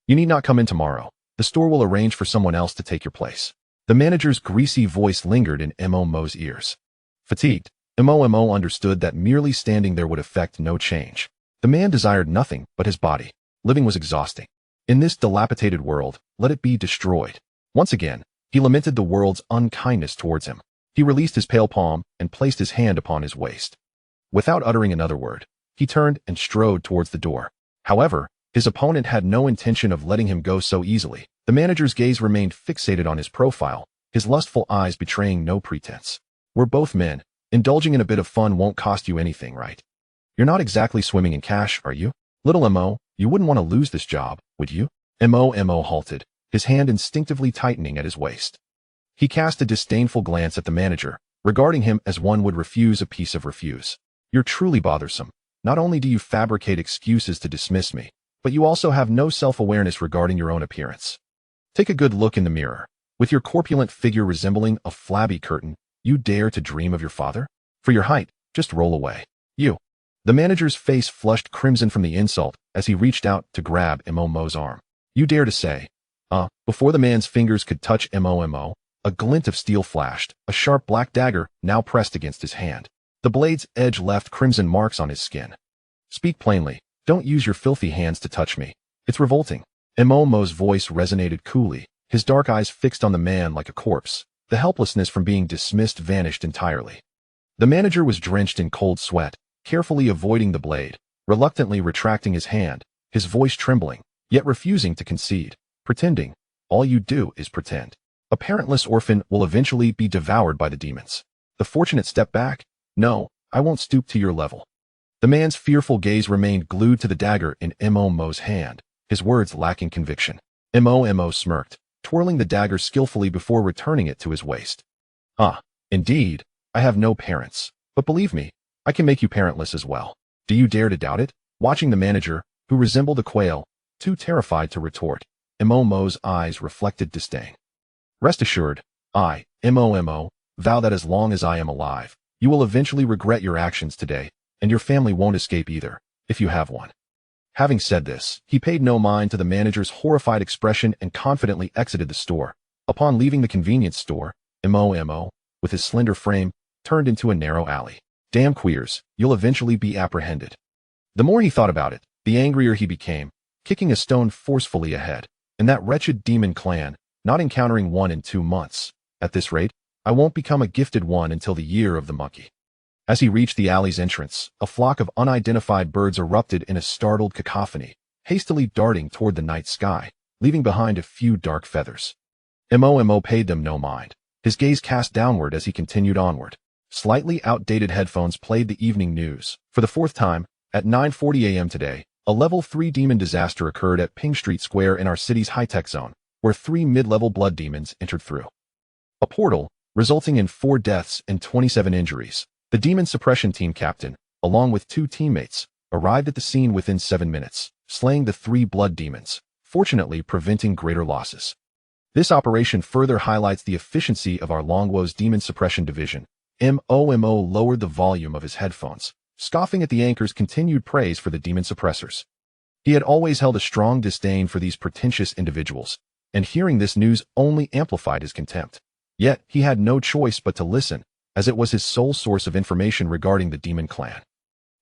You need not come in tomorrow. The store will arrange for someone else to take your place. The manager's greasy voice lingered in Mo's ears. Fatigued, Mo understood that merely standing there would affect no change. The man desired nothing but his body. Living was exhausting. In this dilapidated world, let it be destroyed. Once again, he lamented the world's unkindness towards him. He released his pale palm and placed his hand upon his waist. Without uttering another word, he turned and strode towards the door. However, his opponent had no intention of letting him go so easily. The manager's gaze remained fixated on his profile, his lustful eyes betraying no pretense. We're both men. Indulging in a bit of fun won't cost you anything, right? You're not exactly swimming in cash, are you? Little Mo, you wouldn't want to lose this job, would you? Mo halted, his hand instinctively tightening at his waist. He cast a disdainful glance at the manager, regarding him as one would refuse a piece of refuse. You're truly bothersome. Not only do you fabricate excuses to dismiss me, but you also have no self-awareness regarding your own appearance. Take a good look in the mirror. With your corpulent figure resembling a flabby curtain, you dare to dream of your father? For your height, just roll away. You. The manager's face flushed crimson from the insult as he reached out to grab Mo's arm. You dare to say, before the man's fingers could touch Mo, a glint of steel flashed, a sharp black dagger now pressed against his hand. The blade's edge left crimson marks on his skin. Speak plainly. Don't use your filthy hands to touch me. It's revolting. Mo's voice resonated coolly, his dark eyes fixed on the man like a corpse. The helplessness from being dismissed vanished entirely. The manager was drenched in cold sweat, carefully avoiding the blade, reluctantly retracting his hand, his voice trembling, yet refusing to concede, pretending. All you do is pretend. A parentless orphan will eventually be devoured by the demons. The fortunate step back? No, I won't stoop to your level. The man's fearful gaze remained glued to the dagger in Mo's hand, his words lacking conviction. Mo smirked, twirling the dagger skillfully before returning it to his waist. Indeed, I have no parents, but believe me, I can make you parentless as well. Do you dare to doubt it? Watching the manager, who resembled a quail, too terrified to retort, Mo's eyes reflected disdain. Rest assured, I, Mo, vow that as long as I am alive, you will eventually regret your actions today, and your family won't escape either, if you have one. Having said this, he paid no mind to the manager's horrified expression and confidently exited the store. Upon leaving the convenience store, Mo, with his slender frame, turned into a narrow alley. Damn queers, you'll eventually be apprehended. The more he thought about it, the angrier he became, kicking a stone forcefully ahead. And that wretched demon clan, not encountering one in 2 months. At this rate, I won't become a gifted one until the year of the monkey. As he reached the alley's entrance, a flock of unidentified birds erupted in a startled cacophony, hastily darting toward the night sky, leaving behind a few dark feathers. Mo paid them no mind, his gaze cast downward as he continued onward. Slightly outdated headphones played the evening news. For the 4th time, at 9:40 a.m. today, a level 3 demon disaster occurred at Ping Street Square in our city's high-tech zone, where 3 mid-level blood demons entered through a portal, resulting in 4 deaths and 27 injuries. The demon suppression team captain, along with 2 teammates, arrived at the scene within 7 minutes, slaying the 3 blood demons, fortunately preventing greater losses. This operation further highlights the efficiency of our Longwo's demon suppression division. Mo lowered the volume of his headphones, scoffing at the anchor's continued praise for the demon suppressors. He had always held a strong disdain for these pretentious individuals, and hearing this news only amplified his contempt. Yet he had no choice but to listen, as it was his sole source of information regarding the demon clan.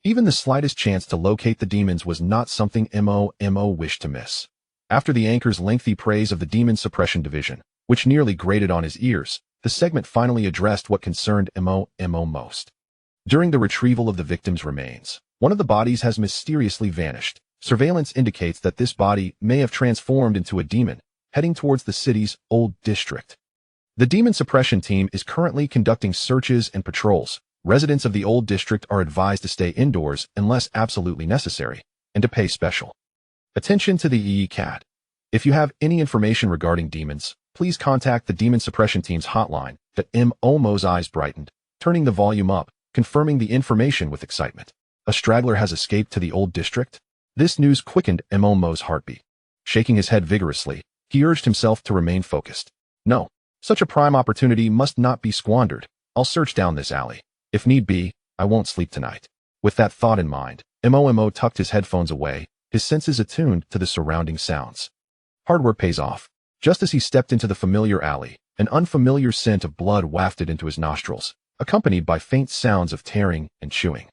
Even the slightest chance to locate the demons was not something Mo wished to miss. After the anchor's lengthy praise of the demon suppression division, which nearly grated on his ears, the segment finally addressed what concerned Mo most. During the retrieval of the victim's remains, one of the bodies has mysteriously vanished. Surveillance indicates that this body may have transformed into a demon, heading towards the city's old district. The demon suppression team is currently conducting searches and patrols. Residents of the old district are advised to stay indoors unless absolutely necessary, and to pay special attention to the EECAT. If you have any information regarding demons, please contact the demon suppression team's hotline. That Mo's eyes brightened, turning the volume up, confirming the information with excitement. A straggler has escaped to the old district? This news quickened Mo's heartbeat. Shaking his head vigorously, he urged himself to remain focused. No, such a prime opportunity must not be squandered. I'll search down this alley. If need be, I won't sleep tonight. With that thought in mind, Mo tucked his headphones away, his senses attuned to the surrounding sounds. Hard work pays off. Just as he stepped into the familiar alley, an unfamiliar scent of blood wafted into his nostrils, accompanied by faint sounds of tearing and chewing.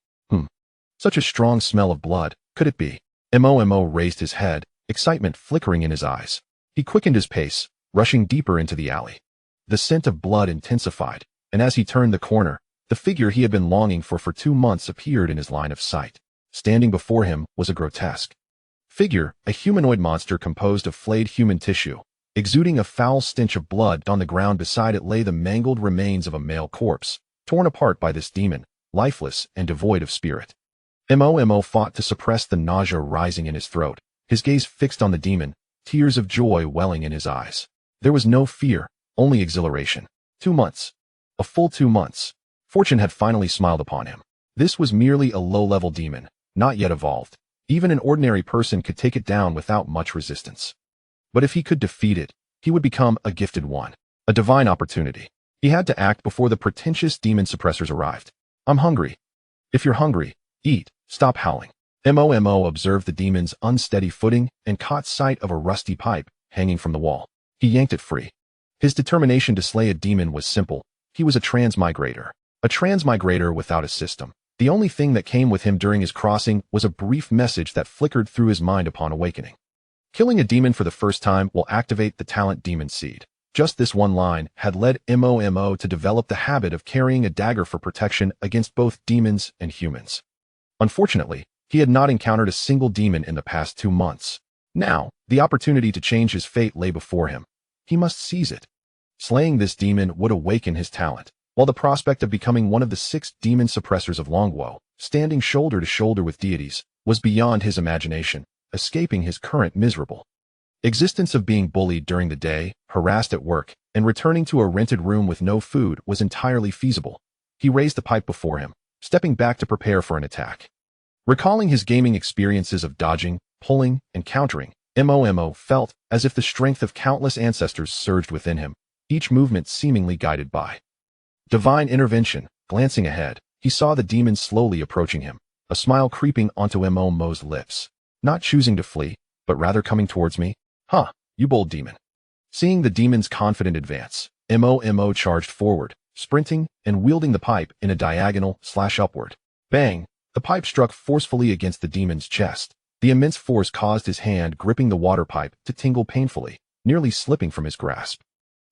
Such a strong smell of blood, could it be? Mo raised his head, excitement flickering in his eyes. He quickened his pace, rushing deeper into the alley. The scent of blood intensified, and as he turned the corner, the figure he had been longing for 2 months appeared in his line of sight. Standing before him was a grotesque figure, a humanoid monster composed of flayed human tissue. Exuding a foul stench of blood, on the ground beside it lay the mangled remains of a male corpse, torn apart by this demon, lifeless and devoid of spirit. Mo fought to suppress the nausea rising in his throat, his gaze fixed on the demon, tears of joy welling in his eyes. There was no fear, only exhilaration. 2 months. A full 2 months. Fortune had finally smiled upon him. This was merely a low-level demon, not yet evolved. Even an ordinary person could take it down without much resistance. But if he could defeat it, he would become a gifted one, a divine opportunity. He had to act before the pretentious demon suppressors arrived. I'm hungry. If you're hungry, eat. Stop howling. Mo observed the demon's unsteady footing and caught sight of a rusty pipe hanging from the wall. He yanked it free. His determination to slay a demon was simple. He was a transmigrator. A transmigrator without a system. The only thing that came with him during his crossing was a brief message that flickered through his mind upon awakening. Killing a demon for the first time will activate the talent demon seed. Just this one line had led Mo to develop the habit of carrying a dagger for protection against both demons and humans. Unfortunately, he had not encountered a single demon in the past 2 months. Now, the opportunity to change his fate lay before him. He must seize it. Slaying this demon would awaken his talent, while the prospect of becoming one of the 6 demon suppressors of Longguo, standing shoulder to shoulder with deities, was beyond his imagination, escaping his current miserable existence of being bullied during the day, harassed at work, and returning to a rented room with no food was entirely feasible. He raised the pipe before him, stepping back to prepare for an attack. Recalling his gaming experiences of dodging, pulling, and countering, Mo felt as if the strength of countless ancestors surged within him, each movement seemingly guided by divine intervention. Glancing ahead, he saw the demon slowly approaching him, a smile creeping onto Mo's lips. Not choosing to flee, but rather coming towards me? Huh, you bold demon. Seeing the demon's confident advance, Mo charged forward, sprinting and wielding the pipe in a diagonal slash upward. Bang! The pipe struck forcefully against the demon's chest. The immense force caused his hand gripping the water pipe to tingle painfully, nearly slipping from his grasp.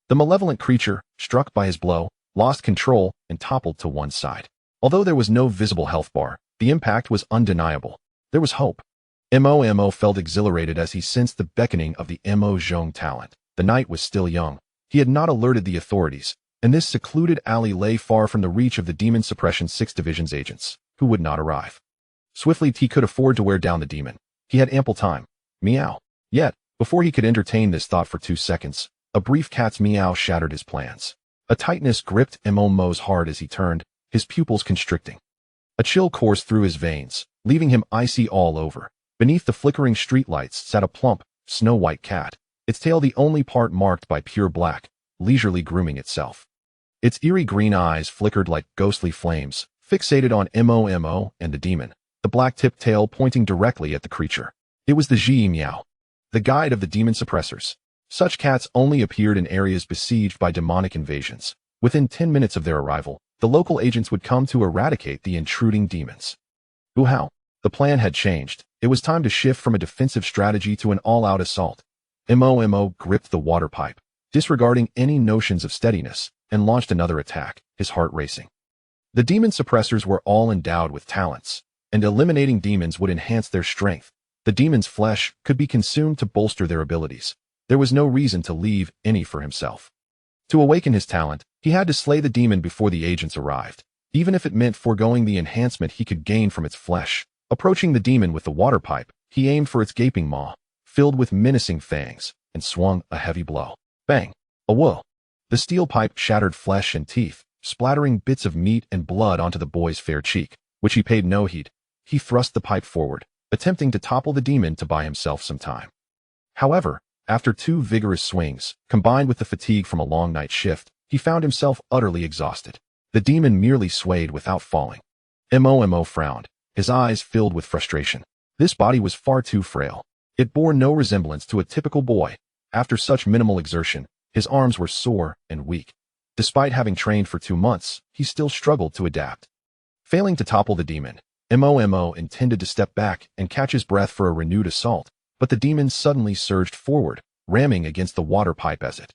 The malevolent creature, struck by his blow, lost control and toppled to one side. Although there was no visible health bar, the impact was undeniable. There was hope. Mo felt exhilarated as he sensed the beckoning of the Mo Zhong talent. The night was still young. He had not alerted the authorities, and this secluded alley lay far from the reach of the Demon Suppression 6 Division's agents, who would not arrive. Swiftly, he could afford to wear down the demon. He had ample time. Meow. Yet, before he could entertain this thought for 2 seconds, a brief cat's meow shattered his plans. A tightness gripped Mo's heart as he turned, his pupils constricting. A chill coursed through his veins, leaving him icy all over. Beneath the flickering streetlights sat a plump, snow-white cat, its tail the only part marked by pure black, leisurely grooming itself. Its eerie green eyes flickered like ghostly flames, fixated on Mo and the demon, the black-tipped tail pointing directly at the creature. It was the Ji Miao, the guide of the demon suppressors. Such cats only appeared in areas besieged by demonic invasions. Within 10 minutes of their arrival, the local agents would come to eradicate the intruding demons. How? The plan had changed. It was time to shift from a defensive strategy to an all-out assault. Mo gripped the water pipe, disregarding any notions of steadiness, and launched another attack, his heart racing. The demon suppressors were all endowed with talents, and eliminating demons would enhance their strength. The demon's flesh could be consumed to bolster their abilities. There was no reason to leave any for himself. To awaken his talent, he had to slay the demon before the agents arrived, even if it meant foregoing the enhancement he could gain from its flesh. Approaching the demon with the water pipe, he aimed for its gaping maw, filled with menacing fangs, and swung a heavy blow. Bang! A whoa! The steel pipe shattered flesh and teeth, splattering bits of meat and blood onto the boy's fair cheek, which he paid no heed. He thrust the pipe forward, attempting to topple the demon to buy himself some time. However, after 2 vigorous swings, combined with the fatigue from a long night shift, he found himself utterly exhausted. The demon merely swayed without falling. Mo frowned, his eyes filled with frustration. This body was far too frail. It bore no resemblance to a typical boy, After such minimal exertion, his arms were sore and weak. Despite having trained for 2 months, he still struggled to adapt. Failing to topple the demon, Momo intended to step back and catch his breath for a renewed assault, but the demon suddenly surged forward, ramming against the water pipe as it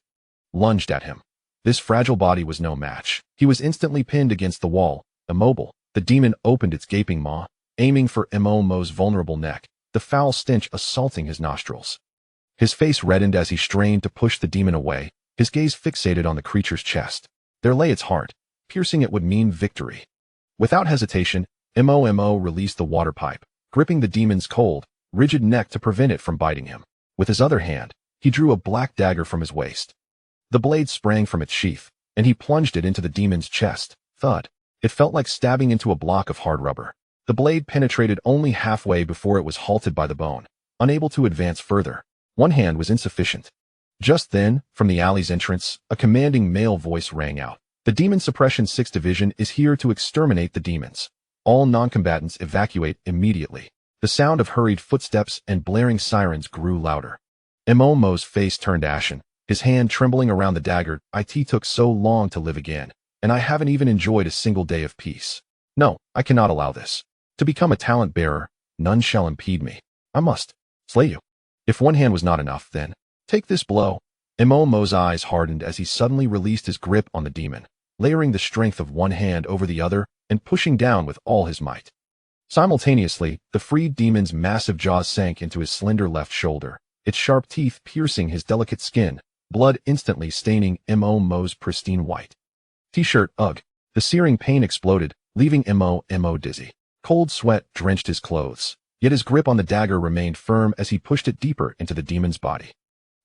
lunged at him. This fragile body was no match. He was instantly pinned against the wall, immobile. The demon opened its gaping maw, aiming for Momo's vulnerable neck, the foul stench assaulting his nostrils. His face reddened as he strained to push the demon away, his gaze fixated on the creature's chest. There lay its heart. Piercing it would mean victory. Without hesitation, Momo released the water pipe, gripping the demon's cold, rigid neck to prevent it from biting him. With his other hand, he drew a black dagger from his waist. The blade sprang from its sheath, and he plunged it into the demon's chest. Thud. It felt like stabbing into a block of hard rubber. The blade penetrated only halfway before it was halted by the bone, unable to advance further. One hand was insufficient. Just then, from the alley's entrance, a commanding male voice rang out. The Demon Suppression 6th Division is here to exterminate the demons. All non-combatants evacuate immediately. The sound of hurried footsteps and blaring sirens grew louder. Momo's face turned ashen, his hand trembling around the dagger. It took so long to live again, and I haven't even enjoyed a single day of peace. No, I cannot allow this. To become a talent bearer, none shall impede me. I must slay you. If one hand was not enough, then take this blow. Momo's eyes hardened as he suddenly released his grip on the demon, layering the strength of one hand over the other and pushing down with all his might. Simultaneously, the freed demon's massive jaws sank into his slender left shoulder, its sharp teeth piercing his delicate skin, blood instantly staining Momo's pristine white t-shirt. Ugh. The searing pain exploded, leaving Momo dizzy. Cold sweat drenched his clothes, yet his grip on the dagger remained firm as he pushed it deeper into the demon's body.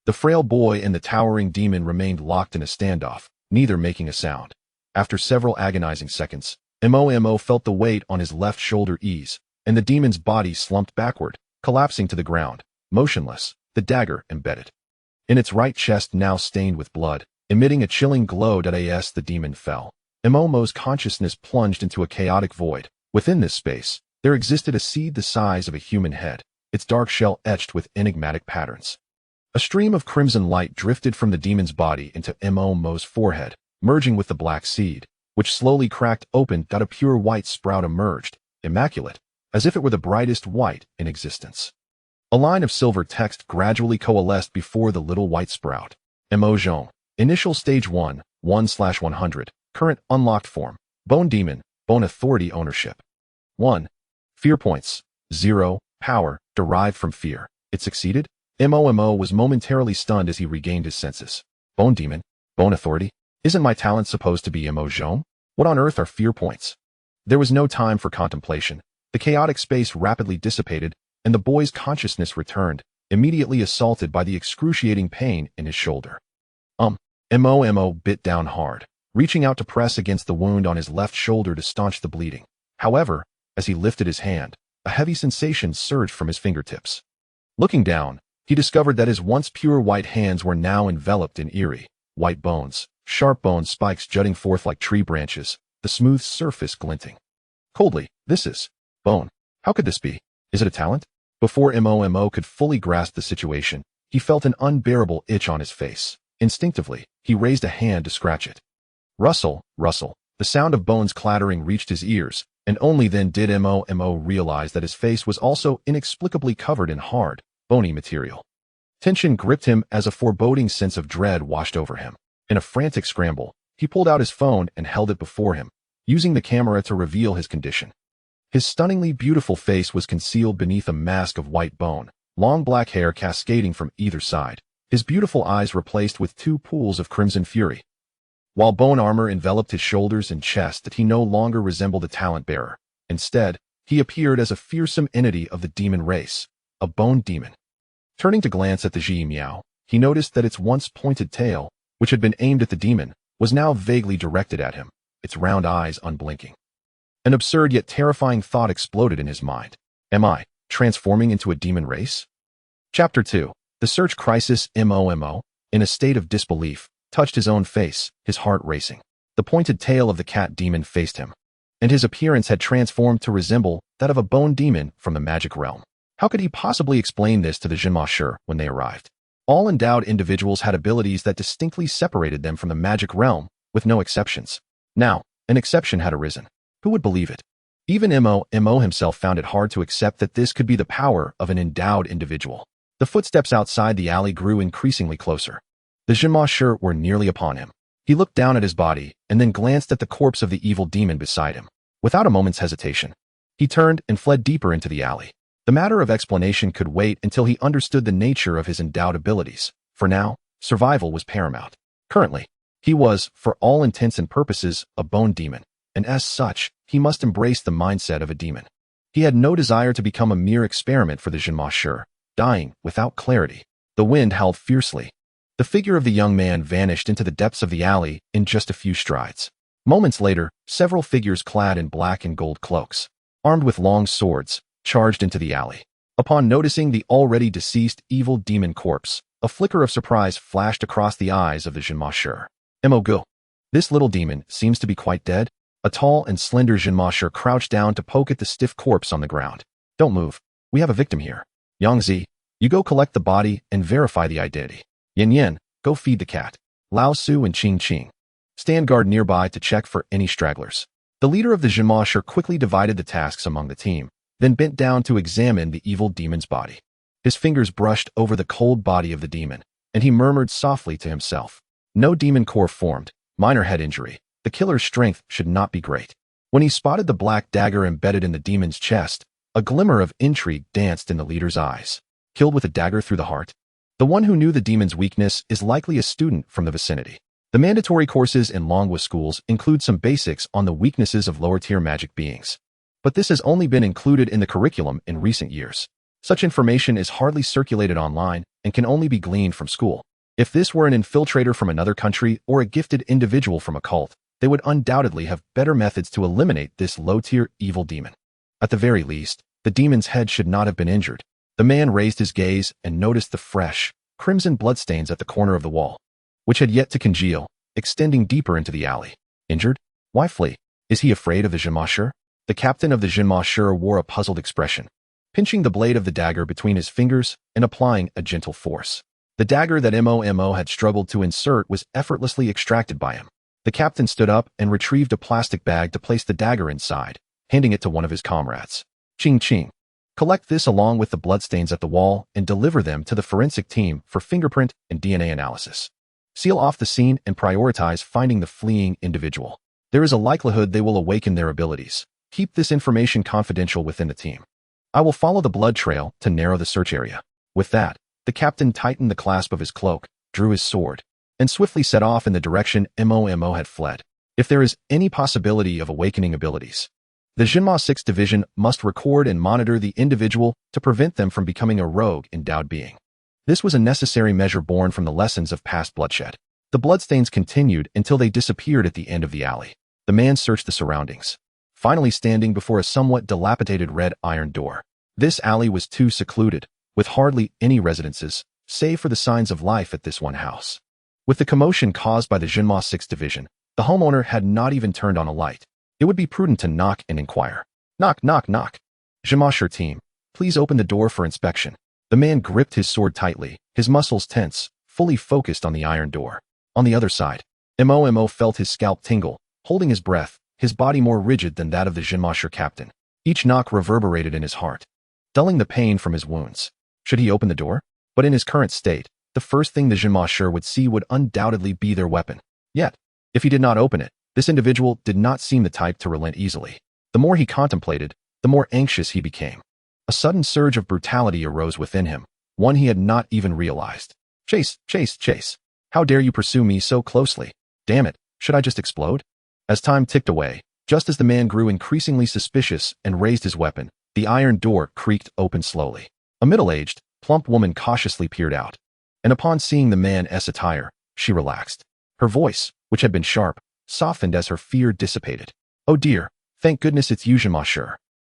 The frail boy and the towering demon remained locked in a standoff, neither making a sound. After several agonizing seconds, Momo felt the weight on his left shoulder ease, and the demon's body slumped backward, collapsing to the ground, motionless, the dagger embedded in its right chest now stained with blood, emitting a chilling glow. As the demon fell, Momo's consciousness plunged into a chaotic void. Within this space, there existed a seed the size of a human head, its dark shell etched with enigmatic patterns. A stream of crimson light drifted from the demon's body into Momo's forehead, merging with the black seed, which slowly cracked open. A pure white sprout emerged, immaculate, as if it were the brightest white in existence. A line of silver text gradually coalesced before the little white sprout. Emotion. Initial Stage 1, 1/100. Current unlocked form. Bone Demon. Bone Authority Ownership. 1. Fear points. 0. Power, derived from fear. It succeeded? Momo was momentarily stunned as he regained his senses. Bone Demon? Bone Authority? Isn't my talent supposed to be emotion? What on earth are fear points? There was no time for contemplation. The chaotic space rapidly dissipated, and the boy's consciousness returned, immediately assaulted by the excruciating pain in his shoulder. Momo bit down hard, reaching out to press against the wound on his left shoulder to staunch the bleeding. However, as he lifted his hand, a heavy sensation surged from his fingertips. Looking down, he discovered that his once pure white hands were now enveloped in eerie, white bones, sharp bone spikes jutting forth like tree branches, the smooth surface glinting. Coldly, this is bone. How could this be? Is it a talent? Before Momo could fully grasp the situation, he felt an unbearable itch on his face. Instinctively, he raised a hand to scratch it. Rustle, rustle. The sound of bones clattering reached his ears, and only then did Momo realize that his face was also inexplicably covered in hard, bony material. Tension gripped him as a foreboding sense of dread washed over him. In a frantic scramble, he pulled out his phone and held it before him, using the camera to reveal his condition. His stunningly beautiful face was concealed beneath a mask of white bone, long black hair cascading from either side, his beautiful eyes replaced with 2 pools of crimson fury. While bone armor enveloped his shoulders and chest, that he no longer resembled a talent bearer. Instead, he appeared as a fearsome entity of the demon race, a bone demon. Turning to glance at the Ji Miao, he noticed that its once pointed tail, which had been aimed at the demon, was now vaguely directed at him, its round eyes unblinking. An absurd yet terrifying thought exploded in his mind. Am I transforming into a demon race? Chapter 2. The Search Crisis. Momo, in a state of disbelief, touched his own face, his heart racing. The pointed tail of the cat demon faced him, and his appearance had transformed to resemble that of a bone demon from the magic realm. How could he possibly explain this to the Jinma Shi when they arrived? All endowed individuals had abilities that distinctly separated them from the magic realm, with no exceptions. Now, an exception had arisen. Who would believe it? Even Mo himself found it hard to accept that this could be the power of an endowed individual. The footsteps outside the alley grew increasingly closer. The Jinma Shi were nearly upon him. He looked down at his body and then glanced at the corpse of the evil demon beside him. Without a moment's hesitation, he turned and fled deeper into the alley. The matter of explanation could wait until he understood the nature of his endowed abilities. For now, survival was paramount. Currently, he was, for all intents and purposes, a bone demon, and as such, he must embrace the mindset of a demon. He had no desire to become a mere experiment for the Jinma Shi, dying without clarity. The wind howled fiercely. The figure of the young man vanished into the depths of the alley in just a few strides. Moments later, several figures clad in black and gold cloaks, armed with long swords, charged into the alley. Upon noticing the already deceased evil demon corpse, a flicker of surprise flashed across the eyes of the Jinma Shi. Mo. This little demon seems to be quite dead. A tall and slender Jinma Shi crouched down to poke at the stiff corpse on the ground. Don't move. We have a victim here. Yangzi, you go collect the body and verify the identity. Yin, go feed the cat. Lao Su and Qing, stand guard nearby to check for any stragglers. The leader of the Jinma Shi quickly divided the tasks among the team, then bent down to examine the evil demon's body. His fingers brushed over the cold body of the demon, and he murmured softly to himself. No demon core formed, minor head injury. The killer's strength should not be great. When he spotted the black dagger embedded in the demon's chest, a glimmer of intrigue danced in the leader's eyes. Killed with a dagger through the heart? The one who knew the demon's weakness is likely a student from the vicinity. The mandatory courses in Longwa schools include some basics on the weaknesses of lower-tier magic beings. But this has only been included in the curriculum in recent years. Such information is hardly circulated online and can only be gleaned from school. If this were an infiltrator from another country or a gifted individual from a cult, they would undoubtedly have better methods to eliminate this low-tier evil demon. At the very least, the demon's head should not have been injured. The man raised his gaze and noticed the fresh, crimson bloodstains at the corner of the wall, which had yet to congeal, extending deeper into the alley. Injured? Why flee? Is he afraid of the Jinma Shi? The captain of the Jinma Shi wore a puzzled expression, pinching the blade of the dagger between his fingers and applying a gentle force. The dagger that Mo had struggled to insert was effortlessly extracted by him. The captain stood up and retrieved a plastic bag to place the dagger inside, handing it to one of his comrades. Qing, collect this along with the bloodstains at the wall and deliver them to the forensic team for fingerprint and DNA analysis. Seal off the scene and prioritize finding the fleeing individual. There is a likelihood they will awaken their abilities. Keep this information confidential within the team. I will follow the blood trail to narrow the search area. With that, the captain tightened the clasp of his cloak, drew his sword, and swiftly set off in the direction Mo had fled. If there is any possibility of awakening abilities, the Jinma 6th Division must record and monitor the individual to prevent them from becoming a rogue endowed being. This was a necessary measure born from the lessons of past bloodshed. The bloodstains continued until they disappeared at the end of the alley. The man searched the surroundings, finally standing before a somewhat dilapidated red iron door. This alley was too secluded, with hardly any residences, save for the signs of life at this one house. With the commotion caused by the Jinma 6th Division, the homeowner had not even turned on a light. It would be prudent to knock and inquire. Knock. Jinma Shi team, please open the door for inspection. The man gripped his sword tightly, his muscles tense, fully focused on the iron door. On the other side, Mo felt his scalp tingle, holding his breath, his body more rigid than that of the Jinma Shi captain. Each knock reverberated in his heart, dulling the pain from his wounds. Should he open the door? But in his current state, the first thing the Jinma Shi would see would undoubtedly be their weapon. Yet, if he did not open it, this individual did not seem the type to relent easily. The more he contemplated, the more anxious he became. A sudden surge of brutality arose within him, one he had not even realized. Chase. How dare you pursue me so closely? Damn it, should I just explode? As time ticked away, just as the man grew increasingly suspicious and raised his weapon, the iron door creaked open slowly. A middle-aged, plump woman cautiously peered out, and upon seeing the man's attire, she relaxed. Her voice, which had been sharp, softened as her fear dissipated. Oh dear, thank goodness it's you, Jinma Shi.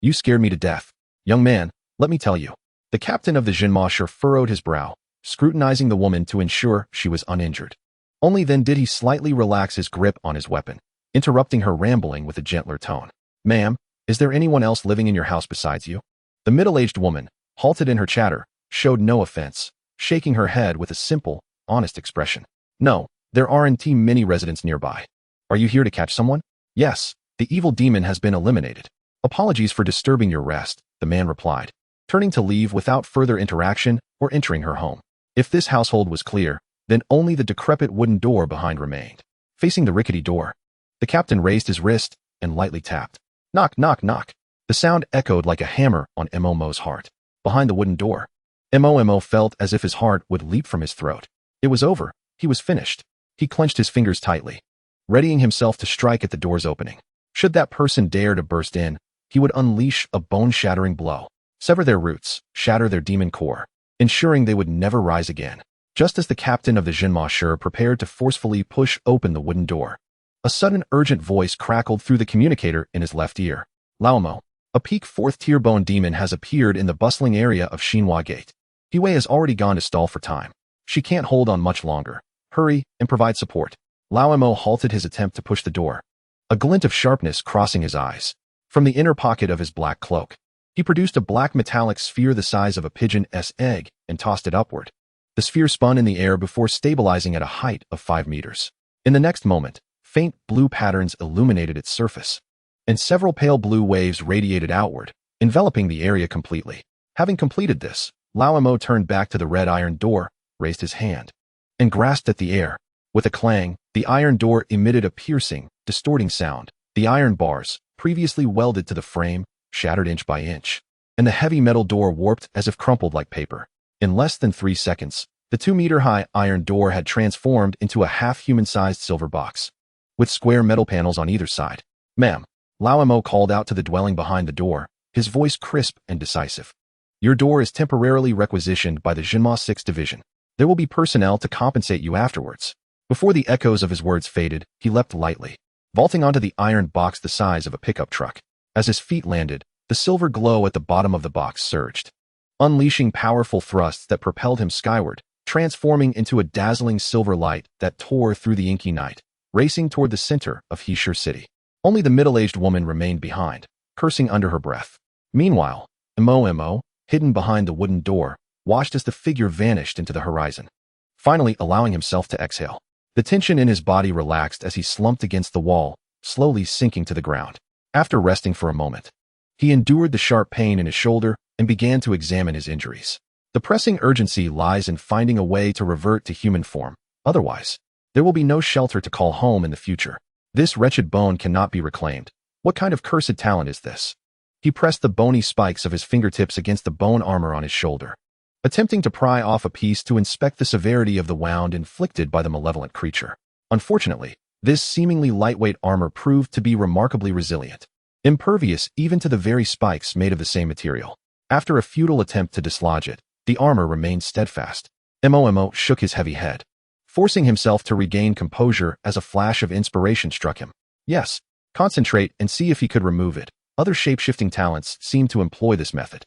You scared me to death. Young man, let me tell you. The captain of the Jinma Shi furrowed his brow, scrutinizing the woman to ensure she was uninjured. Only then did he slightly relax his grip on his weapon, interrupting her rambling with a gentler tone. Ma'am, is there anyone else living in your house besides you? The middle-aged woman, halted in her chatter, showed no offense. shaking her head with a simple, honest expression. No, there aren't many residents nearby. Are you here to catch someone? Yes, the evil demon has been eliminated. Apologies for disturbing your rest, the man replied, turning to leave without further interaction or entering her home. If this household was clear, then only the decrepit wooden door behind remained. Facing the rickety door, the captain raised his wrist and lightly tapped. Knock, knock, knock. The sound echoed like a hammer on Mo's heart. Behind the wooden door, Mo felt as if his heart would leap from his throat. It was over. He was finished. He clenched his fingers tightly, readying himself to strike at the door's opening. Should that person dare to burst in, he would unleash a bone-shattering blow, sever their roots, shatter their demon core, ensuring they would never rise again. Just as the captain of the Jinma Shi prepared to forcefully push open the wooden door, a sudden urgent voice crackled through the communicator in his left ear. Laomo, a peak 4th-tier bone demon has appeared in the bustling area of Xinhua Gate. Hiwei has already gone to stall for time. She can't hold on much longer. Hurry and provide support. Laomo halted his attempt to push the door, a glint of sharpness crossing his eyes. From the inner pocket of his black cloak, he produced a black metallic sphere the size of a pigeon's egg and tossed it upward. The sphere spun in the air before stabilizing at a height of 5 meters. In the next moment, faint blue patterns illuminated its surface, and several pale blue waves radiated outward, enveloping the area completely. Having completed this, Laomo turned back to the red iron door, raised his hand, and grasped at the air. With a clang, the iron door emitted a piercing, distorting sound. The iron bars, previously welded to the frame, shattered inch by inch, and the heavy metal door warped as if crumpled like paper. In less than 3 seconds, the 2-meter-high iron door had transformed into a half-human-sized silver box, with square metal panels on either side. Ma'am, Laomo called out to the dwelling behind the door, his voice crisp and decisive. Your door is temporarily requisitioned by the Jinma 6th Division. There will be personnel to compensate you afterwards. Before the echoes of his words faded, he leapt lightly, vaulting onto the iron box the size of a pickup truck. As his feet landed, the silver glow at the bottom of the box surged, unleashing powerful thrusts that propelled him skyward, transforming into a dazzling silver light that tore through the inky night, racing toward the center of Heshi City. Only the middle-aged woman remained behind, cursing under her breath. Meanwhile, Mo, hidden behind the wooden door, watched as the figure vanished into the horizon, finally allowing himself to exhale. The tension in his body relaxed as he slumped against the wall, slowly sinking to the ground. After resting for a moment, he endured the sharp pain in his shoulder and began to examine his injuries. The pressing urgency lies in finding a way to revert to human form. Otherwise, there will be no shelter to call home in the future. This wretched bone cannot be reclaimed. What kind of cursed talent is this? He pressed the bony spikes of his fingertips against the bone armor on his shoulder, attempting to pry off a piece to inspect the severity of the wound inflicted by the malevolent creature. Unfortunately, this seemingly lightweight armor proved to be remarkably resilient, impervious even to the very spikes made of the same material. After a futile attempt to dislodge it, the armor remained steadfast. Mo shook his heavy head, forcing himself to regain composure as a flash of inspiration struck him. Yes, concentrate and see if he could remove it. Other shape-shifting talents seemed to employ this method.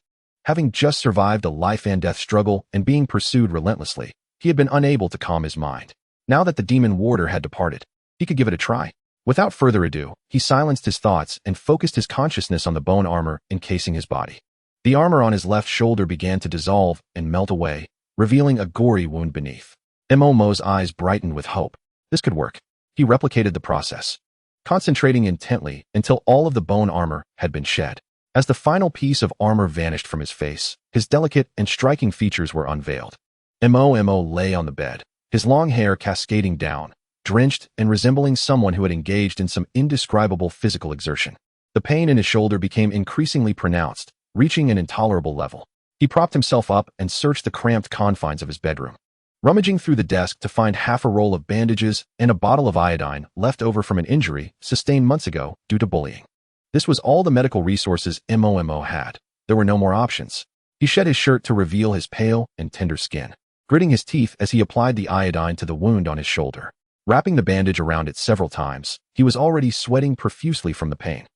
Having just survived a life-and-death struggle and being pursued relentlessly, he had been unable to calm his mind. Now that the demon warder had departed, he could give it a try. Without further ado, he silenced his thoughts and focused his consciousness on the bone armor encasing his body. The armor on his left shoulder began to dissolve and melt away, revealing a gory wound beneath. Mo's eyes brightened with hope. This could work. He replicated the process, concentrating intently until all of the bone armor had been shed. As the final piece of armor vanished from his face, his delicate and striking features were unveiled. Mo lay on the bed, his long hair cascading down, drenched and resembling someone who had engaged in some indescribable physical exertion. The pain in his shoulder became increasingly pronounced, reaching an intolerable level. He propped himself up and searched the cramped confines of his bedroom, rummaging through the desk to find half a roll of bandages and a bottle of iodine left over from an injury sustained months ago due to bullying. This was all the medical resources Mo had. There were no more options. He shed his shirt to reveal his pale and tender skin, gritting his teeth as he applied the iodine to the wound on his shoulder. Wrapping the bandage around it several times, he was already sweating profusely from the pain.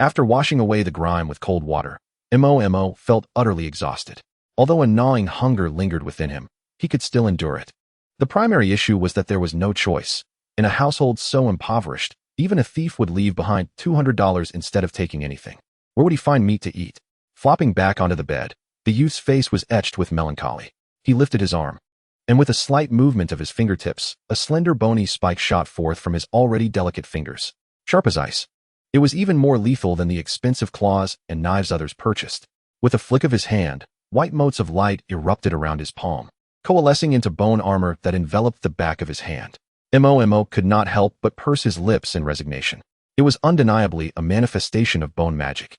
After washing away the grime with cold water, Mo felt utterly exhausted. Although a gnawing hunger lingered within him, he could still endure it. The primary issue was that there was no choice. In a household so impoverished, even a thief would leave behind $200 instead of taking anything. Where would he find meat to eat? Flopping back onto the bed, the youth's face was etched with melancholy. He lifted his arm, and with a slight movement of his fingertips, a slender bony spike shot forth from his already delicate fingers. Sharp as ice. It was even more lethal than the expensive claws and knives others purchased. With a flick of his hand, white motes of light erupted around his palm, coalescing into bone armor that enveloped the back of his hand. Mo could not help but purse his lips in resignation. It was undeniably a manifestation of bone magic.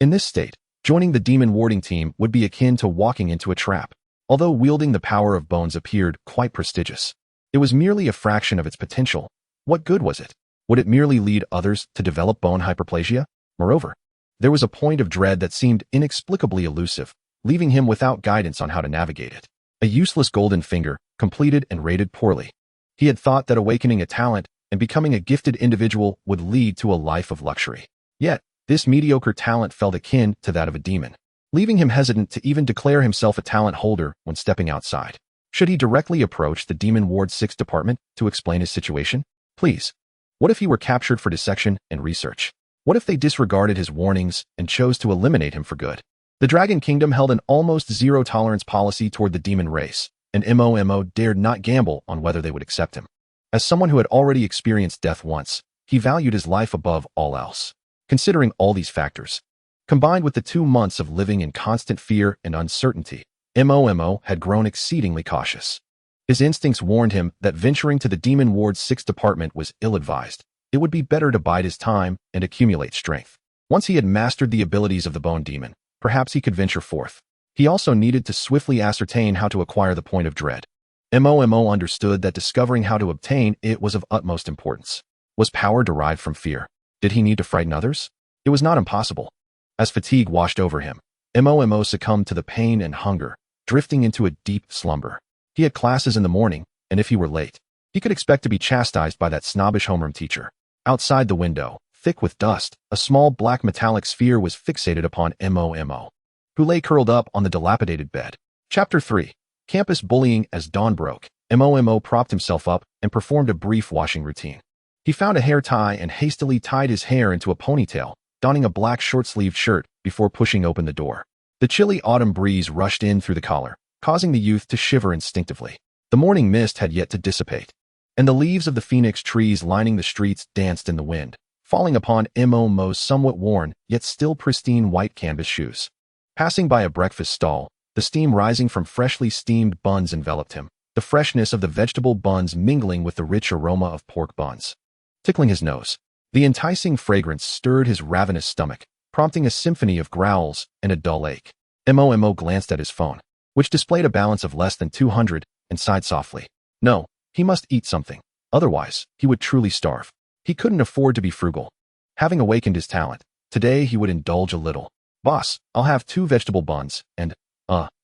In this state, joining the demon warding team would be akin to walking into a trap. Although wielding the power of bones appeared quite prestigious, it was merely a fraction of its potential. What good was it? Would it merely lead others to develop bone hyperplasia? Moreover, there was a point of dread that seemed inexplicably elusive, leaving him without guidance on how to navigate it. A useless golden finger, completed and rated poorly. He had thought that awakening a talent and becoming a gifted individual would lead to a life of luxury. Yet, this mediocre talent felt akin to that of a demon, leaving him hesitant to even declare himself a talent holder when stepping outside. Should he directly approach the Demon Ward 6 department to explain his situation? Please. What if he were captured for dissection and research? What if they disregarded his warnings and chose to eliminate him for good? The Dragon Kingdom held an almost zero-tolerance policy toward the demon race, and Mo dared not gamble on whether they would accept him. As someone who had already experienced death once, he valued his life above all else. Considering all these factors, combined with the 2 months of living in constant fear and uncertainty, Mo had grown exceedingly cautious. His instincts warned him that venturing to the Demon Ward 6 department was ill-advised. It would be better to bide his time and accumulate strength. Once he had mastered the abilities of the Bone Demon, perhaps he could venture forth. He also needed to swiftly ascertain how to acquire the point of dread. Mo understood that discovering how to obtain it was of utmost importance. Was power derived from fear? Did he need to frighten others? It was not impossible. As fatigue washed over him, Mo succumbed to the pain and hunger, drifting into a deep slumber. He had classes in the morning, and if he were late, he could expect to be chastised by that snobbish homeroom teacher. Outside the window, thick with dust, a small black metallic sphere was fixated upon Mo, who lay curled up on the dilapidated bed. Chapter 3. Campus Bullying. As dawn broke, Mo propped himself up and performed a brief washing routine. He found a hair tie and hastily tied his hair into a ponytail, donning a black short-sleeved shirt before pushing open the door. The chilly autumn breeze rushed in through the collar, causing the youth to shiver instinctively. The morning mist had yet to dissipate, and the leaves of the phoenix trees lining the streets danced in the wind, falling upon Mo's somewhat worn, yet still pristine white canvas shoes. Passing by a breakfast stall, the steam rising from freshly steamed buns enveloped him, the freshness of the vegetable buns mingling with the rich aroma of pork buns. Tickling his nose, the enticing fragrance stirred his ravenous stomach, prompting a symphony of growls and a dull ache. Mo glanced at his phone, which displayed a balance of less than 200, and sighed softly. No, he must eat something. Otherwise, he would truly starve. He couldn't afford to be frugal. Having awakened his talent, today he would indulge a little. Boss, I'll have 2 vegetable buns, and,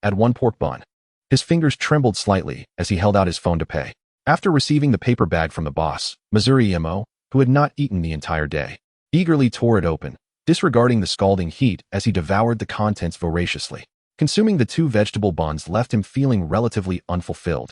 add 1 pork bun. His fingers trembled slightly as he held out his phone to pay. After receiving the paper bag from the boss, Missouri Mo, who had not eaten the entire day, eagerly tore it open, disregarding the scalding heat as he devoured the contents voraciously. Consuming the 2 vegetable buns left him feeling relatively unfulfilled.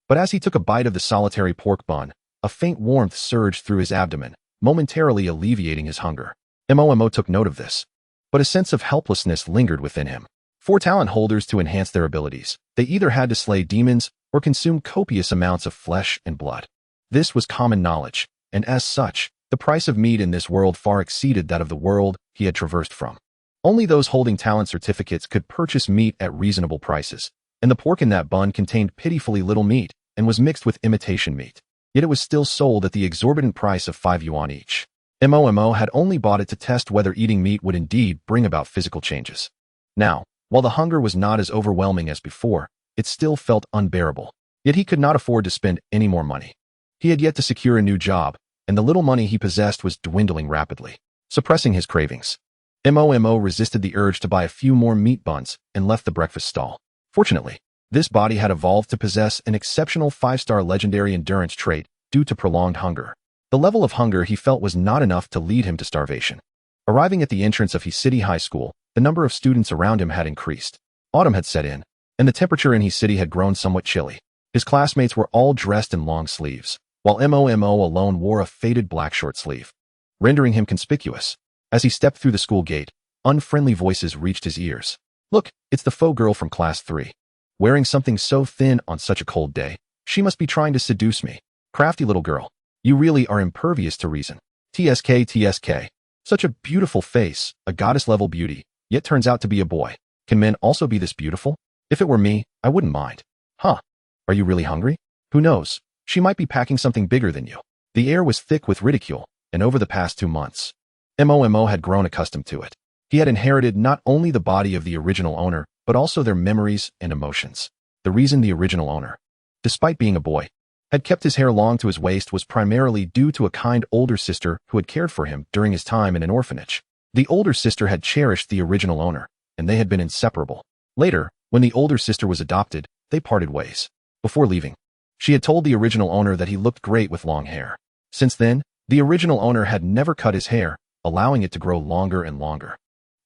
But as he took a bite of the solitary pork bun, a faint warmth surged through his abdomen, momentarily alleviating his hunger. Mo took note of this, but a sense of helplessness lingered within him. For talent holders to enhance their abilities, they either had to slay demons or consume copious amounts of flesh and blood. This was common knowledge, and as such, the price of meat in this world far exceeded that of the world he had traversed from. Only those holding talent certificates could purchase meat at reasonable prices, and the pork in that bun contained pitifully little meat and was mixed with imitation meat. Yet it was still sold at the exorbitant price of 5 yuan each. Mo had only bought it to test whether eating meat would indeed bring about physical changes. Now, while the hunger was not as overwhelming as before, it still felt unbearable. Yet he could not afford to spend any more money. He had yet to secure a new job, and the little money he possessed was dwindling rapidly, suppressing his cravings. Mo resisted the urge to buy a few more meat buns and left the breakfast stall. Fortunately, this body had evolved to possess an exceptional 5-star legendary endurance trait due to prolonged hunger. The level of hunger he felt was not enough to lead him to starvation. Arriving at the entrance of his city high school, the number of students around him had increased. Autumn had set in, and the temperature in his city had grown somewhat chilly. His classmates were all dressed in long sleeves, while Mo alone wore a faded black short sleeve, rendering him conspicuous. As he stepped through the school gate, unfriendly voices reached his ears. Look, it's the faux girl from class 3. Wearing something so thin on such a cold day, she must be trying to seduce me. Crafty little girl. You really are impervious to reason. TSK, TSK. Such a beautiful face, a goddess-level beauty, yet turns out to be a boy. Can men also be this beautiful? If it were me, I wouldn't mind. Huh. Are you really hungry? Who knows? She might be packing something bigger than you. The air was thick with ridicule, and over the past 2 months, Momo had grown accustomed to it. He had inherited not only the body of the original owner, but also their memories and emotions. The reason the original owner, despite being a boy, had kept his hair long to his waist was primarily due to a kind older sister who had cared for him during his time in an orphanage. The older sister had cherished the original owner, and they had been inseparable. Later, when the older sister was adopted, they parted ways. Before leaving, she had told the original owner that he looked great with long hair. Since then, the original owner had never cut his hair, allowing it to grow longer and longer.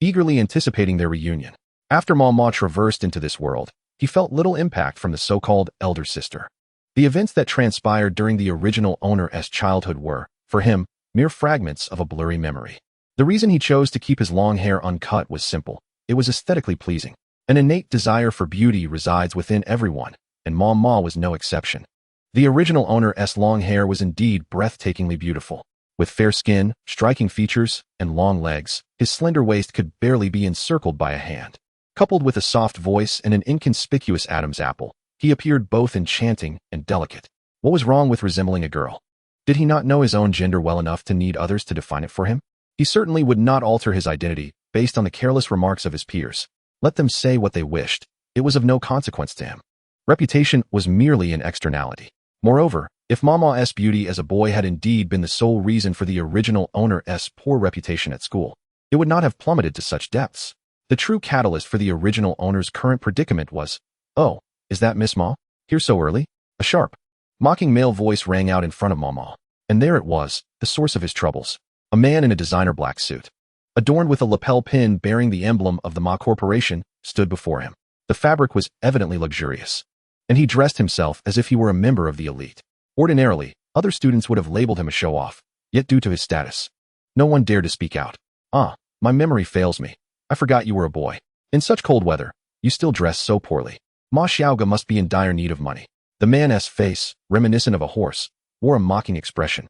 Eagerly anticipating their reunion, after Mama traversed into this world, he felt little impact from the so-called elder sister. The events that transpired during the original owner's childhood were, for him, mere fragments of a blurry memory. The reason he chose to keep his long hair uncut was simple. It was aesthetically pleasing. An innate desire for beauty resides within everyone, and Mama was no exception. The original owner's long hair was indeed breathtakingly beautiful. With fair skin, striking features, and long legs, his slender waist could barely be encircled by a hand. Coupled with a soft voice and an inconspicuous Adam's apple, he appeared both enchanting and delicate. What was wrong with resembling a girl? Did he not know his own gender well enough to need others to define it for him? He certainly would not alter his identity based on the careless remarks of his peers. Let them say what they wished. It was of no consequence to him. Reputation was merely an externality. Moreover, if Mama's beauty as a boy had indeed been the sole reason for the original owner's poor reputation at school, it would not have plummeted to such depths. The true catalyst for the original owner's current predicament was, "Oh, is that Miss Ma? Here so early?" A sharp, mocking male voice rang out in front of Mama, and there it was, the source of his troubles. A man in a designer black suit, adorned with a lapel pin bearing the emblem of the Ma Corporation, stood before him. The fabric was evidently luxurious, and he dressed himself as if he were a member of the elite. Ordinarily, other students would have labeled him a show-off, yet due to his status, no one dared to speak out. "Ah, my memory fails me. I forgot you were a boy. In such cold weather, you still dress so poorly. Ma Xiaoga must be in dire need of money." The man's face, reminiscent of a horse, wore a mocking expression.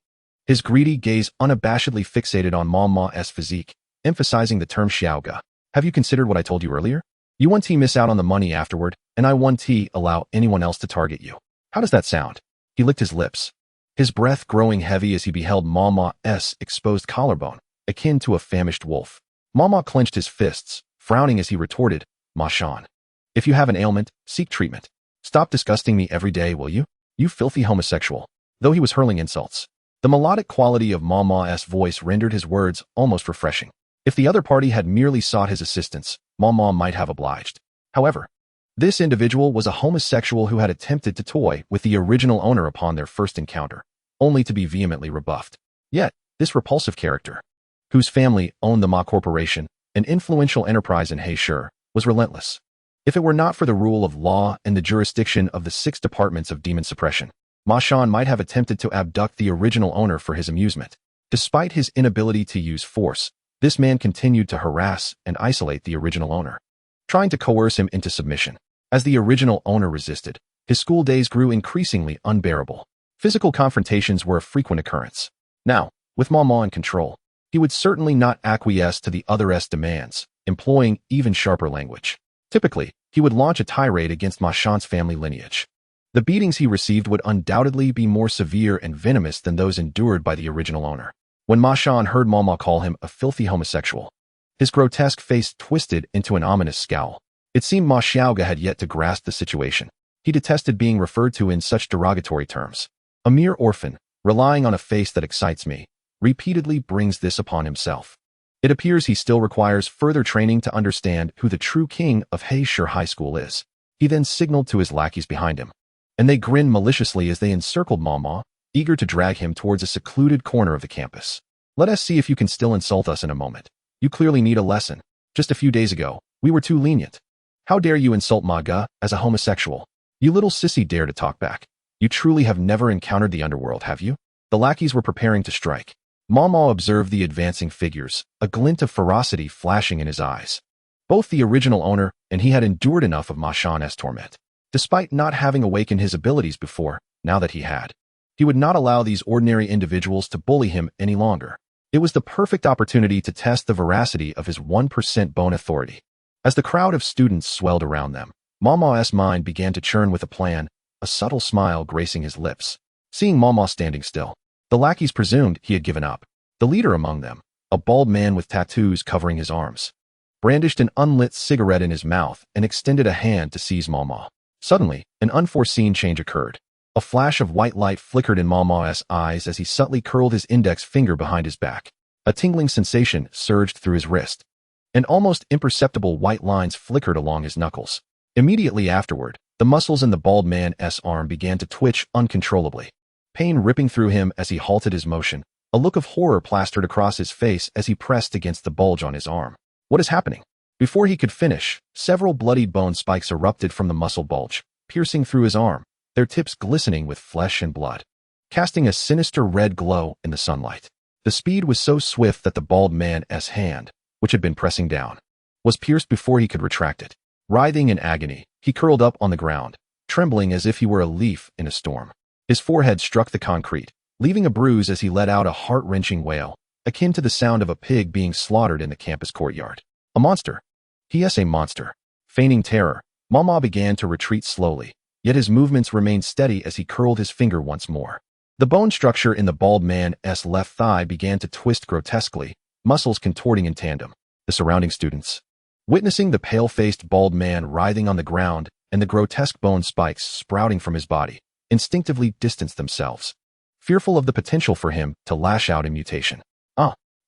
His greedy gaze unabashedly fixated on Mama's physique, emphasizing the term Xiaoga. "Have you considered what I told you earlier? You 1T miss out on the money afterward, and I 1T allow anyone else to target you. How does that sound?" He licked his lips, his breath growing heavy as he beheld Mama's exposed collarbone, akin to a famished wolf. Mama clenched his fists, frowning as he retorted, "Ma Shan, if you have an ailment, seek treatment. Stop disgusting me every day, will you? You filthy homosexual." Though he was hurling insults, the melodic quality of Mama's voice rendered his words almost refreshing. If the other party had merely sought his assistance, Mama might have obliged. However, this individual was a homosexual who had attempted to toy with the original owner upon their first encounter, only to be vehemently rebuffed. Yet, this repulsive character, whose family owned the Ma Corporation, an influential enterprise in Heisher, was relentless. If it were not for the rule of law and the jurisdiction of the 6 departments of demon suppression, Ma Shan might have attempted to abduct the original owner for his amusement. Despite his inability to use force, this man continued to harass and isolate the original owner, trying to coerce him into submission. As the original owner resisted, his school days grew increasingly unbearable. Physical confrontations were a frequent occurrence. Now, with Mama in control, he would certainly not acquiesce to the other's demands, employing even sharper language. Typically, he would launch a tirade against Ma Shan's family lineage. The beatings he received would undoubtedly be more severe and venomous than those endured by the original owner. When Ma Shan heard Mama call him a filthy homosexual, his grotesque face twisted into an ominous scowl. It seemed Ma Xiaoga had yet to grasp the situation. He detested being referred to in such derogatory terms. A mere orphan, relying on a face that excites me, repeatedly brings this upon himself. It appears he still requires further training to understand who the true king of Heisher High School is. He then signaled to his lackeys behind him, and they grinned maliciously as they encircled Mama, eager to drag him towards a secluded corner of the campus. "Let us see if you can still insult us in a moment. You clearly need a lesson. Just a few days ago, we were too lenient. How dare you insult Maga as a homosexual? You little sissy dare to talk back. You truly have never encountered the underworld, have you?" The lackeys were preparing to strike. Mama observed the advancing figures, a glint of ferocity flashing in his eyes. Both the original owner and he had endured enough of Ma Shan's torment. Despite not having awakened his abilities before, now that he had, he would not allow these ordinary individuals to bully him any longer. It was the perfect opportunity to test the veracity of his 1% bone authority. As the crowd of students swelled around them, Mama's mind began to churn with a plan, a subtle smile gracing his lips. Seeing Mama standing still, the lackeys presumed he had given up. The leader among them, a bald man with tattoos covering his arms, brandished an unlit cigarette in his mouth and extended a hand to seize Mama. Suddenly, an unforeseen change occurred. A flash of white light flickered in Mama's eyes as he subtly curled his index finger behind his back. A tingling sensation surged through his wrist, and almost imperceptible white lines flickered along his knuckles. Immediately afterward, the muscles in the bald man's arm began to twitch uncontrollably, pain ripping through him as he halted his motion. A look of horror plastered across his face as he pressed against the bulge on his arm. What is happening? Before he could finish, several bloodied bone spikes erupted from the muscle bulge, piercing through his arm, their tips glistening with flesh and blood, casting a sinister red glow in the sunlight. The speed was so swift that the bald man's hand, which had been pressing down, was pierced before he could retract it. Writhing in agony, he curled up on the ground, trembling as if he were a leaf in a storm. His forehead struck the concrete, leaving a bruise as he let out a heart-wrenching wail, akin to the sound of a pig being slaughtered in the campus courtyard. A monster. He is a monster. Feigning terror, Mama began to retreat slowly, yet his movements remained steady as he curled his finger once more. The bone structure in the bald man's left thigh began to twist grotesquely, muscles contorting in tandem. The surrounding students, witnessing the pale-faced bald man writhing on the ground and the grotesque bone spikes sprouting from his body, instinctively distanced themselves, fearful of the potential for him to lash out in mutation.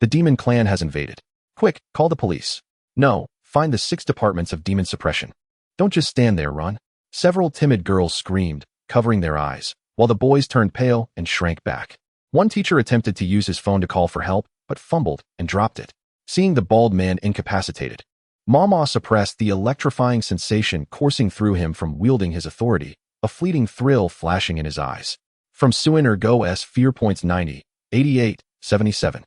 The demon clan has invaded. Quick, call the police. No, find the 6 departments of demon suppression. Don't just stand there, run. Several timid girls screamed, covering their eyes, while the boys turned pale and shrank back. One teacher attempted to use his phone to call for help, but fumbled and dropped it. Seeing the bald man incapacitated, Mama suppressed the electrifying sensation coursing through him from wielding his authority, a fleeting thrill flashing in his eyes. From Suen Ergo's fear points 90, 88, 77.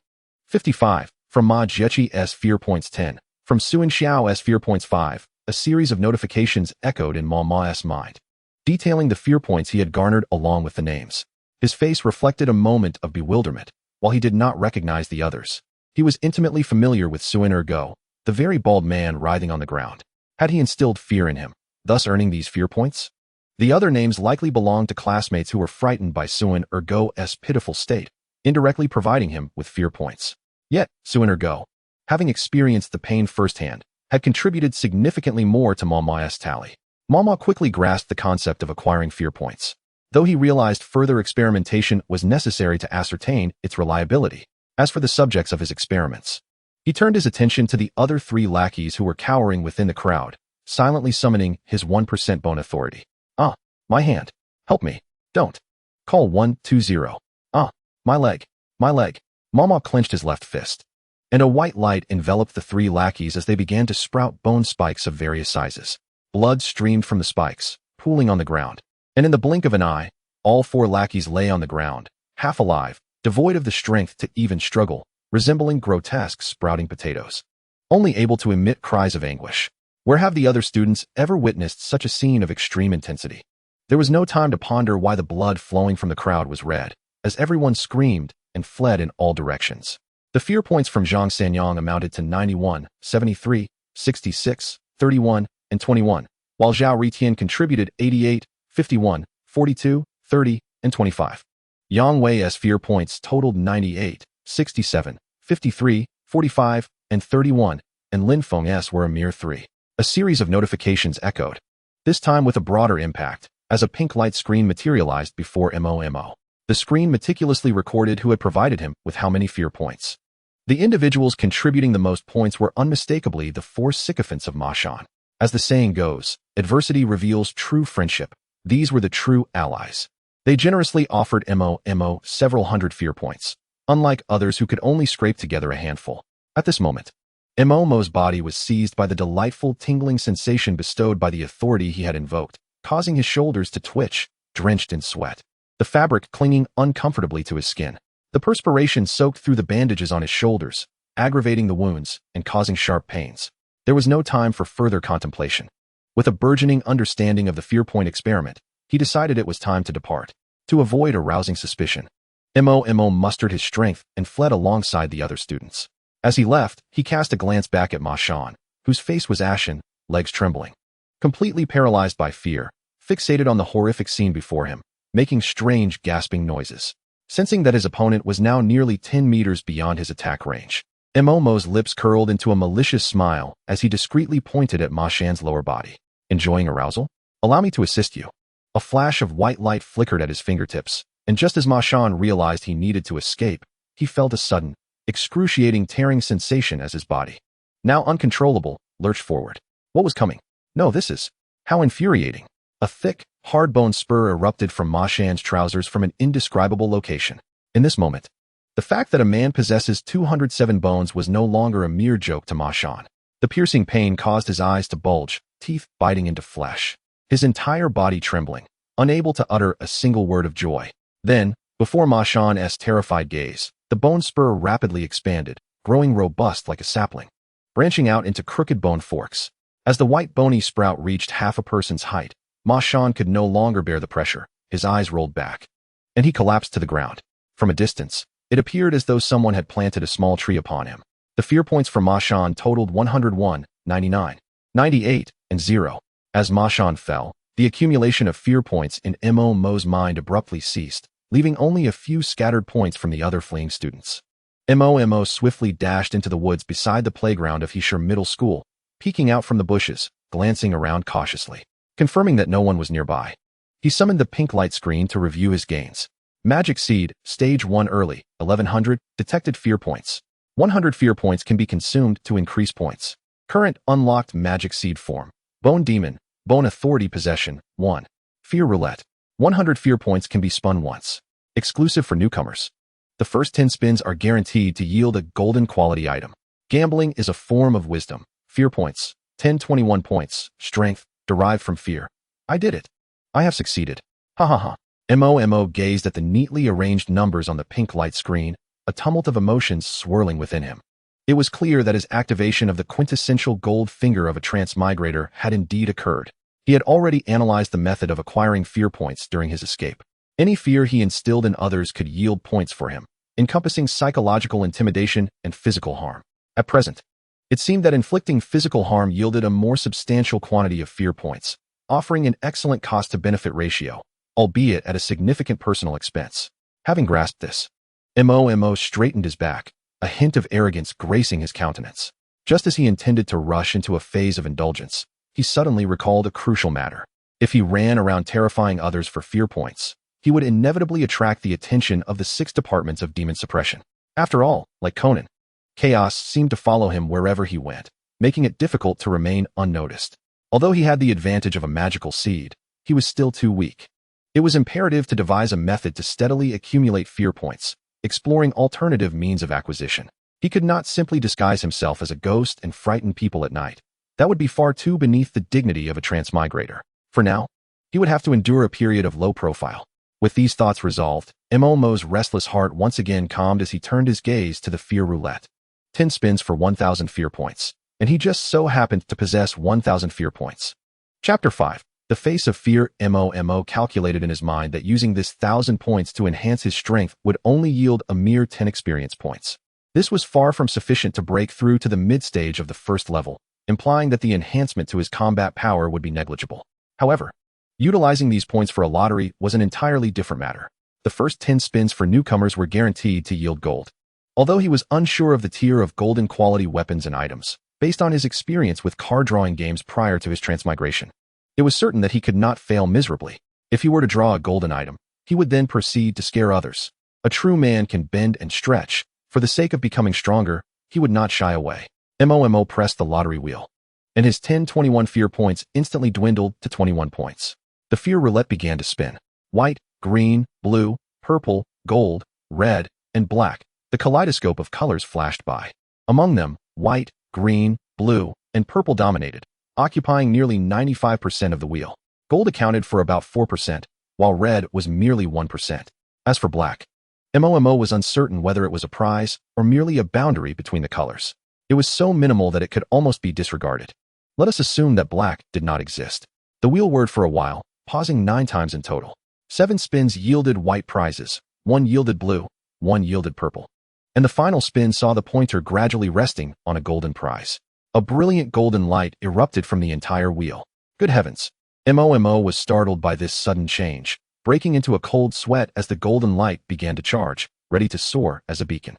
55. From Ma Jiechi's fear points 10. From Suen Xiao's fear points 5. A series of notifications echoed in Mama's mind, detailing the fear points he had garnered along with the names. His face reflected a moment of bewilderment, while he did not recognize the others. He was intimately familiar with Suen Ergo, the very bald man writhing on the ground. Had he instilled fear in him, thus earning these fear points? The other names likely belonged to classmates who were frightened by Suen Ergo's pitiful state, indirectly providing him with fear points. Yet, Suen Ergo, having experienced the pain firsthand, had contributed significantly more to Mama's tally. Mama quickly grasped the concept of acquiring fear points, though he realized further experimentation was necessary to ascertain its reliability. As for the subjects of his experiments, he turned his attention to the other 3 lackeys who were cowering within the crowd, silently summoning his 1% bone authority. My hand. Help me. Don't. Call 120. My leg. My leg. Mama clenched his left fist, and a white light enveloped the 3 lackeys as they began to sprout bone spikes of various sizes. Blood streamed from the spikes, pooling on the ground, and in the blink of an eye, all 4 lackeys lay on the ground, half alive, devoid of the strength to even struggle, resembling grotesque sprouting potatoes, only able to emit cries of anguish. Where have the other students ever witnessed such a scene of extreme intensity? There was no time to ponder why the blood flowing from the crowd was red, as everyone screamed and fled in all directions. The fear points from Zhang Sanyang amounted to 91, 73, 66, 31, and 21, while Zhao Ritian contributed 88, 51, 42, 30, and 25. Yang Wei's fear points totaled 98, 67, 53, 45, and 31, and Lin Feng's were a mere 3. A series of notifications echoed, this time with a broader impact, as a pink light screen materialized before Momo. The screen meticulously recorded who had provided him with how many fear points. The individuals contributing the most points were unmistakably the 4 sycophants of Ma Shan. As the saying goes, adversity reveals true friendship. These were the true allies. They generously offered Momo several hundred fear points, unlike others who could only scrape together a handful. At this moment, Momo's body was seized by the delightful tingling sensation bestowed by the authority he had invoked, causing his shoulders to twitch, drenched in sweat, the fabric clinging uncomfortably to his skin. The perspiration soaked through the bandages on his shoulders, aggravating the wounds and causing sharp pains. There was no time for further contemplation. With a burgeoning understanding of the fear point experiment, he decided it was time to depart. To avoid arousing suspicion, Mo mustered his strength and fled alongside the other students. As he left, he cast a glance back at Ma Shan, whose face was ashen, legs trembling. Completely paralyzed by fear, fixated on the horrific scene before him, making strange, gasping noises. Sensing that his opponent was now nearly 10 meters beyond his attack range, Mo's lips curled into a malicious smile as he discreetly pointed at Ma Shan's lower body. Enjoying arousal? Allow me to assist you. A flash of white light flickered at his fingertips, and just as Ma Shan realized he needed to escape, he felt a sudden, excruciating tearing sensation as his body, now uncontrollable, lurched forward. What was coming? No, this is... How infuriating. A thick, hard-boned spur erupted from Ma Shan's trousers from an indescribable location. In this moment, the fact that a man possesses 207 bones was no longer a mere joke to Ma Shan. The piercing pain caused his eyes to bulge, teeth biting into flesh, his entire body trembling, unable to utter a single word of joy. Then, before Ma Shan's terrified gaze, the bone spur rapidly expanded, growing robust like a sapling, branching out into crooked bone forks. As the white bony sprout reached half a person's height, Ma Shan could no longer bear the pressure. His eyes rolled back, and he collapsed to the ground. From a distance, it appeared as though someone had planted a small tree upon him. The fear points for Ma Shan totaled 101, 99, 98, and 0. As Ma Shan fell, the accumulation of fear points in Mo's mind abruptly ceased, leaving only a few scattered points from the other fleeing students. Mo swiftly dashed into the woods beside the playground of Hishir Middle School, peeking out from the bushes, glancing around cautiously. Confirming that no one was nearby, he summoned the pink light screen to review his gains. Magic Seed, Stage 1 early, 1100, detected fear points. 100 fear points can be consumed to increase points. Current unlocked Magic Seed form. Bone Demon, Bone Authority Possession, 1. Fear Roulette. 100 fear points can be spun once. Exclusive for newcomers. The first 10 spins are guaranteed to yield a golden quality item. Gambling is a form of wisdom. Fear points, 1021 points. Strength, derived from fear. I did it. I have succeeded. Ha ha ha. Mo gazed at the neatly arranged numbers on the pink light screen, a tumult of emotions swirling within him. It was clear that his activation of the quintessential gold finger of a transmigrator had indeed occurred. He had already analyzed the method of acquiring fear points during his escape. Any fear he instilled in others could yield points for him, encompassing psychological intimidation and physical harm. At present, it seemed that inflicting physical harm yielded a more substantial quantity of fear points, offering an excellent cost-to-benefit ratio, albeit at a significant personal expense. Having grasped this, Mo straightened his back, a hint of arrogance gracing his countenance. Just as he intended to rush into a phase of indulgence, he suddenly recalled a crucial matter. If he ran around terrifying others for fear points, he would inevitably attract the attention of the 6 departments of demon suppression. After all, like Conan, chaos seemed to follow him wherever he went, making it difficult to remain unnoticed. Although he had the advantage of a magical seed, he was still too weak. It was imperative to devise a method to steadily accumulate fear points, exploring alternative means of acquisition. He could not simply disguise himself as a ghost and frighten people at night. That would be far too beneath the dignity of a transmigrator. For now, he would have to endure a period of low profile. With these thoughts resolved, Mo's restless heart once again calmed as he turned his gaze to the fear roulette. 10 spins for 1,000 fear points, and he just so happened to possess 1,000 fear points. Chapter 5. The Face of Fear. Mo calculated in his mind that using this 1,000 points to enhance his strength would only yield a mere 10 experience points. This was far from sufficient to break through to the mid-stage of the first level, implying that the enhancement to his combat power would be negligible. However, utilizing these points for a lottery was an entirely different matter. The first 10 spins for newcomers were guaranteed to yield gold. Although he was unsure of the tier of golden quality weapons and items, based on his experience with card-drawing games prior to his transmigration, it was certain that he could not fail miserably. If he were to draw a golden item, he would then proceed to scare others. A true man can bend and stretch. For the sake of becoming stronger, he would not shy away. Mo pressed the lottery wheel, and his 1021 fear points instantly dwindled to 21 points. The fear roulette began to spin. White, green, blue, purple, gold, red, and black. The kaleidoscope of colors flashed by. Among them, white, green, blue, and purple dominated, occupying nearly 95% of the wheel. Gold accounted for about 4%, while red was merely 1%. As for black, Mo was uncertain whether it was a prize or merely a boundary between the colors. It was so minimal that it could almost be disregarded. Let us assume that black did not exist. The wheel whirred for a while, pausing 9 times in total. 7 spins yielded white prizes, 1 yielded blue, 1 yielded purple. And the final spin saw the pointer gradually resting on a golden prize. A brilliant golden light erupted from the entire wheel. Good heavens! Momo was startled by this sudden change, breaking into a cold sweat as the golden light began to charge, ready to soar as a beacon.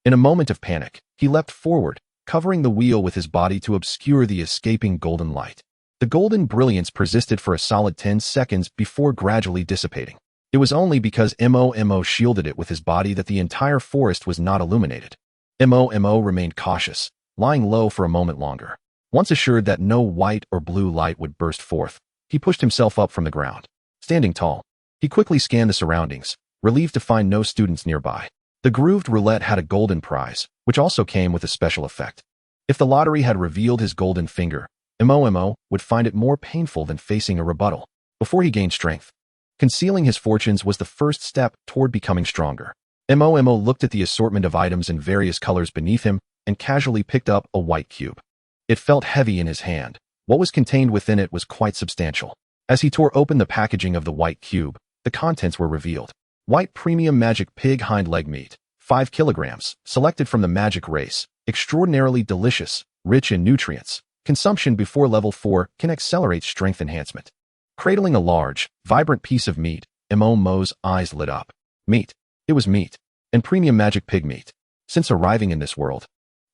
In a moment of panic, he leapt forward, covering the wheel with his body to obscure the escaping golden light. The golden brilliance persisted for a solid 10 seconds before gradually dissipating. It was only because Momo shielded it with his body that the entire forest was not illuminated. Momo remained cautious, lying low for a moment longer. Once assured that no white or blue light would burst forth, he pushed himself up from the ground. Standing tall, he quickly scanned the surroundings, relieved to find no students nearby. The grooved roulette had a golden prize, which also came with a special effect. If the lottery had revealed his golden finger, Momo would find it more painful than facing a rebuttal. Before he gained strength, concealing his fortunes was the first step toward becoming stronger. Momo looked at the assortment of items in various colors beneath him and casually picked up a white cube. It felt heavy in his hand. What was contained within it was quite substantial. As he tore open the packaging of the white cube, the contents were revealed. White premium magic pig hind leg meat, 5 kilograms, selected from the magic race, extraordinarily delicious, rich in nutrients. Consumption before level 4 can accelerate strength enhancement. Cradling a large, vibrant piece of meat, Momo's eyes lit up. Meat. It was meat. And premium magic pig meat. Since arriving in this world,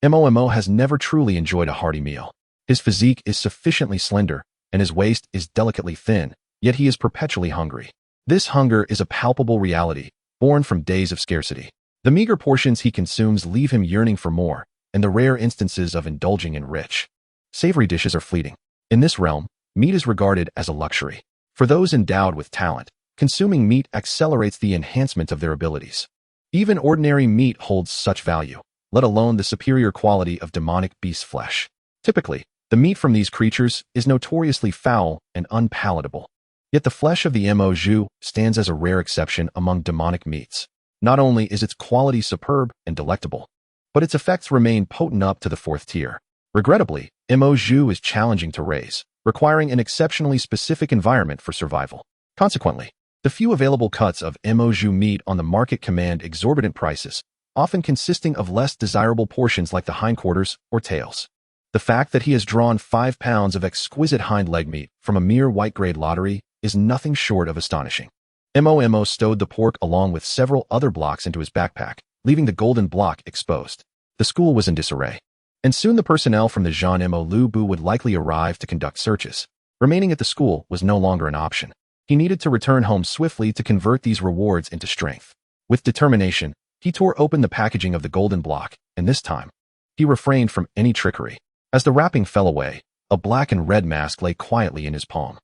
Momo has never truly enjoyed a hearty meal. His physique is sufficiently slender, and his waist is delicately thin, yet he is perpetually hungry. This hunger is a palpable reality, born from days of scarcity. The meager portions he consumes leave him yearning for more, and the rare instances of indulging in rich, savory dishes are fleeting. In this realm, meat is regarded as a luxury. For those endowed with talent, consuming meat accelerates the enhancement of their abilities. Even ordinary meat holds such value, let alone the superior quality of demonic beast flesh. Typically, the meat from these creatures is notoriously foul and unpalatable. Yet the flesh of the Moju stands as a rare exception among demonic meats. Not only is its quality superb and delectable, but its effects remain potent up to the 4th tier. Regrettably, Moju is challenging to raise, requiring an exceptionally specific environment for survival. Consequently, the few available cuts of Moju meat on the market command exorbitant prices, often consisting of less desirable portions like the hindquarters or tails. The fact that he has drawn 5 pounds of exquisite hind leg meat from a mere white-grade lottery is nothing short of astonishing. Momo stowed the pork along with several other blocks into his backpack, leaving the golden block exposed. The school was in disarray, and soon the personnel from the Jean Mo Lu Bu would likely arrive to conduct searches. Remaining at the school was no longer an option. He needed to return home swiftly to convert these rewards into strength. With determination, he tore open the packaging of the golden block, and this time, he refrained from any trickery. As the wrapping fell away, a black and red mask lay quietly in his palm.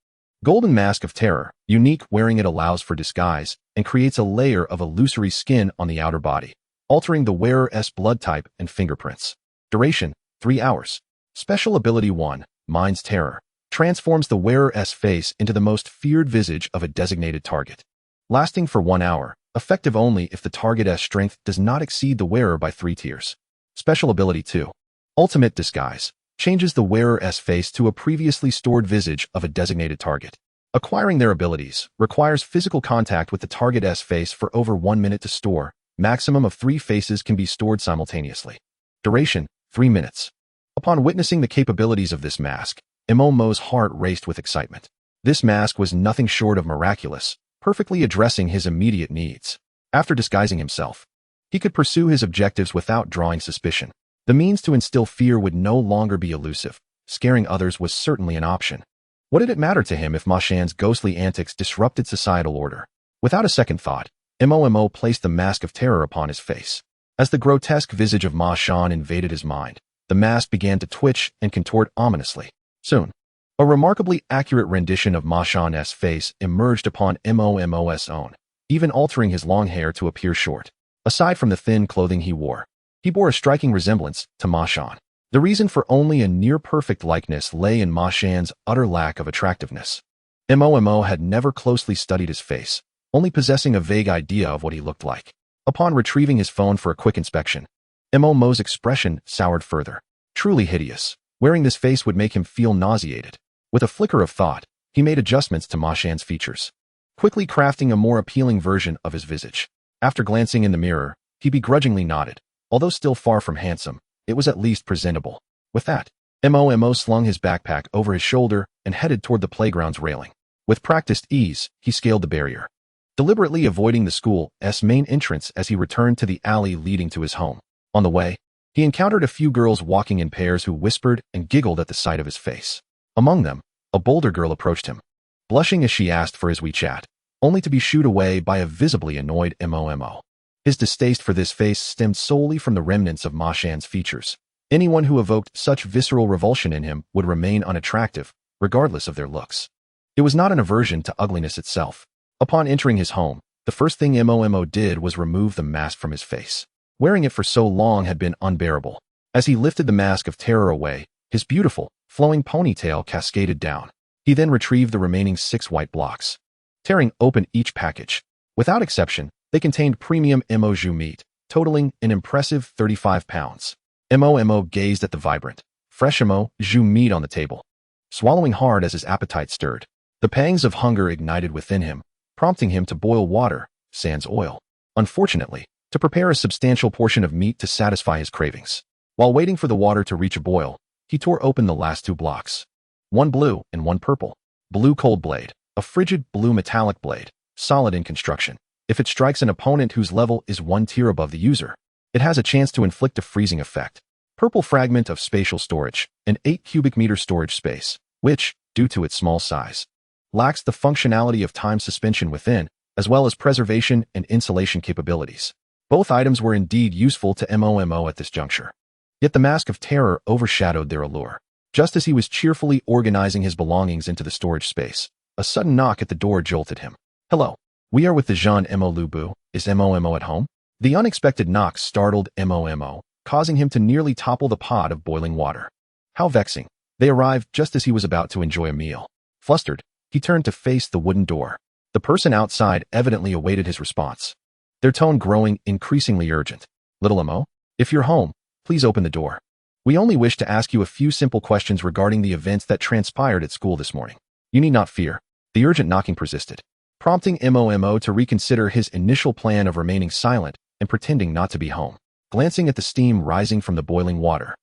Golden Mask of Terror, unique wearing it allows for disguise and creates a layer of illusory skin on the outer body, altering the wearer's blood type and fingerprints. Duration, 3 hours. Special ability 1, Mind's Terror, transforms the wearer's face into the most feared visage of a designated target. Lasting for 1 hour, effective only if the target's strength does not exceed the wearer by 3 tiers. Special ability 2, Ultimate Disguise, changes the wearer's face to a previously stored visage of a designated target. Acquiring their abilities requires physical contact with the target's face for over 1 minute to store. Maximum of 3 faces can be stored simultaneously. Duration, 3 minutes. Upon witnessing the capabilities of this mask, Momo's heart raced with excitement. This mask was nothing short of miraculous, perfectly addressing his immediate needs. After disguising himself, he could pursue his objectives without drawing suspicion. The means to instill fear would no longer be elusive. Scaring others was certainly an option. What did it matter to him if Ma Shan's ghostly antics disrupted societal order? Without a second thought, Momo placed the Mask of Terror upon his face. As the grotesque visage of Ma Shan invaded his mind, the mask began to twitch and contort ominously. Soon, a remarkably accurate rendition of Ma Shan's face emerged upon Momo's own, even altering his long hair to appear short. Aside from the thin clothing he bore a striking resemblance to Ma Shan. The reason for only a near-perfect likeness lay in Ma Shan's utter lack of attractiveness. Momo had never closely studied his face, only possessing a vague idea of what he looked like. Upon retrieving his phone for a quick inspection, Momo's expression soured further. Truly hideous. Wearing this face would make him feel nauseated. With a flicker of thought, he made adjustments to Ma Shan's features, quickly crafting a more appealing version of his visage. After glancing in the mirror, he begrudgingly nodded. Although still far from handsome, it was at least presentable. With that, Mo slung his backpack over his shoulder and headed toward the playground's railing. With practiced ease, he scaled the barrier, deliberately avoiding the school's main entrance as he returned to the alley leading to his home. On the way, he encountered a few girls walking in pairs who whispered and giggled at the sight of his face. Among them, a bolder girl approached him, blushing as she asked for his WeChat, only to be shooed away by a visibly annoyed Mo. His distaste for this face stemmed solely from the remnants of Ma Shan's features. Anyone who evoked such visceral revulsion in him would remain unattractive, regardless of their looks. It was not an aversion to ugliness itself. Upon entering his home, the first thing Mo did was remove the mask from his face. Wearing it for so long had been unbearable. As he lifted the mask of terror away, his beautiful, flowing ponytail cascaded down. He then retrieved the remaining 6 white blocks, tearing open each package. Without exception, they contained premium Mo meat, totaling an impressive 35 pounds. Mo gazed at the vibrant, fresh Mo meat on the table, swallowing hard as his appetite stirred. The pangs of hunger ignited within him, prompting him to boil water, sans oil. Unfortunately, to prepare a substantial portion of meat to satisfy his cravings. While waiting for the water to reach a boil, he tore open the last 2 blocks. One blue and one purple. Blue cold blade, a frigid blue metallic blade, solid in construction. If it strikes an opponent whose level is 1 tier above the user, it has a chance to inflict a freezing effect. Purple fragment of spatial storage, an 8 cubic meter storage space, which, due to its small size, lacks the functionality of time suspension within, as well as preservation and insulation capabilities. Both items were indeed useful to Mo at this juncture. Yet the mask of terror overshadowed their allure. Just as he was cheerfully organizing his belongings into the storage space, a sudden knock at the door jolted him. "Hello. We are with the Jean Mo Lubu. Is Mo at home?" The unexpected knock startled Mo, causing him to nearly topple the pot of boiling water. How vexing. They arrived just as he was about to enjoy a meal. Flustered, he turned to face the wooden door. The person outside evidently awaited his response, their tone growing increasingly urgent. "Little Mo, if you're home, please open the door. We only wish to ask you a few simple questions regarding the events that transpired at school this morning." "You need not fear." The urgent knocking persisted, prompting Mo to reconsider his initial plan of remaining silent and pretending not to be home. Glancing at the steam rising from the boiling water,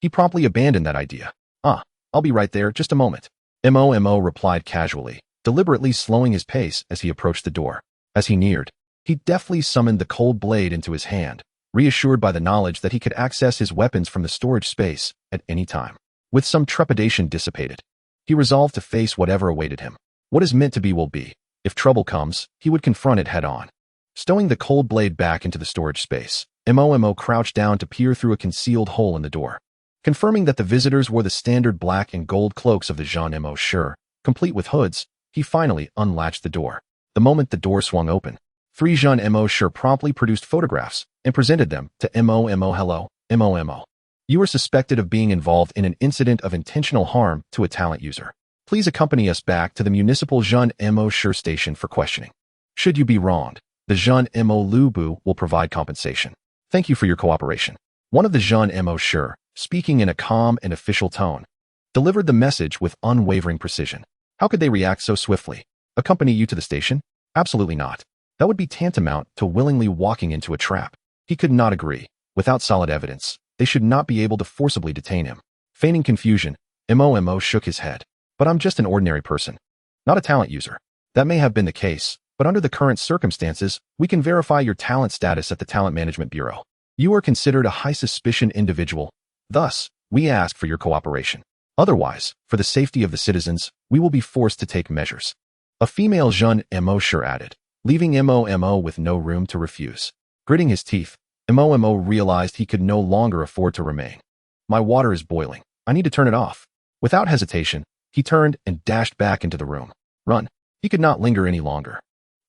he promptly abandoned that idea. I'll be right there, just a moment." Mo replied casually, deliberately slowing his pace as he approached the door. As he neared, he deftly summoned the cold blade into his hand, reassured by the knowledge that he could access his weapons from the storage space at any time. With some trepidation dissipated, he resolved to face whatever awaited him. What is meant to be will be. If trouble comes, he would confront it head-on. Stowing the cold blade back into the storage space, Mo crouched down to peer through a concealed hole in the door. Confirming that the visitors wore the standard black and gold cloaks of the Jean Mo Sure, complete with hoods, he finally unlatched the door. The moment the door swung open, 3 Jean Mo Sure promptly produced photographs and presented them to Mo. "Hello, Mo. You are suspected of being involved in an incident of intentional harm to a talent user. Please accompany us back to the municipal Jean Mo Sure station for questioning. Should you be wronged, the Jean Mo Lubu will provide compensation. Thank you for your cooperation." One of the Jean Mo Sure, speaking in a calm and official tone, delivered the message with unwavering precision. How could they react so swiftly? Accompany you to the station? Absolutely not. That would be tantamount to willingly walking into a trap. He could not agree. Without solid evidence, they should not be able to forcibly detain him. Feigning confusion, Mo shook his head. "But I'm just an ordinary person, not a talent user." "That may have been the case, but under the current circumstances, we can verify your talent status at the Talent Management Bureau. You are considered a high-suspicion individual. Thus, we ask for your cooperation. Otherwise, for the safety of the citizens, we will be forced to take measures." A female Jean Mo Sure added, leaving Mo with no room to refuse. Gritting his teeth, Mo realized he could no longer afford to remain. "My water is boiling. I need to turn it off." Without hesitation, he turned and dashed back into the room. Run. He could not linger any longer.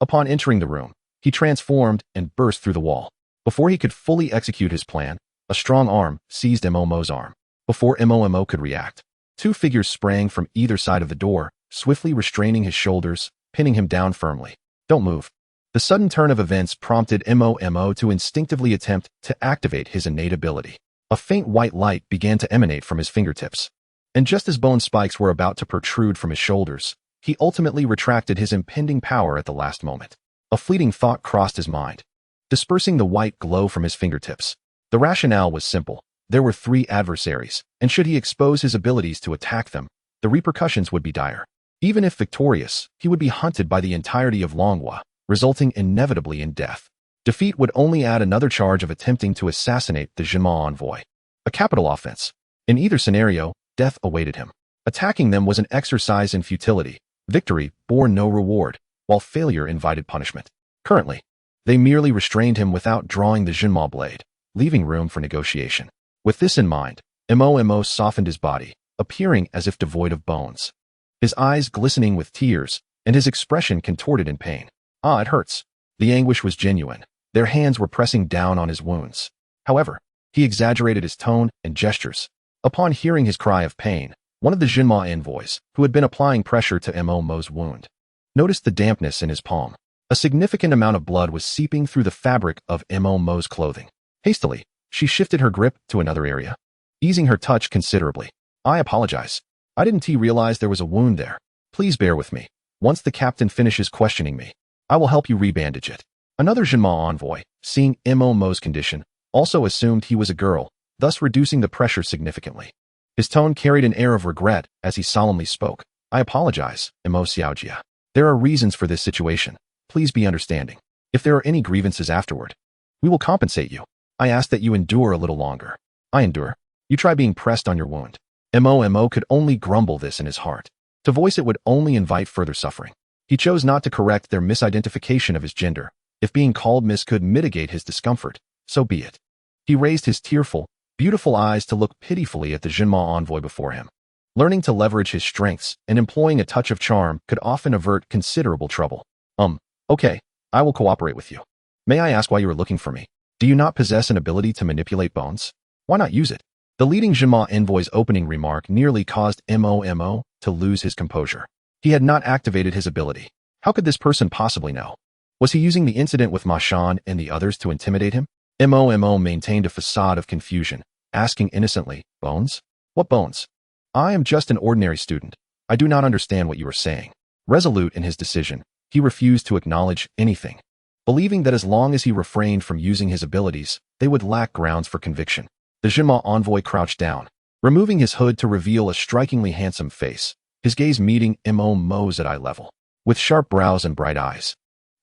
Upon entering the room, he transformed and burst through the wall. Before he could fully execute his plan, a strong arm seized Mo's arm. Before Mo could react, 2 figures sprang from either side of the door, swiftly restraining his shoulders, pinning him down firmly. "Don't move." The sudden turn of events prompted Mo to instinctively attempt to activate his innate ability. A faint white light began to emanate from his fingertips. And just as bone spikes were about to protrude from his shoulders, he ultimately retracted his impending power at the last moment. A fleeting thought crossed his mind, dispersing the white glow from his fingertips. The rationale was simple. There were 3 adversaries, and should he expose his abilities to attack them, the repercussions would be dire. Even if victorious, he would be hunted by the entirety of Longhua, resulting inevitably in death. Defeat would only add another charge of attempting to assassinate the Jinma envoy. A capital offense. In either scenario, death awaited him. Attacking them was an exercise in futility. Victory bore no reward, while failure invited punishment. Currently, they merely restrained him without drawing the Jinma blade, leaving room for negotiation. With this in mind, Mo softened his body, appearing as if devoid of bones. His eyes glistening with tears, and his expression contorted in pain. Ah, it hurts. The anguish was genuine. Their hands were pressing down on his wounds. However, he exaggerated his tone and gestures. Upon hearing his cry of pain, one of the Jinma envoys, who had been applying pressure to Mo's wound, noticed the dampness in his palm. A significant amount of blood was seeping through the fabric of Mo's clothing. Hastily, she shifted her grip to another area, easing her touch considerably. I apologize. I didn't realize there was a wound there. Please bear with me. Once the captain finishes questioning me, I will help you rebandage it. Another Jinma envoy, seeing Mo's condition, also assumed he was a girl, thus reducing the pressure significantly. His tone carried an air of regret as he solemnly spoke. I apologize, Mo Xiaojia. There are reasons for this situation. Please be understanding. If there are any grievances afterward, we will compensate you. I ask that you endure a little longer. I endure. You try being pressed on your wound. Mo could only grumble this in his heart. To voice it would only invite further suffering. He chose not to correct their misidentification of his gender. If being called Miss could mitigate his discomfort, so be it. He raised his tearful, beautiful eyes to look pitifully at the Jinma envoy before him. Learning to leverage his strengths and employing a touch of charm could often avert considerable trouble. Okay, I will cooperate with you. May I ask why you are looking for me? Do you not possess an ability to manipulate bones? Why not use it? The leading Jinma envoy's opening remark nearly caused Mo to lose his composure. He had not activated his ability. How could this person possibly know? Was he using the incident with Ma Shan and the others to intimidate him? Mo maintained a facade of confusion, asking innocently, Bones? What bones? I am just an ordinary student. I do not understand what you are saying. Resolute in his decision, he refused to acknowledge anything, believing that as long as he refrained from using his abilities, they would lack grounds for conviction. The Jinma envoy crouched down, removing his hood to reveal a strikingly handsome face, his gaze meeting Mo's at eye level. With sharp brows and bright eyes,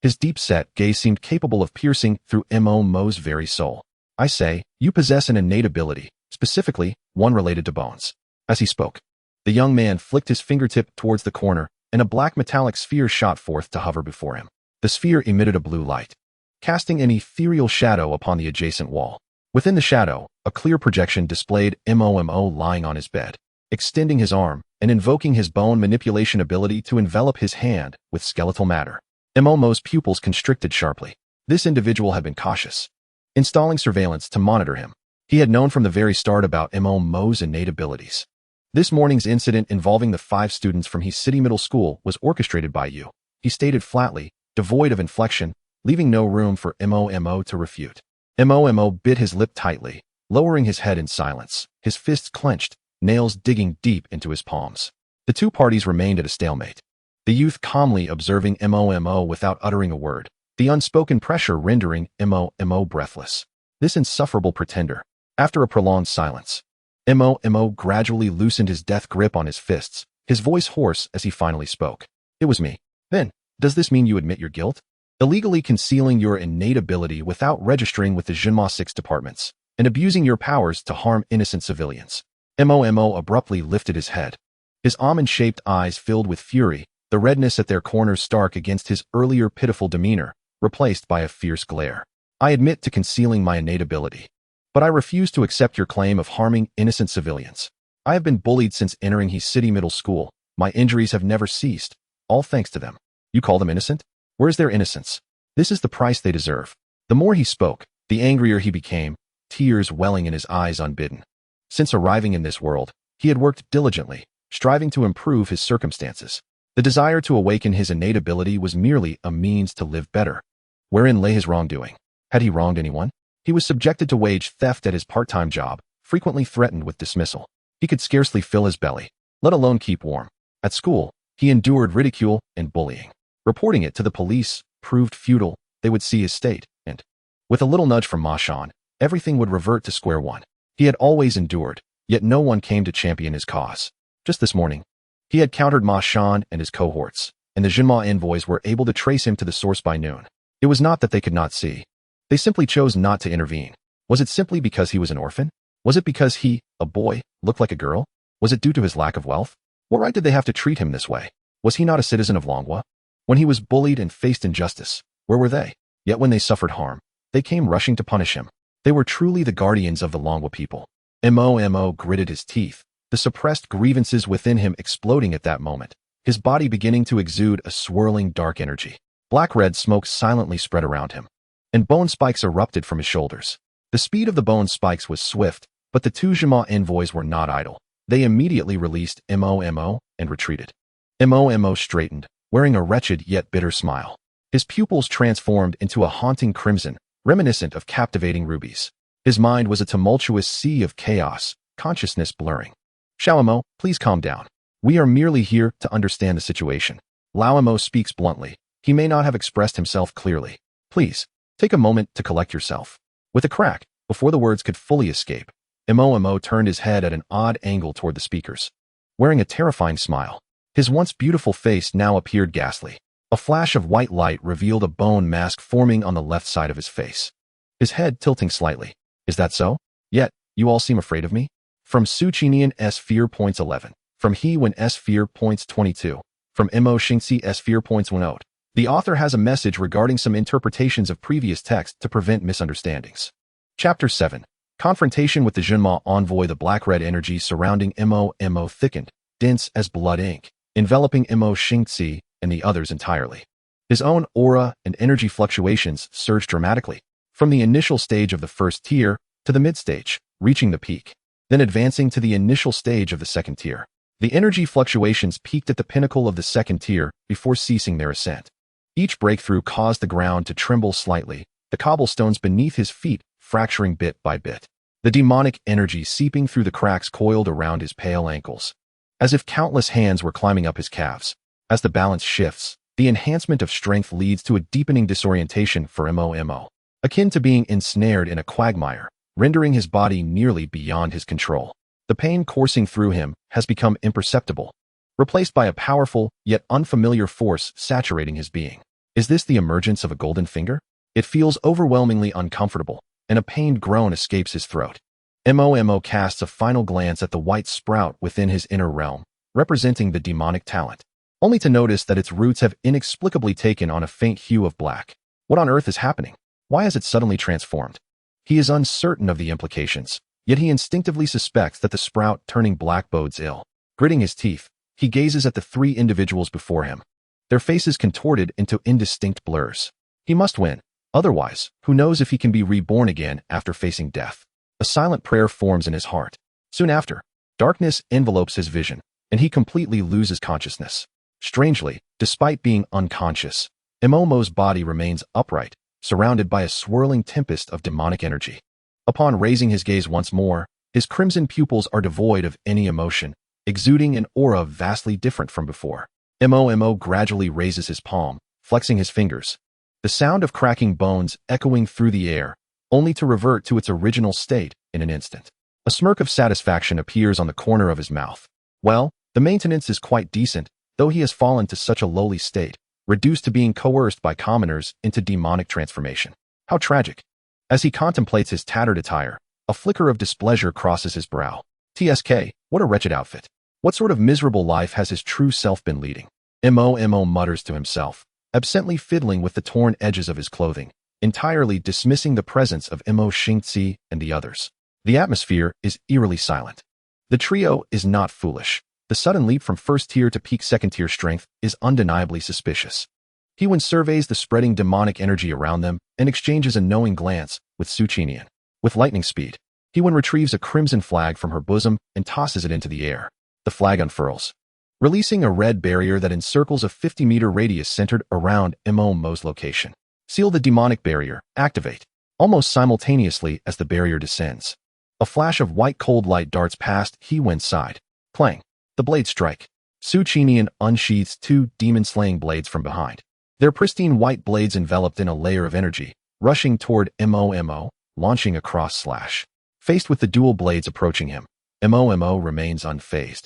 his deep-set gaze seemed capable of piercing through Mo's very soul. I say, you possess an innate ability, specifically, one related to bones. As he spoke, the young man flicked his fingertip towards the corner, and a black metallic sphere shot forth to hover before him. The sphere emitted a blue light, casting an ethereal shadow upon the adjacent wall. Within the shadow, a clear projection displayed Mo lying on his bed, extending his arm and invoking his bone manipulation ability to envelop his hand with skeletal matter. Mo's pupils constricted sharply. This individual had been cautious, installing surveillance to monitor him. He had known from the very start about Mo's innate abilities. This morning's incident involving the 5 students from He City Middle School was orchestrated by you, he stated flatly, devoid of inflection, leaving no room for Mo to refute. Mo bit his lip tightly, lowering his head in silence, his fists clenched, nails digging deep into his palms. The 2 parties remained at a stalemate. The youth calmly observing Mo without uttering a word, the unspoken pressure rendering Mo breathless. This insufferable pretender. After a prolonged silence, Mo gradually loosened his death grip on his fists, his voice hoarse as he finally spoke. It was me. Then, does this mean you admit your guilt? Illegally concealing your innate ability without registering with the Jinma 6 departments, and abusing your powers to harm innocent civilians. Mo abruptly lifted his head. His almond-shaped eyes filled with fury, the redness at their corners stark against his earlier pitiful demeanor, replaced by a fierce glare. I admit to concealing my innate ability, but I refuse to accept your claim of harming innocent civilians. I have been bullied since entering He City Middle School. My injuries have never ceased, all thanks to them. You call them innocent? Where's their innocence? This is the price they deserve. The more he spoke, the angrier he became, tears welling in his eyes unbidden. Since arriving in this world, he had worked diligently, striving to improve his circumstances. The desire to awaken his innate ability was merely a means to live better. Wherein lay his wrongdoing? Had he wronged anyone? He was subjected to wage theft at his part-time job, frequently threatened with dismissal. He could scarcely fill his belly, let alone keep warm. At school, he endured ridicule and bullying. Reporting it to the police proved futile. They would see his state, and, with a little nudge from Ma Shan, everything would revert to square one. He had always endured, yet no one came to champion his cause. Just this morning, he had countered Ma Shan and his cohorts, and the Jinma envoys were able to trace him to the source by noon. It was not that they could not see. They simply chose not to intervene. Was it simply because he was an orphan? Was it because he, a boy, looked like a girl? Was it due to his lack of wealth? What right did they have to treat him this way? Was he not a citizen of Longhua? When he was bullied and faced injustice, where were they? Yet when they suffered harm, they came rushing to punish him. They were truly the guardians of the Longhua people. Mo gritted his teeth, the suppressed grievances within him exploding at that moment, his body beginning to exude a swirling dark energy. Black-red smoke silently spread around him, and bone spikes erupted from his shoulders. The speed of the bone spikes was swift, but the two Jinma envoys were not idle. They immediately released Mo and retreated. Mo straightened, wearing a wretched yet bitter smile. His pupils transformed into a haunting crimson, reminiscent of captivating rubies. His mind was a tumultuous sea of chaos, consciousness blurring. Xiaomo, please calm down. We are merely here to understand the situation. Laomo speaks bluntly. He may not have expressed himself clearly. Please, take a moment to collect yourself. With a crack, before the words could fully escape, Mo turned his head at an odd angle toward the speakers. Wearing a terrifying smile, his once beautiful face now appeared ghastly. A flash of white light revealed a bone mask forming on the left side of his face, his head tilting slightly. Is that so? Yet, you all seem afraid of me? From Su Qinian S. Fear points 11. From He Wen S. Fear points 22. From Mo Xingxi S. Fear points 10. The author has a message regarding some interpretations of previous text to prevent misunderstandings. Chapter 7. Confrontation with the Jinma envoy. The black-red energy surrounding Mo thickened, dense as blood ink, enveloping Mo Xingxi and the others entirely. His own aura and energy fluctuations surged dramatically, from the initial stage of the first tier to the mid-stage, reaching the peak, then advancing to the initial stage of the second tier. The energy fluctuations peaked at the pinnacle of the second tier before ceasing their ascent. Each breakthrough caused the ground to tremble slightly, the cobblestones beneath his feet fracturing bit by bit. The demonic energy seeping through the cracks coiled around his pale ankles, as if countless hands were climbing up his calves. As the balance shifts, the enhancement of strength leads to a deepening disorientation for Mo, akin to being ensnared in a quagmire, rendering his body nearly beyond his control. The pain coursing through him has become imperceptible, replaced by a powerful yet unfamiliar force saturating his being. Is this the emergence of a golden finger? It feels overwhelmingly uncomfortable, and a pained groan escapes his throat. Mo casts a final glance at the white sprout within his inner realm, representing the demonic talent, only to notice that its roots have inexplicably taken on a faint hue of black. What on earth is happening? Why has it suddenly transformed? He is uncertain of the implications, yet he instinctively suspects that the sprout turning black bodes ill. Gritting his teeth, he gazes at the three individuals before him, their faces contorted into indistinct blurs. He must win. Otherwise, who knows if he can be reborn again after facing death. A silent prayer forms in his heart. Soon after, darkness envelopes his vision, and he completely loses consciousness. Strangely, despite being unconscious, Mo's body remains upright, surrounded by a swirling tempest of demonic energy. Upon raising his gaze once more, his crimson pupils are devoid of any emotion, exuding an aura vastly different from before. Mo gradually raises his palm, flexing his fingers, the sound of cracking bones echoing through the air, only to revert to its original state in an instant. A smirk of satisfaction appears on the corner of his mouth. Well, the maintenance is quite decent, though he has fallen to such a lowly state, reduced to being coerced by commoners into demonic transformation. How tragic. As he contemplates his tattered attire, a flicker of displeasure crosses his brow. TSK, what a wretched outfit. What sort of miserable life has his true self been leading? Mo mutters to himself, absently fiddling with the torn edges of his clothing, entirely dismissing the presence of Mo Xingxi and the others. The atmosphere is eerily silent. The trio is not foolish. The sudden leap from first tier to peak second tier strength is undeniably suspicious. He surveys the spreading demonic energy around them and exchanges a knowing glance with Su Qinian. With lightning speed, he retrieves a crimson flag from her bosom and tosses it into the air. The flag unfurls, releasing a red barrier that encircles a 50-meter radius centered around Mo's location. Seal the demonic barrier. Activate. Almost simultaneously as the barrier descends, A flash of white cold light darts past He-Wen's side. Clang. The blades strike. Su Qinian unsheaths two demon-slaying blades from behind. Their pristine white blades enveloped in a layer of energy, rushing toward Mo, launching a cross-slash. Faced with the dual blades approaching him, Mo remains unfazed.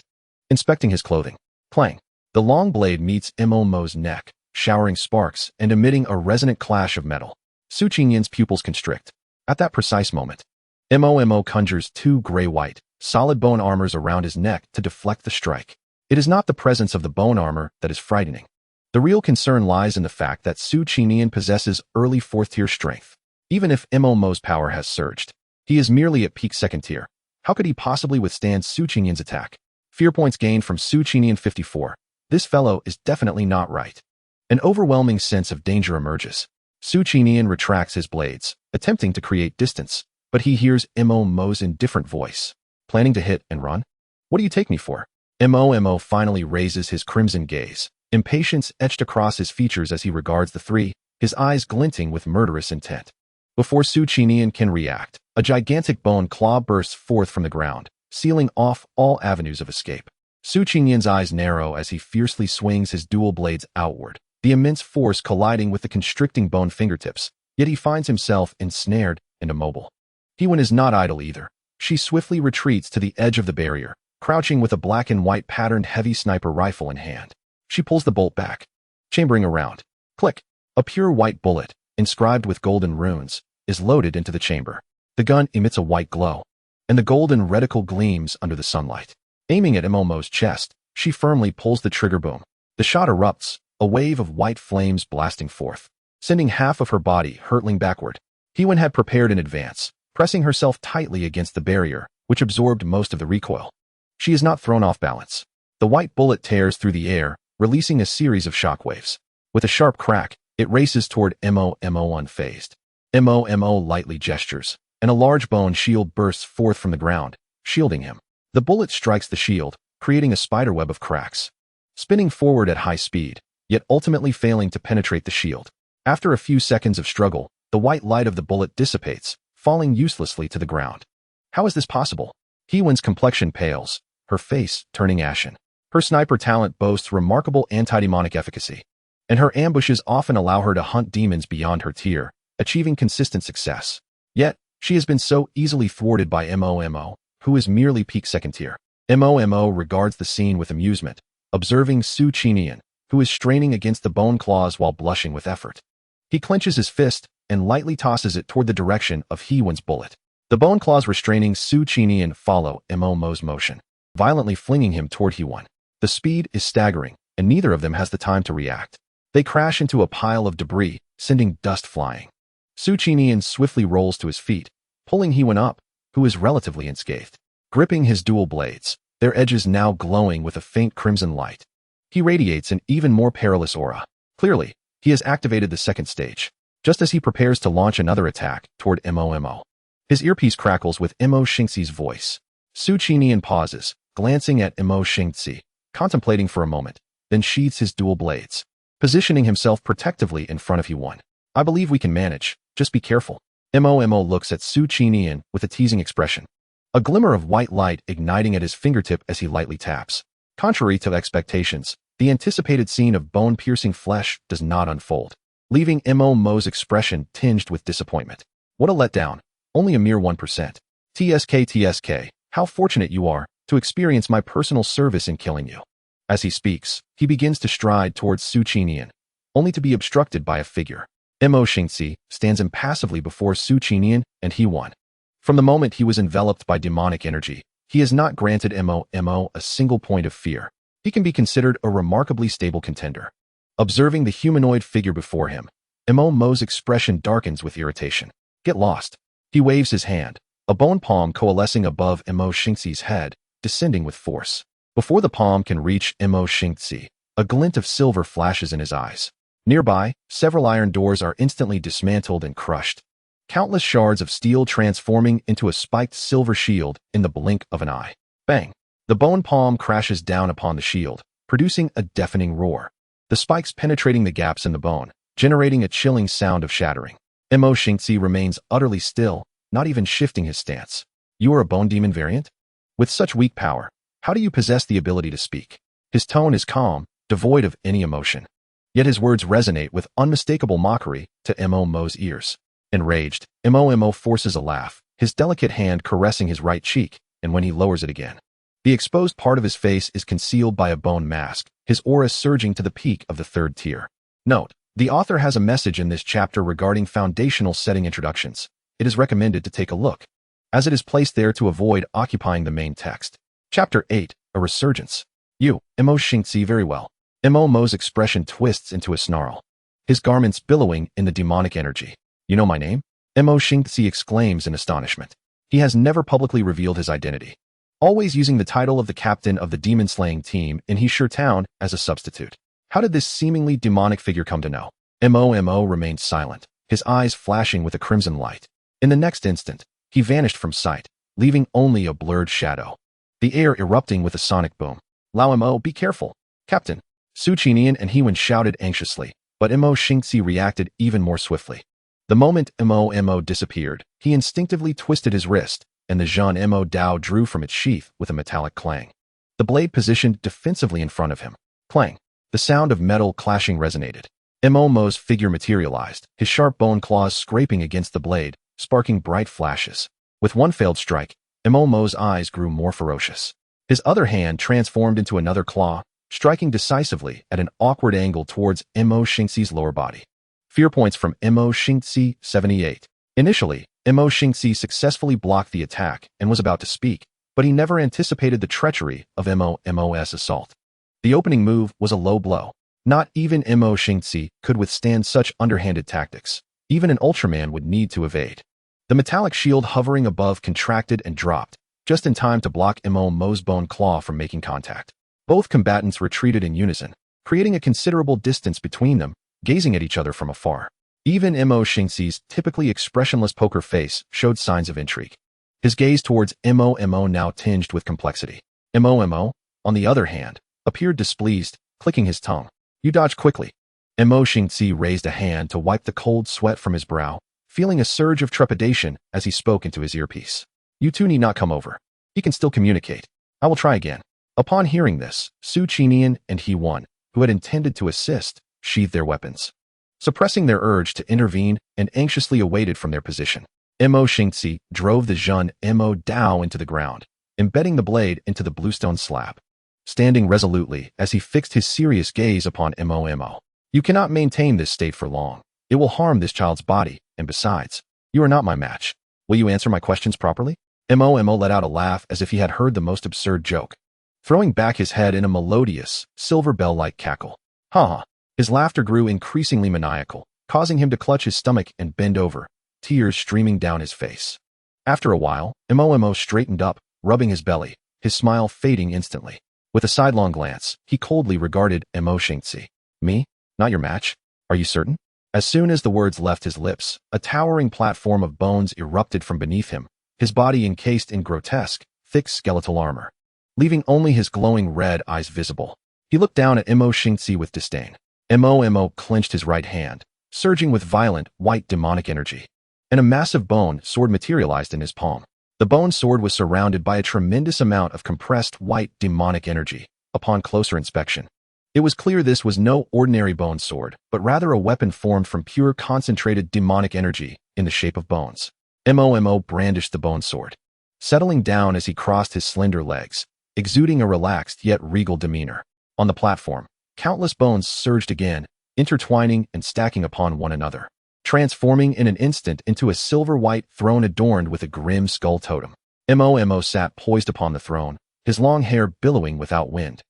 Inspecting his clothing. Clang. The long blade meets Mo's neck, showering sparks and emitting a resonant clash of metal. Su Qinian's pupils constrict. At that precise moment, Mo conjures two gray-white, solid bone armors around his neck to deflect the strike. It is not the presence of the bone armor that is frightening. The real concern lies in the fact that Su Qinian possesses early 4th tier strength. Even if Mo's power has surged, he is merely at peak 2nd tier. How could he possibly withstand Su Qinian's attack? Fear points gained from Su Qinian 54. This fellow is definitely not right. An overwhelming sense of danger emerges. Su Qinian retracts his blades, attempting to create distance, but he hears Mo's indifferent voice. Planning to hit and run? What do you take me for? Mo finally raises his crimson gaze, impatience etched across his features as he regards the three, his eyes glinting with murderous intent. Before Su Qinian can react, a gigantic bone claw bursts forth from the ground, sealing off all avenues of escape. Su Qinian's eyes narrow as he fiercely swings his dual blades outward, the immense force colliding with the constricting bone fingertips, yet he finds himself ensnared and immobile. He-Wen is not idle either. She swiftly retreats to the edge of the barrier, crouching with a black and white patterned heavy sniper rifle in hand. She pulls the bolt back, chambering around. Click! A pure white bullet, inscribed with golden runes, is loaded into the chamber. The gun emits a white glow, and the golden reticle gleams under the sunlight. Aiming at Mo's chest, she firmly pulls the trigger boom. The shot erupts, a wave of white flames blasting forth, sending half of her body hurtling backward. He-Wen had prepared in advance, pressing herself tightly against the barrier, which absorbed most of the recoil. She is not thrown off balance. The white bullet tears through the air, releasing a series of shockwaves. With a sharp crack, it races toward Mo unfazed. Mo lightly gestures, and a large bone shield bursts forth from the ground, shielding him. The bullet strikes the shield, creating a spiderweb of cracks. Spinning forward at high speed, yet ultimately failing to penetrate the shield. After a few seconds of struggle, the white light of the bullet dissipates, falling uselessly to the ground. How is this possible? He-Wen's complexion pales, her face turning ashen. Her sniper talent boasts remarkable anti-demonic efficacy, and her ambushes often allow her to hunt demons beyond her tier, achieving consistent success. Yet, she has been so easily thwarted by Mo, who is merely peak 2nd tier. Mo regards the scene with amusement, observing Su Qinian, who is straining against the bone claws while blushing with effort. He clenches his fist and lightly tosses it toward the direction of He-Wen's bullet. The bone claws restraining Su Qinian follow Mo's motion, violently flinging him toward He-Wen. The speed is staggering, and neither of them has the time to react. They crash into a pile of debris, sending dust flying. Su Qinian swiftly rolls to his feet, pulling He-Wen up, who is relatively unscathed. Gripping his dual blades, their edges now glowing with a faint crimson light. He radiates an even more perilous aura. Clearly, he has activated the 2nd stage, just as he prepares to launch another attack toward Mo. His earpiece crackles with Mo Xingxi's voice. Su Qinian pauses, glancing at Mo Xingxi, contemplating for a moment, then sheathes his dual blades, positioning himself protectively in front of He-Wen. I believe we can manage, just be careful. Mo looks at Su Qinian with a teasing expression. A glimmer of white light igniting at his fingertip as he lightly taps. Contrary to expectations, the anticipated scene of bone-piercing flesh does not unfold, leaving Mo's expression tinged with disappointment. What a letdown. Only a mere 1%. TSK, how fortunate you are to experience my personal service in killing you. As he speaks, he begins to stride towards Su Qinian, only to be obstructed by a figure. Mo Xingxi stands impassively before Su Qinian and He-Wen. From the moment he was enveloped by demonic energy, he has not granted Mo a single point of fear. He can be considered a remarkably stable contender. Observing the humanoid figure before him, Mo's expression darkens with irritation. Get lost. He waves his hand, a bone palm coalescing above Mo Xingxi's head, descending with force. Before the palm can reach Mo Xingxi, a glint of silver flashes in his eyes. Nearby, several iron doors are instantly dismantled and crushed, countless shards of steel transforming into a spiked silver shield in the blink of an eye. Bang! The bone palm crashes down upon the shield, producing a deafening roar. The spikes penetrating the gaps in the bone, generating a chilling sound of shattering. Mo Xingxi remains utterly still, not even shifting his stance. You are a Bone Demon variant? With such weak power, how do you possess the ability to speak? His tone is calm, devoid of any emotion. Yet his words resonate with unmistakable mockery to Mo's ears. Enraged, Mo forces a laugh, his delicate hand caressing his right cheek, and when he lowers it again, the exposed part of his face is concealed by a bone mask, his aura surging to the peak of the third tier. Note: the author has a message in this chapter regarding foundational setting introductions. It is recommended to take a look, as it is placed there to avoid occupying the main text. Chapter 8, A Resurgence. You, Mo Xingzi very well. Mo's expression twists into a snarl, his garments billowing in the demonic energy. You know my name? Mo Xingzi exclaims in astonishment. He has never publicly revealed his identity, always using the title of the captain of the demon-slaying team in Heshi Town as a substitute. How did this seemingly demonic figure come to know? Mo remained silent, his eyes flashing with a crimson light. In the next instant, he vanished from sight, leaving only a blurred shadow, the air erupting with a sonic boom. Lao Mo, be careful, Captain! Su Qinian and Hewen shouted anxiously, but Mo Xingzi reacted even more swiftly. The moment Mo disappeared, he instinctively twisted his wrist, and the Zhan Mo Dao drew from its sheath with a metallic clang. The blade positioned defensively in front of him. Clang! The sound of metal clashing resonated. Mo's figure materialized, his sharp bone claws scraping against the blade, sparking bright flashes. With one failed strike, Mo's eyes grew more ferocious. His other hand transformed into another claw, striking decisively at an awkward angle towards Mo Xingzi's lower body. Fear points from Mo Xingzi, 78. Initially, Mo Xingzi successfully blocked the attack and was about to speak, but he never anticipated the treachery of Mo's assault. The opening move was a low blow. Not even Mo Xingzi could withstand such underhanded tactics. Even an Ultraman would need to evade. The metallic shield hovering above contracted and dropped, just in time to block Mo's bone claw from making contact. Both combatants retreated in unison, creating a considerable distance between them, gazing at each other from afar. Even Mo Xingzi's typically expressionless poker face showed signs of intrigue. His gaze towards Mo now tinged with complexity. Mo, on the other hand, appeared displeased, clicking his tongue. You dodged quickly. Mo Xingzi raised a hand to wipe the cold sweat from his brow, feeling a surge of trepidation as he spoke into his earpiece. You two need not come over. He can still communicate. I will try again. Upon hearing this, Su Qinian and Hewen, who had intended to assist, sheathed their weapons, suppressing their urge to intervene and anxiously awaited from their position. Mo Xingzi drove the Zhan Mo Dao into the ground, embedding the blade into the bluestone slab, standing resolutely as he fixed his serious gaze upon Mo. You cannot maintain this state for long. It will harm this child's body, and besides, you are not my match. Will you answer my questions properly? Mo let out a laugh as if he had heard the most absurd joke, throwing back his head in a melodious, silver bell-like cackle. Ha! His laughter grew increasingly maniacal, causing him to clutch his stomach and bend over, tears streaming down his face. After a while, Mo straightened up, rubbing his belly, his smile fading instantly. With a sidelong glance, he coldly regarded Mo Xingzi. Me? Not your match? Are you certain? As soon as the words left his lips, a towering platform of bones erupted from beneath him, his body encased in grotesque, thick skeletal armor, leaving only his glowing red eyes visible. He looked down at Mo Xingzi with disdain. Mo clenched his right hand, surging with violent, white demonic energy, and a massive bone sword materialized in his palm. The bone sword was surrounded by a tremendous amount of compressed white demonic energy. Upon closer inspection, it was clear this was no ordinary bone sword, but rather a weapon formed from pure concentrated demonic energy in the shape of bones. Mo brandished the bone sword, settling down as he crossed his slender legs, exuding a relaxed yet regal demeanor. On the platform, countless bones surged again, intertwining and stacking upon one another, transforming in an instant into a silver-white throne adorned with a grim skull totem. Mo sat poised upon the throne, his long hair billowing without wind,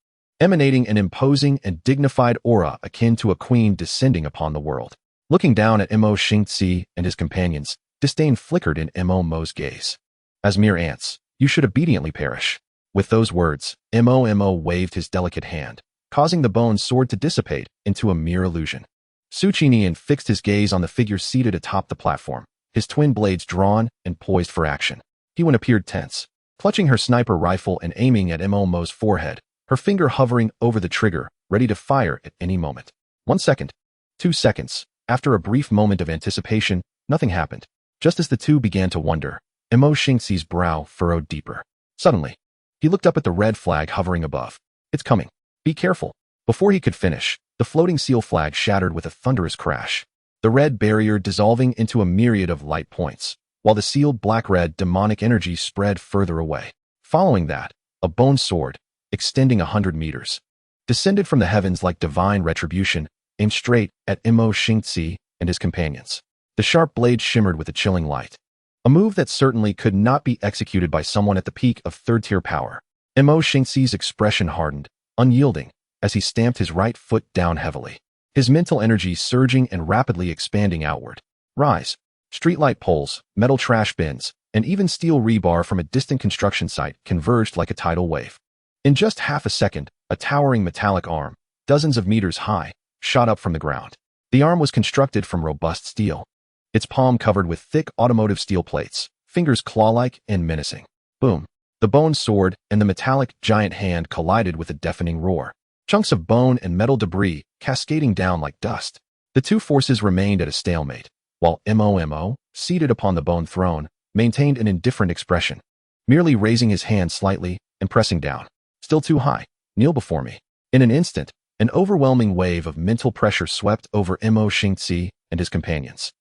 emanating an imposing and dignified aura akin to a queen descending upon the world. Looking down at Mo Xingzi and his companions, disdain flickered in Mo's gaze. As mere ants, you should obediently perish. With those words, Mo waved his delicate hand, causing the bone sword to dissipate into a mere illusion. Su Qinian fixed his gaze on the figure seated atop the platform, his twin blades drawn and poised for action. Hewen appeared tense, clutching her sniper rifle and aiming at Mo's forehead, her finger hovering over the trigger, ready to fire at any moment. 1 second. 2 seconds. After a brief moment of anticipation, nothing happened. Just as the two began to wonder, Mo Xingxi's brow furrowed deeper. Suddenly, he looked up at the red flag hovering above. It's coming. Be careful. Before he could finish, the floating seal flag shattered with a thunderous crash, the red barrier dissolving into a myriad of light points, while the sealed black-red demonic energy spread further away. Following that, a bone sword, extending 100 meters, descended from the heavens like divine retribution, aimed straight at Mo Xingxi and his companions. The sharp blade shimmered with a chilling light, a move that certainly could not be executed by someone at the peak of third-tier power. Mo Xingxi's expression hardened, unyielding, as he stamped his right foot down heavily, his mental energy surging and rapidly expanding outward. Rise. Streetlight poles, metal trash bins, and even steel rebar from a distant construction site converged like a tidal wave. In just half a second, a towering metallic arm, dozens of meters high, shot up from the ground. The arm was constructed from robust steel, its palm covered with thick automotive steel plates, fingers claw-like and menacing. Boom. The bone sword and the metallic giant hand collided with a deafening roar, chunks of bone and metal debris cascading down like dust. The two forces remained at a stalemate, while Mo, seated upon the bone throne, maintained an indifferent expression, merely raising his hand slightly and pressing down. Still too high. Kneel before me. In an instant, an overwhelming wave of mental pressure swept over Mo Xingxi and his companions.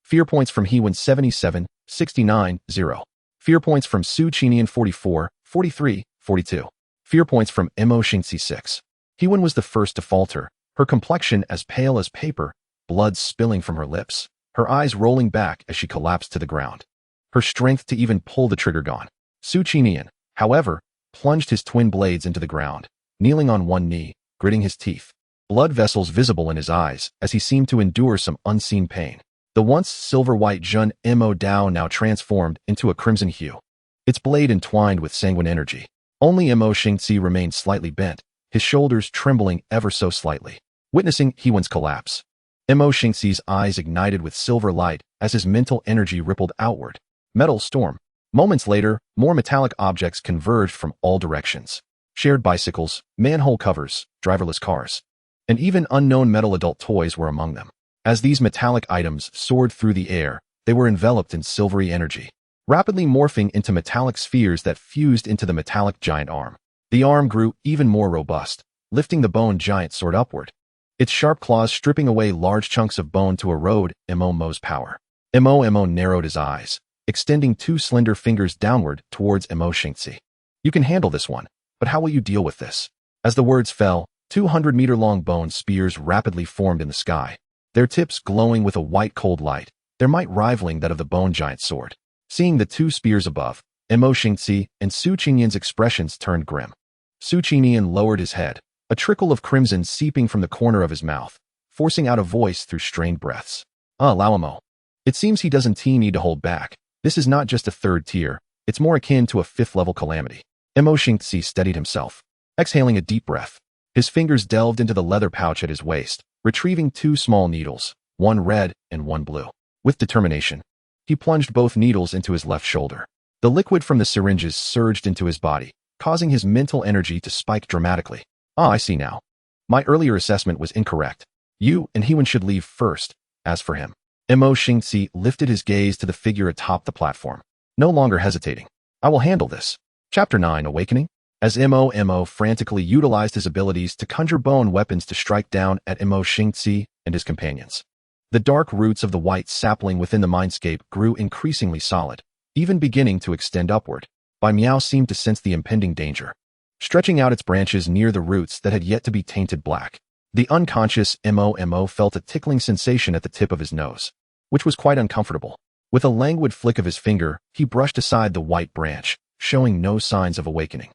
Fear points from Hewen 77, 69, 0. Fear points from Su Qinian 44, 43, 42. Fear points from Mo Xingxi 6. Hewen was the first to falter, her complexion as pale as paper, blood spilling from her lips, her eyes rolling back as she collapsed to the ground, her strength to even pull the trigger gone. Su Qinian, however, plunged his twin blades into the ground, kneeling on one knee, gritting his teeth, blood vessels visible in his eyes as he seemed to endure some unseen pain. The once silver-white Jun Mo Dao now transformed into a crimson hue, its blade entwined with sanguine energy. Only Mo Xingxi remained slightly bent, his shoulders trembling ever so slightly, witnessing Hewen's collapse. Mo Xingxi's eyes ignited with silver light as his mental energy rippled outward. Metal storm. Moments later, more metallic objects converged from all directions. Shared bicycles, manhole covers, driverless cars, and even unknown metal adult toys were among them. As these metallic items soared through the air, they were enveloped in silvery energy, rapidly morphing into metallic spheres that fused into the metallic giant arm. The arm grew even more robust, lifting the bone giant sword upward, its sharp claws stripping away large chunks of bone to erode Mo's power. Mo narrowed his eyes, extending two slender fingers downward towards Mo Xingxi. You can handle this one, but how will you deal with this? As the words fell, 200-meter-long bone spears rapidly formed in the sky, their tips glowing with a white cold light, their might rivaling that of the bone giant sword. Seeing the two spears above, Mo Xingxi and Su Qinian's expressions turned grim. Su Qinian lowered his head, a trickle of crimson seeping from the corner of his mouth, forcing out a voice through strained breaths. Lao Mo. It seems he doesn't need to hold back. This is not just a third tier, it's more akin to a fifth-level calamity. Mo Xingxi steadied himself, exhaling a deep breath. His fingers delved into the leather pouch at his waist, retrieving two small needles, one red and one blue. With determination, he plunged both needles into his left shoulder. The liquid from the syringes surged into his body, causing his mental energy to spike dramatically. I see now. My earlier assessment was incorrect. You and Hewen should leave first. As for him, Mo Xingxi lifted his gaze to the figure atop the platform, no longer hesitating. I will handle this. Chapter 9, Awakening. As Mo frantically utilized his abilities to conjure bone weapons to strike down at Mo Xingxi and his companions, the dark roots of the white sapling within the mindscape grew increasingly solid, even beginning to extend upward. Bai Miao seemed to sense the impending danger, stretching out its branches near the roots that had yet to be tainted black. The unconscious Mo felt a tickling sensation at the tip of his nose, which was quite uncomfortable. With a languid flick of his finger, he brushed aside the white branch, showing no signs of awakening.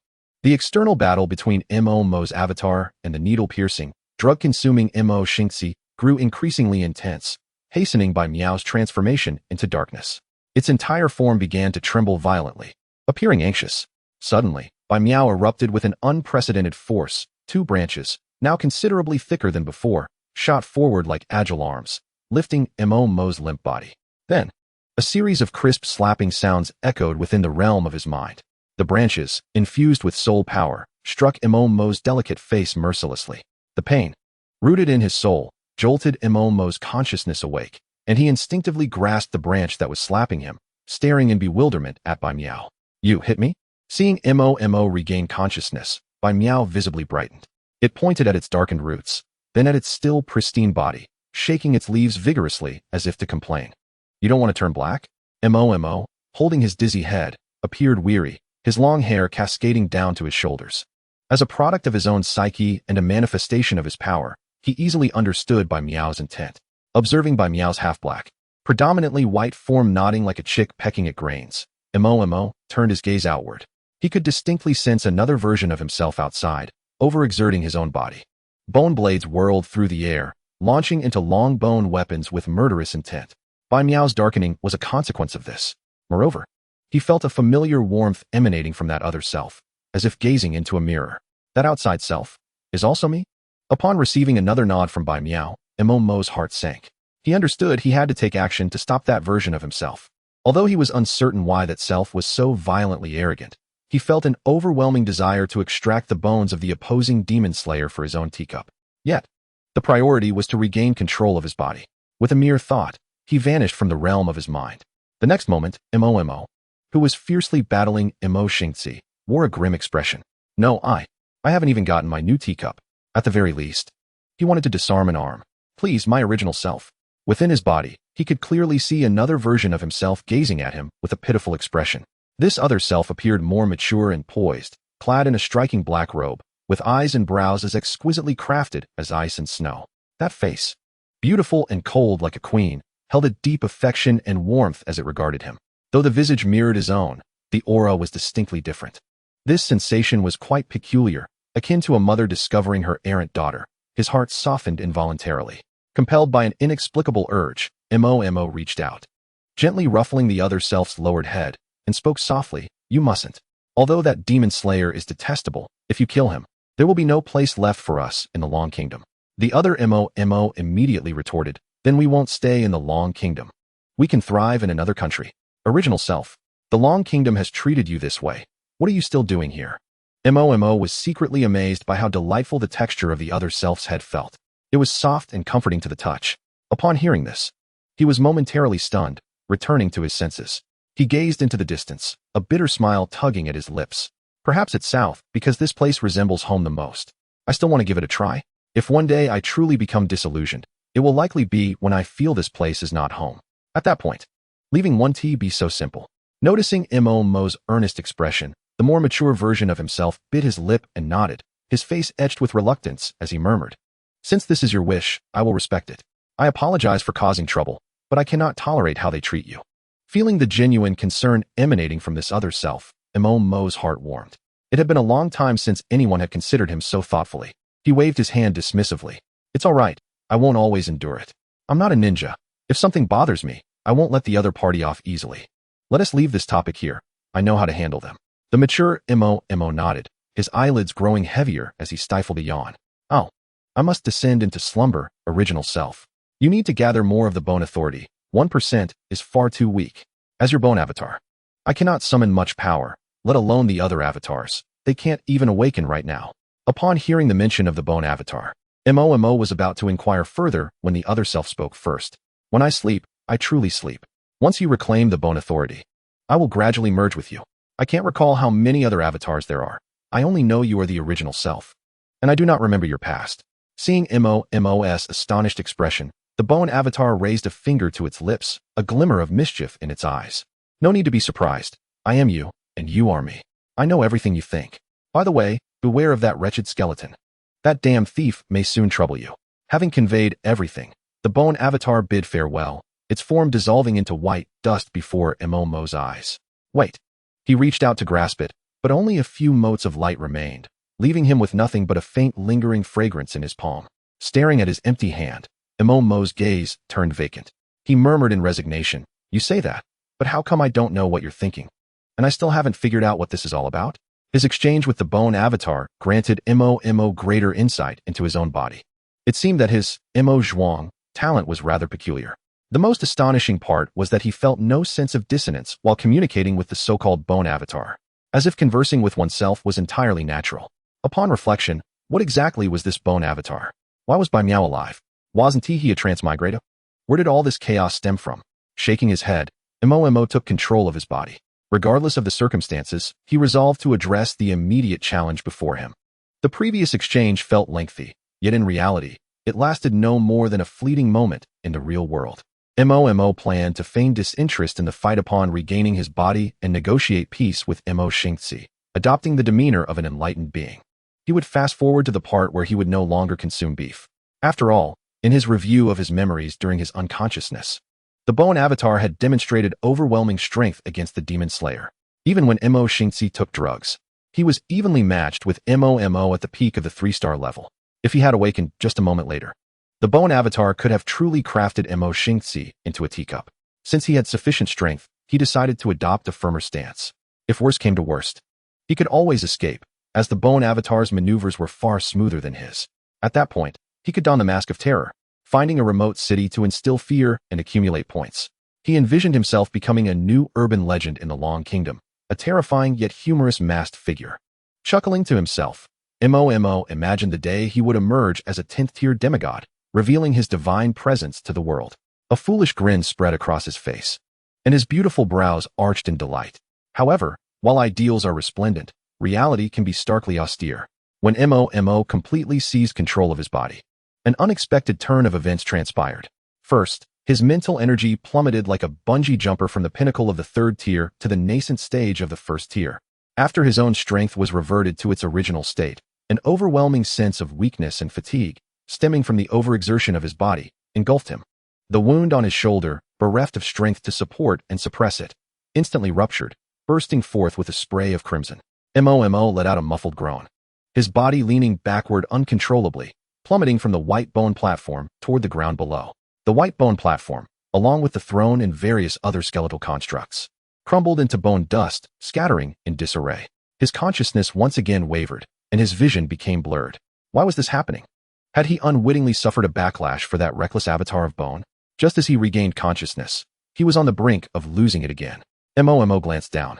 The external battle between Mo's avatar and the needle-piercing, drug-consuming Mo Xingxi grew increasingly intense, hastening Bai Miao's transformation into darkness. Its entire form began to tremble violently, appearing anxious. Suddenly, Bai Miao erupted with an unprecedented force. Two branches, now considerably thicker than before, shot forward like agile arms, lifting Mo's limp body. Then, a series of crisp slapping sounds echoed within the realm of his mind. The branches, infused with soul power, struck Mo's delicate face mercilessly. The pain, rooted in his soul, jolted Mo's consciousness awake, and he instinctively grasped the branch that was slapping him, staring in bewilderment at Bai Miao. You hit me? Seeing Mo regain consciousness, Bai Miao visibly brightened. It pointed at its darkened roots, then at its still pristine body, shaking its leaves vigorously as if to complain. You don't want to turn black? Mo, holding his dizzy head, appeared weary, his long hair cascading down to his shoulders. As a product of his own psyche and a manifestation of his power, he easily understood Bai Miao's intent. Observing Bai Miao's half-black, predominantly white form nodding like a chick pecking at grains, Mo turned his gaze outward. He could distinctly sense another version of himself outside, overexerting his own body. Bone blades whirled through the air, launching into long bone weapons with murderous intent. Bai Miao's darkening was a consequence of this. Moreover, he felt a familiar warmth emanating from that other self, as if gazing into a mirror. That outside self is also me? Upon receiving another nod from Bai Miao, Mo's heart sank. He understood he had to take action to stop that version of himself. Although he was uncertain why that self was so violently arrogant, he felt an overwhelming desire to extract the bones of the opposing demon slayer for his own teacup. Yet, the priority was to regain control of his body. With a mere thought, he vanished from the realm of his mind. The next moment, Mo, who was fiercely battling Mo Xingzi, wore a grim expression. No, I haven't even gotten my new teacup. At the very least. He wanted to disarm an arm. Please, my original self. Within his body, he could clearly see another version of himself gazing at him with a pitiful expression. This other self appeared more mature and poised, clad in a striking black robe, with eyes and brows as exquisitely crafted as ice and snow. That face, beautiful and cold like a queen, held a deep affection and warmth as it regarded him. Though the visage mirrored his own, the aura was distinctly different. This sensation was quite peculiar, akin to a mother discovering her errant daughter. His heart softened involuntarily. Compelled by an inexplicable urge, Mo reached out, gently ruffling the other self's lowered head, and spoke softly, "You mustn't. Although that demon slayer is detestable, if you kill him, there will be no place left for us in the Long Kingdom." The other Mo immediately retorted, "Then we won't stay in the Long Kingdom. We can thrive in another country." Original self, the Long Kingdom has treated you this way. What are you still doing here? Mo was secretly amazed by how delightful the texture of the other self's head felt. It was soft and comforting to the touch. Upon hearing this, he was momentarily stunned, returning to his senses. He gazed into the distance, a bitter smile tugging at his lips. Perhaps it's south, because this place resembles home the most. I still want to give it a try. If one day I truly become disillusioned, it will likely be when I feel this place is not home. At that point, leaving won't be so simple. Noticing Mo's earnest expression, the more mature version of himself bit his lip and nodded, his face etched with reluctance as he murmured, "Since this is your wish, I will respect it. I apologize for causing trouble, but I cannot tolerate how they treat you." Feeling the genuine concern emanating from this other self, Mo's heart warmed. It had been a long time since anyone had considered him so thoughtfully. He waved his hand dismissively. "It's all right. I won't always endure it. I'm not a ninja. If something bothers me, I won't let the other party off easily. Let us leave this topic here. I know how to handle them." The mature Mo nodded, his eyelids growing heavier as he stifled a yawn. "Oh, I must descend into slumber, original self. You need to gather more of the bone authority. 1% is far too weak. As your bone avatar, I cannot summon much power, let alone the other avatars. They can't even awaken right now." Upon hearing the mention of the bone avatar, Mo was about to inquire further when the other self spoke first. "When I sleep, I truly sleep. Once you reclaim the bone authority, I will gradually merge with you. I can't recall how many other avatars there are. I only know you are the original self. And I do not remember your past." Seeing Mo's astonished expression, the bone avatar raised a finger to its lips, a glimmer of mischief in its eyes. "No need to be surprised. I am you, and you are me. I know everything you think. By the way, beware of that wretched skeleton. That damn thief may soon trouble you." Having conveyed everything, the bone avatar bid farewell, its form dissolving into white dust before Mo's eyes. "Wait." He reached out to grasp it, but only a few motes of light remained, leaving him with nothing but a faint lingering fragrance in his palm. Staring at his empty hand, Mo's gaze turned vacant. He murmured in resignation, "You say that, but how come I don't know what you're thinking? And I still haven't figured out what this is all about?" His exchange with the bone avatar granted Mo greater insight into his own body. It seemed that his Mo Zhuang talent was rather peculiar. The most astonishing part was that he felt no sense of dissonance while communicating with the so-called bone avatar, as if conversing with oneself was entirely natural. Upon reflection, what exactly was this bone avatar? Why was Bai Miao alive? Wasn't he a transmigrator? Where did all this chaos stem from? Shaking his head, Momo took control of his body. Regardless of the circumstances, he resolved to address the immediate challenge before him. The previous exchange felt lengthy, yet in reality, it lasted no more than a fleeting moment in the real world. Momo planned to feign disinterest in the fight upon regaining his body and negotiate peace with Mo Xingzi, adopting the demeanor of an enlightened being. He would fast forward to the part where he would no longer consume beef. After all, in his review of his memories during his unconsciousness, the Bone Avatar had demonstrated overwhelming strength against the Demon Slayer. Even when Mo Xingzi took drugs, he was evenly matched with Momo at the peak of the 3-star level. If he had awakened just a moment later, the Bone Avatar could have truly crafted Mo Xingzi into a teacup. Since he had sufficient strength, he decided to adopt a firmer stance. If worst came to worst, he could always escape, as the Bone Avatar's maneuvers were far smoother than his. At that point, he could don the Mask of Terror, finding a remote city to instill fear and accumulate points. He envisioned himself becoming a new urban legend in the Long Kingdom, a terrifying yet humorous masked figure. Chuckling to himself, Momo imagined the day he would emerge as a 10th-tier demigod, revealing his divine presence to the world. A foolish grin spread across his face, and his beautiful brows arched in delight. However, while ideals are resplendent, reality can be starkly austere. When Momo completely seized control of his body, an unexpected turn of events transpired. First, his mental energy plummeted like a bungee jumper from the pinnacle of the 3rd tier to the nascent stage of the 1st tier. After his own strength was reverted to its original state, an overwhelming sense of weakness and fatigue, stemming from the overexertion of his body, engulfed him. The wound on his shoulder, bereft of strength to support and suppress it, instantly ruptured, bursting forth with a spray of crimson. Momo let out a muffled groan, his body leaning backward uncontrollably, plummeting from the white bone platform toward the ground below. The white bone platform, along with the throne and various other skeletal constructs, crumbled into bone dust, scattering in disarray. His consciousness once again wavered, and his vision became blurred. Why was this happening? Had he unwittingly suffered a backlash for that reckless avatar of bone? Just as he regained consciousness, he was on the brink of losing it again. Momo glanced down,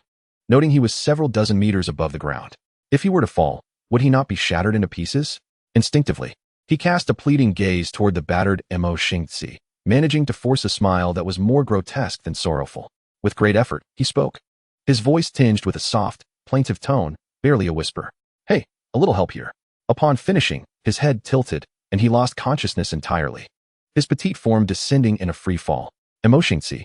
noting he was several dozen meters above the ground. If he were to fall, would he not be shattered into pieces? Instinctively, he cast a pleading gaze toward the battered Mo Xingzi, managing to force a smile that was more grotesque than sorrowful. With great effort, he spoke, his voice tinged with a soft, plaintive tone, barely a whisper. Hey, a little help here. Upon finishing, his head tilted, and he lost consciousness entirely, his petite form descending in a free fall. Mo Xingzi.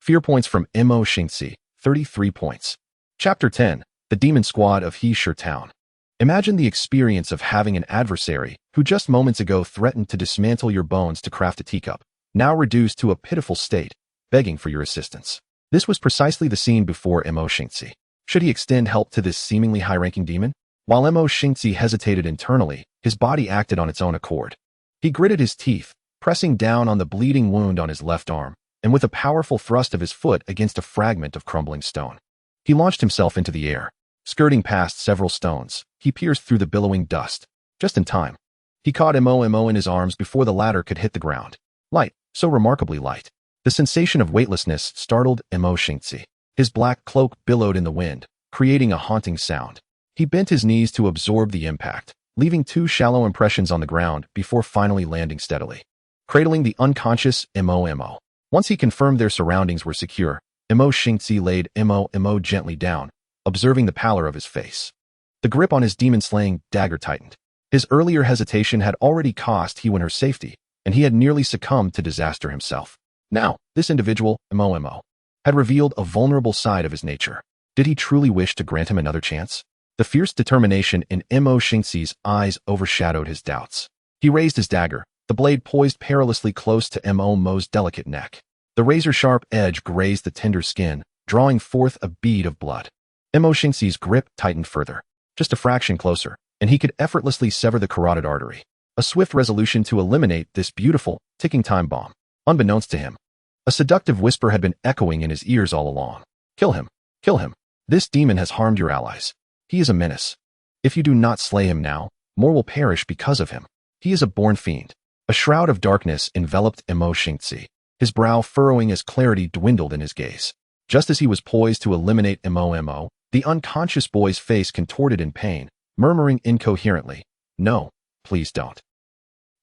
Fear points from Mo Xingzi, 33 points. Chapter 10, The Demon Squad of He Shi Town. Imagine the experience of having an adversary who just moments ago threatened to dismantle your bones to craft a teacup, now reduced to a pitiful state, begging for your assistance. This was precisely the scene before Mo Xingzi. Should he extend help to this seemingly high-ranking demon? While Mo Xingzi hesitated internally, his body acted on its own accord. He gritted his teeth, pressing down on the bleeding wound on his left arm, and with a powerful thrust of his foot against a fragment of crumbling stone, he launched himself into the air. Skirting past several stones, he pierced through the billowing dust. Just in time, he caught Momo in his arms before the latter could hit the ground. Light, so remarkably light. The sensation of weightlessness startled Mo Xingzi. His black cloak billowed in the wind, creating a haunting sound. He bent his knees to absorb the impact, leaving 2 shallow impressions on the ground before finally landing steadily, cradling the unconscious Momo. Once he confirmed their surroundings were secure, Mo Xingzi laid Momo gently down, observing the pallor of his face. The grip on his demon-slaying dagger tightened. His earlier hesitation had already cost He Wen her safety, and he had nearly succumbed to disaster himself. Now, this individual, Momo, had revealed a vulnerable side of his nature. Did he truly wish to grant him another chance? The fierce determination in Mo Xingzi's eyes overshadowed his doubts. He raised his dagger, the blade poised perilously close to Momo's delicate neck. The razor-sharp edge grazed the tender skin, drawing forth a bead of blood. Mo Xingzi's grip tightened further, just a fraction closer, and he could effortlessly sever the carotid artery. A swift resolution to eliminate this beautiful, ticking time bomb. Unbeknownst to him, a seductive whisper had been echoing in his ears all along. Kill him. Kill him. This demon has harmed your allies. He is a menace. If you do not slay him now, more will perish because of him. He is a born fiend. A shroud of darkness enveloped Mo Xingzi, his brow furrowing as clarity dwindled in his gaze. Just as he was poised to eliminate Momo, the unconscious boy's face contorted in pain, murmuring incoherently, "No, please don't.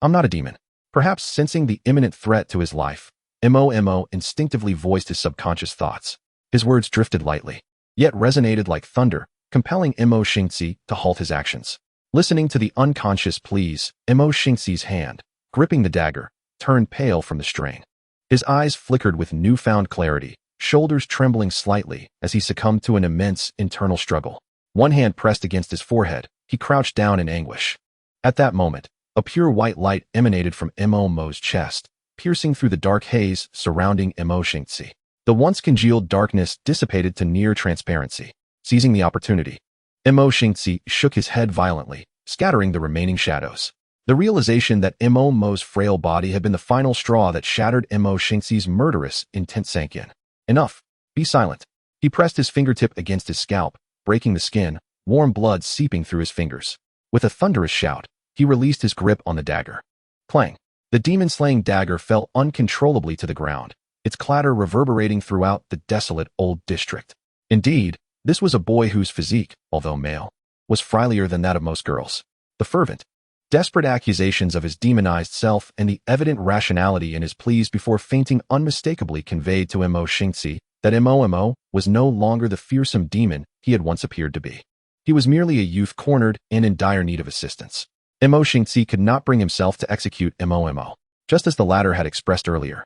I'm not a demon." Perhaps sensing the imminent threat to his life, Mo instinctively voiced his subconscious thoughts. His words drifted lightly, yet resonated like thunder, compelling Mo Xingzi to halt his actions. Listening to the unconscious pleas, Mo Xingzi's hand, gripping the dagger, turned pale from the strain. His eyes flickered with newfound clarity, shoulders trembling slightly as he succumbed to an immense internal struggle. One hand pressed against his forehead, he crouched down in anguish. At that moment, a pure white light emanated from Mo's chest, piercing through the dark haze surrounding Mo Xingzi. The once congealed darkness dissipated to near transparency. Seizing the opportunity, Mo Xingzi shook his head violently, scattering the remaining shadows. The realization that Mo's frail body had been the final straw that shattered Mo Xingzi's murderous intent sank in. Enough. Be silent. He pressed his fingertip against his scalp, breaking the skin, warm blood seeping through his fingers. With a thunderous shout, he released his grip on the dagger. Clang. The demon-slaying dagger fell uncontrollably to the ground, its clatter reverberating throughout the desolate old district. Indeed, this was a boy whose physique, although male, was frilier than that of most girls. The fervent, desperate accusations of his demonized self and the evident rationality in his pleas before fainting unmistakably conveyed to Mo Xingzi that Mo was no longer the fearsome demon he had once appeared to be. He was merely a youth cornered and in dire need of assistance. Mo Xingzi could not bring himself to execute Mo, just as the latter had expressed earlier.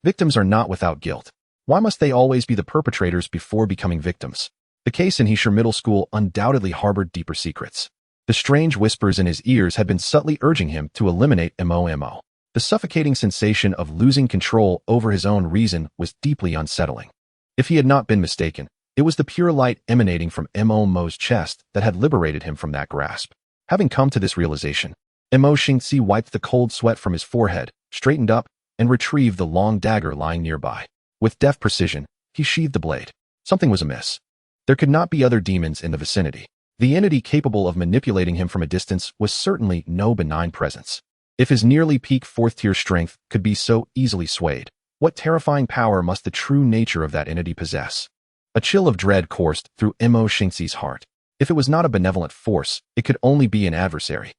Victims are not without guilt. Why must they always be the perpetrators before becoming victims? The case in Heesher Middle School undoubtedly harbored deeper secrets. The strange whispers in his ears had been subtly urging him to eliminate Mo. The suffocating sensation of losing control over his own reason was deeply unsettling. If he had not been mistaken, it was the pure light emanating from Mo's chest that had liberated him from that grasp. Having come to this realization, Mo Xingzi wiped the cold sweat from his forehead, straightened up, and retrieved the long dagger lying nearby. With deft precision, he sheathed the blade. Something was amiss. There could not be other demons in the vicinity. The entity capable of manipulating him from a distance was certainly no benign presence. If his nearly peak fourth-tier strength could be so easily swayed, what terrifying power must the true nature of that entity possess? A chill of dread coursed through Mo Xingzi's heart. If it was not a benevolent force, it could only be an adversary.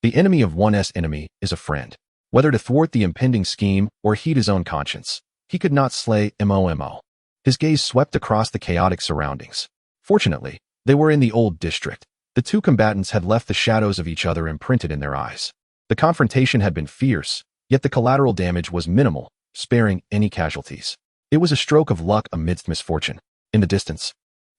The enemy of one's enemy is a friend. Whether to thwart the impending scheme or heed his own conscience, he could not slay Mo. His gaze swept across the chaotic surroundings. Fortunately, they were in the old district. The two combatants had left the shadows of each other imprinted in their eyes. The confrontation had been fierce, yet the collateral damage was minimal, sparing any casualties. It was a stroke of luck amidst misfortune. In the distance,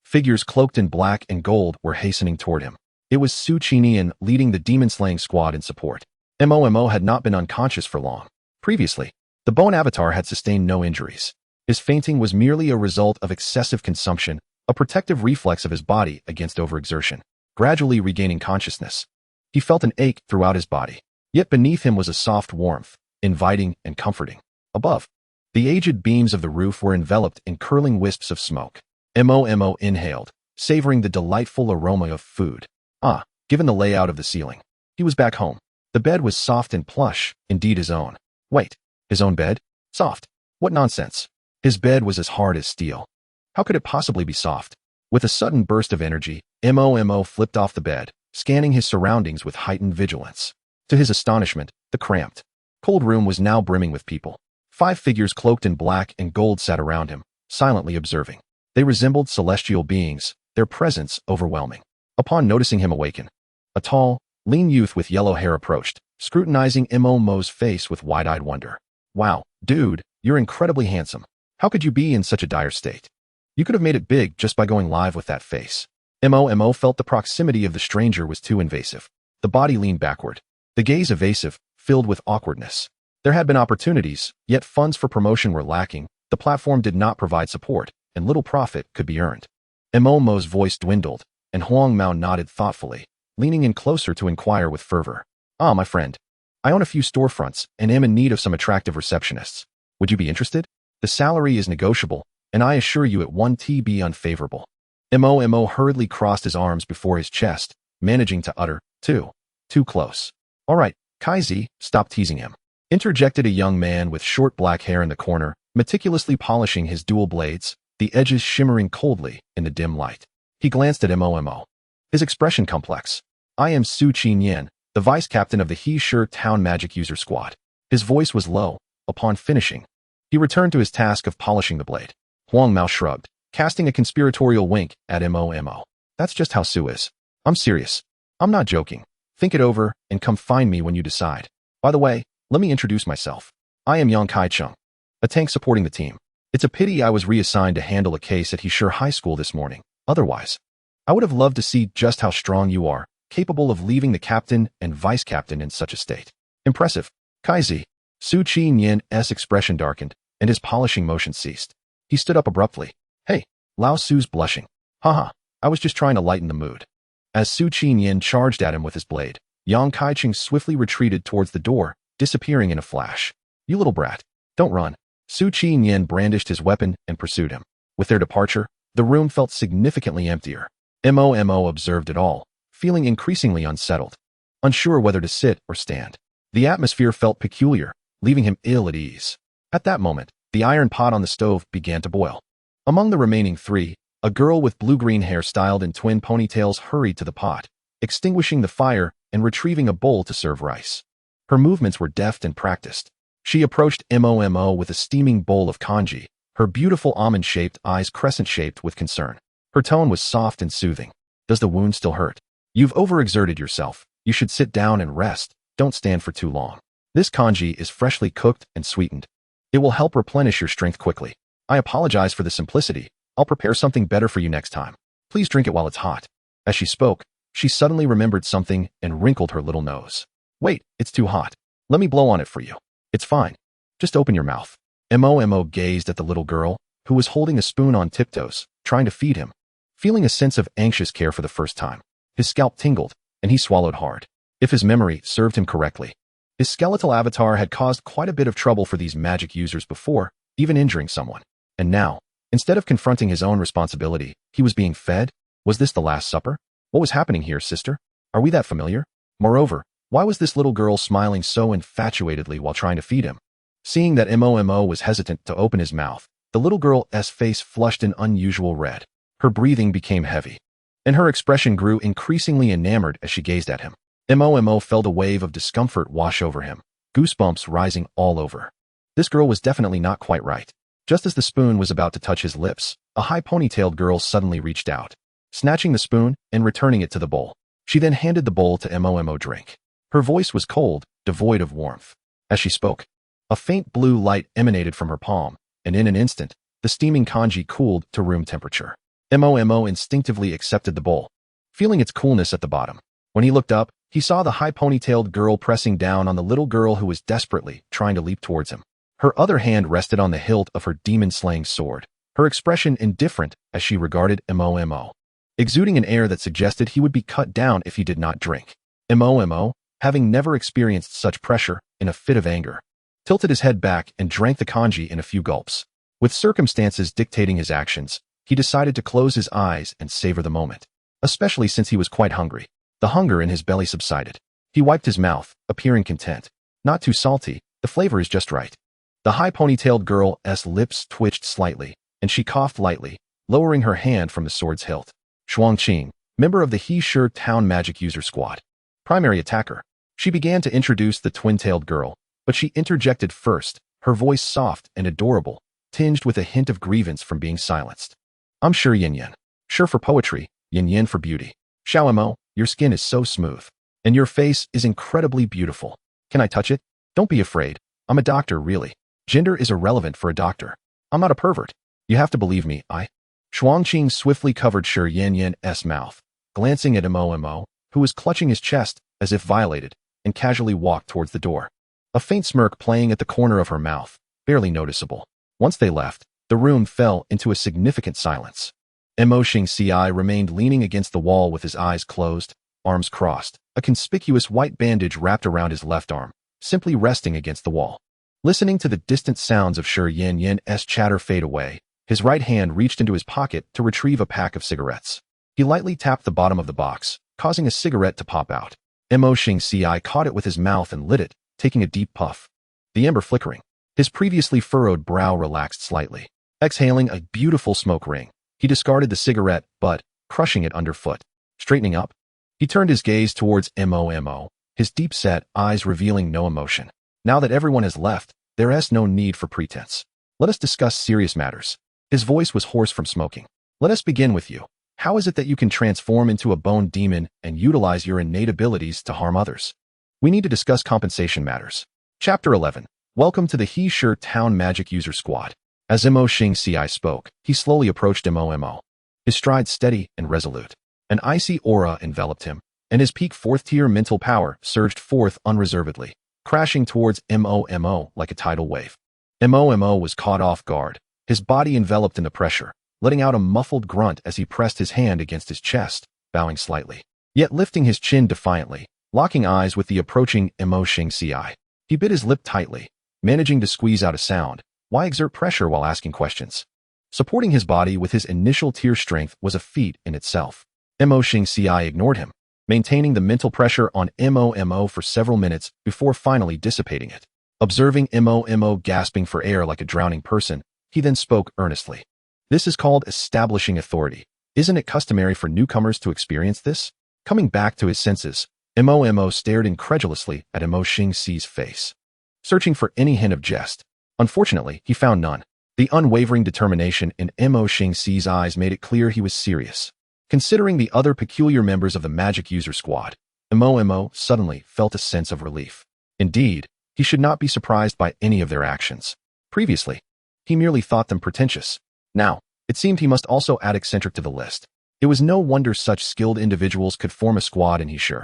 figures cloaked in black and gold were hastening toward him. It was Su Qinian leading the demon-slaying squad in support. Mo had not been unconscious for long. Previously, the bone avatar had sustained no injuries. His fainting was merely a result of excessive consumption, a protective reflex of his body against overexertion. Gradually regaining consciousness, he felt an ache throughout his body. Yet beneath him was a soft warmth, inviting and comforting. Above, the aged beams of the roof were enveloped in curling wisps of smoke. Mo inhaled, savoring the delightful aroma of food. Given the layout of the ceiling, he was back home. The bed was soft and plush, indeed his own. Wait, his own bed? Soft? What nonsense. His bed was as hard as steel. How could it possibly be soft? With a sudden burst of energy, Mo flipped off the bed, scanning his surroundings with heightened vigilance. To his astonishment, the cramped, cold room was now brimming with people. 5 figures cloaked in black and gold sat around him, silently observing. They resembled celestial beings, their presence overwhelming. Upon noticing him awaken, a tall, lean youth with yellow hair approached, scrutinizing Mo's face with wide-eyed wonder. Wow, dude, you're incredibly handsome. How could you be in such a dire state? You could have made it big just by going live with that face. Mo felt the proximity of the stranger was too invasive. The body leaned backward, the gaze evasive, filled with awkwardness. There had been opportunities, yet funds for promotion were lacking, the platform did not provide support, and little profit could be earned. Mo's voice dwindled, and Huang Mao nodded thoughtfully, leaning in closer to inquire with fervor. My friend. I own a few storefronts and am in need of some attractive receptionists. Would you be interested? The salary is negotiable, and I assure you it won't be unfavorable. Mo hurriedly crossed his arms before his chest, managing to utter, too close. All right, Kaizi, stop teasing him. Interjected a young man with short black hair in the corner, meticulously polishing his dual blades, the edges shimmering coldly in the dim light. He glanced at Mo. His expression complex. I am Su Qinian, the vice captain of the Heesher Town Magic User Squad. His voice was low, upon finishing, He returned to his task of polishing the blade. Huang Mao shrugged, casting a conspiratorial wink at Mo. That's just how Su is. I'm serious. I'm not joking. Think it over and come find me when you decide. By the way, let me introduce myself. I am Yang Kai-chung, a tank supporting the team. It's a pity I was reassigned to handle a case at Heesher High School this morning. Otherwise, I would have loved to see just how strong you are, capable of leaving the captain and vice-captain in such a state. Impressive. Kaizi. Su Qi-Nian's expression darkened, and his polishing motion ceased. He stood up abruptly. Hey, Lao Su's blushing. Haha, I was just trying to lighten the mood. As Su Qi-Nian charged at him with his blade, Yang Kai-chung swiftly retreated towards the door, disappearing in a flash. You little brat. Don't run. Su Qi-Nian brandished his weapon and pursued him. With their departure, the room felt significantly emptier. Mo observed it all, feeling increasingly unsettled, unsure whether to sit or stand. The atmosphere felt peculiar, leaving him ill at ease. At that moment, the iron pot on the stove began to boil. Among the remaining three, a girl with blue-green hair styled in twin ponytails hurried to the pot, extinguishing the fire and retrieving a bowl to serve rice. Her movements were deft and practiced. She approached Mo with a steaming bowl of congee, her beautiful almond-shaped eyes crescent-shaped with concern. Her tone was soft and soothing. Does the wound still hurt? You've overexerted yourself. You should sit down and rest. Don't stand for too long. This congee is freshly cooked and sweetened. It will help replenish your strength quickly. I apologize for the simplicity. I'll prepare something better for you next time. Please drink it while it's hot. As she spoke, she suddenly remembered something and wrinkled her little nose. Wait, it's too hot. Let me blow on it for you. It's fine. Just open your mouth. Mo gazed at the little girl, who was holding a spoon on tiptoes, trying to feed him. Feeling a sense of anxious care for the first time, his scalp tingled, and he swallowed hard. If his memory served him correctly, his skeletal avatar had caused quite a bit of trouble for these magic users before, even injuring someone. And now, instead of confronting his own responsibility, he was being fed? Was this the Last Supper? What was happening here, sister? Are we that familiar? Moreover, why was this little girl smiling so infatuatedly while trying to feed him? Seeing that Mo was hesitant to open his mouth, the little girl's face flushed an unusual red. Her breathing became heavy, and her expression grew increasingly enamored as she gazed at him. Mo felt a wave of discomfort wash over him, goosebumps rising all over. This girl was definitely not quite right. Just as the spoon was about to touch his lips, a high ponytailed girl suddenly reached out, snatching the spoon and returning it to the bowl. She then handed the bowl to Mo drink. Her voice was cold, devoid of warmth. As she spoke, a faint blue light emanated from her palm, and in an instant, the steaming congee cooled to room temperature. Mo instinctively accepted the bowl, feeling its coolness at the bottom. When he looked up, he saw the high ponytailed girl pressing down on the little girl who was desperately trying to leap towards him. Her other hand rested on the hilt of her demon-slaying sword, her expression indifferent as she regarded Mo, exuding an air that suggested he would be cut down if he did not drink. Mo, having never experienced such pressure, in a fit of anger, tilted his head back and drank the congee in a few gulps. With circumstances dictating his actions, he decided to close his eyes and savor the moment, especially since he was quite hungry. The hunger in his belly subsided. He wiped his mouth, appearing content. Not too salty, the flavor is just right. The high ponytailed girl's lips twitched slightly, and she coughed lightly, lowering her hand from the sword's hilt. Shuangqing, member of the Heesher Town Magic User Squad. Primary attacker. She began to introduce the twin-tailed girl, but she interjected first, her voice soft and adorable, tinged with a hint of grievance from being silenced. I'm Sure Yin. Sure for poetry, Yin for beauty. Xiao Mo, your skin is so smooth. And your face is incredibly beautiful. Can I touch it? Don't be afraid. I'm a doctor, really. Gender is irrelevant for a doctor. I'm not a pervert. You have to believe me, Shuangqing swiftly covered Sure Yin's mouth, glancing at Mo, who was clutching his chest as if violated, and casually walked towards the door. A faint smirk playing at the corner of her mouth, barely noticeable. Once they left, the room fell into a significant silence. Mo Xingci remained leaning against the wall with his eyes closed, arms crossed, a conspicuous white bandage wrapped around his left arm, simply resting against the wall. Listening to the distant sounds of Sure Yin's chatter fade away, his right hand reached into his pocket to retrieve a pack of cigarettes. He lightly tapped the bottom of the box, causing a cigarette to pop out. Mo Xingci caught it with his mouth and lit it, taking a deep puff. The ember flickering. His previously furrowed brow relaxed slightly. Exhaling a beautiful smoke ring, he discarded the cigarette, but, crushing it underfoot. Straightening up, he turned his gaze towards Mo, his deep-set eyes revealing no emotion. Now that everyone has left, there is no need for pretense. Let us discuss serious matters. His voice was hoarse from smoking. Let us begin with you. How is it that you can transform into a bone demon and utilize your innate abilities to harm others? We need to discuss compensation matters. Chapter 11. Welcome to the He Shi Town Magic User Squad. As Mo Xingci spoke, he slowly approached Mo. His stride steady and resolute. An icy aura enveloped him, and his peak 4th-tier mental power surged forth unreservedly, crashing towards Mo like a tidal wave. Mo was caught off guard, his body enveloped in the pressure, letting out a muffled grunt as he pressed his hand against his chest, bowing slightly, yet lifting his chin defiantly, locking eyes with the approaching Mo Xingci. He bit his lip tightly, managing to squeeze out a sound. Why exert pressure while asking questions? Supporting his body with his initial tier strength was a feat in itself. Mo Xingci ignored him, maintaining the mental pressure on Mo for several minutes before finally dissipating it. Observing Mo gasping for air like a drowning person, he then spoke earnestly. This is called establishing authority. Isn't it customary for newcomers to experience this? Coming back to his senses, Mo stared incredulously at Mo Xingci's face, searching for any hint of jest. Unfortunately, he found none. The unwavering determination in Mo Xingci's eyes made it clear he was serious. Considering the other peculiar members of the Magic User Squad, Mo suddenly felt a sense of relief. Indeed, he should not be surprised by any of their actions. Previously, he merely thought them pretentious. Now, it seemed he must also add eccentric to the list. It was no wonder such skilled individuals could form a squad in He Shi.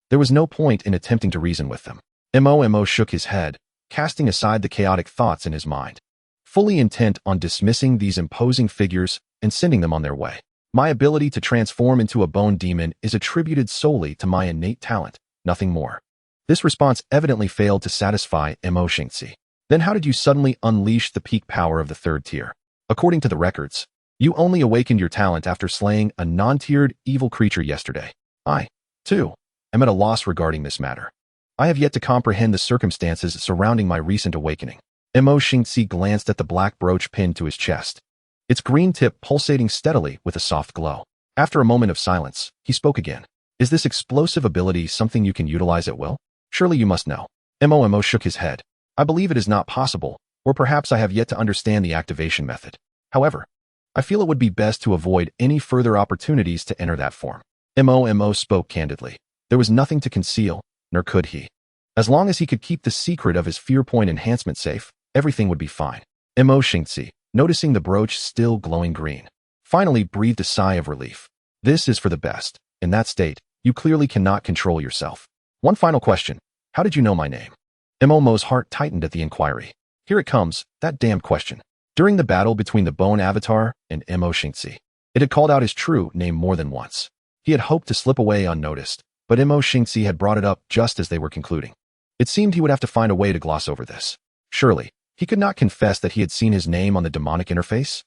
There was no point in attempting to reason with them. Mo shook his head, casting aside the chaotic thoughts in his mind, fully intent on dismissing these imposing figures and sending them on their way. My ability to transform into a bone demon is attributed solely to my innate talent, nothing more. This response evidently failed to satisfy Mo Xingci. Then how did you suddenly unleash the peak power of the 3rd tier? According to the records, you only awakened your talent after slaying a non-tiered evil creature yesterday. I, too, am at a loss regarding this matter. I have yet to comprehend the circumstances surrounding my recent awakening. Mo Xingci glanced at the black brooch pinned to his chest, its green tip pulsating steadily with a soft glow. After a moment of silence, he spoke again. Is this explosive ability something you can utilize at will? Surely you must know. Mo shook his head. I believe it is not possible, or perhaps I have yet to understand the activation method. However, I feel it would be best to avoid any further opportunities to enter that form. Mo spoke candidly. There was nothing to conceal, nor could he. As long as he could keep the secret of his fear point enhancement safe, everything would be fine. Mo Xingci, noticing the brooch still glowing green, finally breathed a sigh of relief. This is for the best. In that state, you clearly cannot control yourself. One final question. How did you know my name? Mo's heart tightened at the inquiry. Here it comes, that damned question. During the battle between the Bone Avatar and Mo Xingci, it had called out his true name more than once. He had hoped to slip away unnoticed, but Mo Xingci had brought it up just as they were concluding. It seemed he would have to find a way to gloss over this. Surely, he could not confess that he had seen his name on the demonic interface?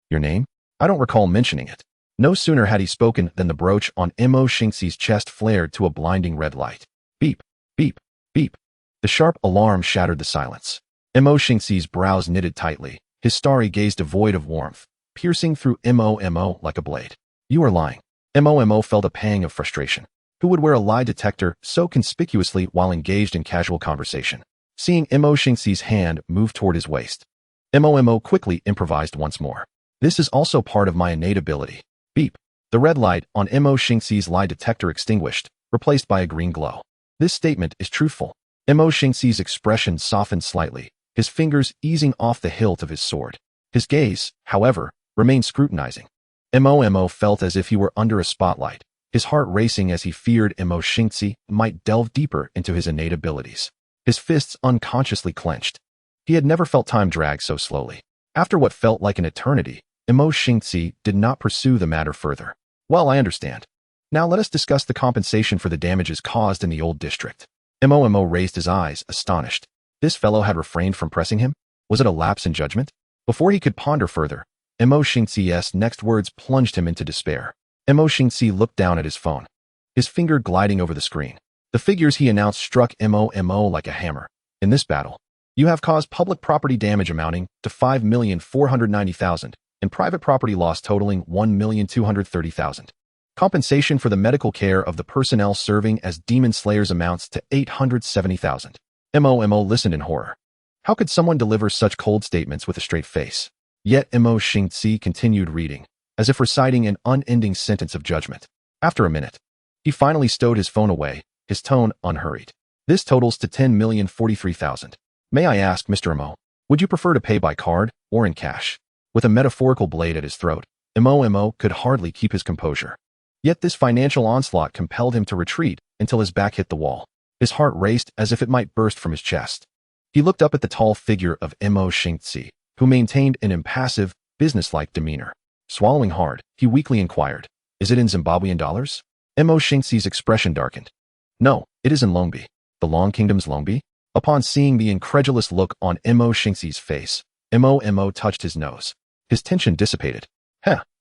Your name? I don't recall mentioning it. No sooner had he spoken than the brooch on Mo Xingci's chest flared to a blinding red light. Beep, beep, beep. The sharp alarm shattered the silence. Mo Xingci's brows knitted tightly, his starry gaze devoid of warmth, piercing through Mo like a blade. You are lying. Mo felt a pang of frustration. Who would wear a lie detector so conspicuously while engaged in casual conversation? Seeing Mo Xingci's hand move toward his waist, Mo quickly improvised once more. This is also part of my innate ability. Beep. The red light on Mo Xingci's lie detector extinguished, replaced by a green glow. This statement is truthful. Mo Xingci's expression softened slightly, his fingers easing off the hilt of his sword. His gaze, however, remained scrutinizing. Mo felt as if he were under a spotlight, his heart racing as he feared Mo Xingci might delve deeper into his innate abilities. His fists unconsciously clenched. He had never felt time drag so slowly. After what felt like an eternity, Mo Xingci did not pursue the matter further. Well, I understand. Now let us discuss the compensation for the damages caused in the old district. Mo raised his eyes, astonished. This fellow had refrained from pressing him? Was it a lapse in judgment? Before he could ponder further, Mo Xingci's next words plunged him into despair. Mo Xingci looked down at his phone, his finger gliding over the screen. The figures he announced struck Mo like a hammer. In this battle, you have caused public property damage amounting to 5,490,000 and private property loss totaling 1,230,000. Compensation for the medical care of the personnel serving as demon slayers amounts to 870,000. Mo listened in horror. How could someone deliver such cold statements with a straight face? Yet Mo Xingzi continued reading, as if reciting an unending sentence of judgment. After a minute, he finally stowed his phone away, his tone unhurried. This totals to 10,043,000. May I ask, Mr. Mo, would you prefer to pay by card or in cash? With a metaphorical blade at his throat, Mo could hardly keep his composure. Yet this financial onslaught compelled him to retreat until his back hit the wall. His heart raced as if it might burst from his chest. He looked up at the tall figure of Mo Xingzi, who maintained an impassive, businesslike demeanor. Swallowing hard, he weakly inquired, "Is it in Zimbabwean dollars?" Mo Xingzi's expression darkened. "No, it is in Longbi. The Long Kingdom's Longbi?" Upon seeing the incredulous look on Mo Xingzi's face, Mo touched his nose. His tension dissipated.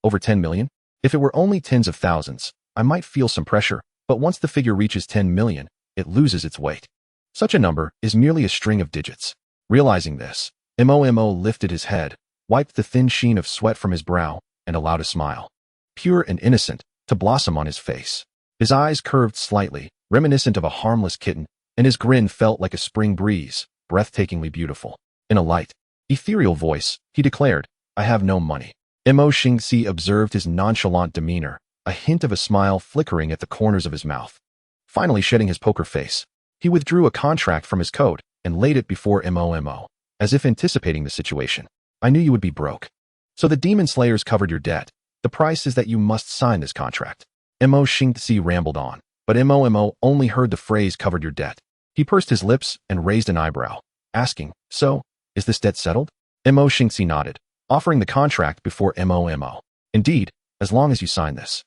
Over 10 million? If it were only tens of thousands, I might feel some pressure, but once the figure reaches 10 million, it loses its weight. Such a number is merely a string of digits. Realizing this, Mo lifted his head, wiped the thin sheen of sweat from his brow, and allowed a smile, pure and innocent, to blossom on his face. His eyes curved slightly, reminiscent of a harmless kitten, and his grin felt like a spring breeze, breathtakingly beautiful. In a light, ethereal voice, he declared, "I have no money." Mo Xingzi observed his nonchalant demeanor, a hint of a smile flickering at the corners of his mouth. Finally shedding his poker face, he withdrew a contract from his coat and laid it before Mo, as if anticipating the situation. "I knew you would be broke. So the Demon Slayers covered your debt. The price is that you must sign this contract." Mo Xingzi rambled on, but Mo only heard the phrase "covered your debt." He pursed his lips and raised an eyebrow, asking, "So, is this debt settled?" Mo Xingzi nodded, offering the contract before Mo. "Indeed, as long as you sign this."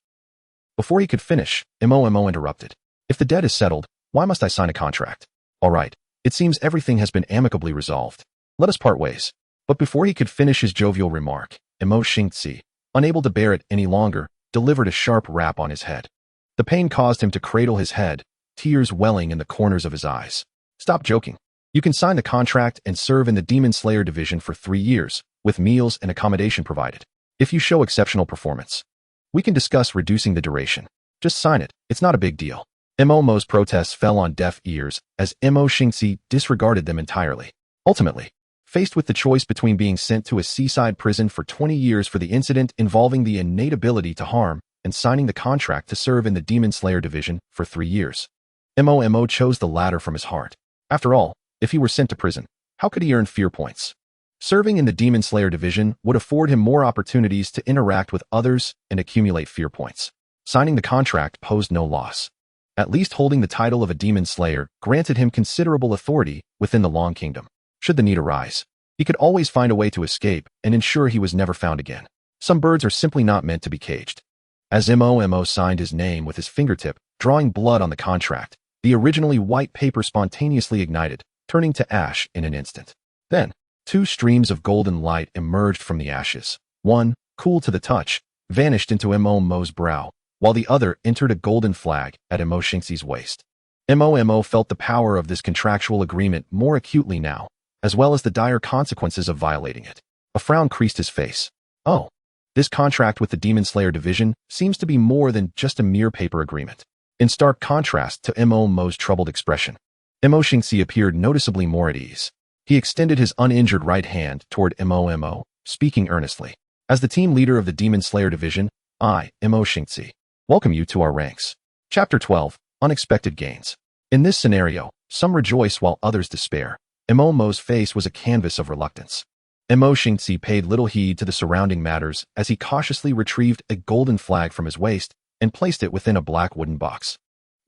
Before he could finish, Mo interrupted. "If the debt is settled, why must I sign a contract? All right, it seems everything has been amicably resolved. Let us part ways." But before he could finish his jovial remark, Mo Xingzi, unable to bear it any longer, delivered a sharp rap on his head. The pain caused him to cradle his head, tears welling in the corners of his eyes. "Stop joking. You can sign the contract and serve in the Demon Slayer division for 3 years, with meals and accommodation provided. If you show exceptional performance, we can discuss reducing the duration. Just sign it, it's not a big deal." Mo's protests fell on deaf ears as Mo Xingzi disregarded them entirely. Ultimately, faced with the choice between being sent to a seaside prison for 20 years for the incident involving the innate ability to harm and signing the contract to serve in the Demon Slayer division for 3 years, Mo chose the latter from his heart. After all, if he were sent to prison, how could he earn fear points? Serving in the Demon Slayer division would afford him more opportunities to interact with others and accumulate fear points. Signing the contract posed no loss. At least holding the title of a Demon Slayer granted him considerable authority within the Long Kingdom. Should the need arise, he could always find a way to escape and ensure he was never found again. Some birds are simply not meant to be caged. As Mo signed his name with his fingertip, drawing blood on the contract, the originally white paper spontaneously ignited, turning to ash in an instant. Then, 2 streams of golden light emerged from the ashes. One, cool to the touch, vanished into Mo's brow, while the other entered a golden flag at Mo Xingzi's waist. Mo felt the power of this contractual agreement more acutely now, as well as the dire consequences of violating it. A frown creased his face. Oh, this contract with the Demon Slayer division seems to be more than just a mere paper agreement. In stark contrast to Mo's troubled expression, Mo Xingzi appeared noticeably more at ease. He extended his uninjured right hand toward Mo, speaking earnestly. "As the team leader of the Demon Slayer division, I, Mo Xingzi, welcome you to our ranks." Chapter 12, Unexpected Gains. In this scenario, some rejoice while others despair. Mo's face was a canvas of reluctance. Mo Xingzi paid little heed to the surrounding matters as he cautiously retrieved a golden flag from his waist and placed it within a black wooden box.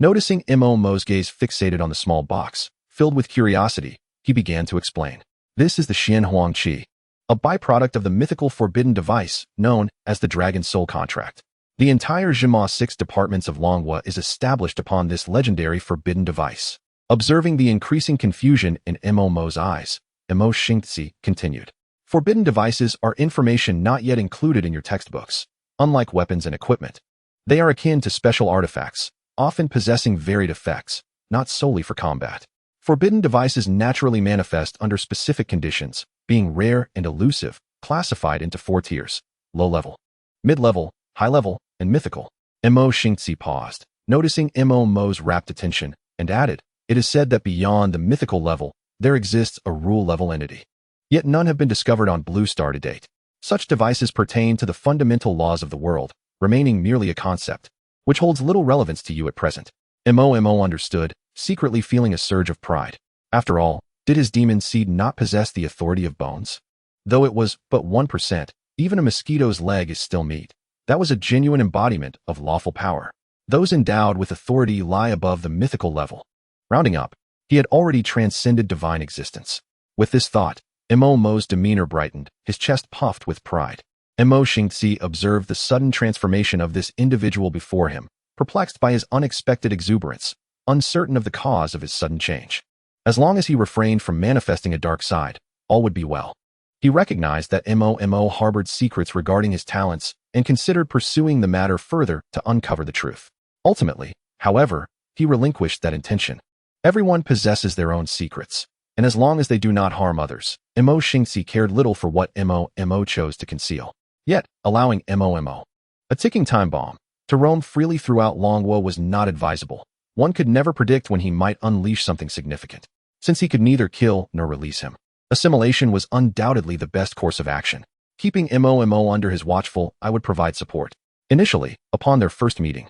Noticing Mo's gaze fixated on the small box, filled with curiosity, he began to explain. "This is the Xian Huang Qi, a byproduct of the mythical forbidden device known as the Dragon Soul Contract. The entire Zhima 6 departments of Longhua is established upon this legendary forbidden device." Observing the increasing confusion in Mo's eyes, Mo Xingzi continued. "Forbidden devices are information not yet included in your textbooks. Unlike weapons and equipment, they are akin to special artifacts, often possessing varied effects, not solely for combat. Forbidden devices naturally manifest under specific conditions, being rare and elusive, classified into 4 tiers: low-level, mid-level, high-level, and mythical." Mo Xingzi paused, noticing Mo's rapt attention, and added, "It is said that beyond the mythical level, there exists a rule-level entity. Yet none have been discovered on Blue Star to date. Such devices pertain to the fundamental laws of the world, remaining merely a concept, which holds little relevance to you at present. Mo understood, secretly feeling a surge of pride. After all, did his demon seed not possess the authority of bones? Though it was but 1%, even a mosquito's leg is still meat. That was a genuine embodiment of lawful power. Those endowed with authority lie above the mythical level. Rounding up, he had already transcended divine existence. With this thought, Mo's demeanor brightened, his chest puffed with pride. Mo Xingzi observed the sudden transformation of this individual before him, perplexed by his unexpected exuberance, uncertain of the cause of his sudden change. As long as he refrained from manifesting a dark side, all would be well. He recognized that Mo harbored secrets regarding his talents and considered pursuing the matter further to uncover the truth. Ultimately, however, he relinquished that intention. Everyone possesses their own secrets, and as long as they do not harm others, Mo Xingzi cared little for what Mo chose to conceal. Yet, allowing Mo, a ticking time bomb, to roam freely throughout Longwo was not advisable. One could never predict when he might unleash something significant, since he could neither kill nor release him. Assimilation was undoubtedly the best course of action. Keeping Mo under his watchful eye would provide support. Initially, upon their first meeting,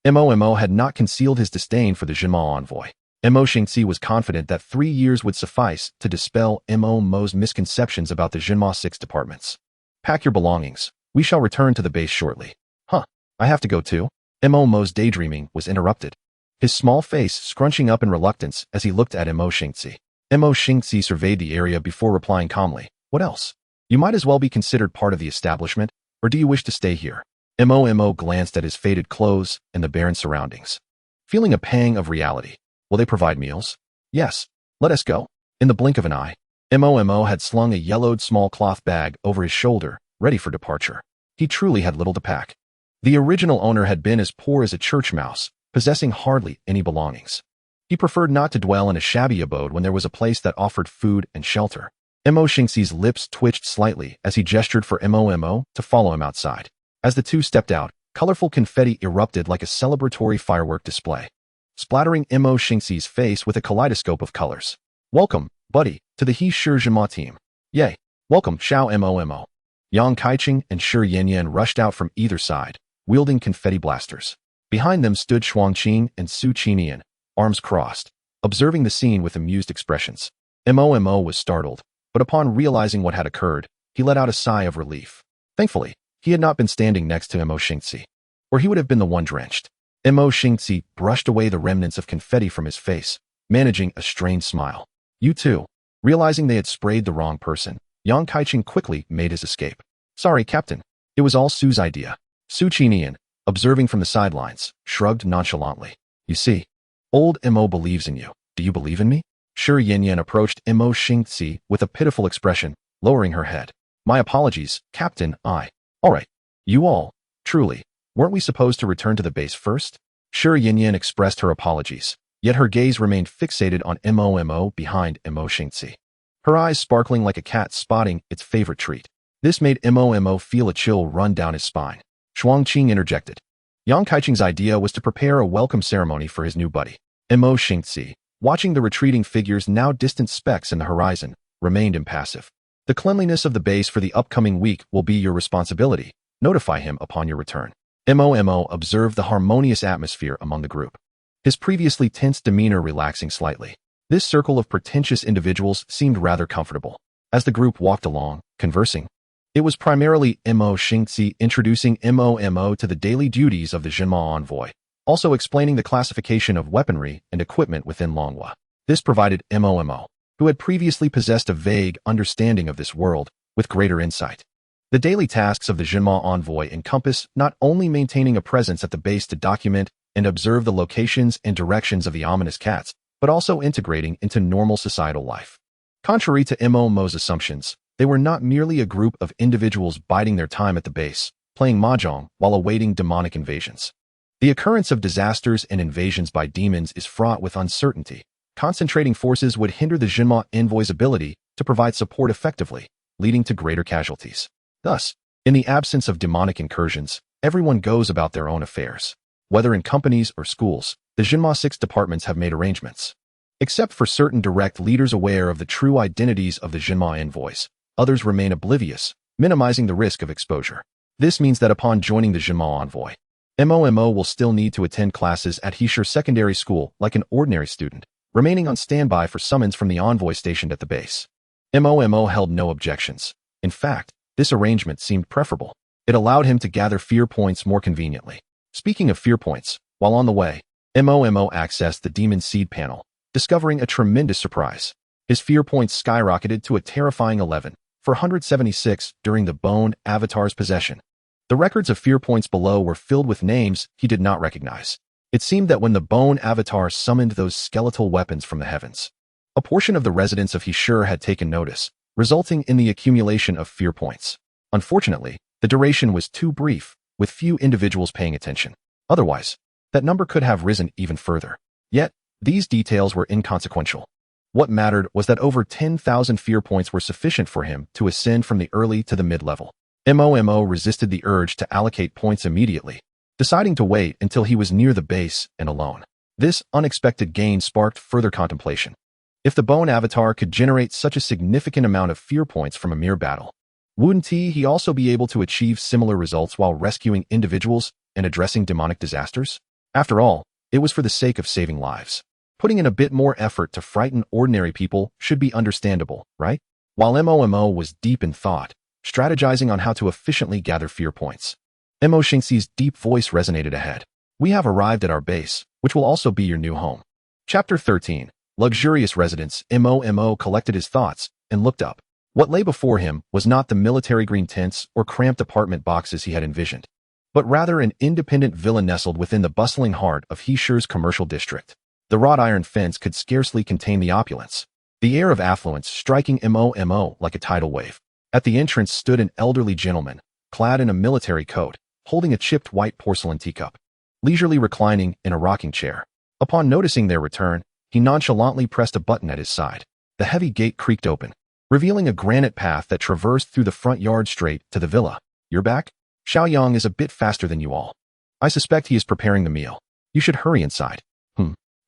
Mo had not concealed his disdain for the Jinma envoy. Mo Xingzi was confident that 3 years would suffice to dispel Mo's misconceptions about the Jinma 6 departments. Pack your belongings. We shall return to the base shortly. Huh, I have to go too? Mo's daydreaming was interrupted, his small face scrunching up in reluctance as he looked at Mo Xingzi. Mo Xingzi surveyed the area before replying calmly. What else? You might as well be considered part of the establishment, or do you wish to stay here? Mo glanced at his faded clothes and the barren surroundings, feeling a pang of reality. Will they provide meals? Yes. Let us go. In the blink of an eye, Mo had slung a yellowed small cloth bag over his shoulder, ready for departure. He truly had little to pack. The original owner had been as poor as a church mouse, possessing hardly any belongings. He preferred not to dwell in a shabby abode when there was a place that offered food and shelter. Mo Xingzi's lips twitched slightly as he gestured for Mo to follow him outside. As the two stepped out, colorful confetti erupted like a celebratory firework display, splattering Mo Xingzi's face with a kaleidoscope of colors. Welcome, buddy, to the He Shi Jinma team. Yay. Welcome, Xiao Mo. Yang Kaiqing and Shi Yanyan rushed out from either side, wielding confetti blasters. Behind them stood Shuangqing and Su Qinian, arms crossed, observing the scene with amused expressions. Mo was startled, but upon realizing what had occurred, he let out a sigh of relief. Thankfully, he had not been standing next to Mo Xingzi, or he would have been the one drenched. Mo Xingzi brushed away the remnants of confetti from his face, managing a strained smile. You too. Realizing they had sprayed the wrong person, Yang Kaiqing quickly made his escape. Sorry, Captain. It was all Su's idea. Su Qinian, observing from the sidelines, shrugged nonchalantly. You see, old Mo believes in you. Do you believe in me? Shi Yanyan approached Mo Xingzi with a pitiful expression, lowering her head. My apologies, Captain, All right. You all, truly, weren't we supposed to return to the base first? Shi Yanyan expressed her apologies, yet her gaze remained fixated on Mo behind Mo Xingzi, her eyes sparkling like a cat spotting its favorite treat. This made Mo feel a chill run down his spine. Shuangqing interjected. Yang Kaiqing's idea was to prepare a welcome ceremony for his new buddy. Mo Xingzi, watching the retreating figures, now distant specks in the horizon, remained impassive. The cleanliness of the base for the upcoming week will be your responsibility. Notify him upon your return. Mo observed the harmonious atmosphere among the group, his previously tense demeanor relaxing slightly. This circle of pretentious individuals seemed rather comfortable. As the group walked along, conversing, it was primarily Mo Xingzi introducing Mo to the daily duties of the Jinma envoy, also explaining the classification of weaponry and equipment within Longhua. This provided Mo, who had previously possessed a vague understanding of this world, with greater insight. The daily tasks of the Jinma envoy encompass not only maintaining a presence at the base to document and observe the locations and directions of the ominous cats, but also integrating into normal societal life. Contrary to Mo's assumptions, they were not merely a group of individuals biding their time at the base, playing mahjong while awaiting demonic invasions. The occurrence of disasters and invasions by demons is fraught with uncertainty. Concentrating forces would hinder the Jinma envoy's ability to provide support effectively, leading to greater casualties. Thus, in the absence of demonic incursions, everyone goes about their own affairs. Whether in companies or schools, the Jinma 6 departments have made arrangements. Except for certain direct leaders aware of the true identities of the Jinma envoys, others remain oblivious, minimizing the risk of exposure. This means that upon joining the Jinma envoy, MOMO will still need to attend classes at Heesher Secondary School like an ordinary student, remaining on standby for summons from the envoy stationed at the base. MOMO held no objections. In fact, this arrangement seemed preferable. It allowed him to gather fear points more conveniently. Speaking of fear points, while on the way, MOMO accessed the Demon Seed panel, discovering a tremendous surprise. His fear points skyrocketed to a terrifying 11,476 during the Bone Avatar's possession. The records of fear points below were filled with names he did not recognize. It seemed that when the Bone Avatar summoned those skeletal weapons from the heavens, a portion of the residents of Heesher had taken notice, resulting in the accumulation of fear points. Unfortunately, the duration was too brief, with few individuals paying attention. Otherwise, that number could have risen even further. Yet, these details were inconsequential. What mattered was that over 10,000 fear points were sufficient for him to ascend from the early to the mid-level. MOMO resisted the urge to allocate points immediately, deciding to wait until he was near the base and alone. This unexpected gain sparked further contemplation. If the Bone Avatar could generate such a significant amount of fear points from a mere battle, wouldn't he also be able to achieve similar results while rescuing individuals and addressing demonic disasters? After all, it was for the sake of saving lives. Putting in a bit more effort to frighten ordinary people should be understandable, right? While MOMO was deep in thought, strategizing on how to efficiently gather fear points, Mo Xingxi's deep voice resonated ahead. We have arrived at our base, which will also be your new home. Chapter 13. Luxurious Residence. MOMO collected his thoughts and looked up. What lay before him was not the military green tents or cramped apartment boxes he had envisioned, but rather an independent villa nestled within the bustling heart of Heesher's commercial district. The wrought iron fence could scarcely contain the opulence, the air of affluence striking MOMO like a tidal wave. At the entrance stood an elderly gentleman, clad in a military coat, holding a chipped white porcelain teacup, leisurely reclining in a rocking chair. Upon noticing their return, he nonchalantly pressed a button at his side. The heavy gate creaked open, revealing a granite path that traversed through the front yard straight to the villa. You're back? Xiaoyang is a bit faster than you all. I suspect he is preparing the meal. You should hurry inside.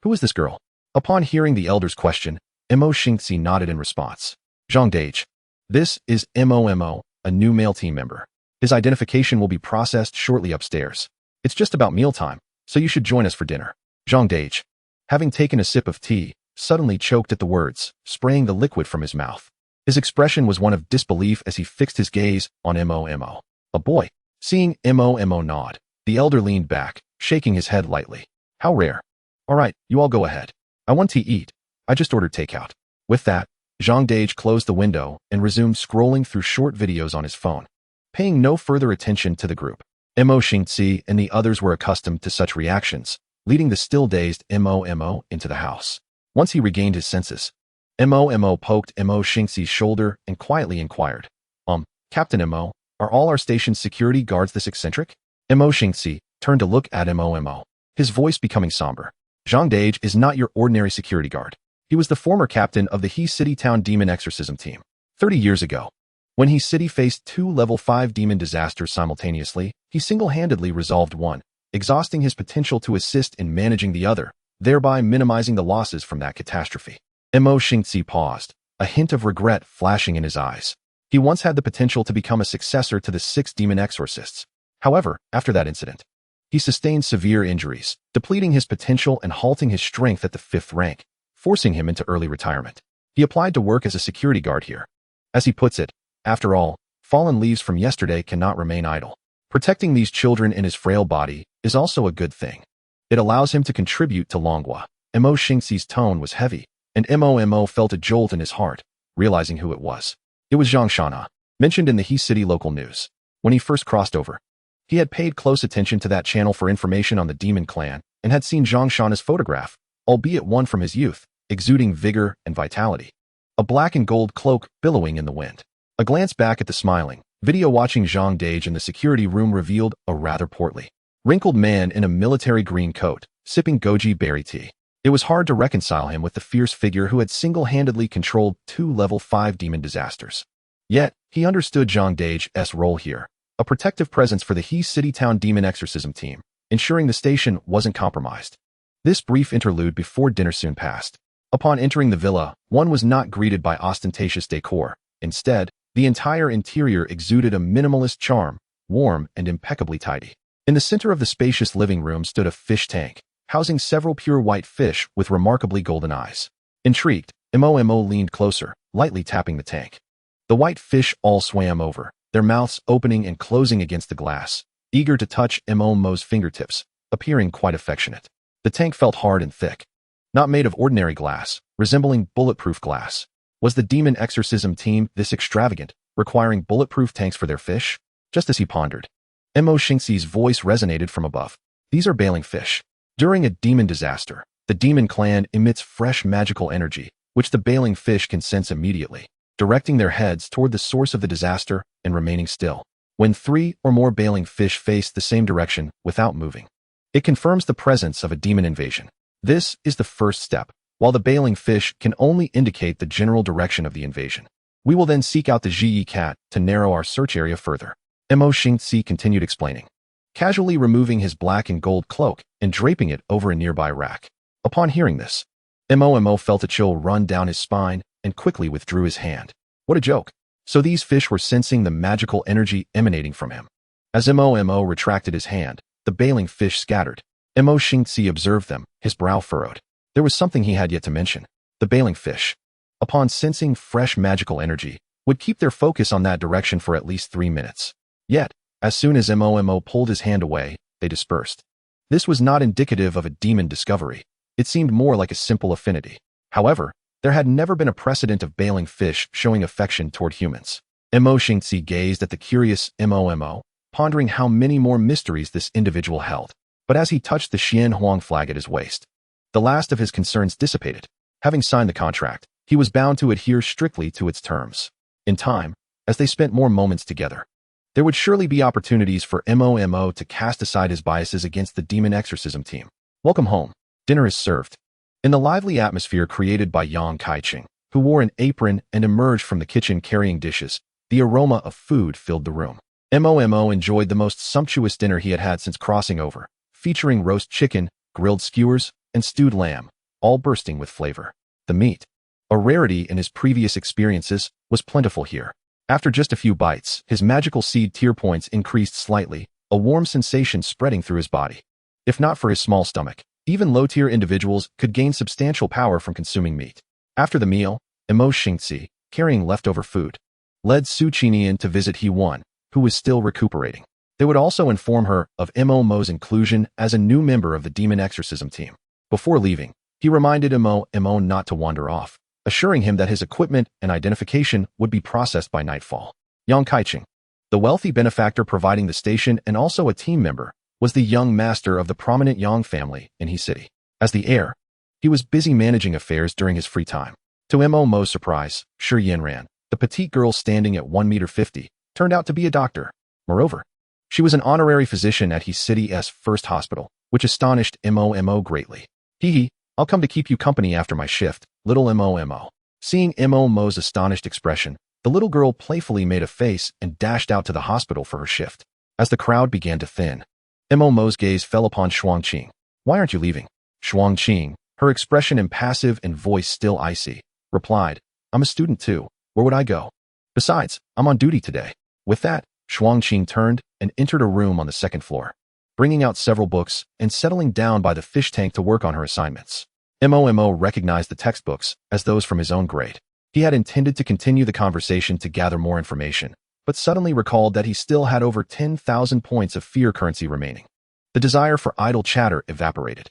Who is this girl? Upon hearing the elder's question, Mo Xingxi nodded in response. Zhang Dage. This is MOMO, a new male team member. His identification will be processed shortly upstairs. It's just about mealtime, so you should join us for dinner. Zhang Dage, having taken a sip of tea, suddenly choked at the words, spraying the liquid from his mouth. His expression was one of disbelief as he fixed his gaze on MOMO. A boy. Seeing MOMO nod, the elder leaned back, shaking his head lightly. How rare. All right, you all go ahead. I want to eat. I just ordered takeout. With that, Zhang Dage closed the window and resumed scrolling through short videos on his phone, paying no further attention to the group. Mo Xingxi and the others were accustomed to such reactions, leading the still-dazed MOMO into the house. Once he regained his senses, MOMO poked Mo Xingxi's shoulder and quietly inquired, Captain Mo, are all our station's security guards this eccentric? Mo Xingxi turned to look at MOMO, his voice becoming somber. Zhang Dage is not your ordinary security guard. He was the former captain of the He City Town Demon Exorcism Team. 30 years ago, when He City faced 2 level 5 demon disasters simultaneously, he single-handedly resolved one, exhausting his potential to assist in managing the other, thereby minimizing the losses from that catastrophe. Mo Xingxi paused, a hint of regret flashing in his eyes. He once had the potential to become a successor to the 6 demon exorcists. However, after that incident, he sustained severe injuries, depleting his potential and halting his strength at the 5th rank, forcing him into early retirement. He applied to work as a security guard here. As he puts it, after all, fallen leaves from yesterday cannot remain idle. Protecting these children in his frail body is also a good thing. It allows him to contribute to Longhua. Mo Xingxi's tone was heavy, and MOMO felt a jolt in his heart, realizing who it was. It was Zhang Shana, mentioned in the He City local news. When he first crossed over, he had paid close attention to that channel for information on the Demon Clan and had seen Zhang Shana's photograph, albeit one from his youth, exuding vigor and vitality. A black and gold cloak billowing in the wind. A glance back at the smiling, video-watching Zhang Dage in the security room revealed a rather portly, wrinkled man in a military green coat, sipping goji berry tea. It was hard to reconcile him with the fierce figure who had single-handedly controlled 2 level 5 demon disasters. Yet, he understood Zhang Dage's role here, a protective presence for the He City Town Demon Exorcism Team, ensuring the station wasn't compromised. This brief interlude before dinner soon passed. Upon entering the villa, one was not greeted by ostentatious decor. Instead, the entire interior exuded a minimalist charm, warm and impeccably tidy. In the center of the spacious living room stood a fish tank, housing several pure white fish with remarkably golden eyes. Intrigued, Mo leaned closer, lightly tapping the tank. The white fish all swam over, their mouths opening and closing against the glass, eager to touch Mo's fingertips, appearing quite affectionate. The tank felt hard and thick, not made of ordinary glass, resembling bulletproof glass. Was the demon exorcism team this extravagant, requiring bulletproof tanks for their fish? Just as he pondered, Mo Xingxi's voice resonated from above. These are bailing fish. During a demon disaster, the demon clan emits fresh magical energy, which the bailing fish can sense immediately, directing their heads toward the source of the disaster and remaining still. When 3 or more bailing fish face the same direction without moving, it confirms the presence of a demon invasion. This is the first step. While the bailing fish can only indicate the general direction of the invasion, we will then seek out the Zhiyi cat to narrow our search area further. Mo Xingxi continued explaining, casually removing his black and gold cloak and draping it over a nearby rack. Upon hearing this, Mo felt a chill run down his spine and quickly withdrew his hand. What a joke! So these fish were sensing the magical energy emanating from him. As Mo retracted his hand, the bailing fish scattered. Mo Xingxi observed them, his brow furrowed. There was something he had yet to mention. The bailing fish, upon sensing fresh magical energy, would keep their focus on that direction for at least 3 minutes. Yet, as soon as Mo pulled his hand away, they dispersed. This was not indicative of a demon discovery. It seemed more like a simple affinity. However, there had never been a precedent of bailing fish showing affection toward humans. Mo Xingxi gazed at the curious Mo, pondering how many more mysteries this individual held. But as he touched the Xian Huang flag at his waist, the last of his concerns dissipated. Having signed the contract, he was bound to adhere strictly to its terms. In time, as they spent more moments together, there would surely be opportunities for Mo to cast aside his biases against the demon exorcism team. Welcome home. Dinner is served. In the lively atmosphere created by Yang Kaiqing, who wore an apron and emerged from the kitchen carrying dishes, the aroma of food filled the room. Mo enjoyed the most sumptuous dinner he had had since crossing over, featuring roast chicken, grilled skewers, and stewed lamb, all bursting with flavor. The meat, a rarity in his previous experiences, was plentiful here. After just a few bites, his magical seed tier points increased slightly, a warm sensation spreading through his body. If not for his small stomach, even low-tier individuals could gain substantial power from consuming meat. After the meal, Mo Xingxi, carrying leftover food, led Su Qinian to visit He Wan, who was still recuperating. They would also inform her of Mo's inclusion as a new member of the demon exorcism team. Before leaving, he reminded Mo not to wander off, assuring him that his equipment and identification would be processed by nightfall. Yang Kaiqing, the wealthy benefactor providing the station and also a team member, was the young master of the prominent Yang family in He City. As the heir, he was busy managing affairs during his free time. To Mo's surprise, Shi Yanran, the petite girl standing at 1.50 meters, turned out to be a doctor. Moreover, she was an honorary physician at He City's first hospital, which astonished Mo greatly. Hee, I'll come to keep you company after my shift, little Mo. Seeing Mo's astonished expression, the little girl playfully made a face and dashed out to the hospital for her shift. As the crowd began to thin, Mo's gaze fell upon Shuangqing. Why aren't you leaving? Shuangqing, her expression impassive and voice still icy, replied, I'm a student too. Where would I go? Besides, I'm on duty today. With that, Shuangqing turned and entered a room on the second floor, bringing out several books and settling down by the fish tank to work on her assignments. Mo recognized the textbooks as those from his own grade. He had intended to continue the conversation to gather more information, but suddenly recalled that he still had over 10,000 points of fear currency remaining. The desire for idle chatter evaporated.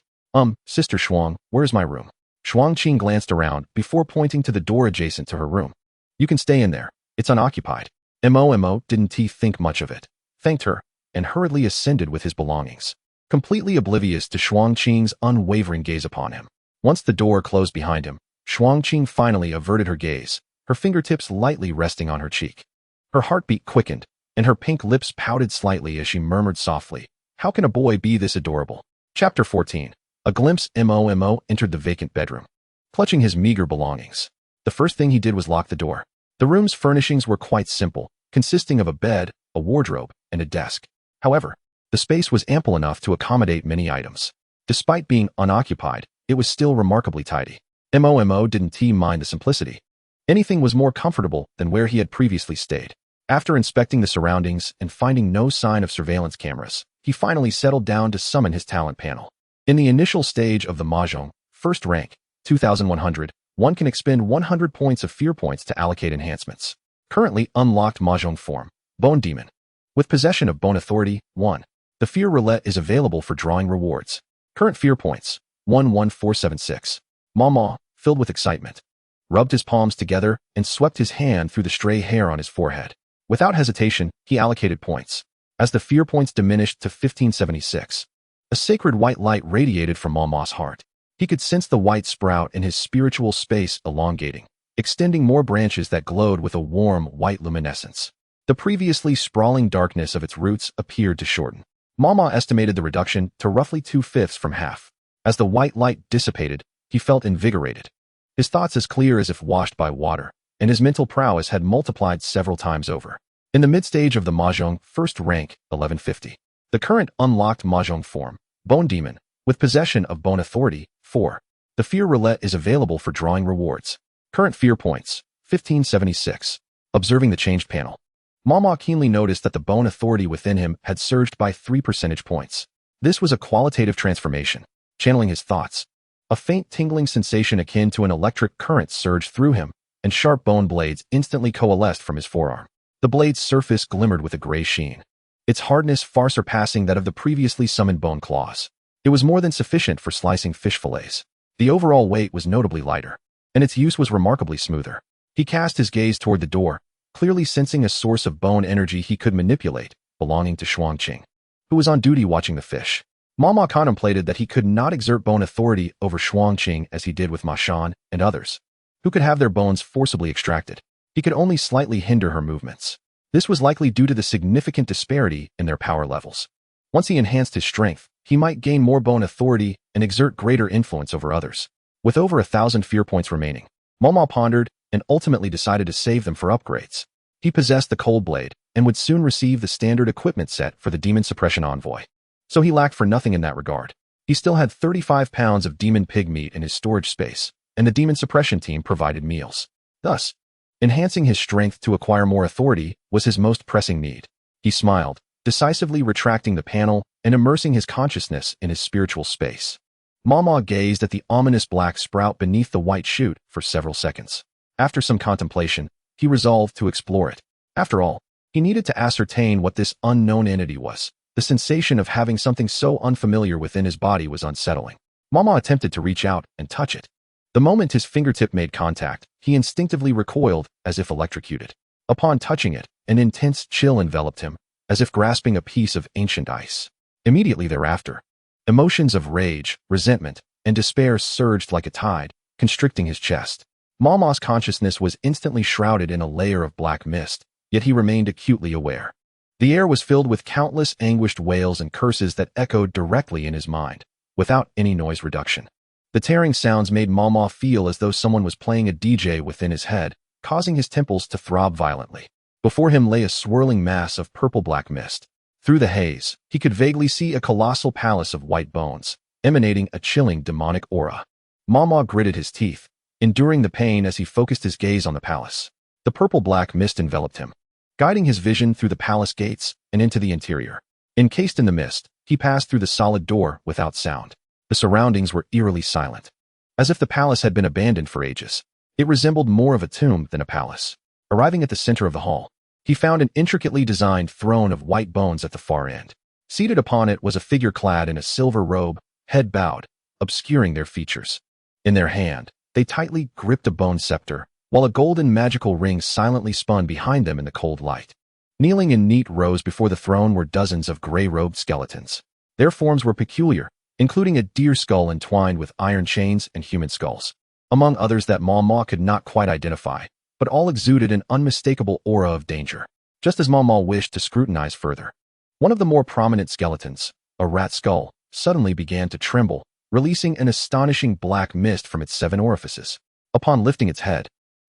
Sister Shuang, where's my room? Shuangqing glanced around before pointing to the door adjacent to her room. You can stay in there. It's unoccupied. Mo didn't think much of it, thanked her, and hurriedly ascended with his belongings, completely oblivious to Shuangqing's unwavering gaze upon him. Once the door closed behind him, Shuangqing finally averted her gaze, her fingertips lightly resting on her cheek. Her heartbeat quickened, and her pink lips pouted slightly as she murmured softly, How can a boy be this adorable? Chapter 14. A glimpse. Mo entered the vacant bedroom, clutching his meager belongings. The first thing he did was lock the door. The room's furnishings were quite simple, consisting of a bed, a wardrobe, and a desk. However, the space was ample enough to accommodate many items. Despite being unoccupied, it was still remarkably tidy. Momo didn't mind the simplicity. Anything was more comfortable than where he had previously stayed. After inspecting the surroundings and finding no sign of surveillance cameras, he finally settled down to summon his talent panel. In the initial stage of the Mahjong, first rank, 2100, one can expend 100 points of fear points to allocate enhancements. Currently unlocked Mahjong form, Bone Demon. With possession of Bone Authority, 1. The Fear Roulette is available for drawing rewards. Current fear points, 11476. Mama, filled with excitement, rubbed his palms together and swept his hand through the stray hair on his forehead. Without hesitation, he allocated points. As the fear points diminished to 1576, a sacred white light radiated from Mama's heart. He could sense the white sprout in his spiritual space elongating, extending more branches that glowed with a warm, white luminescence. The previously sprawling darkness of its roots appeared to shorten. Mama estimated the reduction to roughly 2/5 from half. As the white light dissipated, he felt invigorated. His thoughts as clear as if washed by water, and his mental prowess had multiplied several times over. In the mid-stage of the Mahjong, first rank, 1150. The current unlocked Mahjong form, Bone Demon, with possession of Bone Authority, 4. The Fear Roulette is available for drawing rewards. Current fear points, 1576. Observing the changed panel, Mama keenly noticed that the Bone Authority within him had surged by 3 percentage points. This was a qualitative transformation. Channeling his thoughts, a faint tingling sensation akin to an electric current surged through him, and sharp bone blades instantly coalesced from his forearm. The blade's surface glimmered with a gray sheen, its hardness far surpassing that of the previously summoned bone claws. It was more than sufficient for slicing fish fillets. The overall weight was notably lighter, and its use was remarkably smoother. He cast his gaze toward the door, clearly sensing a source of bone energy he could manipulate, belonging to Shuangqing, who was on duty watching the fish. Mama contemplated that he could not exert bone authority over Shuangqing as he did with Ma Shan and others, who could have their bones forcibly extracted. He could only slightly hinder her movements. This was likely due to the significant disparity in their power levels. Once he enhanced his strength, he might gain more bone authority and exert greater influence over others. With over 1,000 fear points remaining, Mama pondered and ultimately decided to save them for upgrades. He possessed the Cold Blade and would soon receive the standard equipment set for the Demon Suppression Envoy. So he lacked for nothing in that regard. He still had 35 pounds of demon pig meat in his storage space, and the Demon Suppression team provided meals. Thus, enhancing his strength to acquire more authority was his most pressing need. He smiled, decisively retracting the panel and immersing his consciousness in his spiritual space. Mama gazed at the ominous black sprout beneath the white chute for several seconds. After some contemplation, he resolved to explore it. After all, he needed to ascertain what this unknown entity was. The sensation of having something so unfamiliar within his body was unsettling. Mama attempted to reach out and touch it. The moment his fingertip made contact, he instinctively recoiled as if electrocuted. Upon touching it, an intense chill enveloped him, as if grasping a piece of ancient ice. Immediately thereafter, emotions of rage, resentment, and despair surged like a tide, constricting his chest. Mama's consciousness was instantly shrouded in a layer of black mist, yet he remained acutely aware. The air was filled with countless anguished wails and curses that echoed directly in his mind, without any noise reduction. The tearing sounds made Mama feel as though someone was playing a DJ within his head, causing his temples to throb violently. Before him lay a swirling mass of purple-black mist. Through the haze, he could vaguely see a colossal palace of white bones, emanating a chilling demonic aura. Mama gritted his teeth, enduring the pain as he focused his gaze on the palace. The purple-black mist enveloped him, guiding his vision through the palace gates and into the interior. Encased in the mist, he passed through the solid door without sound. The surroundings were eerily silent, as if the palace had been abandoned for ages. It resembled more of a tomb than a palace. Arriving at the center of the hall, he found an intricately designed throne of white bones at the far end. Seated upon it was a figure clad in a silver robe, head bowed, obscuring their features. In their hand, they tightly gripped a bone scepter, while a golden magical ring silently spun behind them in the cold light. Kneeling in neat rows before the throne were dozens of gray-robed skeletons. Their forms were peculiar, including a deer skull entwined with iron chains and human skulls, among others that Mama could not quite identify, but all exuded an unmistakable aura of danger. Just as Mama wished to scrutinize further, one of the more prominent skeletons, a rat skull, suddenly began to tremble, releasing an astonishing black mist from its 7 orifices. Upon lifting its head,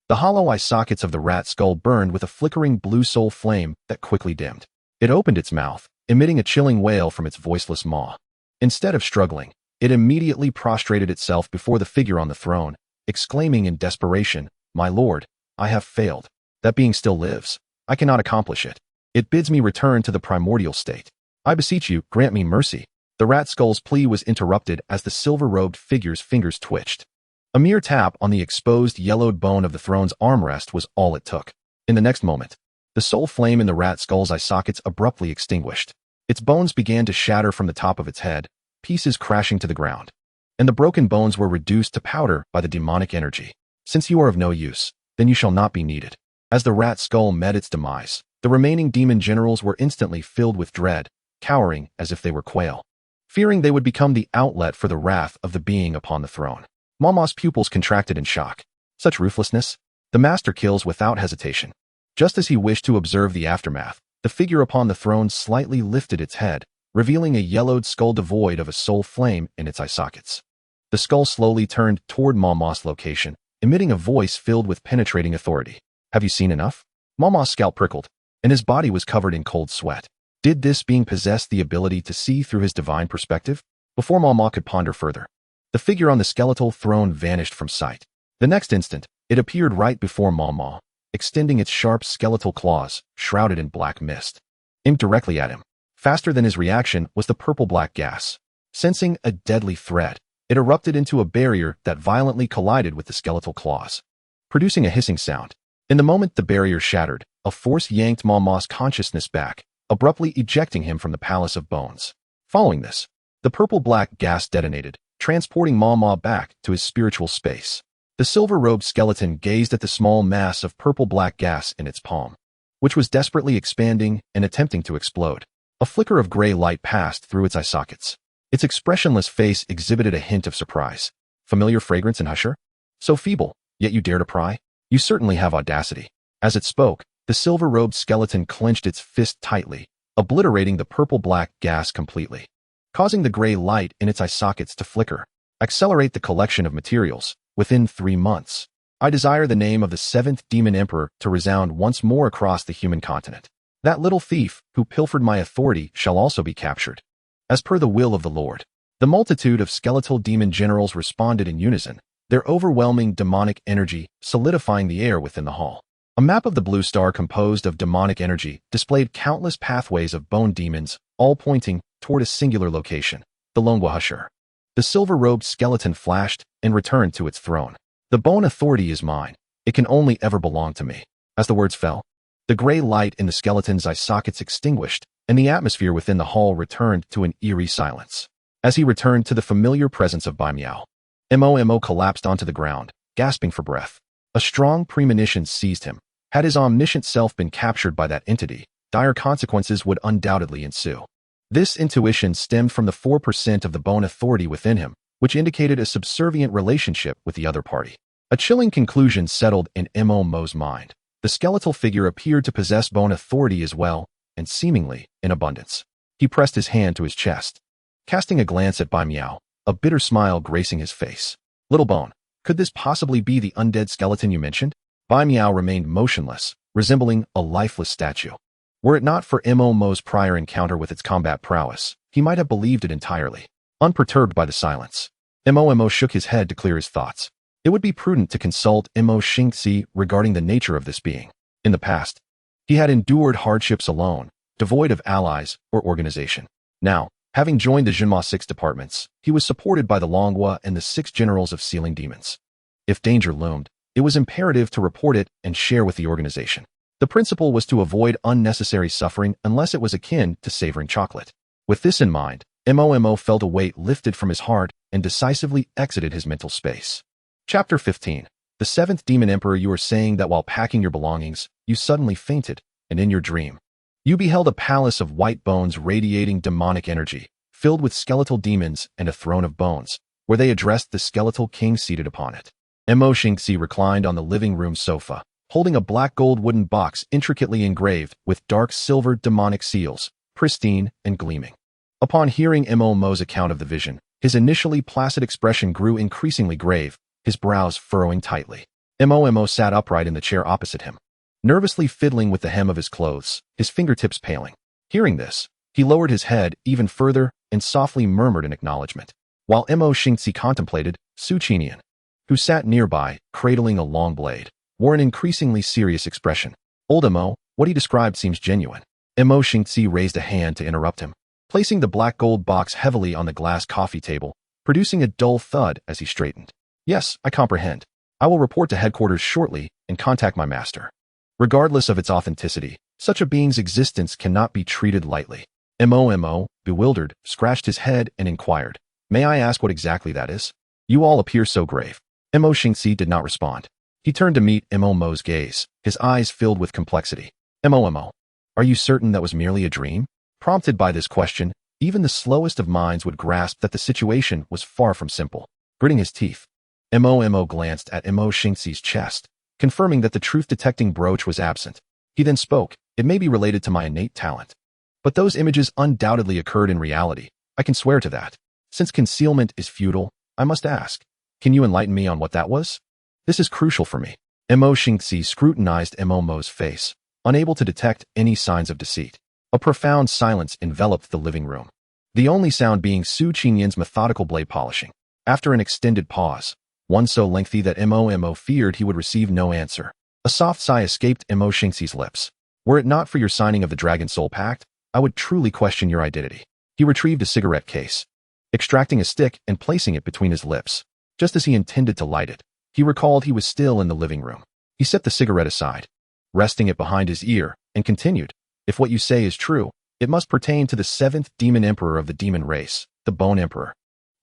the hollow eye sockets of the rat skull burned with a flickering blue soul flame that quickly dimmed. It opened its mouth, emitting a chilling wail from its voiceless maw. Instead of struggling, it immediately prostrated itself before the figure on the throne, exclaiming in desperation, "My lord, I have failed. That being still lives. I cannot accomplish it. It bids me return to the primordial state. I beseech you, grant me mercy." The rat skull's plea was interrupted as the silver-robed figure's fingers twitched. A mere tap on the exposed yellowed bone of the throne's armrest was all it took. In the next moment, the soul flame in the rat skull's eye sockets abruptly extinguished. Its bones began to shatter from the top of its head, pieces crashing to the ground. And the broken bones were reduced to powder by the demonic energy. "Since you are of no use, then you shall not be needed." As the rat skull met its demise, the remaining demon generals were instantly filled with dread, cowering as if they were quail, fearing they would become the outlet for the wrath of the being upon the throne. Mama's pupils contracted in shock. Such ruthlessness? The master kills without hesitation. Just as he wished to observe the aftermath, the figure upon the throne slightly lifted its head, revealing a yellowed skull devoid of a soul flame in its eye sockets. The skull slowly turned toward Mama's location, emitting a voice filled with penetrating authority. "Have you seen enough?" Mama's scalp prickled, and his body was covered in cold sweat. Did this being possess the ability to see through his divine perspective? Before Mama could ponder further, the figure on the skeletal throne vanished from sight. The next instant, it appeared right before Mama, extending its sharp skeletal claws, shrouded in black mist. Aimed directly at him. Faster than his reaction was the purple-black gas. Sensing a deadly threat, it erupted into a barrier that violently collided with the skeletal claws, producing a hissing sound. In the moment the barrier shattered, a force yanked Mama's consciousness back, abruptly ejecting him from the Palace of Bones. Following this, the purple-black gas detonated, transporting Mama back to his spiritual space. The silver-robed skeleton gazed at the small mass of purple-black gas in its palm, which was desperately expanding and attempting to explode. A flicker of gray light passed through its eye sockets. Its expressionless face exhibited a hint of surprise. "Familiar fragrance and husher? So feeble, yet you dare to pry? You certainly have audacity." As it spoke, the silver-robed skeleton clenched its fist tightly, obliterating the purple-black gas completely, causing the gray light in its eye sockets to flicker. "Accelerate the collection of materials within 3 months. I desire the name of the 7th Demon Emperor to resound once more across the human continent. That little thief who pilfered my authority shall also be captured, as per the will of the Lord." The multitude of skeletal demon generals responded in unison, their overwhelming demonic energy solidifying the air within the hall. A map of the blue star composed of demonic energy displayed countless pathways of bone demons, all pointing toward a singular location, the Longwa Husher. The silver-robed skeleton flashed and returned to its throne. "The bone authority is mine. It can only ever belong to me." As the words fell, the gray light in the skeleton's eye sockets extinguished, and the atmosphere within the hall returned to an eerie silence. As he returned to the familiar presence of Bai Miao, Mo collapsed onto the ground, gasping for breath. A strong premonition seized him. Had his omniscient self been captured by that entity, dire consequences would undoubtedly ensue. This intuition stemmed from the 4% of the bone authority within him, which indicated a subservient relationship with the other party. A chilling conclusion settled in Mo's mind. The skeletal figure appeared to possess bone authority as well, and seemingly in abundance. He pressed his hand to his chest, casting a glance at Bai Miao, a bitter smile gracing his face. "Little Bone, could this possibly be the undead skeleton you mentioned?" Bai Miao remained motionless, resembling a lifeless statue. Were it not for Mo's prior encounter with its combat prowess, he might have believed it entirely. Unperturbed by the silence, Mo shook his head to clear his thoughts. It would be prudent to consult Mo Xingxi regarding the nature of this being. In the past, he had endured hardships alone, devoid of allies or organization. Now, having joined the Jinma 6 departments, he was supported by the Longwa and the 6 generals of sealing demons. If danger loomed, it was imperative to report it and share with the organization. The principle was to avoid unnecessary suffering unless it was akin to savoring chocolate. With this in mind, Mo felt a weight lifted from his heart and decisively exited his mental space. Chapter 15. The 7th Demon Emperor. You are saying that while packing your belongings, you suddenly fainted, and in your dream, you beheld a palace of white bones radiating demonic energy, filled with skeletal demons and a throne of bones, where they addressed the skeletal king seated upon it. Mo Xingxi reclined on the living room sofa, holding a black gold wooden box intricately engraved with dark silver demonic seals, pristine and gleaming. Upon hearing Mo's account of the vision, his initially placid expression grew increasingly grave, his brows furrowing tightly. Mo sat upright in the chair opposite him, nervously fiddling with the hem of his clothes, his fingertips paling. Hearing this, he lowered his head even further and softly murmured an acknowledgement. While Mo Xingxi contemplated, Su Qinian, who sat nearby, cradling a long blade, wore an increasingly serious expression. Old Mo, what he described seems genuine. Mo Xingzi raised a hand to interrupt him, placing the black gold box heavily on the glass coffee table, producing a dull thud as he straightened. Yes, I comprehend. I will report to headquarters shortly and contact my master. Regardless of its authenticity, such a being's existence cannot be treated lightly. Mo, bewildered, scratched his head and inquired, "May I ask what exactly that is? You all appear so grave." Mo Xingzi did not respond. He turned to meet Mo's gaze, his eyes filled with complexity. Mo, are you certain that was merely a dream? Prompted by this question, even the slowest of minds would grasp that the situation was far from simple. Gritting his teeth, Mo glanced at Mo Xingzi's chest, confirming that the truth-detecting brooch was absent. He then spoke, "It may be related to my innate talent. But those images undoubtedly occurred in reality. I can swear to that. Since concealment is futile, I must ask, can you enlighten me on what that was? This is crucial for me." Mo Xingzi scrutinized Mo's face, unable to detect any signs of deceit. A profound silence enveloped the living room, the only sound being Su Qingyan's methodical blade polishing. After an extended pause, one so lengthy that Mo feared he would receive no answer, a soft sigh escaped Mo Xingzi's lips. "Were it not for your signing of the Dragon Soul Pact, I would truly question your identity." He retrieved a cigarette case, extracting a stick and placing it between his lips. Just as he intended to light it, he recalled he was still in the living room. He set the cigarette aside, resting it behind his ear, and continued, "If what you say is true, it must pertain to the 7th demon emperor of the demon race, the Bone Emperor,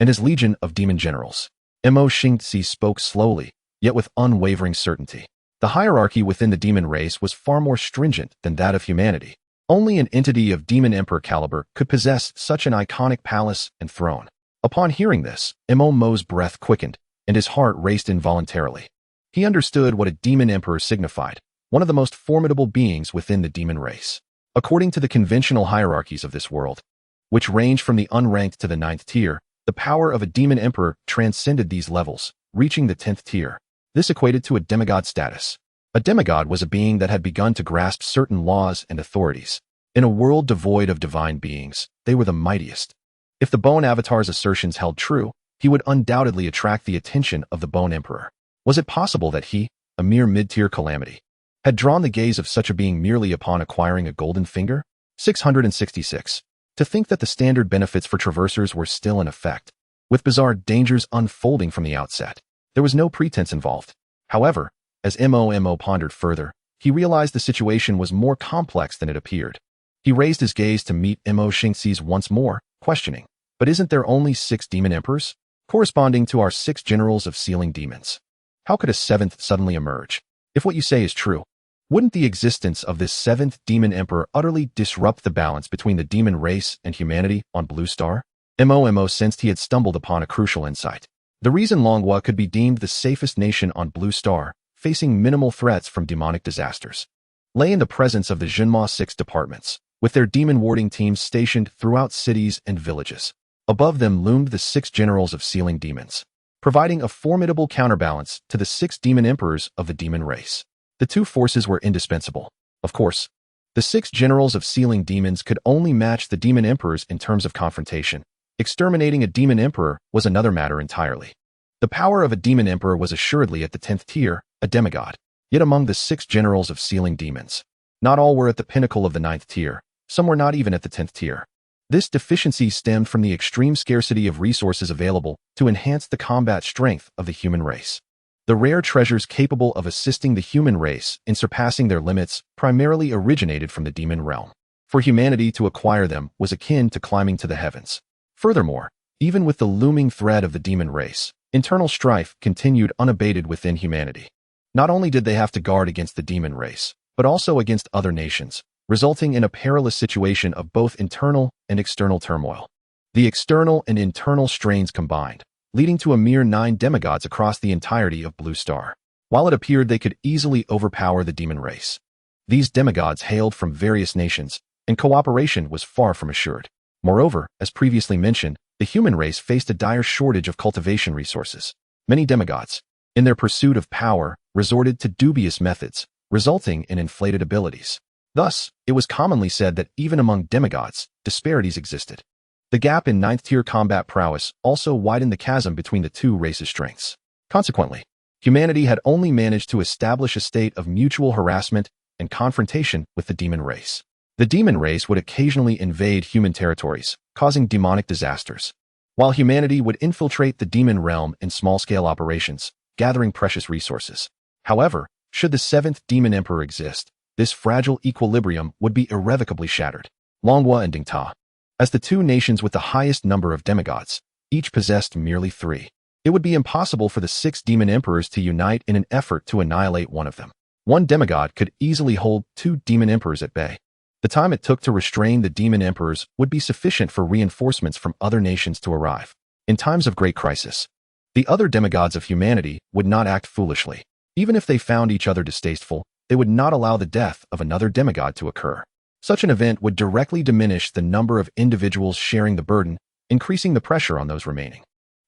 and his legion of demon generals." Mo Xingzi spoke slowly, yet with unwavering certainty. The hierarchy within the demon race was far more stringent than that of humanity. Only an entity of demon emperor caliber could possess such an iconic palace and throne. Upon hearing this, Mo's breath quickened, and his heart raced involuntarily. He understood what a demon emperor signified, one of the most formidable beings within the demon race. According to the conventional hierarchies of this world, which range from the unranked to the 9th tier, the power of a demon emperor transcended these levels, reaching the 10th tier. This equated to a demigod status. A demigod was a being that had begun to grasp certain laws and authorities. In a world devoid of divine beings, they were the mightiest. If the Bone Avatar's assertions held true, he would undoubtedly attract the attention of the Bone Emperor. Was it possible that he, a mere mid-tier calamity, had drawn the gaze of such a being merely upon acquiring a golden finger? 666. To think that the standard benefits for traversers were still in effect, with bizarre dangers unfolding from the outset. There was no pretense involved. However, as Mo pondered further, he realized the situation was more complex than it appeared. He raised his gaze to meet Mo Xingzi's once more, questioning, "But isn't there only 6 demon emperors, corresponding to our 6 generals of sealing demons? How could a 7th suddenly emerge? If what you say is true, wouldn't the existence of this 7th demon emperor utterly disrupt the balance between the demon race and humanity on Blue Star?" Mo sensed he had stumbled upon a crucial insight. The reason Longhua could be deemed the safest nation on Blue Star, facing minimal threats from demonic disasters, lay in the presence of the Zhenma 6 departments, with their demon warding teams stationed throughout cities and villages. Above them loomed the 6 generals of sealing demons, providing a formidable counterbalance to the 6 demon emperors of the demon race. The two forces were indispensable. Of course, the 6 generals of sealing demons could only match the demon emperors in terms of confrontation. Exterminating a demon emperor was another matter entirely. The power of a demon emperor was assuredly at the 10th tier, a demigod. Yet among the 6 generals of sealing demons, not all were at the pinnacle of the 9th tier, some were not even at the 10th tier. This deficiency stemmed from the extreme scarcity of resources available to enhance the combat strength of the human race. The rare treasures capable of assisting the human race in surpassing their limits primarily originated from the demon realm. For humanity to acquire them was akin to climbing to the heavens. Furthermore, even with the looming threat of the demon race, internal strife continued unabated within humanity. Not only did they have to guard against the demon race, but also against other nations, resulting in a perilous situation of both internal and external turmoil. The external and internal strains combined, leading to a mere 9 demigods across the entirety of Blue Star. While it appeared they could easily overpower the demon race, these demigods hailed from various nations, and cooperation was far from assured. Moreover, as previously mentioned, the human race faced a dire shortage of cultivation resources. Many demigods, in their pursuit of power, resorted to dubious methods, resulting in inflated abilities. Thus, it was commonly said that even among demigods, disparities existed. The gap in 9th tier combat prowess also widened the chasm between the two races' strengths. Consequently, humanity had only managed to establish a state of mutual harassment and confrontation with the demon race. The demon race would occasionally invade human territories, causing demonic disasters, while humanity would infiltrate the demon realm in small-scale operations, gathering precious resources. However, should the seventh demon emperor exist, this fragile equilibrium would be irrevocably shattered. Longhua and Dingta. As the two nations with the highest number of demigods, each possessed merely 3. It would be impossible for the 6 demon emperors to unite in an effort to annihilate one of them. One demigod could easily hold 2 demon emperors at bay. The time it took to restrain the demon emperors would be sufficient for reinforcements from other nations to arrive. In times of great crisis, the other demigods of humanity would not act foolishly. Even if they found each other distasteful, they would not allow the death of another demigod to occur. Such an event would directly diminish the number of individuals sharing the burden, increasing the pressure on those remaining.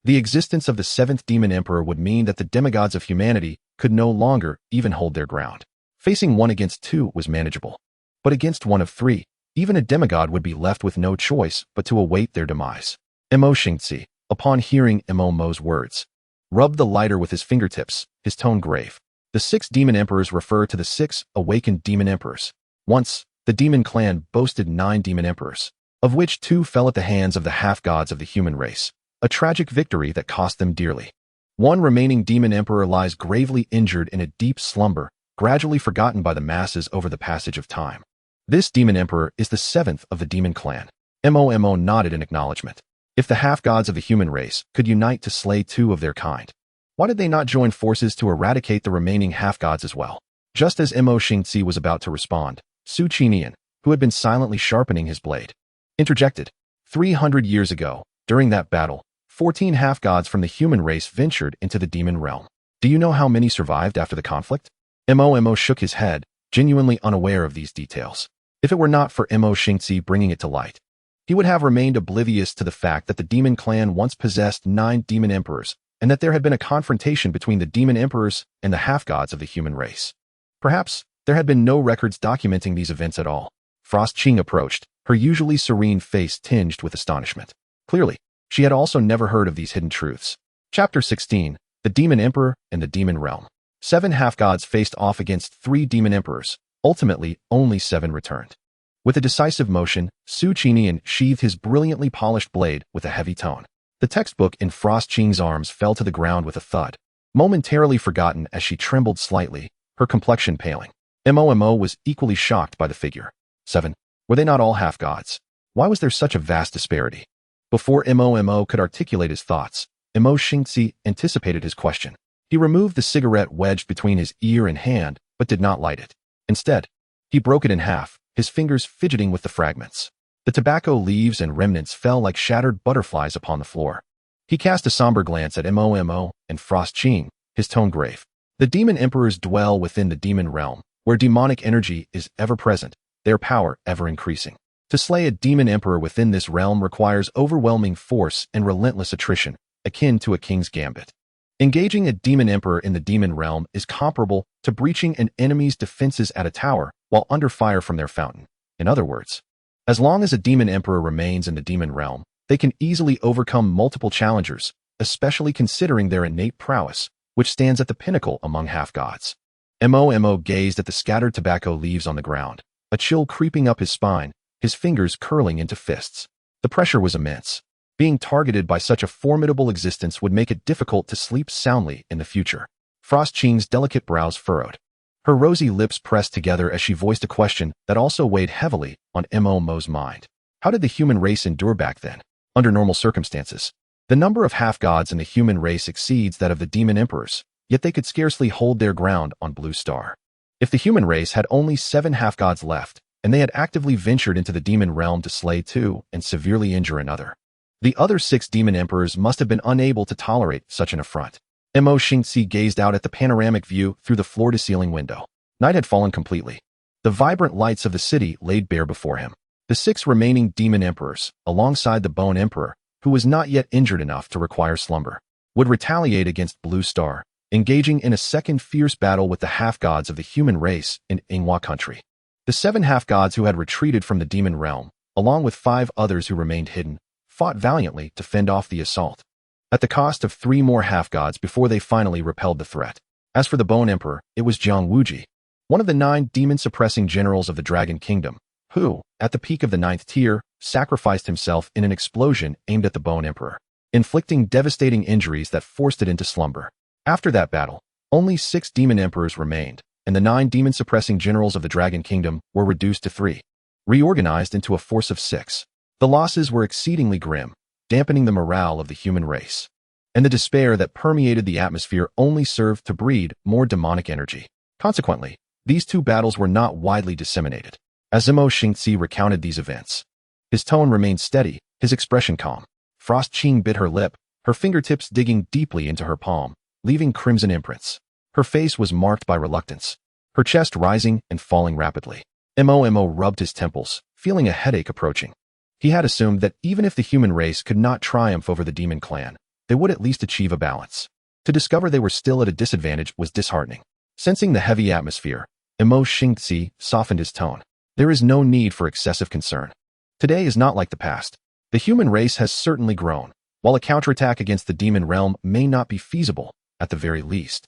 The existence of the 7th demon emperor would mean that the demigods of humanity could no longer even hold their ground. Facing 1 against 2 was manageable. But against 1 of 3, even a demigod would be left with no choice but to await their demise. Mo Xingzi, upon hearing Mo Mo's words, rubbed the lighter with his fingertips, his tone grave. The 6 demon emperors refer to the 6 awakened demon emperors. Once, the demon clan boasted 9 demon emperors, of which 2 fell at the hands of the half-gods of the human race, a tragic victory that cost them dearly. One remaining demon emperor lies gravely injured in a deep slumber, gradually forgotten by the masses over the passage of time. This demon emperor is the 7th of the demon clan. Mo nodded in acknowledgement. If the half-gods of the human race could unite to slay 2 of their kind, why did they not join forces to eradicate the remaining half-gods as well? Just as Mo Xingzi was about to respond, Su Qinian, who had been silently sharpening his blade, interjected. 300 years ago, during that battle, 14 half-gods from the human race ventured into the demon realm. Do you know how many survived after the conflict? Mo shook his head, genuinely unaware of these details. If it were not for Mo Xingzi bringing it to light, he would have remained oblivious to the fact that the demon clan once possessed 9 demon emperors, and that there had been a confrontation between the demon emperors and the half-gods of the human race. Perhaps there had been no records documenting these events at all. Frost Qing approached, her usually serene face tinged with astonishment. Clearly, she had also never heard of these hidden truths. Chapter 16, The Demon Emperor and the Demon Realm. 7 half-gods faced off against 3 demon emperors. Ultimately, only 7 returned. With a decisive motion, Su Qinian sheathed his brilliantly polished blade with a heavy tone. The textbook in Frost Qing's arms fell to the ground with a thud. Momentarily forgotten as she trembled slightly, her complexion paling. Mo was equally shocked by the figure. 7. Were they not all half-gods? Why was there such a vast disparity? Before Mo could articulate his thoughts, Mo Xingzi anticipated his question. He removed the cigarette wedged between his ear and hand, but did not light it. Instead, he broke it in half, his fingers fidgeting with the fragments. The tobacco leaves and remnants fell like shattered butterflies upon the floor. He cast a somber glance at Mo and Frost Qing, his tone grave. The demon emperors dwell within the demon realm, where demonic energy is ever present, their power ever increasing. To slay a demon emperor within this realm requires overwhelming force and relentless attrition, akin to a king's gambit. Engaging a demon emperor in the demon realm is comparable to breaching an enemy's defenses at a tower while under fire from their fountain. In other words, as long as a demon emperor remains in the demon realm, they can easily overcome multiple challengers, especially considering their innate prowess, which stands at the pinnacle among half-gods. Mo gazed at the scattered tobacco leaves on the ground, a chill creeping up his spine, his fingers curling into fists. The pressure was immense. Being targeted by such a formidable existence would make it difficult to sleep soundly in the future. Frost Qing's delicate brows furrowed. Her rosy lips pressed together as she voiced a question that also weighed heavily on Mo Mo's mind. How did the human race endure back then? Under normal circumstances, the number of half-gods in the human race exceeds that of the demon emperors, yet they could scarcely hold their ground on Blue Star. If the human race had only 7 half-gods left, and they had actively ventured into the demon realm to slay 2 and severely injure another, the other 6 demon emperors must have been unable to tolerate such an affront. Mo Xingzi gazed out at the panoramic view through the floor-to-ceiling window. Night had fallen completely. The vibrant lights of the city laid bare before him. The 6 remaining demon emperors, alongside the Bone Emperor, who was not yet injured enough to require slumber, would retaliate against Blue Star, engaging in a second fierce battle with the half-gods of the human race in Yinghua country. The 7 half-gods who had retreated from the demon realm, along with 5 others who remained hidden, fought valiantly to fend off the assault. at the cost of 3 more half-gods before they finally repelled the threat. As for the Bone Emperor, it was Jiang Wuji, one of the 9 demon-suppressing generals of the Dragon Kingdom, who, at the peak of the 9th tier, sacrificed himself in an explosion aimed at the Bone Emperor, inflicting devastating injuries that forced it into slumber. After that battle, only 6 demon emperors remained, and the 9 demon-suppressing generals of the Dragon Kingdom were reduced to 3, reorganized into a force of 6. The losses were exceedingly grim, dampening the morale of the human race, and the despair that permeated the atmosphere only served to breed more demonic energy. Consequently, these 2 battles were not widely disseminated. As Zhimo Xingzi recounted these events, his tone remained steady, his expression calm. Frost Qing bit her lip, her fingertips digging deeply into her palm, leaving crimson imprints. Her face was marked by reluctance, her chest rising and falling rapidly. Mo rubbed his temples, feeling a headache approaching. He had assumed that even if the human race could not triumph over the demon clan, they would at least achieve a balance. To discover they were still at a disadvantage was disheartening. Sensing the heavy atmosphere, Mo Xingzi softened his tone. There is no need for excessive concern. Today is not like the past. The human race has certainly grown, while a counterattack against the demon realm may not be feasible, at the very least.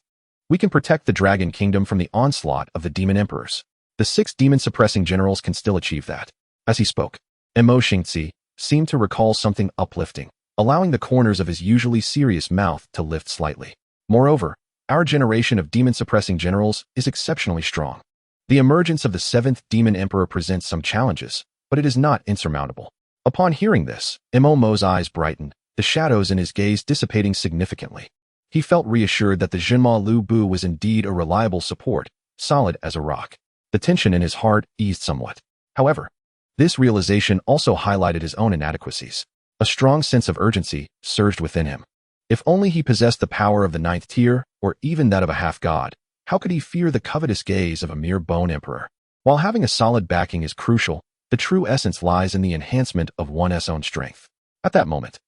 We can protect the Dragon Kingdom from the onslaught of the demon emperors. The 6 demon-suppressing generals can still achieve that. As he spoke, Mo Xingzi seemed to recall something uplifting, allowing the corners of his usually serious mouth to lift slightly. Moreover, our generation of demon-suppressing generals is exceptionally strong. The emergence of the 7th demon emperor presents some challenges, but it is not insurmountable. Upon hearing this, Mo's eyes brightened, the shadows in his gaze dissipating significantly. He felt reassured that the Jinma Lu Bu was indeed a reliable support, solid as a rock. The tension in his heart eased somewhat. However, this realization also highlighted his own inadequacies. A strong sense of urgency surged within him. If only he possessed the power of the 9th tier, or even that of a half-god, how could he fear the covetous gaze of a mere bone emperor? While having a solid backing is crucial, the true essence lies in the enhancement of one's own strength. At that moment,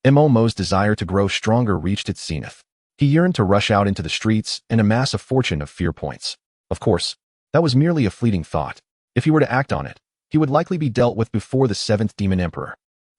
Mo's desire to grow stronger reached its zenith. He yearned to rush out into the streets and amass a fortune of fear points. Of course, that was merely a fleeting thought. If he were to act on it, he would likely be dealt with before the 7th demon emperor.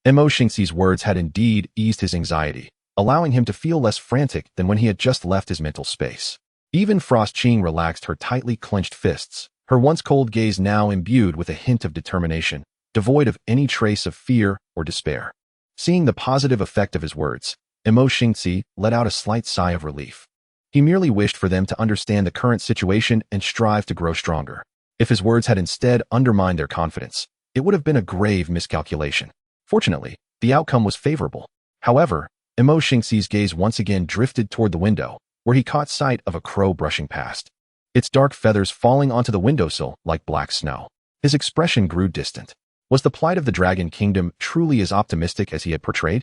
Mo Xingzi's words had indeed eased his anxiety, allowing him to feel less frantic than when he had just left his mental space. Even Frost Qing relaxed her tightly clenched fists, her once cold gaze now imbued with a hint of determination, devoid of any trace of fear or despair. Seeing the positive effect of his words, Mo Xingzi let out a slight sigh of relief. He merely wished for them to understand the current situation and strive to grow stronger. If his words had instead undermined their confidence, it would have been a grave miscalculation. Fortunately, the outcome was favorable. However, Mo Xingzi's gaze once again drifted toward the window, where he caught sight of a crow brushing past, its dark feathers falling onto the windowsill like black snow. His expression grew distant. Was the plight of the Dragon Kingdom truly as optimistic as he had portrayed?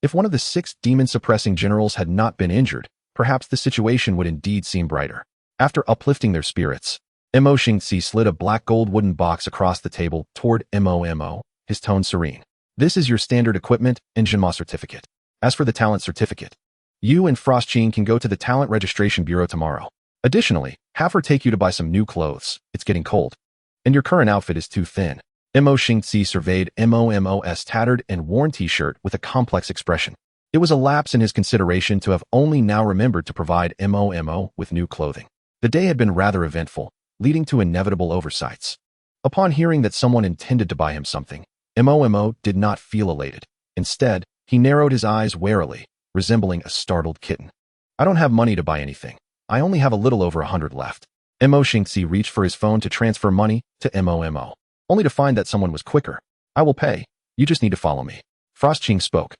If one of the 6 demon-suppressing generals had not been injured, perhaps the situation would indeed seem brighter. After uplifting their spirits, Mo Xingzi slid a black gold wooden box across the table toward Mo, his tone serene. This is your standard equipment and Jinma certificate. As for the talent certificate, you and Frost Qing can go to the Talent Registration Bureau tomorrow. Additionally, have her take you to buy some new clothes. It's getting cold, and your current outfit is too thin. Mo Xingzi surveyed Mo's tattered and worn t-shirt with a complex expression. It was a lapse in his consideration to have only now remembered to provide Mo with new clothing. The day had been rather eventful, leading to inevitable oversights. Upon hearing that someone intended to buy him something, Mo did not feel elated. Instead, he narrowed his eyes warily, resembling a startled kitten. I don't have money to buy anything. I only have a little over 100 left. Mo Xingzi reached for his phone to transfer money to Mo, only to find that someone was quicker. I will pay. You just need to follow me. Frost Qing spoke,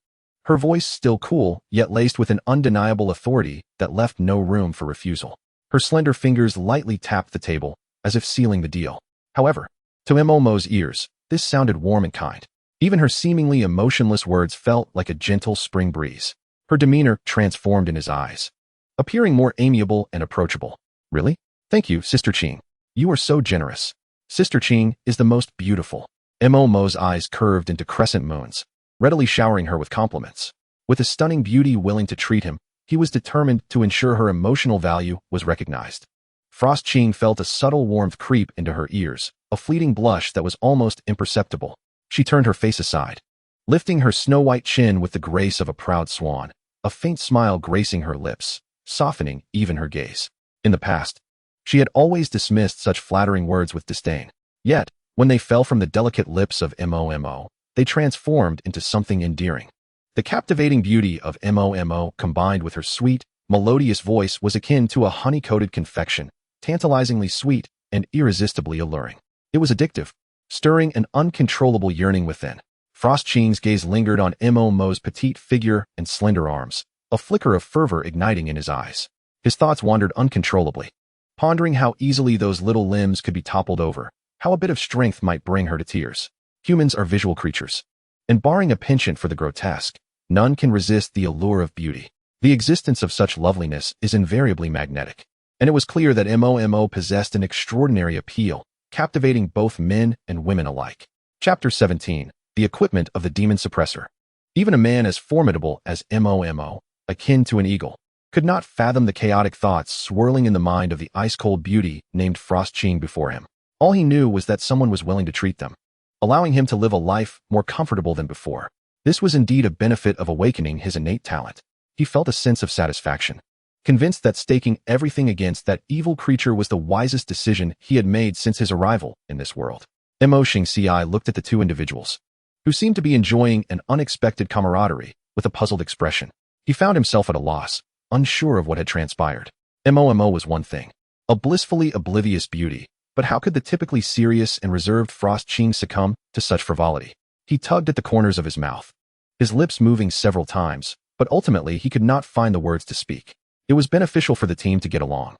her voice still cool, yet laced with an undeniable authority that left no room for refusal. Her slender fingers lightly tapped the table, as if sealing the deal. However, to Mo's ears, this sounded warm and kind. Even her seemingly emotionless words felt like a gentle spring breeze. Her demeanor transformed in his eyes, appearing more amiable and approachable. Really? Thank you, Sister Qing. You are so generous. Sister Qing is the most beautiful. Mo's eyes curved into crescent moons, readily showering her with compliments. With a stunning beauty willing to treat him, he was determined to ensure her emotional value was recognized. Frost Qing felt a subtle warmth creep into her ears, a fleeting blush that was almost imperceptible. She turned her face aside, lifting her snow-white chin with the grace of a proud swan. a faint smile gracing her lips, softening even her gaze. In the past, she had always dismissed such flattering words with disdain. Yet, when they fell from the delicate lips of Momo, they transformed into something endearing. The captivating beauty of Momo combined with her sweet, melodious voice was akin to a honey-coated confection, tantalizingly sweet and irresistibly alluring. It was addictive, stirring an uncontrollable yearning within. Frost Qing's gaze lingered on Momo's petite figure and slender arms, a flicker of fervor igniting in his eyes. His thoughts wandered uncontrollably, pondering how easily those little limbs could be toppled over, how a bit of strength might bring her to tears. Humans are visual creatures, and barring a penchant for the grotesque, none can resist the allure of beauty. The existence of such loveliness is invariably magnetic, and it was clear that Momo possessed an extraordinary appeal, captivating both men and women alike. Chapter 17. The Equipment of the Demon Suppressor. Even a man as formidable as Momo, akin to an eagle, could not fathom the chaotic thoughts swirling in the mind of the ice-cold beauty named Frost Qing before him. All he knew was that someone was willing to treat them, allowing him to live a life more comfortable than before. This was indeed a benefit of awakening his innate talent. He felt a sense of satisfaction, convinced that staking everything against that evil creature was the wisest decision he had made since his arrival in this world. Mo Xingci looked at the two individuals, who seemed to be enjoying an unexpected camaraderie, with a puzzled expression. He found himself at a loss, unsure of what had transpired. Momo was one thing, a blissfully oblivious beauty, but how could the typically serious and reserved Frost Qing succumb to such frivolity? He tugged at the corners of his mouth, his lips moving several times, but ultimately he could not find the words to speak. It was beneficial for the team to get along,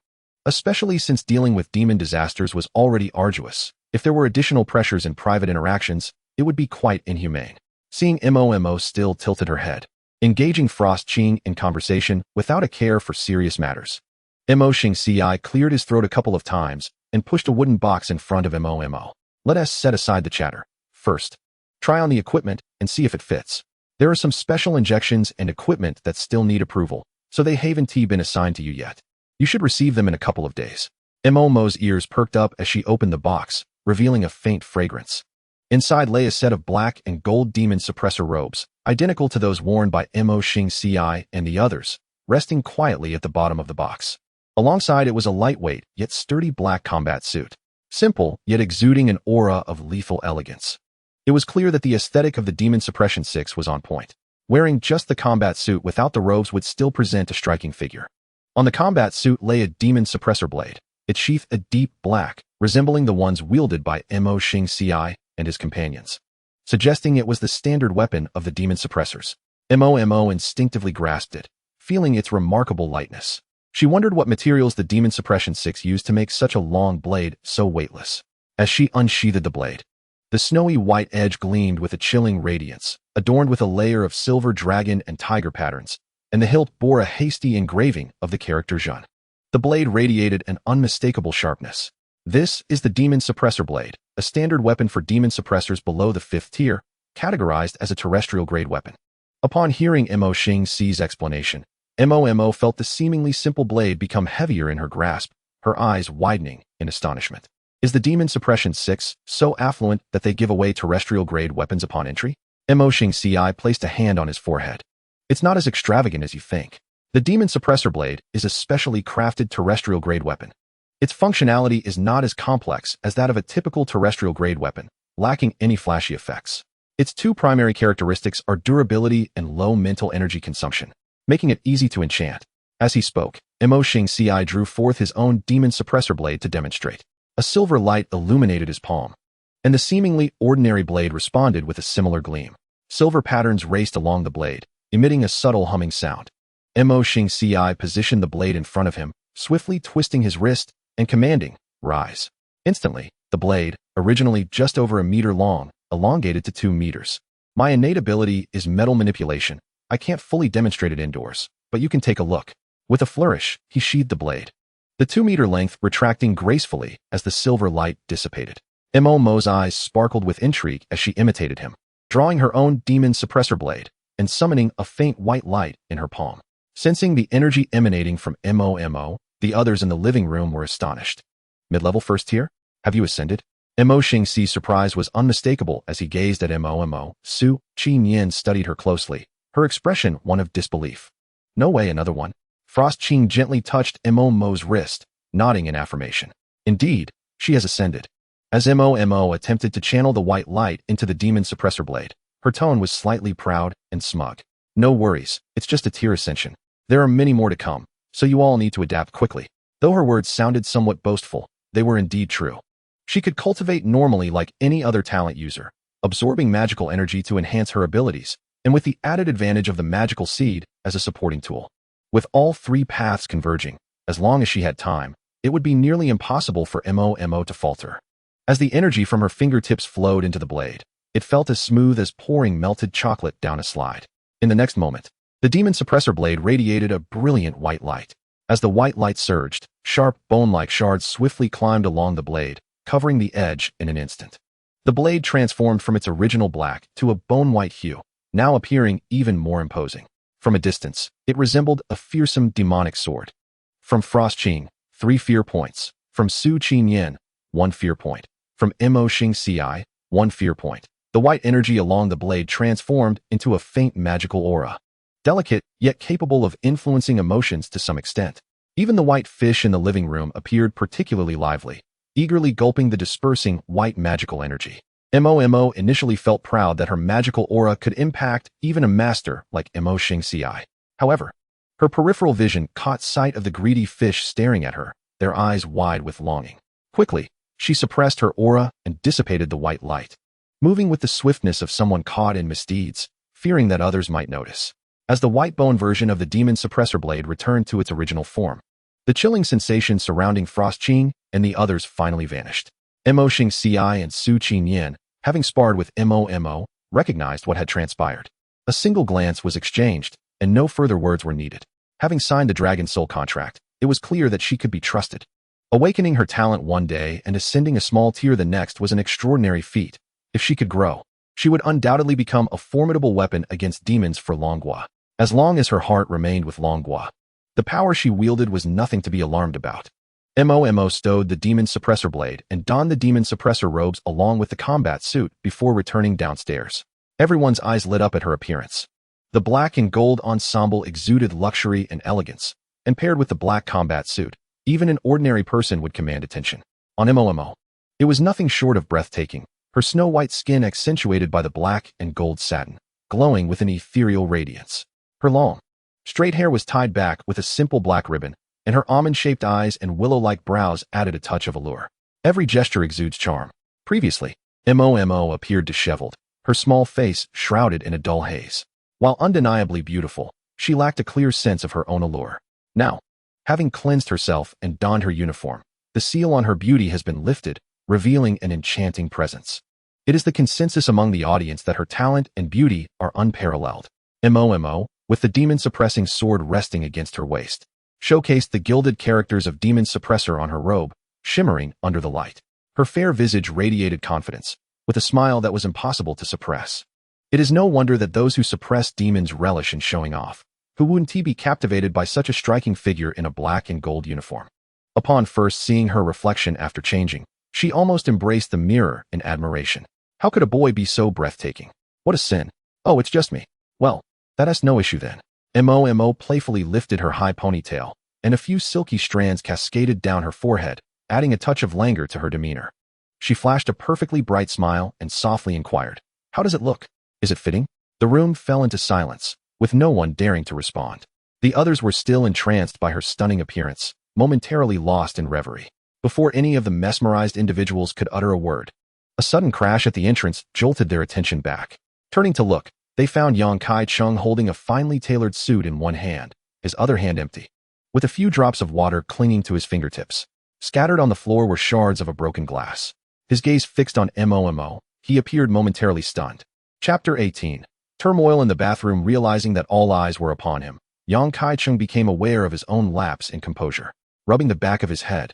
especially since dealing with demon disasters was already arduous. If there were additional pressures in private interactions, it would be quite inhumane. Seeing Momo still tilted her head, engaging Frost Qing in conversation without a care for serious matters. Mo Xingci cleared his throat a couple of times and pushed a wooden box in front of Momo. Let us set aside the chatter. First, try on the equipment and see if it fits. There are some special injections and equipment that still need approval, so they haven't been assigned to you yet. You should receive them in a couple of days. Momo's ears perked up as she opened the box, revealing a faint fragrance. Inside lay a set of black and gold demon suppressor robes, identical to those worn by Mo Xingci and the others, resting quietly at the bottom of the box. Alongside it was a lightweight yet sturdy black combat suit, simple yet exuding an aura of lethal elegance. It was clear that the aesthetic of the Demon Suppression 6 was on point. Wearing just the combat suit without the robes would still present a striking figure. On the combat suit lay a demon suppressor blade, its sheath a deep black, resembling the ones wielded by Mo Xingci and his companions, suggesting it was the standard weapon of the demon suppressors. Momo instinctively grasped it, feeling its remarkable lightness. She wondered what materials the Demon Suppression 6 used to make such a long blade so weightless. As she unsheathed the blade, the snowy white edge gleamed with a chilling radiance, adorned with a layer of silver dragon and tiger patterns, and the hilt bore a hasty engraving of the character Zhen. The blade radiated an unmistakable sharpness. This is the Demon Suppressor Blade, a standard weapon for demon suppressors below the 5th tier, categorized as a terrestrial-grade weapon. Upon hearing Mo Xingci's explanation, Momo felt the seemingly simple blade become heavier in her grasp, her eyes widening in astonishment. Is the Demon Suppression 6 so affluent that they give away terrestrial-grade weapons upon entry? Mo Xingci placed a hand on his forehead. It's not as extravagant as you think. The Demon Suppressor Blade is a specially crafted terrestrial-grade weapon. Its functionality is not as complex as that of a typical terrestrial-grade weapon, lacking any flashy effects. Its two primary characteristics are durability and low mental energy consumption, making it easy to enchant. As he spoke, Mo Xingci drew forth his own Demon Suppressor Blade to demonstrate. A silver light illuminated his palm, and the seemingly ordinary blade responded with a similar gleam. Silver patterns raced along the blade, emitting a subtle humming sound. Mo Xingci positioned the blade in front of him, swiftly twisting his wrist and commanding, "Rise." Instantly, the blade, originally just over a meter long, elongated to 2 meters. My innate ability is metal manipulation. I can't fully demonstrate it indoors, but you can take a look. With a flourish, he sheathed the blade, the 2-meter length retracting gracefully as the silver light dissipated. Momo's eyes sparkled with intrigue as she imitated him, drawing her own demon suppressor blade and summoning a faint white light in her palm. Sensing the energy emanating from Momo, the others in the living room were astonished. Mid-level 1st tier? Have you ascended? Mo Xingci's surprise was unmistakable as he gazed at Momo. Su Qinyan studied her closely, her expression one of disbelief. No way, another one. Frost Qing gently touched Mo's wrist, nodding in affirmation. Indeed, she has ascended. As Mo attempted to channel the white light into the demon suppressor blade, her tone was slightly proud and smug. No worries, it's just a tier ascension. There are many more to come, so you all need to adapt quickly. Though her words sounded somewhat boastful, they were indeed true. She could cultivate normally like any other talent user, absorbing magical energy to enhance her abilities, and with the added advantage of the magical seed as a supporting tool. With all three paths converging, as long as she had time, it would be nearly impossible for Mo to falter. As the energy from her fingertips flowed into the blade, it felt as smooth as pouring melted chocolate down a slide. In the next moment, the demon suppressor blade radiated a brilliant white light. As the white light surged, sharp, bone-like shards swiftly climbed along the blade, covering the edge in an instant. The blade transformed from its original black to a bone-white hue, now appearing even more imposing. From a distance, it resembled a fearsome demonic sword. From Frost Qing, 3 fear points. From Su Qinyan, 1 fear point. From Mo Xing Ci, 1 fear point. The white energy along the blade transformed into a faint magical aura. Delicate, yet capable of influencing emotions to some extent. Even the white fish in the living room appeared particularly lively, eagerly gulping the dispersing white magical energy. Mo initially felt proud that her magical aura could impact even a master like Mo Xing Ci. However, her peripheral vision caught sight of the greedy fish staring at her, their eyes wide with longing. Quickly, she suppressed her aura and dissipated the white light, moving with the swiftness of someone caught in misdeeds, fearing that others might notice. As the white bone version of the demon suppressor blade returned to its original form, the chilling sensation surrounding Frost Qing and the others finally vanished. Mo Xing Ci and Su Qinyan, having sparred with Mo, recognized what had transpired. A single glance was exchanged, and no further words were needed. Having signed the Dragon Soul contract, it was clear that she could be trusted. Awakening her talent one day and ascending a small tier the next was an extraordinary feat. If she could grow, she would undoubtedly become a formidable weapon against demons for Longhua. As long as her heart remained with Longhua, the power she wielded was nothing to be alarmed about. Mo stowed the demon suppressor blade and donned the demon suppressor robes along with the combat suit before returning downstairs. Everyone's eyes lit up at her appearance. The black and gold ensemble exuded luxury and elegance, and paired with the black combat suit, even an ordinary person would command attention. On Mo, it was nothing short of breathtaking, her snow-white skin accentuated by the black and gold satin, glowing with an ethereal radiance. Her long, straight hair was tied back with a simple black ribbon, and her almond-shaped eyes and willow-like brows added a touch of allure. Every gesture exudes charm. Previously, Mo appeared disheveled, her small face shrouded in a dull haze. While undeniably beautiful, she lacked a clear sense of her own allure. Now, having cleansed herself and donned her uniform, the seal on her beauty has been lifted, revealing an enchanting presence. It is the consensus among the audience that her talent and beauty are unparalleled. Mo, with the demon-suppressing sword resting against her waist, showcased the gilded characters of demon suppressor on her robe, shimmering under the light. Her fair visage radiated confidence, with a smile that was impossible to suppress. It is no wonder that those who suppress demons relish in showing off. Who wouldn't be captivated by such a striking figure in a black and gold uniform? Upon first seeing her reflection after changing, she almost embraced the mirror in admiration. How could a boy be so breathtaking? What a sin. Oh, it's just me. Well, that's no issue then. Mo playfully lifted her high ponytail, and a few silky strands cascaded down her forehead, adding a touch of languor to her demeanor. She flashed a perfectly bright smile and softly inquired, "How does it look? Is it fitting?" The room fell into silence, with no one daring to respond. The others were still entranced by her stunning appearance, momentarily lost in reverie. Before any of the mesmerized individuals could utter a word, a sudden crash at the entrance jolted their attention back. Turning to look, they found Yang Kai-chung holding a finely tailored suit in one hand, his other hand empty, with a few drops of water clinging to his fingertips. Scattered on the floor were shards of a broken glass. His gaze fixed on Mo, he appeared momentarily stunned. Chapter 18. Turmoil in the bathroom. Realizing that all eyes were upon him, Yang Kai-chung became aware of his own lapse in composure. Rubbing the back of his head,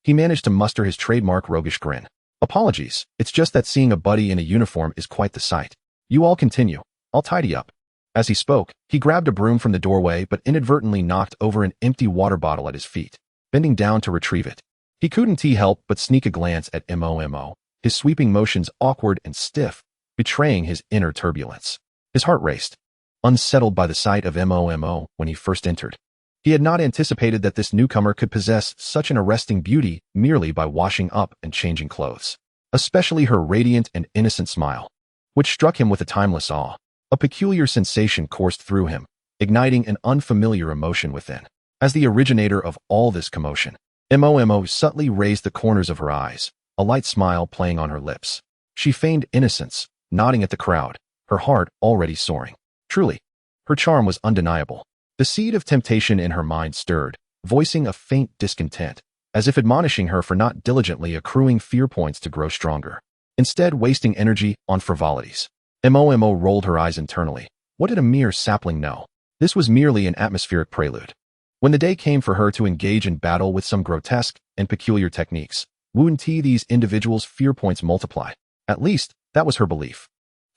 he managed to muster his trademark roguish grin. "Apologies, it's just that seeing a buddy in a uniform is quite the sight. You all continue. I'll tidy up." As he spoke, he grabbed a broom from the doorway but inadvertently knocked over an empty water bottle at his feet. Bending down to retrieve it, he couldn't help but sneak a glance at Mo, his sweeping motions awkward and stiff, betraying his inner turbulence. His heart raced. unsettled by the sight of Momo when he first entered. He had not anticipated that this newcomer could possess such an arresting beauty merely by washing up and changing clothes, especially her radiant and innocent smile, which struck him with a timeless awe. A peculiar sensation coursed through him, igniting an unfamiliar emotion within. As the originator of all this commotion, Momo subtly raised the corners of her eyes, a light smile playing on her lips. She feigned innocence, nodding at the crowd, her heart already soaring. Truly, her charm was undeniable. The seed of temptation in her mind stirred, voicing a faint discontent, as if admonishing her for not diligently accruing fear points to grow stronger, instead wasting energy on frivolities. Momo rolled her eyes internally. What did a mere sapling know? This was merely an atmospheric prelude. When the day came for her to engage in battle with some grotesque and peculiar techniques, wouldn't these individuals' fear points multiply? At least, that was her belief.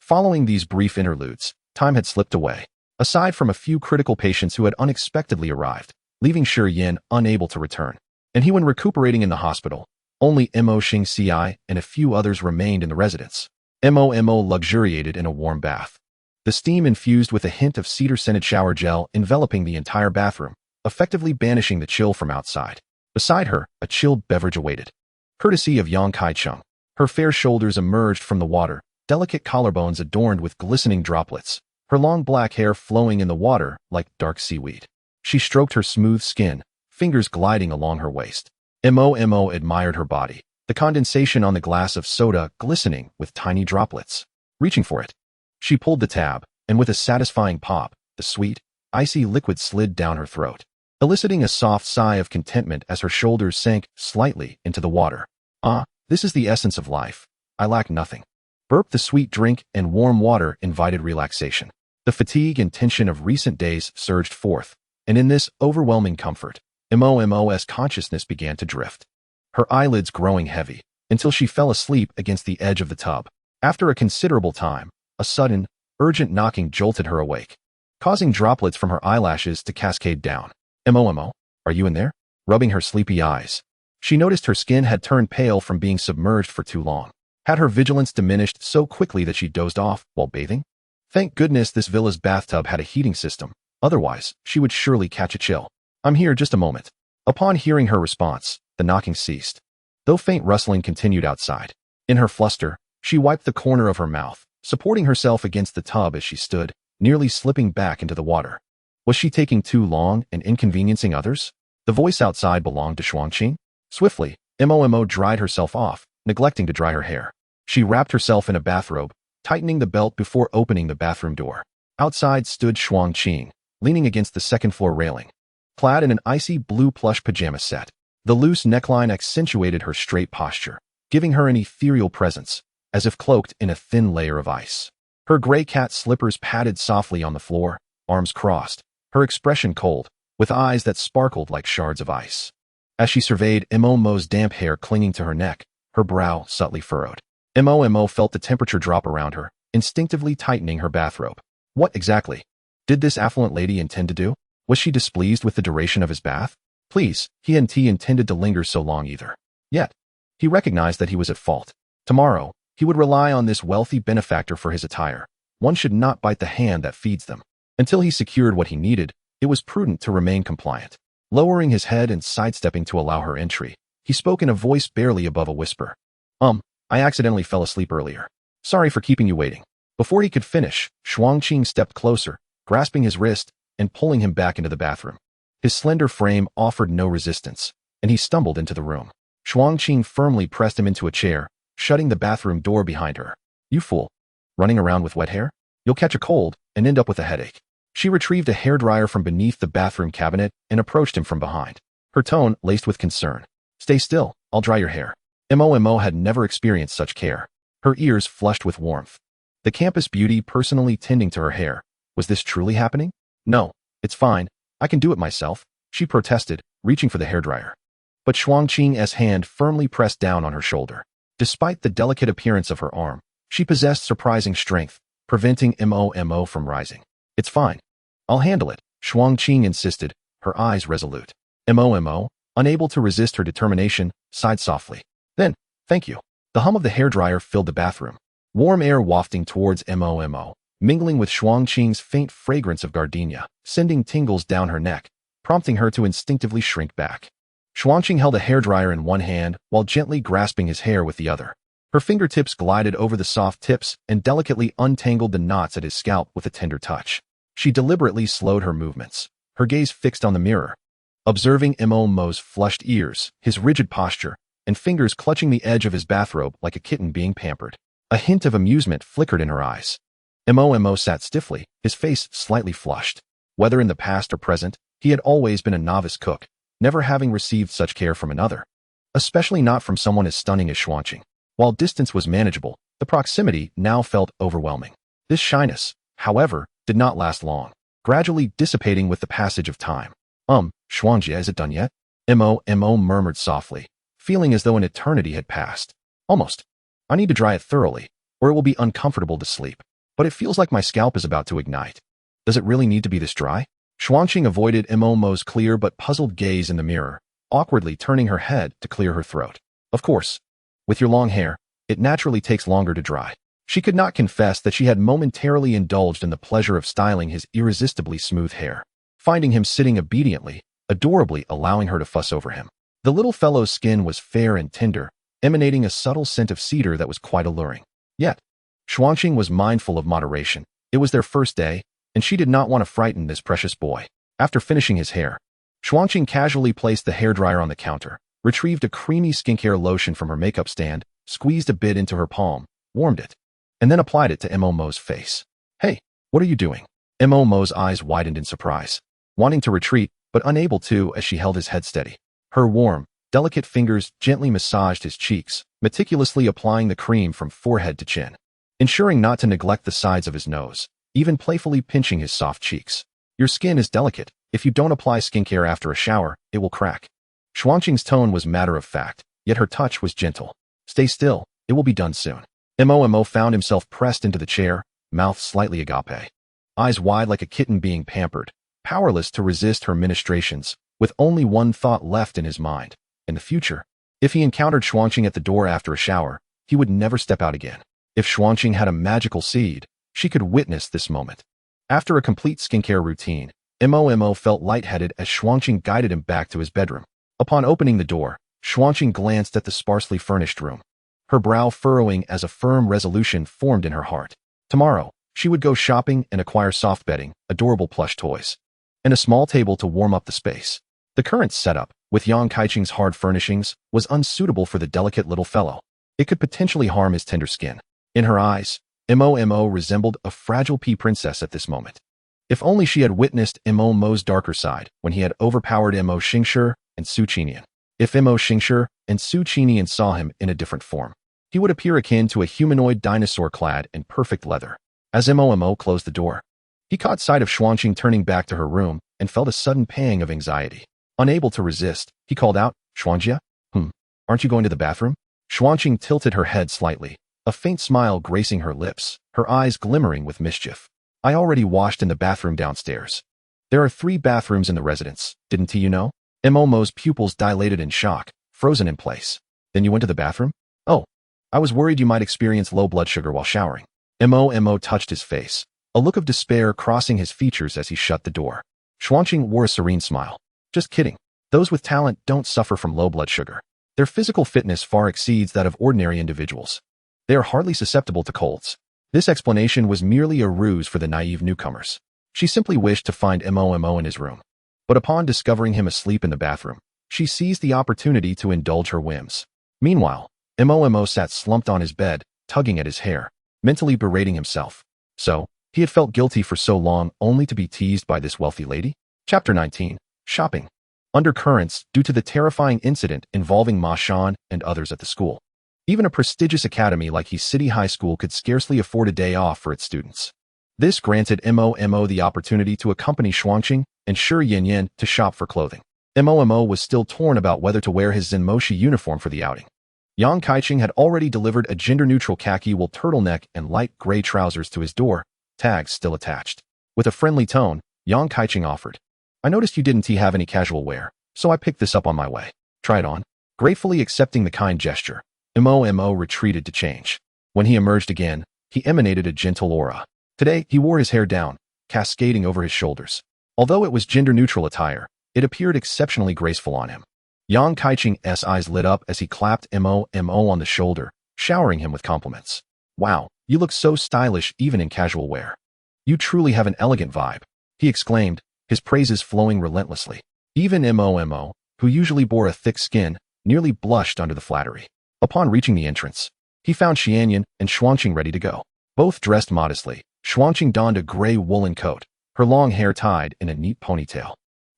Following these brief interludes, time had slipped away. Aside from a few critical patients who had unexpectedly arrived, leaving Shi Yin unable to return, and he when recuperating in the hospital, only Mo Xingci and a few others remained in the residence. Momo luxuriated in a warm bath. The steam infused with a hint of cedar-scented shower gel enveloping the entire bathroom, effectively banishing the chill from outside. Beside her, a chilled beverage awaited. Courtesy of Yang Kai-chung, her fair shoulders emerged from the water, delicate collarbones adorned with glistening droplets, her long black hair flowing in the water like dark seaweed. She stroked her smooth skin, fingers gliding along her waist. Momo admired her body, the condensation on the glass of soda glistening with tiny droplets. Reaching for it, she pulled the tab, and with a satisfying pop, the sweet, icy liquid slid down her throat, eliciting a soft sigh of contentment as her shoulders sank slightly into the water. Ah, this is the essence of life. I lack nothing. Burped the sweet drink, and warm water invited relaxation. The fatigue and tension of recent days surged forth, and in this overwhelming comfort, Momo's consciousness began to drift, her eyelids growing heavy, until she fell asleep against the edge of the tub. After a considerable time, a sudden, urgent knocking jolted her awake, causing droplets from her eyelashes to cascade down. Momo, are you in there? Rubbing her sleepy eyes, she noticed her skin had turned pale from being submerged for too long. Had her vigilance diminished so quickly that she dozed off while bathing? Thank goodness this villa's bathtub had a heating system, otherwise she would surely catch a chill. I'm here, just a moment. Upon hearing her response, the knocking ceased, though faint rustling continued outside. In her fluster, she wiped the corner of her mouth, supporting herself against the tub as she stood, nearly slipping back into the water. Was she taking too long and inconveniencing others? The voice outside belonged to Shuangqing. Swiftly, Momo dried herself off, neglecting to dry her hair. She wrapped herself in a bathrobe, tightening the belt before opening the bathroom door. Outside stood Shuangqing, leaning against the second-floor railing, clad in an icy blue plush pajama set. The loose neckline accentuated her straight posture, giving her an ethereal presence, as if cloaked in a thin layer of ice. Her gray cat slippers padded softly on the floor, arms crossed, her expression cold, with eyes that sparkled like shards of ice. As she surveyed Momo's damp hair clinging to her neck, her brow subtly furrowed. Momo felt the temperature drop around her, instinctively tightening her bathrobe. What exactly did this affluent lady intend to do? Was she displeased with the duration of his bath? Please, he hadn't intended to linger so long either. Yet, he recognized that he was at fault. Tomorrow, he would rely on this wealthy benefactor for his attire. One should not bite the hand that feeds them. Until he secured what he needed, it was prudent to remain compliant. Lowering his head and sidestepping to allow her entry, he spoke in a voice barely above a whisper. I accidentally fell asleep earlier. Sorry for keeping you waiting. Before he could finish, Shuangqing stepped closer, grasping his wrist and pulling him back into the bathroom. His slender frame offered no resistance, and he stumbled into the room. Shuangqing firmly pressed him into a chair, shutting the bathroom door behind her. You fool. Running around with wet hair? You'll catch a cold and end up with a headache. She retrieved a hairdryer from beneath the bathroom cabinet and approached him from behind, her tone laced with concern. Stay still, I'll dry your hair. Momo had never experienced such care, her ears flushed with warmth. The campus beauty personally tending to her hair. Was this truly happening? No, it's fine. I can do it myself, she protested, reaching for the hairdryer. But Shuangqing's hand firmly pressed down on her shoulder. Despite the delicate appearance of her arm, she possessed surprising strength, preventing Momo from rising. It's fine. I'll handle it, Shuangqing insisted, her eyes resolute. Momo, unable to resist her determination, sighed softly. Then, thank you. The hum of the hairdryer filled the bathroom, warm air wafting towards Momo, mingling with Xuanqing's faint fragrance of gardenia, sending tingles down her neck, prompting her to instinctively shrink back. Xuanqing held a hairdryer in one hand while gently grasping his hair with the other. Her fingertips glided over the soft tips and delicately untangled the knots at his scalp with a tender touch. She deliberately slowed her movements, her gaze fixed on the mirror, observing Mo's flushed ears, his rigid posture, and fingers clutching the edge of his bathrobe like a kitten being pampered. A hint of amusement flickered in her eyes. Mo sat stiffly, his face slightly flushed. Whether in the past or present, he had always been a novice cook, never having received such care from another, especially not from someone as stunning as Xuanqing. While distance was manageable, the proximity now felt overwhelming. This shyness, however, did not last long, gradually dissipating with the passage of time. Xuanjie, is it done yet? Mo murmured softly, feeling as though an eternity had passed. Almost. I need to dry it thoroughly, or it will be uncomfortable to sleep. But it feels like my scalp is about to ignite. Does it really need to be this dry? Xuanqing avoided Mo's clear but puzzled gaze in the mirror, awkwardly turning her head to clear her throat. Of course. With your long hair, it naturally takes longer to dry. She could not confess that she had momentarily indulged in the pleasure of styling his irresistibly smooth hair, finding him sitting obediently, adorably allowing her to fuss over him. The little fellow's skin was fair and tender, emanating a subtle scent of cedar that was quite alluring. Yet, Xuanqing was mindful of moderation. It was their first day, and she did not want to frighten this precious boy. After finishing his hair, Xuanqing casually placed the hairdryer on the counter, retrieved a creamy skincare lotion from her makeup stand, squeezed a bit into her palm, warmed it, and then applied it to Mo's face. Hey, what are you doing? Mo's eyes widened in surprise, wanting to retreat, but unable to as she held his head steady. Her warm, delicate fingers gently massaged his cheeks, meticulously applying the cream from forehead to chin, ensuring not to neglect the sides of his nose, even playfully pinching his soft cheeks. Your skin is delicate. If you don't apply skincare after a shower, it will crack. Xuanqing's tone was matter of fact, yet her touch was gentle. Stay still, it will be done soon. Mo found himself pressed into the chair, mouth slightly agape, eyes wide like a kitten being pampered, powerless to resist her ministrations, with only one thought left in his mind. In the future, if he encountered Xuanqing at the door after a shower, he would never step out again. If Xuanqing had a magical seed, she could witness this moment. After a complete skincare routine, Mo felt lightheaded as Xuanqing guided him back to his bedroom. Upon opening the door, Xuanqing glanced at the sparsely furnished room, her brow furrowing as a firm resolution formed in her heart. Tomorrow, she would go shopping and acquire soft bedding, adorable plush toys, and a small table to warm up the space. The current setup, with Yang Kaiqing's hard furnishings, was unsuitable for the delicate little fellow. It could potentially harm his tender skin. In her eyes, Mo resembled a fragile pea princess at this moment. If only she had witnessed Mo's darker side when he had overpowered Mo Xingshi and Su Qinian. If Mo Xingshi and Su Qinian saw him in a different form, he would appear akin to a humanoid dinosaur clad in perfect leather. As Mo closed the door, he caught sight of Xuanqing turning back to her room and felt a sudden pang of anxiety. Unable to resist, he called out, Xuanjie? Aren't you going to the bathroom? Xuanqing tilted her head slightly, a faint smile gracing her lips, her eyes glimmering with mischief. I already washed in the bathroom downstairs. There are 3 bathrooms in the residence, didn't you know? Mo's pupils dilated in shock, frozen in place. Then you went to the bathroom? Oh, I was worried you might experience low blood sugar while showering. Mo touched his face, a look of despair crossing his features as he shut the door. Xuanqing wore a serene smile. Just kidding. Those with talent don't suffer from low blood sugar. Their physical fitness far exceeds that of ordinary individuals. They are hardly susceptible to colds. This explanation was merely a ruse for the naive newcomers. She simply wished to find Mo in his room. But upon discovering him asleep in the bathroom, she seized the opportunity to indulge her whims. Meanwhile, Mo sat slumped on his bed, tugging at his hair, mentally berating himself. So, he had felt guilty for so long only to be teased by this wealthy lady? Chapter 19. Shopping. Undercurrents due to the terrifying incident involving Ma Shan and others at the school. Even a prestigious academy like He City High School could scarcely afford a day off for its students. This granted Mo the opportunity to accompany Xuanqing and Shi Yanyan to shop for clothing. Mo was still torn about whether to wear his Zenmoshi uniform for the outing. Yang Kaiqing had already delivered a gender-neutral khaki wool turtleneck and light gray trousers to his door, tags still attached. With a friendly tone, Yang Kaiqing offered, I noticed you didn't have any casual wear, so I picked this up on my way. Try it on. Gratefully accepting the kind gesture, Mo retreated to change. When he emerged again, he emanated a gentle aura. Today, he wore his hair down, cascading over his shoulders. Although it was gender-neutral attire, it appeared exceptionally graceful on him. Yang Kaiqing's eyes lit up as he clapped Mo on the shoulder, showering him with compliments. Wow, you look so stylish even in casual wear. You truly have an elegant vibe, he exclaimed, his praises flowing relentlessly. Even Mo, who usually bore a thick skin, nearly blushed under the flattery. Upon reaching the entrance, he found Xianyan and Xuanqing ready to go. Both dressed modestly, Xuanqing donned a gray woolen coat, her long hair tied in a neat ponytail.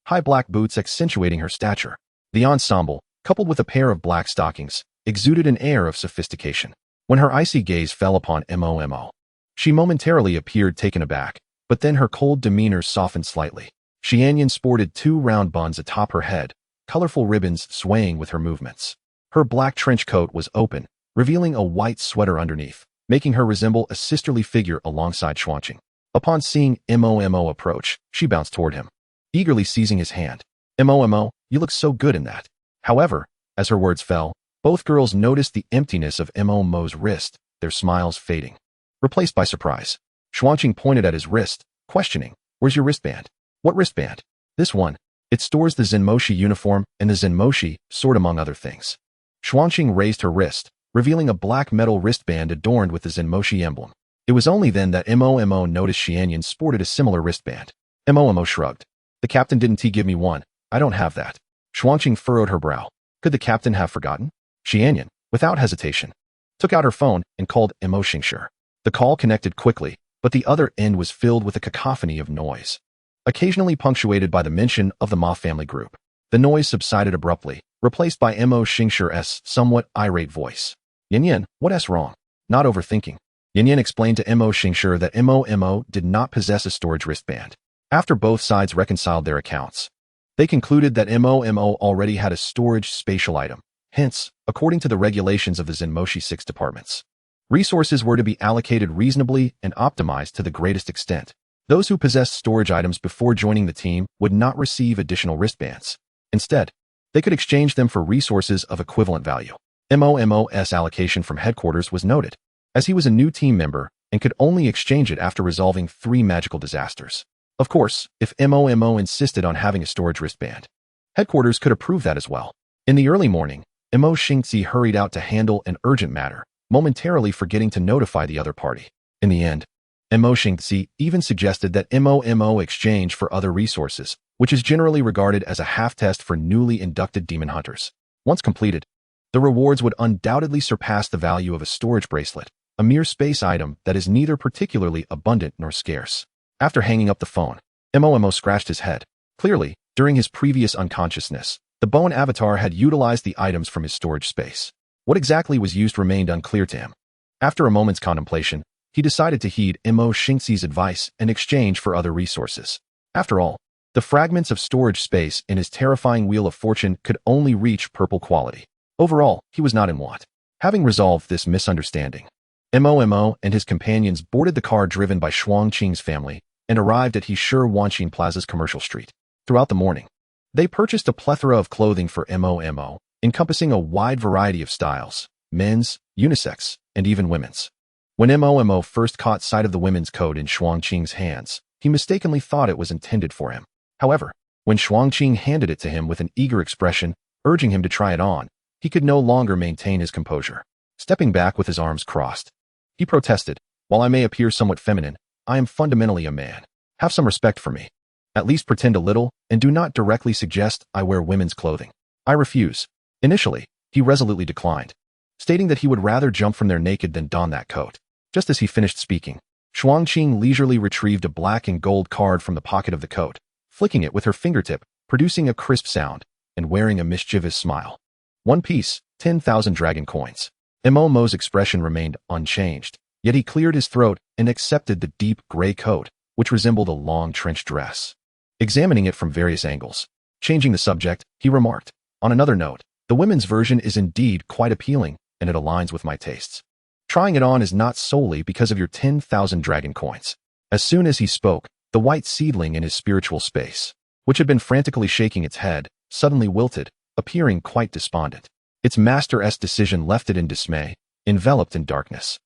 High black boots accentuating her stature. The ensemble, coupled with a pair of black stockings, exuded an air of sophistication. When her icy gaze fell upon Mo, she momentarily appeared taken aback, but then her cold demeanor softened slightly. Xianyan sported 2 round buns atop her head, colorful ribbons swaying with her movements. Her black trench coat was open, revealing a white sweater underneath, making her resemble a sisterly figure alongside Xuanqing. Upon seeing Mo approach, she bounced toward him, eagerly seizing his hand. Mo, you look so good in that. However, as her words fell, both girls noticed the emptiness of Mo's wrist, their smiles fading. Replaced by surprise. Xuanqing pointed at his wrist, questioning, "Where's your wristband?" "What wristband?" "This one. It stores the Zenmoshi uniform and the Zenmoshi sword among other things." Xuanqing raised her wrist, revealing a black metal wristband adorned with the Zenmoshi emblem. It was only then that Mo noticed Xianyan sported a similar wristband. Mo shrugged. "The captain didn't give me one. I don't have that." Xuanqing furrowed her brow. Could the captain have forgotten? Xianyan, without hesitation, took out her phone and called Mo Xingshi. The call connected quickly, but the other end was filled with a cacophony of noise, occasionally punctuated by the mention of the Ma family group. The noise subsided abruptly, replaced by Mo Xingxi's somewhat irate voice. "Yan, what's wrong?" "Not overthinking." Yan explained to Mo Xingshi that Mo did not possess a storage wristband. After both sides reconciled their accounts, they concluded that Mo already had a storage spatial item. Hence, according to the regulations of the Zenmoshi 6 departments, resources were to be allocated reasonably and optimized to the greatest extent. Those who possessed storage items before joining the team would not receive additional wristbands. Instead, they could exchange them for resources of equivalent value. Mo's allocation from headquarters was noted, as he was a new team member and could only exchange it after resolving 3 magical disasters. Of course, if Mo insisted on having a storage wristband, headquarters could approve that as well. In the early morning, Mo Xingxi hurried out to handle an urgent matter, momentarily forgetting to notify the other party. In the end, Mo Xingxi even suggested that Mo exchange for other resources, which is generally regarded as a half-test for newly inducted demon hunters. Once completed, the rewards would undoubtedly surpass the value of a storage bracelet, a mere space item that is neither particularly abundant nor scarce. After hanging up the phone, Mo scratched his head. Clearly, during his previous unconsciousness, the bone avatar had utilized the items from his storage space. What exactly was used remained unclear to him. After a moment's contemplation, he decided to heed Mo Xingxi's advice and exchange for other resources. After all, the fragments of storage space in his terrifying Wheel of Fortune could only reach purple quality. Overall, he was not in want. Having resolved this misunderstanding, Mo and his companions boarded the car driven by Xuanqing's family and arrived at Heshi Wanqing Plaza's commercial street. Throughout the morning, they purchased a plethora of clothing for Mo, encompassing a wide variety of styles, men's, unisex, and even women's. When Mo first caught sight of the women's coat in Xuanqing's hands, he mistakenly thought it was intended for him. However, when Xuanqing handed it to him with an eager expression, urging him to try it on, he could no longer maintain his composure. Stepping back with his arms crossed, he protested, "While I may appear somewhat feminine, I am fundamentally a man. Have some respect for me. At least pretend a little, and do not directly suggest I wear women's clothing." "I refuse." Initially, he resolutely declined, stating that he would rather jump from there naked than don that coat. Just as he finished speaking, Xuanqing leisurely retrieved a black and gold card from the pocket of the coat, flicking it with her fingertip, producing a crisp sound, and wearing a mischievous smile. "One piece, 10,000 dragon coins." Mo's expression remained unchanged, yet he cleared his throat and accepted the deep gray coat, which resembled a long trench dress. Examining it from various angles, changing the subject, he remarked, "On another note, the women's version is indeed quite appealing, and it aligns with my tastes. Trying it on is not solely because of your 10,000 dragon coins." As soon as he spoke, the white seedling in his spiritual space, which had been frantically shaking its head, suddenly wilted, appearing quite despondent. Its master's decision left it in dismay, enveloped in darkness.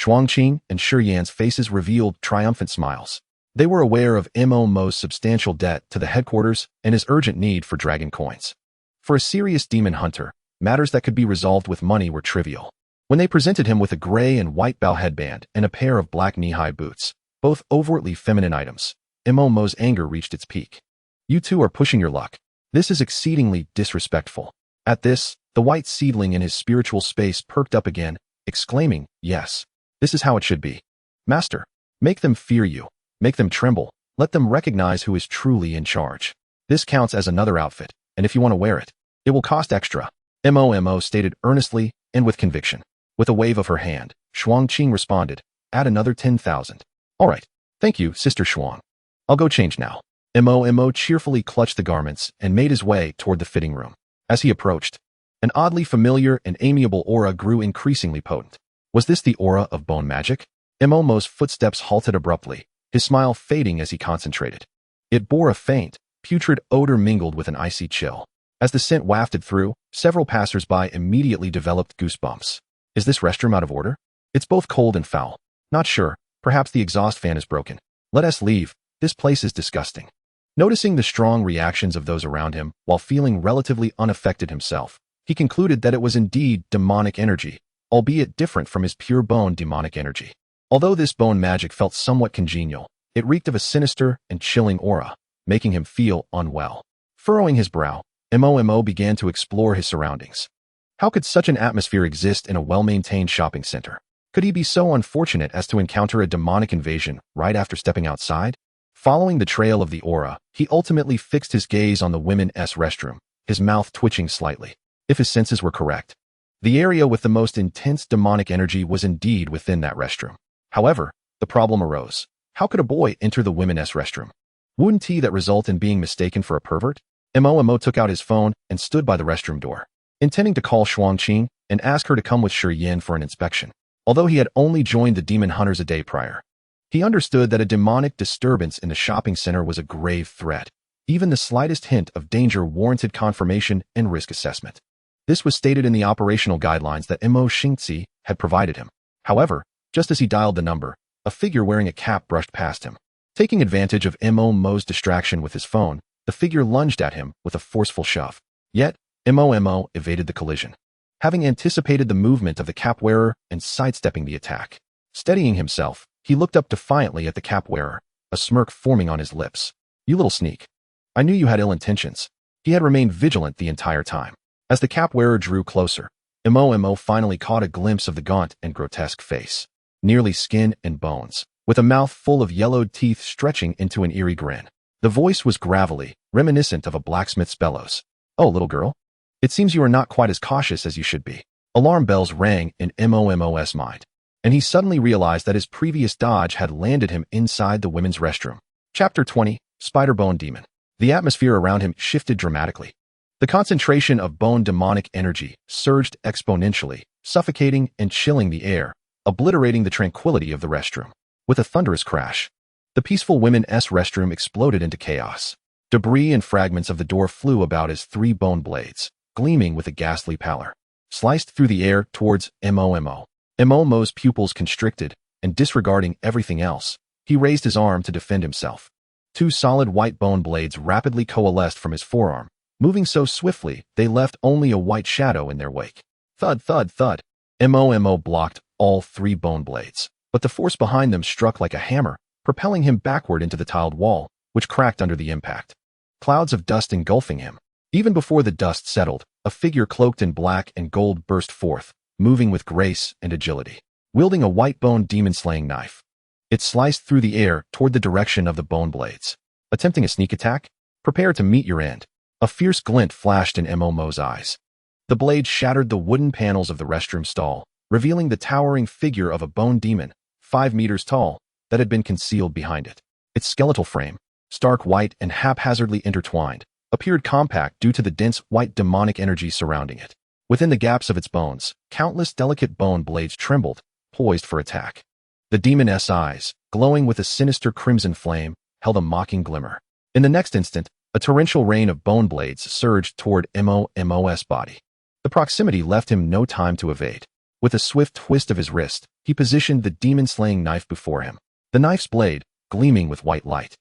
Shuangqing and Shiyan's faces revealed triumphant smiles. They were aware of Mo Mo's substantial debt to the headquarters and his urgent need for dragon coins. For a serious demon hunter, matters that could be resolved with money were trivial. When they presented him with a gray and white bow headband and a pair of black knee-high boots, both overtly feminine items, Mo Mo's anger reached its peak. You two are pushing your luck. This is exceedingly disrespectful. At this, the white seedling in his spiritual space perked up again, exclaiming, yes, this is how it should be. Master, make them fear you. Make them tremble. Let them recognize who is truly in charge. This counts as another outfit, and if you want to wear it, it will cost extra. Mo stated earnestly and with conviction. With a wave of her hand, Shuangqing responded, add another 10,000. All right. Thank you, Sister Shuang. I'll go change now. Mo cheerfully clutched the garments and made his way toward the fitting room. As he approached, an oddly familiar and amiable aura grew increasingly potent. Was this the aura of bone magic? Mo's footsteps halted abruptly, his smile fading as he concentrated. It bore a faint, putrid odor mingled with an icy chill. As the scent wafted through, several passers-by immediately developed goosebumps. Is this restroom out of order? It's both cold and foul. Not sure. Perhaps the exhaust fan is broken. Let us leave. This place is disgusting. Noticing the strong reactions of those around him, while feeling relatively unaffected himself, he concluded that it was indeed demonic energy, albeit different from his pure bone demonic energy. Although this bone magic felt somewhat congenial, it reeked of a sinister and chilling aura, making him feel unwell. Furrowing his brow, Mo began to explore his surroundings. How could such an atmosphere exist in a well-maintained shopping center? Could he be so unfortunate as to encounter a demonic invasion right after stepping outside? Following the trail of the aura, he ultimately fixed his gaze on the women's restroom, his mouth twitching slightly. If his senses were correct, the area with the most intense demonic energy was indeed within that restroom. However, the problem arose. How could a boy enter the women's restroom? Wouldn't that result in being mistaken for a pervert? Mo took out his phone and stood by the restroom door, intending to call Shuangqing and ask her to come with Shiyan for an inspection. Although he had only joined the demon hunters a day prior, he understood that a demonic disturbance in the shopping center was a grave threat. Even the slightest hint of danger warranted confirmation and risk assessment. This was stated in the operational guidelines that Mo Xingzi had provided him. However, just as he dialed the number, a figure wearing a cap brushed past him. Taking advantage of Mo's distraction with his phone, the figure lunged at him with a forceful shove. Yet, Mo evaded the collision, having anticipated the movement of the cap wearer and sidestepping the attack. Steadying himself, he looked up defiantly at the cap wearer, a smirk forming on his lips. You little sneak. I knew you had ill intentions. He had remained vigilant the entire time. As the cap wearer drew closer, Mo finally caught a glimpse of the gaunt and grotesque face. Nearly skin and bones, with a mouth full of yellowed teeth stretching into an eerie grin. The voice was gravelly, reminiscent of a blacksmith's bellows. Oh, little girl. It seems you are not quite as cautious as you should be. Alarm bells rang in Mo's mind, and he suddenly realized that his previous dodge had landed him inside the women's restroom. Chapter 20, Spider-Bone Demon. The atmosphere around him shifted dramatically. The concentration of bone demonic energy surged exponentially, suffocating and chilling the air, obliterating the tranquility of the restroom. With a thunderous crash, the peaceful women's restroom exploded into chaos. Debris and fragments of the door flew about as three bone blades, gleaming with a ghastly pallor, sliced through the air towards Mo. Mo's pupils constricted, and disregarding everything else, he raised his arm to defend himself. Two solid white bone blades rapidly coalesced from his forearm, moving so swiftly they left only a white shadow in their wake. Thud, thud, thud. Mo blocked all three bone blades, but the force behind them struck like a hammer, propelling him backward into the tiled wall, which cracked under the impact. Clouds of dust engulfing him. Even before the dust settled, a figure cloaked in black and gold burst forth, moving with grace and agility, wielding a white bone demon-slaying knife. It sliced through the air toward the direction of the bone blades. Attempting a sneak attack? Prepare to meet your end. A fierce glint flashed in Mo's eyes. The blade shattered the wooden panels of the restroom stall, revealing the towering figure of a bone demon, 5 meters tall, that had been concealed behind it. Its skeletal frame, stark white and haphazardly intertwined, appeared compact due to the dense white demonic energy surrounding it. Within the gaps of its bones, countless delicate bone blades trembled, poised for attack. The demon's eyes, glowing with a sinister crimson flame, held a mocking glimmer. In the next instant, a torrential rain of bone blades surged toward Mo's body. The proximity left him no time to evade. With a swift twist of his wrist, he positioned the demon-slaying knife before him. The knife's blade, gleaming with white light,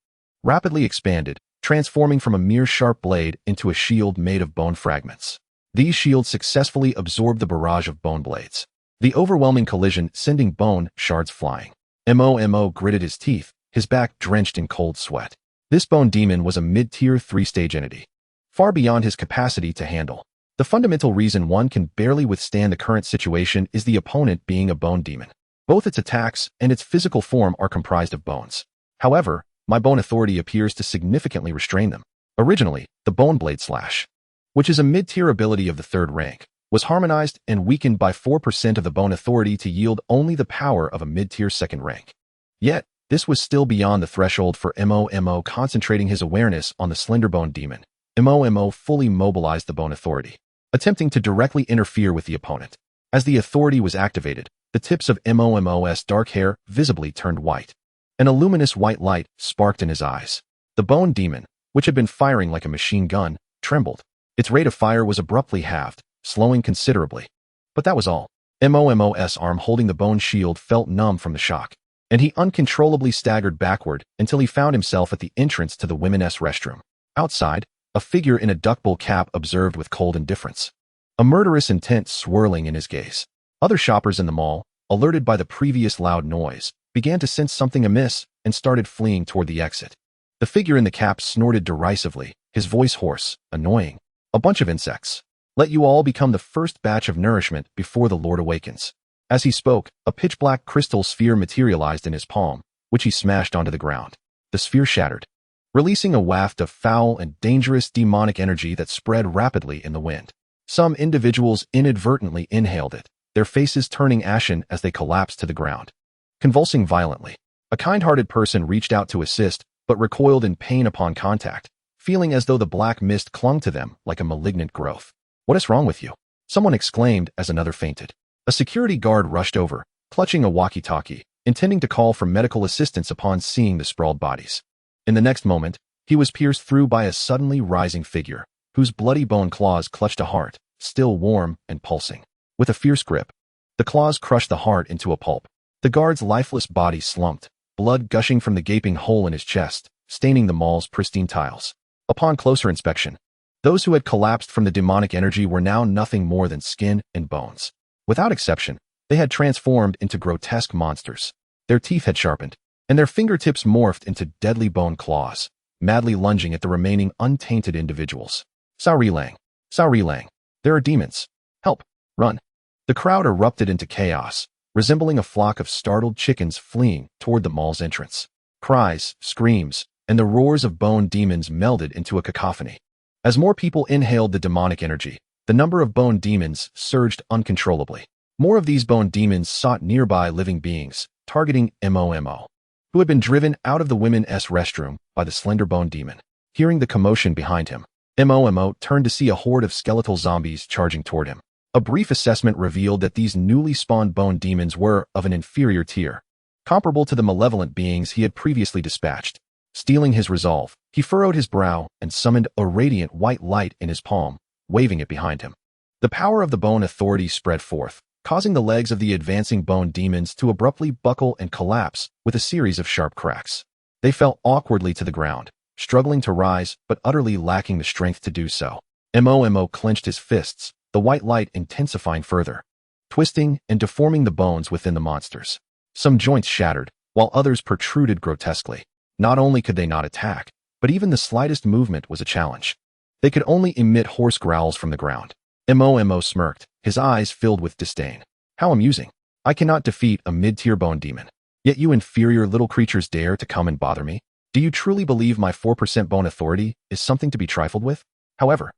rapidly expanded, transforming from a mere sharp blade into a shield made of bone fragments. These shields successfully absorbed the barrage of bone blades, the overwhelming collision sending bone shards flying. Mo gritted his teeth, his back drenched in cold sweat. This bone demon was a mid-tier 3-stage entity, far beyond his capacity to handle. The fundamental reason one can barely withstand the current situation is the opponent being a bone demon. Both its attacks and its physical form are comprised of bones. However, my bone authority appears to significantly restrain them. Originally, the Bone Blade Slash, which is a mid-tier ability of the 3rd rank, was harmonized and weakened by 4% of the bone authority to yield only the power of a mid-tier 2nd rank. Yet, this was still beyond the threshold for Mo. Concentrating his awareness on the slender bone demon, Mo fully mobilized the bone authority, attempting to directly interfere with the opponent. As the authority was activated, the tips of Mo's dark hair visibly turned white. An luminous white light sparked in his eyes. The bone demon, which had been firing like a machine gun, trembled. Its rate of fire was abruptly halved, slowing considerably. But that was all. Mo's arm holding the bone shield felt numb from the shock, and he uncontrollably staggered backward until he found himself at the entrance to the women's restroom. Outside, a figure in a duckbill cap observed with cold indifference, a murderous intent swirling in his gaze. Other shoppers in the mall, alerted by the previous loud noise, began to sense something amiss and started fleeing toward the exit. The figure in the cap snorted derisively, his voice hoarse, annoying. A bunch of insects. Let you all become the first batch of nourishment before the Lord awakens. As he spoke, a pitch-black crystal sphere materialized in his palm, which he smashed onto the ground. The sphere shattered, releasing a waft of foul and dangerous demonic energy that spread rapidly in the wind. Some individuals inadvertently inhaled it, their faces turning ashen as they collapsed to the ground, convulsing violently. A kind-hearted person reached out to assist, but recoiled in pain upon contact, feeling as though the black mist clung to them like a malignant growth. "What is wrong with you?" someone exclaimed as another fainted. A security guard rushed over, clutching a walkie-talkie, intending to call for medical assistance upon seeing the sprawled bodies. In the next moment, he was pierced through by a suddenly rising figure, whose bloody bone claws clutched a heart, still warm and pulsing. With a fierce grip, the claws crushed the heart into a pulp. The guard's lifeless body slumped, blood gushing from the gaping hole in his chest, staining the mall's pristine tiles. Upon closer inspection, those who had collapsed from the demonic energy were now nothing more than skin and bones. Without exception, they had transformed into grotesque monsters. Their teeth had sharpened, and their fingertips morphed into deadly bone claws, madly lunging at the remaining untainted individuals. Cao Rilang, there are demons. Help, run. The crowd erupted into chaos, resembling a flock of startled chickens fleeing toward the mall's entrance. Cries, screams, and the roars of bone demons melded into a cacophony. As more people inhaled the demonic energy, the number of bone demons surged uncontrollably. More of these bone demons sought nearby living beings, targeting Mo, who had been driven out of the women's restroom by the slender bone demon. Hearing the commotion behind him, Mo turned to see a horde of skeletal zombies charging toward him. A brief assessment revealed that these newly spawned bone demons were of an inferior tier, comparable to the malevolent beings he had previously dispatched. Stealing his resolve, he furrowed his brow and summoned a radiant white light in his palm, waving it behind him. The power of the bone authority spread forth, causing the legs of the advancing bone demons to abruptly buckle and collapse with a series of sharp cracks. They fell awkwardly to the ground, struggling to rise but utterly lacking the strength to do so. Mo clenched his fists, the white light intensifying further, twisting and deforming the bones within the monsters. Some joints shattered, while others protruded grotesquely. Not only could they not attack, but even the slightest movement was a challenge. They could only emit hoarse growls from the ground. Mo smirked, his eyes filled with disdain. How amusing. I cannot defeat a mid-tier bone demon. Yet you inferior little creatures dare to come and bother me? Do you truly believe my 4% bone authority is something to be trifled with? However,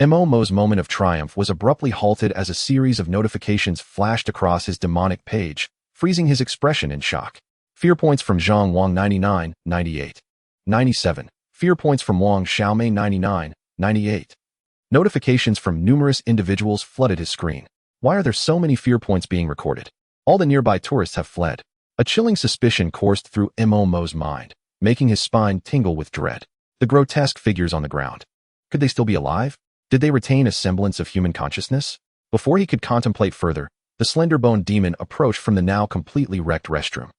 Mo's moment of triumph was abruptly halted as a series of notifications flashed across his demonic page, freezing his expression in shock. Fear points from Zhang Wang 99, 98. 97. Fear points from Wang Xiaomei 99, 98. Notifications from numerous individuals flooded his screen. Why are there so many fear points being recorded? All the nearby tourists have fled. A chilling suspicion coursed through Mo's mind, making his spine tingle with dread. The grotesque figures on the ground. Could they still be alive? Did they retain a semblance of human consciousness? Before he could contemplate further, the slender bone demon approached from the now completely wrecked restroom.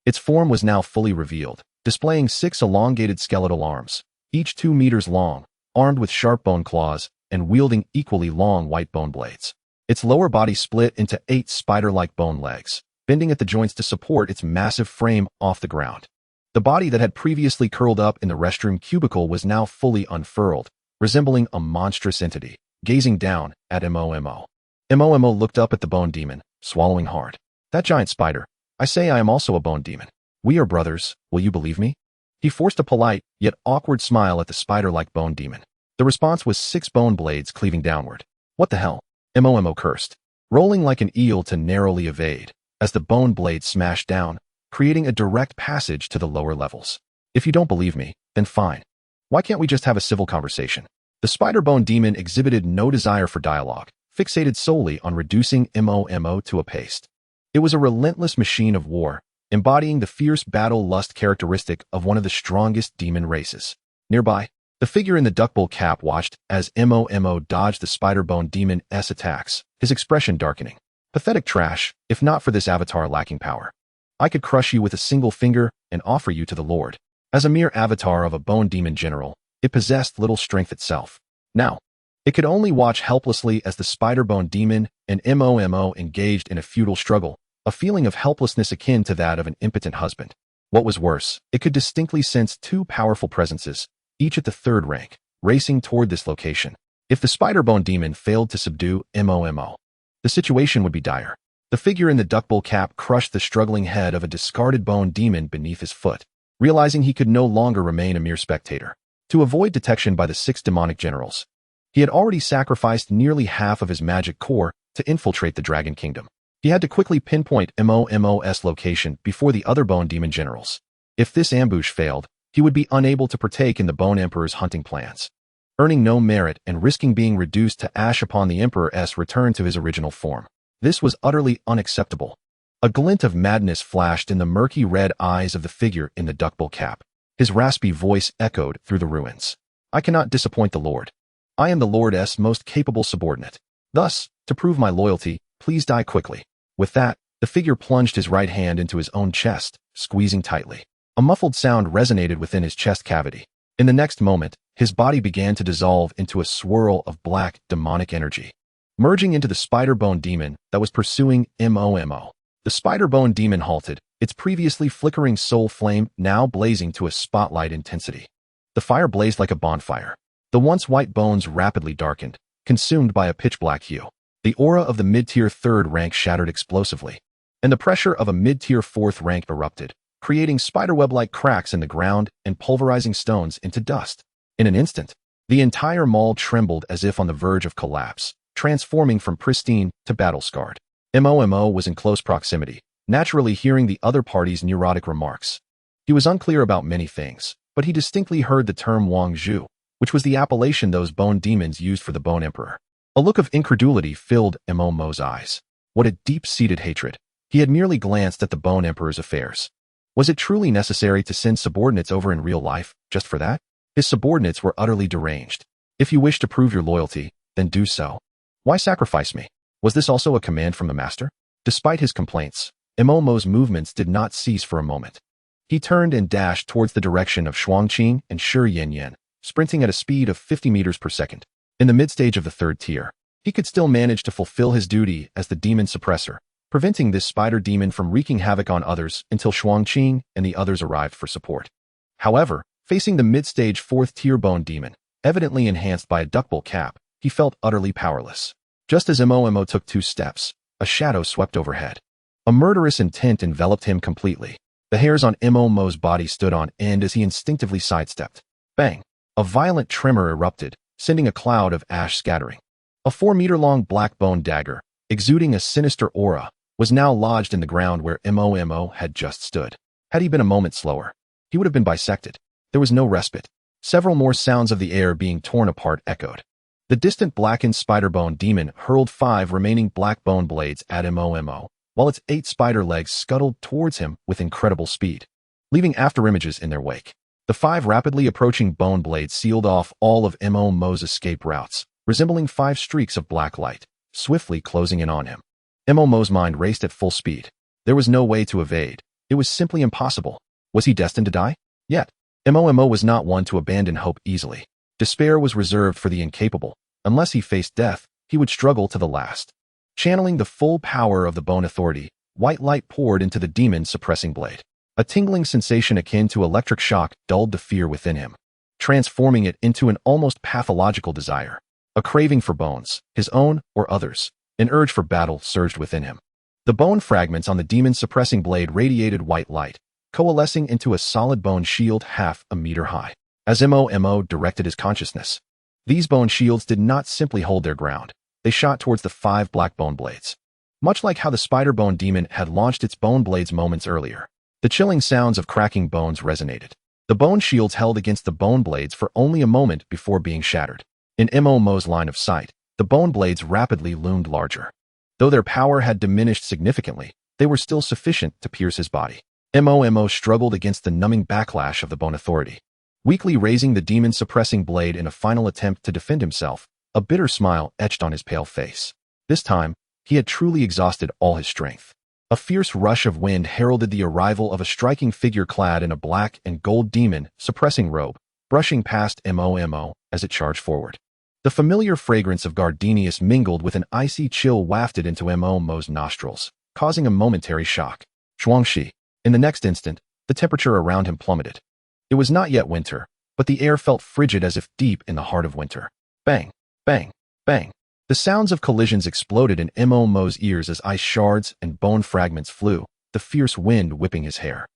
Its form was now fully revealed, displaying 6 elongated skeletal arms, each 2 meters long, armed with sharp bone claws, and wielding equally long white bone blades. Its lower body split into 8 spider-like bone legs, bending at the joints to support its massive frame off the ground. The body that had previously curled up in the restroom cubicle was now fully unfurled, resembling a monstrous entity, gazing down at Momo. Momo looked up at the bone demon, swallowing hard. That giant spider. I say I am also a bone demon. We are brothers, will you believe me? He forced a polite, yet awkward smile at the spider-like bone demon. The response was 6 bone blades cleaving downward. What the hell? Momo cursed, rolling like an eel to narrowly evade, as the bone blade smashed down, creating a direct passage to the lower levels. If you don't believe me, then fine. Why can't we just have a civil conversation? The spider bone demon exhibited no desire for dialogue, fixated solely on reducing Momo to a paste. It was a relentless machine of war, embodying the fierce battle lust characteristic of one of the strongest demon races. Nearby, the figure in the duckbill cap watched as Momo dodged the spider bone demon's attacks, his expression darkening. Pathetic trash, if not for this avatar lacking power. I could crush you with a single finger and offer you to the Lord. As a mere avatar of a bone demon general, it possessed little strength itself. Now, it could only watch helplessly as the spider bone demon and Momo engaged in a futile struggle, a feeling of helplessness akin to that of an impotent husband. What was worse, it could distinctly sense 2 powerful presences, each at the 3rd rank, racing toward this location. If the spider bone demon failed to subdue Momo, the situation would be dire. The figure in the duckbill cap crushed the struggling head of a discarded bone demon beneath his foot, realizing he could no longer remain a mere spectator. To avoid detection by the 6 demonic generals, he had already sacrificed nearly half of his magic core to infiltrate the Dragon Kingdom. He had to quickly pinpoint Momo's location before the other bone demon generals. If this ambush failed, he would be unable to partake in the Bone Emperor's hunting plans, earning no merit and risking being reduced to ash upon the Emperor's return to his original form. This was utterly unacceptable. A glint of madness flashed in the murky red eyes of the figure in the duckbill cap. His raspy voice echoed through the ruins. I cannot disappoint the Lord. I am the Lord's most capable subordinate. Thus, to prove my loyalty, please die quickly. With that, the figure plunged his right hand into his own chest, squeezing tightly. A muffled sound resonated within his chest cavity. In the next moment, his body began to dissolve into a swirl of black, demonic energy, merging into the spider bone demon that was pursuing Momo. The spider bone demon halted, its previously flickering soul flame now blazing to a spotlight intensity. The fire blazed like a bonfire. The once white bones rapidly darkened, consumed by a pitch-black hue. The aura of the mid-tier 3rd rank shattered explosively, and the pressure of a mid-tier 4th rank erupted, creating spiderweb-like cracks in the ground and pulverizing stones into dust. In an instant, the entire mall trembled as if on the verge of collapse, transforming from pristine to battle-scarred. Momo was in close proximity, naturally hearing the other party's neurotic remarks. He was unclear about many things, but he distinctly heard the term Wang Zhu, which was the appellation those bone demons used for the Bone Emperor. A look of incredulity filled Momo's eyes. What a deep-seated hatred. He had merely glanced at the Bone Emperor's affairs. Was it truly necessary to send subordinates over in real life, just for that? His subordinates were utterly deranged. If you wish to prove your loyalty, then do so. Why sacrifice me? Was this also a command from the master? Despite his complaints, Momo's movements did not cease for a moment. He turned and dashed towards the direction of Shuangqing and Shi Yanyan, sprinting at a speed of 50 meters per second. In the mid-stage of the 3rd tier, he could still manage to fulfill his duty as the demon suppressor, preventing this spider demon from wreaking havoc on others until Shuangqing and the others arrived for support. However, facing the mid-stage 4th tier bone demon, evidently enhanced by a duckbill cap, he felt utterly powerless. Just as Momo took 2 steps, a shadow swept overhead. A murderous intent enveloped him completely. The hairs on Momo's body stood on end as he instinctively sidestepped. Bang! A violent tremor erupted, sending a cloud of ash scattering. A 4-meter-long black bone dagger, exuding a sinister aura, was now lodged in the ground where Momo had just stood. Had he been a moment slower, he would have been bisected. There was no respite. Several more sounds of the air being torn apart echoed. The distant blackened spider bone demon hurled 5 remaining black bone blades at Momo, while its 8 spider legs scuttled towards him with incredible speed, leaving afterimages in their wake. The 5 rapidly approaching bone blades sealed off all of Momo's escape routes, resembling 5 streaks of black light, swiftly closing in on him. Mo's mind raced at full speed. There was no way to evade. It was simply impossible. Was he destined to die? Yet, Mo was not one to abandon hope easily. Despair was reserved for the incapable. Unless he faced death, he would struggle to the last. Channeling the full power of the Bone Authority, white light poured into the demon's suppressing blade. A tingling sensation akin to electric shock dulled the fear within him, transforming it into an almost pathological desire. A craving for bones, his own or others. An urge for battle surged within him. The bone fragments on the demon's suppressing blade radiated white light, coalescing into a solid bone shield half a meter high. As Mo directed his consciousness, these bone shields did not simply hold their ground. They shot towards the 5 black bone blades. Much like how the spider bone demon had launched its bone blades moments earlier, the chilling sounds of cracking bones resonated. The bone shields held against the bone blades for only a moment before being shattered. In Mo's line of sight, the bone blades rapidly loomed larger. Though their power had diminished significantly, they were still sufficient to pierce his body. Mo struggled against the numbing backlash of the Bone Authority. Weakly raising the demon's suppressing blade in a final attempt to defend himself, a bitter smile etched on his pale face. This time, he had truly exhausted all his strength. A fierce rush of wind heralded the arrival of a striking figure clad in a black and gold demon suppressing robe, brushing past Mo as it charged forward. The familiar fragrance of gardenias mingled with an icy chill wafted into Mo's nostrils, causing a momentary shock. Shuangxi. In the next instant, the temperature around him plummeted. It was not yet winter, but the air felt frigid as if deep in the heart of winter. Bang, bang, bang. The sounds of collisions exploded in Mo's ears as ice shards and bone fragments flew, the fierce wind whipping his hair.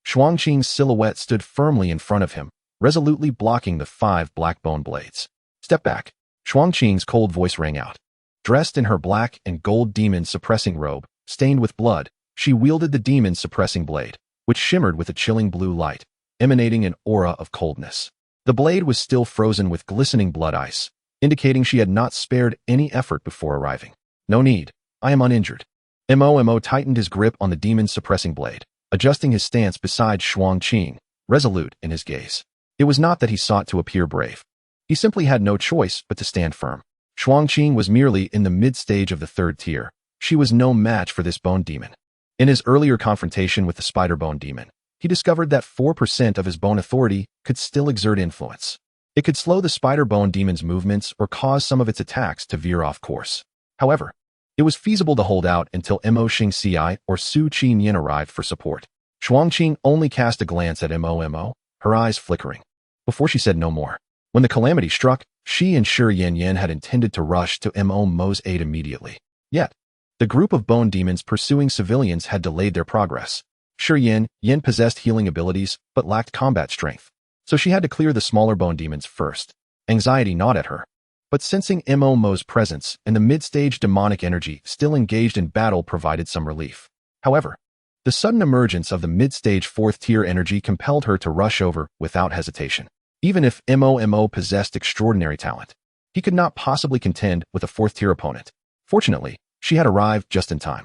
Shuangqing's silhouette stood firmly in front of him, resolutely blocking the 5 black bone blades. Step back. Shuangqing's cold voice rang out. Dressed in her black and gold demon suppressing robe, stained with blood, she wielded the demon's suppressing blade, which shimmered with a chilling blue light, emanating an aura of coldness. The blade was still frozen with glistening blood ice, indicating she had not spared any effort before arriving. No need. I am uninjured. Mo tightened his grip on the demon's suppressing blade, adjusting his stance beside Shuangqing, resolute in his gaze. It was not that he sought to appear brave. He simply had no choice but to stand firm. Shuangqing was merely in the mid-stage of the 3rd tier. She was no match for this bone demon. In his earlier confrontation with the spider bone demon, he discovered that 4% of his bone authority could still exert influence. It could slow the spider bone demon's movements or cause some of its attacks to veer off course. However, it was feasible to hold out until Mo Xingxi or Su Qinyan arrived for support. Shuangqing only cast a glance at Mo, her eyes flickering, before she said no more. When the calamity struck, she and Shi Yanyan had intended to rush to Mo's aid immediately. Yet, the group of bone demons pursuing civilians had delayed their progress. Shi Yanyan possessed healing abilities but lacked combat strength, so she had to clear the smaller bone demons first. Anxiety gnawed at her, but sensing Mo's presence and the mid-stage demonic energy still engaged in battle provided some relief. However, the sudden emergence of the mid-stage 4th tier energy compelled her to rush over without hesitation. Even if Mo possessed extraordinary talent, he could not possibly contend with a 4th tier opponent. Fortunately, she had arrived just in time.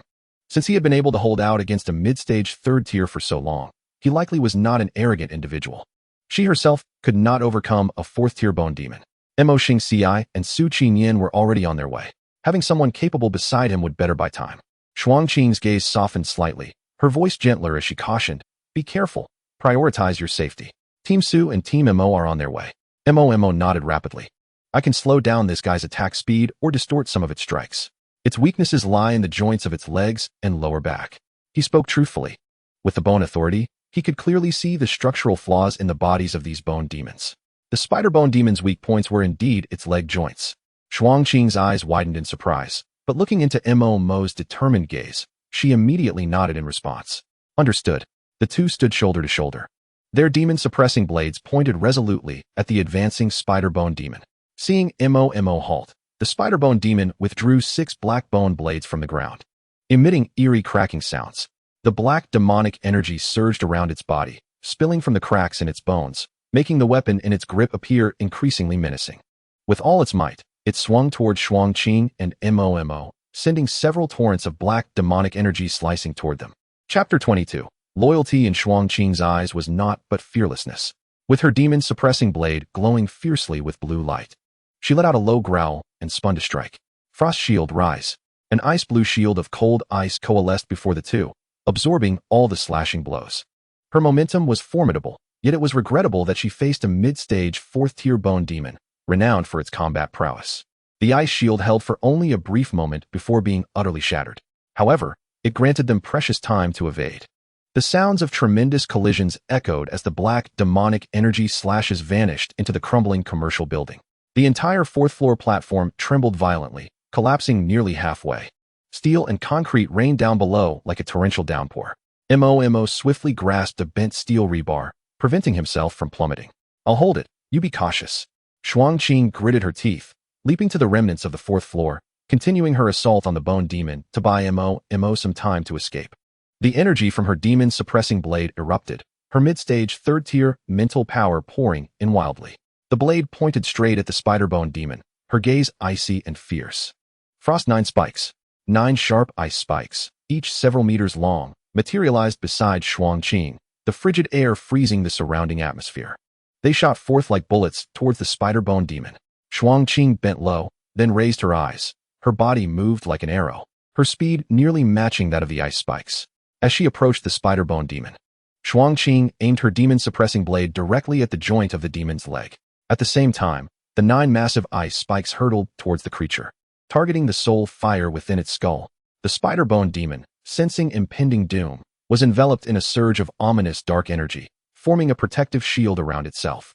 Since he had been able to hold out against a mid-stage 3rd tier for so long, he likely was not an arrogant individual. She herself could not overcome a 4th tier bone demon. Mo Xingxi and Su Qinyan were already on their way. Having someone capable beside him would better buy time. Shuangqing's gaze softened slightly, her voice gentler as she cautioned, "Be careful. Prioritize your safety. Team Su and Team Mo are on their way." Mo nodded rapidly. "I can slow down this guy's attack speed or distort some of its strikes. Its weaknesses lie in the joints of its legs and lower back." He spoke truthfully. With the Bone Authority, he could clearly see the structural flaws in the bodies of these bone demons. The spider bone demon's weak points were indeed its leg joints. Shuangqing's eyes widened in surprise, but looking into Mo's determined gaze, she immediately nodded in response. Understood. The two stood shoulder to shoulder. Their demon-suppressing blades pointed resolutely at the advancing spider bone demon. Seeing Mo halt, the spider bone demon withdrew 6 black bone blades from the ground. Emitting eerie cracking sounds, the black demonic energy surged around its body, spilling from the cracks in its bones, making the weapon in its grip appear increasingly menacing. With all its might, it swung toward Shuangqing and Mo, sending several torrents of black demonic energy slicing toward them. Chapter 22. Loyalty in Shuangqing's eyes was naught but fearlessness. With her demon-suppressing blade glowing fiercely with blue light, she let out a low growl and spun to strike. Frost Shield, rise. An ice-blue shield of cold ice coalesced before the two, absorbing all the slashing blows. Her momentum was formidable, yet it was regrettable that she faced a mid-stage 4th-tier bone demon, renowned for its combat prowess. The ice shield held for only a brief moment before being utterly shattered. However, it granted them precious time to evade. The sounds of tremendous collisions echoed as the black, demonic energy slashes vanished into the crumbling commercial building. The entire 4th-floor platform trembled violently, collapsing nearly halfway. Steel and concrete rained down below like a torrential downpour. Mo swiftly grasped a bent steel rebar, preventing himself from plummeting. "I'll hold it. You be cautious." Xuangqing gritted her teeth, leaping to the remnants of the 4th floor, continuing her assault on the bone demon to buy Mo some time to escape. The energy from her demon-suppressing blade erupted, her mid-stage 3rd-tier mental power pouring in wildly. The blade pointed straight at the spider-bone demon, her gaze icy and fierce. Frost 9 spikes. 9 sharp ice spikes, each several meters long, materialized beside Xuangqing, the frigid air freezing the surrounding atmosphere. They shot forth like bullets towards the spider-bone demon. Xuangqing bent low, then raised her eyes. Her body moved like an arrow, her speed nearly matching that of the ice spikes. As she approached the spider-bone demon, Xuangqing aimed her demon-suppressing blade directly at the joint of the demon's leg. At the same time, the 9 massive ice spikes hurtled towards the creature, targeting the soul fire within its skull. The spider-bone demon, sensing impending doom, was enveloped in a surge of ominous dark energy, forming a protective shield around itself.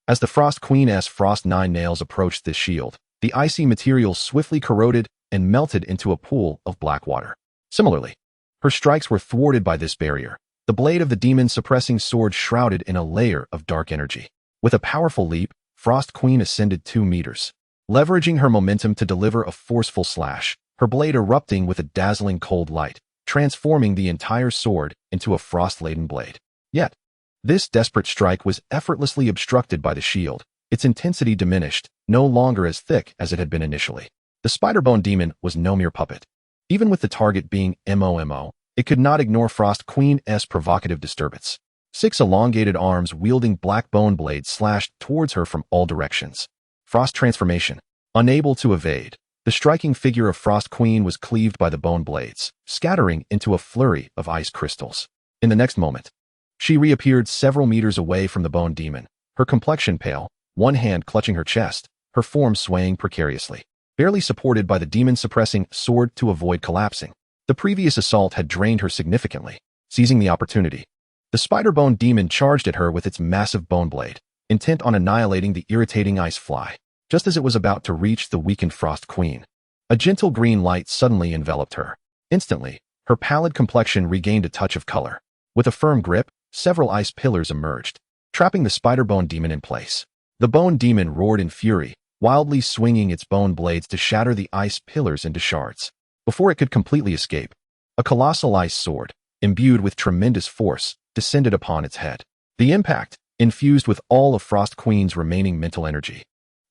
As the Frost Queen's Frost 9 nails approached this shield, the icy material swiftly corroded and melted into a pool of black water. Similarly, her strikes were thwarted by this barrier, the blade of the demon-suppressing sword shrouded in a layer of dark energy. With a powerful leap, Frost Queen ascended 2 meters. Leveraging her momentum to deliver a forceful slash, her blade erupting with a dazzling cold light, transforming the entire sword into a frost-laden blade. Yet, this desperate strike was effortlessly obstructed by the shield, its intensity diminished, no longer as thick as it had been initially. The spider-bone demon was no mere puppet. Even with the target being Mo, it could not ignore Frost Queen's provocative disturbance. 6 elongated arms wielding black bone blades slashed towards her from all directions. Frost transformation. Unable to evade, the striking figure of Frost Queen was cleaved by the bone blades, scattering into a flurry of ice crystals. In the next moment, she reappeared several meters away from the bone demon, her complexion pale, one hand clutching her chest, her form swaying precariously, barely supported by the demon-suppressing sword to avoid collapsing. The previous assault had drained her significantly. Seizing the opportunity, the spider-bone demon charged at her with its massive bone blade, intent on annihilating the irritating ice fly. Just as it was about to reach the weakened Frost Queen, a gentle green light suddenly enveloped her. Instantly, her pallid complexion regained a touch of color. With a firm grip, several ice pillars emerged, trapping the spider-bone demon in place. The bone demon roared in fury, wildly swinging its bone blades to shatter the ice pillars into shards. Before it could completely escape, a colossal ice sword, imbued with tremendous force, descended upon its head. The impact, infused with all of Frost Queen's remaining mental energy,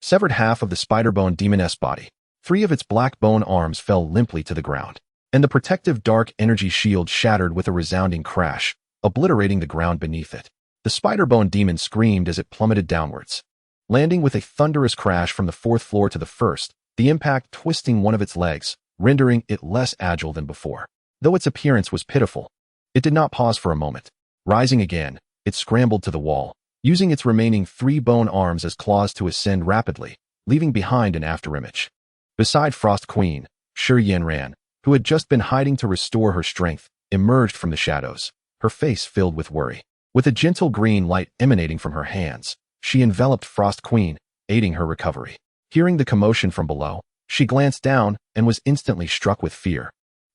severed half of the spider-bone demoness body. 3 of its black bone arms fell limply to the ground, and the protective dark energy shield shattered with a resounding crash, obliterating the ground beneath it. The spider-bone demon screamed as it plummeted downwards, landing with a thunderous crash from the 4th floor to the 1st, the impact twisting one of its legs, rendering it less agile than before. Though its appearance was pitiful, it did not pause for a moment. Rising again, it scrambled to the wall, using its remaining 3 bone arms as claws to ascend rapidly, leaving behind an afterimage. Beside Frost Queen, Shi Yanran, who had just been hiding to restore her strength, emerged from the shadows, her face filled with worry. With a gentle green light emanating from her hands, she enveloped Frost Queen, aiding her recovery. Hearing the commotion from below, she glanced down and was instantly struck with fear,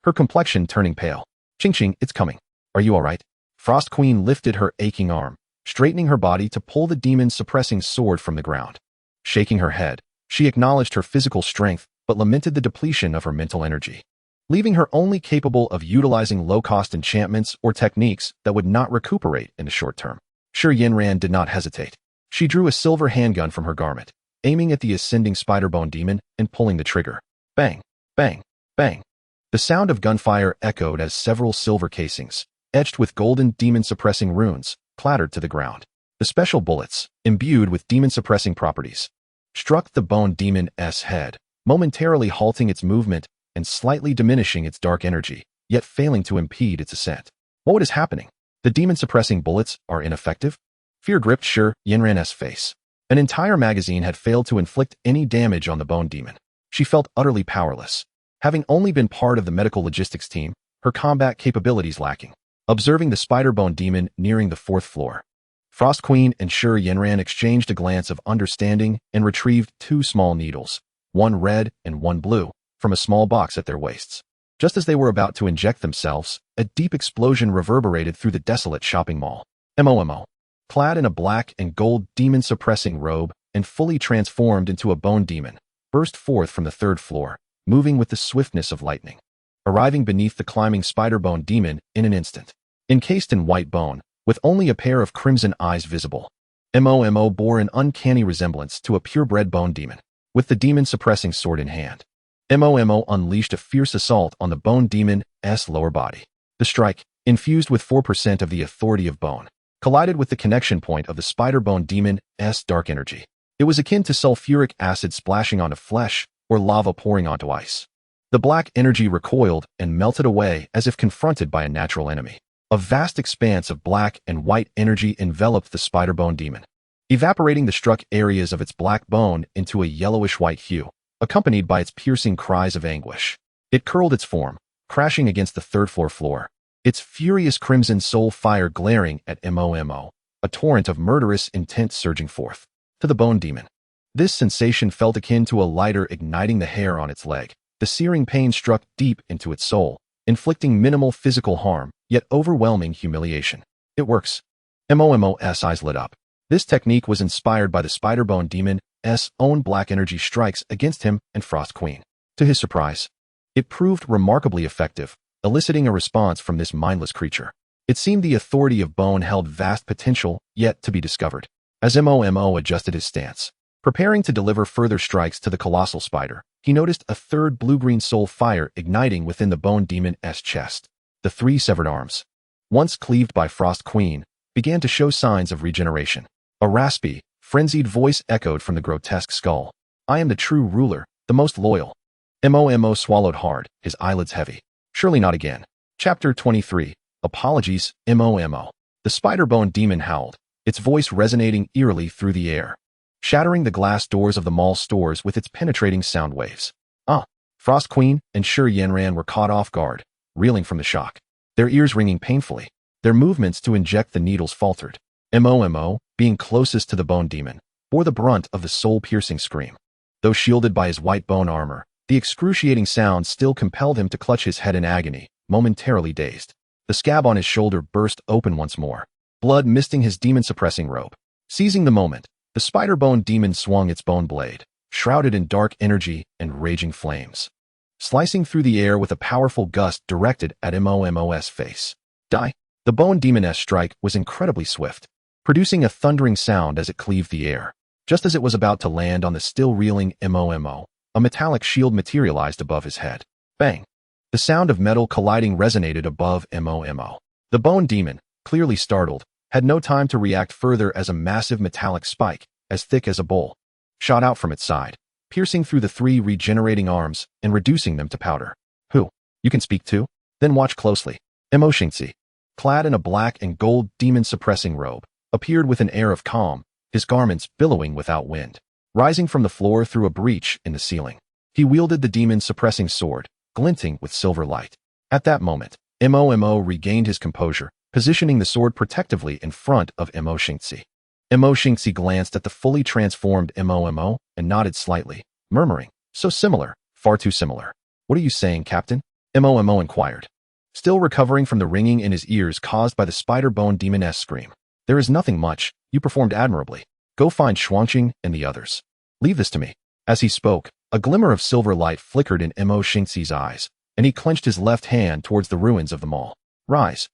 her complexion turning pale. "Qingqing, it's coming. Are you all right?" Frost Queen lifted her aching arm, straightening her body to pull the demon-suppressing sword from the ground. Shaking her head, she acknowledged her physical strength but lamented the depletion of her mental energy, leaving her only capable of utilizing low-cost enchantments or techniques that would not recuperate in the short term. Shi Yanran did not hesitate. She drew a silver handgun from her garment, aiming at the ascending spider-bone demon and pulling the trigger. Bang, bang, bang. The sound of gunfire echoed as several silver casings, etched with golden demon-suppressing runes, clattered to the ground. The special bullets, imbued with demon-suppressing properties, struck the bone demon's head, momentarily halting its movement and slightly diminishing its dark energy, yet failing to impede its ascent. What is happening? The demon-suppressing bullets are ineffective? Fear gripped Shi Yanran's face. An entire magazine had failed to inflict any damage on the bone demon. She felt utterly powerless. Having only been part of the medical logistics team, her combat capabilities lacking. Observing the spider bone demon nearing the 4th floor, Frost Queen and Shi Yanran exchanged a glance of understanding and retrieved 2 small needles, one red and one blue, from a small box at their waists. Just as they were about to inject themselves, a deep explosion reverberated through the desolate shopping mall. Momo, clad in a black and gold demon-suppressing robe and fully transformed into a bone demon, burst forth from the 3rd floor, moving with the swiftness of lightning, arriving beneath the climbing spider bone demon in an instant. Encased in white bone, with only a pair of crimson eyes visible, Momo bore an uncanny resemblance to a purebred bone demon. With the demon-suppressing sword in hand, Momo unleashed a fierce assault on the bone demon's lower body. The strike, infused with 4% of the authority of bone, collided with the connection point of the spider bone demon's dark energy. It was akin to sulfuric acid splashing onto flesh or lava pouring onto ice. The black energy recoiled and melted away as if confronted by a natural enemy. A vast expanse of black and white energy enveloped the spider bone demon, evaporating the struck areas of its black bone into a yellowish-white hue, accompanied by its piercing cries of anguish. It curled its form, crashing against the 3rd floor, its furious crimson soul fire glaring at Momo, a torrent of murderous intent surging forth. To the bone demon, this sensation felt akin to a lighter igniting the hair on its leg. The searing pain struck deep into its soul, inflicting minimal physical harm, yet overwhelming humiliation. It works. Momo's eyes lit up. This technique was inspired by the spider bone demon's own black energy strikes against him and Frost Queen. To his surprise, it proved remarkably effective, eliciting a response from this mindless creature. It seemed the authority of bone held vast potential yet to be discovered. As Momo adjusted his stance, preparing to deliver further strikes to the colossal spider, he noticed a 3rd blue-green soul fire igniting within the bone demon's chest. The 3 severed arms, once cleaved by Frost Queen, began to show signs of regeneration. A raspy, frenzied voice echoed from the grotesque skull. "I am the true ruler, the most loyal." Momo swallowed hard, his eyelids heavy. Surely not again. Chapter 23. Apologies, Momo. The spider bone demon howled, its voice resonating eerily through the air, shattering the glass doors of the mall stores with its penetrating sound waves. Frost Queen and Shi Yanran were caught off guard, reeling from the shock, their ears ringing painfully. Their movements to inject the needles faltered. Momo, being closest to the bone demon, bore the brunt of the soul-piercing scream. Though shielded by his white bone armor, the excruciating sound still compelled him to clutch his head in agony, momentarily dazed. The scab on his shoulder burst open once more, blood misting his demon-suppressing robe. Seizing the moment, the spider bone demon swung its bone blade, shrouded in dark energy and raging flames, slicing through the air with a powerful gust directed at Momo's face. Die! The bone demon's strike was incredibly swift, producing a thundering sound as it cleaved the air. Just as it was about to land on the still reeling Momo, a metallic shield materialized above his head. Bang! The sound of metal colliding resonated above Momo. The bone demon, clearly startled, had no time to react further as a massive metallic spike, as thick as a bowl, shot out from its side, piercing through the 3 regenerating arms and reducing them to powder. "Who? You can speak too? Then watch closely." Mo Xingzi, clad in a black and gold demon-suppressing robe, appeared with an air of calm, his garments billowing without wind, rising from the floor through a breach in the ceiling. He wielded the demon-suppressing sword, glinting with silver light. At that moment, Momo regained his composure, positioning the sword protectively in front of Mo Xingzi. Mo Xingzi glanced at the fully transformed Momo and nodded slightly, murmuring, "So similar, far too similar." "What are you saying, Captain?" Momo inquired, still recovering from the ringing in his ears caused by the spider bone demon's scream. "There is nothing much. You performed admirably. Go find Xuanqing and the others. Leave this to me." As he spoke, a glimmer of silver light flickered in Mo Xingzi's eyes, and he clenched his left hand towards the ruins of the mall. "Rise."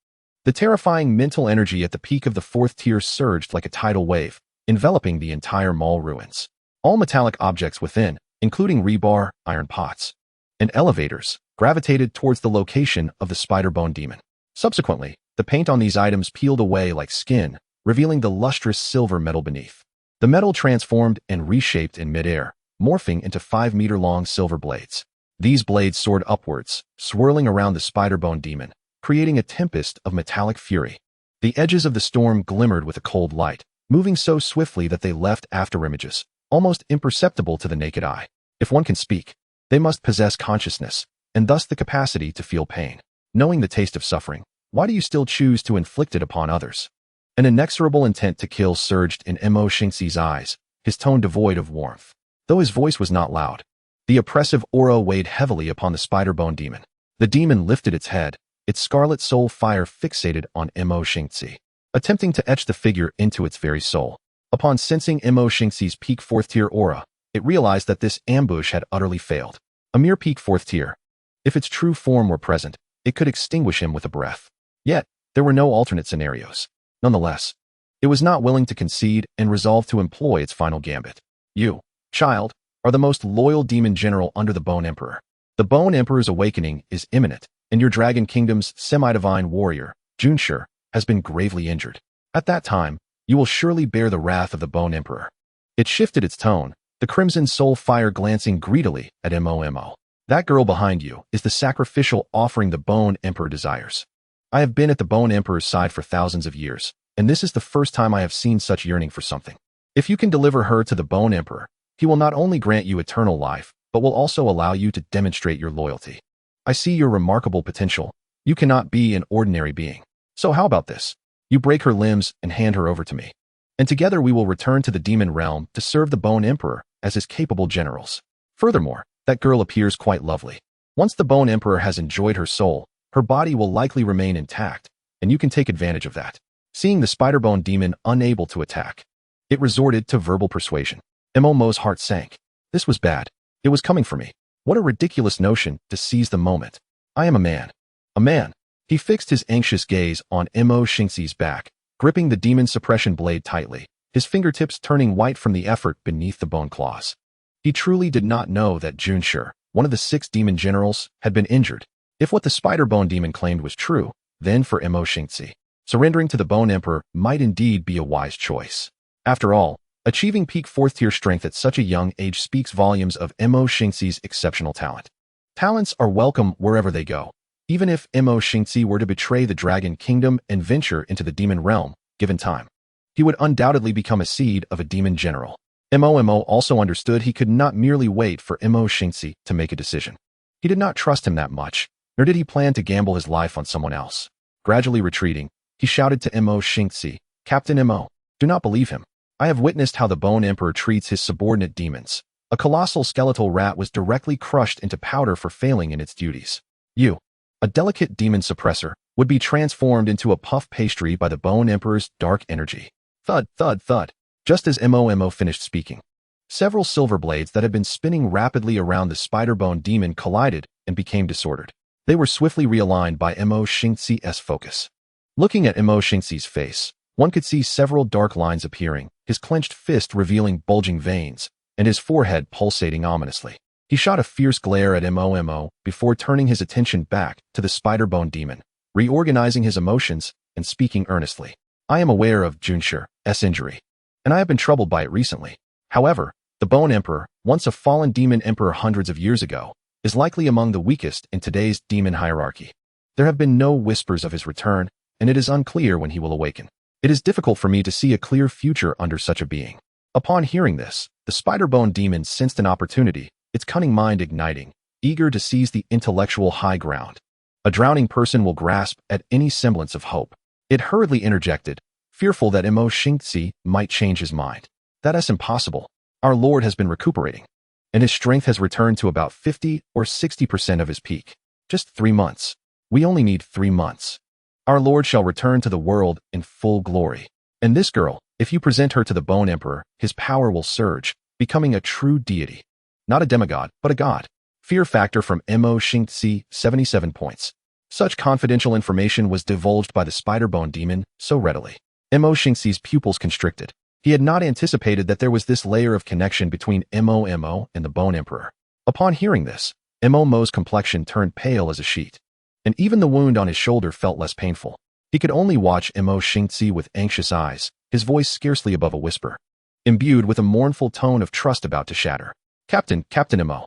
The terrifying mental energy at the peak of the 4th tier surged like a tidal wave, enveloping the entire mall ruins. All metallic objects within, including rebar, iron pots, and elevators, gravitated towards the location of the spider bone demon. Subsequently, the paint on these items peeled away like skin, revealing the lustrous silver metal beneath. The metal transformed and reshaped in midair, morphing into 5-meter-long silver blades. These blades soared upwards, swirling around the spider-bone demon, creating a tempest of metallic fury. The edges of the storm glimmered with a cold light, moving so swiftly that they left afterimages, almost imperceptible to the naked eye. If one can speak, they must possess consciousness, and thus the capacity to feel pain. Knowing the taste of suffering, why do you still choose to inflict it upon others? An inexorable intent to kill surged in Mo Xingxi's eyes, his tone devoid of warmth. Though his voice was not loud, the oppressive aura weighed heavily upon the spider-bone demon. The demon lifted its head, its scarlet soul fire fixated on Mo Xingxi, attempting to etch the figure into its very soul. Upon sensing Mo Xingxi's peak 4th tier aura, it realized that this ambush had utterly failed. A mere peak 4th tier. If its true form were present, it could extinguish him with a breath. Yet, there were no alternate scenarios. Nonetheless, it was not willing to concede and resolved to employ its final gambit. You, child, are the most loyal demon general under the Bone Emperor. The Bone Emperor's awakening is imminent, and your Dragon Kingdom's semi-divine warrior, Junshi, has been gravely injured. At that time, you will surely bear the wrath of the Bone Emperor. It shifted its tone, the crimson soul fire glancing greedily at Mo. That girl behind you is the sacrificial offering the Bone Emperor desires. I have been at the Bone Emperor's side for thousands of years, and this is the first time I have seen such yearning for something. If you can deliver her to the Bone Emperor, he will not only grant you eternal life, but will also allow you to demonstrate your loyalty. I see your remarkable potential. You cannot be an ordinary being. So how about this? You break her limbs and hand her over to me. And together we will return to the demon realm to serve the Bone Emperor as his capable generals. Furthermore, that girl appears quite lovely. Once the Bone Emperor has enjoyed her soul, her body will likely remain intact, and you can take advantage of that. Seeing the spider-bone demon unable to attack, it resorted to verbal persuasion. Mo's heart sank. This was bad. It was coming for me. What a ridiculous notion to seize the moment. I am a man. A man. He fixed his anxious gaze on Mo Xingxi's back, gripping the demon suppression blade tightly, his fingertips turning white from the effort beneath the bone claws. He truly did not know that Junshi, one of the 6 demon generals, had been injured. If what the spider-bone demon claimed was true, then for Mo Xingxi, surrendering to the Bone Emperor might indeed be a wise choice. After all, achieving peak 4th tier strength at such a young age speaks volumes of Mo Xingxi's exceptional talent. Talents are welcome wherever they go. Even if Mo Xingxi were to betray the Dragon Kingdom and venture into the demon realm, given time, he would undoubtedly become a seed of a demon general. Mo also understood he could not merely wait for Mo Xingxi to make a decision. He did not trust him that much, nor did he plan to gamble his life on someone else. Gradually retreating, he shouted to Mo Xingxi, "Captain Mo, do not believe him. I have witnessed how the Bone Emperor treats his subordinate demons. A colossal skeletal rat was directly crushed into powder for failing in its duties. You, a delicate demon suppressor, would be transformed into a puff pastry by the Bone Emperor's dark energy." Thud, thud, thud. Just as Mo finished speaking, several silver blades that had been spinning rapidly around the spider-bone demon collided and became disordered. They were swiftly realigned by Mo Xingxi's focus. Looking at Mo Xingxi's face, one could see several dark lines appearing, his clenched fist revealing bulging veins, and his forehead pulsating ominously. He shot a fierce glare at Mo before turning his attention back to the spider-bone demon, reorganizing his emotions and speaking earnestly. I am aware of Junshi's injury, and I have been troubled by it recently. However, the Bone Emperor, once a fallen demon emperor hundreds of years ago, is likely among the weakest in today's demon hierarchy. There have been no whispers of his return, and it is unclear when he will awaken. It is difficult for me to see a clear future under such a being. Upon hearing this, the spider-bone demon sensed an opportunity, its cunning mind igniting, eager to seize the intellectual high ground. A drowning person will grasp at any semblance of hope. It hurriedly interjected, fearful that Mo Xingxi might change his mind. That is impossible. Our Lord has been recuperating, and his strength has returned to about 50 or 60% of his peak. Just 3 months. We only need 3 months. Our Lord shall return to the world in full glory. And this girl, if you present her to the Bone Emperor, his power will surge, becoming a true deity. Not a demigod, but a god. Fear factor from Mo Xingxi, 77 points. Such confidential information was divulged by the spider-bone demon so readily. Mo Xingxi's pupils constricted. He had not anticipated that there was this layer of connection between Mo and the Bone Emperor. Upon hearing this, Mo's complexion turned pale as a sheet, and even the wound on his shoulder felt less painful. He could only watch Mo Xingxi with anxious eyes, his voice scarcely above a whisper, imbued with a mournful tone of trust about to shatter. Captain Mo.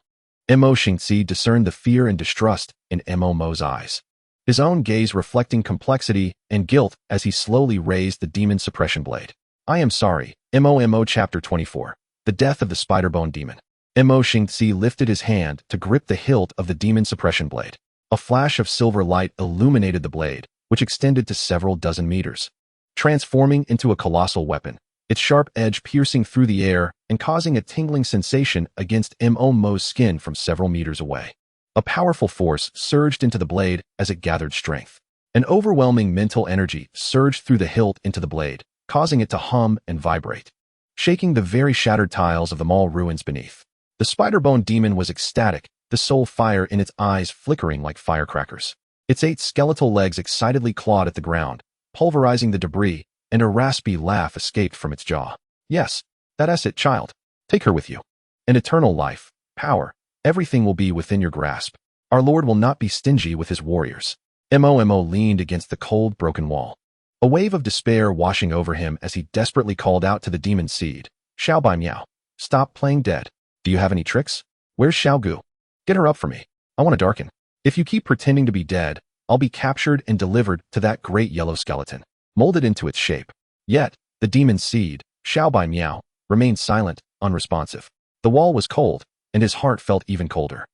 Mo Xingxi discerned the fear and distrust in Mo Mo's eyes, his own gaze reflecting complexity and guilt as he slowly raised the demon suppression blade. I am sorry. Mo Chapter 24. The Death of the Spider-Bone Demon. Mo Xingxi lifted his hand to grip the hilt of the demon suppression blade. A flash of silver light illuminated the blade, which extended to several dozen meters, transforming into a colossal weapon, its sharp edge piercing through the air and causing a tingling sensation against Mo Mo's skin from several meters away. A powerful force surged into the blade as it gathered strength. An overwhelming mental energy surged through the hilt into the blade, causing it to hum and vibrate, shaking the very shattered tiles of the mall ruins beneath. The Spider-Bone Demon was ecstatic, the soul fire in its eyes flickering like firecrackers. Its 8 skeletal legs excitedly clawed at the ground, pulverizing the debris, and a raspy laugh escaped from its jaw. Yes, that's it, child. Take her with you. An eternal life, power, everything will be within your grasp. Our Lord will not be stingy with his warriors. Mo leaned against the cold, broken wall, a wave of despair washing over him as he desperately called out to the demon seed. Xiao Bai Miao, stop playing dead. Do you have any tricks? Where's Xiao Gu? Get her up for me. I want to darken. If you keep pretending to be dead, I'll be captured and delivered to that great yellow skeleton, molded into its shape. Yet, the demon seed, Xiao Bai Miao, remained silent, unresponsive. The wall was cold, and his heart felt even colder.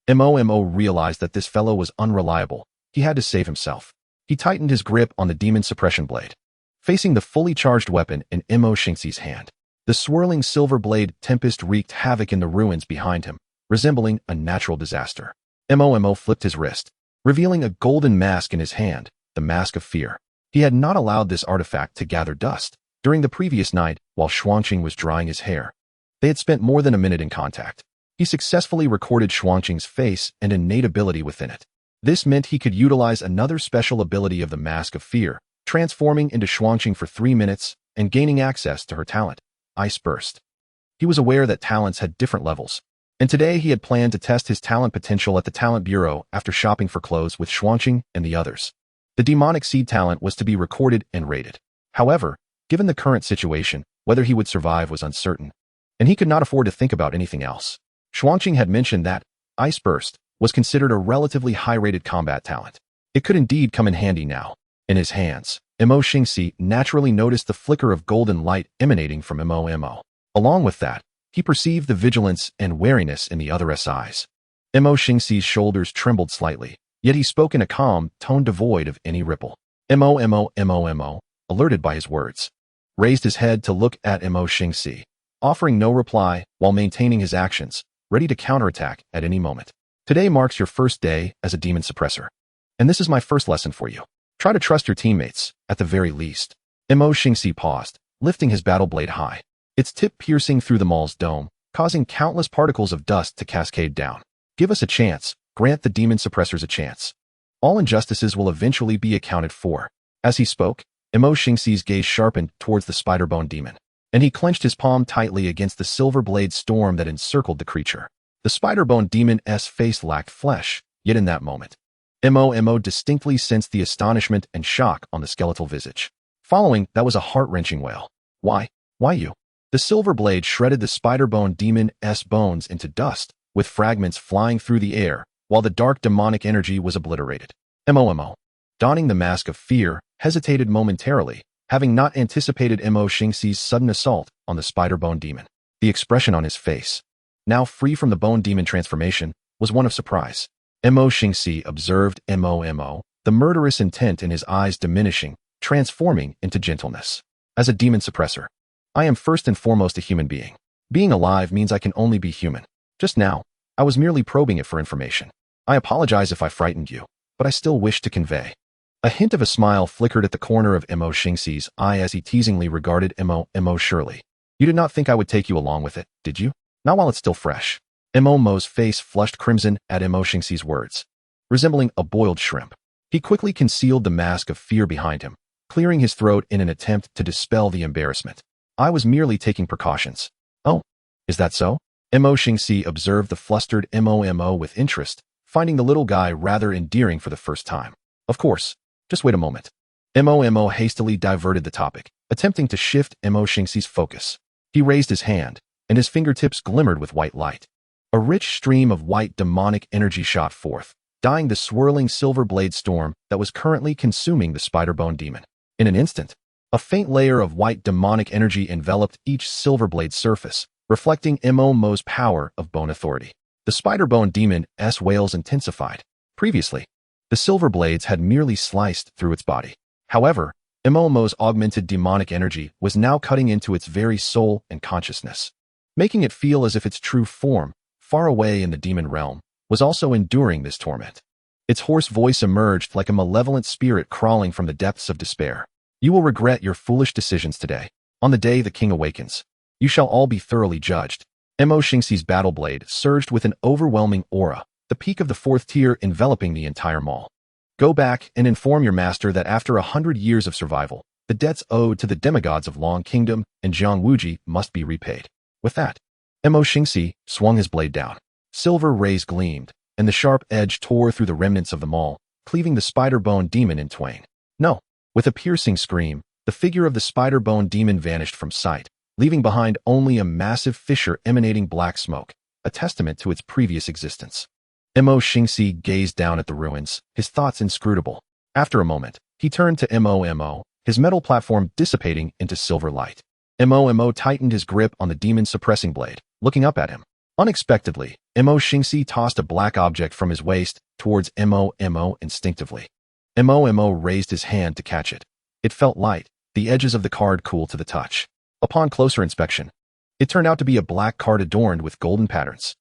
Mo realized that this fellow was unreliable. He had to save himself. He tightened his grip on the demon suppression blade, facing the fully charged weapon in Mo Xingxi's hand. The swirling silver blade tempest wreaked havoc in the ruins behind him, resembling a natural disaster. Mo flipped his wrist, revealing a golden mask in his hand, the mask of fear. He had not allowed this artifact to gather dust. During the previous night, while Xuanqing was drying his hair, they had spent more than a minute in contact. He successfully recorded Xuanqing's face and innate ability within it. This meant he could utilize another special ability of the Mask of Fear, transforming into Xuanqing for 3 minutes and gaining access to her talent, Ice Burst. He was aware that talents had different levels, and today he had planned to test his talent potential at the Talent Bureau after shopping for clothes with Xuanqing and the others. The demonic seed talent was to be recorded and rated. However, given the current situation, whether he would survive was uncertain, and he could not afford to think about anything else. Xuanqing had mentioned that Ice Burst was considered a relatively high-rated combat talent. It could indeed come in handy now. In his hands, Mo Xingxi naturally noticed the flicker of golden light emanating from Mo. Along with that, he perceived the vigilance and wariness in the other's eyes. Mo Xingxi's shoulders trembled slightly, yet he spoke in a calm tone devoid of any ripple. Mo, alerted by his words, raised his head to look at Mo Xingxi, offering no reply while maintaining his actions, ready to counterattack at any moment. Today marks your first day as a demon suppressor, and this is my first lesson for you. Try to trust your teammates, at the very least. Mo Xingxi paused, lifting his battle blade high, its tip piercing through the mall's dome, causing countless particles of dust to cascade down. Give us a chance, grant the demon suppressors a chance. All injustices will eventually be accounted for. As he spoke, Mo Xingxi's gaze sharpened towards the Spider-Bone Demon, and he clenched his palm tightly against the silver blade storm that encircled the creature. The Spider-Bone Demon's face lacked flesh, yet in that moment, Mo distinctly sensed the astonishment and shock on the skeletal visage. Following, that was a heart-wrenching wail. Why you? The silver blade shredded the Spider-Bone Demon's bones into dust, with fragments flying through the air, while the dark demonic energy was obliterated. Mo, donning the mask of fear, hesitated momentarily, having not anticipated Mo Xingxi's sudden assault on the Spider-Bone Demon. The expression on his face, now free from the Bone Demon transformation, was one of surprise. Mo Xingxi observed Mo, the murderous intent in his eyes diminishing, transforming into gentleness. As a demon suppressor, I am first and foremost a human being. Being alive means I can only be human. Just now, I was merely probing it for information. I apologize if I frightened you, but I still wish to convey. A hint of a smile flickered at the corner of Mo Xingxi's eye as he teasingly regarded Mo. Surely, you did not think I would take you along with it, did you? Not while it's still fresh. Mo's face flushed crimson at Mo Xingxi's words, resembling a boiled shrimp. He quickly concealed the mask of fear behind him, clearing his throat in an attempt to dispel the embarrassment. I was merely taking precautions. Oh, is that so? Mo Xingxi observed the flustered Mo with interest, finding the little guy rather endearing for the first time. Of course, just wait a moment. Mo hastily diverted the topic, attempting to shift Mo Xingxi's focus. He raised his hand, and his fingertips glimmered with white light. A rich stream of white demonic energy shot forth, dyeing the swirling silver blade storm that was currently consuming the Spider-Bone demon. In an instant, a faint layer of white demonic energy enveloped each silver blade surface, reflecting MOMO's power of bone authority. The Spider-Bone demon's wails intensified. Previously, the silver blades had merely sliced through its body. However, MOMO's augmented demonic energy was now cutting into its very soul and consciousness, making it feel as if its true form, far away in the demon realm, was also enduring this torment. Its hoarse voice emerged like a malevolent spirit crawling from the depths of despair. You will regret your foolish decisions today. On the day the king awakens, you shall all be thoroughly judged. Mo Xingxi's battle blade surged with an overwhelming aura, the peak of the fourth tier enveloping the entire mall. Go back and inform your master that after 100 years of survival, the debts owed to the demigods of Long Kingdom and Jiang Wuji must be repaid. With that, Mo Xingxi swung his blade down. Silver rays gleamed, and the sharp edge tore through the remnants of the mall, cleaving the Spider-Bone demon in twain. No! With a piercing scream, the figure of the Spider-Bone demon vanished from sight, leaving behind only a massive fissure emanating black smoke, a testament to its previous existence. Mo Xingxi gazed down at the ruins, his thoughts inscrutable. After a moment, he turned to Mo, his metal platform dissipating into silver light. Mo tightened his grip on the demon's suppressing blade, looking up at him. Unexpectedly, Mo Xingxi tossed a black object from his waist towards Mo instinctively. Mo raised his hand to catch it. It felt light, the edges of the card cool to the touch. Upon closer inspection, it turned out to be a black card adorned with golden patterns.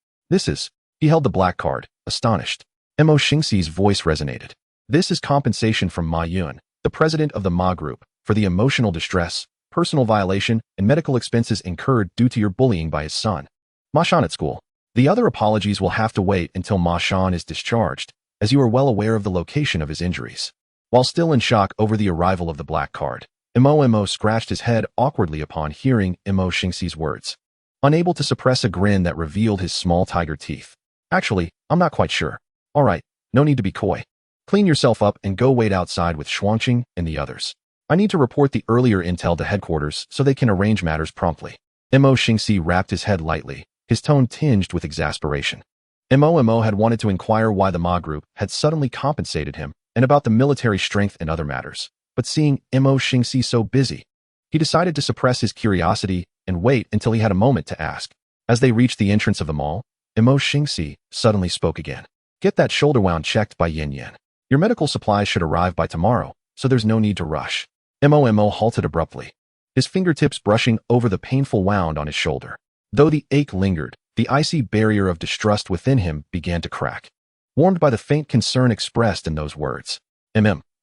He held the black card, astonished. Mo Xingxi's voice resonated. This is compensation from Ma Yun, the president of the Ma Group, for the emotional distress, personal violation, and medical expenses incurred due to your bullying by his son, Ma Shan at school. The other apologies will have to wait until Ma Shan is discharged, as you are well aware of the location of his injuries. While still in shock over the arrival of the black card, Mo scratched his head awkwardly upon hearing Mo Xingxi's words, unable to suppress a grin that revealed his small tiger teeth. Actually, I'm not quite sure. All right, no need to be coy. Clean yourself up and go wait outside with Shuangqing and the others. I need to report the earlier intel to headquarters so they can arrange matters promptly. Mo Xingxi wrapped his head lightly, his tone tinged with exasperation. Mo had wanted to inquire why the Ma Group had suddenly compensated him and about the military strength and other matters, but seeing Mo Xingxi so busy, he decided to suppress his curiosity and wait until he had a moment to ask. As they reached the entrance of the mall, Mo Xingxi suddenly spoke again. Get that shoulder wound checked by Yin Yin. Your medical supplies should arrive by tomorrow, so there's no need to rush. Mo halted abruptly, his fingertips brushing over the painful wound on his shoulder. Though the ache lingered, the icy barrier of distrust within him began to crack, warmed by the faint concern expressed in those words.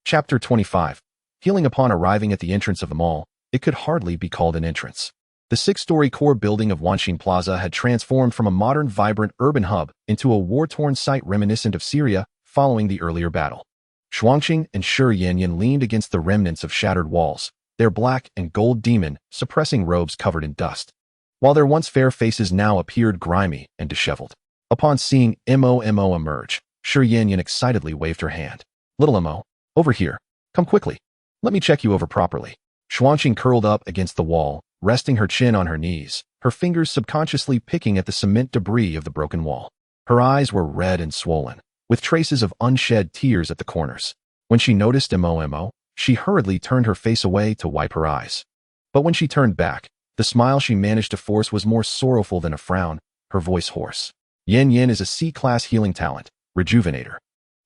Chapter 25. Healing. Upon arriving at the entrance of the mall, it could hardly be called an entrance. The six-story core building of Wanxin Plaza had transformed from a modern, vibrant urban hub into a war-torn site reminiscent of Syria following the earlier battle. Shuangqing and Shi Yanyan leaned against the remnants of shattered walls, their black and gold demon suppressing robes covered in dust, while their once fair faces now appeared grimy and disheveled. Upon seeing Mo emerge, Shi Yanyan excitedly waved her hand. Little Mo, over here. Come quickly. Let me check you over properly. Shuangqing curled up against the wall, resting her chin on her knees, her fingers subconsciously picking at the cement debris of the broken wall. Her eyes were red and swollen, with traces of unshed tears at the corners. When she noticed Mo, she hurriedly turned her face away to wipe her eyes. But when she turned back, the smile she managed to force was more sorrowful than a frown, her voice hoarse. Yin Yin is a C-class healing talent, Rejuvenator.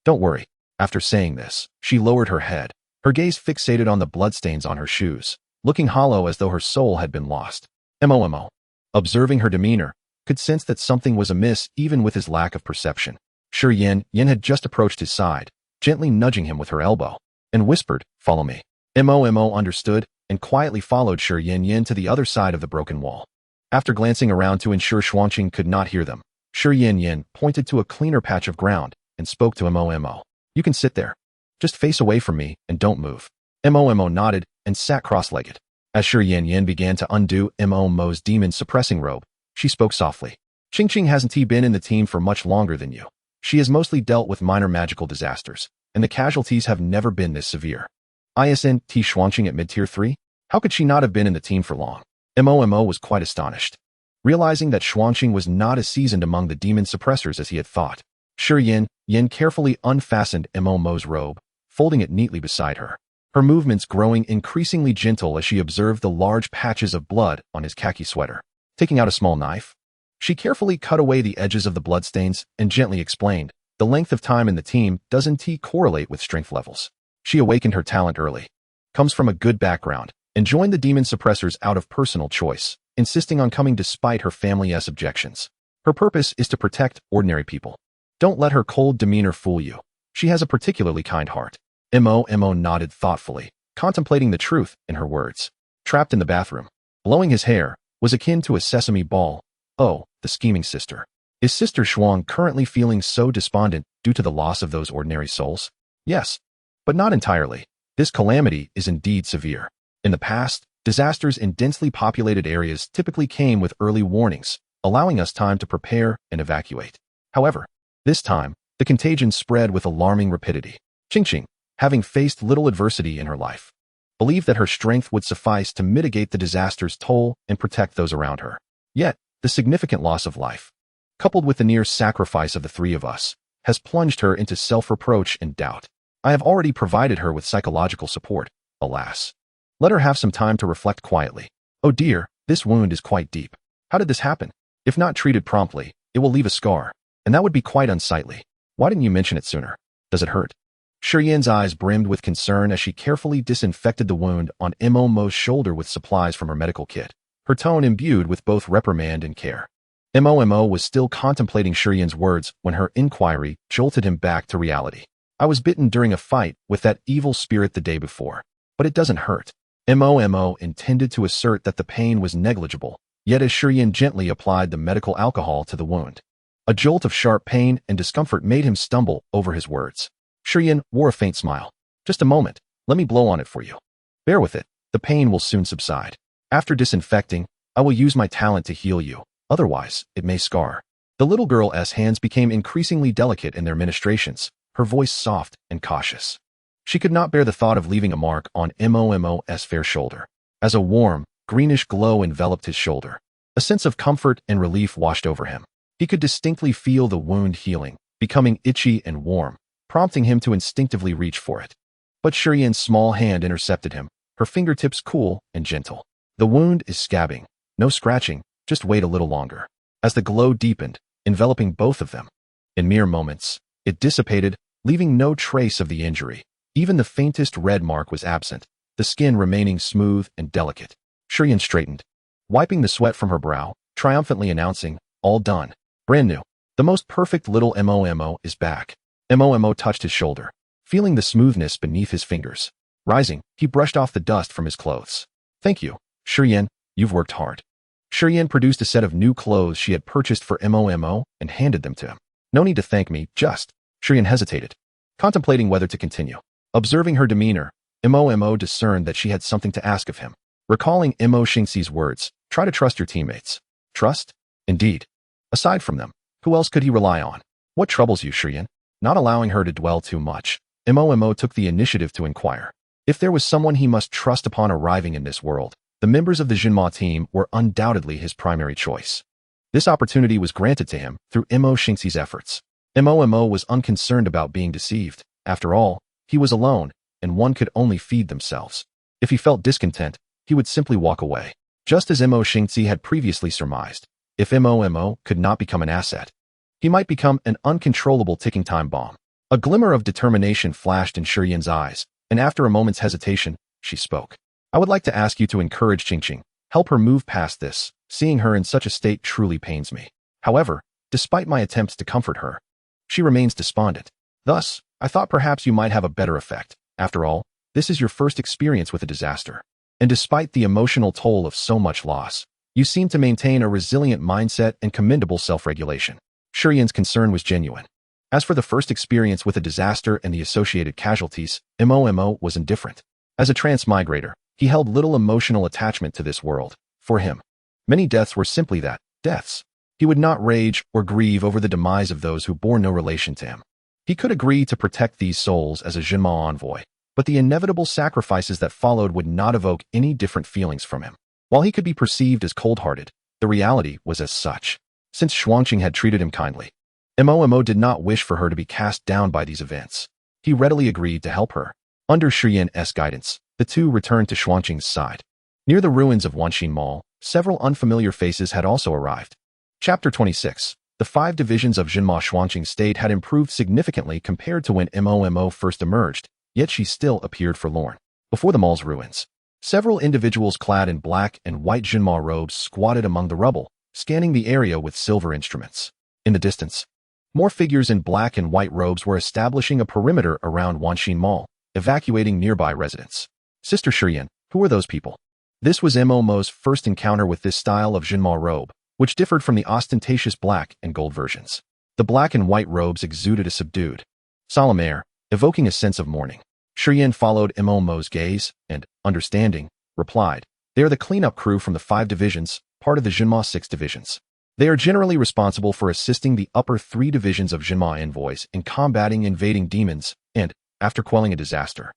Don't worry. After saying this, she lowered her head, her gaze fixated on the bloodstains on her shoes, looking hollow as though her soul had been lost. Mo, observing her demeanor, could sense that something was amiss even with his lack of perception. Shi Yanyan had just approached his side, gently nudging him with her elbow, and whispered, "Follow me." Mo understood and quietly followed Shi Yanyan to the other side of the broken wall. After glancing around to ensure Shuangqing could not hear them, Shi Yanyan pointed to a cleaner patch of ground and spoke to Mo. You can sit there. Just face away from me and don't move. Mo nodded and sat cross-legged. As Shi Yanyan began to undo Mo's demon-suppressing robe, she spoke softly. Qingqing hasn't been in the team for much longer than you. She has mostly dealt with minor magical disasters, and the casualties have never been this severe. Isn't Shuangqing at mid-tier 3? How could she not have been in the team for long? Mo was quite astonished. realizing that Xuanqing was not as seasoned among the demon suppressors as he had thought. Yin carefully unfastened Mo's robe, folding it neatly beside her, her movements growing increasingly gentle as she observed the large patches of blood on his khaki sweater. Taking out a small knife, she carefully cut away the edges of the bloodstains and gently explained, the length of time in the team doesn't correlate with strength levels. She awakened her talent early, comes from a good background, and joined the demon suppressors out of personal choice, insisting on coming despite her family's objections. Her purpose is to protect ordinary people. Don't let her cold demeanor fool you. She has a particularly kind heart. Mo nodded thoughtfully, contemplating the truth in her words. Trapped in the bathroom, blowing his hair, was akin to a sesame ball. Oh, the scheming sister. Is Sister Xuang currently feeling so despondent due to the loss of those ordinary souls? Yes, but not entirely. This calamity is indeed severe. In the past, disasters in densely populated areas typically came with early warnings, allowing us time to prepare and evacuate. However, this time, the contagion spread with alarming rapidity. Qingqing, having faced little adversity in her life, believed that her strength would suffice to mitigate the disaster's toll and protect those around her. Yet, the significant loss of life, coupled with the near sacrifice of the three of us, has plunged her into self-reproach and doubt. I have already provided her with psychological support, alas. Let her have some time to reflect quietly. Oh dear, this wound is quite deep. How did this happen? If not treated promptly, it will leave a scar, and that would be quite unsightly. Why didn't you mention it sooner? Does it hurt? Shiyan's eyes brimmed with concern as she carefully disinfected the wound on Mo's shoulder with supplies from her medical kit, her tone imbued with both reprimand and care. Mo was still contemplating Shiyan's words when her inquiry jolted him back to reality. I was bitten during a fight with that evil spirit the day before, but it doesn't hurt. Mo intended to assert that the pain was negligible, yet as Shiyan gently applied the medical alcohol to the wound, a jolt of sharp pain and discomfort made him stumble over his words. Shiyan wore a faint smile. Just a moment, let me blow on it for you. Bear with it, the pain will soon subside. After disinfecting, I will use my talent to heal you, otherwise, it may scar. The little girl's hands became increasingly delicate in their ministrations, her voice soft and cautious. She could not bear the thought of leaving a mark on Mo's fair shoulder. As a warm, greenish glow enveloped his shoulder, a sense of comfort and relief washed over him. He could distinctly feel the wound healing, becoming itchy and warm, prompting him to instinctively reach for it. But Shiyan's small hand intercepted him, her fingertips cool and gentle. The wound is scabbing. No scratching, just wait a little longer. As the glow deepened, enveloping both of them, in mere moments, it dissipated, leaving no trace of the injury. Even the faintest red mark was absent, the skin remaining smooth and delicate. Shiyan straightened, wiping the sweat from her brow, triumphantly announcing, all done. Brand new. The most perfect little Mo is back. Mo touched his shoulder, feeling the smoothness beneath his fingers. Rising, he brushed off the dust from his clothes. Thank you, Shiyan, you've worked hard. Shiyan produced a set of new clothes she had purchased for Mo and handed them to him. No need to thank me, just. Shiyan hesitated, contemplating whether to continue. Observing her demeanor, Mo discerned that she had something to ask of him. Recalling Xingxi's words, try to trust your teammates. Trust? Indeed. Aside from them, who else could he rely on? What troubles you, Shiyan? Not allowing her to dwell too much, Mo took the initiative to inquire. If there was someone he must trust upon arriving in this world, the members of the Jinma team were undoubtedly his primary choice. This opportunity was granted to him through Xingxi's efforts. Mo was unconcerned about being deceived. After all, he was alone, and one could only feed themselves. If he felt discontent, he would simply walk away. Just as Xingxi had previously surmised, if Mo could not become an asset, he might become an uncontrollable ticking time bomb. A glimmer of determination flashed in Shiyan's eyes, and after a moment's hesitation, she spoke. I would like to ask you to encourage Qingqing, help her move past this. Seeing her in such a state truly pains me. However, despite my attempts to comfort her, she remains despondent. Thus, I thought perhaps you might have a better effect. After all, this is your first experience with a disaster. And despite the emotional toll of so much loss, you seem to maintain a resilient mindset and commendable self-regulation. Shiyan's concern was genuine. As for the first experience with a disaster and the associated casualties, Mo was indifferent. As a transmigrator, he held little emotional attachment to this world. For him, many deaths were simply that, deaths. He would not rage or grieve over the demise of those who bore no relation to him. He could agree to protect these souls as a Jinma envoy, but the inevitable sacrifices that followed would not evoke any different feelings from him. While he could be perceived as cold-hearted, The reality was as such. Since Xuanqing had treated him kindly, Mo did not wish for her to be cast down by these events. He readily agreed to help her. Under Shiyan's guidance, the two returned to Xuanqing's side. Near the ruins of Wanxin Mall, several unfamiliar faces had also arrived. Chapter 26. The 5 divisions of Jinma Xuanqing State had improved significantly compared to when Mo first emerged, yet she still appeared forlorn. Before the mall's ruins, several individuals clad in black and white Jinma robes squatted among the rubble, scanning the area with silver instruments. In the distance, more figures in black and white robes were establishing a perimeter around Wanxin Mall, evacuating nearby residents. Sister Shiyan, who are those people? This was Mo's first encounter with this style of Jinma robe, which differed from the ostentatious black and gold versions. The black and white robes exuded a subdued, solemn air, evoking a sense of mourning. Shiyan followed Mo's gaze and, understanding, replied, "They are the cleanup crew from the 5 divisions, part of the Jinma 6 divisions. They are generally responsible for assisting the upper 3 divisions of Jinma envoys in combating invading demons and, after quelling a disaster,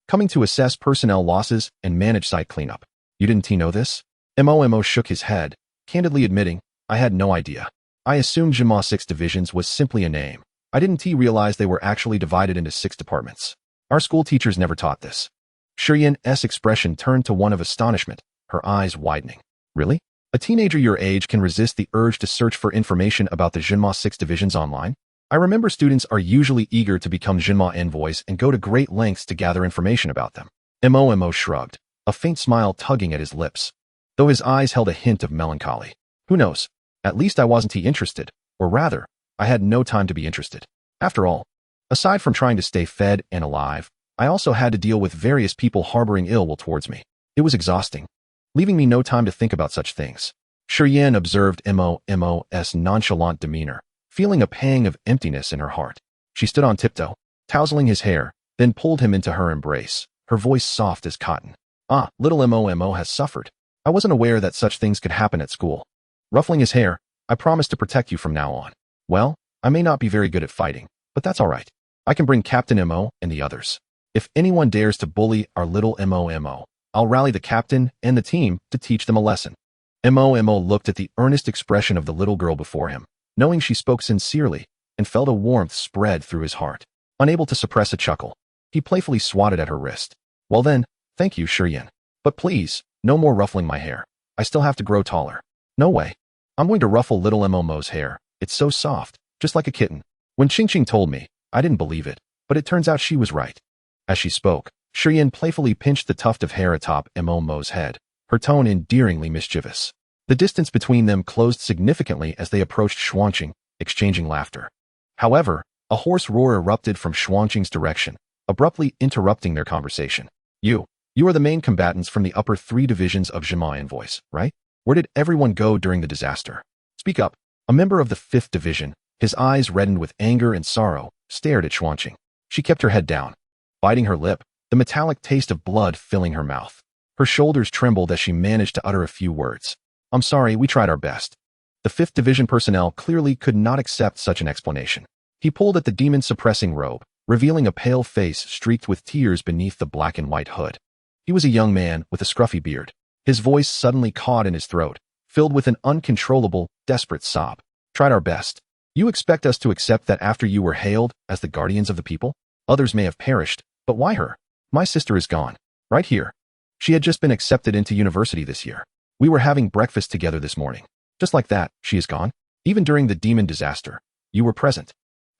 coming to assess personnel losses and manage site cleanup." You didn't know this? Mo shook his head, candidly admitting, "I had no idea. I assumed Jinma 6 divisions was simply a name. I didn't realize they were actually divided into 6 departments. Our school teachers never taught this." Shiyan's expression turned to one of astonishment, her eyes widening. "Really? A teenager your age can resist the urge to search for information about the Jinma 6 divisions online? I remember students are usually eager to become Jinma envoys and go to great lengths to gather information about them." Mo shrugged, a faint smile tugging at his lips, though his eyes held a hint of melancholy. "Who knows? At least I wasn't interested, or rather, I had no time to be interested. After all, aside from trying to stay fed and alive, I also had to deal with various people harboring ill will towards me. It was exhausting, leaving me no time to think about such things." Shiyan observed Mo's nonchalant demeanor, feeling a pang of emptiness in her heart. She stood on tiptoe, tousling his hair, then pulled him into her embrace, her voice soft as cotton. "Ah, little Mo has suffered. I wasn't aware that such things could happen at school." Ruffling his hair, "I promise to protect you from now on. Well, I may not be very good at fighting, but that's all right. I can bring Captain Mo and the others. If anyone dares to bully our little Mo, I'll rally the captain and the team to teach them a lesson." Mo looked at the earnest expression of the little girl before him, knowing she spoke sincerely, and felt a warmth spread through his heart. Unable to suppress a chuckle, he playfully swatted at her wrist. "Well then, thank you, Shiyan. But please, no more ruffling my hair. I still have to grow taller." "No way. I'm going to ruffle little Mo's hair. It's so soft, just like a kitten." When Qingqing told me, I didn't believe it, but it turns out she was right. As she spoke, Shiyan playfully pinched the tuft of hair atop Mo's head, her tone endearingly mischievous. The distance between them closed significantly as they approached Xuanqing, exchanging laughter. However, a hoarse roar erupted from Xuanqing's direction, abruptly interrupting their conversation. You are the main combatants from the upper 3 divisions of Jinma envoys, right? Where did everyone go during the disaster? Speak up." A member of the 5th division, his eyes reddened with anger and sorrow, stared at Xuanqing. She kept her head down, biting her lip, the metallic taste of blood filling her mouth. Her shoulders trembled as she managed to utter a few words. "I'm sorry, we tried our best." The 5th division personnel clearly could not accept such an explanation. He pulled at the demon-suppressing robe, revealing a pale face streaked with tears beneath the black and white hood. He was a young man with a scruffy beard. His voice suddenly caught in his throat, filled with an uncontrollable, desperate sob. "Tried our best. You expect us to accept that after you were hailed as the guardians of the people? Others may have perished, but why her? My sister is gone. Right here. She had just been accepted into university this year. We were having breakfast together this morning. Just like that, she is gone. Even during the demon disaster, you were present.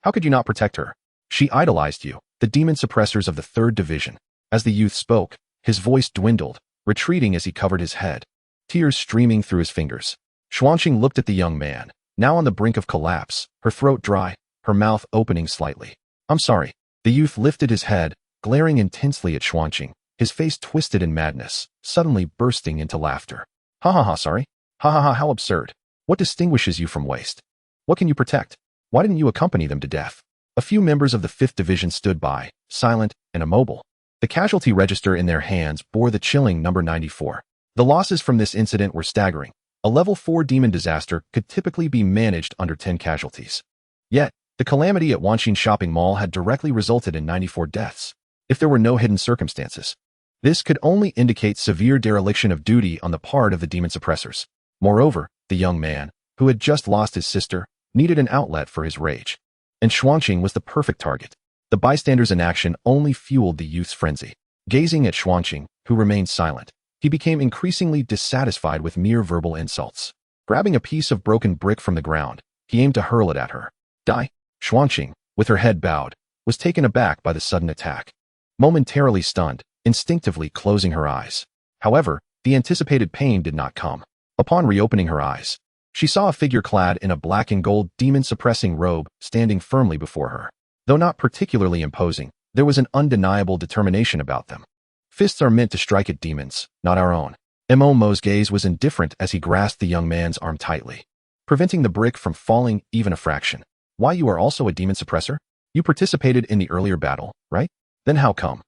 How could you not protect her? She idolized you, the demon suppressors of the 3rd division." As the youth spoke, his voice dwindled, retreating as he covered his head, tears streaming through his fingers. Xuanqing looked at the young man, now on the brink of collapse, her throat dry, her mouth opening slightly. "I'm sorry." The youth lifted his head, glaring intensely at Xuanqing, his face twisted in madness, suddenly bursting into laughter. "Ha ha ha, sorry? Ha ha ha, how absurd. What distinguishes you from waste? What can you protect? Why didn't you accompany them to death?" A few members of the 5th division stood by, silent and immobile. The casualty register in their hands bore the chilling number 94. The losses from this incident were staggering. A level 4 demon disaster could typically be managed under 10 casualties. Yet, the calamity at Wanxin Shopping Mall had directly resulted in 94 deaths. If there were no hidden circumstances, this could only indicate severe dereliction of duty on the part of the demon suppressors. Moreover, The young man, who had just lost his sister, needed an outlet for his rage. And Xuanqing was the perfect target. The bystanders' inaction only fueled the youth's frenzy. Gazing at Xuanqing, who remained silent, he became increasingly dissatisfied with mere verbal insults. Grabbing a piece of broken brick from the ground, he aimed to hurl it at her. Die! Xuanqing, with her head bowed, was taken aback by the sudden attack. Momentarily stunned, instinctively closing her eyes. However, the anticipated pain did not come. Upon reopening her eyes, she saw a figure clad in a black and gold demon-suppressing robe standing firmly before her. Though not particularly imposing, there was an undeniable determination about them. Fists are meant to strike at demons, not our own. Mo's gaze was indifferent as he grasped the young man's arm tightly, preventing the brick from falling even a fraction. Why, you are also a demon suppressor? You participated in the earlier battle, right? Then how come?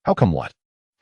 How come what?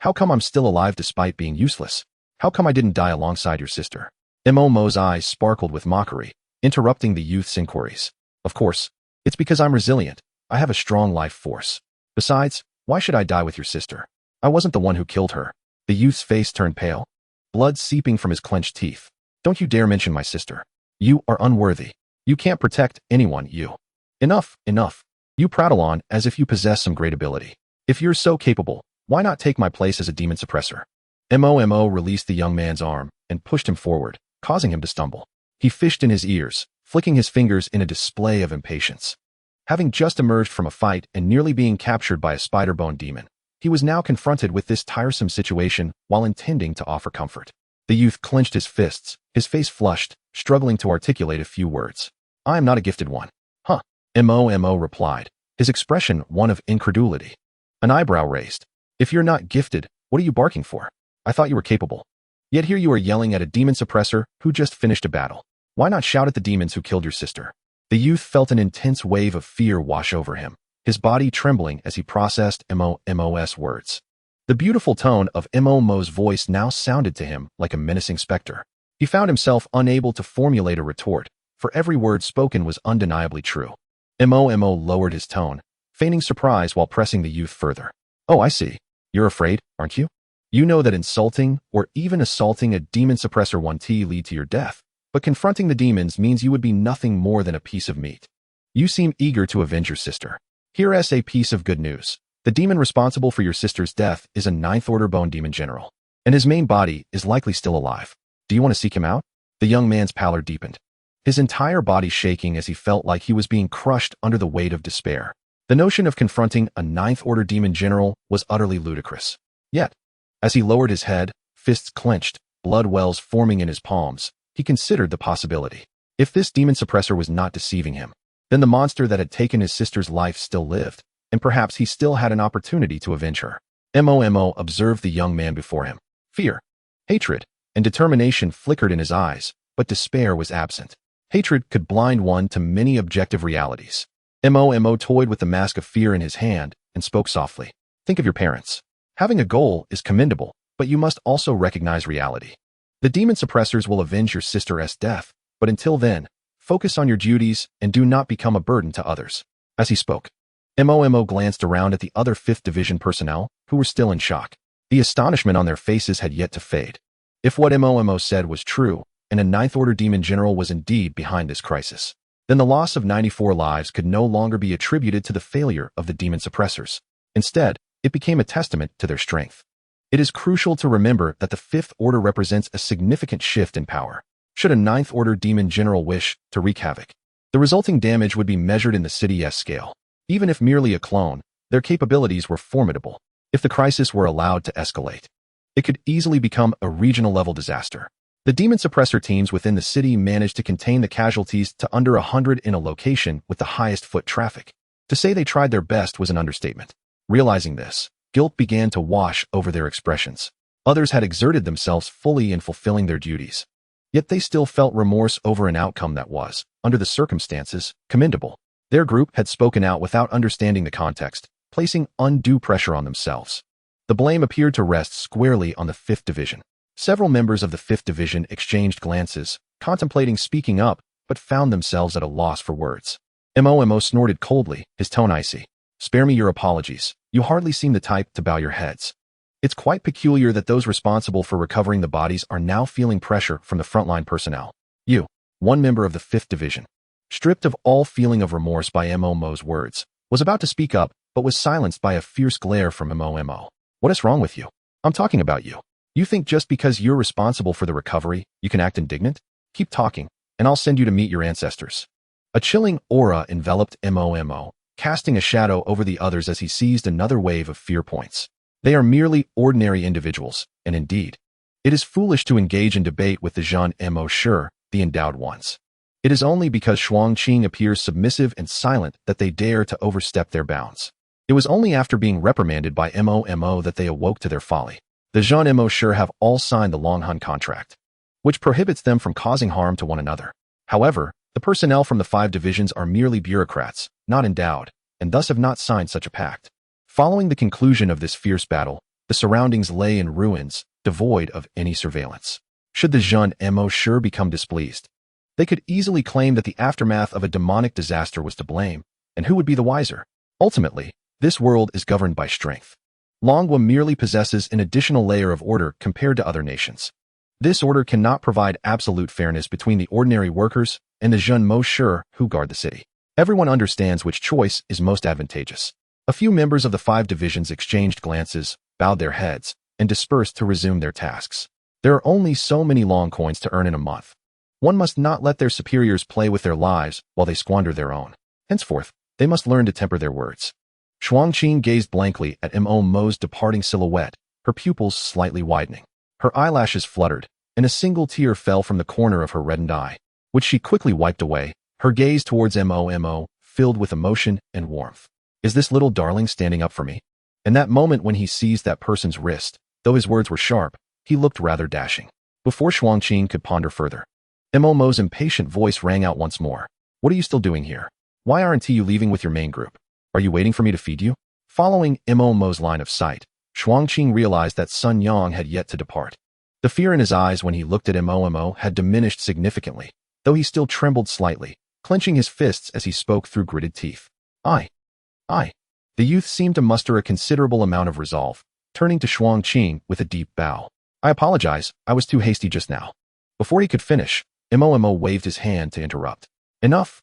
How come I'm still alive despite being useless? How come I didn't die alongside your sister? Mo's eyes sparkled with mockery, interrupting the youth's inquiries. Of course, it's because I'm resilient. I have a strong life force. Besides, why should I die with your sister? I wasn't the one who killed her. The youth's face turned pale, blood seeping from his clenched teeth. Don't you dare mention my sister. You are unworthy. You can't protect anyone, you. Enough, enough. You prattle on as if you possess some great ability. If you're so capable, why not take my place as a demon suppressor? Mo released the young man's arm and pushed him forward, causing him to stumble. He fished in his ears, flicking his fingers in a display of impatience. Having just emerged from a fight and nearly being captured by a spider-bone demon, he was now confronted with this tiresome situation while intending to offer comfort. The youth clenched his fists, his face flushed, struggling to articulate a few words. I am not a gifted one. Huh. Mo replied, his expression one of incredulity. An eyebrow raised. If you're not gifted, what are you barking for? I thought you were capable. Yet here you are yelling at a demon suppressor who just finished a battle. Why not shout at the demons who killed your sister? The youth felt an intense wave of fear wash over him, his body trembling as he processed Mo's words. The beautiful tone of Mo's voice now sounded to him like a menacing specter. He found himself unable to formulate a retort, for every word spoken was undeniably true. Mo lowered his tone, feigning surprise while pressing the youth further. Oh, I see. You're afraid, aren't you? You know that insulting or even assaulting a demon suppressor 1T lead to your death, but confronting the demons means you would be nothing more than a piece of meat. You seem eager to avenge your sister. Here's a piece of good news. The demon responsible for your sister's death is a 9th Order Bone Demon General, and his main body is likely still alive. Do you want to seek him out? The young man's pallor deepened, his entire body shaking as he felt like he was being crushed under the weight of despair. The notion of confronting a 9th Order Demon General was utterly ludicrous. Yet, as he lowered his head, fists clenched, blood wells forming in his palms, he considered the possibility. If this demon suppressor was not deceiving him, then the monster that had taken his sister's life still lived, and perhaps he still had an opportunity to avenge her. Mo observed the young man before him. Fear, hatred, and determination flickered in his eyes, but despair was absent. Hatred could blind one to many objective realities. Mo toyed with the mask of fear in his hand and spoke softly. Think of your parents. Having a goal is commendable, but you must also recognize reality. The demon suppressors will avenge your sister's death, but until then, focus on your duties and do not become a burden to others. As he spoke, Mo glanced around at the other 5th Division personnel, who were still in shock. The astonishment on their faces had yet to fade. If what Mo said was true, and a 9th Order Demon General was indeed behind this crisis, then the loss of 94 lives could no longer be attributed to the failure of the demon suppressors. Instead, it became a testament to their strength. It is crucial to remember that the 5th Order represents a significant shift in power. Should a 9th Order Demon General wish to wreak havoc, the resulting damage would be measured in the city's scale. Even if merely a clone, their capabilities were formidable. If the crisis were allowed to escalate, it could easily become a regional-level disaster. The demon suppressor teams within the city managed to contain the casualties to under 100 in a location with the highest foot traffic. To say they tried their best was an understatement. Realizing this, guilt began to wash over their expressions. Others had exerted themselves fully in fulfilling their duties. Yet they still felt remorse over an outcome that was, under the circumstances, commendable. Their group had spoken out without understanding the context, placing undue pressure on themselves. The blame appeared to rest squarely on the 5th Division. Several members of the 5th Division exchanged glances, contemplating speaking up, but found themselves at a loss for words. Mo snorted coldly, his tone icy. Spare me your apologies. You hardly seem the type to bow your heads. It's quite peculiar that those responsible for recovering the bodies are now feeling pressure from the frontline personnel. You, one member of the 5th Division, stripped of all feeling of remorse by Mo's words, was about to speak up, but was silenced by a fierce glare from Mo. What is wrong with you? I'm talking about you. You think just because you're responsible for the recovery, you can act indignant? Keep talking, and I'll send you to meet your ancestors. A chilling aura enveloped Mo, casting a shadow over the others as he seized another wave of fear points. They are merely ordinary individuals, and indeed, it is foolish to engage in debate with the Jean Mo Sure, the endowed ones. It is only because Xuangqing appears submissive and silent that they dare to overstep their bounds. It was only after being reprimanded by Mo that they awoke to their folly. The Jean Mo Sure have all signed the Longhun contract, which prohibits them from causing harm to one another. However, the personnel from the 5 divisions are merely bureaucrats, not endowed, and thus have not signed such a pact. Following the conclusion of this fierce battle, the surroundings lay in ruins, devoid of any surveillance. Should the Jean Mo Sure become displeased, they could easily claim that the aftermath of a demonic disaster was to blame, and who would be the wiser? Ultimately, this world is governed by strength. Longhua merely possesses an additional layer of order compared to other nations. This order cannot provide absolute fairness between the ordinary workers and the Jean Mo Sure who guard the city. Everyone understands which choice is most advantageous. A few members of the 5 divisions exchanged glances, bowed their heads, and dispersed to resume their tasks. There are only so many long coins to earn in a month. One must not let their superiors play with their lives while they squander their own. Henceforth, they must learn to temper their words. Xuangqing gazed blankly at Mo's departing silhouette, her pupils slightly widening. Her eyelashes fluttered, and a single tear fell from the corner of her reddened eye, which she quickly wiped away, her gaze towards Mo, filled with emotion and warmth. Is this little darling standing up for me? In that moment when he seized that person's wrist, though his words were sharp, he looked rather dashing. Before Xuangqing could ponder further, Mo's impatient voice rang out once more. What are you still doing here? Why aren't you leaving with your main group? Are you waiting for me to feed you? Following Mo's line of sight, Xuangqing realized that Sun Yang had yet to depart. The fear in his eyes when he looked at Mo had diminished significantly, though he still trembled slightly, clenching his fists as he spoke through gritted teeth. I. The youth seemed to muster a considerable amount of resolve, turning to Xuangqing with a deep bow. I apologize, I was too hasty just now. Before he could finish, Mo waved his hand to interrupt. Enough.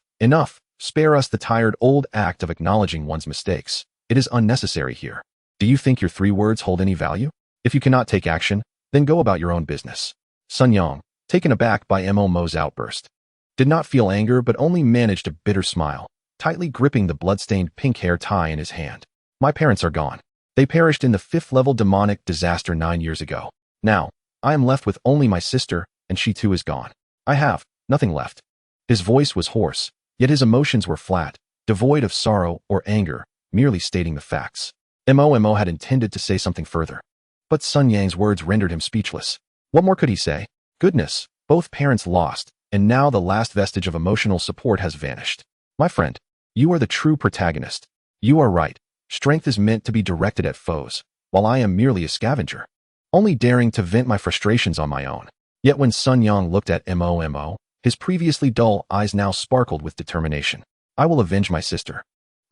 Spare us the tired old act of acknowledging one's mistakes. It is unnecessary here. Do you think your 3 words hold any value? If you cannot take action, then go about your own business. Sun Yang, taken aback by Mo's outburst, did not feel anger but only managed a bitter smile, tightly gripping the blood-stained pink hair tie in his hand. My parents are gone. They perished in the 5th-level demonic disaster 9 years ago. Now, I am left with only my sister, and she too is gone. I have nothing left. His voice was hoarse, yet his emotions were flat, devoid of sorrow or anger, merely stating the facts. Mo had intended to say something further, but Sun Yang's words rendered him speechless. What more could he say? Goodness, both parents lost, and now the last vestige of emotional support has vanished. My friend, you are the true protagonist. You are right. Strength is meant to be directed at foes, while I am merely a scavenger, only daring to vent my frustrations on my own. Yet when Sun Yang looked at Mo, his previously dull eyes now sparkled with determination. I will avenge my sister.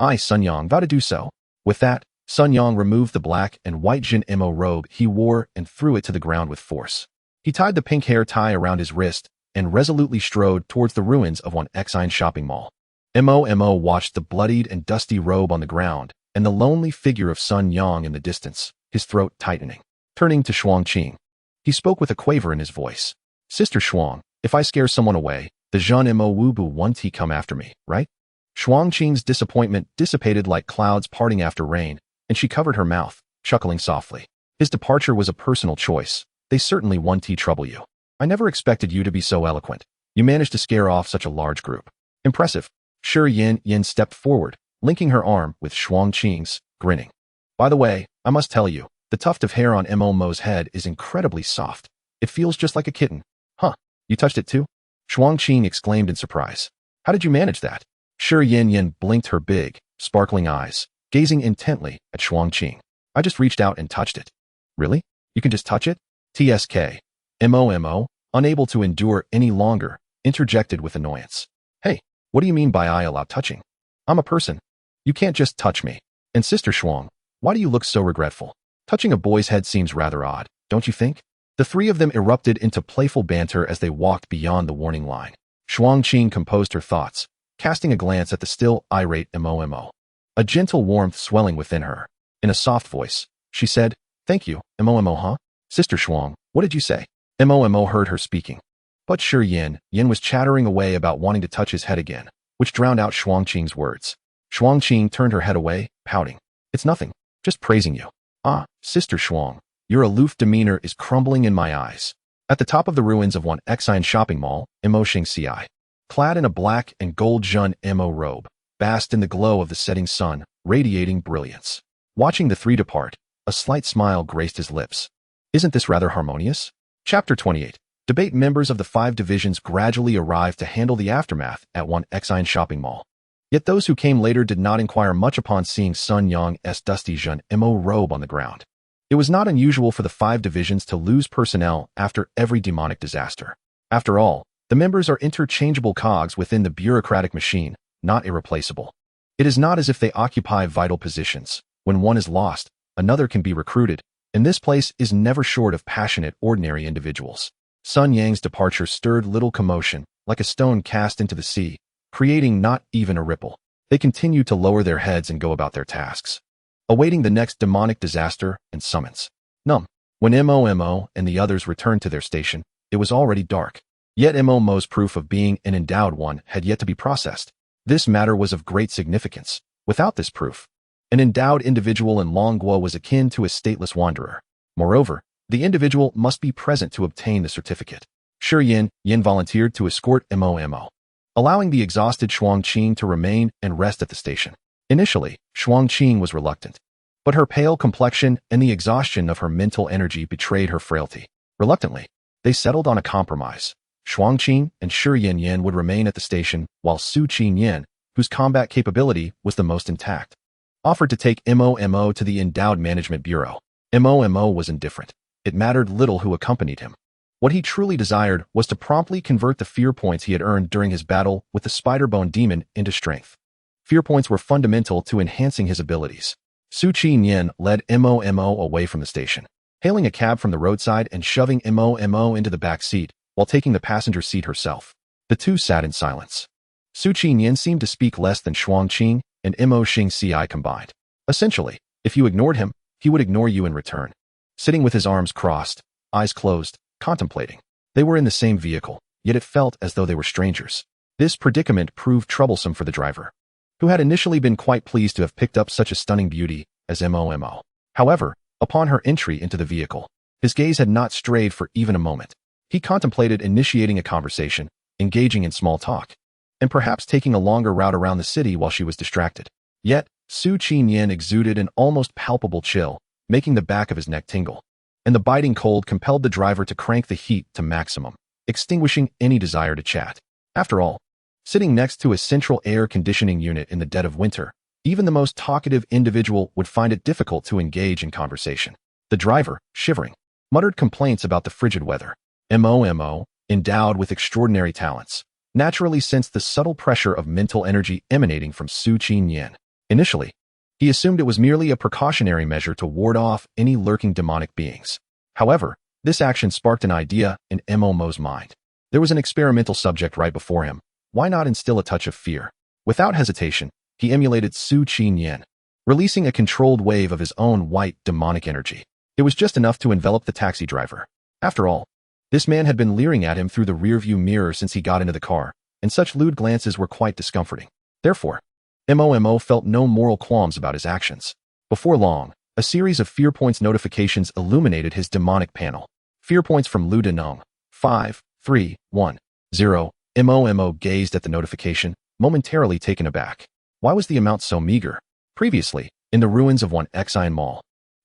I, Sun Yang, vow to do so. With that, Sun Yang removed the black and white Jin Mo robe he wore and threw it to the ground with force. He tied the pink hair tie around his wrist and resolutely strode towards the ruins of one Exine shopping mall. Mo watched the bloodied and dusty robe on the ground and the lonely figure of Sun Yang in the distance, his throat tightening. Turning to Xuangqing, he spoke with a quaver in his voice. Sister Xuang, if I scare someone away, the Jean Mo Wubu won't he come after me, right? Xuangqing's disappointment dissipated like clouds parting after rain, and she covered her mouth, chuckling softly. His departure was a personal choice. They certainly won't trouble you. I never expected you to be so eloquent. You managed to scare off such a large group. Impressive. Shi Yin stepped forward, linking her arm with Xuangqing's, grinning. By the way, I must tell you, the tuft of hair on Mo's head is incredibly soft. It feels just like a kitten. Huh, you touched it too? Xuangqing exclaimed in surprise. How did you manage that? Shi Yin blinked her big, sparkling eyes, gazing intently at Xuangqing. I just reached out and touched it. Really? You can just touch it? TSK. Mo, unable to endure any longer, interjected with annoyance. Hey, what do you mean by I allow touching? I'm a person. You can't just touch me. And Sister Xuang, why do you look so regretful? Touching a boy's head seems rather odd, don't you think? The three of them erupted into playful banter as they walked beyond the warning line. Shuangqing composed her thoughts, casting a glance at the still irate Mo. A gentle warmth swelling within her. In a soft voice, she said, "Thank you, Mo, huh? Sister Shuang, what did you say?" Mo heard her speaking. But Yin was chattering away about wanting to touch his head again, which drowned out Shuangqing's words. Shuangqing turned her head away, pouting. "It's nothing, just praising you." "Ah, Sister Shuang, your aloof demeanor is crumbling in my eyes." At the top of the ruins of one Exine shopping mall, Mo Xingci, clad in a black and gold Jun Mo robe, basked in the glow of the setting sun, radiating brilliance. Watching the three depart, a slight smile graced his lips. Isn't this rather harmonious? Chapter 28. Debate. Members of the 5 divisions gradually arrived to handle the aftermath at one Exine shopping mall. Yet those who came later did not inquire much upon seeing Sun Yang's dusty Jun Mo robe on the ground. It was not unusual for the 5 divisions to lose personnel after every demonic disaster. After all, the members are interchangeable cogs within the bureaucratic machine, not irreplaceable. It is not as if they occupy vital positions. When one is lost, another can be recruited, and this place is never short of passionate, ordinary individuals. Sun Yang's departure stirred little commotion, like a stone cast into the sea, creating not even a ripple. They continued to lower their heads and go about their tasks, awaiting the next demonic disaster and summons. When Mo and the others returned to their station, it was already dark. Yet Mo's proof of being an endowed one had yet to be processed. This matter was of great significance. Without this proof, an endowed individual in Longguo was akin to a stateless wanderer. Moreover, the individual must be present to obtain the certificate. Yin volunteered to escort Mo, allowing the exhausted Shuangqing to remain and rest at the station. Initially, Shuangqing was reluctant, but her pale complexion and the exhaustion of her mental energy betrayed her frailty. Reluctantly, they settled on a compromise. Shuangqing and Yin would remain at the station, while Su Qinyan, whose combat capability was the most intact, offered to take Mo to the Endowed Management Bureau. Mo was indifferent. It mattered little who accompanied him. What he truly desired was to promptly convert the fear points he had earned during his battle with the Spider-Bone Demon into strength. Fear points were fundamental to enhancing his abilities. Su Qinyan led Mo away from the station, hailing a cab from the roadside and shoving Mo into the back seat, while taking the passenger seat herself. The two sat in silence. Su Qinyan seemed to speak less than Shuangqing and Mo Xingci combined. Essentially, if you ignored him, he would ignore you in return. Sitting with his arms crossed, eyes closed, contemplating. They were in the same vehicle, yet it felt as though they were strangers. This predicament proved troublesome for the driver, who had initially been quite pleased to have picked up such a stunning beauty as Mo. However, upon her entry into the vehicle, his gaze had not strayed for even a moment. He contemplated initiating a conversation, engaging in small talk, and perhaps taking a longer route around the city while she was distracted. Yet, Su Qinyan exuded an almost palpable chill, making the back of his neck tingle, and the biting cold compelled the driver to crank the heat to maximum, extinguishing any desire to chat. After all, sitting next to a central air conditioning unit in the dead of winter, even the most talkative individual would find it difficult to engage in conversation. The driver, shivering, muttered complaints about the frigid weather. Mo, endowed with extraordinary talents, naturally sensed the subtle pressure of mental energy emanating from Su Qinyan. Initially, he assumed it was merely a precautionary measure to ward off any lurking demonic beings. However, this action sparked an idea in Mo's mind. There was an experimental subject right before him. Why not instill a touch of fear? Without hesitation, he emulated Su Qinyan, releasing a controlled wave of his own white demonic energy. It was just enough to envelop the taxi driver. After all, this man had been leering at him through the rearview mirror since he got into the car, and such lewd glances were quite discomforting. Therefore, Mo felt no moral qualms about his actions. Before long, a series of fear points notifications illuminated his demonic panel. Fear points from Lu Denong. 5, 3, 1, 0. Mo gazed at the notification, momentarily taken aback. Why was the amount so meager? Previously, in the ruins of one Exine Mall,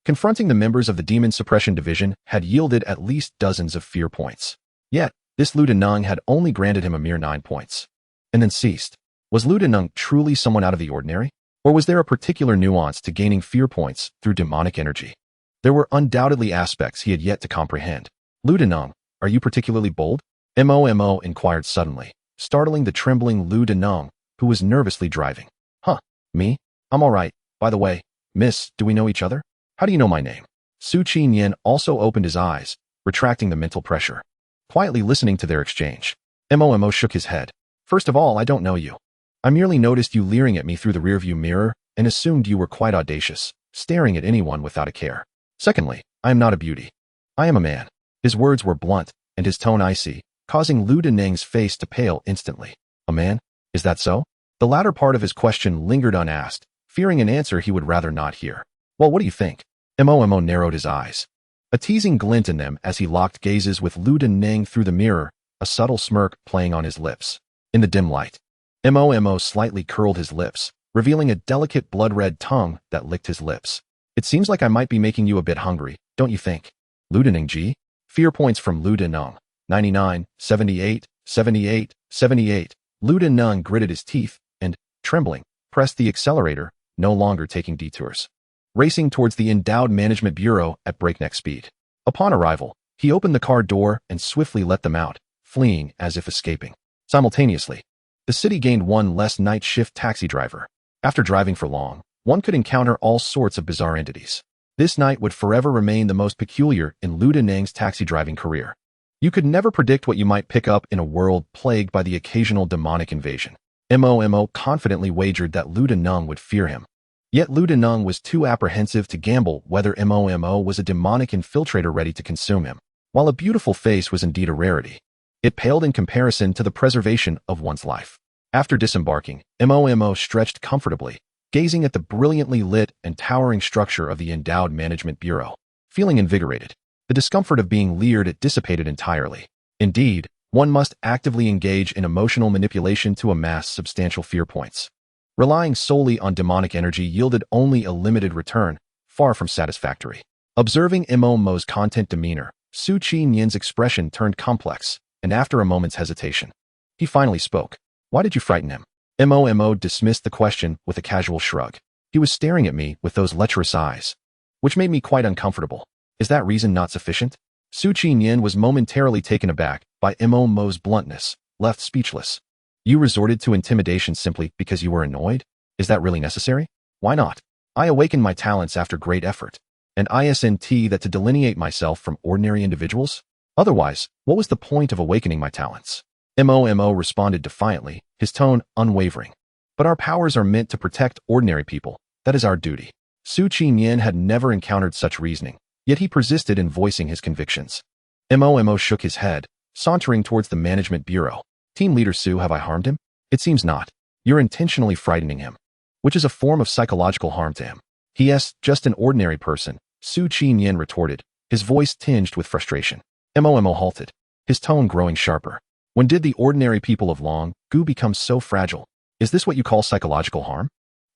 confronting the members of the Demon Suppression Division had yielded at least dozens of fear points. Yet, this Lu Denong had only granted him a mere 9 points, and then ceased. Was Lu Denong truly someone out of the ordinary? Or was there a particular nuance to gaining fear points through demonic energy? There were undoubtedly aspects he had yet to comprehend. Lu Denong, are you particularly bold? Mo inquired suddenly, startling the trembling Lu Denong, who was nervously driving. Huh, me? I'm all right. By the way, miss, do we know each other? How do you know my name? Su Qinyan also opened his eyes, retracting the mental pressure. Quietly listening to their exchange, Momo shook his head. First of all, I don't know you. I merely noticed you leering at me through the rearview mirror and assumed you were quite audacious, staring at anyone without a care. Secondly, I am not a beauty. I am a man. His words were blunt and his tone icy, causing Lu Deneng's face to pale instantly. A man? Is that so? The latter part of his question lingered unasked, fearing an answer he would rather not hear. Well, what do you think? Momo narrowed his eyes, a teasing glint in them as he locked gazes with Lu Deneng through the mirror, a subtle smirk playing on his lips. In the dim light, Momo slightly curled his lips, revealing a delicate blood-red tongue that licked his lips. It seems like I might be making you a bit hungry, don't you think? Lu Deneng G? Fear points from Lu Deneng. 99, 78, 78, 78. Lu Deneng gritted his teeth and, trembling, pressed the accelerator, no longer taking detours. Racing towards the Endowed Management Bureau at breakneck speed. Upon arrival, he opened the car door and swiftly let them out, fleeing as if escaping. Simultaneously, the city gained one less night shift taxi driver. After driving for long, one could encounter all sorts of bizarre entities. This night would forever remain the most peculiar in Lu Deneng's taxi driving career. You could never predict what you might pick up in a world plagued by the occasional demonic invasion. Momo confidently wagered that Lu Deneng would fear him. Yet Lu Deneng was too apprehensive to gamble whether Momo was a demonic infiltrator ready to consume him. While a beautiful face was indeed a rarity, it paled in comparison to the preservation of one's life. After disembarking, Momo stretched comfortably, gazing at the brilliantly lit and towering structure of the Endowed Management Bureau. Feeling invigorated, the discomfort of being leered at dissipated entirely. Indeed, one must actively engage in emotional manipulation to amass substantial fear points. Relying solely on demonic energy yielded only a limited return, far from satisfactory. Observing Momo's content demeanor, Su Qinyan's expression turned complex, and after a moment's hesitation, he finally spoke. Why did you frighten him? Momo dismissed the question with a casual shrug. He was staring at me with those lecherous eyes, which made me quite uncomfortable. Is that reason not sufficient? Su Qinyan was momentarily taken aback by Momo's bluntness, left speechless. You resorted to intimidation simply because you were annoyed? Is that really necessary? Why not? I awakened my talents after great effort, and ISNT that to delineate myself from ordinary individuals? Otherwise, what was the point of awakening my talents? Momo responded defiantly, his tone unwavering. But our powers are meant to protect ordinary people. That is our duty. Su Qinyan had never encountered such reasoning, yet he persisted in voicing his convictions. Momo shook his head, sauntering towards the Management Bureau. Team Leader Su, have I harmed him? It seems not. You're intentionally frightening him, which is a form of psychological harm to him. He is just an ordinary person, Su Qinyan retorted, his voice tinged with frustration. Momo halted, his tone growing sharper. When did the ordinary people of Long Gu become so fragile? Is this what you call psychological harm?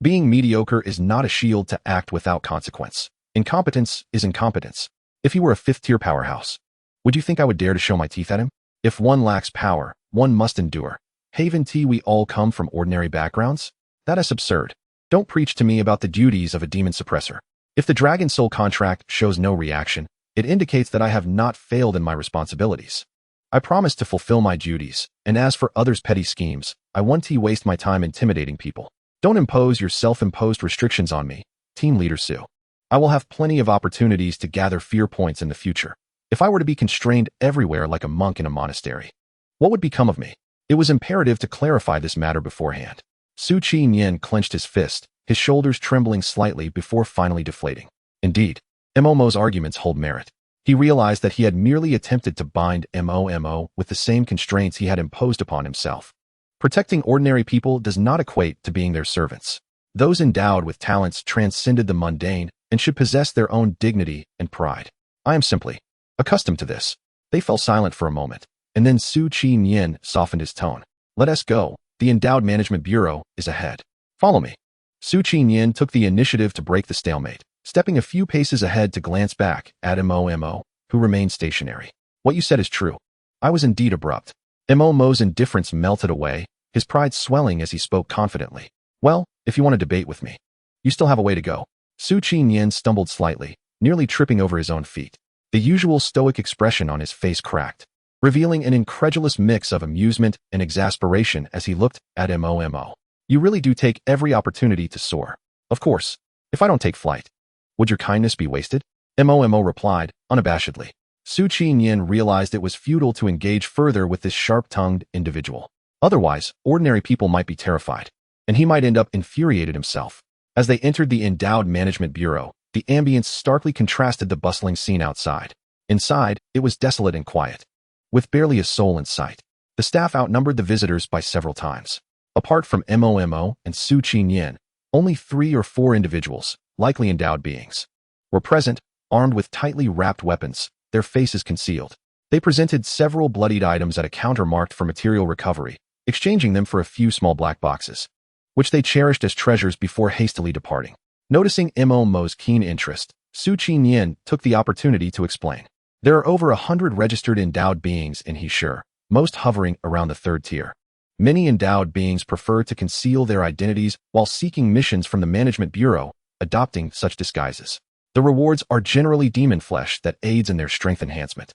Being mediocre is not a shield to act without consequence. Incompetence is incompetence. If he were a fifth-tier powerhouse, would you think I would dare to show my teeth at him? If one lacks power, one must endure. Haven T, we all come from ordinary backgrounds? That is absurd. Don't preach to me about the duties of a demon suppressor. If the Dragon Soul contract shows no reaction, it indicates that I have not failed in my responsibilities. I promise to fulfill my duties, and as for others' petty schemes, I won't waste my time intimidating people. Don't impose your self-imposed restrictions on me, Team Leader Su. I will have plenty of opportunities to gather fear points in the future. If I were to be constrained everywhere like a monk in a monastery, what would become of me? It was imperative to clarify this matter beforehand. Su Qinyan clenched his fist, his shoulders trembling slightly before finally deflating. Indeed, Momo's arguments hold merit. He realized that he had merely attempted to bind Momo with the same constraints he had imposed upon himself. Protecting ordinary people does not equate to being their servants. Those endowed with talents transcended the mundane and should possess their own dignity and pride. I am simply accustomed to this. They fell silent for a moment, and then Su Qinyan softened his tone. Let us go. The Endowed Management Bureau is ahead. Follow me. Su Qinyan took the initiative to break the stalemate, stepping a few paces ahead to glance back at Momo, who remained stationary. What you said is true. I was indeed abrupt. Momo's indifference melted away, his pride swelling as he spoke confidently. Well, if you want to debate with me, you still have a way to go. Su Qinyan stumbled slightly, nearly tripping over his own feet. The usual stoic expression on his face cracked, revealing an incredulous mix of amusement and exasperation as he looked at Momo. You really do take every opportunity to soar. Of course, if I don't take flight, would your kindness be wasted? Momo replied, unabashedly. Su Qinyin realized it was futile to engage further with this sharp-tongued individual. Otherwise, ordinary people might be terrified, and he might end up infuriated himself. As they entered the endowed management bureau, the ambience starkly contrasted the bustling scene outside. Inside, it was desolate and quiet, with barely a soul in sight. The staff outnumbered the visitors by several times. Apart from Momo and Su Qinyin, only 3 or 4 individuals, likely endowed beings, were present, armed with tightly wrapped weapons, their faces concealed. They presented several bloodied items at a counter marked for material recovery, exchanging them for a few small black boxes, which they cherished as treasures before hastily departing. Noticing Momo's keen interest, Su Qinyin took the opportunity to explain. There are over 100 registered endowed beings in Heshi, most hovering around the 3rd tier. Many endowed beings prefer to conceal their identities while seeking missions from the Management Bureau, adopting such disguises. The rewards are generally demon flesh that aids in their strength enhancement,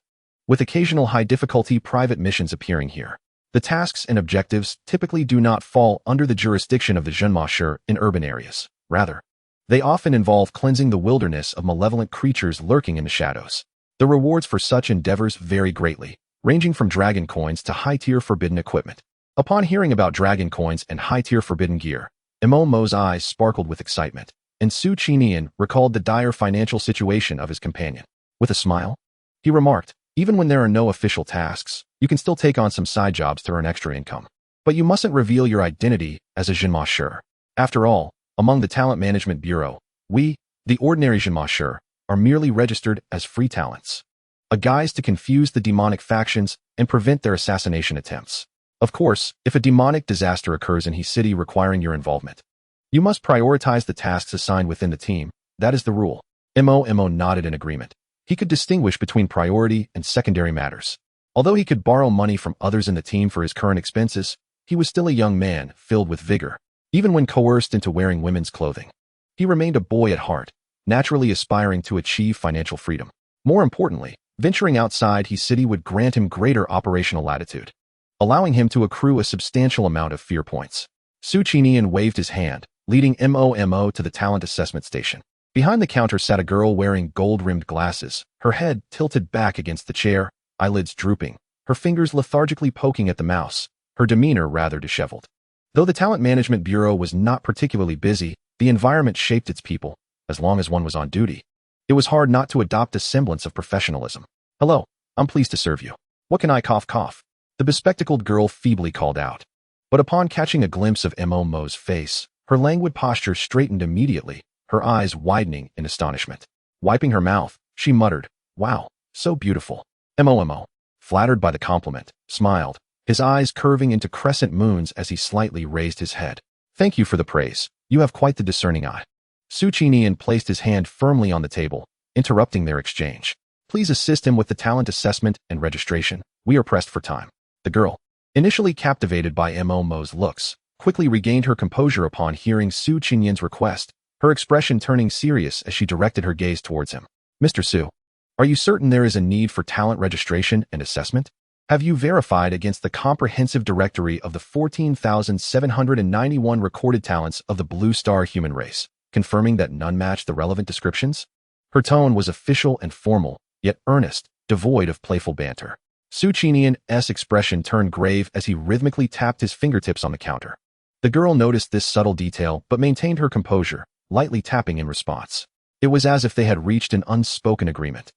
with occasional high-difficulty private missions appearing here. The tasks and objectives typically do not fall under the jurisdiction of the Zhenma in urban areas. Rather, they often involve cleansing the wilderness of malevolent creatures lurking in the shadows. The rewards for such endeavors vary greatly, ranging from dragon coins to high-tier forbidden equipment. Upon hearing about dragon coins and high-tier forbidden gear, Momo's eyes sparkled with excitement, and Su Qinyin recalled the dire financial situation of his companion. With a smile, he remarked, "Even when there are no official tasks, you can still take on some side jobs to earn extra income. But you mustn't reveal your identity as a Zhenma. After all, among the Talent Management Bureau, we, the ordinary Zhenma, are merely registered as free talents, a guise to confuse the demonic factions and prevent their assassination attempts. Of course, if a demonic disaster occurs in his city requiring your involvement, you must prioritize the tasks assigned within the team. That is the rule." Momo nodded in agreement. He could distinguish between priority and secondary matters. Although he could borrow money from others in the team for his current expenses, he was still a young man filled with vigor, even when coerced into wearing women's clothing. He remained a boy at heart, naturally aspiring to achieve financial freedom. More importantly, venturing outside his city would grant him greater operational latitude, allowing him to accrue a substantial amount of fear points. Su Qinyin waved his hand, leading Momo to the talent assessment station. Behind the counter sat a girl wearing gold-rimmed glasses, her head tilted back against the chair, eyelids drooping, her fingers lethargically poking at the mouse, her demeanor rather disheveled. Though the Talent Management Bureau was not particularly busy, the environment shaped its people, as long as one was on duty. It was hard not to adopt a semblance of professionalism. "Hello, I'm pleased to serve you. What can I cough?" The bespectacled girl feebly called out. But upon catching a glimpse of Momo's face, her languid posture straightened immediately, her eyes widening in astonishment. Wiping her mouth, she muttered, "Wow, so beautiful." Momo, flattered by the compliment, smiled, his eyes curving into crescent moons as he slightly raised his head. "Thank you for the praise. You have quite the discerning eye." Su Qinyin placed his hand firmly on the table, interrupting their exchange. "Please assist him with the talent assessment and registration. We are pressed for time." The girl, initially captivated by Momo's looks, quickly regained her composure upon hearing Su Qinyin's request, her expression turning serious as she directed her gaze towards him. "Mr. Su, are you certain there is a need for talent registration and assessment? Have you verified against the comprehensive directory of the 14,791 recorded talents of the Blue Star human race, confirming that none match the relevant descriptions?" Her tone was official and formal, yet earnest, devoid of playful banter. Su Qinyin's expression turned grave as he rhythmically tapped his fingertips on the counter. The girl noticed this subtle detail but maintained her composure, lightly tapping in response. It was as if they had reached an unspoken agreement.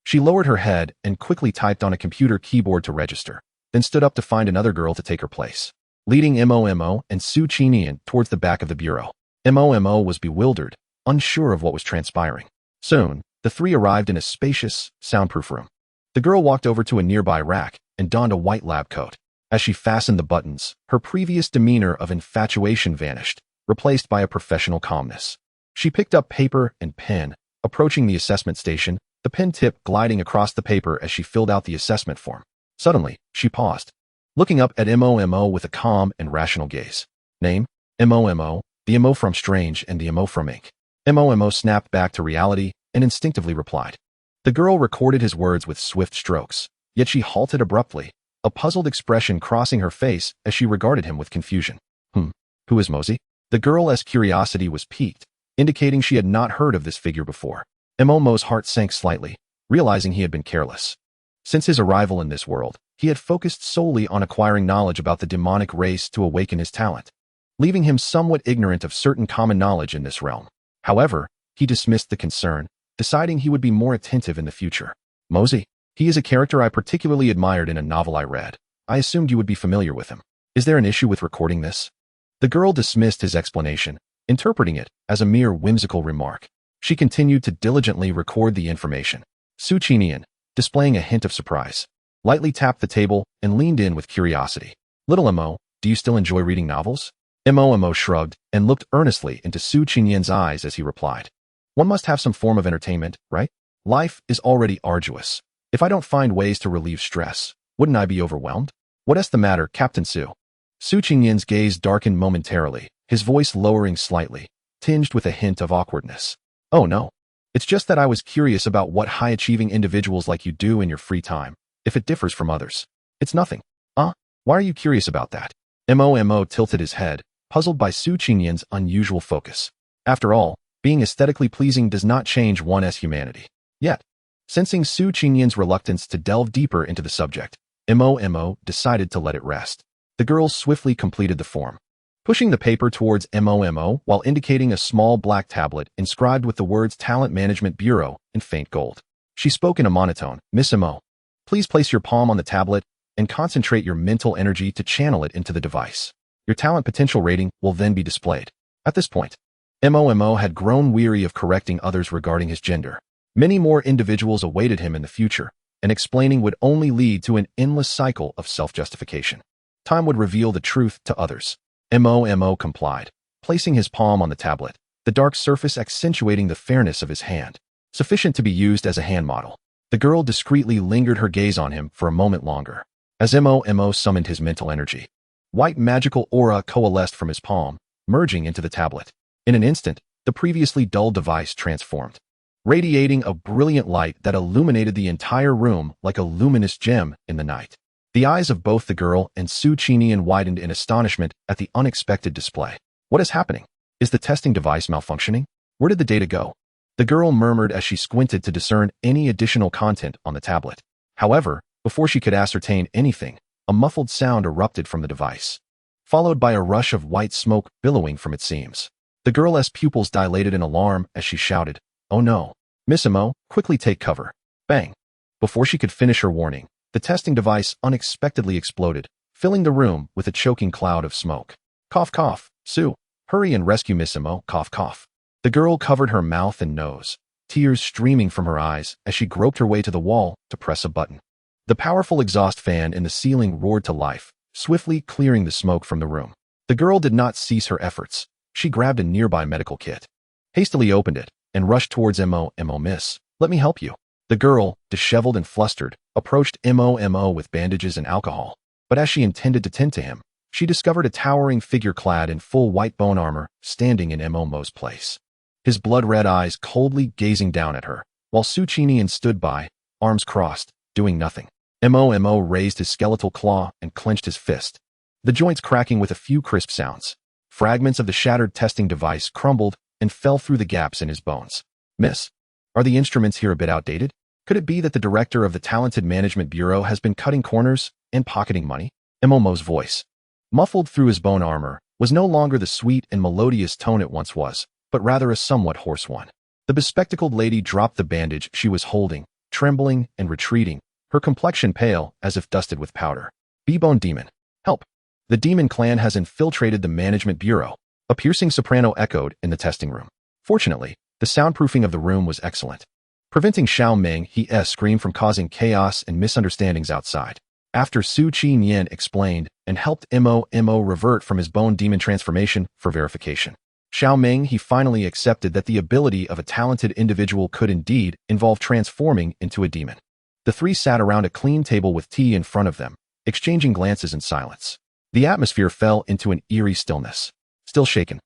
She lowered her head and quickly typed on a computer keyboard to register, then stood up to find another girl to take her place, leading Momo and Su Qinyin towards the back of the bureau. Momo was bewildered, unsure of what was transpiring. Soon, the three arrived in a spacious, soundproof room. The girl walked over to a nearby rack and donned a white lab coat. As she fastened the buttons, her previous demeanor of infatuation vanished, replaced by a professional calmness. She picked up paper and pen, approaching the assessment station, the pen tip gliding across the paper as she filled out the assessment form. Suddenly, she paused, looking up at Momo with a calm and rational gaze. "Name? Momo, the Mo from Strange and the Mo from Ink." Momo snapped back to reality and instinctively replied. The girl recorded his words with swift strokes, yet she halted abruptly, a puzzled expression crossing her face as she regarded him with confusion. Who is Mosey?" The girl's curiosity was piqued, indicating she had not heard of this figure before. Momo's heart sank slightly, realizing he had been careless. Since his arrival in this world, he had focused solely on acquiring knowledge about the demonic race to awaken his talent, leaving him somewhat ignorant of certain common knowledge in this realm. However, he dismissed the concern, deciding he would be more attentive in the future. Mosey. He is a character I particularly admired in a novel I read. I assumed you would be familiar with him. Is there an issue with recording this? The girl dismissed his explanation, interpreting it as a mere whimsical remark. She continued to diligently record the information. Su Qinian, displaying a hint of surprise, lightly tapped the table and leaned in with curiosity. Little Mo, do you still enjoy reading novels? Mo shrugged and looked earnestly into Su Qinian's eyes as he replied. One must have some form of entertainment, right? Life is already arduous. If I don't find ways to relieve stress, wouldn't I be overwhelmed? What's the matter, Captain Su? Su Qinian's gaze darkened momentarily, his voice lowering slightly, tinged with a hint of awkwardness. Oh no. It's just that I was curious about what high-achieving individuals like you do in your free time, if it differs from others. It's nothing. Why are you curious about that? Mo tilted his head, puzzled by Su Qinian's unusual focus. After all, being aesthetically pleasing does not change one's humanity. Yet, sensing Su Qinian's reluctance to delve deeper into the subject, Mo decided to let it rest. The girl swiftly completed the form, pushing the paper towards Mo while indicating a small black tablet inscribed with the words Talent Management Bureau in faint gold. She spoke in a monotone. Miss Mo, please place your palm on the tablet and concentrate your mental energy to channel it into the device. Your talent potential rating will then be displayed. At this point, Mo had grown weary of correcting others regarding his gender. Many more individuals awaited him in the future, and explaining would only lead to an endless cycle of self-justification. Time would reveal the truth to others. Mo complied, placing his palm on the tablet, the dark surface accentuating the fairness of his hand, sufficient to be used as a hand model. The girl discreetly lingered her gaze on him for a moment longer. As Mo summoned his mental energy, white magical aura coalesced from his palm, merging into the tablet. In an instant, the previously dull device transformed, radiating a brilliant light that illuminated the entire room like a luminous gem in the night. The eyes of both the girl and Su Qinian widened in astonishment at the unexpected display. What is happening? Is the testing device malfunctioning? Where did the data go? The girl murmured as she squinted to discern any additional content on the tablet. However, before she could ascertain anything, a muffled sound erupted from the device, followed by a rush of white smoke billowing from its seams. The girl's pupils dilated in alarm as she shouted, "Oh no. Miss Mo, quickly take cover." Bang! Before she could finish her warning, the testing device unexpectedly exploded, filling the room with a choking cloud of smoke. Cough, cough. Su, hurry and rescue Miss Mo. Cough, cough. The girl covered her mouth and nose, tears streaming from her eyes as she groped her way to the wall to press a button. The powerful exhaust fan in the ceiling roared to life, swiftly clearing the smoke from the room. The girl did not cease her efforts. She grabbed a nearby medical kit, hastily opened it, and rushed towards Mo. Miss, let me help you. The girl, disheveled and flustered, approached Mo with bandages and alcohol. But as she intended to tend to him, she discovered a towering figure clad in full white bone armor standing in Mo's place. His blood-red eyes coldly gazing down at her, while Su Qinian stood by, arms crossed, doing nothing. Mo raised his skeletal claw and clenched his fist, the joints cracking with a few crisp sounds. Fragments of the shattered testing device crumbled and fell through the gaps in his bones. Miss, are the instruments here a bit outdated? Could it be that the director of the Talented Management Bureau has been cutting corners and pocketing money? Mo's voice, muffled through his bone armor, was no longer the sweet and melodious tone it once was, but rather a somewhat hoarse one. The bespectacled lady dropped the bandage she was holding, trembling and retreating, her complexion pale as if dusted with powder. B-Bone Demon, help! The demon clan has infiltrated the Management Bureau, a piercing soprano echoed in the testing room. Fortunately, the soundproofing of the room was excellent, preventing Xiao Meng's scream from causing chaos and misunderstandings outside. After Su Qinian explained and helped Mo revert from his bone demon transformation for verification, Xiao Meng finally accepted that the ability of a talented individual could indeed involve transforming into a demon. The three sat around a clean table with tea in front of them, exchanging glances in silence. The atmosphere fell into an eerie stillness. Still shaken,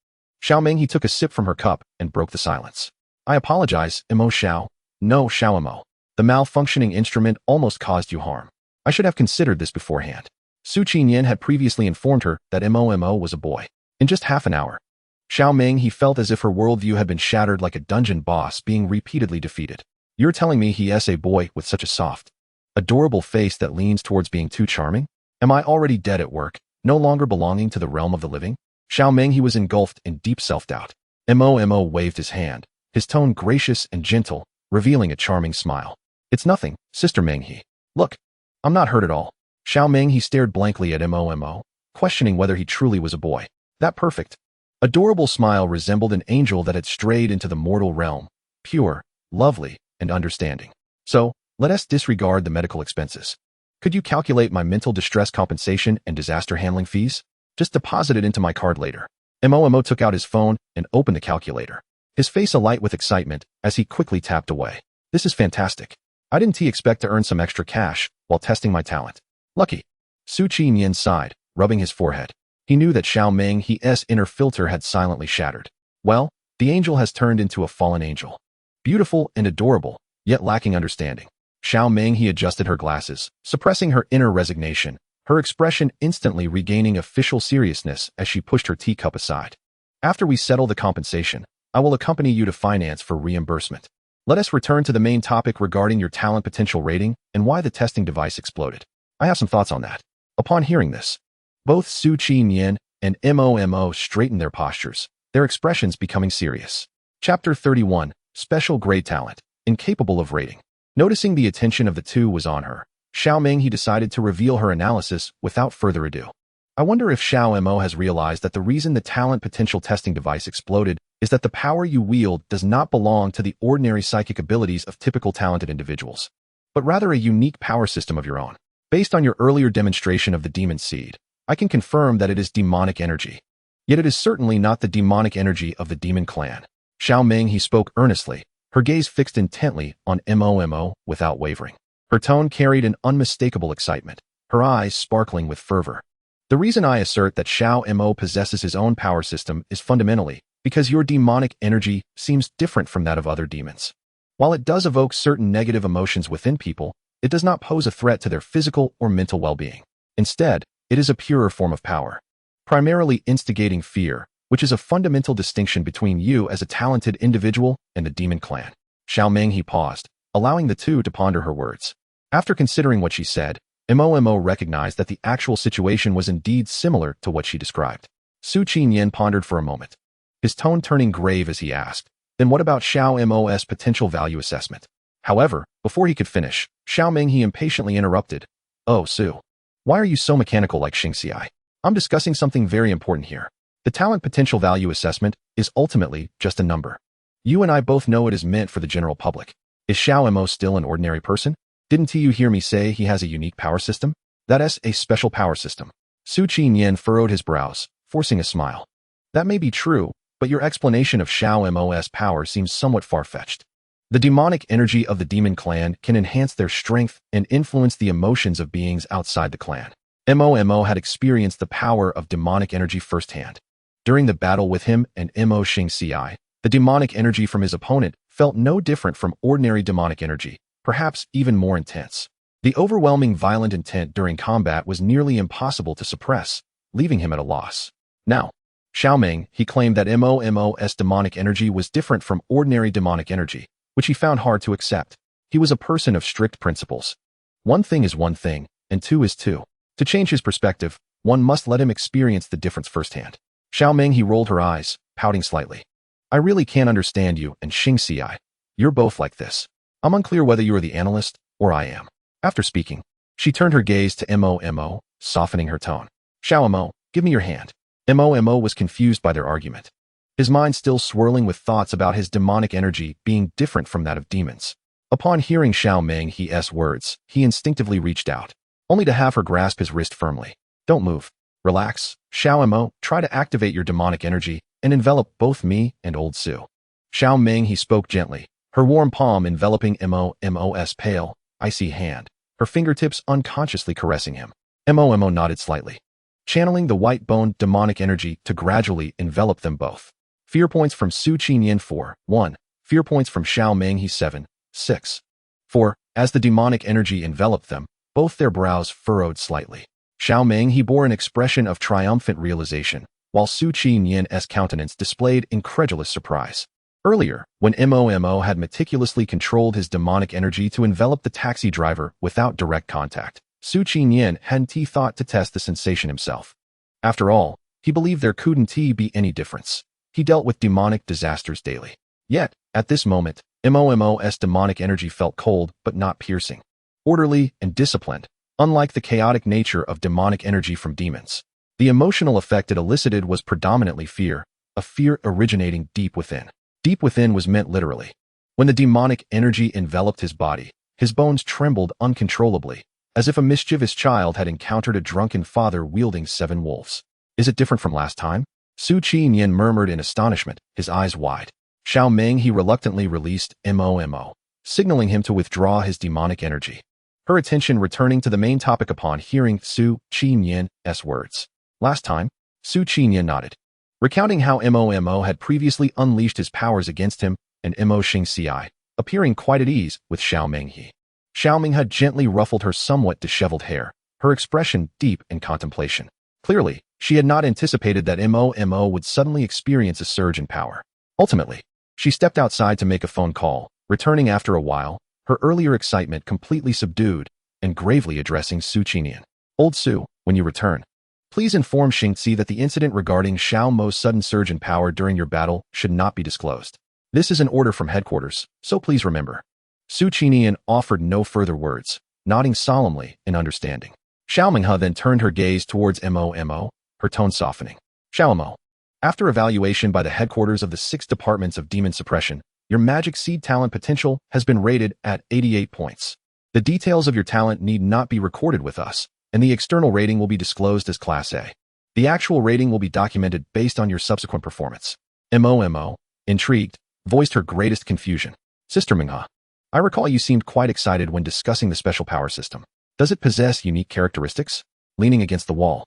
Xiao Meng took a sip from her cup and broke the silence. I apologize, Mo Xiao. No, Xiao Mo. The malfunctioning instrument almost caused you harm. I should have considered this beforehand. Su Qinian had previously informed her that Mo was a boy. In just half an hour, Xiao Meng felt as if her worldview had been shattered like a dungeon boss being repeatedly defeated. You're telling me he is a boy with such a soft Adorable face that leans towards being too charming? Am I already dead at work, no longer belonging to the realm of the living? Xiao Meng was engulfed in deep self-doubt. Mo waved his hand, his tone gracious and gentle, revealing a charming smile. It's nothing, Sister Meng. Look, I'm not hurt at all. Xiao Meng stared blankly at Mo, questioning whether he truly was a boy. That perfect, adorable smile resembled an angel that had strayed into the mortal realm, pure, lovely, and understanding. So, let us disregard the medical expenses. Could you calculate my mental distress compensation and disaster handling fees? Just deposit it into my card later. Mo took out his phone and opened the calculator, his face alight with excitement as he quickly tapped away. This is fantastic. I didn't expect to earn some extra cash while testing my talent. Lucky. Su Qinyan sighed, rubbing his forehead. He knew that Xiao Meng's inner filter had silently shattered. Well, the angel has turned into a fallen angel. Beautiful and adorable, yet lacking understanding. Xiao Meng adjusted her glasses, suppressing her inner resignation, her expression instantly regaining official seriousness as she pushed her teacup aside. After we settle the compensation, I will accompany you to finance for reimbursement. Let us return to the main topic regarding your talent potential rating and why the testing device exploded. I have some thoughts on that. Upon hearing this, both Su Qinyan and Mo straightened their postures, their expressions becoming serious. Chapter 31, Special Grade Talent, Incapable of Rating. Noticing the attention of the two was on her, Xiao Meng decided to reveal her analysis without further ado. I wonder if Xiao Mo has realized that the reason the talent potential testing device exploded is that the power you wield does not belong to the ordinary psychic abilities of typical talented individuals, but rather a unique power system of your own. Based on your earlier demonstration of the demon seed, I can confirm that it is demonic energy. Yet it is certainly not the demonic energy of the demon clan. Xiao Meng spoke earnestly, her gaze fixed intently on Mo without wavering. Her tone carried an unmistakable excitement, her eyes sparkling with fervor. The reason I assert that Xiao Mo possesses his own power system is fundamentally because your demonic energy seems different from that of other demons. While it does evoke certain negative emotions within people, it does not pose a threat to their physical or mental well-being. Instead, it is a purer form of power, primarily instigating fear, which is a fundamental distinction between you as a talented individual and the demon clan. Xiao Meng paused, allowing the two to ponder her words. After considering what she said, Mo recognized that the actual situation was indeed similar to what she described. Su Qinyan pondered for a moment, his tone turning grave as he asked, then what about Xiao Mo's potential value assessment? However, before he could finish, Xiao Meng impatiently interrupted. Oh, Su. Why are you so mechanical like Xingxi? I'm discussing something very important here. The talent potential value assessment is ultimately just a number. You and I both know it is meant for the general public. Is Xiao Mo still an ordinary person? Didn't you hear me say he has a unique power system? That is a special power system. Su Qinyan furrowed his brows, forcing a smile. That may be true, but your explanation of Xiao Mo's power seems somewhat far-fetched. The demonic energy of the demon clan can enhance their strength and influence the emotions of beings outside the clan. Mo had experienced the power of demonic energy firsthand. During the battle with him and Mo Xingxi, the demonic energy from his opponent felt no different from ordinary demonic energy, perhaps even more intense. The overwhelming violent intent during combat was nearly impossible to suppress, leaving him at a loss. Now, Xiao Meng claimed that Mo's demonic energy was different from ordinary demonic energy, which he found hard to accept. He was a person of strict principles. One thing is one thing, and two is two. To change his perspective, one must let him experience the difference firsthand. Xiao Meng rolled her eyes, pouting slightly. I really can't understand you and Xingxi. You're both like this. I'm unclear whether you are the analyst or I am. After speaking, she turned her gaze to Mo, softening her tone. Xiao Mo, give me your hand. Mo was confused by their argument, his mind still swirling with thoughts about his demonic energy being different from that of demons. Upon hearing Xiao Meng's words, he instinctively reached out, only to have her grasp his wrist firmly. Don't move. Relax. Xiao Mo, try to activate your demonic energy and envelop both me and old Su. Xiao Meng spoke gently, her warm palm enveloping Mo's pale, icy hand, her fingertips unconsciously caressing him. Mo nodded slightly, channeling the white-boned demonic energy to gradually envelop them both. Fear points from Su Qinyan 4, 1. Fear points from Xiao Meng 7, 6. 4. As the demonic energy enveloped them, both their brows furrowed slightly. Xiao Meng bore an expression of triumphant realization, while Su Qinyan's countenance displayed incredulous surprise. Earlier, when Mo had meticulously controlled his demonic energy to envelop the taxi driver without direct contact, Su Qinyan hadn't thought to test the sensation himself. After all, he believed there couldn't be any difference. He dealt with demonic disasters daily. Yet, at this moment, Mo's demonic energy felt cold but not piercing. Orderly and disciplined, unlike the chaotic nature of demonic energy from demons. The emotional effect it elicited was predominantly fear, a fear originating deep within. Deep within was meant literally. When the demonic energy enveloped his body, his bones trembled uncontrollably, as if a mischievous child had encountered a drunken father wielding 7 wolves. Is it different from last time? Su Qinyan murmured in astonishment, his eyes wide. Xiao Meng he reluctantly released Mo, signaling him to withdraw his demonic energy. Her attention returning to the main topic upon hearing Su Qinyan's words. Last time, Su Qinyan nodded, recounting how Mo had previously unleashed his powers against him and Mo Xingci, appearing quite at ease with Xiao Menghe. Xiao Meng had gently ruffled her somewhat disheveled hair, her expression deep in contemplation. Clearly, she had not anticipated that Mo would suddenly experience a surge in power. Ultimately, she stepped outside to make a phone call, returning after a while, her earlier excitement completely subdued, and gravely addressing Su Qinyan. Old Su, when you return, please inform Xingci that the incident regarding Xiao Mo's sudden surge in power during your battle should not be disclosed. This is an order from headquarters, so please remember. Su Qinyan offered no further words, nodding solemnly in understanding. Xiao Menghe then turned her gaze towards Mo, her tone softening. Xiao Mo, after evaluation by the headquarters of the 6 departments of demon suppression, your magic seed talent potential has been rated at 88 points. The details of your talent need not be recorded with us, and the external rating will be disclosed as Class A. The actual rating will be documented based on your subsequent performance. Mo, intrigued, voiced her greatest confusion. Sister Menghe, I recall you seemed quite excited when discussing the special power system. Does it possess unique characteristics? Leaning against the wall,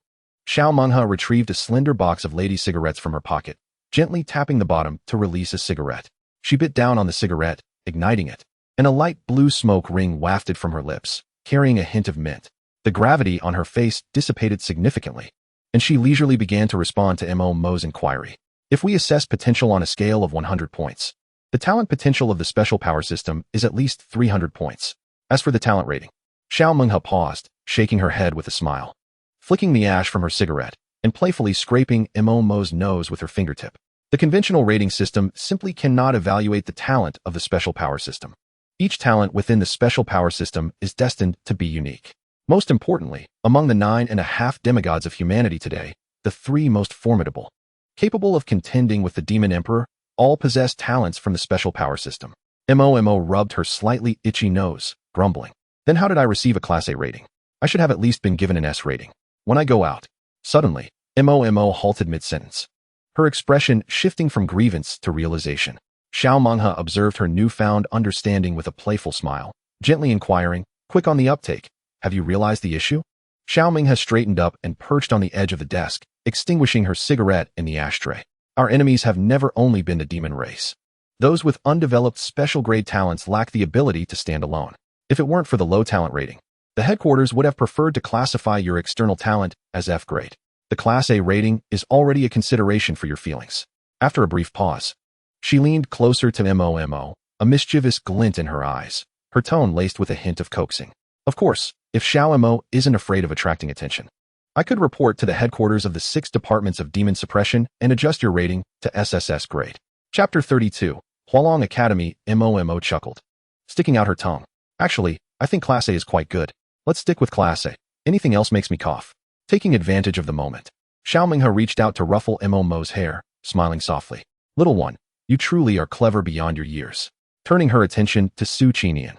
Xiao Menghe retrieved a slender box of lady cigarettes from her pocket, gently tapping the bottom to release a cigarette. She bit down on the cigarette, igniting it, and a light blue smoke ring wafted from her lips, carrying a hint of mint. The gravity on her face dissipated significantly, and she leisurely began to respond to Mo's inquiry. If we assess potential on a scale of 100 points, the talent potential of the special power system is at least 300 points. As for the talent rating, Xiao Menghe paused, shaking her head with a smile, flicking the ash from her cigarette, and playfully scraping Mo's nose with her fingertip. The conventional rating system simply cannot evaluate the talent of the special power system. Each talent within the special power system is destined to be unique. Most importantly, among the 9.5 demigods of humanity today, the 3 most formidable, capable of contending with the Demon Emperor, all possess talents from the special power system. Mo rubbed her slightly itchy nose, grumbling. Then how did I receive a Class A rating? I should have at least been given an S rating. When I go out. Suddenly, Mo halted mid-sentence, her expression shifting from grievance to realization. Xiao Menghe observed her newfound understanding with a playful smile, gently inquiring, quick on the uptake, have you realized the issue? Xiao Menghe straightened up and perched on the edge of the desk, extinguishing her cigarette in the ashtray. Our enemies have never only been the demon race. Those with undeveloped special-grade talents lack the ability to stand alone. If it weren't for the low talent rating, the headquarters would have preferred to classify your external talent as F grade. The Class A rating is already a consideration for your feelings. After a brief pause, she leaned closer to Mo, a mischievous glint in her eyes, her tone laced with a hint of coaxing. Of course, if Xiao Mo isn't afraid of attracting attention, I could report to the headquarters of the 6 departments of demon suppression and adjust your rating to SSS grade. Chapter 32, Hualong Academy. Mo chuckled, sticking out her tongue. Actually, I think Class A is quite good. Let's stick with Class A. Anything else makes me cough. Taking advantage of the moment, Xiao Menghe reached out to ruffle Mo's hair, smiling softly. Little one, you truly are clever beyond your years. Turning her attention to Su Qinyan,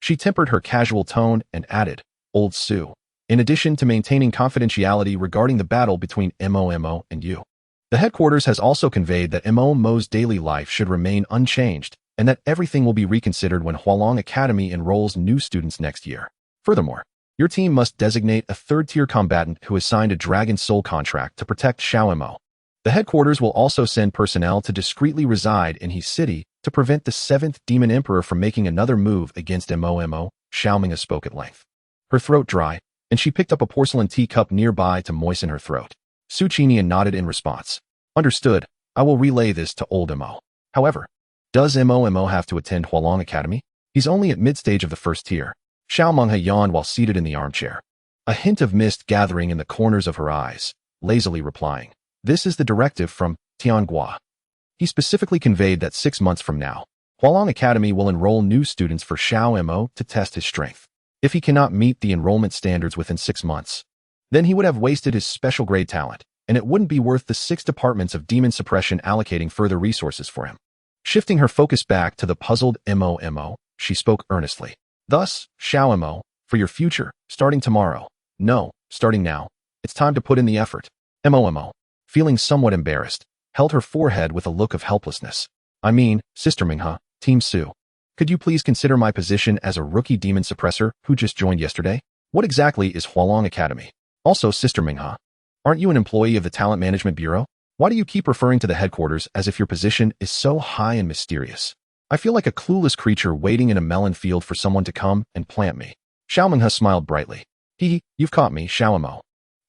she tempered her casual tone and added, Old Su, in addition to maintaining confidentiality regarding the battle between Mo and you. The headquarters has also conveyed that Mo's daily life should remain unchanged and that everything will be reconsidered when Hualong Academy enrolls new students next year. Furthermore, your team must designate a 3rd-tier combatant who has signed a Dragon Soul contract to protect Xiao Mo. The headquarters will also send personnel to discreetly reside in his city to prevent the 7th Demon Emperor from making another move against Mo. Xiao Menghe spoke at length, her throat dry, and she picked up a porcelain teacup nearby to moisten her throat. Su Qinyan nodded in response. Understood, I will relay this to old Mo. However, Does Mo have to attend Hualong Academy? He's only at mid-stage of the first tier. Xiao Menghe yawned while seated in the armchair, a hint of mist gathering in the corners of her eyes, lazily replying, "This is the directive from Tianghua." He specifically conveyed that 6 months from now, Hualong Academy will enroll new students for Xiao Mo to test his strength. If he cannot meet the enrollment standards within 6 months, then he would have wasted his special grade talent, and it wouldn't be worth the 6 departments of demon suppression allocating further resources for him. Shifting her focus back to the puzzled Mo, she spoke earnestly. Thus, Xiao Mo, for your future, starting tomorrow. No, starting now. It's time to put in the effort. Mo, feeling somewhat embarrassed, held her forehead with a look of helplessness. I mean, Sister Menghe, Team Su. Could you please consider my position as a rookie demon suppressor who just joined yesterday? What exactly is Hualong Academy? Also, Sister Menghe, aren't you an employee of the Talent Management Bureau? Why do you keep referring to the headquarters as if your position is so high and mysterious? I feel like a clueless creature waiting in a melon field for someone to come and plant me. Xiao Menghe smiled brightly. You've caught me, Xiao Mo.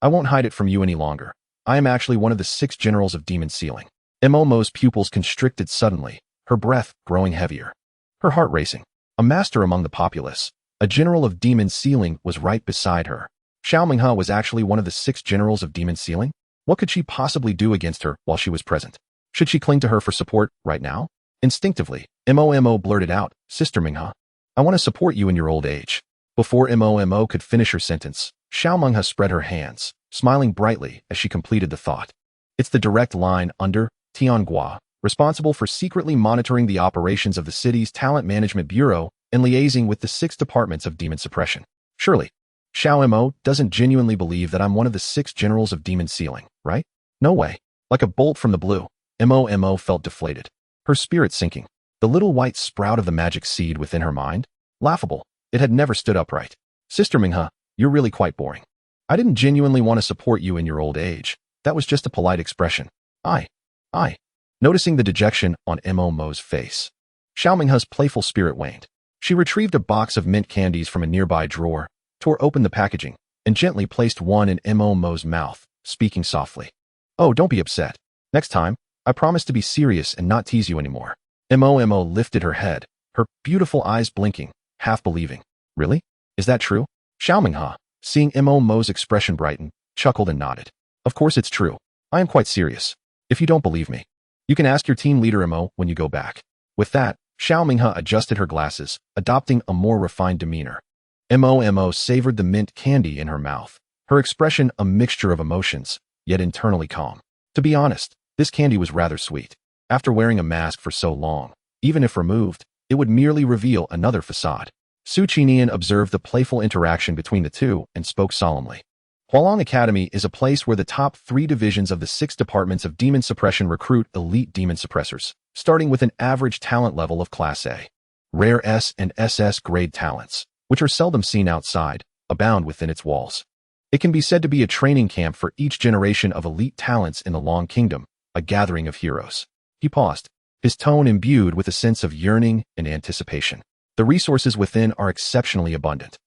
I won't hide it from you any longer. I am actually one of the 6 generals of demon sealing. Mo's pupils constricted suddenly, her breath growing heavier, her heart racing. A master among the populace, a general of demon sealing, was right beside her. Xiao Menghe was actually one of the 6 generals of demon sealing? What could she possibly do against her while she was present? Should she cling to her for support right now? Instinctively, Mo blurted out, Sister Menghe, I want to support you in your old age. Before Mo could finish her sentence, Xiao Menghe spread her hands, smiling brightly as she completed the thought. It's the direct line under Tianghua, responsible for secretly monitoring the operations of the city's Talent Management Bureau and liaising with the 6 departments of demon suppression. Surely, Xiao Mo doesn't genuinely believe that I'm one of the 6 generals of demon sealing, right? No way. Like a bolt from the blue, Mo felt deflated, her spirit sinking. The little white sprout of the magic seed within her mind? Laughable. It had never stood upright. Sister Menghe, you're really quite boring. I didn't genuinely want to support you in your old age. That was just a polite expression. I. Noticing the dejection on Mo's face, Xiao Menghe's playful spirit waned. She retrieved a box of mint candies from a nearby drawer, tore open the packaging, and gently placed one in Mo's mouth, speaking softly. Oh, don't be upset. Next time, I promise to be serious and not tease you anymore. Mo lifted her head, her beautiful eyes blinking, half believing. Really? Is that true? Xiao Menghe, seeing Mo's expression brighten, chuckled and nodded. Of course it's true. I am quite serious. If you don't believe me, you can ask your team leader Mo when you go back. With that, Xiao Menghe adjusted her glasses, adopting a more refined demeanor. Mo savored the mint candy in her mouth, her expression a mixture of emotions, yet internally calm. To be honest, this candy was rather sweet. After wearing a mask for so long, even if removed, it would merely reveal another facade. Su Qinian observed the playful interaction between the two and spoke solemnly. Hualong Academy is a place where the top 3 divisions of the 6 departments of demon suppression recruit elite demon suppressors, starting with an average talent level of Class A. Rare S and SS grade talents, which are seldom seen outside, abound within its walls. It can be said to be a training camp for each generation of elite talents in the Long Kingdom, a gathering of heroes. He paused, his tone imbued with a sense of yearning and anticipation. The resources within are exceptionally abundant,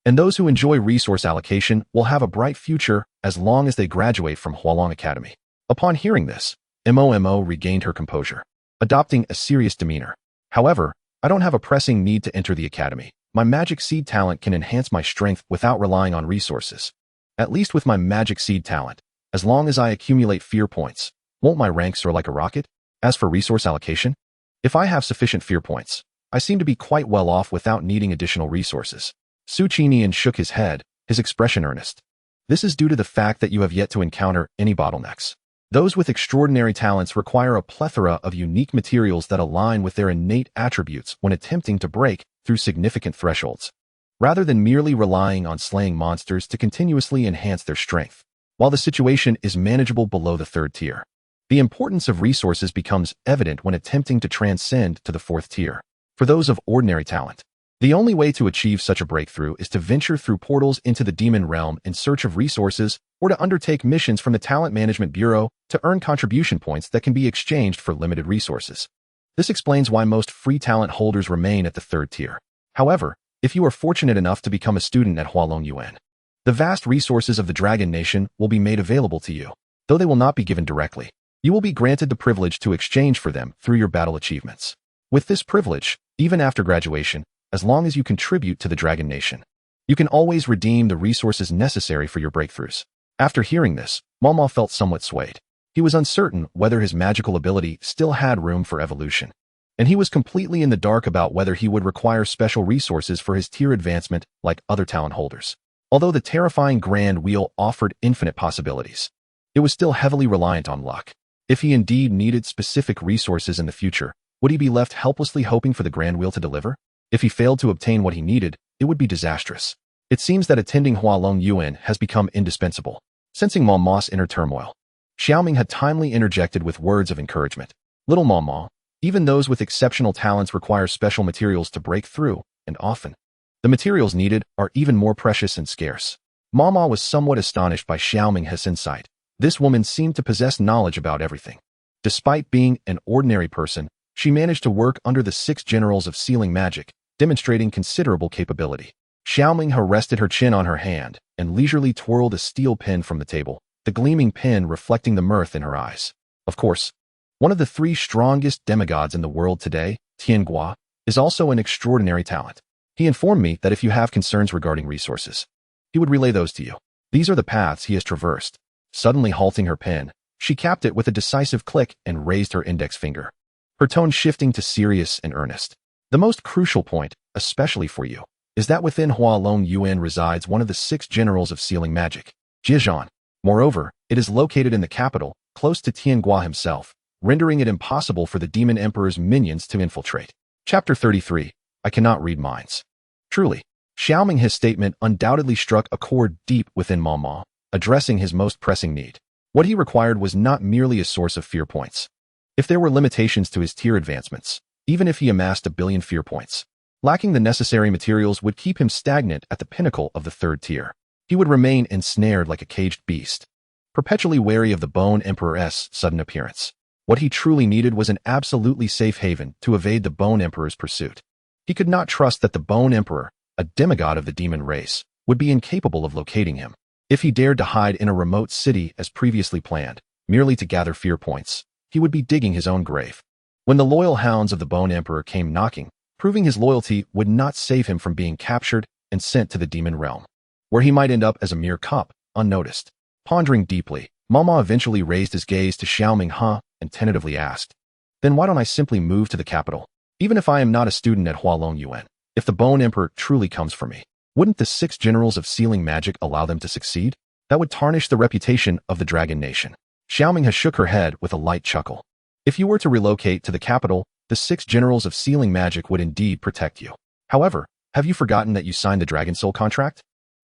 and those who enjoy resource allocation will have a bright future as long as they graduate from Hualong Academy. Upon hearing this, Mo regained her composure, adopting a serious demeanor. However, I don't have a pressing need to enter the academy. My magic seed talent can enhance my strength without relying on resources. At least with my magic seed talent, as long as I accumulate fear points, won't my rank soar like a rocket? As for resource allocation, if I have sufficient fear points, I seem to be quite well off without needing additional resources. Su Qinian shook his head, his expression earnest. This is due to the fact that you have yet to encounter any bottlenecks. Those with extraordinary talents require a plethora of unique materials that align with their innate attributes when attempting to break through significant thresholds, rather than merely relying on slaying monsters to continuously enhance their strength. While the situation is manageable below the 3rd tier, the importance of resources becomes evident when attempting to transcend to the 4th tier. For those of ordinary talent, the only way to achieve such a breakthrough is to venture through portals into the demon realm in search of resources or to undertake missions from the Talent Management Bureau to earn contribution points that can be exchanged for limited resources. This explains why most free talent holders remain at the 3rd tier. However, if you are fortunate enough to become a student at Hualong Yuan, the vast resources of the Dragon Nation will be made available to you, though they will not be given directly. You will be granted the privilege to exchange for them through your battle achievements. With this privilege, even after graduation, as long as you contribute to the Dragon Nation, you can always redeem the resources necessary for your breakthroughs. After hearing this, Mama felt somewhat swayed. He was uncertain whether his magical ability still had room for evolution, and he was completely in the dark about whether he would require special resources for his tier advancement like other talent holders. Although the terrifying Grand Wheel offered infinite possibilities, it was still heavily reliant on luck. If he indeed needed specific resources in the future, would he be left helplessly hoping for the Grand Wheel to deliver? If he failed to obtain what he needed, it would be disastrous. It seems that attending Hualong Yuan has become indispensable. Sensing Mama's inner turmoil, Xiaoming had timely interjected with words of encouragement. Little Mama, even those with exceptional talents require special materials to break through, and often, the materials needed are even more precious and scarce. Mama was somewhat astonished by Xiaoming's insight. This woman seemed to possess knowledge about everything. Despite being an ordinary person, she managed to work under the 6 generals of sealing magic, demonstrating considerable capability. Xiaoming rested her chin on her hand and leisurely twirled a steel pen from the table, the gleaming pen reflecting the mirth in her eyes. Of course, one of the 3 strongest demigods in the world today, Tianguo, is also an extraordinary talent. He informed me that if you have concerns regarding resources, he would relay those to you. These are the paths he has traversed. Suddenly halting her pen, she capped it with a decisive click and raised her index finger, her tone shifting to serious and earnest. The most crucial point, especially for you, is that within Hualong Yuan resides one of the 6 generals of sealing magic, Jizhan. Moreover, it is located in the capital, close to Tianguo himself, rendering it impossible for the Demon Emperor's minions to infiltrate. Chapter 33. I cannot read minds. Truly, Xiaoming's statement undoubtedly struck a chord deep within Mama, addressing his most pressing need. What he required was not merely a source of fear points. If there were limitations to his tier advancements, even if he amassed 1 billion fear points, lacking the necessary materials would keep him stagnant at the pinnacle of the 3rd tier. He would remain ensnared like a caged beast, perpetually wary of the Bone Emperor's sudden appearance. What he truly needed was an absolutely safe haven to evade the Bone Emperor's pursuit. He could not trust that the Bone Emperor, a demigod of the demon race, would be incapable of locating him. If he dared to hide in a remote city as previously planned, merely to gather fear points, he would be digging his own grave. When the loyal hounds of the Bone Emperor came knocking, proving his loyalty would not save him from being captured and sent to the demon realm, where he might end up as a mere cup, unnoticed. Pondering deeply, Mama eventually raised his gaze to Xiaoming and tentatively asked, "Then why don't I simply move to the capital? Even if I am not a student at Hualong Yuan, if the Bone Emperor truly comes for me, wouldn't the 6 generals of sealing magic allow them to succeed? That would tarnish the reputation of the Dragon Nation." Xiaoming shook her head with a light chuckle. If you were to relocate to the capital, the 6 generals of sealing magic would indeed protect you. However, have you forgotten that you signed the Dragon Soul contract?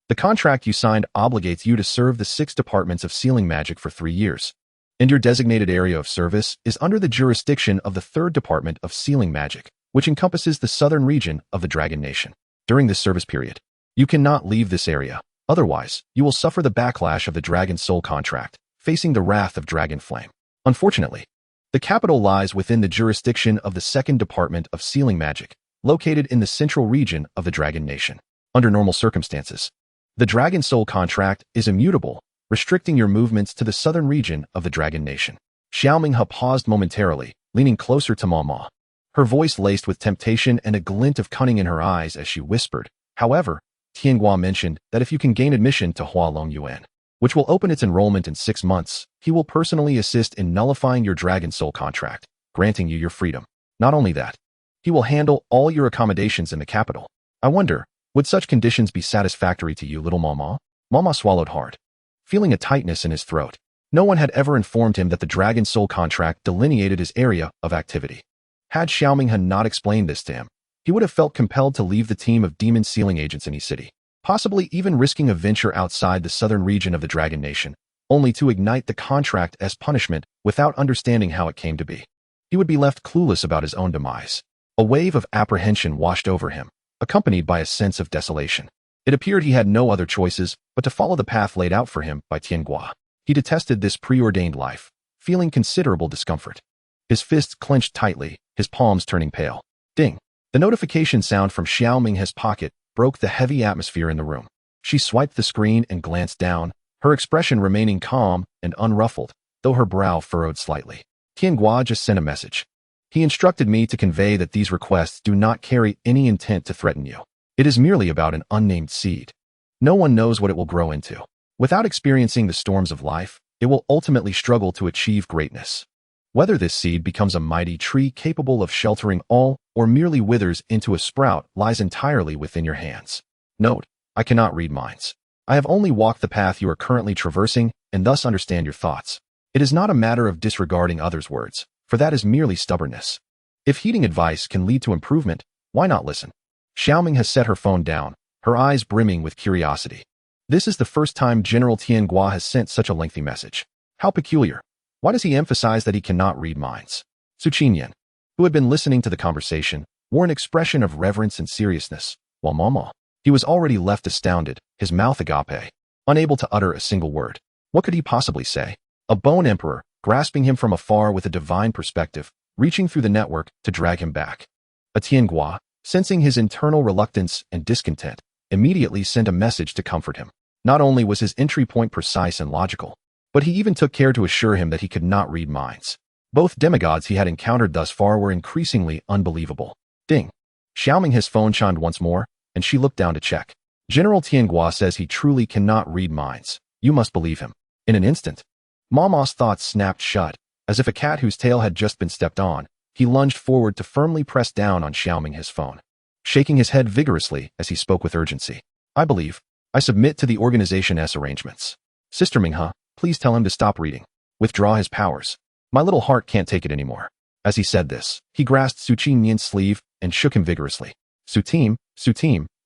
The contract you signed obligates you to serve the 6 departments of sealing magic for 3 years, and your designated area of service is under the jurisdiction of the 3rd department of sealing magic, which encompasses the southern region of the Dragon Nation. During this service period, you cannot leave this area. Otherwise, you will suffer the backlash of the Dragon Soul contract, facing the wrath of Dragon Flame. Unfortunately, the capital lies within the jurisdiction of the 2nd department of sealing magic, located in the central region of the Dragon Nation. Under normal circumstances, the Dragon Soul contract is immutable, restricting your movements to the southern region of the Dragon Nation. Xiaoming paused momentarily, leaning closer to Mama, her voice laced with temptation and a glint of cunning in her eyes as she whispered, "However, Tianguo mentioned that if you can gain admission to Hualong Yuan, which will open its enrollment in 6 months, he will personally assist in nullifying your Dragon Soul contract, granting you your freedom. Not only that, he will handle all your accommodations in the capital. I wonder, would such conditions be satisfactory to you, little Mama?" Mama swallowed hard, feeling a tightness in his throat. No one had ever informed him that the Dragon Soul contract delineated his area of activity. Had Xiaoming not explained this to him, he would have felt compelled to leave the team of demon sealing agents in his city, possibly even risking a venture outside the southern region of the Dragon Nation, only to ignite the contract as punishment without understanding how it came to be. He would be left clueless about his own demise. A wave of apprehension washed over him, accompanied by a sense of desolation. It appeared he had no other choices but to follow the path laid out for him by Tianguo. He detested this preordained life, feeling considerable discomfort. His fists clenched tightly, his palms turning pale. Ding! The notification sound from Xiaoming's pocket broke the heavy atmosphere in the room. She swiped the screen and glanced down, her expression remaining calm and unruffled, though her brow furrowed slightly. Tianguo just sent a message. He instructed me to convey that these requests do not carry any intent to threaten you. It is merely about an unnamed seed. No one knows what it will grow into. Without experiencing the storms of life, it will ultimately struggle to achieve greatness. Whether this seed becomes a mighty tree capable of sheltering all or merely withers into a sprout lies entirely within your hands. Note, I cannot read minds. I have only walked the path you are currently traversing and thus understand your thoughts. It is not a matter of disregarding others' words, for that is merely stubbornness. If heeding advice can lead to improvement, why not listen? Xiaoming has set her phone down, her eyes brimming with curiosity. This is the first time General Tianguo has sent such a lengthy message. How peculiar. Why does he emphasize that he cannot read minds? Su Qinyan, who had been listening to the conversation, wore an expression of reverence and seriousness, while Mama, he was already left astounded, his mouth agape, unable to utter a single word. What could he possibly say? A bone emperor, grasping him from afar with a divine perspective, reaching through the network to drag him back. A Tianguo, sensing his internal reluctance and discontent, immediately sent a message to comfort him. Not only was his entry point precise and logical, but he even took care to assure him that he could not read minds. Both demigods he had encountered thus far were increasingly unbelievable. Ding. Xiaoming his phone chimed once more, and she looked down to check. General Tianguo says he truly cannot read minds. You must believe him. In an instant, Mama's thoughts snapped shut. As if a cat whose tail had just been stepped on, he lunged forward to firmly press down on Xiaoming his phone, shaking his head vigorously as he spoke with urgency. I believe. I submit to the Organization S arrangements. Sister Minghe, please tell him to stop reading. Withdraw his powers. My little heart can't take it anymore. As he said this, he grasped Su Qinyan's sleeve and shook him vigorously. Su Team,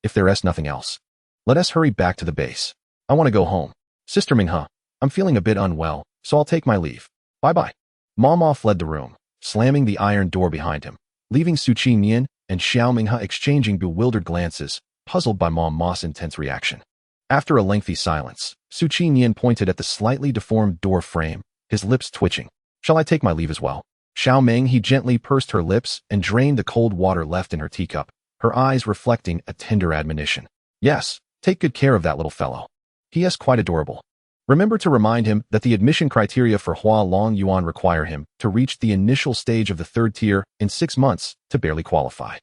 if there is nothing else, let us hurry back to the base. I want to go home. Sister Minghe, I'm feeling a bit unwell, so I'll take my leave. Bye-bye. Mama fled the room, slamming the iron door behind him, leaving Su Qinyan and Xiao Minghe exchanging bewildered glances, puzzled by Mama's intense reaction. After a lengthy silence, Su Qinyan pointed at the slightly deformed door frame, his lips twitching. Shall I take my leave as well? Xiaoming he gently pursed her lips and drained the cold water left in her teacup, her eyes reflecting a tender admonition. Yes, take good care of that little fellow. He is quite adorable. Remember to remind him that the admission criteria for Hua Long Yuan require him to reach the initial stage of the 3rd tier in 6 months to barely qualify.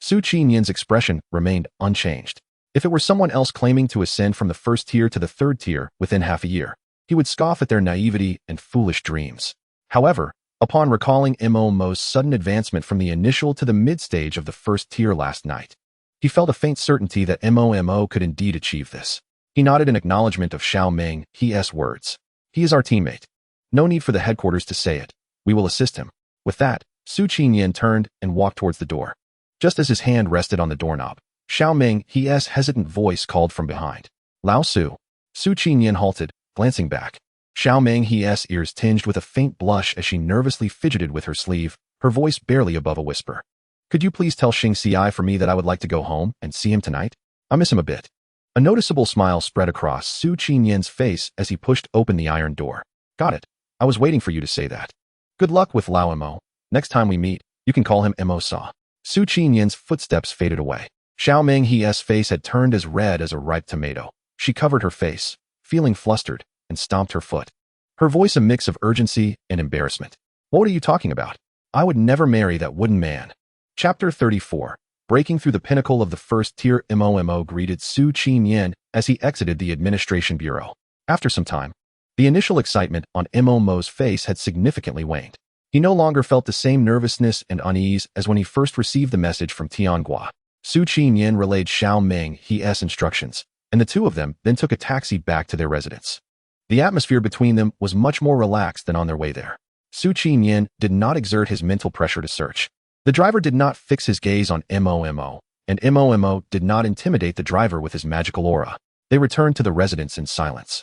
Su Qinyan's expression remained unchanged. If it were someone else claiming to ascend from the 1st tier to the 3rd tier within half a year, he would scoff at their naivety and foolish dreams. However, upon recalling Mo Mo's sudden advancement from the initial to the mid-stage of the 1st tier last night, he felt a faint certainty that Mo could indeed achieve this. He nodded in acknowledgement of Xiaoming He's words. He is our teammate. No need for the headquarters to say it. We will assist him. With that, Su Qinyan turned and walked towards the door. Just as his hand rested on the doorknob, Xiaoming He's hesitant voice called from behind. Lao Su. Su Qinyan halted, glancing back. Xiaoming He's ears tinged with a faint blush as she nervously fidgeted with her sleeve, her voice barely above a whisper. Could you please tell Xing Xi for me that I would like to go home and see him tonight? I miss him a bit. A noticeable smile spread across Su Qinyan's face as he pushed open the iron door. Got it. I was waiting for you to say that. Good luck with Lao Mo. Next time we meet, you can call him Mo Sa. Su Qinyan's footsteps faded away. Xiaoming He's face had turned as red as a ripe tomato. She covered her face, feeling flustered, and stomped her foot. Her voice a mix of urgency and embarrassment. What are you talking about? I would never marry that wooden man. Chapter 34. Breaking through the pinnacle of the 1st tier, Mo greeted Su Qinyan as he exited the administration bureau. After some time, the initial excitement on Mo's face had significantly waned. He no longer felt the same nervousness and unease as when he first received the message from Tianguo. Su Qinyan relayed Xiaoming He's instructions, and the two of them then took a taxi back to their residence. The atmosphere between them was much more relaxed than on their way there. Su Qinyan did not exert his mental pressure to search. The driver did not fix his gaze on Mo, and Mo did not intimidate the driver with his magical aura. They returned to the residence in silence.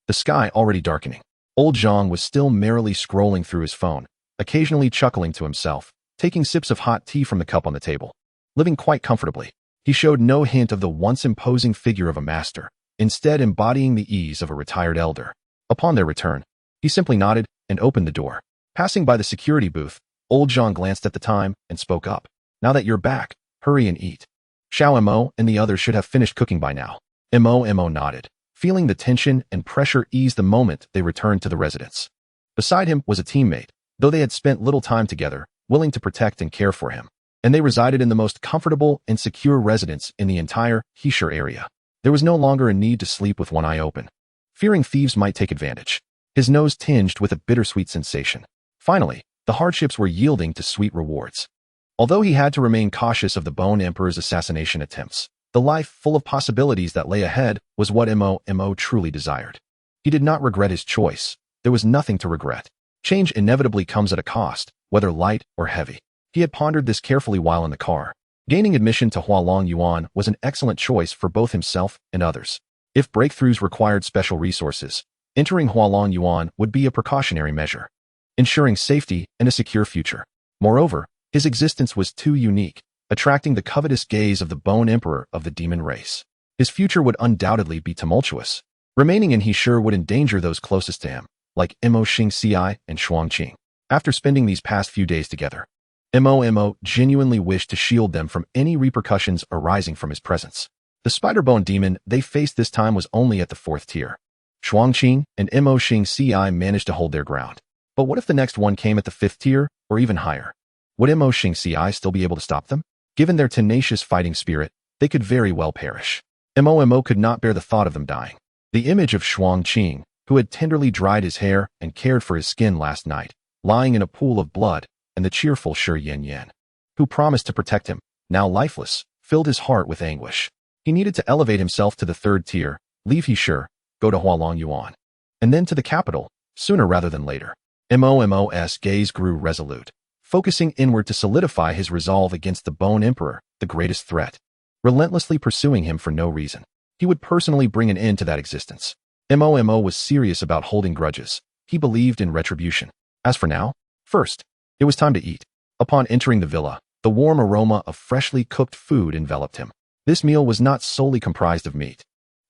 The sky already darkening. Old Zhang was still merrily scrolling through his phone, occasionally chuckling to himself, taking sips of hot tea from the cup on the table. Living quite comfortably, he showed no hint of the once imposing figure of a master, instead embodying the ease of a retired elder. Upon their return, he simply nodded and opened the door. Passing by the security booth, Old Zhang glanced at the time and spoke up. Now that you're back, hurry and eat. Xiao Mo and the others should have finished cooking by now. Mo nodded, feeling the tension and pressure ease the moment they returned to the residence. Beside him was a teammate. Though they had spent little time together, willing to protect and care for him. And they resided in the most comfortable and secure residence in the entire Heeshur area. There was no longer a need to sleep with one eye open, fearing thieves might take advantage. His nose tinged with a bittersweet sensation. Finally, the hardships were yielding to sweet rewards. Although he had to remain cautious of the Bone Emperor's assassination attempts, the life full of possibilities that lay ahead was what Mo truly desired. He did not regret his choice. There was nothing to regret. Change inevitably comes at a cost, whether light or heavy. He had pondered this carefully while in the car. Gaining admission to Hualong Yuan was an excellent choice for both himself and others. If breakthroughs required special resources, entering Hualong Yuan would be a precautionary measure, ensuring safety and a secure future. Moreover, his existence was too unique, attracting the covetous gaze of the Bone Emperor of the demon race. His future would undoubtedly be tumultuous. Remaining in Heeshur would endanger those closest to him, like Mo Xingxiai and Shuang Qing. After spending these past few days together, Mo genuinely wished to shield them from any repercussions arising from his presence. The Spider-Bone demon they faced this time was only at the 4th tier. Shuang Qing and Mo Xingxiai managed to hold their ground. But what if the next one came at the 5th tier, or even higher? Would Mo Xingxiai still be able to stop them? Given their tenacious fighting spirit, they could very well perish. Mo could not bear the thought of them dying. The image of Shuang Qing, who had tenderly dried his hair and cared for his skin last night, lying in a pool of blood, and the cheerful Shi Yan, who promised to protect him, now lifeless, filled his heart with anguish. He needed to elevate himself to the 3rd tier, leave Heeshur, go to Hualong Yuan, and then to the capital, sooner rather than later. Mo's gaze grew resolute, focusing inward to solidify his resolve against the Bone Emperor, the greatest threat. Relentlessly pursuing him for no reason, he would personally bring an end to that existence. Mo was serious about holding grudges. He believed in retribution. As for now, first, it was time to eat. Upon entering the villa, the warm aroma of freshly cooked food enveloped him. This meal was not solely comprised of meat.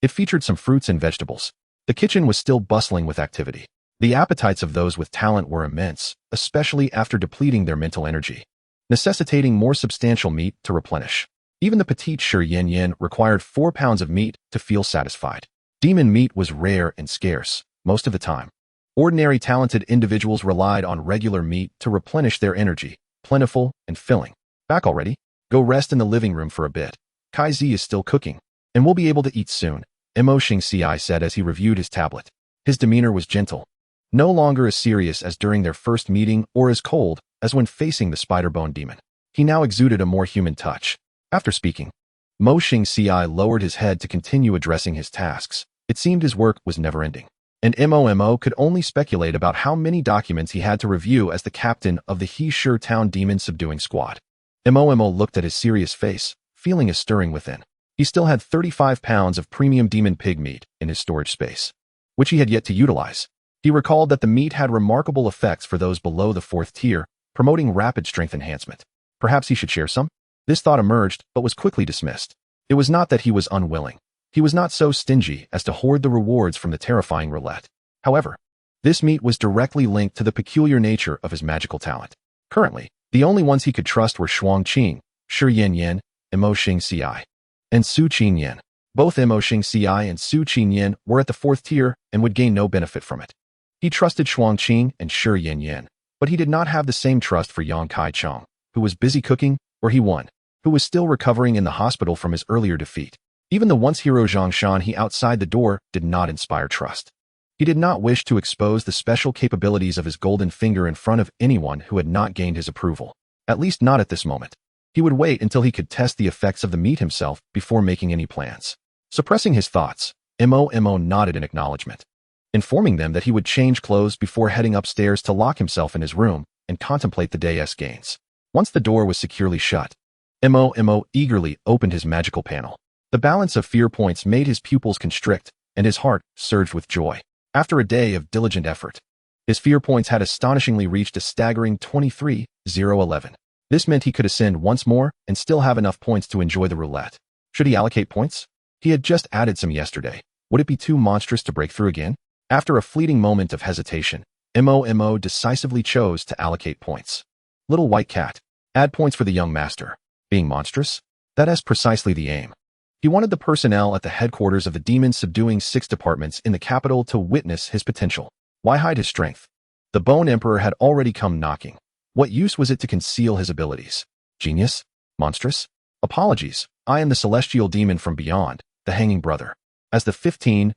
It featured some fruits and vegetables. The kitchen was still bustling with activity. The appetites of those with talent were immense, especially after depleting their mental energy, necessitating more substantial meat to replenish. Even the petite Shi Yan required 4 pounds of meat to feel satisfied. Demon meat was rare and scarce, most of the time. Ordinary talented individuals relied on regular meat to replenish their energy, plentiful and filling. Back already? Go rest in the living room for a bit. Kai Zi is still cooking, and we'll be able to eat soon, Mo Xingxiai said as he reviewed his tablet. His demeanor was gentle, no longer as serious as during their first meeting or as cold as when facing the Spider-Bone demon. He now exuded a more human touch. After speaking, Mo Xingxiai lowered his head to continue addressing his tasks. It seemed his work was never-ending, and Mo could only speculate about how many documents he had to review as the captain of the Heeshur Town Demon Subduing Squad. Mo looked at his serious face, feeling a stirring within. He still had 35 pounds of premium demon pig meat in his storage space, which he had yet to utilize. He recalled that the meat had remarkable effects for those below the 4th tier, promoting rapid strength enhancement. Perhaps he should share some? This thought emerged, but was quickly dismissed. It was not that he was unwilling. He was not so stingy as to hoard the rewards from the terrifying roulette. However, this meat was directly linked to the peculiar nature of his magical talent. Currently, the only ones he could trust were Shuang Qing, Shi Yan, Mo Xingxiai, and Su Qingyan. Both Mo Xingxiai and Su Qingyan were at the 4th tier and would gain no benefit from it. He trusted Shuang Qing and Shi Yan, but he did not have the same trust for Yang Kai Chong, who was busy cooking, or he won, who was still recovering in the hospital from his earlier defeat. Even the once hero Zhang Shan he outside the door did not inspire trust. He did not wish to expose the special capabilities of his golden finger in front of anyone who had not gained his approval, at least not at this moment. He would wait until he could test the effects of the meat himself before making any plans. Suppressing his thoughts, Mo nodded in acknowledgement, informing them that he would change clothes before heading upstairs to lock himself in his room and contemplate the day's gains. Once the door was securely shut, Mo eagerly opened his magical panel. The balance of fear points made his pupils constrict, and his heart surged with joy. After a day of diligent effort, his fear points had astonishingly reached a staggering 23,011. This meant he could ascend once more and still have enough points to enjoy the roulette. Should he allocate points? He had just added some yesterday. Would it be too monstrous to break through again? After a fleeting moment of hesitation, Mo decisively chose to allocate points. Little White Cat. Add points for the young master. Being monstrous? That is precisely the aim. He wanted the personnel at the headquarters of the demon subduing 6 departments in the capital to witness his potential. Why hide his strength? The Bone Emperor had already come knocking. What use was it to conceal his abilities? Genius? Monstrous? Apologies, I am the celestial demon from beyond, the Hanging Brother. As the 15,000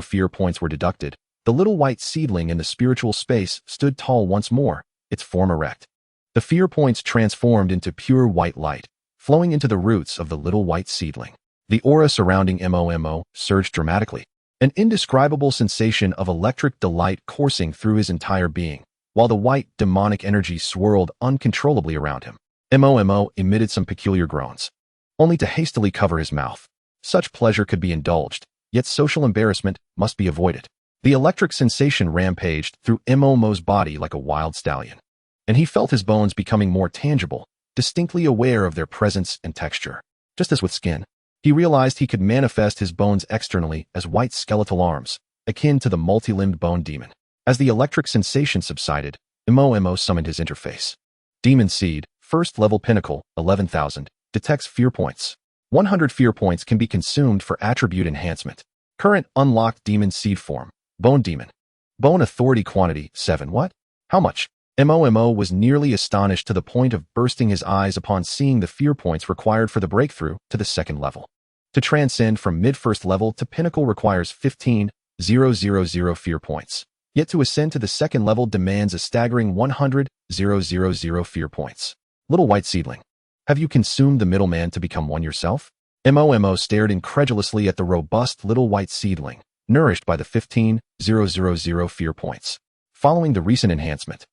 fear points were deducted, the little white seedling in the spiritual space stood tall once more, its form erect. The fear points transformed into pure white light, flowing into the roots of the little white seedling. The aura surrounding Momo surged dramatically, an indescribable sensation of electric delight coursing through his entire being, while the white, demonic energy swirled uncontrollably around him. Momo emitted some peculiar groans, only to hastily cover his mouth. Such pleasure could be indulged, yet social embarrassment must be avoided. The electric sensation rampaged through Momo's body like a wild stallion, and he felt his bones becoming more tangible, distinctly aware of their presence and texture. Just as with skin, he realized he could manifest his bones externally as white skeletal arms, akin to the multi-limbed bone demon. As the electric sensation subsided, Momo summoned his interface. Demon Seed, first level pinnacle, 11,000, detects fear points. 100 fear points can be consumed for attribute enhancement. Current unlocked demon seed form, Bone Demon. Bone authority quantity, 7 what? How much? Momo was nearly astonished to the point of bursting his eyes upon seeing the fear points required for the breakthrough to the second level. To transcend from mid-first level to pinnacle requires 15,000 fear points. Yet to ascend to the second level demands a staggering 100,000 fear points. Little white seedling, have you consumed the middleman to become one yourself? Momo stared incredulously at the robust little white seedling, nourished by the 15,000 fear points. Following the recent enhancement,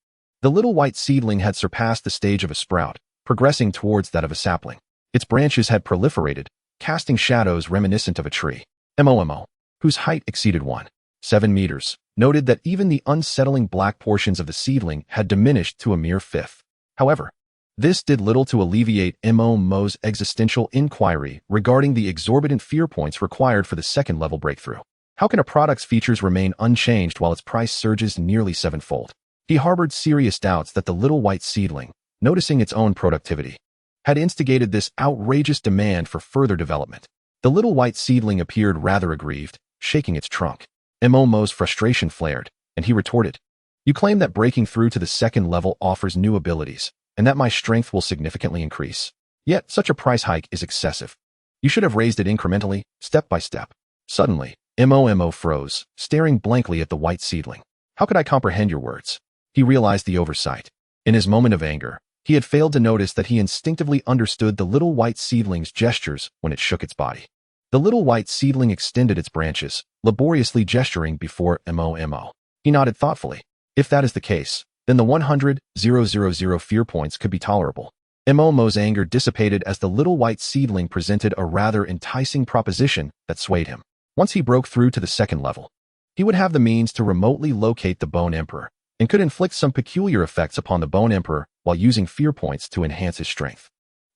the little white seedling had surpassed the stage of a sprout, progressing towards that of a sapling. Its branches had proliferated, casting shadows reminiscent of a tree. Momo, whose height exceeded 1.7 meters, noted that even the unsettling black portions of the seedling had diminished to a mere fifth. However, this did little to alleviate Momo's existential inquiry regarding the exorbitant fear points required for the second level breakthrough. How can a product's features remain unchanged while its price surges nearly sevenfold? He harbored serious doubts that the little white seedling, noticing its own productivity, had instigated this outrageous demand for further development. The little white seedling appeared rather aggrieved, shaking its trunk. Momo's frustration flared, and he retorted, "You claim that breaking through to the second level offers new abilities, and that my strength will significantly increase. Yet, such a price hike is excessive. You should have raised it incrementally, step by step." Suddenly, Momo froze, staring blankly at the white seedling. "How could I comprehend your words?" He realized the oversight. In his moment of anger, he had failed to notice that he instinctively understood the little white seedling's gestures when it shook its body. The little white seedling extended its branches, laboriously gesturing before Momo. He nodded thoughtfully. If that is the case, then the 100,000 fear points could be tolerable. Momo's anger dissipated as the little white seedling presented a rather enticing proposition that swayed him. Once he broke through to the second level, he would have the means to remotely locate the Bone Emperor, and could inflict some peculiar effects upon the Bone Emperor while using fear points to enhance his strength.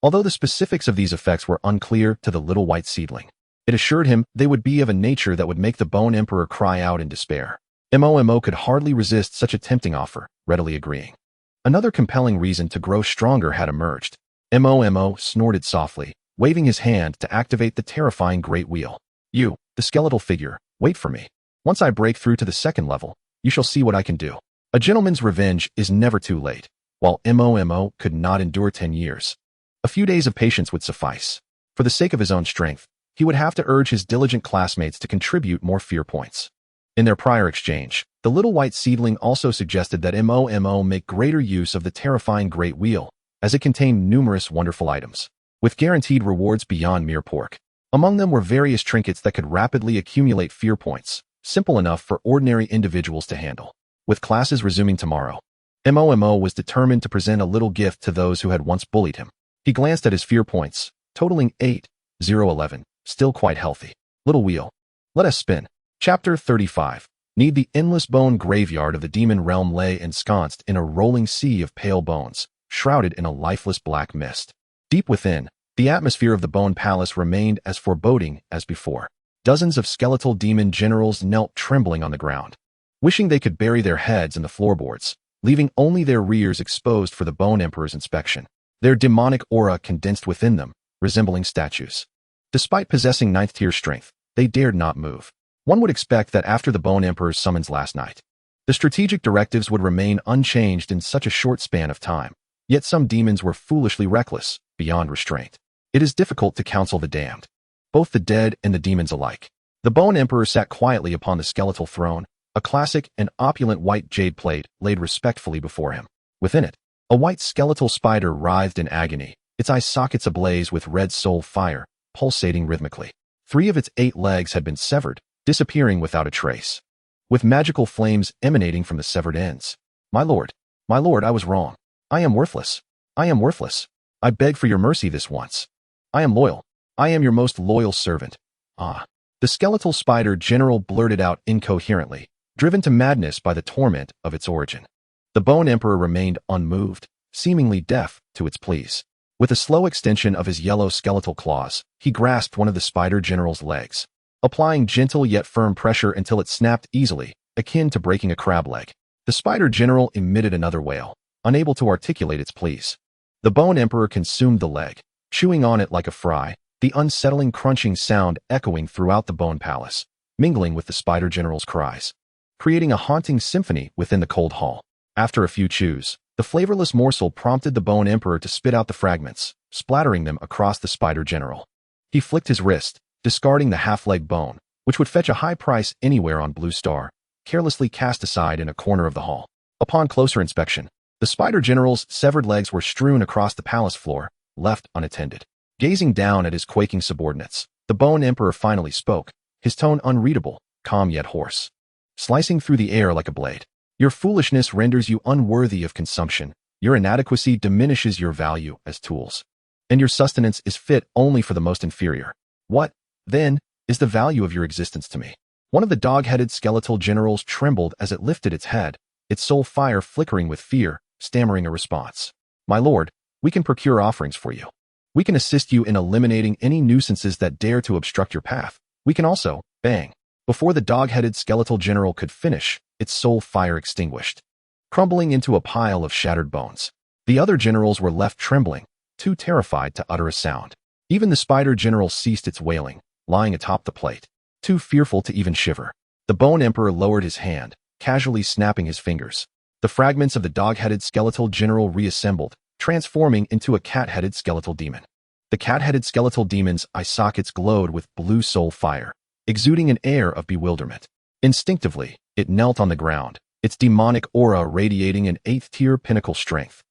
Although the specifics of these effects were unclear to the little white seedling, it assured him they would be of a nature that would make the Bone Emperor cry out in despair. Momo could hardly resist such a tempting offer, readily agreeing. Another compelling reason to grow stronger had emerged. Momo snorted softly, waving his hand to activate the terrifying Great Wheel. "You, the skeletal figure, wait for me. Once I break through to the second level, you shall see what I can do." A gentleman's revenge is never too late. While Momo could not endure 10 years, a few days of patience would suffice. For the sake of his own strength, he would have to urge his diligent classmates to contribute more fear points. In their prior exchange, the little white seedling also suggested that Momo make greater use of the terrifying Great Wheel, as it contained numerous wonderful items, with guaranteed rewards beyond mere pork. Among them were various trinkets that could rapidly accumulate fear points, simple enough for ordinary individuals to handle. With classes resuming tomorrow, Momo was determined to present a little gift to those who had once bullied him. He glanced at his fear points, totaling 8,011, still quite healthy. Little wheel. Let us spin. Chapter 35. Need the endless bone graveyard of the demon realm lay ensconced in a rolling sea of pale bones, shrouded in a lifeless black mist. Deep within, the atmosphere of the bone palace remained as foreboding as before. Dozens of skeletal demon generals knelt trembling on the ground, wishing they could bury their heads in the floorboards, leaving only their rears exposed for the Bone Emperor's inspection. Their demonic aura condensed within them, resembling statues. Despite possessing 9th-tier strength, they dared not move. One would expect that after the Bone Emperor's summons last night, The strategic directives would remain unchanged in such a short span of time, yet some demons were foolishly reckless, beyond restraint. It is difficult to counsel the damned, both the dead and the demons alike. The Bone Emperor sat quietly upon the skeletal throne, a classic and opulent white jade plate laid respectfully before him. Within it, a white skeletal spider writhed in agony, its eye sockets ablaze with red soul fire, pulsating rhythmically. 3 of its 8 legs had been severed, disappearing without a trace, with magical flames emanating from the severed ends. My lord, I was wrong. I am worthless. I am worthless. I beg for your mercy this once. I am loyal. I am your most loyal servant. Ah. The skeletal spider general blurted out incoherently, driven to madness by the torment of its origin. The Bone Emperor remained unmoved, seemingly deaf to its pleas. With a slow extension of his yellow skeletal claws, he grasped one of the spider general's legs, applying gentle yet firm pressure until it snapped easily, akin to breaking a crab leg. The spider general emitted another wail, unable to articulate its pleas. The Bone Emperor consumed the leg, chewing on it like a fry, the unsettling crunching sound echoing throughout the Bone Palace, mingling with the spider general's cries, creating a haunting symphony within the cold hall. After a few chews, the flavorless morsel prompted the Bone Emperor to spit out the fragments, splattering them across the spider general. He flicked his wrist, discarding the half-leg bone, which would fetch a high price anywhere on Blue Star, carelessly cast aside in a corner of the hall. Upon closer inspection, the spider general's severed legs were strewn across the palace floor, left unattended. Gazing down at his quaking subordinates, the Bone Emperor finally spoke, his tone unreadable, calm yet hoarse, slicing through the air like a blade. Your foolishness renders you unworthy of consumption, your inadequacy diminishes your value as tools, and your sustenance is fit only for the most inferior. What, then, is the value of your existence to me? One of the dog-headed skeletal generals trembled as it lifted its head, its soul fire flickering with fear, stammering a response. My lord, we can procure offerings for you. We can assist you in eliminating any nuisances that dare to obstruct your path. We can also, bang. Before the dog-headed skeletal general could finish, its soul fire extinguished, crumbling into a pile of shattered bones. The other generals were left trembling, too terrified to utter a sound. Even the spider general ceased its wailing, lying atop the plate, too fearful to even shiver. The Bone Emperor lowered his hand, casually snapping his fingers. The fragments of the dog-headed skeletal general reassembled, transforming into a cat-headed skeletal demon. The cat-headed skeletal demon's eye sockets glowed with blue soul fire, exuding an air of bewilderment. Instinctively, it knelt on the ground, its demonic aura radiating an 8th-tier pinnacle strength.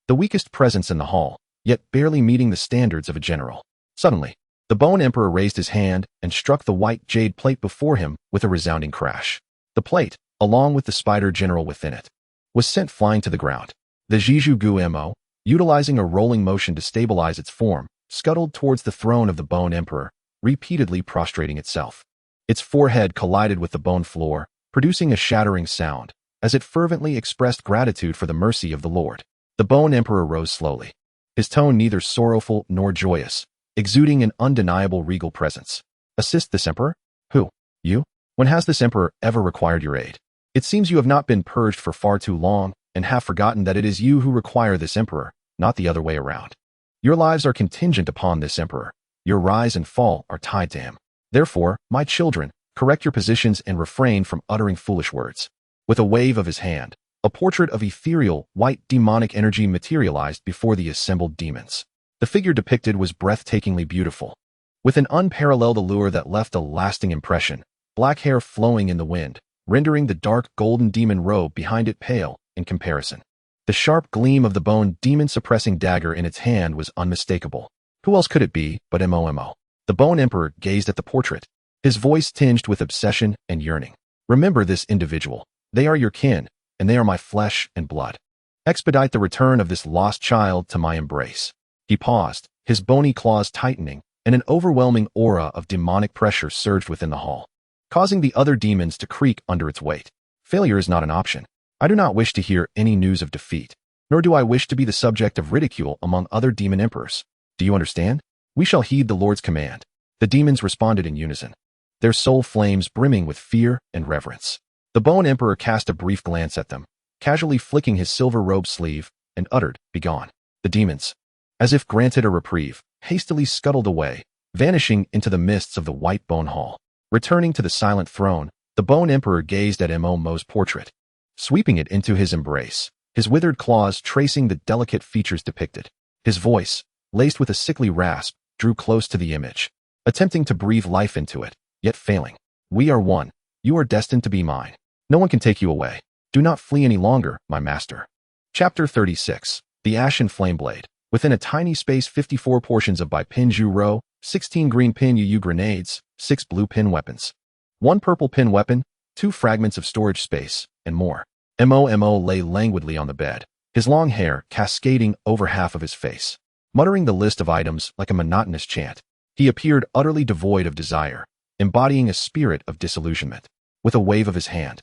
The weakest presence in the hall, yet barely meeting the standards of a general. Suddenly, the Bone Emperor raised his hand and struck the white jade plate before him with a resounding crash. The plate, along with the spider general within it, was sent flying to the ground. The Zhizhu Mo, utilizing a rolling motion to stabilize its form, scuttled towards the throne of the Bone Emperor, repeatedly prostrating itself. Its forehead collided with the bone floor, producing a shattering sound, as it fervently expressed gratitude for the mercy of the Lord. The Bone Emperor rose slowly, his tone neither sorrowful nor joyous, exuding an undeniable regal presence. Assist this emperor? Who? You? When has this emperor ever required your aid? It seems you have not been purged for far too long, and have forgotten that it is you who require this emperor, not the other way around. Your lives are contingent upon this emperor. Your rise and fall are tied to him. Therefore, my children, correct your positions and refrain from uttering foolish words. With a wave of his hand, a portrait of ethereal, white demonic energy materialized before the assembled demons. The figure depicted was breathtakingly beautiful, with an unparalleled allure that left a lasting impression, black hair flowing in the wind, rendering the dark golden demon robe behind it pale in comparison. The sharp gleam of the bone demon-suppressing dagger in its hand was unmistakable. Who else could it be but Mo? The Bone Emperor gazed at the portrait, his voice tinged with obsession and yearning. Remember this individual. They are your kin, and they are my flesh and blood. Expedite the return of this lost child to my embrace. He paused, his bony claws tightening, and an overwhelming aura of demonic pressure surged within the hall, causing the other demons to creak under its weight. Failure is not an option. I do not wish to hear any news of defeat, nor do I wish to be the subject of ridicule among other demon emperors. Do you understand? We shall heed the Lord's command. The demons responded in unison, their soul flames brimming with fear and reverence. The Bone Emperor cast a brief glance at them, casually flicking his silver robe sleeve, and uttered, "Begone." The demons, as if granted a reprieve, hastily scuttled away, vanishing into the mists of the white bone hall. Returning to the silent throne, the Bone Emperor gazed at Mo's portrait, sweeping it into his embrace, his withered claws tracing the delicate features depicted. His voice, laced with a sickly rasp, drew close to the image, attempting to breathe life into it, yet failing. We are one. You are destined to be mine. No one can take you away. Do not flee any longer, my master. Chapter 36. The Ashen Flameblade. Within a tiny space, 54 portions of Pin Ju Ro, 16 green pin UU grenades, 6 blue pin weapons, 1 purple pin weapon, 2 fragments of storage space, and more. Mo lay languidly on the bed, his long hair cascading over half of his face. Muttering the list of items like a monotonous chant, he appeared utterly devoid of desire, embodying a spirit of disillusionment. With a wave of his hand,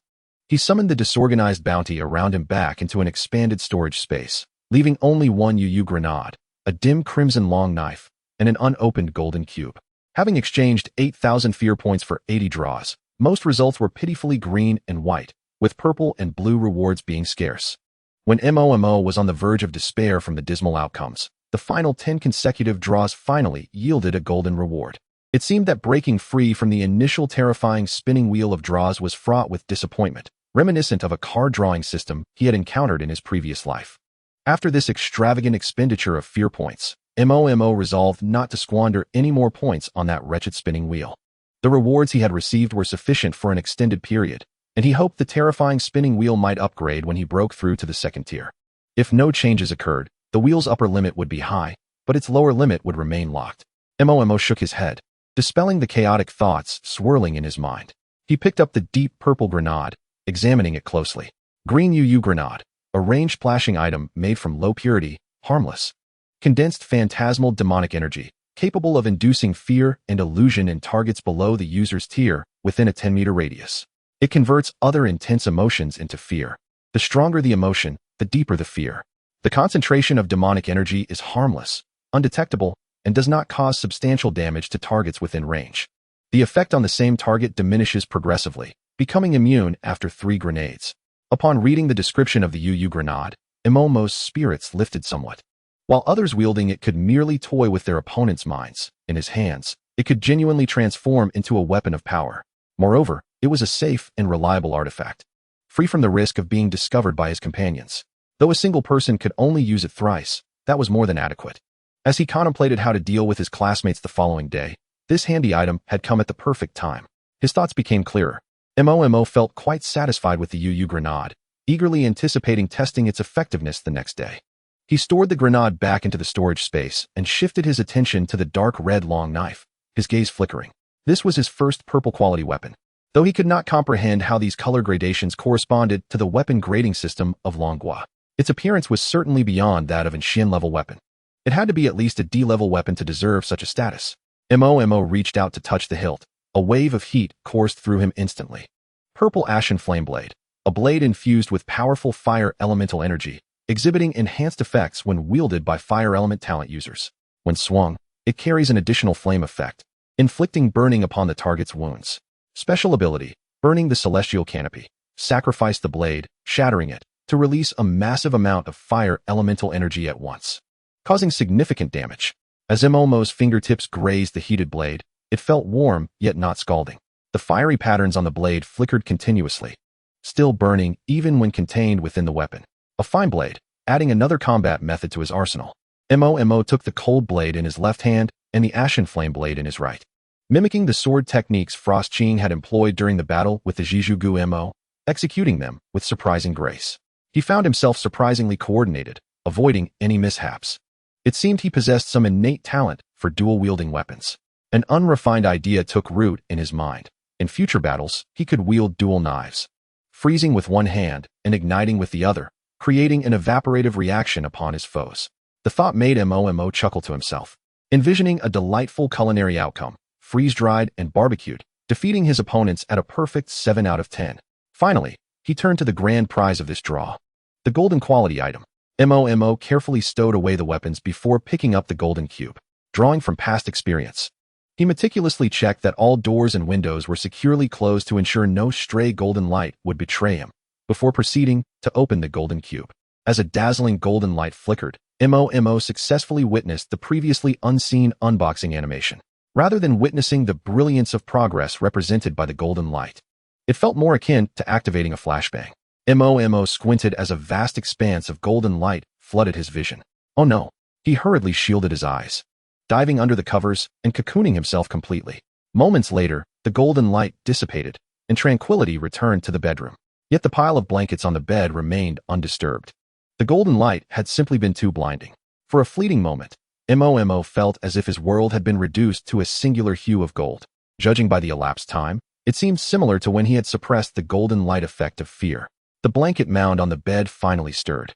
he summoned the disorganized bounty around him back into an expanded storage space, leaving only 1 UU grenade, a dim crimson long knife, and an unopened golden cube. Having exchanged 8,000 fear points for 80 draws, most results were pitifully green and white, with purple and blue rewards being scarce. When Mo was on the verge of despair from the dismal outcomes, the final 10 consecutive draws finally yielded a golden reward. It seemed that breaking free from the initial terrifying spinning wheel of draws was fraught with disappointment, reminiscent of a card drawing system he had encountered in his previous life. After this extravagant expenditure of fear points, Mo resolved not to squander any more points on that wretched spinning wheel. The rewards he had received were sufficient for an extended period, and he hoped the terrifying spinning wheel might upgrade when he broke through to the second tier. If no changes occurred, the wheel's upper limit would be high, but its lower limit would remain locked. Mo shook his head, dispelling the chaotic thoughts swirling in his mind. He picked up the deep purple grenade, examining it closely. Green UU grenade, a ranged splashing item made from low purity, harmless, condensed phantasmal demonic energy, capable of inducing fear and illusion in targets below the user's tier within a 10-meter radius. It converts other intense emotions into fear. The stronger the emotion, the deeper the fear. The concentration of demonic energy is harmless, undetectable, and does not cause substantial damage to targets within range. The effect on the same target diminishes progressively, becoming immune after 3 grenades. Upon reading the description of the UU grenade, Mo's spirits lifted somewhat. While others wielding it could merely toy with their opponents' minds, in his hands, it could genuinely transform into a weapon of power. Moreover, it was a safe and reliable artifact, free from the risk of being discovered by his companions. Though a single person could only use it thrice, that was more than adequate. As he contemplated how to deal with his classmates the following day, this handy item had come at the perfect time. His thoughts became clearer. Mo felt quite satisfied with the UU grenade, eagerly anticipating testing its effectiveness the next day. He stored the grenade back into the storage space and shifted his attention to the dark red long knife, his gaze flickering. This was his first purple quality weapon, though he could not comprehend how these color gradations corresponded to the weapon grading system of Longhua. Its appearance was certainly beyond that of an Xian-level weapon. It had to be at least a D-level weapon to deserve such a status. Mo reached out to touch the hilt. A wave of heat coursed through him instantly. Purple Ashen Flameblade, a blade infused with powerful fire elemental energy, exhibiting enhanced effects when wielded by fire element talent users. When swung, it carries an additional flame effect, inflicting burning upon the target's wounds. Special ability, Burning the Celestial Canopy. Sacrifice the blade, shattering it, to release a massive amount of fire elemental energy at once, causing significant damage. As Mo's fingertips grazed the heated blade, it felt warm, yet not scalding. The fiery patterns on the blade flickered continuously, still burning even when contained within the weapon. A fine blade, adding another combat method to his arsenal. Mo took the cold blade in his left hand and the ashen flame blade in his right. Mimicking the sword techniques Frost Qing had employed during the battle with the Zhizhugu Mo, executing them with surprising grace. He found himself surprisingly coordinated, avoiding any mishaps. It seemed he possessed some innate talent for dual-wielding weapons. An unrefined idea took root in his mind. In future battles, he could wield dual knives, freezing with one hand and igniting with the other, creating an evaporative reaction upon his foes. The thought made Mo chuckle to himself, envisioning a delightful culinary outcome, freeze-dried and barbecued, defeating his opponents at a perfect 7 out of 10. Finally, he turned to the grand prize of this draw, the golden quality item. Mo carefully stowed away the weapons before picking up the golden cube. Drawing from past experience, he meticulously checked that all doors and windows were securely closed to ensure no stray golden light would betray him, before proceeding to open the golden cube. As a dazzling golden light flickered, Mo successfully witnessed the previously unseen unboxing animation. Rather than witnessing the brilliance of progress represented by the golden light, it felt more akin to activating a flashbang. Mo squinted as a vast expanse of golden light flooded his vision. Oh no. He hurriedly shielded his eyes, diving under the covers and cocooning himself completely. Moments later, the golden light dissipated, and tranquility returned to the bedroom. Yet the pile of blankets on the bed remained undisturbed. The golden light had simply been too blinding. For a fleeting moment, Mo felt as if his world had been reduced to a singular hue of gold. Judging by the elapsed time, it seemed similar to when he had suppressed the golden light effect of fear. The blanket mound on the bed finally stirred,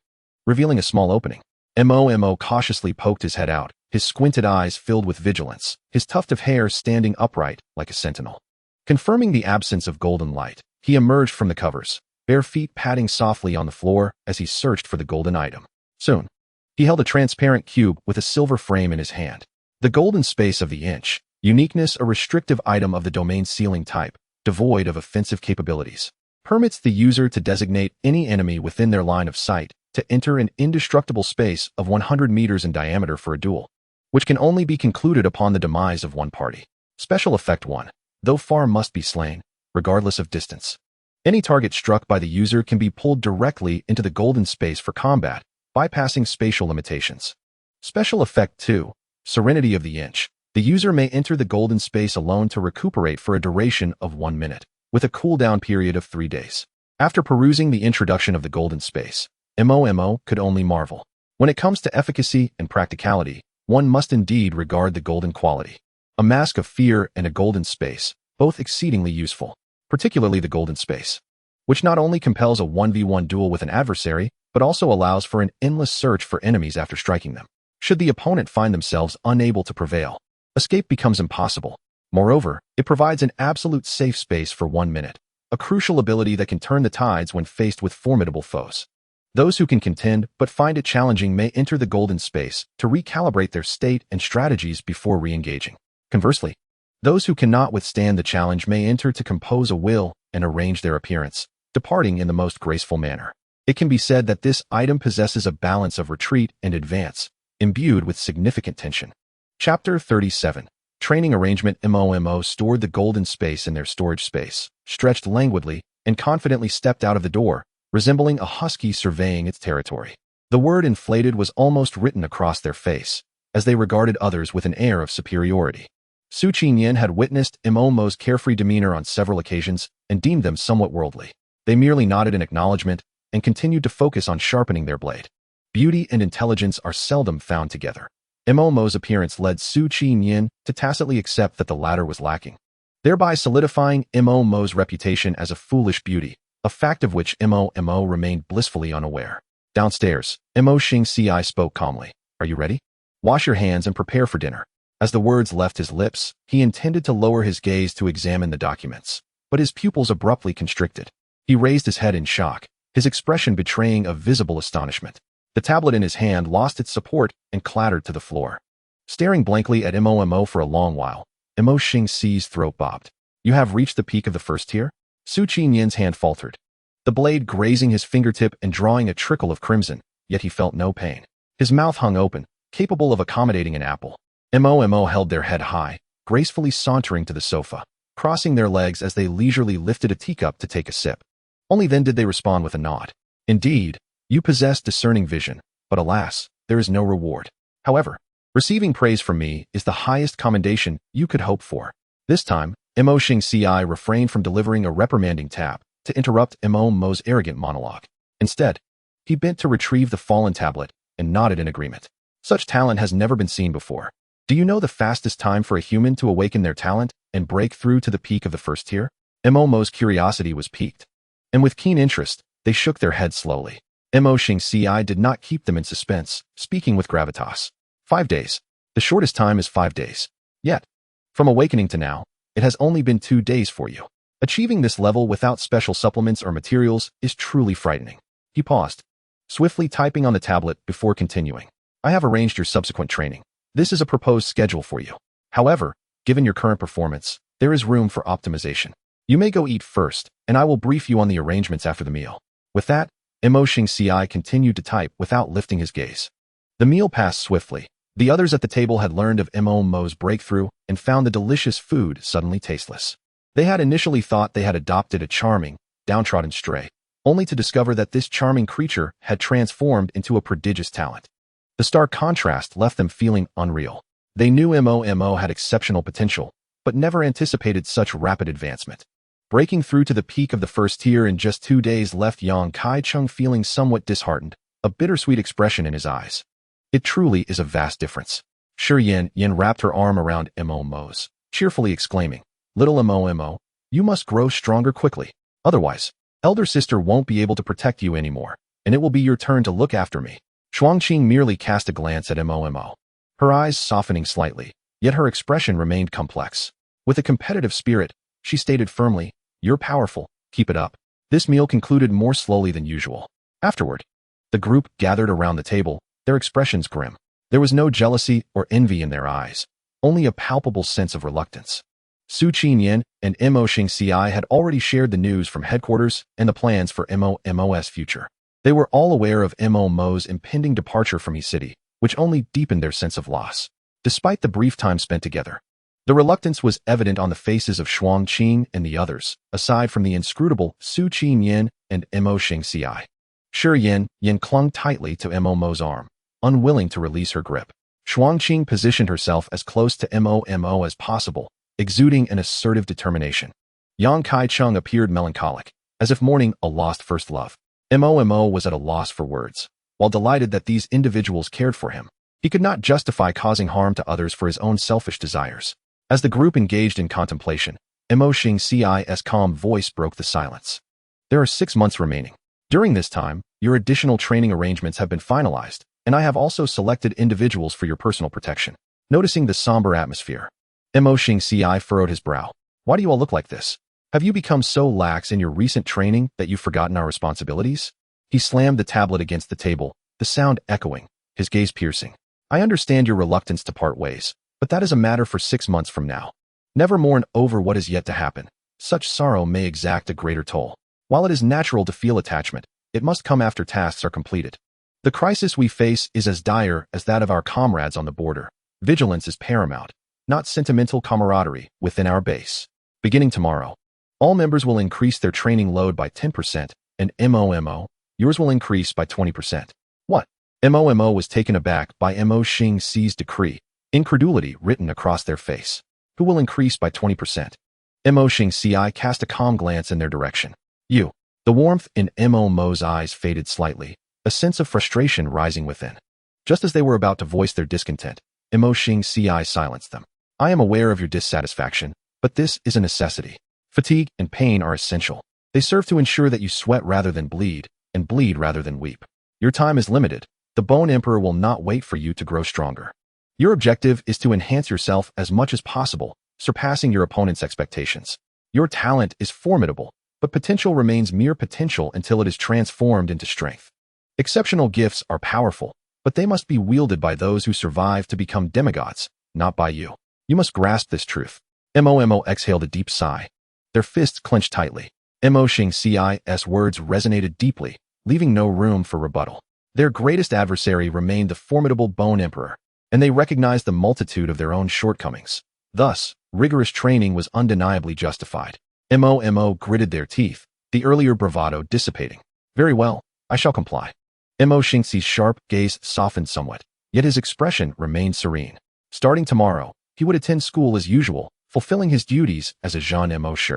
revealing a small opening. Mo cautiously poked his head out, his squinted eyes filled with vigilance, his tuft of hair standing upright like a sentinel. Confirming the absence of golden light, he emerged from the covers, bare feet padding softly on the floor as he searched for the golden item. Soon, he held a transparent cube with a silver frame in his hand. The golden space of the inch, uniqueness, a restrictive item of the domain ceiling type, devoid of offensive capabilities, permits the user to designate any enemy within their line of sight to enter an indestructible space of 100 meters in diameter for a duel, which can only be concluded upon the demise of one party. Special Effect 1. Though far must be slain, regardless of distance. Any target struck by the user can be pulled directly into the golden space for combat, bypassing spatial limitations. Special Effect 2. Serenity of the Inch. The user may enter the golden space alone to recuperate for a duration of 1 minute, with a cooldown period of 3 days. After perusing the introduction of the golden space, Mo could only marvel. When it comes to efficacy and practicality, one must indeed regard the golden quality. A mask of fear and a golden space, both exceedingly useful, particularly the golden space, which not only compels a 1v1 duel with an adversary, but also allows for an endless search for enemies after striking them. Should the opponent find themselves unable to prevail, escape becomes impossible. Moreover, it provides an absolute safe space for 1 minute, a crucial ability that can turn the tides when faced with formidable foes. Those who can contend but find it challenging may enter the golden space to recalibrate their state and strategies before re-engaging. Conversely, those who cannot withstand the challenge may enter to compose a will and arrange their appearance, departing in the most graceful manner. It can be said that this item possesses a balance of retreat and advance, imbued with significant tension. Chapter 37. Training Arrangement. Mo stored the golden space in their storage space, stretched languidly, and confidently stepped out of the door, resembling a husky surveying its territory. The word inflated was almost written across their face, as they regarded others with an air of superiority. Su Qinyan had witnessed Mo's carefree demeanor on several occasions and deemed them somewhat worldly. They merely nodded in acknowledgement and continued to focus on sharpening their blade. Beauty and intelligence are seldom found together. Mo's appearance led Su Qinyan to tacitly accept that the latter was lacking, thereby solidifying Mo's reputation as a foolish beauty, a fact of which Mo remained blissfully unaware. Downstairs, Mo Xingci spoke calmly. Are you ready? Wash your hands and prepare for dinner. As the words left his lips, he intended to lower his gaze to examine the documents, but his pupils abruptly constricted. He raised his head in shock, his expression betraying a visible astonishment. The tablet in his hand lost its support and clattered to the floor. Staring blankly at Mo for a long while, Mo Xingci's throat bobbed. You have reached the peak of the first tier? Su Qinyan's hand faltered, the blade grazing his fingertip and drawing a trickle of crimson, yet he felt no pain. His mouth hung open, capable of accommodating an apple. Mo held their head high, gracefully sauntering to the sofa, crossing their legs as they leisurely lifted a teacup to take a sip. Only then did they respond with a nod. Indeed, you possess discerning vision, but alas, there is no reward. However, receiving praise from me is the highest commendation you could hope for. This time, Mo Xingci refrained from delivering a reprimanding tap to interrupt Mo's arrogant monologue. Instead, he bent to retrieve the fallen tablet and nodded in agreement. Such talent has never been seen before. Do you know the fastest time for a human to awaken their talent and break through to the peak of the first tier? Mo's curiosity was piqued, and with keen interest, they shook their heads slowly. Mo Xingci did not keep them in suspense, speaking with gravitas. 5 days. The shortest time is 5 days. Yet, from awakening to now, it has only been 2 days for you. Achieving this level without special supplements or materials is truly frightening. He paused, swiftly typing on the tablet before continuing. I have arranged your subsequent training. This is a proposed schedule for you. However, given your current performance, there is room for optimization. You may go eat first, and I will brief you on the arrangements after the meal. With that, Mo Xingci continued to type without lifting his gaze. The meal passed swiftly. The others at the table had learned of Mo's breakthrough and found the delicious food suddenly tasteless. They had initially thought they had adopted a charming, downtrodden stray, only to discover that this charming creature had transformed into a prodigious talent. The stark contrast left them feeling unreal. They knew Momo had exceptional potential, but never anticipated such rapid advancement. Breaking through to the peak of the first tier in just 2 days left Yang Kai-chung feeling somewhat disheartened, a bittersweet expression in his eyes. It truly is a vast difference. Yin wrapped her arm around Momo's, cheerfully exclaiming, "Little Momo, you must grow stronger quickly. Otherwise, elder sister won't be able to protect you anymore, and it will be your turn to look after me." Shuangqing merely cast a glance at Momo, her eyes softening slightly, yet her expression remained complex. With a competitive spirit, she stated firmly, "You're powerful, keep it up." This meal concluded more slowly than usual. Afterward, the group gathered around the table, their expressions grim. There was no jealousy or envy in their eyes, only a palpable sense of reluctance. Su Qinyan and Mo Xingci had already shared the news from headquarters and the plans for Mo's future. They were all aware of Mo's impending departure from his city, which only deepened their sense of loss. Despite the brief time spent together, the reluctance was evident on the faces of Shuangqing and the others, aside from the inscrutable Su Qinyan and Mo Xingci. Yin clung tightly to Mo's arm, unwilling to release her grip. Shuangqing positioned herself as close to Mo as possible, exuding an assertive determination. Yang Kai-chung appeared melancholic, as if mourning a lost first love. Mo was at a loss for words. While delighted that these individuals cared for him, he could not justify causing harm to others for his own selfish desires. As the group engaged in contemplation, Mo Xingci's calm voice broke the silence. "There are 6 months remaining. During this time, your additional training arrangements have been finalized, and I have also selected individuals for your personal protection." Noticing the somber atmosphere, Mo Xingci furrowed his brow. "Why do you all look like this? Have you become so lax in your recent training that you've forgotten our responsibilities?" He slammed the tablet against the table, the sound echoing, his gaze piercing. "I understand your reluctance to part ways, but that is a matter for 6 months from now. Never mourn over what is yet to happen. Such sorrow may exact a greater toll. While it is natural to feel attachment, it must come after tasks are completed. The crisis we face is as dire as that of our comrades on the border. Vigilance is paramount, not sentimental camaraderie within our base. Beginning tomorrow, all members will increase their training load by 10%, and Momo, yours will increase by 20%. What? Momo was taken aback by Mo Xingci's decree, incredulity written across their face. Who will increase by 20%? Mo Xingci cast a calm glance in their direction. You. The warmth in Mo's eyes faded slightly, a sense of frustration rising within. Just as they were about to voice their discontent, Mo Xingci silenced them. "I am aware of your dissatisfaction, but this is a necessity. Fatigue and pain are essential. They serve to ensure that you sweat rather than bleed, and bleed rather than weep. Your time is limited. The Bone Emperor will not wait for you to grow stronger. Your objective is to enhance yourself as much as possible, surpassing your opponent's expectations. Your talent is formidable, but potential remains mere potential until it is transformed into strength. Exceptional gifts are powerful, but they must be wielded by those who survive to become demigods, not by you. You must grasp this truth." Momo exhaled a deep sigh. Their fists clenched tightly. Mo Xingci's words resonated deeply, leaving no room for rebuttal. Their greatest adversary remained the formidable Bone Emperor, and they recognized the multitude of their own shortcomings. Thus, rigorous training was undeniably justified. Momo gritted their teeth, the earlier bravado dissipating. "Very well, I shall comply." Mo Xingci's sharp gaze softened somewhat, yet his expression remained serene. Starting tomorrow, he would attend school as usual, fulfilling his duties as a Jean Mo Shi.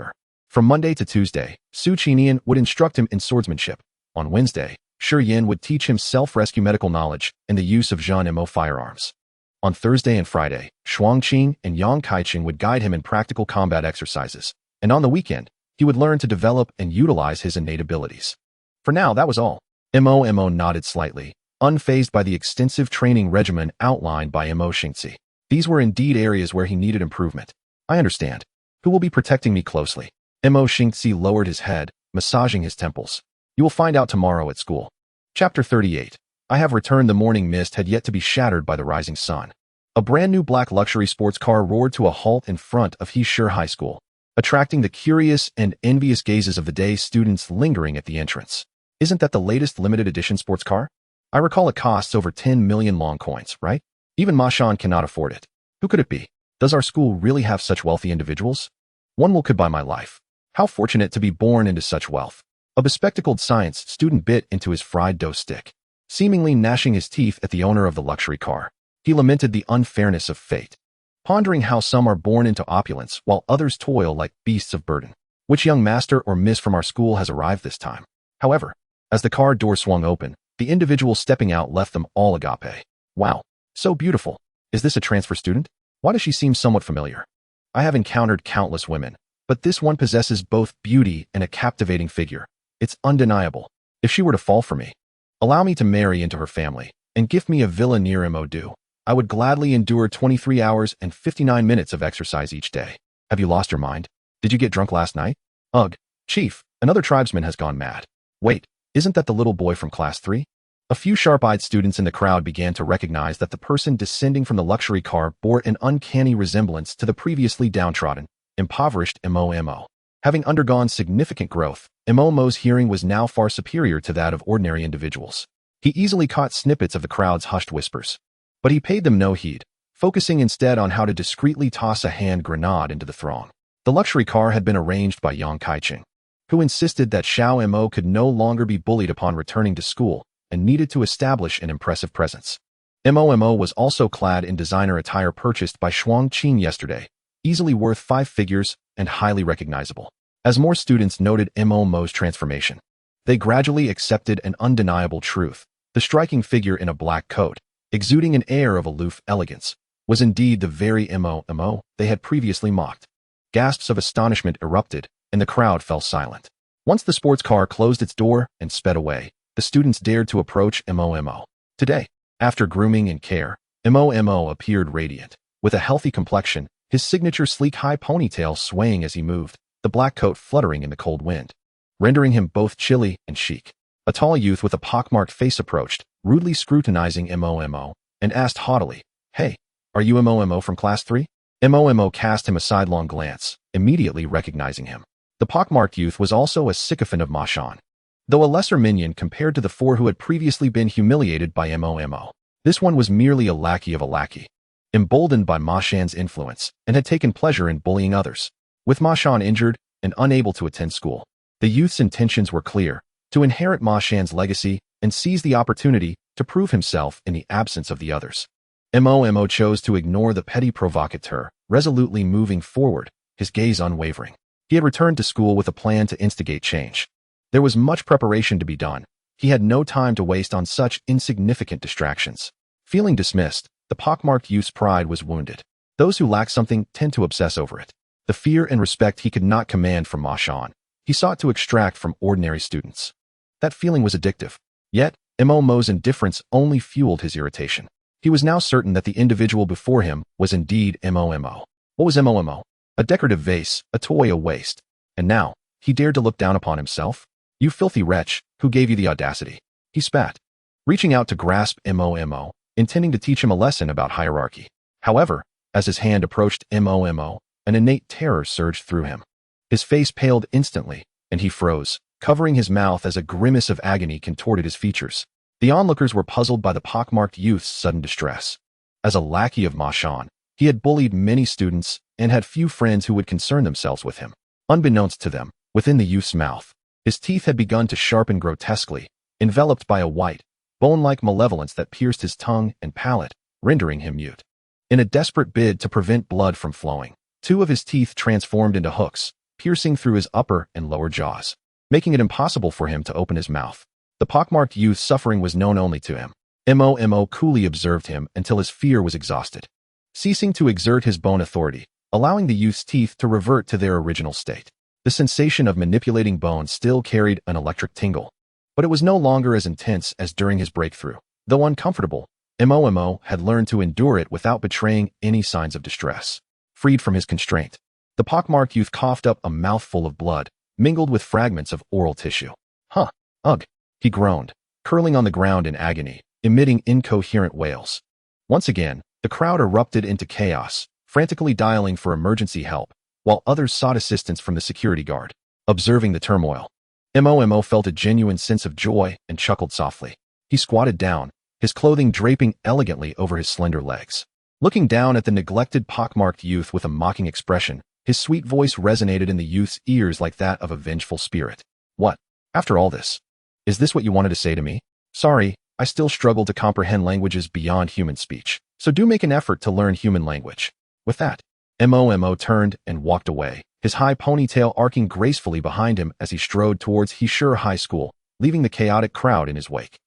From Monday to Tuesday, Su Qinyan would instruct him in swordsmanship. On Wednesday, Yin would teach him self-rescue medical knowledge and the use of Jean Mo firearms. On Thursday and Friday, Shuangqing and Yang Kai-chung would guide him in practical combat exercises, and on the weekend, he would learn to develop and utilize his innate abilities. For now, that was all. Momo nodded slightly, unfazed by the extensive training regimen outlined by Mo Xingci. These were indeed areas where he needed improvement. "I understand. Who will be protecting me closely?" Mo Xingci lowered his head, massaging his temples. "You will find out tomorrow at school." Chapter 38. I have returned. The morning mist had yet to be shattered by the rising sun. A brand new black luxury sports car roared to a halt in front of Heshi High School, attracting the curious and envious gazes of the day students lingering at the entrance. "Isn't that the latest limited edition sports car? I recall it costs over 10 million long coins, right? Even Ma Shan cannot afford it. Who could it be? Does our school really have such wealthy individuals? One could buy my life. How fortunate to be born into such wealth." A bespectacled science student bit into his fried dough stick, seemingly gnashing his teeth at the owner of the luxury car. He lamented the unfairness of fate, pondering how some are born into opulence while others toil like beasts of burden. Which young master or miss from our school has arrived this time? However, as the car door swung open, the individual stepping out left them all agape. Wow, so beautiful. Is this a transfer student? Why does she seem somewhat familiar? I have encountered countless women, but this one possesses both beauty and a captivating figure. It's undeniable. If she were to fall for me, allow me to marry into her family, and gift me a villa near Modu, I would gladly endure 23 hours and 59 minutes of exercise each day. Have you lost your mind? Did you get drunk last night? Ugh, Chief, another tribesman has gone mad. Wait, isn't that the little boy from class 3? A few sharp-eyed students in the crowd began to recognize that the person descending from the luxury car bore an uncanny resemblance to the previously downtrodden, impoverished Mo. Having undergone significant growth, Mo's hearing was now far superior to that of ordinary individuals. He easily caught snippets of the crowd's hushed whispers, but he paid them no heed, focusing instead on how to discreetly toss a hand grenade into the throng. The luxury car had been arranged by Yang Kaiching, who insisted that Xiao Mo could no longer be bullied upon returning to school and needed to establish an impressive presence. Mo was also clad in designer attire purchased by Shuang Qin yesterday, easily worth 5 figures and highly recognizable. As more students noted Mo's transformation, they gradually accepted an undeniable truth. The striking figure in a black coat, exuding an air of aloof elegance, was indeed the very Mo they had previously mocked. Gasps of astonishment erupted, and the crowd fell silent. Once the sports car closed its door and sped away, the students dared to approach Mo. Today, after grooming and care, Mo appeared radiant. With a healthy complexion, his signature sleek high ponytail swaying as he moved, the black coat fluttering in the cold wind, rendering him both chilly and chic. A tall youth with a pockmarked face approached, rudely scrutinizing Mo, and asked haughtily, "Hey, are you Mo from class 3? Mo cast him a sidelong glance, immediately recognizing him. The pockmarked youth was also a sycophant of Ma Shan, though a lesser minion compared to the 4 who had previously been humiliated by Mo. This one was merely a lackey of a lackey, emboldened by Ma Shan's influence, and had taken pleasure in bullying others. With Ma Shan injured and unable to attend school, the youth's intentions were clear: to inherit Ma Shan's legacy and seize the opportunity to prove himself in the absence of the others. Mo chose to ignore the petty provocateur, resolutely moving forward, his gaze unwavering. He had returned to school with a plan to instigate change. There was much preparation to be done. He had no time to waste on such insignificant distractions. Feeling dismissed, the pockmarked youth's pride was wounded. Those who lack something tend to obsess over it. The fear and respect he could not command from Ma Shan, he sought to extract from ordinary students. That feeling was addictive. Yet, Mo's indifference only fueled his irritation. He was now certain that the individual before him was indeed Mo. What was Mo? A decorative vase, a toy, a waste. And now, he dared to look down upon himself? "You filthy wretch, who gave you the audacity?" He spat, reaching out to grasp Mo, intending to teach him a lesson about hierarchy. However, as his hand approached Mo, an innate terror surged through him. His face paled instantly, and he froze, covering his mouth as a grimace of agony contorted his features. The onlookers were puzzled by the pockmarked youth's sudden distress. As a lackey of Ma Shan, he had bullied many students and had few friends who would concern themselves with him. Unbeknownst to them, within the youth's mouth, his teeth had begun to sharpen grotesquely, enveloped by a white, bone-like malevolence that pierced his tongue and palate, rendering him mute. In a desperate bid to prevent blood from flowing, 2 of his teeth transformed into hooks, piercing through his upper and lower jaws, making it impossible for him to open his mouth. The pockmarked youth's suffering was known only to him. Mo coolly observed him until his fear was exhausted, ceasing to exert his bone authority, allowing the youth's teeth to revert to their original state. The sensation of manipulating bone still carried an electric tingle, but it was no longer as intense as during his breakthrough. Though uncomfortable, Mo had learned to endure it without betraying any signs of distress. Freed from his constraint, the pockmarked youth coughed up a mouthful of blood, mingled with fragments of oral tissue. "Huh, ugh," he groaned, curling on the ground in agony, emitting incoherent wails. Once again, the crowd erupted into chaos, frantically dialing for emergency help, while others sought assistance from the security guard. Observing the turmoil, Mo felt a genuine sense of joy and chuckled softly. He squatted down, his clothing draping elegantly over his slender legs. Looking down at the neglected pockmarked youth with a mocking expression, his sweet voice resonated in the youth's ears like that of a vengeful spirit. "What? After all this, is this what you wanted to say to me? Sorry, I still struggle to comprehend languages beyond human speech, so do make an effort to learn human language. With that, Momo turned and walked away, his high ponytail arcing gracefully behind him as he strode towards Heesher High School, leaving the chaotic crowd in his wake.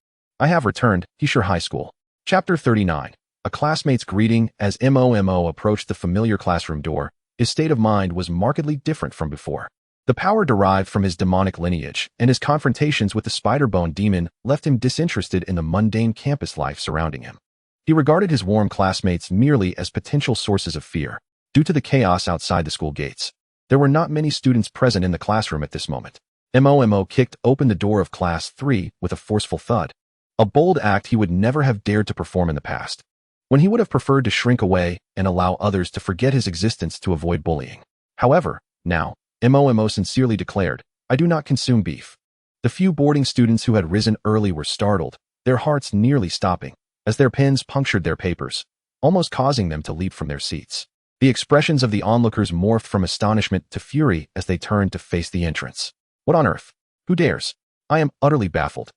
I have returned, Heesher High School. Chapter 39. A classmate's greeting. As Momo approached the familiar classroom door, his state of mind was markedly different from before. The power derived from his demonic lineage, and his confrontations with the Spider-Bone demon left him disinterested in the mundane campus life surrounding him. He regarded his warm classmates merely as potential sources of fear, due to the chaos outside the school gates. There were not many students present in the classroom at this moment. Momo kicked open the door of Class 3 with a forceful thud, a bold act he would never have dared to perform in the past, when he would have preferred to shrink away and allow others to forget his existence to avoid bullying. However, now, Momo sincerely declared, I do not consume beef. The few boarding students who had risen early were startled, their hearts nearly stopping, as their pens punctured their papers, almost causing them to leap from their seats. The expressions of the onlookers morphed from astonishment to fury as they turned to face the entrance. What on earth? Who dares? I am utterly baffled.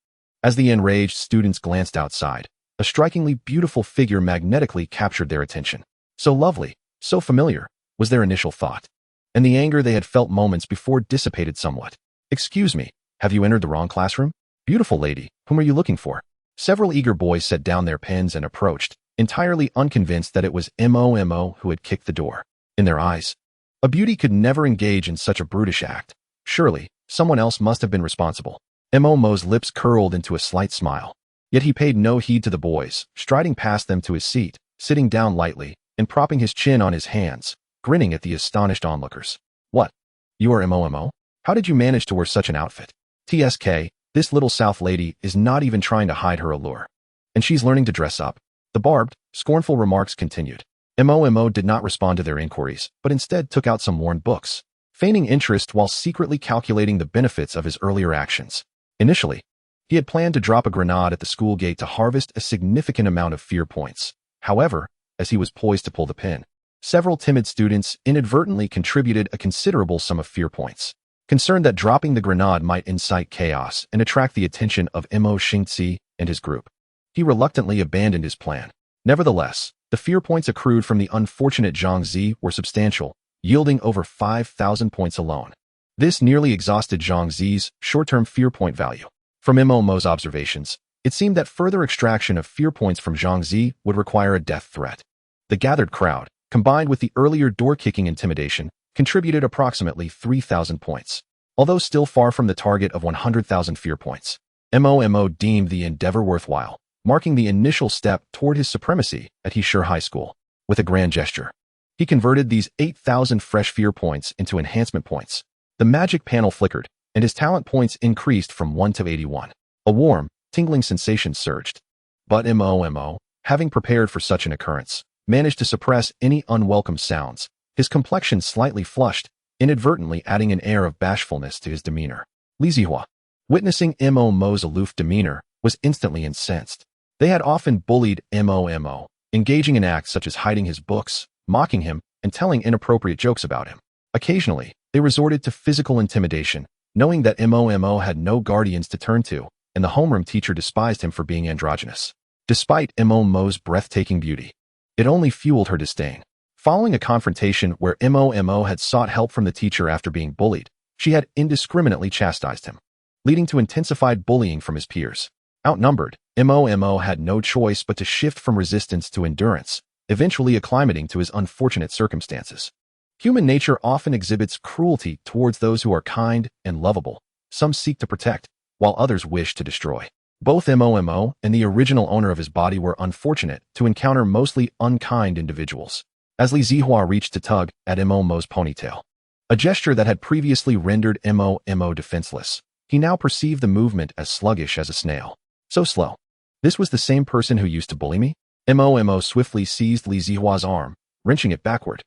As the enraged students glanced outside, a strikingly beautiful figure magnetically captured their attention. So lovely, so familiar, was their initial thought. And the anger they had felt moments before dissipated somewhat. Excuse me, have you entered the wrong classroom? Beautiful lady, whom are you looking for? Several eager boys set down their pens and approached, entirely unconvinced that it was Momo who had kicked the door. In their eyes, a beauty could never engage in such a brutish act. Surely, someone else must have been responsible. Momo's lips curled into a slight smile. Yet he paid no heed to the boys, striding past them to his seat, sitting down lightly, and propping his chin on his hands, grinning at the astonished onlookers. What? You are Momo? How did you manage to wear such an outfit? TSK, this little South lady is not even trying to hide her allure. And she's learning to dress up. The barbed, scornful remarks continued. Momo did not respond to their inquiries, but instead took out some worn books, feigning interest while secretly calculating the benefits of his earlier actions. Initially, he had planned to drop a grenade at the school gate to harvest a significant amount of fear points. However, as he was poised to pull the pin, several timid students inadvertently contributed a considerable sum of fear points. Concerned that dropping the grenade might incite chaos and attract the attention of Mo Xingzi and his group, he reluctantly abandoned his plan. Nevertheless, the fear points accrued from the unfortunate Zhang Zi were substantial, yielding over 5,000 points alone. This nearly exhausted Zhang Zi's short-term fear point value. From Momo's observations, it seemed that further extraction of fear points from Zhang Zi would require a death threat. The gathered crowd, combined with the earlier door-kicking intimidation, contributed approximately 3,000 points. Although still far from the target of 100,000 fear points, Momo deemed the endeavor worthwhile, marking the initial step toward his supremacy at Heesher High School. With a grand gesture, he converted these 8,000 fresh fear points into enhancement points. The magic panel flickered, and his talent points increased from 1 to 81. A warm, tingling sensation surged. But Momo, having prepared for such an occurrence, managed to suppress any unwelcome sounds, his complexion slightly flushed, inadvertently adding an air of bashfulness to his demeanor. Li Zihua, witnessing Momo's aloof demeanor, was instantly incensed. They had often bullied Momo, engaging in acts such as hiding his books, mocking him, and telling inappropriate jokes about him. Occasionally, they resorted to physical intimidation, knowing that Momo had no guardians to turn to, and the homeroom teacher despised him for being androgynous. Despite Momo's breathtaking beauty, it only fueled her disdain. Following a confrontation where Momo had sought help from the teacher after being bullied, she had indiscriminately chastised him, leading to intensified bullying from his peers. Outnumbered, Momo had no choice but to shift from resistance to endurance, eventually acclimating to his unfortunate circumstances. Human nature often exhibits cruelty towards those who are kind and lovable. Some seek to protect, while others wish to destroy. Both Momo and the original owner of his body were unfortunate to encounter mostly unkind individuals. As Li Zihua reached to tug at Momo's ponytail, a gesture that had previously rendered Momo defenseless, he now perceived the movement as sluggish as a snail. So slow. This was the same person who used to bully me? Momo swiftly seized Li Zihua's arm, wrenching it backward,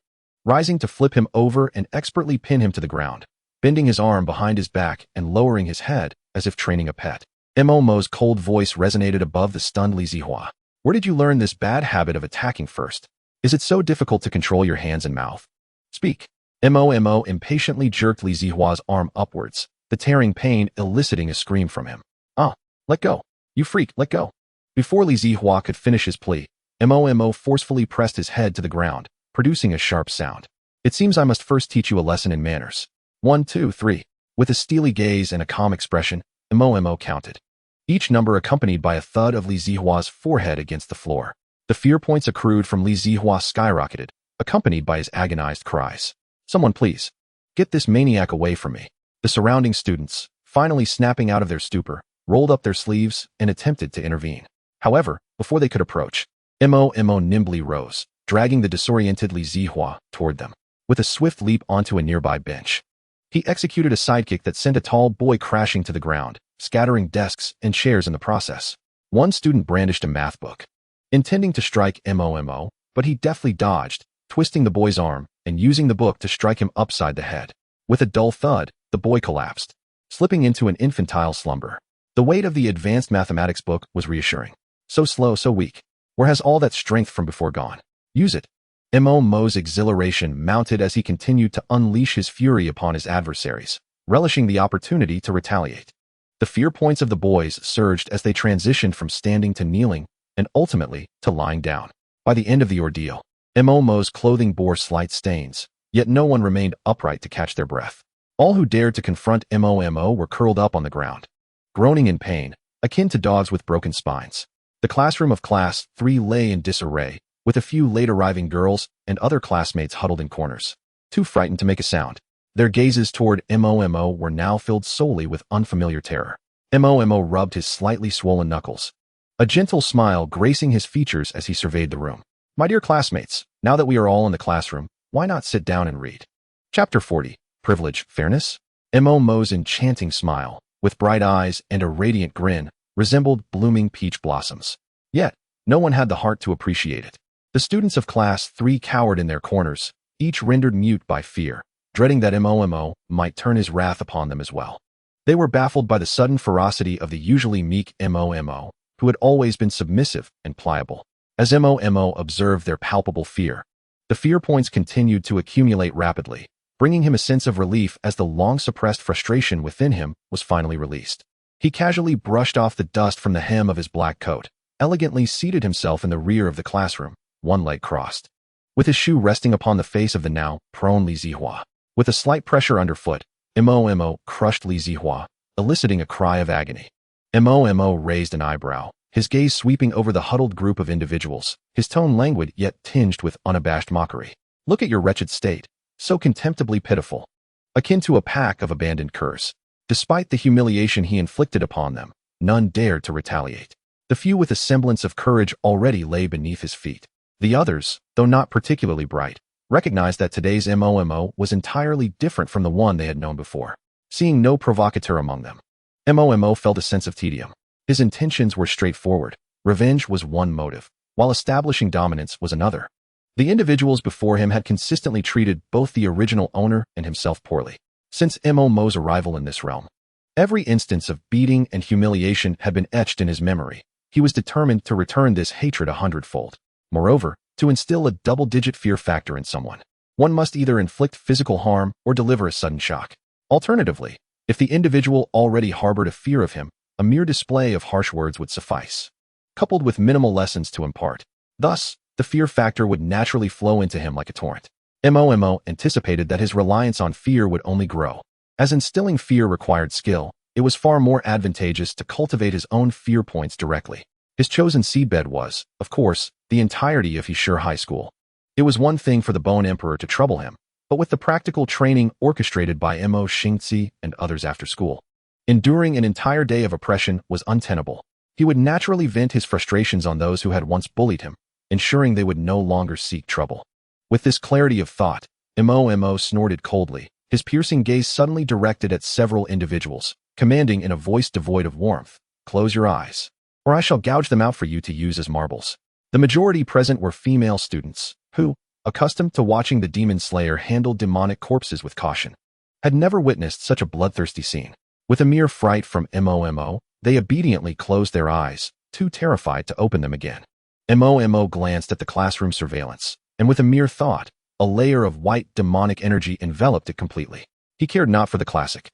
rising to flip him over and expertly pin him to the ground, bending his arm behind his back and lowering his head as if training a pet. Momo's cold voice resonated above the stunned Li Zihua. Where did you learn this bad habit of attacking first? Is it so difficult to control your hands and mouth? Speak. Momo impatiently jerked Li Zihua's arm upwards, the tearing pain eliciting a scream from him. "Ah, let go. You freak, let go." Before Li Zihua could finish his plea, Mo forcefully pressed his head to the ground, producing a sharp sound. "It seems I must first teach you a lesson in manners. 1, 2, 3. With a steely gaze and a calm expression, Mo counted. Each number accompanied by a thud of Li Zihua's forehead against the floor. The fear points accrued from Li Zihua skyrocketed, accompanied by his agonized cries. "Someone please. Get this maniac away from me." The surrounding students, finally snapping out of their stupor, rolled up their sleeves and attempted to intervene. However, before they could approach, Mo nimbly rose, dragging the disoriented Li Zihua toward them. With a swift leap onto a nearby bench, he executed a sidekick that sent a tall boy crashing to the ground, scattering desks and chairs in the process. One student brandished a math book, intending to strike Mo, but he deftly dodged, twisting the boy's arm and using the book to strike him upside the head. With a dull thud, the boy collapsed, slipping into an infantile slumber. The weight of the advanced mathematics book was reassuring. So slow, so weak. Where has all that strength from before gone? Use it. Mo's exhilaration mounted as he continued to unleash his fury upon his adversaries, relishing the opportunity to retaliate. The fear points of the boys surged as they transitioned from standing to kneeling and ultimately to lying down. By the end of the ordeal, Mo's clothing bore slight stains, yet no one remained upright to catch their breath. All who dared to confront Mo were curled up on the ground, groaning in pain, akin to dogs with broken spines. The classroom of Class 3 lay in disarray, with a few late-arriving girls and other classmates huddled in corners, too frightened to make a sound. Their gazes toward Mo were now filled solely with unfamiliar terror. Mo rubbed his slightly swollen knuckles, a gentle smile gracing his features as he surveyed the room. "My dear classmates, now that we are all in the classroom, why not sit down and read?" Chapter 40. Privilege, Fairness? Mo's enchanting smile, with bright eyes and a radiant grin, resembled blooming peach blossoms. Yet, no one had the heart to appreciate it. The students of Class 3 cowered in their corners, each rendered mute by fear, dreading that Mo might turn his wrath upon them as well. They were baffled by the sudden ferocity of the usually meek Mo, who had always been submissive and pliable. As Mo observed their palpable fear, the fear points continued to accumulate rapidly, bringing him a sense of relief as the long-suppressed frustration within him was finally released. He casually brushed off the dust from the hem of his black coat, elegantly seated himself in the rear of the classroom, one leg crossed, with his shoe resting upon the face of the now prone Li Zihua. With a slight pressure underfoot, Mo crushed Li Zihua, eliciting a cry of agony. Mo raised an eyebrow, his gaze sweeping over the huddled group of individuals, his tone languid yet tinged with unabashed mockery. "Look at your wretched state, so contemptibly pitiful, akin to a pack of abandoned curs." Despite the humiliation he inflicted upon them, none dared to retaliate. The few with a semblance of courage already lay beneath his feet. The others, though not particularly bright, recognized that today's Mo was entirely different from the one they had known before. Seeing no provocateur among them, Mo felt a sense of tedium. His intentions were straightforward. Revenge was one motive, while establishing dominance was another. The individuals before him had consistently treated both the original owner and himself poorly. Since Mo's arrival in this realm, every instance of beating and humiliation had been etched in his memory. He was determined to return this hatred 100-fold. Moreover, to instill a double-digit fear factor in someone, one must either inflict physical harm or deliver a sudden shock. Alternatively, if the individual already harbored a fear of him, a mere display of harsh words would suffice, coupled with minimal lessons to impart. Thus, the fear factor would naturally flow into him like a torrent. Mo anticipated that his reliance on fear would only grow. As instilling fear required skill, it was far more advantageous to cultivate his own fear points directly. His chosen seedbed was, of course, the entirety of Hishur High School. It was one thing for the Bone Emperor to trouble him, but with the practical training orchestrated by Mo Xingzi and others after school, enduring an entire day of oppression was untenable. He would naturally vent his frustrations on those who had once bullied him, ensuring they would no longer seek trouble. With this clarity of thought, Mo snorted coldly, his piercing gaze suddenly directed at several individuals, commanding in a voice devoid of warmth, "Close your eyes, or I shall gouge them out for you to use as marbles." The majority present were female students, who, accustomed to watching the demon slayer handle demonic corpses with caution, had never witnessed such a bloodthirsty scene. With a mere fright from Mo, they obediently closed their eyes, too terrified to open them again. Mo glanced at the classroom surveillance, and with a mere thought, a layer of white demonic energy enveloped it completely. He cared not for the classic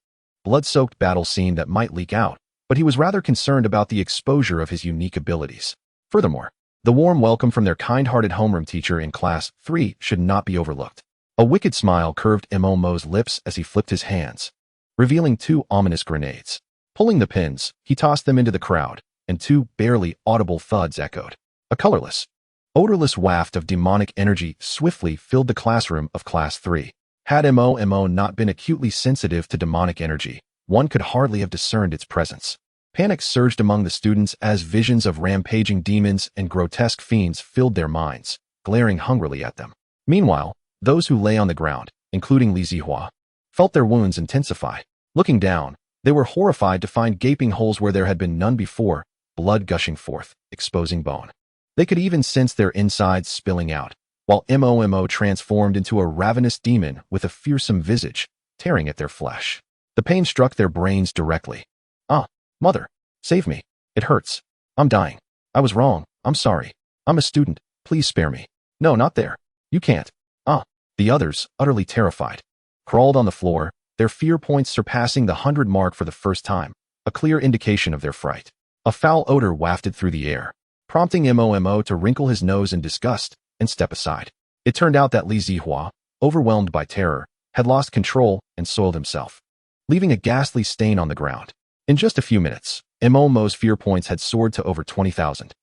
blood-soaked battle scene that might leak out, but he was rather concerned about the exposure of his unique abilities. Furthermore, the warm welcome from their kind-hearted homeroom teacher in Class 3 should not be overlooked. A wicked smile curved Mo's lips as he flipped his hands, revealing 2 ominous grenades. Pulling the pins, he tossed them into the crowd, and 2 barely audible thuds echoed. A colorless, odorless waft of demonic energy swiftly filled the classroom of Class 3. Had Mo not been acutely sensitive to demonic energy, one could hardly have discerned its presence. Panic surged among the students as visions of rampaging demons and grotesque fiends filled their minds, glaring hungrily at them. Meanwhile, those who lay on the ground, including Li Zihua, felt their wounds intensify. Looking down, they were horrified to find gaping holes where there had been none before, blood gushing forth, exposing bone. They could even sense their insides spilling out, while Mo transformed into a ravenous demon with a fearsome visage, tearing at their flesh. The pain struck their brains directly. "Ah, mother, save me. It hurts. I'm dying. I was wrong. I'm sorry. I'm a student. Please spare me. No, not there. You can't. Ah." The others, utterly terrified, crawled on the floor, their fear points surpassing the 100 mark for the first time, a clear indication of their fright. A foul odor wafted through the air, prompting Mo to wrinkle his nose in disgust and step aside. It turned out that Li Zihua, overwhelmed by terror, had lost control and soiled himself, leaving a ghastly stain on the ground. In just a few minutes, Mo's fear points had soared to over 20,000.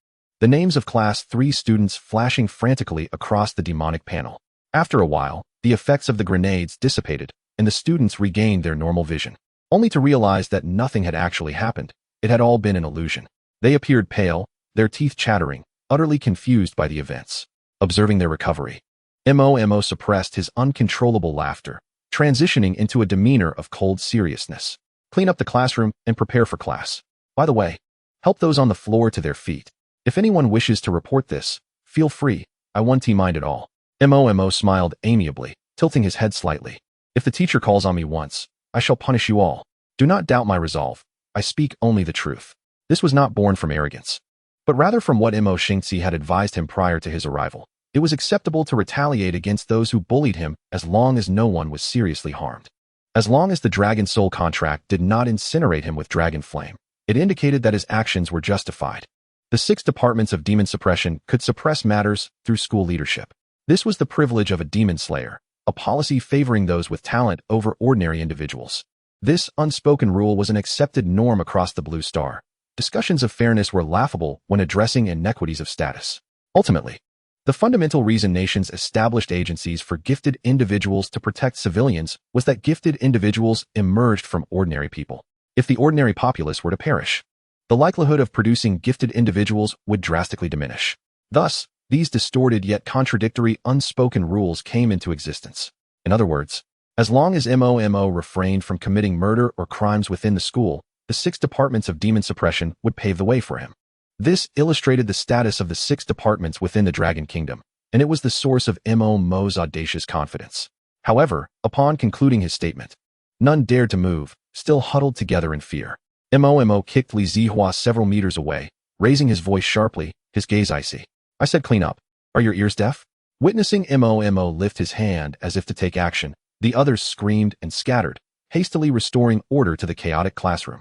The names of Class 3 students flashing frantically across the demonic panel. After a while, the effects of the grenades dissipated, and the students regained their normal vision, only to realize that nothing had actually happened. It had all been an illusion. They appeared pale, their teeth chattering, utterly confused by the events. Observing their recovery, Mo suppressed his uncontrollable laughter, transitioning into a demeanor of cold seriousness. "Clean up the classroom and prepare for class. By the way, help those on the floor to their feet. If anyone wishes to report this, feel free. I won't mind at all." Mo smiled amiably, tilting his head slightly. "If the teacher calls on me once, I shall punish you all. Do not doubt my resolve. I speak only the truth." This was not born from arrogance, but rather from what Mo Xingzi had advised him prior to his arrival. It was acceptable to retaliate against those who bullied him as long as no one was seriously harmed. As long as the Dragon Soul contract did not incinerate him with Dragon Flame, it indicated that his actions were justified. The 6 departments of demon suppression could suppress matters through school leadership. This was the privilege of a demon slayer, a policy favoring those with talent over ordinary individuals. This unspoken rule was an accepted norm across the Blue Star. Discussions of fairness were laughable when addressing inequities of status. Ultimately, the fundamental reason nations established agencies for gifted individuals to protect civilians was that gifted individuals emerged from ordinary people. If the ordinary populace were to perish, the likelihood of producing gifted individuals would drastically diminish. Thus, these distorted yet contradictory unspoken rules came into existence. In other words, as long as Mo refrained from committing murder or crimes within the school, the 6 departments of demon suppression would pave the way for him. This illustrated the status of the 6 departments within the Dragon Kingdom, and it was the source of Mo's audacious confidence. However, upon concluding his statement, none dared to move, still huddled together in fear. Mo kicked Li Zihua several meters away, raising his voice sharply, his gaze icy. "I said clean up. Are your ears deaf?" Witnessing Mo lift his hand as if to take action, the others screamed and scattered, hastily restoring order to the chaotic classroom.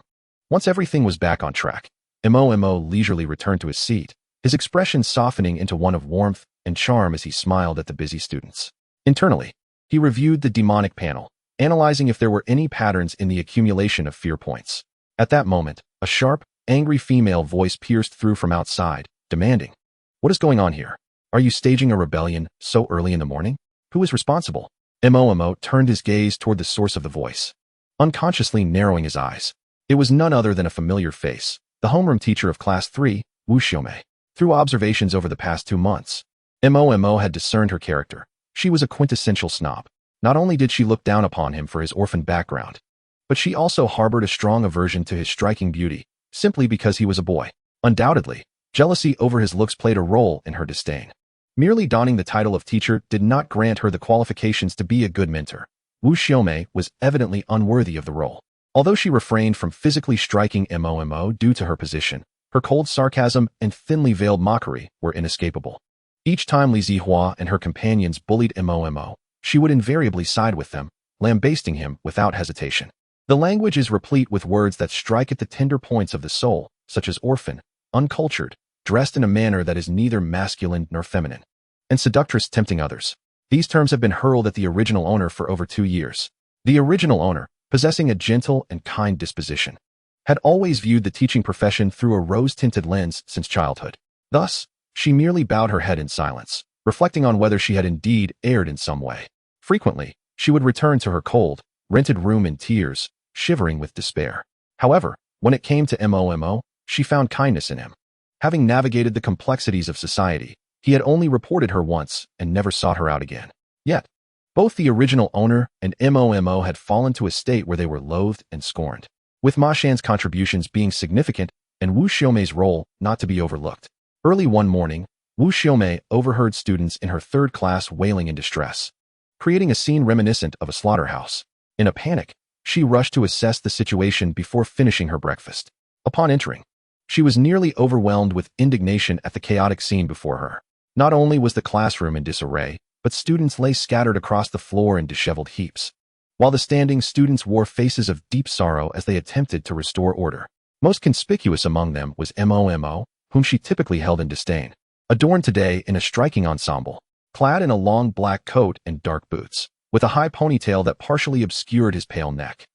Once everything was back on track, Mo leisurely returned to his seat, his expression softening into one of warmth and charm as he smiled at the busy students. Internally, he reviewed the demonic panel, analyzing if there were any patterns in the accumulation of fear points. At that moment, a sharp, angry female voice pierced through from outside, demanding, "What is going on here? Are you staging a rebellion so early in the morning? Who is responsible?" Mo turned his gaze toward the source of the voice, unconsciously narrowing his eyes. It was none other than a familiar face, the homeroom teacher of Class 3, Wu Xiaomei. Through observations over the past 2 months, Mo had discerned her character. She was a quintessential snob. Not only did she look down upon him for his orphan background, but she also harbored a strong aversion to his striking beauty, simply because he was a boy. Undoubtedly, jealousy over his looks played a role in her disdain. Merely donning the title of teacher did not grant her the qualifications to be a good mentor. Wu Xiaomei was evidently unworthy of the role. Although she refrained from physically striking Mo due to her position, her cold sarcasm and thinly veiled mockery were inescapable. Each time Li Zihua and her companions bullied Mo, she would invariably side with them, lambasting him without hesitation. The language is replete with words that strike at the tender points of the soul, such as orphan, uncultured, dressed in a manner that is neither masculine nor feminine, and seductress tempting others. These terms have been hurled at the original owner for over 2 years. The original owner, possessing a gentle and kind disposition, had always viewed the teaching profession through a rose-tinted lens since childhood. Thus, she merely bowed her head in silence, reflecting on whether she had indeed erred in some way. Frequently, she would return to her cold, rented room in tears, shivering with despair. However, when it came to Momo, she found kindness in him. Having navigated the complexities of society, he had only reported her once and never sought her out again. Yet, both the original owner and Momo had fallen to a state where they were loathed and scorned, with Ma Shan's contributions being significant and Wu Xiaomei's role not to be overlooked. Early one morning, Wu Xiaomei overheard students in her 3rd class wailing in distress, creating a scene reminiscent of a slaughterhouse. In a panic, she rushed to assess the situation before finishing her breakfast. Upon entering, she was nearly overwhelmed with indignation at the chaotic scene before her. Not only was the classroom in disarray, but students lay scattered across the floor in disheveled heaps, while the standing students wore faces of deep sorrow as they attempted to restore order. Most conspicuous among them was Momo, whom she typically held in disdain, adorned today in a striking ensemble, clad in a long black coat and dark boots, with a high ponytail that partially obscured his pale neck.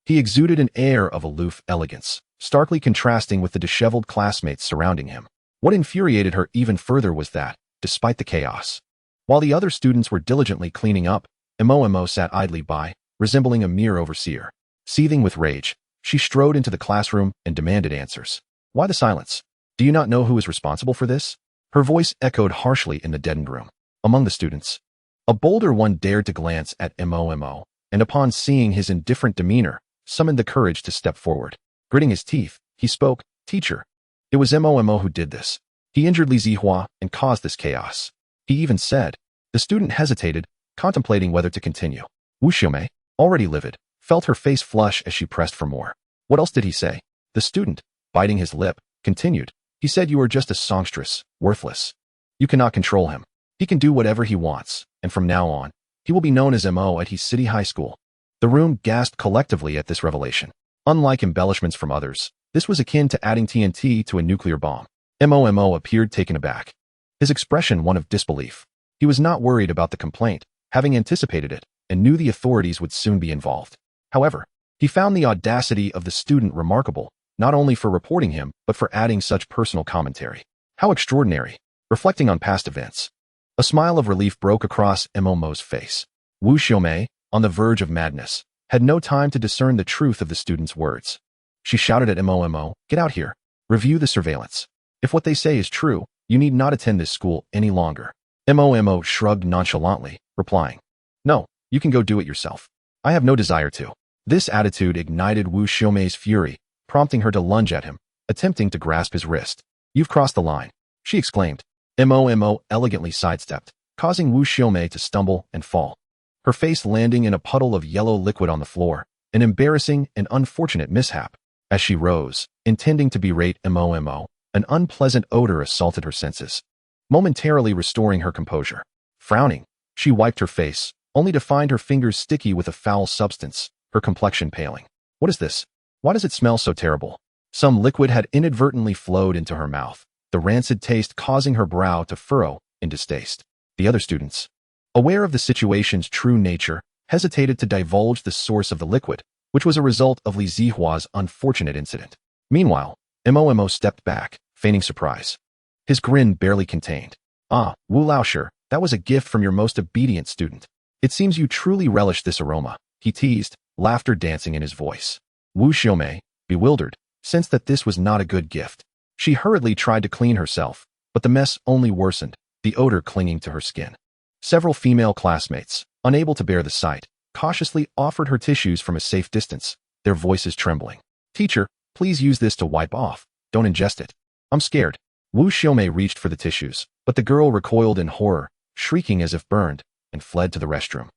He exuded an air of aloof elegance, starkly contrasting with the disheveled classmates surrounding him. What infuriated her even further was that, despite the chaos, while the other students were diligently cleaning up, Momo sat idly by, resembling a mere overseer. Seething with rage, she strode into the classroom and demanded answers. Why the silence? Do you not know who is responsible for this? Her voice echoed harshly in the deadened room. Among the students, a bolder one dared to glance at Momo, and upon seeing his indifferent demeanor, summoned the courage to step forward. Gritting his teeth, he spoke, "Teacher, it was Momo who did this. He injured Li Zihua and caused this chaos." He even said. The student hesitated, contemplating whether to continue. Wu Xiaomei, already livid, felt her face flush as she pressed for more. What else did he say? The student, biting his lip, continued. He said you are just a songstress, worthless. You cannot control him. He can do whatever he wants, and from now on, he will be known as Mo at his city high school. The room gasped collectively at this revelation. Unlike embellishments from others, this was akin to adding TNT to a nuclear bomb. Momo appeared taken aback, his expression one of disbelief. He was not worried about the complaint, having anticipated it, and knew the authorities would soon be involved. However, he found the audacity of the student remarkable, not only for reporting him, but for adding such personal commentary. How extraordinary, reflecting on past events. A smile of relief broke across Momo's face. Wu Xiaomei, on the verge of madness, had no time to discern the truth of the student's words. She shouted at Momo, "Get out here. Review the surveillance. If what they say is true, you need not attend this school any longer." Momo shrugged nonchalantly, replying, "No, you can go do it yourself. I have no desire to." This attitude ignited Wu Xiaomei's fury, prompting her to lunge at him, attempting to grasp his wrist. "You've crossed the line," she exclaimed. Momo elegantly sidestepped, causing Wu Xiaomei to stumble and fall, her face landing in a puddle of yellow liquid on the floor, an embarrassing and unfortunate mishap. As she rose, intending to berate Momo, an unpleasant odor assaulted her senses, momentarily restoring her composure. Frowning, she wiped her face, only to find her fingers sticky with a foul substance, her complexion paling. "What is this? Why does it smell so terrible?" Some liquid had inadvertently flowed into her mouth, the rancid taste causing her brow to furrow in distaste. The other students, aware of the situation's true nature, hesitated to divulge the source of the liquid, which was a result of Li Zihua's unfortunate incident. Meanwhile, Momo stepped back, feigning surprise. His grin barely contained. "Ah, Wu Laoshi, that was a gift from your most obedient student. It seems you truly relish this aroma," he teased, laughter dancing in his voice. Wu Xiaomei, bewildered, sensed that this was not a good gift. She hurriedly tried to clean herself, but the mess only worsened, the odor clinging to her skin. Several female classmates, unable to bear the sight, cautiously offered her tissues from a safe distance, their voices trembling. "Teacher, please use this to wipe off. Don't ingest it. I'm scared." Wu Xiaomei reached for the tissues, but the girl recoiled in horror, shrieking as if burned, and fled to the restroom,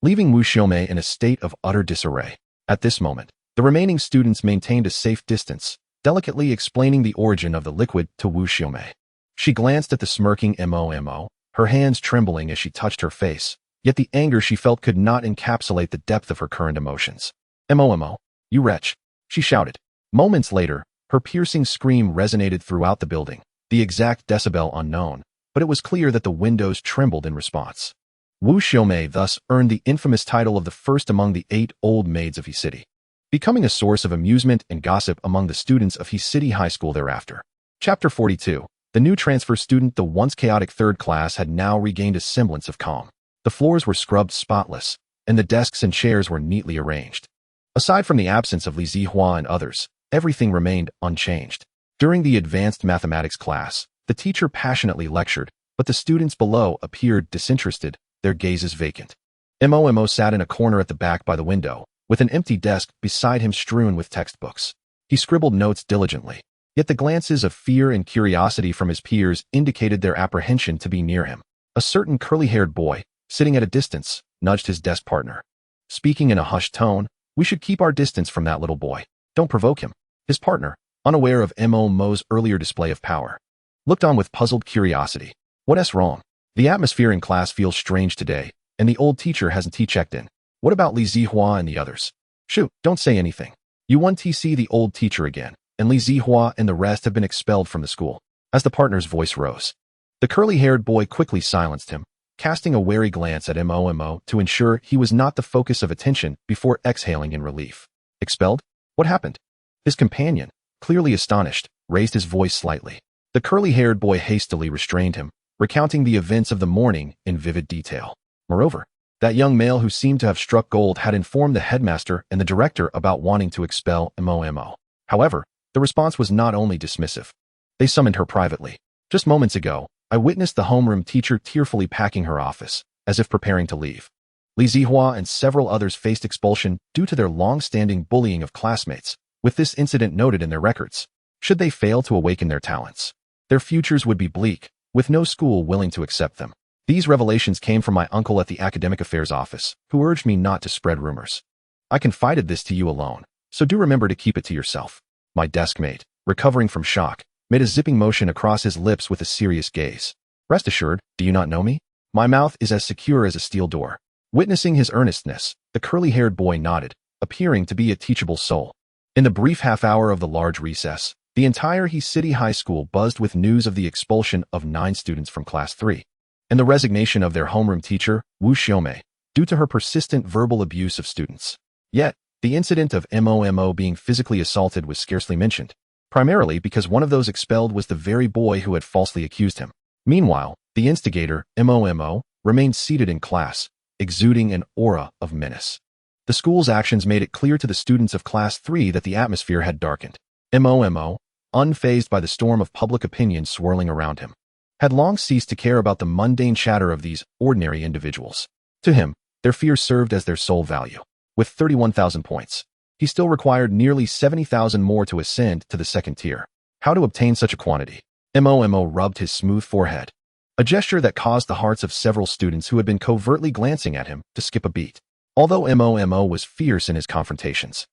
leaving Wu Xiaomei in a state of utter disarray. At this moment, the remaining students maintained a safe distance, delicately explaining the origin of the liquid to Wu Xiaomei. She glanced at the smirking Momo, her hands trembling as she touched her face, yet the anger she felt could not encapsulate the depth of her current emotions. "Momo, You wretch! She shouted. Moments later, her piercing scream resonated throughout the building, the exact decibel unknown, but it was clear that the windows trembled in response. Wu Xiaomei thus earned the infamous title of the first among the 8 old maids of He City, becoming a source of amusement and gossip among the students of He City High School thereafter. Chapter 42. The new transfer student. The once chaotic third class had now regained a semblance of calm. The floors were scrubbed spotless, and the desks and chairs were neatly arranged. Aside from the absence of Li Zihua and others, everything remained unchanged. During the advanced mathematics class, the teacher passionately lectured, but the students below appeared disinterested, their gazes vacant. Mo sat in a corner at the back by the window, with an empty desk beside him strewn with textbooks. He scribbled notes diligently, yet the glances of fear and curiosity from his peers indicated their apprehension to be near him. A certain curly-haired boy, sitting at a distance, nudged his desk partner. Speaking in a hushed tone, "We should keep our distance from that little boy. Don't provoke him." His partner, unaware of Mo's earlier display of power, looked on with puzzled curiosity. "What's wrong? The atmosphere in class feels strange today, and the old teacher hasn't checked in. What about Li Zihua and the others?" "Shoot, don't say anything. You won't see the old teacher again, and Li Zihua and the rest have been expelled from the school." As the partner's voice rose, the curly-haired boy quickly silenced him, casting a wary glance at Mo to ensure he was not the focus of attention before exhaling in relief. "Expelled? What happened?" His companion, clearly astonished, raised his voice slightly. The curly-haired boy hastily restrained him, recounting the events of the morning in vivid detail. Moreover, that young male who seemed to have struck gold had informed the headmaster and the director about wanting to expel Mo. However, the response was not only dismissive. They summoned her privately. "Just moments ago, I witnessed the homeroom teacher tearfully packing her office, as if preparing to leave." Li Zihua and several others faced expulsion due to their long-standing bullying of classmates, with this incident noted in their records. Should they fail to awaken their talents, their futures would be bleak, with no school willing to accept them. These revelations came from my uncle at the Academic Affairs Office, who urged me not to spread rumors. I confided this to you alone, so do remember to keep it to yourself. My deskmate, recovering from shock, made a zipping motion across his lips with a serious gaze. "Rest assured, do you not know me? My mouth is as secure as a steel door." Witnessing his earnestness, the curly-haired boy nodded, appearing to be a teachable soul. In the brief half-hour of the large recess, the entire He City High School buzzed with news of the expulsion of 9 students from Class 3, and the resignation of their homeroom teacher, Wu Xiaomei, due to her persistent verbal abuse of students. Yet, the incident of Mo being physically assaulted was scarcely mentioned, primarily because one of those expelled was the very boy who had falsely accused him. Meanwhile, the instigator, Mo, remained seated in class, exuding an aura of menace. The school's actions made it clear to the students of Class 3 that the atmosphere had darkened. Mo, unfazed by the storm of public opinion swirling around him, had long ceased to care about the mundane chatter of these ordinary individuals. To him, their fears served as their sole value. With 31,000 points, he still required nearly 70,000 more to ascend to the second tier. How to obtain such a quantity? Mo rubbed his smooth forehead, a gesture that caused the hearts of several students who had been covertly glancing at him to skip a beat. Although Mo was fierce in his confrontations,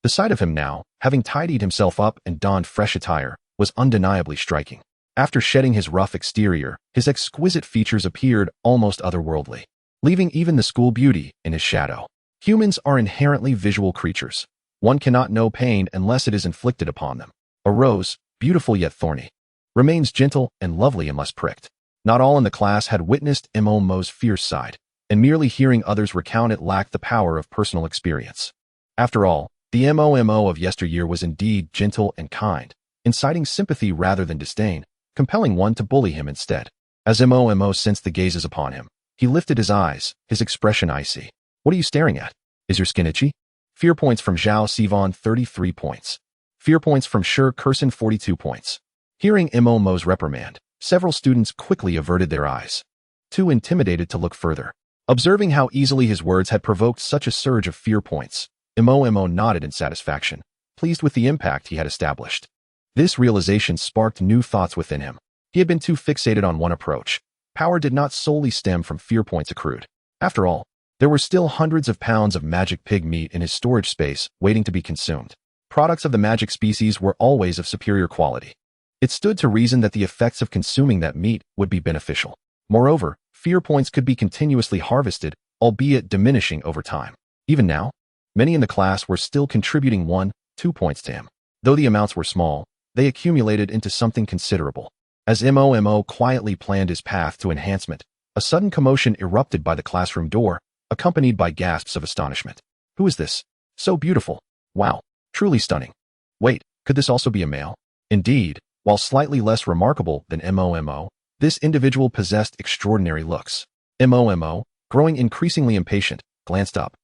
the sight of him now, having tidied himself up and donned fresh attire, was undeniably striking. After shedding his rough exterior, his exquisite features appeared almost otherworldly, leaving even the school beauty in his shadow. Humans are inherently visual creatures. One cannot know pain unless it is inflicted upon them. A rose, beautiful yet thorny, remains gentle and lovely unless pricked. Not all in the class had witnessed Mo's fierce side, and merely hearing others recount it lacked the power of personal experience. After all, the Mo of yesteryear was indeed gentle and kind, inciting sympathy rather than disdain, compelling one to bully him instead. As Mo sensed the gazes upon him, he lifted his eyes, his expression icy. "What are you staring at? Is your skin itchy?" Fear points from Zhao Sivon, 33 points. Fear points from Shi Kurson, 42 points. Hearing Mo's reprimand, several students quickly averted their eyes, too intimidated to look further. Observing how easily his words had provoked such a surge of fear points, Mo nodded in satisfaction, pleased with the impact he had established. This realization sparked new thoughts within him. He had been too fixated on one approach. Power did not solely stem from fear points accrued. After all, there were still hundreds of pounds of magic pig meat in his storage space waiting to be consumed. Products of the magic species were always of superior quality. It stood to reason that the effects of consuming that meat would be beneficial. Moreover, fear points could be continuously harvested, albeit diminishing over time. Even now, Many in the class were still contributing 1-2 points to him. Though the amounts were small, they accumulated into something considerable. As Momo quietly planned his path to enhancement, a sudden commotion erupted by the classroom door, accompanied by gasps of astonishment. Who is this? So beautiful. Wow. Truly stunning. Wait, could this also be a male? Indeed, while slightly less remarkable than Momo, this individual possessed extraordinary looks. Momo, growing increasingly impatient, glanced up,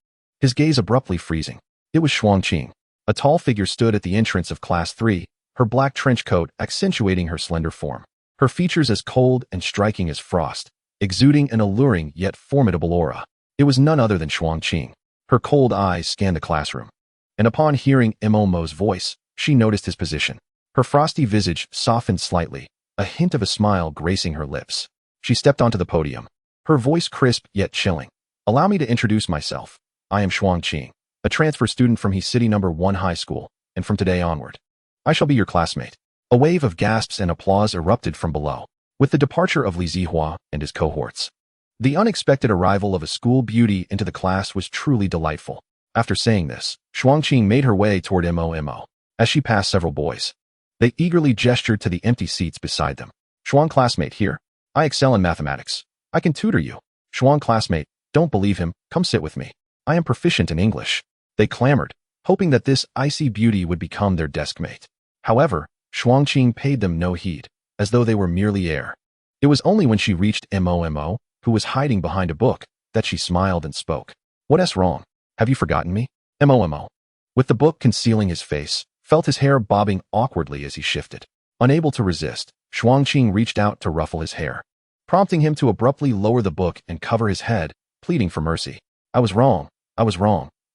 his gaze abruptly freezing. It was Xuangqing. A tall figure stood at the entrance of Class 3, her black trench coat accentuating her slender form. Her features as cold and striking as frost, exuding an alluring yet formidable aura. It was none other than Xuangqing. Her cold eyes scanned the classroom, and upon hearing Momo's voice, she noticed his position. Her frosty visage softened slightly, a hint of a smile gracing her lips. She stepped onto the podium, her voice crisp yet chilling. Allow me to introduce myself. I am Xuangqing, a transfer student from He City No. 1 High School, and from today onward, I shall be your classmate. A wave of gasps and applause erupted from below, with the departure of Li Zihua and his cohorts. The unexpected arrival of a school beauty into the class was truly delightful. After saying this, Xuangqing made her way toward Momo. As she passed several boys, they eagerly gestured to the empty seats beside them. Xuang classmate here. I excel in mathematics. I can tutor you. Xuang classmate, don't believe him, come sit with me. I am proficient in English. They clamored, hoping that this icy beauty would become their deskmate. However, Xuangqing paid them no heed, as though they were merely air. It was only when she reached Momo, who was hiding behind a book, that she smiled and spoke. What's wrong? Have you forgotten me? Momo, with the book concealing his face, felt his hair bobbing awkwardly as he shifted. Unable to resist, Xuangqing reached out to ruffle his hair, prompting him to abruptly lower the book and cover his head, pleading for mercy. I was wrong.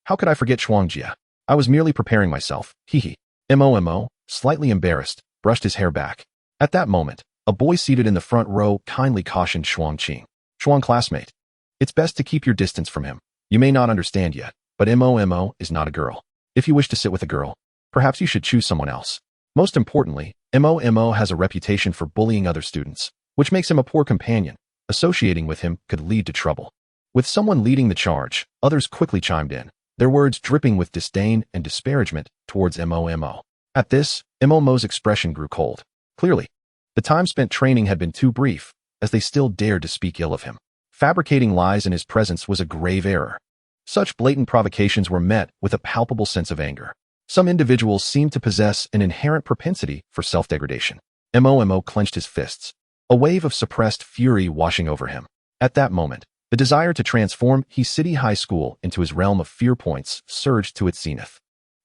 How could I forget Xuangjia? I was merely preparing myself, hee. Momo, slightly embarrassed, brushed his hair back. At that moment, a boy seated in the front row kindly cautioned Xuangqing. Xuang classmate, it's best to keep your distance from him. You may not understand yet, but Momo is not a girl. If you wish to sit with a girl, perhaps you should choose someone else. Most importantly, Momo has a reputation for bullying other students, which makes him a poor companion. Associating with him could lead to trouble. With someone leading the charge, others quickly chimed in, their words dripping with disdain and disparagement towards Momo. At this, Momo's expression grew cold. Clearly, the time spent training had been too brief, as they still dared to speak ill of him. Fabricating lies in his presence was a grave error. Such blatant provocations were met with a palpable sense of anger. Some individuals seemed to possess an inherent propensity for self-degradation. Momo clenched his fists, a wave of suppressed fury washing over him. At that moment, the desire to transform He City High School into his realm of fear points surged to its zenith.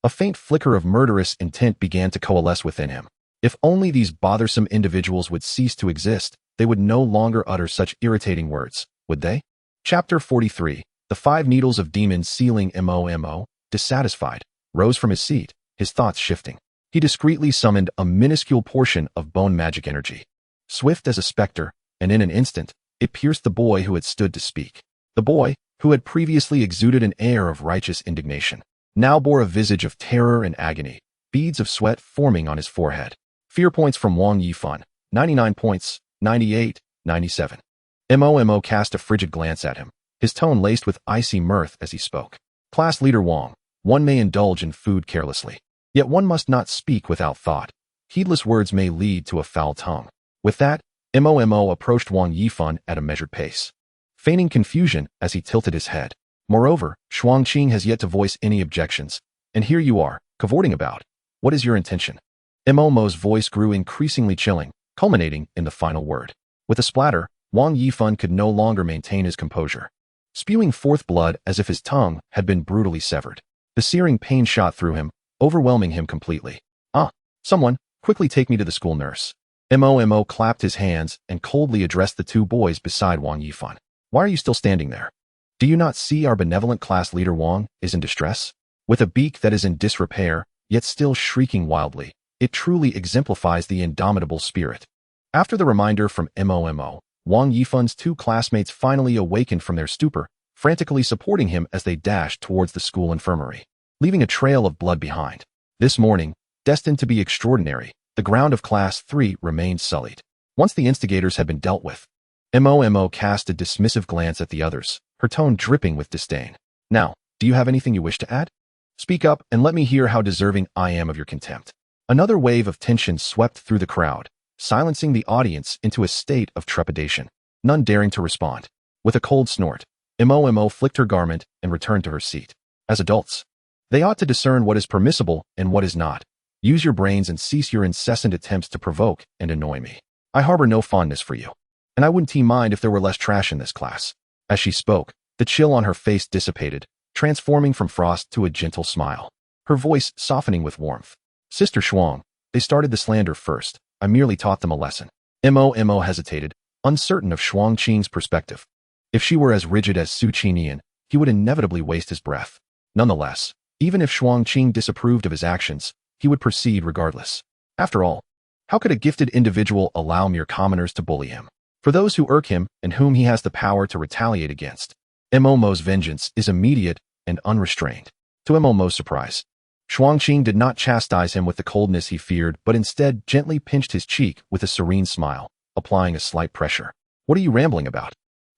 A faint flicker of murderous intent began to coalesce within him. If only these bothersome individuals would cease to exist, they would no longer utter such irritating words, would they? Chapter 43. The 5 Needles of Demons Sealing. Momo, dissatisfied, rose from his seat, his thoughts shifting. He discreetly summoned a minuscule portion of bone magic energy. Swift as a specter, and in an instant, it pierced the boy who had stood to speak. The boy, who had previously exuded an air of righteous indignation, now bore a visage of terror and agony, beads of sweat forming on his forehead. Fear points from Wang Yifan, 99 points, 98, 97. Momo cast a frigid glance at him, his tone laced with icy mirth as he spoke. Class leader Wang, one may indulge in food carelessly, yet one must not speak without thought. Heedless words may lead to a foul tongue. With that, Momo approached Wang Yifan at a measured pace, feigning confusion as he tilted his head. Moreover, Xuangqing has yet to voice any objections, and here you are, cavorting about. What is your intention? Momo's voice grew increasingly chilling, culminating in the final word. With a splatter, Wang Yifan could no longer maintain his composure, spewing forth blood as if his tongue had been brutally severed. The searing pain shot through him, overwhelming him completely. Someone, quickly take me to the school nurse. Momo clapped his hands and coldly addressed the 2 boys beside Wang Yifan. Why are you still standing there? Do you not see our benevolent class leader Wang is in distress? With a beak that is in disrepair, yet still shrieking wildly, it truly exemplifies the indomitable spirit. After the reminder from Momo, Wang Yifan's 2 classmates finally awakened from their stupor, frantically supporting him as they dashed towards the school infirmary, leaving a trail of blood behind. This morning, destined to be extraordinary, the ground of Class 3 remained sullied. Once the instigators had been dealt with, Momo cast a dismissive glance at the others, her tone dripping with disdain. Now, do you have anything you wish to add? Speak up and let me hear how deserving I am of your contempt. Another wave of tension swept through the crowd, silencing the audience into a state of trepidation, none daring to respond. With a cold snort, Mo flicked her garment and returned to her seat. As adults, they ought to discern what is permissible and what is not. Use your brains and cease your incessant attempts to provoke and annoy me. I harbor no fondness for you, and I wouldn't mind if there were less trash in this class. As she spoke, the chill on her face dissipated, transforming from frost to a gentle smile, her voice softening with warmth. Sister Shuang, they started the slander first. I merely taught them a lesson. Mo hesitated, uncertain of Shuang Qing's perspective. If she were as rigid as Su Qinian, he would inevitably waste his breath. Nonetheless, even if Shuang Qing disapproved of his actions, he would proceed regardless. After all, how could a gifted individual allow mere commoners to bully him? For those who irk him and whom he has the power to retaliate against, Mo's vengeance is immediate and unrestrained. To Mo's surprise, Shuang Qing did not chastise him with the coldness he feared, but instead gently pinched his cheek with a serene smile, applying a slight pressure. What are you rambling about?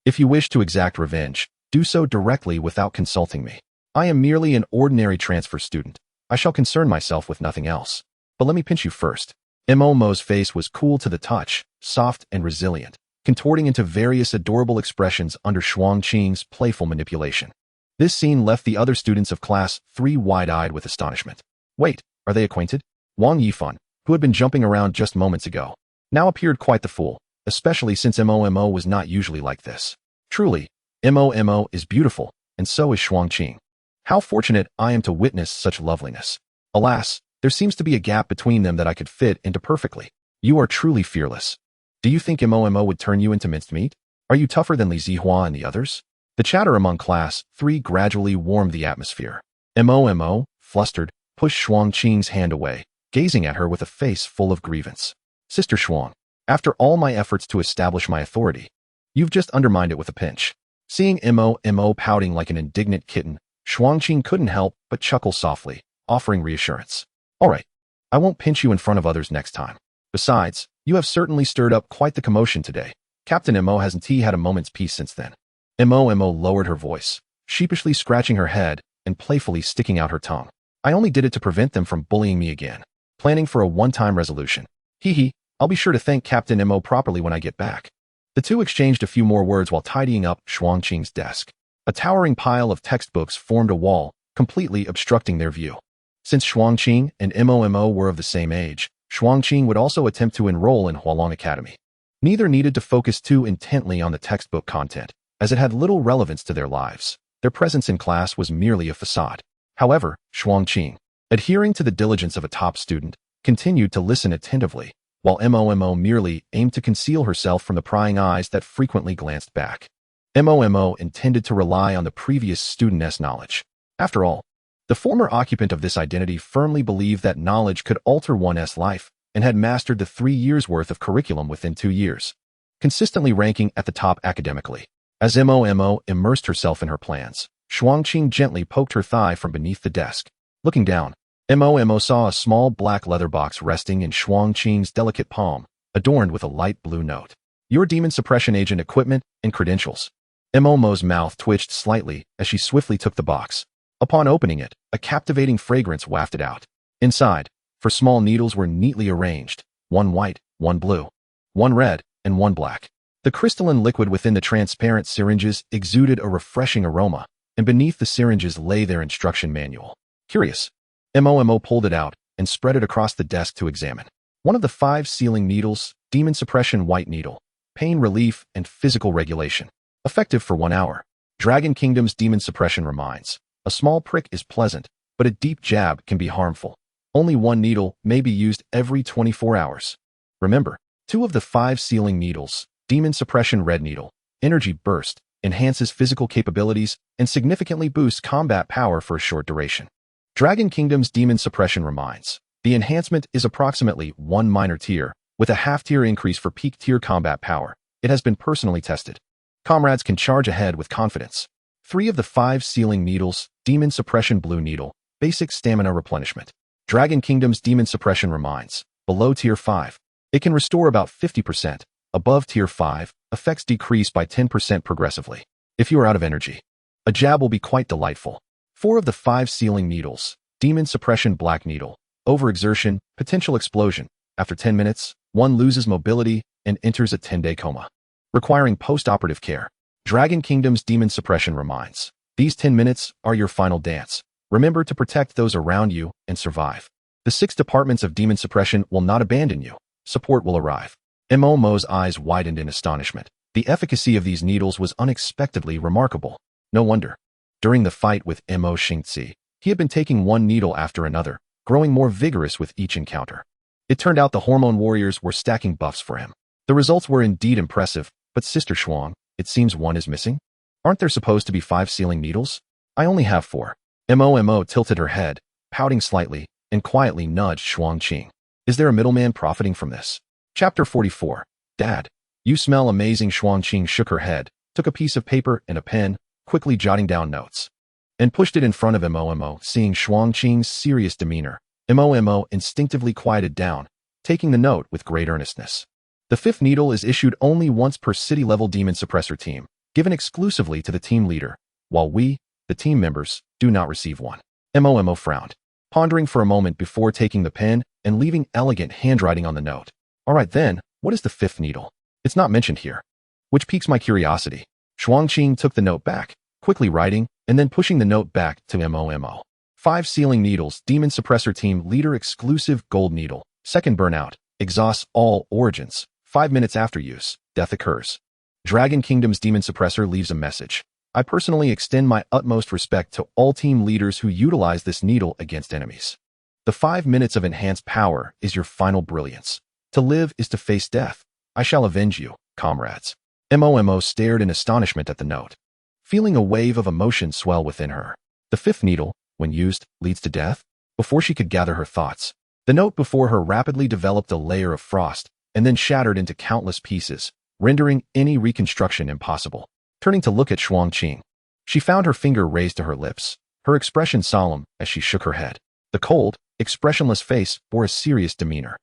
If you wish to exact revenge, do so directly without consulting me. I am merely an ordinary transfer student. I shall concern myself with nothing else. But let me pinch you first. Mo's face was cool to the touch, soft and resilient, contorting into various adorable expressions under Shuang Qing's playful manipulation. This scene left the other students of class 3 wide-eyed with astonishment. Wait, are they acquainted? Wang Yifan, who had been jumping around just moments ago, now appeared quite the fool, especially since Mo was not usually like this. Truly, Mo is beautiful, and so is Shuang Qing. How fortunate I am to witness such loveliness. Alas, there seems to be a gap between them that I could fit into perfectly. You are truly fearless. Do you think Mo would turn you into minced meat? Are you tougher than Li Zihua and the others? The chatter among class 3 gradually warmed the atmosphere. Mo, flustered, pushed Shuang Qing's hand away, gazing at her with a face full of grievance. Sister Shuang, after all my efforts to establish my authority, you've just undermined it with a pinch. Seeing Mo pouting like an indignant kitten, Shuang Qing couldn't help but chuckle softly, offering reassurance. All right, I won't pinch you in front of others next time. Besides, you have certainly stirred up quite the commotion today. Captain Mo hasn't he had a moment's peace since then? Mo lowered her voice, sheepishly scratching her head and playfully sticking out her tongue. I only did it to prevent them from bullying me again. Planning for a one-time resolution. Hee, I'll be sure to thank Captain Mo properly when I get back. The two exchanged a few more words while tidying up Shuang Qing's desk. A towering pile of textbooks formed a wall, completely obstructing their view. Since Shuang Qing and Mo were of the same age, Shuang Qing would also attempt to enroll in Hualong Academy. Neither needed to focus too intently on the textbook content, as it had little relevance to their lives. Their presence in class was merely a facade. However, Shuang Qing, adhering to the diligence of a top student, continued to listen attentively, while Mo merely aimed to conceal herself from the prying eyes that frequently glanced back. Mo intended to rely on the previous student's knowledge. After all, the former occupant of this identity firmly believed that knowledge could alter one's life and had mastered the 3 years' worth of curriculum within 2 years, consistently ranking at the top academically. As Mo immersed herself in her plans, Shuang Qing gently poked her thigh from beneath the desk. Looking down, Mo saw a small black leather box resting in Shuang Qing's delicate palm, adorned with a light blue note. Your demon suppression agent equipment and credentials. Mo's mouth twitched slightly as she swiftly took the box. Upon opening it, a captivating fragrance wafted out. Inside, 4 small needles were neatly arranged, 1 white, 1 blue, 1 red, and 1 black. The crystalline liquid within the transparent syringes exuded a refreshing aroma, and beneath the syringes lay their instruction manual. Curious, Mo pulled it out and spread it across the desk to examine. One of the 5 sealing needles, demon suppression white needle, pain relief and physical regulation. Effective for 1 hour. Dragon Kingdom's demon suppression reminds. A small prick is pleasant, but a deep jab can be harmful. Only 1 needle may be used every 24 hours. Remember, 2 of the 5 sealing needles, demon suppression red needle, energy burst, enhances physical capabilities, and significantly boosts combat power for a short duration. Dragon Kingdom's demon suppression reminds. The enhancement is approximately 1 minor tier, with a half-tier increase for peak tier combat power. It has been personally tested. Comrades can charge ahead with confidence. 3 of the 5 sealing needles, demon suppression blue needle, basic stamina replenishment. Dragon Kingdom's demon suppression reminds. Below tier 5. It can restore about 50%. Above tier 5, effects decrease by 10% progressively. If you are out of energy, a jab will be quite delightful. 4 of the 5 sealing needles. Demon suppression black needle. Overexertion, potential explosion. After 10 minutes, one loses mobility and enters a 10-day coma, requiring post-operative care. Dragon Kingdom's demon suppression reminds. These 10 minutes are your final dance. Remember to protect those around you and survive. The 6 departments of demon suppression will not abandon you. Support will arrive. Mo's eyes widened in astonishment. The efficacy of these needles was unexpectedly remarkable. No wonder. During the fight with Mo Xingzi, he had been taking one needle after another, growing more vigorous with each encounter. It turned out the hormone warriors were stacking buffs for him. The results were indeed impressive, but Sister Shuang, it seems one is missing? Aren't there supposed to be 5 sealing needles? I only have 4. Mo tilted her head, pouting slightly, and quietly nudged Shuangqing. Is there a middleman profiting from this? Chapter 44. Dad. You smell amazing. Shuangqing shook her head, took a piece of paper and a pen, quickly jotting down notes, and pushed it in front of Mo. Seeing Shuangqing's serious demeanor, Mo instinctively quieted down, taking the note with great earnestness. The 5th needle is issued only once per city-level demon suppressor team, given exclusively to the team leader, while we, the team members, do not receive one. Mo frowned, pondering for a moment before taking the pen and leaving elegant handwriting on the note. All right then, what is the 5th needle? It's not mentioned here, which piques my curiosity. Shuangqing took the note back, quickly writing and then pushing the note back to Mo. 5 sealing needles, demon suppressor team leader exclusive gold needle. Second burnout, exhausts all origins. 5 minutes after use, death occurs. Dragon Kingdom's demon suppressor leaves a message. I personally extend my utmost respect to all team leaders who utilize this needle against enemies. The 5 minutes of enhanced power is your final brilliance. To live is to face death. I shall avenge you, comrades. Mo stared in astonishment at the note, feeling a wave of emotion swell within her. The 5th needle, when used, leads to death? Before she could gather her thoughts, the note before her rapidly developed a layer of frost and then shattered into countless pieces, rendering any reconstruction impossible. Turning to look at Shuangqing, she found her finger raised to her lips, her expression solemn as she shook her head. The cold, expressionless face bore a serious demeanor.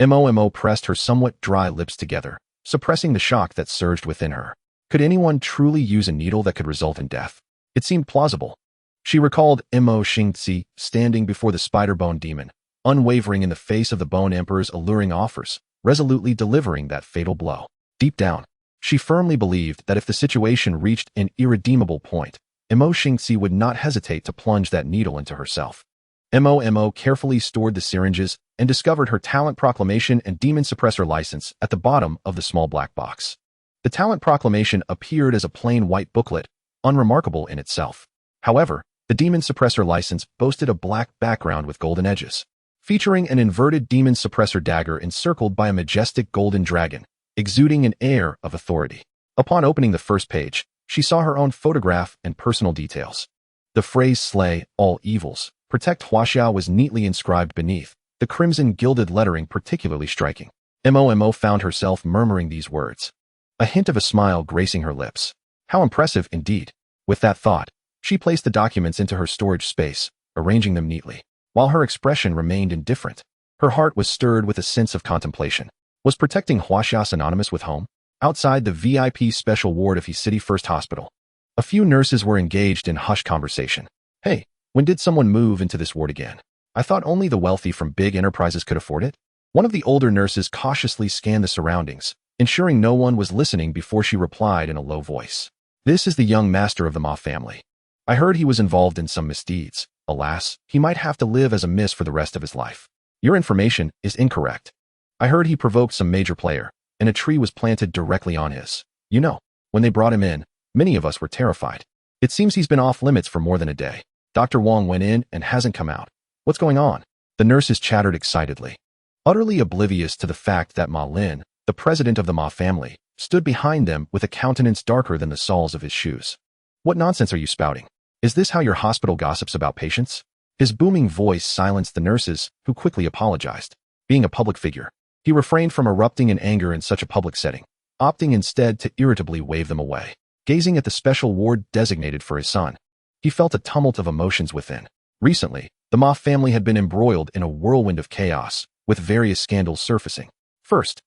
Mo pressed her somewhat dry lips together, suppressing the shock that surged within her. Could anyone truly use a needle that could result in death? It seemed plausible. She recalled Mo Xingzi standing before the spider bone demon, unwavering in the face of the Bone Emperor's alluring offers, resolutely delivering that fatal blow. Deep down, she firmly believed that if the situation reached an irredeemable point, Mo Xingzi would not hesitate to plunge that needle into herself. Mo carefully stored the syringes and discovered her talent proclamation and demon suppressor license at the bottom of the small black box. The talent proclamation appeared as a plain white booklet, unremarkable in itself. However, the demon suppressor license boasted a black background with golden edges, featuring an inverted demon suppressor dagger encircled by a majestic golden dragon, exuding an air of authority. Upon opening the first page, she saw her own photograph and personal details. The phrase "Slay all evils, protect Huaxia" was neatly inscribed beneath, the crimson gilded lettering particularly striking. Mo found herself murmuring these words, a hint of a smile gracing her lips. How impressive indeed. With that thought, she placed the documents into her storage space, arranging them neatly. While her expression remained indifferent, her heart was stirred with a sense of contemplation. Was protecting Huaxia synonymous with home? Outside the VIP special ward of He City First Hospital, a few nurses were engaged in hushed conversation. Hey, when did someone move into this ward again? I thought only the wealthy from big enterprises could afford it. One of the older nurses cautiously scanned the surroundings, ensuring no one was listening before she replied in a low voice. This is the young master of the Ma family. I heard he was involved in some misdeeds. Alas, he might have to live as a miss for the rest of his life. Your information is incorrect. I heard he provoked some major player, and a tree was planted directly on his. You know, when they brought him in, many of us were terrified. It seems he's been off limits for more than a day. Dr. Wong went in and hasn't come out. What's going on? The nurses chattered excitedly, utterly oblivious to the fact that Ma Lin, the president of the Ma family, stood behind them with a countenance darker than the soles of his shoes. What nonsense are you spouting? Is this how your hospital gossips about patients? His booming voice silenced the nurses, who quickly apologized. Being a public figure, he refrained from erupting in anger in such a public setting, opting instead to irritably wave them away. Gazing at the special ward designated for his son, he felt a tumult of emotions within. Recently, the Ma family had been embroiled in a whirlwind of chaos, with various scandals surfacing. First,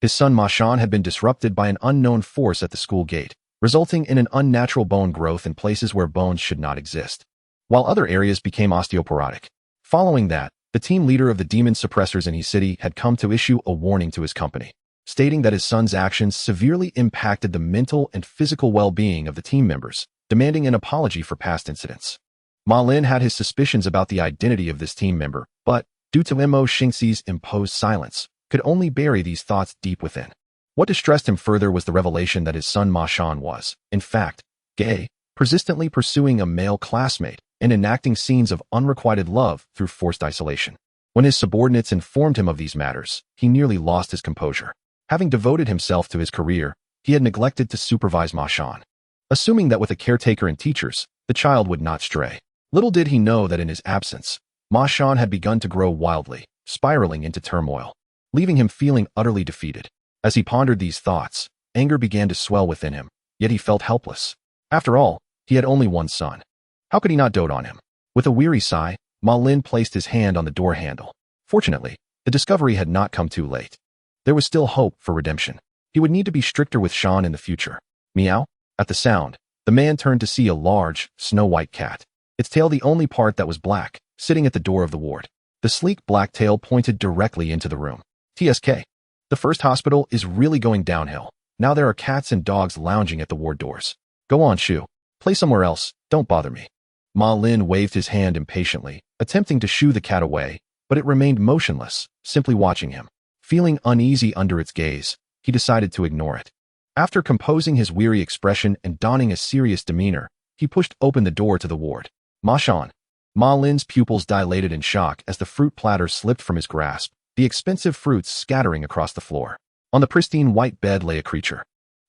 his son Ma Shan had been disrupted by an unknown force at the school gate, resulting in an unnatural bone growth in places where bones should not exist. while other areas became osteoporotic. Following that, the team leader of the demon suppressors in He City had come to issue a warning to his company, stating that his son's actions severely impacted the mental and physical well-being of the team members, demanding an apology for past incidents. Ma Lin had his suspicions about the identity of this team member, but, due to Mo Xingxi's imposed silence, could only bury these thoughts deep within. What distressed him further was the revelation that his son Ma Shan was, in fact, gay, persistently pursuing a male classmate and enacting scenes of unrequited love through forced isolation. When his subordinates informed him of these matters, he nearly lost his composure. Having devoted himself to his career, he had neglected to supervise Ma Shan, assuming that with a caretaker and teachers, the child would not stray. Little did he know that in his absence, Ma Shan had begun to grow wildly, spiraling into turmoil, leaving him feeling utterly defeated. As he pondered these thoughts, anger began to swell within him, yet he felt helpless. After all, he had only one son. How could he not dote on him? With a weary sigh, Ma Lin placed his hand on the door handle. Fortunately, the discovery had not come too late. There was still hope for redemption. He would need to be stricter with Shan in the future. Meow. At the sound, the man turned to see a large, snow-white cat, its tail the only part that was black, sitting at the door of the ward. The sleek black tail pointed directly into the room. TSK. The first hospital is really going downhill. Now there are cats and dogs lounging at the ward doors. Go on, Shu. Play somewhere else. Don't bother me. Ma Lin waved his hand impatiently, attempting to shoo the cat away, but it remained motionless, simply watching him. Feeling uneasy under its gaze, he decided to ignore it. After composing his weary expression and donning a serious demeanor, he pushed open the door to the ward. Ma Shan. Ma Lin's pupils dilated in shock as the fruit platter slipped from his grasp, the expensive fruits scattering across the floor. On the pristine white bed lay a creature,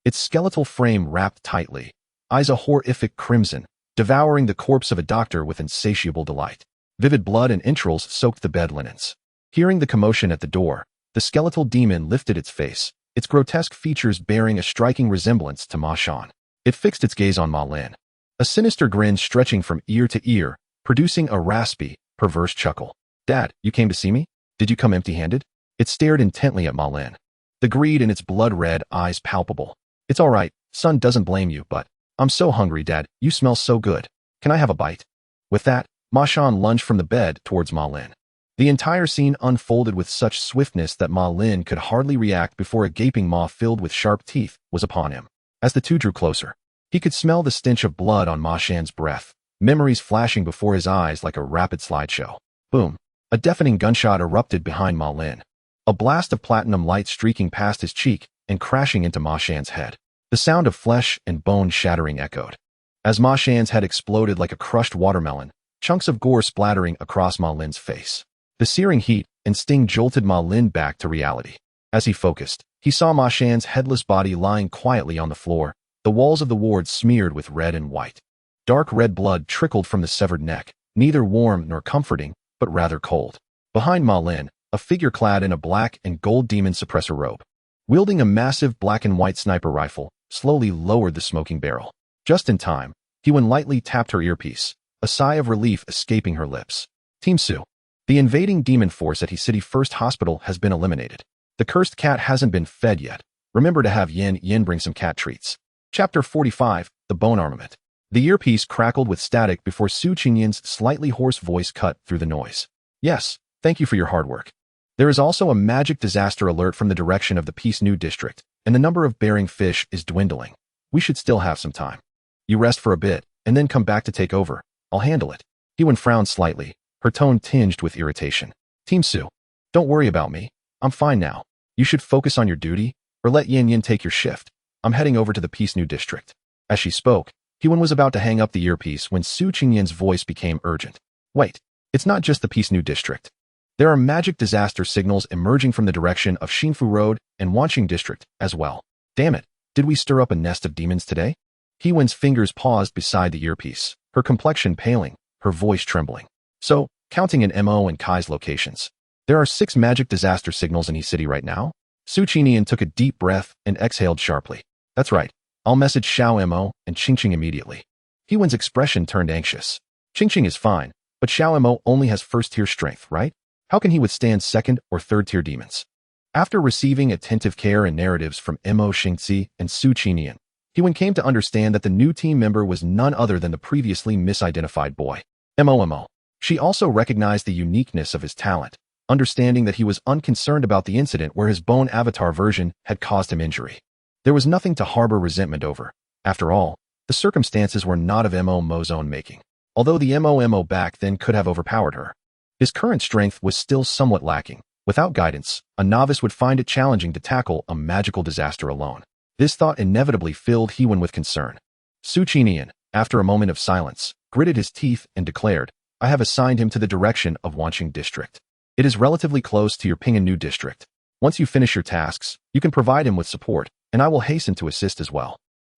its skeletal frame wrapped tightly, eyes a horrific crimson, devouring the corpse of a doctor with insatiable delight. Vivid blood and entrails soaked the bed linens. Hearing the commotion at the door, the skeletal demon lifted its face, its grotesque features bearing a striking resemblance to Ma Shan. It fixed its gaze on Ma Lin, a sinister grin stretching from ear to ear, producing a raspy, perverse chuckle. Dad, you came to see me? Did you come empty-handed? It stared intently at Ma Lin, the greed in its blood-red eyes palpable. It's all right, son doesn't blame you, but I'm so hungry, Dad. You smell so good. Can I have a bite? With that, Ma Shan lunged from the bed towards Ma Lin. The entire scene unfolded with such swiftness that Ma Lin could hardly react before a gaping maw filled with sharp teeth was upon him. As the two drew closer, he could smell the stench of blood on Ma Shan's breath, memories flashing before his eyes like a rapid slideshow. Boom. A deafening gunshot erupted behind Ma Lin, a blast of platinum light streaking past his cheek and crashing into Ma Shan's head. The sound of flesh and bone shattering echoed. As Ma Shan's head exploded like a crushed watermelon, chunks of gore splattering across Ma Lin's face. The searing heat and sting jolted Ma Lin back to reality. As he focused, he saw Ma Shan's headless body lying quietly on the floor, the walls of the ward smeared with red and white. Dark red blood trickled from the severed neck, neither warm nor comforting, but rather cold. Behind Ma Lin, a figure clad in a black and gold demon suppressor robe, wielding a massive black and white sniper rifle, slowly lowered the smoking barrel. Just in time, He-Wen lightly tapped her earpiece, a sigh of relief escaping her lips. Team Su. The invading demon force at He City First Hospital has been eliminated. The cursed cat hasn't been fed yet. Remember to have Yin bring some cat treats. Chapter 45, The Bone Armament. The earpiece crackled with static before Su Qingyan's slightly hoarse voice cut through the noise. Yes, thank you for your hard work. There is also a magic disaster alert from the direction of the Peace New District, and the number of bearing fish is dwindling. We should still have some time. You rest for a bit, and then come back to take over. I'll handle it. He-Wen frowned slightly, her tone tinged with irritation. Team Su, don't worry about me. I'm fine now. You should focus on your duty, or let Yin take your shift. I'm heading over to the Peace New District. As she spoke, He-Wen was about to hang up the earpiece when Su Qingyan's voice became urgent. Wait, it's not just the Peace New District. There are magic disaster signals emerging from the direction of Xinfu Road and Wanqing District as well. Damn it, did we stir up a nest of demons today? He-Wen's fingers paused beside the earpiece, her complexion paling, her voice trembling. So, counting in Mo and Kai's locations, there are 6 magic disaster signals in He City right now? Su Qingyan took a deep breath and exhaled sharply. That's right, I'll message Xiao Mo and Qingqing immediately. He-Wen's expression turned anxious. Qingqing is fine, but Xiao Mo only has first-tier strength, right? How can he withstand second- or third-tier demons? After receiving attentive care and narratives from Mo Xingzi and Su Qingyan, He-Wen came to understand that the new team member was none other than the previously misidentified boy. MOMO. She also recognized the uniqueness of his talent, understanding that he was unconcerned about the incident where his bone avatar version had caused him injury. There was nothing to harbor resentment over. After all, the circumstances were not of MOMO's own making, although the MOMO back then could have overpowered her. His current strength was still somewhat lacking. Without guidance, a novice would find it challenging to tackle a magical disaster alone. This thought inevitably filled Hewen with concern. Su Qinian, after a moment of silence, gritted his teeth and declared, I have assigned him to the direction of Wanqing District. It is relatively close to your Pinganu District. Once you finish your tasks, you can provide him with support, and I will hasten to assist as well.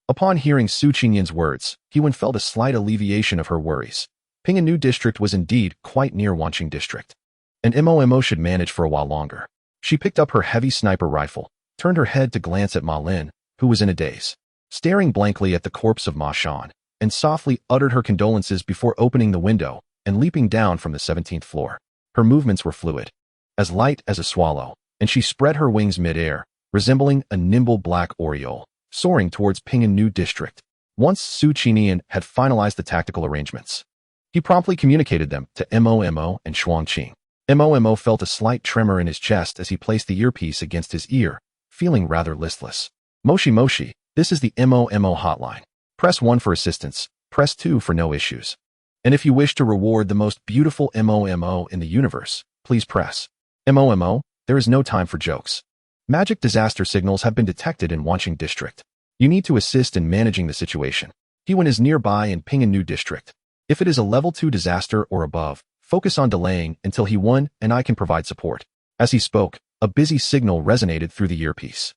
Upon hearing Su Qinian's words, Hewen felt a slight alleviation of her worries. Pinganu District was indeed quite near Wanqing District, and MOMO should manage for a while longer. She picked up her heavy sniper rifle, turned her head to glance at Ma Lin, who was in a daze, staring blankly at the corpse of Ma Shan, and softly uttered her condolences before opening the window and leaping down from the 17th floor. Her movements were fluid, as light as a swallow, and she spread her wings mid-air, resembling a nimble black oriole, soaring towards Pinganu District. Once Su Qinian had finalized the tactical arrangements, he promptly communicated them to MOMO and Shuangqing. MOMO felt a slight tremor in his chest as he placed the earpiece against his ear, feeling rather listless. Moshi Moshi, this is the MOMO hotline. Press 1 for assistance, press 2 for no issues. And if you wish to reward the most beautiful MOMO in the universe, please press MOMO. There is no time for jokes. Magic disaster signals have been detected in Wanqing District. You need to assist in managing the situation. Hewen is nearby in Pinganu District. If it is a level 2 disaster or above, focus on delaying until Hewen and I can provide support. As he spoke, a busy signal resonated through the earpiece.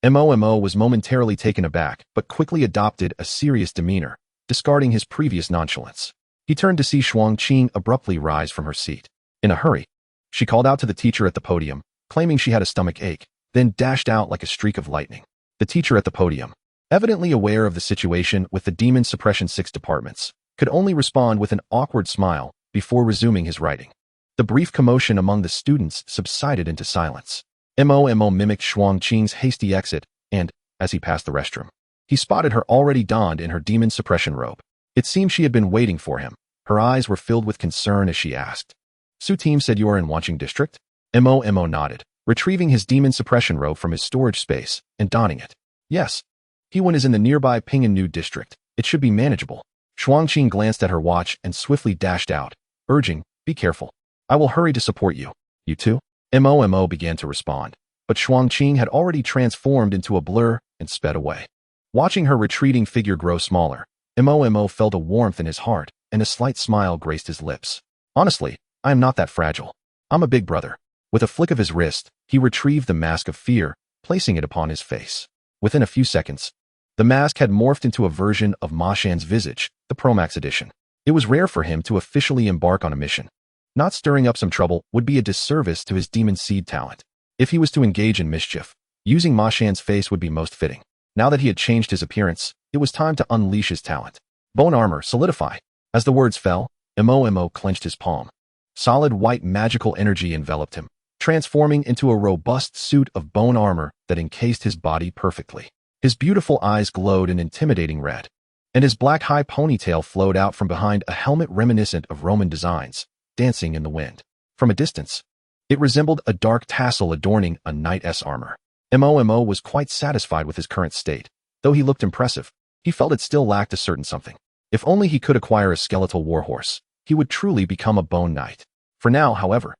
MOMO was momentarily taken aback, but quickly adopted a serious demeanor, discarding his previous nonchalance. He turned to see Shuangqing abruptly rise from her seat. In a hurry, she called out to the teacher at the podium, claiming she had a stomach ache, then dashed out like a streak of lightning. The teacher at the podium, evidently aware of the situation with the Demon Suppression 6 departments, could only respond with an awkward smile before resuming his writing. The brief commotion among the students subsided into silence. MOMO mimicked Shuangqing's hasty exit, and, as he passed the restroom, he spotted her already donned in her demon suppression robe. It seemed she had been waiting for him. Her eyes were filled with concern as she asked, Su Team said you are in Wanqing District? MOMO nodded, retrieving his demon suppression robe from his storage space and donning it. Yes. Hewen is in the nearby Pinganu District. It should be manageable. Shuangqing glanced at her watch and swiftly dashed out, urging, be careful. I will hurry to support you. You too? MOMO began to respond, but Shuangqing had already transformed into a blur and sped away. Watching her retreating figure grow smaller, MOMO felt a warmth in his heart, and a slight smile graced his lips. Honestly, I am not that fragile. I'm a big brother. With a flick of his wrist, he retrieved the mask of fear, placing it upon his face. Within a few seconds, the mask had morphed into a version of Ma Shan's visage, the Promax edition. It was rare for him to officially embark on a mission. Not stirring up some trouble would be a disservice to his demon seed talent. If he was to engage in mischief, using Ma Shan's face would be most fitting. Now that he had changed his appearance, it was time to unleash his talent. Bone armor, solidify. As the words fell, MOMO clenched his palm. Solid white magical energy enveloped him, transforming into a robust suit of bone armor that encased his body perfectly. His beautiful eyes glowed an intimidating red, and his black high ponytail flowed out from behind a helmet reminiscent of Roman designs, dancing in the wind. From a distance, it resembled a dark tassel adorning a knight's armor. MOMO was quite satisfied with his current state. Though he looked impressive, he felt it still lacked a certain something. If only he could acquire a skeletal warhorse, he would truly become a bone knight. For now, however,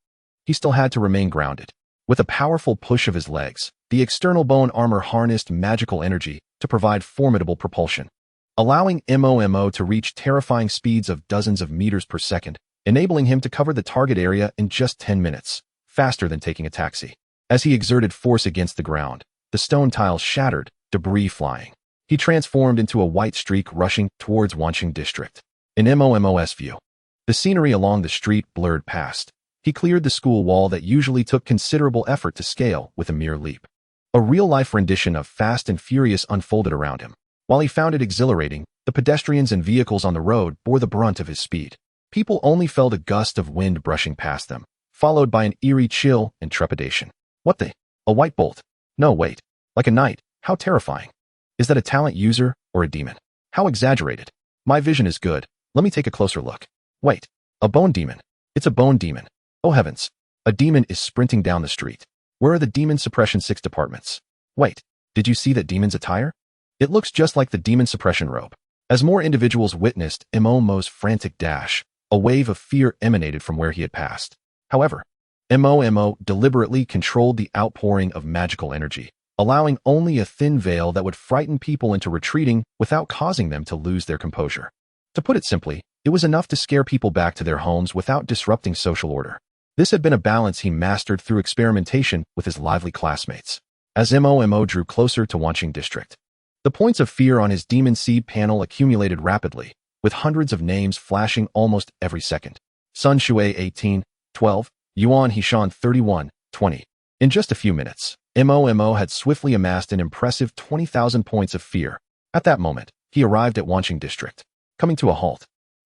he still had to remain grounded. With a powerful push of his legs, the external bone armor harnessed magical energy to provide formidable propulsion, allowing MOMO to reach terrifying speeds of dozens of meters per second, enabling him to cover the target area in just 10 minutes, faster than taking a taxi. As he exerted force against the ground, the stone tiles shattered, debris flying. He transformed into a white streak rushing towards Wanqing District. In MOMO's view, the scenery along the street blurred past. He cleared the school wall that usually took considerable effort to scale with a mere leap. A real-life rendition of Fast and Furious unfolded around him. While he found it exhilarating, the pedestrians and vehicles on the road bore the brunt of his speed. People only felt a gust of wind brushing past them, followed by an eerie chill and trepidation. What the? A white bolt? No, wait. Like a knight? How terrifying. Is that a talent user or a demon? How exaggerated. My vision is good. Let me take a closer look. Wait. A bone demon. It's a bone demon. Oh heavens. A demon is sprinting down the street. Where are the Demon Suppression 6 departments? Wait, did you see that demon's attire? It looks just like the Demon Suppression robe. As more individuals witnessed Mo's frantic dash, a wave of fear emanated from where he had passed. However, Mo deliberately controlled the outpouring of magical energy, allowing only a thin veil that would frighten people into retreating without causing them to lose their composure. To put it simply, it was enough to scare people back to their homes without disrupting social order. This had been a balance he mastered through experimentation with his lively classmates. As Mo drew closer to Wanqing District, the points of fear on his Demon Seed panel accumulated rapidly, with hundreds of names flashing almost every second. Sun Shui 18, 12, Yuan Hishan 31, 20. In just a few minutes, Mo had swiftly amassed an impressive 20,000 points of fear. At that moment, he arrived at Wanqing District. Coming to a halt,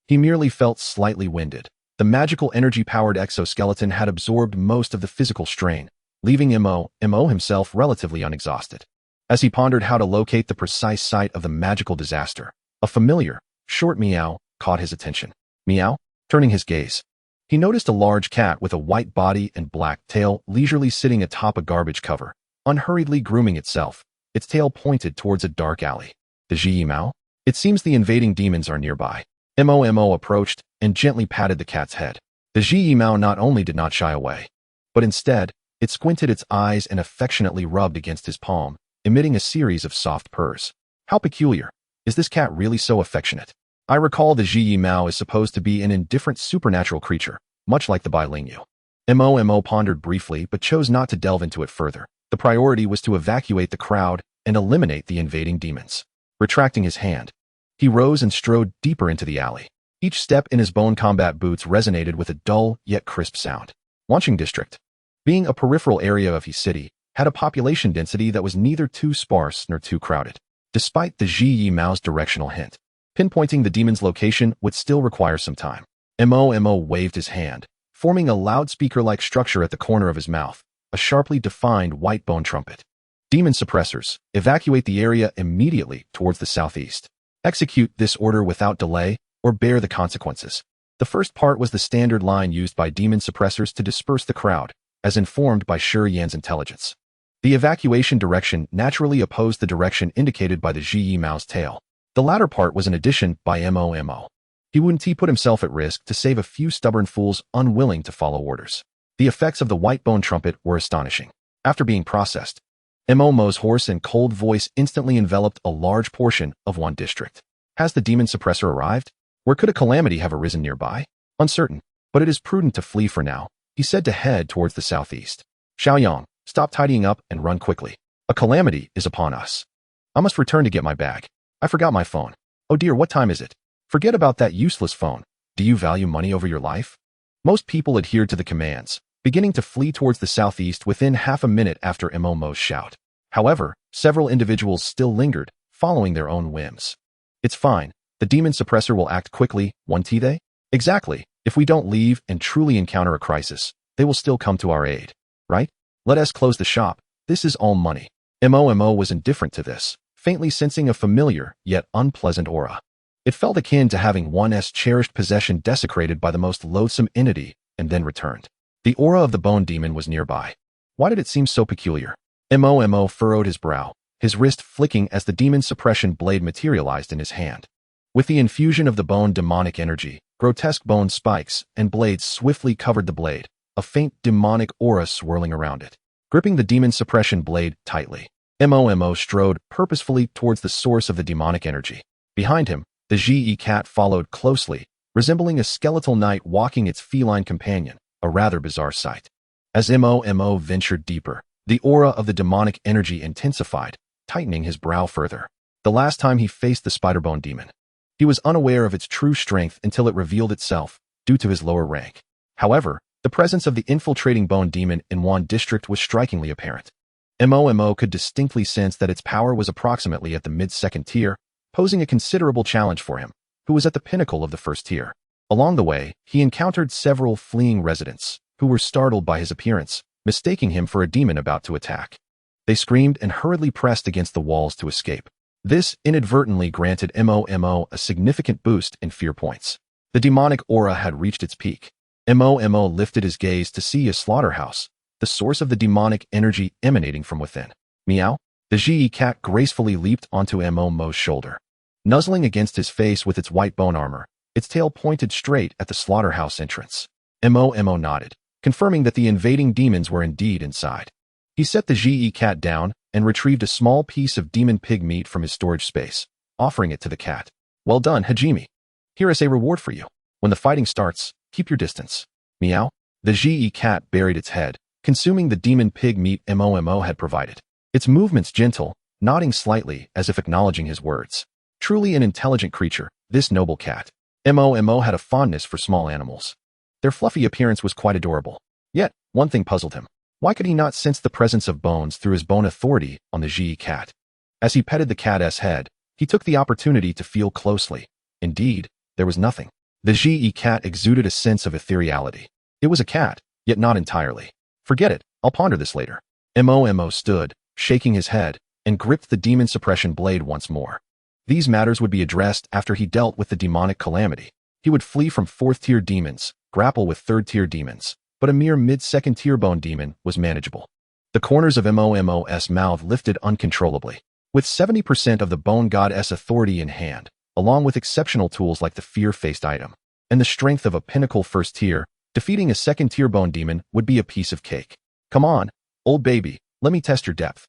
he merely felt slightly winded. The magical energy-powered exoskeleton had absorbed most of the physical strain, leaving Mo himself relatively unexhausted. As he pondered how to locate the precise site of the magical disaster, a familiar, short meow caught his attention. Meow? Turning his gaze, he noticed a large cat with a white body and black tail leisurely sitting atop a garbage cover, unhurriedly grooming itself, its tail pointed towards a dark alley. The Ji Mao? It seems the invading demons are nearby. Mo approached and gently patted the cat's head. The Ji Mao not only did not shy away, but instead, it squinted its eyes and affectionately rubbed against his palm, emitting a series of soft purrs. How peculiar. Is this cat really so affectionate? I recall the Ji Mao is supposed to be an indifferent supernatural creature, much like the Bai Lingyu. Mo pondered briefly but chose not to delve into it further. The priority was to evacuate the crowd and eliminate the invading demons. Retracting his hand, he rose and strode deeper into the alley. Each step in his bone combat boots resonated with a dull yet crisp sound. Wanqing District, being a peripheral area of his city, had a population density that was neither too sparse nor too crowded. Despite the Ji Mao's directional hint, pinpointing the demon's location would still require some time. Mo waved his hand, forming a loudspeaker-like structure at the corner of his mouth, a sharply defined white bone trumpet. Demon suppressors, evacuate the area immediately towards the southeast. Execute this order without delay or bear the consequences. The first part was the standard line used by demon suppressors to disperse the crowd, as informed by Shi Yan's intelligence. The evacuation direction naturally opposed the direction indicated by the Ji Mao's tail. The latter part was an addition by Mo. He wouldn't put himself at risk to save a few stubborn fools unwilling to follow orders. The effects of the white bone trumpet were astonishing. After being processed, Mo's hoarse and cold voice instantly enveloped a large portion of one district. Has the demon suppressor arrived? Where could a calamity have arisen nearby? Uncertain, but it is prudent to flee for now, he said to head towards the southeast. Xiaoyang, stop tidying up and run quickly. A calamity is upon us. I must return to get my bag. I forgot my phone. Oh dear, what time is it? Forget about that useless phone. Do you value money over your life? Most people adhered to the commands, beginning to flee towards the southeast within half a minute after Mo's shout. However, several individuals still lingered, following their own whims. It's fine. The demon suppressor will act quickly, won't they? Exactly. If we don't leave and truly encounter a crisis, they will still come to our aid. Right? Let us close the shop. This is all money. Mo was indifferent to this, faintly sensing a familiar yet unpleasant aura. It felt akin to having one's cherished possession desecrated by the most loathsome entity and then returned. The aura of the bone demon was nearby. Why did it seem so peculiar? Mo furrowed his brow, his wrist flicking as the demon suppression blade materialized in his hand. With the infusion of the bone demonic energy, grotesque bone spikes and blades swiftly covered the blade, a faint demonic aura swirling around it. Gripping the demon suppression blade tightly, Mo strode purposefully towards the source of the demonic energy. Behind him, the Ji cat followed closely, resembling a skeletal knight walking its feline companion, a rather bizarre sight. As Mo ventured deeper, the aura of the demonic energy intensified, tightening his brow further. The last time he faced the spiderbone demon, he was unaware of its true strength until it revealed itself, due to his lower rank. However, the presence of the infiltrating bone demon in one district was strikingly apparent. Mo could distinctly sense that its power was approximately at the mid-second tier, posing a considerable challenge for him, who was at the pinnacle of the first tier. Along the way, he encountered several fleeing residents, who were startled by his appearance, mistaking him for a demon about to attack. They screamed and hurriedly pressed against the walls to escape. This inadvertently granted Mo a significant boost in fear points. The demonic aura had reached its peak. Mo lifted his gaze to see a slaughterhouse, the source of the demonic energy emanating from within. Meow. The Ji cat gracefully leaped onto Mo's shoulder. Nuzzling against his face with its white bone armor, its tail pointed straight at the slaughterhouse entrance. Mo nodded, confirming that the invading demons were indeed inside. He set the Ji cat down and retrieved a small piece of demon pig meat from his storage space, offering it to the cat. Well done, Hajime. Here is a reward for you. When the fighting starts, keep your distance. Meow. The Ji cat buried its head, consuming the demon pig meat Mo had provided. Its movements gentle, nodding slightly as if acknowledging his words. Truly an intelligent creature, this noble cat. Mo had a fondness for small animals. Their fluffy appearance was quite adorable. Yet, one thing puzzled him. Why could he not sense the presence of bones through his bone authority on the Ji cat? As he petted the cat's head, he took the opportunity to feel closely. Indeed, there was nothing. The Ji cat exuded a sense of ethereality. It was a cat, yet not entirely. Forget it, I'll ponder this later. Mo stood, shaking his head, and gripped the demon suppression blade once more. These matters would be addressed after he dealt with the demonic calamity. He would flee from 4th-tier demons, grapple with 3rd-tier demons, but a mere mid-2nd-tier bone demon was manageable. The corners of Mo's mouth lifted uncontrollably. With 70% of the bone god's authority in hand, along with exceptional tools like the fear-faced item, and the strength of a pinnacle 1st tier, defeating a 2nd-tier bone demon would be a piece of cake. Come on, old baby, let me test your depth.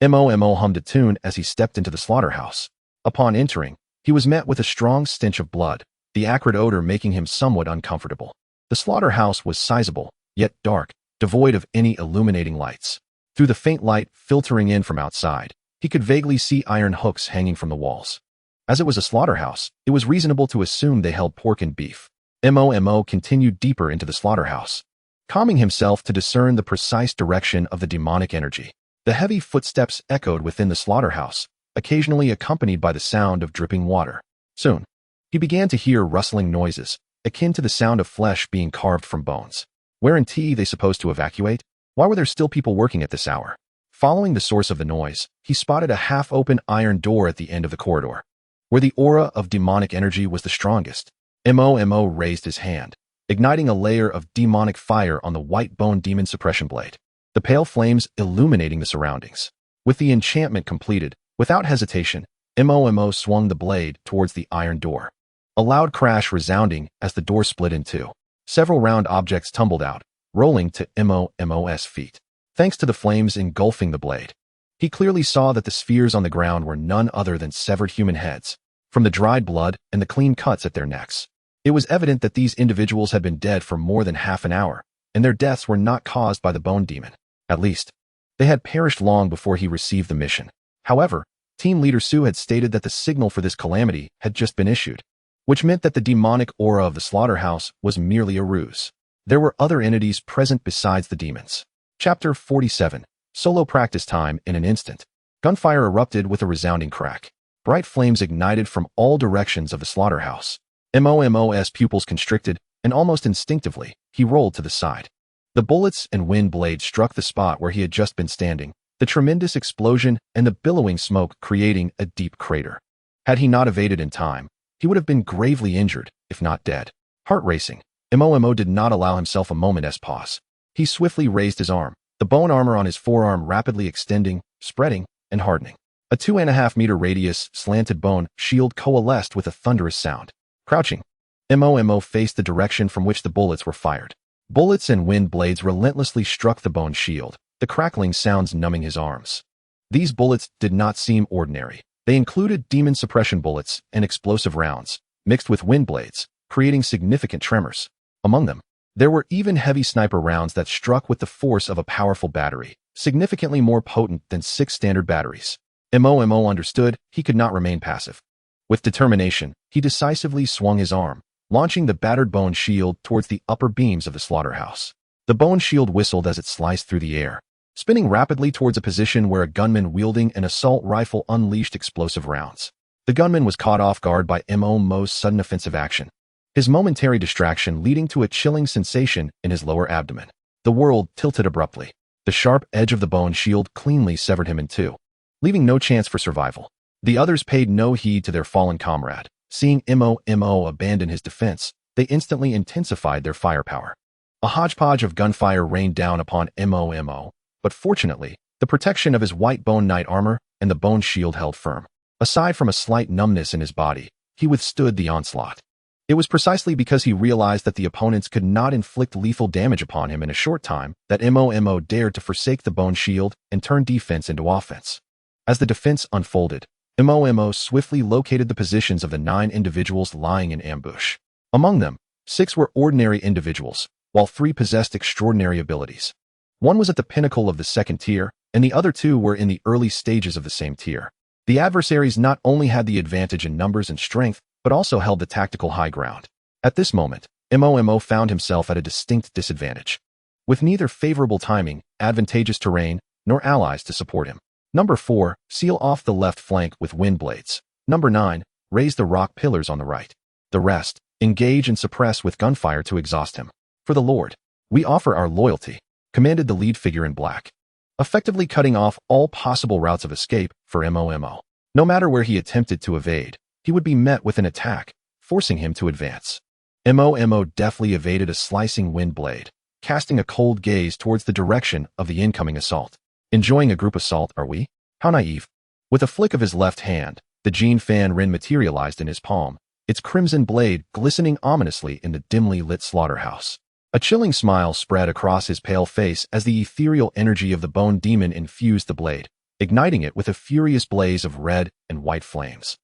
Mo hummed a tune as he stepped into the slaughterhouse. Upon entering, he was met with a strong stench of blood, the acrid odor making him somewhat uncomfortable. The slaughterhouse was sizable, yet dark, devoid of any illuminating lights. Through the faint light filtering in from outside, he could vaguely see iron hooks hanging from the walls. As it was a slaughterhouse, it was reasonable to assume they held pork and beef. Mo continued deeper into the slaughterhouse, calming himself to discern the precise direction of the demonic energy. The heavy footsteps echoed within the slaughterhouse, occasionally accompanied by the sound of dripping water. Soon, he began to hear rustling noises, akin to the sound of flesh being carved from bones. Weren't they supposed to evacuate? Why were there still people working at this hour? Following the source of the noise, he spotted a half-open iron door at the end of the corridor, where the aura of demonic energy was the strongest. Mo raised his hand, igniting a layer of demonic fire on the white bone demon suppression blade, the pale flames illuminating the surroundings. With the enchantment completed, without hesitation, Mo swung the blade towards the iron door. A loud crash resounding as the door split in two. Several round objects tumbled out, rolling to Mo's feet, thanks to the flames engulfing the blade. He clearly saw that the spheres on the ground were none other than severed human heads, from the dried blood and the clean cuts at their necks. It was evident that these individuals had been dead for more than half an hour, and their deaths were not caused by the bone demon. At least, they had perished long before he received the mission. However, Team Leader Su had stated that the signal for this calamity had just been issued, which meant that the demonic aura of the slaughterhouse was merely a ruse. There were other entities present besides the demons. Chapter 47. Solo practice time in an instant. Gunfire erupted with a resounding crack. Bright flames ignited from all directions of the slaughterhouse. Mo's pupils constricted, and almost instinctively, he rolled to the side. The bullets and wind blades struck the spot where he had just been standing, the tremendous explosion and the billowing smoke creating a deep crater. Had he not evaded in time, he would have been gravely injured, if not dead. Heart racing, Mo did not allow himself a moment's pause. He swiftly raised his arm, the bone armor on his forearm rapidly extending, spreading, and hardening. A 2.5-meter radius slanted bone shield coalesced with a thunderous sound. Crouching, Mo faced the direction from which the bullets were fired. Bullets and wind blades relentlessly struck the bone shield, the crackling sounds numbing his arms. These bullets did not seem ordinary. They included demon suppression bullets and explosive rounds, mixed with wind blades, creating significant tremors. Among them, there were even heavy sniper rounds that struck with the force of a powerful battery, significantly more potent than 6 standard batteries. Mo understood he could not remain passive. With determination, he decisively swung his arm, launching the battered bone shield towards the upper beams of the slaughterhouse. The bone shield whistled as it sliced through the air, spinning rapidly towards a position where a gunman wielding an assault rifle unleashed explosive rounds. The gunman was caught off guard by Mo's sudden offensive action, his momentary distraction leading to a chilling sensation in his lower abdomen. The world tilted abruptly. The sharp edge of the bone shield cleanly severed him in two, leaving no chance for survival. The others paid no heed to their fallen comrade. Seeing Mo abandon his defense, they instantly intensified their firepower. A hodgepodge of gunfire rained down upon Momo, but fortunately, the protection of his white bone knight armor and the bone shield held firm. Aside from a slight numbness in his body, he withstood the onslaught. It was precisely because he realized that the opponents could not inflict lethal damage upon him in a short time that Momo dared to forsake the bone shield and turn defense into offense. As the defense unfolded, Momo swiftly located the positions of the 9 individuals lying in ambush. Among them, 6 were ordinary individuals, while 3 possessed extraordinary abilities. One was at the pinnacle of the second tier, and the other 2 were in the early stages of the same tier. The adversaries not only had the advantage in numbers and strength, but also held the tactical high ground. At this moment, Momo found himself at a distinct disadvantage, with neither favorable timing, advantageous terrain, nor allies to support him. Number 4, seal off the left flank with wind blades. Number 9, raise the rock pillars on the right. The rest, engage and suppress with gunfire to exhaust him. For the Lord, we offer our loyalty, commanded the lead figure in black, effectively cutting off all possible routes of escape for Momo. No matter where he attempted to evade, he would be met with an attack, forcing him to advance. Momo deftly evaded a slicing wind blade, casting a cold gaze towards the direction of the incoming assault. Enjoying a group assault, are we? How naive. With a flick of his left hand, the Jin Fan Rin materialized in his palm, its crimson blade glistening ominously in the dimly lit slaughterhouse. A chilling smile spread across his pale face as the ethereal energy of the bone demon infused the blade, igniting it with a furious blaze of red and white flames,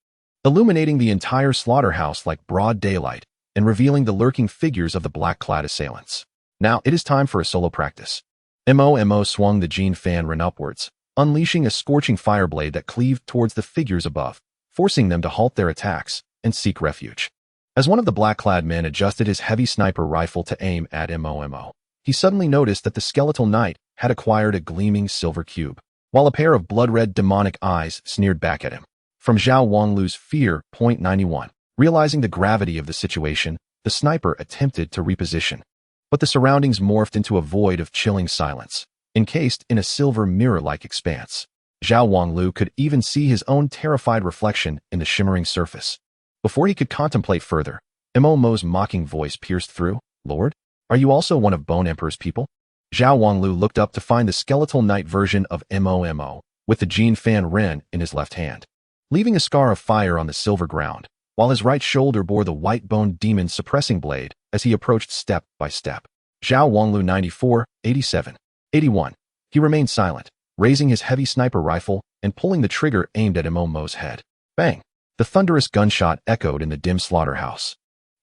illuminating the entire slaughterhouse like broad daylight and revealing the lurking figures of the black-clad assailants. Now it is time for a solo practice. Momo swung the Jin Fan Rin upwards, unleashing a scorching fireblade that cleaved towards the figures above, forcing them to halt their attacks and seek refuge. As one of the black-clad men adjusted his heavy sniper rifle to aim at Momo, he suddenly noticed that the skeletal knight had acquired a gleaming silver cube, while a pair of blood-red demonic eyes sneered back at him. From Zhao Wanglu's Fear, Point 91. Realizing the gravity of the situation, the sniper attempted to reposition. But the surroundings morphed into a void of chilling silence, encased in a silver mirror-like expanse. Zhao Wanglu could even see his own terrified reflection in the shimmering surface. Before he could contemplate further, Momo's mocking voice pierced through. Lord, are you also one of Bone Emperor's people? Zhao Wanglu looked up to find the skeletal knight version of Momo, with the Jin Fan Rin in his left hand, leaving a scar of fire on the silver ground, while his right shoulder bore the white bone demon's suppressing blade as he approached step by step. Zhao Wanglu 94, 87, 81. He remained silent, raising his heavy sniper rifle and pulling the trigger aimed at Momo's head. Bang! The thunderous gunshot echoed in the dim slaughterhouse,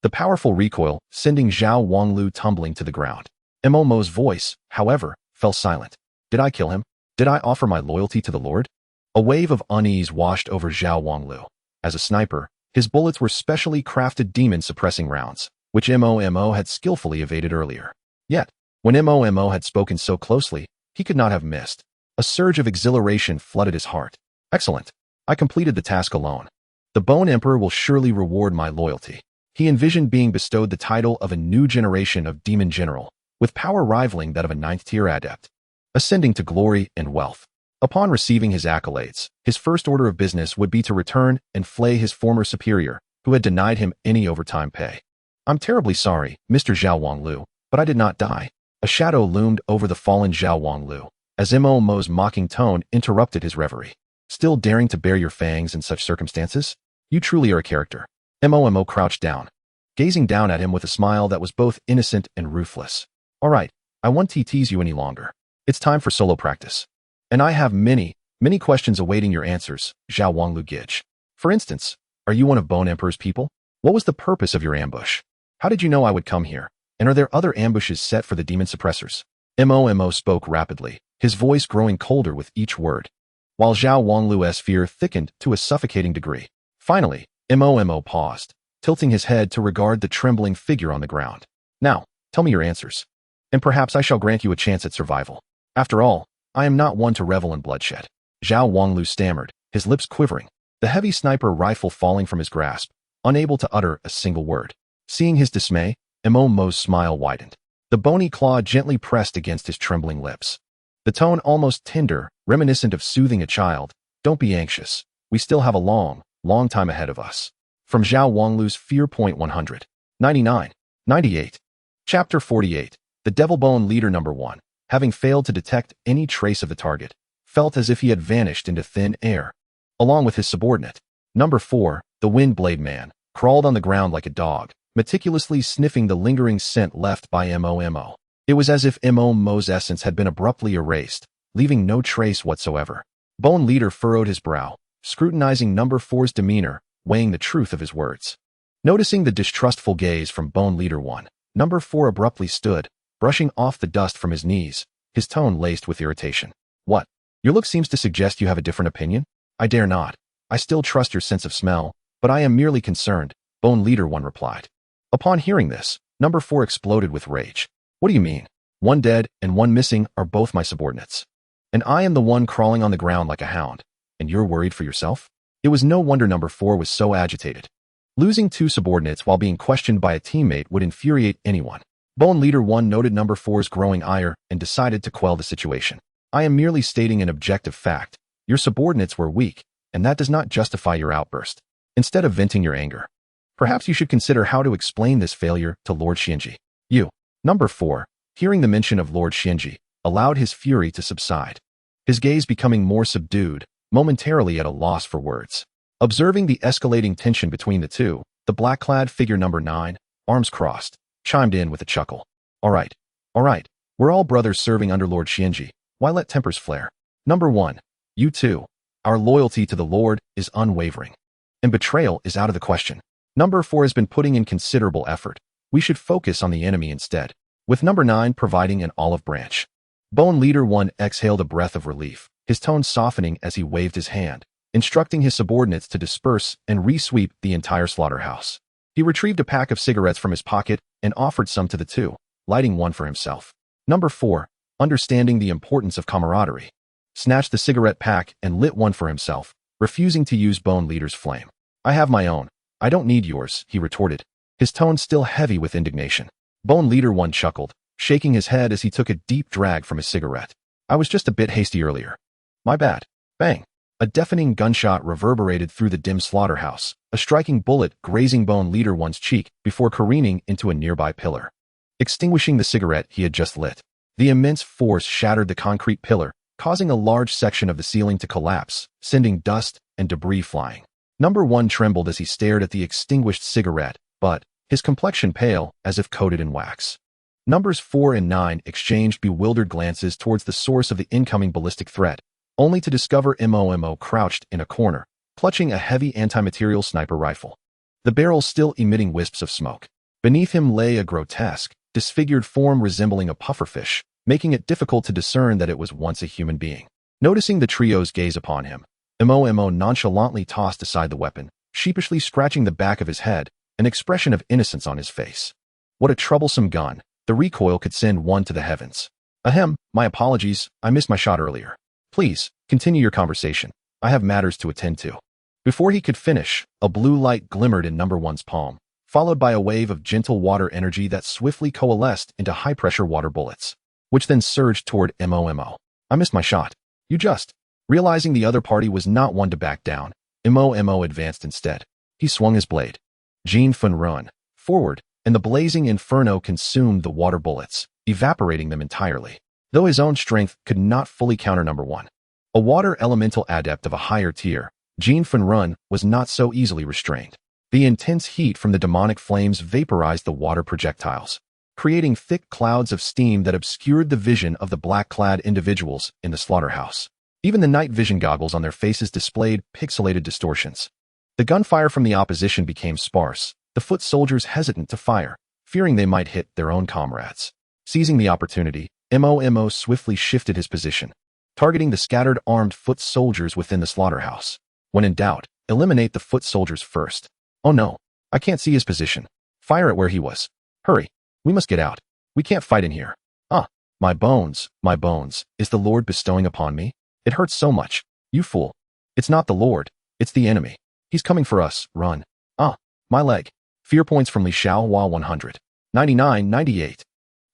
the powerful recoil sending Zhao Wanglu tumbling to the ground. Momo's voice, however, fell silent. Did I kill him? Did I offer my loyalty to the Lord? A wave of unease washed over Zhao Wanglu. As a sniper, his bullets were specially crafted demon-suppressing rounds, which Momo had skillfully evaded earlier. Yet, when Momo had spoken so closely, he could not have missed. A surge of exhilaration flooded his heart. Excellent. I completed the task alone. The Bone Emperor will surely reward my loyalty. He envisioned being bestowed the title of a new generation of Demon General, with power rivaling that of a 9th-tier adept, ascending to glory and wealth. Upon receiving his accolades, his first order of business would be to return and flay his former superior, who had denied him any overtime pay. I'm terribly sorry, Mr. Zhao Wanglu, but I did not die. A shadow loomed over the fallen Zhao Wanglu, as Momo's mocking tone interrupted his reverie. Still daring to bare your fangs in such circumstances? You truly are a character. Momo crouched down, gazing down at him with a smile that was both innocent and ruthless. All right, I won't tease you any longer. It's time for solo practice. And I have many questions awaiting your answers, Zhao Wanglu Gij. For instance, are you one of Bone Emperor's people? What was the purpose of your ambush? How did you know I would come here? And are there other ambushes set for the demon suppressors? Momo spoke rapidly, his voice growing colder with each word, while Zhao Wanglu's fear thickened to a suffocating degree. Finally, Momo paused, tilting his head to regard the trembling figure on the ground. Now, tell me your answers, and perhaps I shall grant you a chance at survival. After all, I am not one to revel in bloodshed. Zhao Wanglu stammered, his lips quivering, the heavy sniper rifle falling from his grasp, unable to utter a single word. Seeing his dismay, Momo's smile widened. The bony claw gently pressed against his trembling lips. The tone almost tender, reminiscent of soothing a child. Don't be anxious. We still have a long time ahead of us. From Zhao Wanglu's Fear Point 199. 98. Chapter 48. The Devilbone Leader Number 1, having failed to detect any trace of the target, felt as if he had vanished into thin air. Along with his subordinate, Number 4, the Windblade Man, crawled on the ground like a dog, meticulously sniffing the lingering scent left by Mo. It was as if Mo's essence had been abruptly erased, leaving no trace whatsoever. Bone Leader furrowed his brow, scrutinizing Number 4's demeanor, weighing the truth of his words. Noticing the distrustful gaze from Bone Leader 1, Number 4 abruptly stood, brushing off the dust from his knees, his tone laced with irritation. What? Your look seems to suggest you have a different opinion? I dare not. I still trust your sense of smell, but I am merely concerned, Bone Leader 1 replied. Upon hearing this, Number 4 exploded with rage. What do you mean? One dead and one missing are both my subordinates. And I am the one crawling on the ground like a hound, and you're worried for yourself? It was no wonder Number 4 was so agitated. Losing 2 subordinates while being questioned by a teammate would infuriate anyone. Bone Leader 1 noted Number 4's growing ire and decided to quell the situation. I am merely stating an objective fact. Your subordinates were weak, and that does not justify your outburst. Instead of venting your anger, perhaps you should consider how to explain this failure to Lord Shinji. You, Number 4, hearing the mention of Lord Shinji, allowed his fury to subside. His gaze becoming more subdued, momentarily at a loss for words. Observing the escalating tension between the two, the black-clad figure Number 9, arms crossed, chimed in with a chuckle. All right. We're all brothers serving under Lord Shinji. Why let tempers flare? Number 1, you too. Our loyalty to the Lord is unwavering. And betrayal is out of the question. Number 4 has been putting in considerable effort. We should focus on the enemy instead, with Number 9 providing an olive branch. Bone Leader 1 exhaled a breath of relief, his tone softening as he waved his hand, instructing his subordinates to disperse and re-sweep the entire slaughterhouse. He retrieved a pack of cigarettes from his pocket and offered some to the two, lighting one for himself. Number 4, understanding the importance of camaraderie, snatched the cigarette pack and lit one for himself, refusing to use Bone Leader's flame. I have my own. I don't need yours, he retorted, his tone still heavy with indignation. Bone Leader 1 chuckled, shaking his head as he took a deep drag from his cigarette. I was just a bit hasty earlier. My bad. Bang. A deafening gunshot reverberated through the dim slaughterhouse, a striking bullet grazing Bone Leader 1's cheek before careening into a nearby pillar, extinguishing the cigarette he had just lit. The immense force shattered the concrete pillar, causing a large section of the ceiling to collapse, sending dust and debris flying. Number 1 trembled as he stared at the extinguished cigarette, but, his complexion pale, as if coated in wax. Numbers 4 and 9 exchanged bewildered glances towards the source of the incoming ballistic threat, only to discover Mo crouched in a corner, clutching a heavy anti-material sniper rifle, the barrel still emitting wisps of smoke. Beneath him lay a grotesque, disfigured form resembling a pufferfish, making it difficult to discern that it was once a human being. Noticing the trio's gaze upon him, Mo nonchalantly tossed aside the weapon, sheepishly scratching the back of his head, an expression of innocence on his face. What a troublesome gun. The recoil could send one to the heavens. Ahem, my apologies, I missed my shot earlier. Please, continue your conversation. I have matters to attend to. Before he could finish, a blue light glimmered in Number 1's palm, followed by a wave of gentle water energy that swiftly coalesced into high-pressure water bullets, which then surged toward Mo. I missed my shot. You just. Realizing the other party was not one to back down, Mo advanced instead. He swung his blade. Jin Funrun, forward, and the blazing inferno consumed the water bullets, evaporating them entirely. Though his own strength could not fully counter Number 1. A water elemental adept of a higher tier, Jin Funrun was not so easily restrained. The intense heat from the demonic flames vaporized the water projectiles, creating thick clouds of steam that obscured the vision of the black-clad individuals in the slaughterhouse. Even the night vision goggles on their faces displayed pixelated distortions. The gunfire from the opposition became sparse, the foot soldiers hesitant to fire, fearing they might hit their own comrades. Seizing the opportunity, Mo swiftly shifted his position, targeting the scattered armed foot soldiers within the slaughterhouse. When in doubt, eliminate the foot soldiers first. Oh no, I can't see his position. Fire at where he was. Hurry, we must get out. We can't fight in here. My bones, is the Lord bestowing upon me? It hurts so much. You fool. It's not the Lord, it's the enemy. He's coming for us, run. My leg. Fear points from Li Xiaohua 100. 99-98.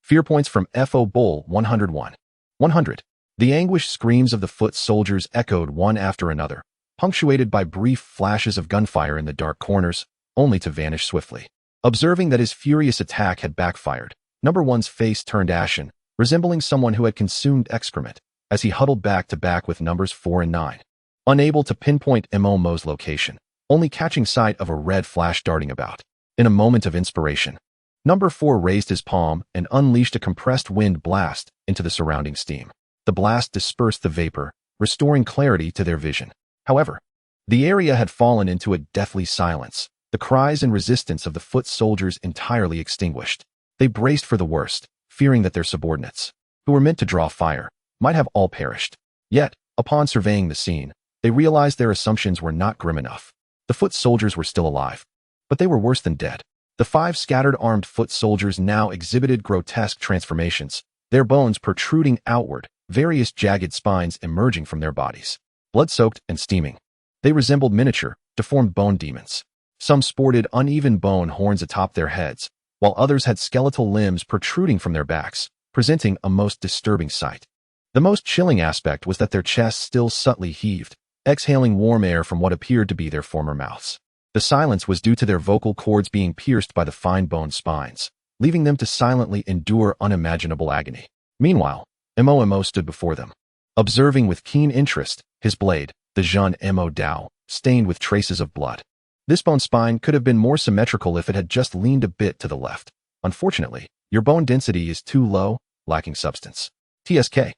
Fear points from Fo Bull 101. 100. The anguished screams of the foot soldiers echoed one after another, punctuated by brief flashes of gunfire in the dark corners, only to vanish swiftly. Observing that his furious attack had backfired, Number One's face turned ashen, resembling someone who had consumed excrement, as he huddled back to back with numbers 4 and 9. Unable to pinpoint Mo's location, only catching sight of a red flash darting about. In a moment of inspiration, Number 4 raised his palm and unleashed a compressed wind blast into the surrounding steam. The blast dispersed the vapor, restoring clarity to their vision. However, the area had fallen into a deathly silence, the cries and resistance of the foot soldiers entirely extinguished. They braced for the worst, fearing that their subordinates, who were meant to draw fire, might have all perished. Yet, upon surveying the scene, they realized their assumptions were not grim enough. The foot soldiers were still alive, but they were worse than dead. The 5 scattered armed foot soldiers now exhibited grotesque transformations, their bones protruding outward, various jagged spines emerging from their bodies. Blood-soaked and steaming, they resembled miniature, deformed bone demons. Some sported uneven bone horns atop their heads, while others had skeletal limbs protruding from their backs, presenting a most disturbing sight. The most chilling aspect was that their chests still subtly heaved, exhaling warm air from what appeared to be their former mouths. The silence was due to their vocal cords being pierced by the fine bone spines, leaving them to silently endure unimaginable agony. Meanwhile, Mo stood before them, observing with keen interest his blade, the Jean Mo Dao, stained with traces of blood. This bone spine could have been more symmetrical if it had just leaned a bit to the left. Unfortunately, your bone density is too low, lacking substance. TSK.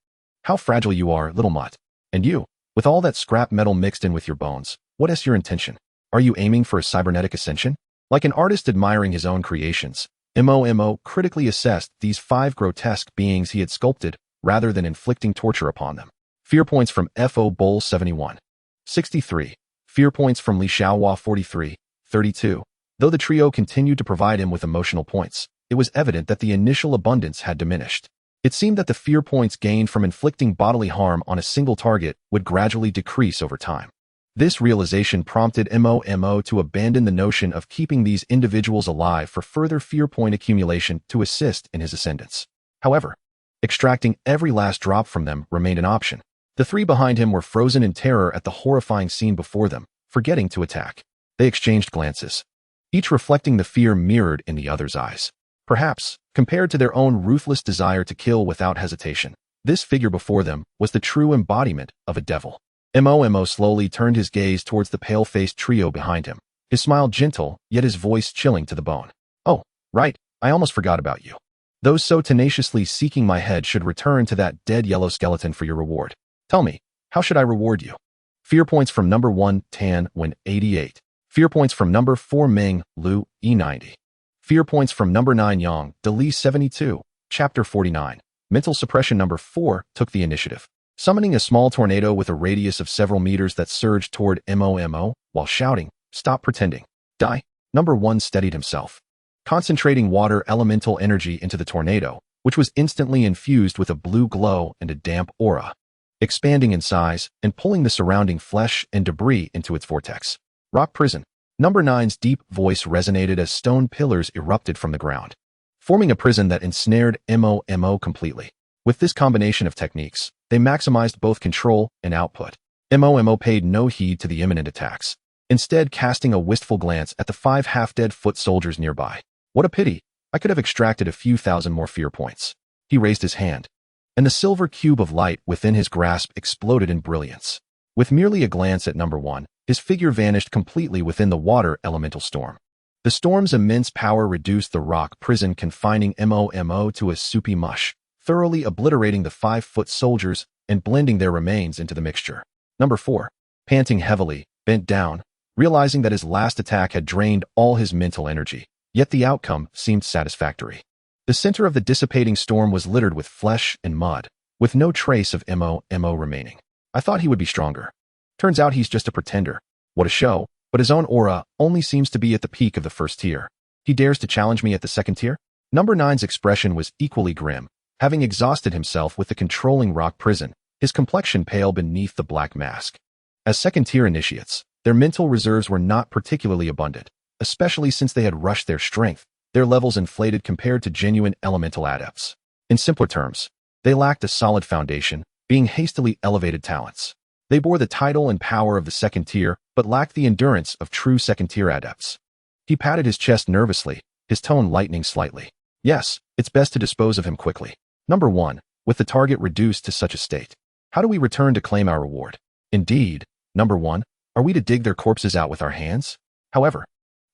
How fragile you are, little mutt. And you, with all that scrap metal mixed in with your bones, what is your intention? Are you aiming for a cybernetic ascension? Like an artist admiring his own creations, Mo critically assessed these 5 grotesque beings he had sculpted, rather than inflicting torture upon them. Fear points from F.O. Bowl 71. 63. Fear points from Li Xiaohua 43. 32. Though the trio continued to provide him with emotional points, it was evident that the initial abundance had diminished. It seemed that the fear points gained from inflicting bodily harm on a single target would gradually decrease over time. This realization prompted Mo to abandon the notion of keeping these individuals alive for further fear point accumulation to assist in his ascendance. However, extracting every last drop from them remained an option. The 3 behind him were frozen in terror at the horrifying scene before them, forgetting to attack. They exchanged glances, each reflecting the fear mirrored in the other's eyes. Perhaps, compared to their own ruthless desire to kill without hesitation, this figure before them was the true embodiment of a devil. Mo slowly turned his gaze towards the pale-faced trio behind him, his smile gentle, yet his voice chilling to the bone. Oh, right, I almost forgot about you. Those so tenaciously seeking my head should return to that dead yellow skeleton for your reward. Tell me, how should I reward you? Fear points from number 1, Tan, Wen 88. Fear points from number 4, Ming, Lu, E90. Fear points from number 9, Yang, Dali 72. Chapter 49. Mental suppression number 4 took the initiative, summoning a small tornado with a radius of several meters that surged toward Mo, while shouting, "Stop pretending. Die." Number 1 steadied himself, concentrating water elemental energy into the tornado, which was instantly infused with a blue glow and a damp aura, expanding in size and pulling the surrounding flesh and debris into its vortex. Rock prison. Number 9's deep voice resonated as stone pillars erupted from the ground, forming a prison that ensnared Mo completely. With this combination of techniques, they maximized both control and output. Mo paid no heed to the imminent attacks, instead casting a wistful glance at the 5 half-dead foot soldiers nearby. What a pity, I could have extracted a few thousand more fear points. He raised his hand, and the silver cube of light within his grasp exploded in brilliance. With merely a glance at number 1, his figure vanished completely within the water elemental storm. The storm's immense power reduced the rock prison, confining Mo to a soupy mush, thoroughly obliterating the 5-foot soldiers and blending their remains into the mixture. Number 4, panting heavily, bent down, realizing that his last attack had drained all his mental energy, yet the outcome seemed satisfactory. The center of the dissipating storm was littered with flesh and mud, with no trace of Mo remaining. I thought he would be stronger. Turns out he's just a pretender. What a show, but his own aura only seems to be at the peak of the first tier. He dares to challenge me at the second tier? Number 9's expression was equally grim. Having exhausted himself with the controlling rock prison, his complexion pale beneath the black mask. As second-tier initiates, their mental reserves were not particularly abundant, especially since they had rushed their strength, their levels inflated compared to genuine elemental adepts. In simpler terms, they lacked a solid foundation, being hastily elevated talents. They bore the title and power of the second tier, but lacked the endurance of true second-tier adepts. He patted his chest nervously, his tone lightening slightly. Yes, it's best to dispose of him quickly. Number 1. With the target reduced to such a state, how do we return to claim our reward? Indeed, number 1, are we to dig their corpses out with our hands? However,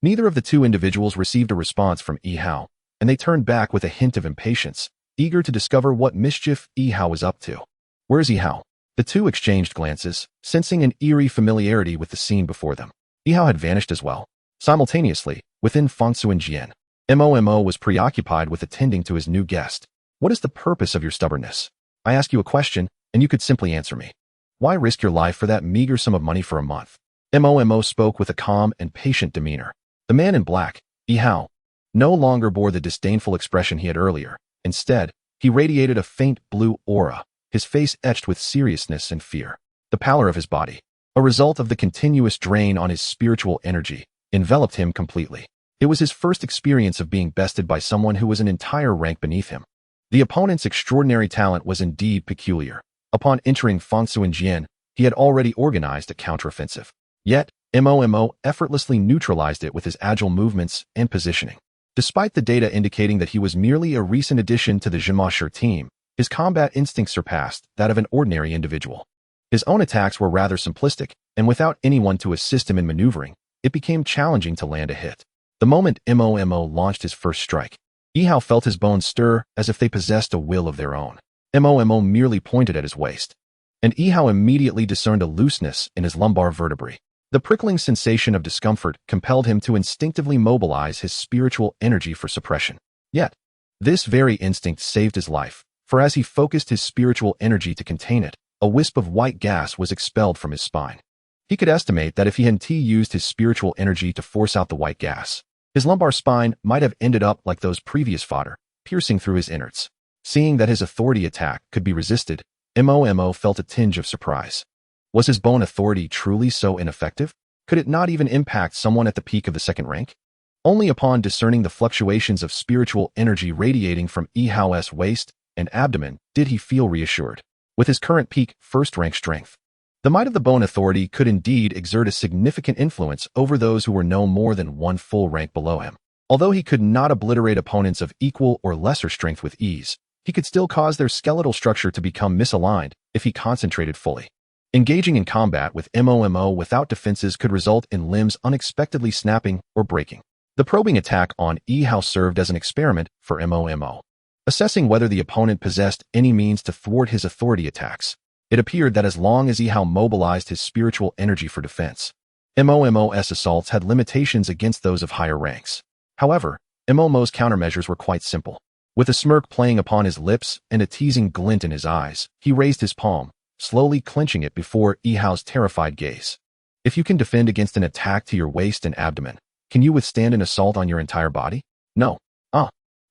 neither of the two individuals received a response from Yi Hao, and they turned back with a hint of impatience, eager to discover what mischief Yi Hao was up to. Where's Yi Hao? The two exchanged glances, sensing an eerie familiarity with the scene before them. Yi Hao had vanished as well. Simultaneously, within Fengsuanjian, Mo was preoccupied with attending to his new guest. What is the purpose of your stubbornness? I ask you a question, and you could simply answer me. Why risk your life for that meager sum of money for a month? Mo spoke with a calm and patient demeanor. The man in black, Yi Hao, no longer bore the disdainful expression he had earlier. Instead, he radiated a faint blue aura, his face etched with seriousness and fear. The pallor of his body, a result of the continuous drain on his spiritual energy, enveloped him completely. It was his first experience of being bested by someone who was an entire rank beneath him. The opponent's extraordinary talent was indeed peculiar. Upon entering Fengsuanjian, he had already organized a counteroffensive. Yet, Mo effortlessly neutralized it with his agile movements and positioning. Despite the data indicating that he was merely a recent addition to the Jinma team, his combat instinct surpassed that of an ordinary individual. His own attacks were rather simplistic, and without anyone to assist him in maneuvering, it became challenging to land a hit. The moment Mo launched his first strike, Yi Hao felt his bones stir as if they possessed a will of their own. Mo merely pointed at his waist, and Yi Hao immediately discerned a looseness in his lumbar vertebrae. The prickling sensation of discomfort compelled him to instinctively mobilize his spiritual energy for suppression. Yet, this very instinct saved his life, for as he focused his spiritual energy to contain it, a wisp of white gas was expelled from his spine. He could estimate that if he had used his spiritual energy to force out the white gas, his lumbar spine might have ended up like those previous fodder, piercing through his innards. Seeing that his authority attack could be resisted, Mo felt a tinge of surprise. Was his bone authority truly so ineffective? Could it not even impact someone at the peak of the second rank? Only upon discerning the fluctuations of spiritual energy radiating from Yi Hao's waist and abdomen did he feel reassured. With his current peak first-rank strength, the might of the bone authority could indeed exert a significant influence over those who were no more than one full rank below him. Although he could not obliterate opponents of equal or lesser strength with ease, he could still cause their skeletal structure to become misaligned if he concentrated fully. Engaging in combat with Mo without defenses could result in limbs unexpectedly snapping or breaking. The probing attack on Yi Hao served as an experiment for Mo. Assessing whether the opponent possessed any means to thwart his authority attacks, it appeared that as long as Yi Hao mobilized his spiritual energy for defense, Mo's assaults had limitations against those of higher ranks. However, Mo's countermeasures were quite simple. With a smirk playing upon his lips and a teasing glint in his eyes, he raised his palm, slowly clenching it before Yi Hao's terrified gaze. If you can defend against an attack to your waist and abdomen, can you withstand an assault on your entire body? No.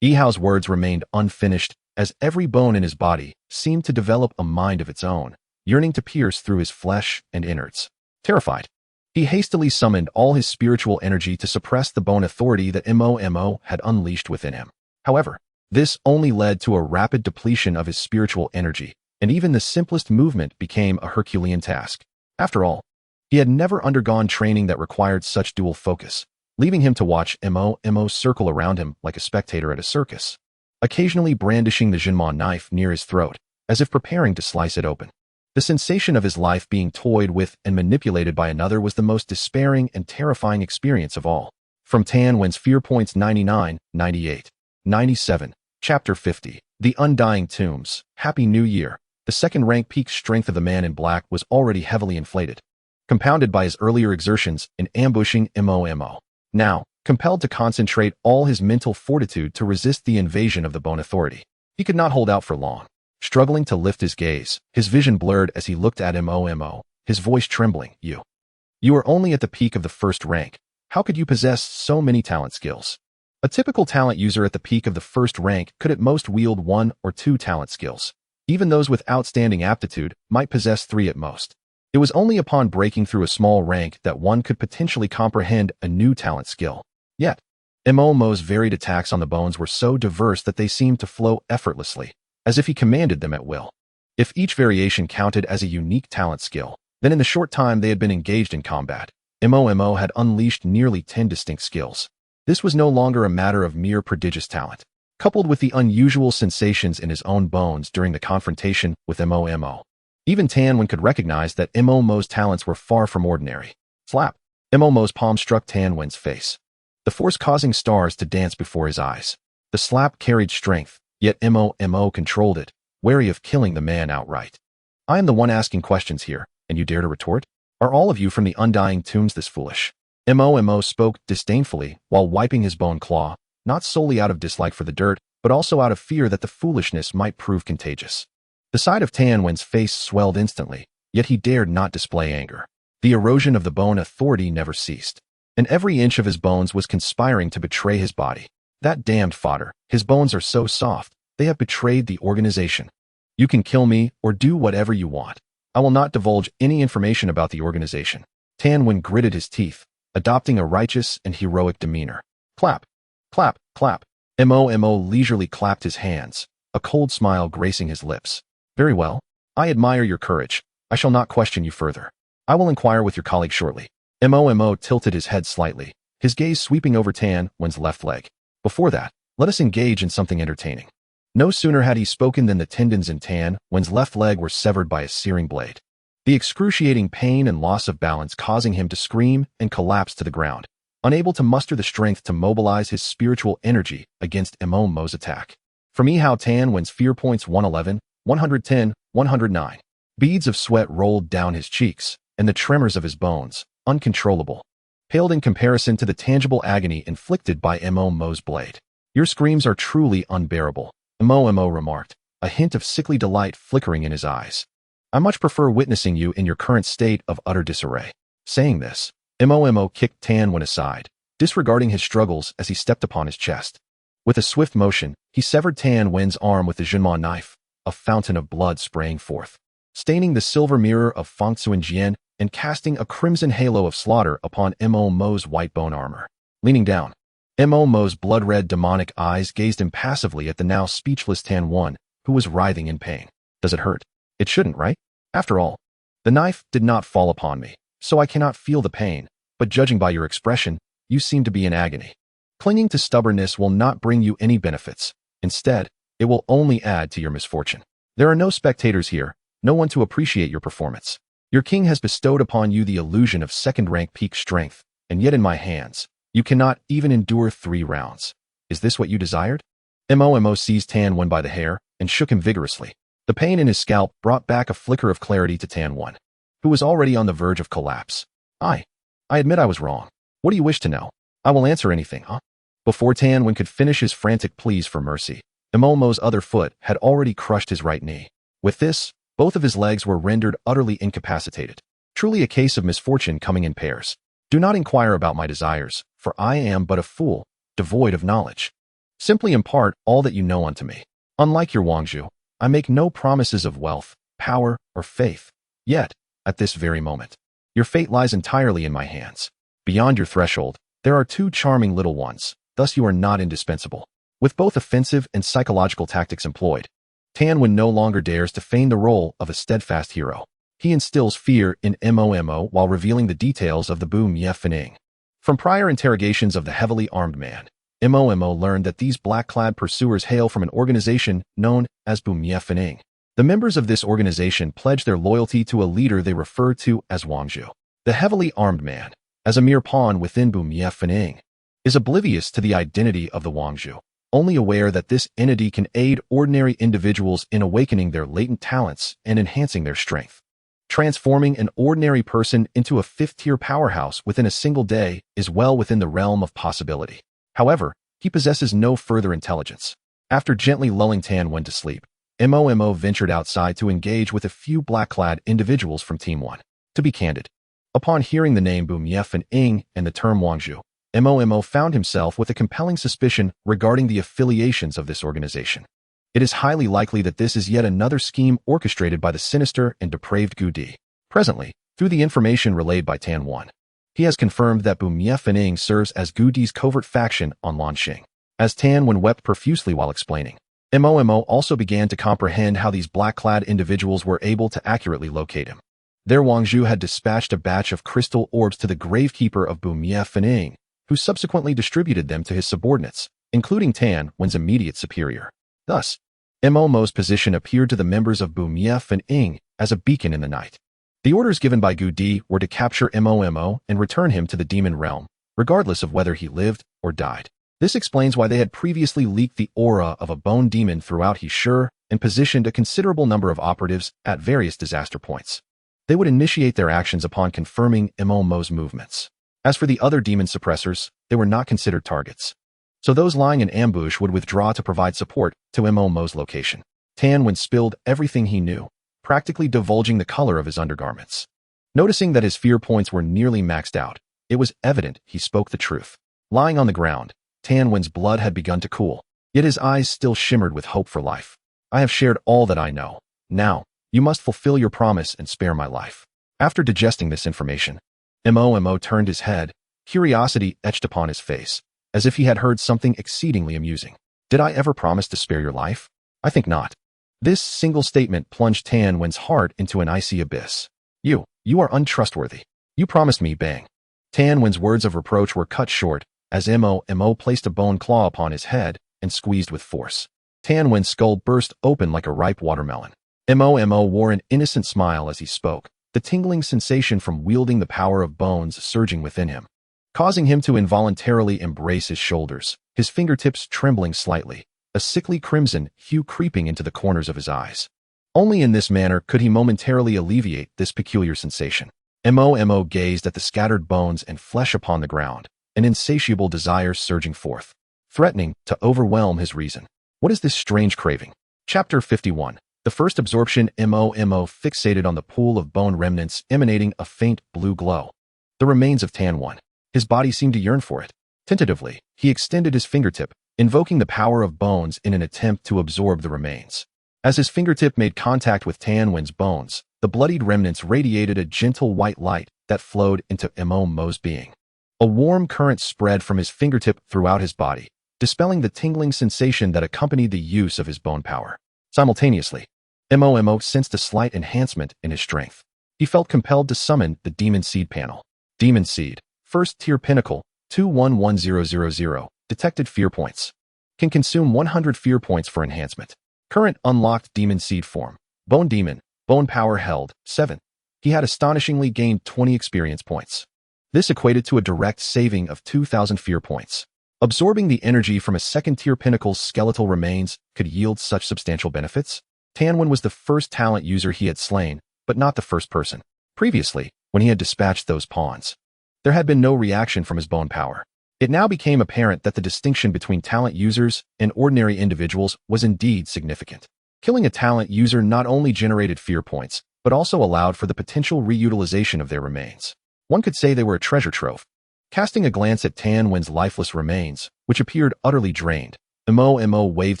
Yi Hao's words remained unfinished, as every bone in his body seemed to develop a mind of its own, yearning to pierce through his flesh and innards. Terrified, he hastily summoned all his spiritual energy to suppress the bone authority that Mo had unleashed within him. However, this only led to a rapid depletion of his spiritual energy, and even the simplest movement became a Herculean task. After all, he had never undergone training that required such dual focus, leaving him to watch Mo circle around him like a spectator at a circus, occasionally brandishing the Jinma knife near his throat, as if preparing to slice it open. The sensation of his life being toyed with and manipulated by another was the most despairing and terrifying experience of all. From Tan Wen's Fear Points 99, 98, 97, Chapter 50, The Undying Tombs, Happy New Year. The second-rank peak strength of the man in black was already heavily inflated, compounded by his earlier exertions in ambushing Mo. Now, compelled to concentrate all his mental fortitude to resist the invasion of the bone authority, he could not hold out for long. Struggling to lift his gaze, his vision blurred as he looked at Mo, his voice trembling. You are only at the peak of the first rank. How could you possess so many talent skills? A typical talent user at the peak of the first rank could at most wield 1 or 2 talent skills. Even those with outstanding aptitude might possess 3 at most. It was only upon breaking through a small rank that one could potentially comprehend a new talent skill. Yet, Mo's varied attacks on the bones were so diverse that they seemed to flow effortlessly, as if he commanded them at will. If each variation counted as a unique talent skill, then in the short time they had been engaged in combat, Mo had unleashed nearly 10 distinct skills. This was no longer a matter of mere prodigious talent. Coupled with the unusual sensations in his own bones during the confrontation with Mo, even Tan Wen could recognize that Mo's talents were far from ordinary. Slap! Mo's palm struck Tan Wen's face, the force causing stars to dance before his eyes. The slap carried strength, yet Mo controlled it, wary of killing the man outright. I am the one asking questions here, and you dare to retort? Are all of you from the Undying Tombs this foolish? Mo spoke disdainfully while wiping his bone claw, not solely out of dislike for the dirt, but also out of fear that the foolishness might prove contagious. The side of Tan Wen's face swelled instantly, yet he dared not display anger. The erosion of the bone authority never ceased, and every inch of his bones was conspiring to betray his body. That damned fodder, his bones are so soft, they have betrayed the organization. You can kill me or do whatever you want. I will not divulge any information about the organization. Tan Wen gritted his teeth, adopting a righteous and heroic demeanor. Clap, clap, clap. Mo leisurely clapped his hands, a cold smile gracing his lips. Very well. I admire your courage. I shall not question you further. I will inquire with your colleague shortly. Mo tilted his head slightly, his gaze sweeping over Tan Wen's left leg. Before that, let us engage in something entertaining. No sooner had he spoken than the tendons in Tan Wen's left leg were severed by a searing blade, the excruciating pain and loss of balance causing him to scream and collapse to the ground, unable to muster the strength to mobilize his spiritual energy against Mo's attack. For me, how Tan Wen's fear points 111, 110, 109. Beads of sweat rolled down his cheeks, and the tremors of his bones, uncontrollable, paled in comparison to the tangible agony inflicted by Mo's blade. Your screams are truly unbearable, Mo remarked, a hint of sickly delight flickering in his eyes. I much prefer witnessing you in your current state of utter disarray. Saying this, Mo kicked Tan Wen aside, disregarding his struggles as he stepped upon his chest. With a swift motion, he severed Tan Wen's arm with the Junma knife, a fountain of blood spraying forth, staining the silver mirror of Feng Jian and casting a crimson halo of slaughter upon Mo's white bone armor. Leaning down, Mo's blood-red demonic eyes gazed impassively at the now speechless Tan Wen, who was writhing in pain. Does it hurt? It shouldn't, right? After all, the knife did not fall upon me, so I cannot feel the pain, but judging by your expression, you seem to be in agony. Clinging to stubbornness will not bring you any benefits. Instead, it will only add to your misfortune. There are no spectators here, no one to appreciate your performance. Your king has bestowed upon you the illusion of second-rank peak strength, and yet in my hands, you cannot even endure 3 rounds. Is this what you desired? Mo seized Tan Wen by the hair and shook him vigorously. The pain in his scalp brought back a flicker of clarity to Tan Wen, who was already on the verge of collapse. I admit I was wrong. What do you wish to know? I will answer anything, huh? Before Tan Wen could finish his frantic pleas for mercy, Mo's other foot had already crushed his right knee. With this, both of his legs were rendered utterly incapacitated. Truly a case of misfortune coming in pairs. Do not inquire about my desires, for I am but a fool, devoid of knowledge. Simply impart all that you know unto me. Unlike your Wangzhu, I make no promises of wealth, power, or faith. Yet, at this very moment, your fate lies entirely in my hands. Beyond your threshold, there are 2 charming little ones, thus you are not indispensable. With both offensive and psychological tactics employed, Tan Wen no longer dares to feign the role of a steadfast hero. He instills fear in Mo while revealing the details of the Bu Mie Fening. From prior interrogations of the heavily armed man, Mo learned that these black-clad pursuers hail from an organization known as Bu Mie Fening. The members of this organization pledge their loyalty to a leader they refer to as Wangzhu. The heavily armed man, as a mere pawn within Bu Mie Fening, is oblivious to the identity of the Wangzhu, only aware that this entity can aid ordinary individuals in awakening their latent talents and enhancing their strength. Transforming an ordinary person into a 5th-tier powerhouse within a single day is well within the realm of possibility. However, he possesses no further intelligence. After gently lulling Tan Wen to sleep, Mo ventured outside to engage with a few black-clad individuals from Team 1. To be candid, upon hearing the name Bu Mie Fening and the term Wangzhu, Mo found himself with a compelling suspicion regarding the affiliations of this organization. It is highly likely that this is yet another scheme orchestrated by the sinister and depraved Gu Di. Presently, through the information relayed by Tan Wen, he has confirmed that Bu Mie Fening serves as Gu Di's covert faction on Lanxing. As Tan Wen wept profusely while explaining, Mo also began to comprehend how these black-clad individuals were able to accurately locate him. Their Wangzhu had dispatched a batch of crystal orbs to the gravekeeper of Bu Mie Fening, who subsequently distributed them to his subordinates, including Tan Wen's immediate superior. Thus, Mo Mo's position appeared to the members of Bumyef and Ing as a beacon in the night. The orders given by Gu Di were to capture Mo and return him to the demon realm, regardless of whether he lived or died. This explains why they had previously leaked the aura of a bone demon throughout Hishur and positioned a considerable number of operatives at various disaster points. They would initiate their actions upon confirming Mo Mo's movements. As for the other demon suppressors, they were not considered targets. So those lying in ambush would withdraw to provide support to Mo Mo's location. Tan Wen spilled everything he knew, practically divulging the color of his undergarments. Noticing that his fear points were nearly maxed out, it was evident he spoke the truth. Lying on the ground, Tan Wen's blood had begun to cool, yet his eyes still shimmered with hope for life. I have shared all that I know. Now, you must fulfill your promise and spare my life. After digesting this information, Mo turned his head, curiosity etched upon his face, as if he had heard something exceedingly amusing. Did I ever promise to spare your life? I think not. This single statement plunged Tan Wen's heart into an icy abyss. You are untrustworthy. You promised me, bang. Tan Wen's words of reproach were cut short, as Mo placed a bone claw upon his head and squeezed with force. Tan Wen's skull burst open like a ripe watermelon. Mo wore an innocent smile as he spoke, the tingling sensation from wielding the power of bones surging within him, causing him to involuntarily embrace his shoulders, his fingertips trembling slightly, a sickly crimson hue creeping into the corners of his eyes. Only in this manner could he momentarily alleviate this peculiar sensation. Mo gazed at the scattered bones and flesh upon the ground, an insatiable desire surging forth, threatening to overwhelm his reason. What is this strange craving? Chapter 51. The first absorption. Mo fixated on the pool of bone remnants emanating a faint blue glow. The remains of Tan Wen. His body seemed to yearn for it. Tentatively, he extended his fingertip, invoking the power of bones in an attempt to absorb the remains. As his fingertip made contact with Tan Wen's bones, the bloodied remnants radiated a gentle white light that flowed into Mo Mo's being. A warm current spread from his fingertip throughout his body, dispelling the tingling sensation that accompanied the use of his bone power. Simultaneously, Mo sensed a slight enhancement in his strength. He felt compelled to summon the Demon Seed panel. Demon Seed, first tier pinnacle, 211000, detected fear points. Can consume 100 fear points for enhancement. Current unlocked Demon Seed form, Bone Demon, bone power held, 7. He had astonishingly gained 20 experience points. This equated to a direct saving of 2,000 fear points. Absorbing the energy from a second-tier pinnacle's skeletal remains could yield such substantial benefits. Tan Wen was the first talent user he had slain, but not the first person. Previously, when he had dispatched those pawns, there had been no reaction from his bone power. It now became apparent that the distinction between talent users and ordinary individuals was indeed significant. Killing a talent user not only generated fear points, but also allowed for the potential reutilization of their remains. One could say they were a treasure trove. Casting a glance at Tan Wen's lifeless remains, which appeared utterly drained, Mo waved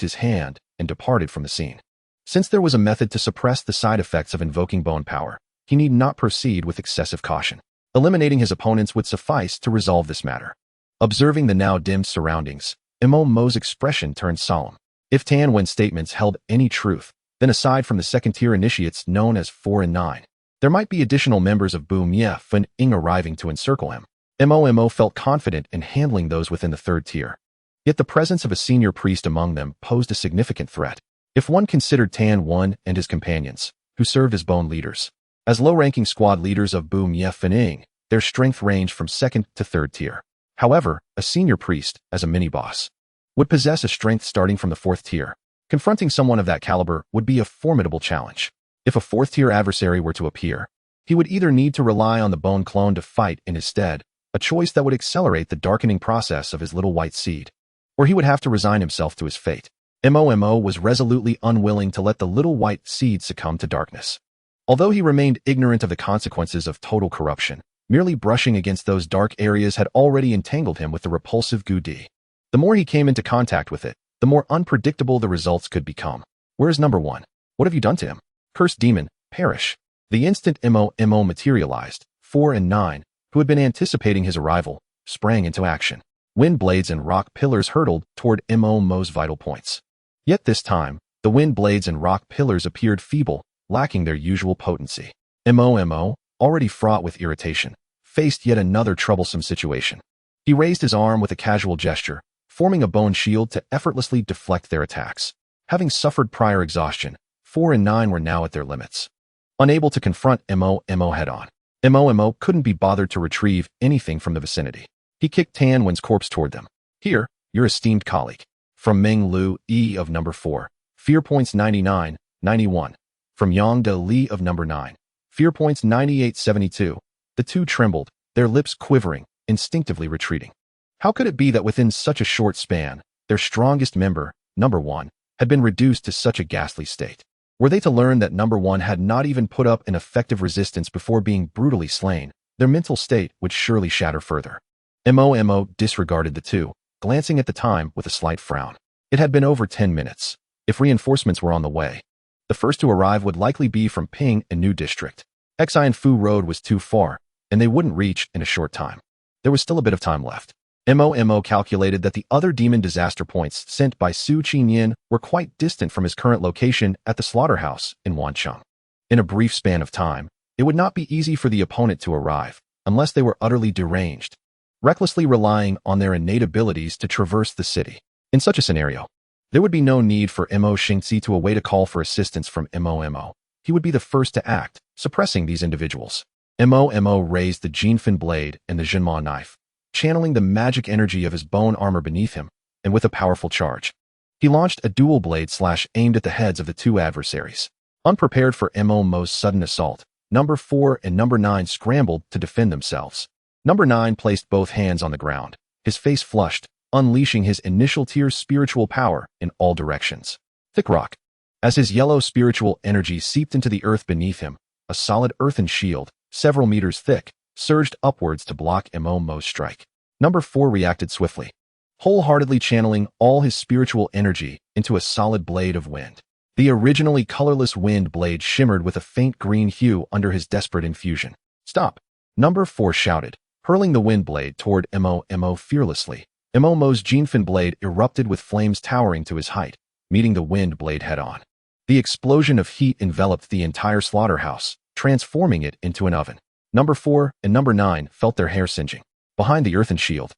his hand and departed from the scene. Since there was a method to suppress the side effects of invoking bone power, he need not proceed with excessive caution. Eliminating his opponents would suffice to resolve this matter. Observing the now dimmed surroundings, Mo's expression turned solemn. If Tan Wen's statements held any truth, then aside from the second-tier initiates known as 4 and 9, there might be additional members of Bumyef and Ing arriving to encircle him. Mo felt confident in handling those within the third tier. Yet the presence of a senior priest among them posed a significant threat. If one considered Tan Wen and his companions, who served as bone leaders, as low-ranking squad leaders of Bumyef and Ing, their strength ranged from second to third tier. However, a senior priest, as a mini-boss, would possess a strength starting from the fourth tier. Confronting someone of that caliber would be a formidable challenge. If a fourth-tier adversary were to appear, he would either need to rely on the bone clone to fight in his stead, a choice that would accelerate the darkening process of his little white seed, or he would have to resign himself to his fate. Mo was resolutely unwilling to let the little white seed succumb to darkness. Although he remained ignorant of the consequences of total corruption, merely brushing against those dark areas had already entangled him with the repulsive Gu Di. The more he came into contact with it, the more unpredictable the results could become. Where's number 1? What have you done to him? Cursed demon, perish. The instant Mo materialized, 4 and 9, who had been anticipating his arrival, sprang into action. Wind blades and rock pillars hurtled toward Mo's vital points. Yet this time, the wind blades and rock pillars appeared feeble, lacking their usual potency. Mo, already fraught with irritation, faced yet another troublesome situation. He raised his arm with a casual gesture, forming a bone shield to effortlessly deflect their attacks. Having suffered prior exhaustion, 4 and 9 were now at their limits. Unable to confront Mo head-on, Mo couldn't be bothered to retrieve anything from the vicinity. He kicked Tan Wen's corpse toward them. Here, your esteemed colleague. From Meng Lu E of number 4, fear points 99, 91. From Yang De Li of number 9, fear points 98, 72. The two trembled, their lips quivering, instinctively retreating. How could it be that within such a short span, their strongest member, number 1, had been reduced to such a ghastly state? Were they to learn that number 1 had not even put up an effective resistance before being brutally slain, their mental state would surely shatter further. Mo disregarded the two, glancing at the time with a slight frown. It had been over 10 minutes. If reinforcements were on the way, the first to arrive would likely be from Ping and New District. Xian Fu Road was too far, and they wouldn't reach in a short time. There was still a bit of time left. Mo calculated that the other demon disaster points sent by Su Qinyan were quite distant from his current location at the slaughterhouse in Wancheng. In a brief span of time, it would not be easy for the opponent to arrive, unless they were utterly deranged, recklessly relying on their innate abilities to traverse the city. In such a scenario, there would be no need for Mo Xingzi to await a call for assistance from Mo. He would be the first to act, suppressing these individuals. Mo raised the Jinfen blade and the Jinma knife, channeling the magic energy of his bone armor beneath him, and with a powerful charge, he launched a dual blade slash aimed at the heads of the two adversaries. Unprepared for Mo's sudden assault, number 4 and number 9 scrambled to defend themselves. Number 9 placed both hands on the ground, his face flushed, unleashing his initial tier's spiritual power in all directions. Thick rock. As his yellow spiritual energy seeped into the earth beneath him, a solid earthen shield, several meters thick, surged upwards to block Mo's strike. Number 4 reacted swiftly, wholeheartedly channeling all his spiritual energy into a solid blade of wind. The originally colorless wind blade shimmered with a faint green hue under his desperate infusion. Stop! Number 4 shouted, hurling the wind blade toward Mo fearlessly. Mo's Jinfen blade erupted with flames towering to his height, meeting the wind blade head-on. The explosion of heat enveloped the entire slaughterhouse, transforming it into an oven. Number 4 and number 9 felt their hair singeing. Behind the earthen shield,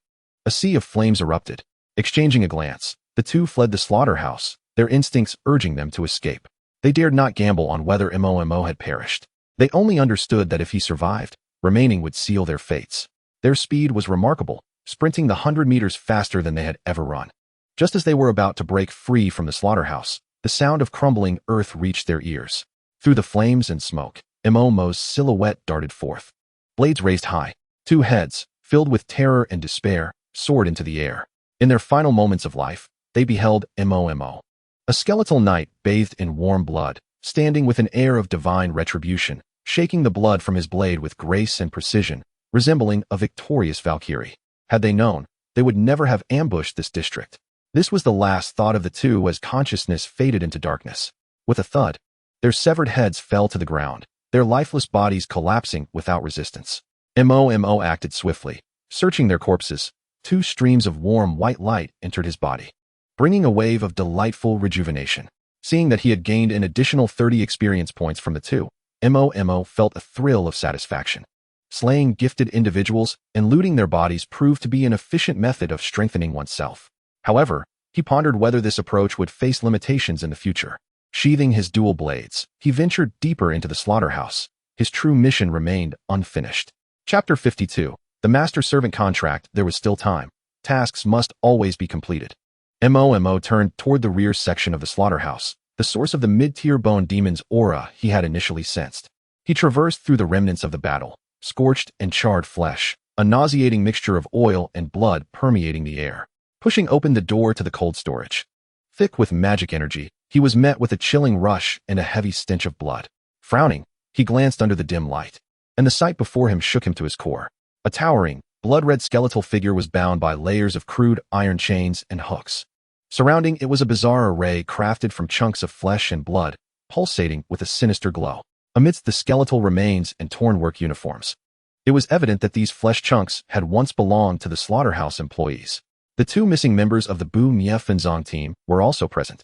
a sea of flames erupted. Exchanging a glance, the two fled the slaughterhouse, their instincts urging them to escape. They dared not gamble on whether Mo had perished. They only understood that if he survived, remaining would seal their fates. Their speed was remarkable, sprinting the 100 meters faster than they had ever run. Just as they were about to break free from the slaughterhouse, the sound of crumbling earth reached their ears. Through the flames and smoke, Mo's silhouette darted forth. Blades raised high. Two heads, filled with terror and despair, soared into the air. In their final moments of life, they beheld Mo. A skeletal knight bathed in warm blood, standing with an air of divine retribution, shaking the blood from his blade with grace and precision, resembling a victorious Valkyrie. Had they known, they would never have ambushed this district. This was the last thought of the two as consciousness faded into darkness. With a thud, their severed heads fell to the ground, their lifeless bodies collapsing without resistance. Mo acted swiftly, searching their corpses. 2 streams of warm white light entered his body, bringing a wave of delightful rejuvenation. Seeing that he had gained an additional 30 experience points from the two, Mo felt a thrill of satisfaction. Slaying gifted individuals and looting their bodies proved to be an efficient method of strengthening oneself. However, he pondered whether this approach would face limitations in the future. Sheathing his dual blades, he ventured deeper into the slaughterhouse. His true mission remained unfinished. Chapter 52. The Master-Servant Contract. There was still time. Tasks must always be completed. Mo turned toward the rear section of the slaughterhouse, the source of the mid-tier bone demon's aura he had initially sensed. He traversed through the remnants of the battle, scorched and charred flesh, a nauseating mixture of oil and blood permeating the air. Pushing open the door to the cold storage, thick with magic energy, he was met with a chilling rush and a heavy stench of blood. Frowning, he glanced under the dim light, and the sight before him shook him to his core. A towering, blood-red skeletal figure was bound by layers of crude iron chains and hooks. Surrounding it was a bizarre array crafted from chunks of flesh and blood, pulsating with a sinister glow. Amidst the skeletal remains and torn work uniforms, it was evident that these flesh chunks had once belonged to the slaughterhouse employees. The 2 missing members of the Bu Mie Fenzong team were also present,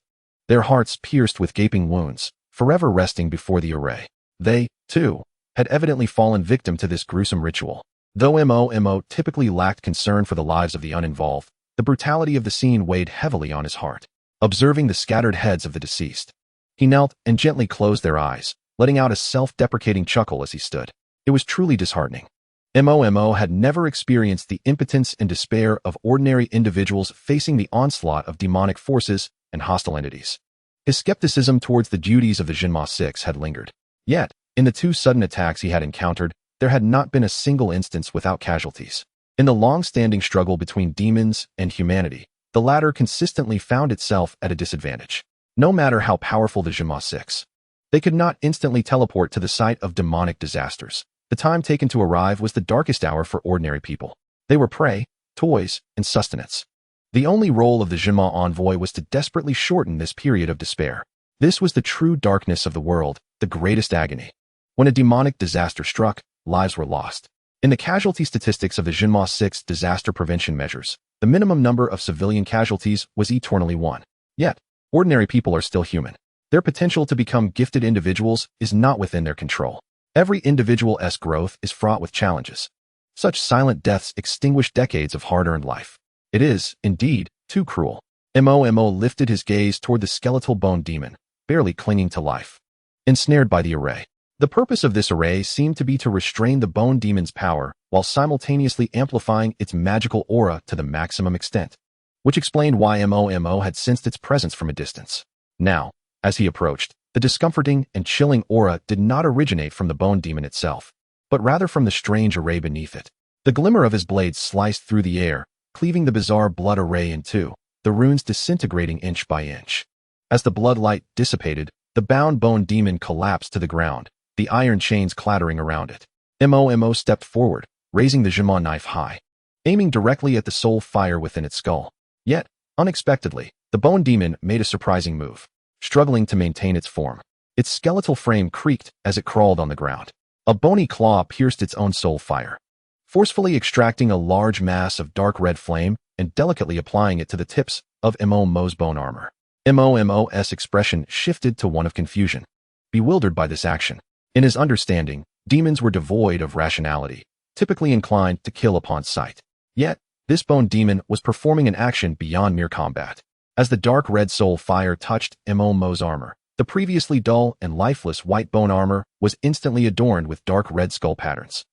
their hearts pierced with gaping wounds, forever resting before the array. They, too, had evidently fallen victim to this gruesome ritual. Though Mo typically lacked concern for the lives of the uninvolved, the brutality of the scene weighed heavily on his heart. Observing the scattered heads of the deceased, he knelt and gently closed their eyes, letting out a self-deprecating chuckle as he stood. It was truly disheartening. Mo had never experienced the impotence and despair of ordinary individuals facing the onslaught of demonic forces and hostile entities. His skepticism towards the duties of the Jinma Six had lingered. Yet, in the 2 sudden attacks he had encountered, there had not been a single instance without casualties. In the long-standing struggle between demons and humanity, the latter consistently found itself at a disadvantage. No matter how powerful the Jinma Six, they could not instantly teleport to the site of demonic disasters. The time taken to arrive was the darkest hour for ordinary people. They were prey, toys, and sustenance. The only role of the Jinma envoy was to desperately shorten this period of despair. This was the true darkness of the world, the greatest agony. When a demonic disaster struck, lives were lost. In the casualty statistics of the Jinma Six disaster prevention measures, the minimum number of civilian casualties was eternally 1. Yet, ordinary people are still human. Their potential to become gifted individuals is not within their control. Every individual's growth is fraught with challenges. Such silent deaths extinguish decades of hard-earned life. It is, indeed, too cruel. Mo lifted his gaze toward the skeletal bone demon, barely clinging to life. Ensnared by the array. The purpose of this array seemed to be to restrain the bone demon's power while simultaneously amplifying its magical aura to the maximum extent, which explained why Mo had sensed its presence from a distance. Now, as he approached, the discomforting and chilling aura did not originate from the bone demon itself, but rather from the strange array beneath it. The glimmer of his blade sliced through the air, cleaving the bizarre blood array in two, the runes disintegrating inch by inch. As the blood light dissipated, the bound bone demon collapsed to the ground, the iron chains clattering around it. Mo stepped forward, raising the Jinma knife high, aiming directly at the soul fire within its skull. Yet, unexpectedly, the bone demon made a surprising move. Struggling to maintain its form, its skeletal frame creaked as it crawled on the ground. A bony claw pierced its own soul fire, forcefully extracting a large mass of dark red flame and delicately applying it to the tips of Mo's bone armor. Mo's expression shifted to one of confusion, bewildered by this action. In his understanding, demons were devoid of rationality, typically inclined to kill upon sight. Yet, this bone demon was performing an action beyond mere combat. As the dark red soul fire touched Mo's armor, the previously dull and lifeless white bone armor was instantly adorned with dark red skull patterns,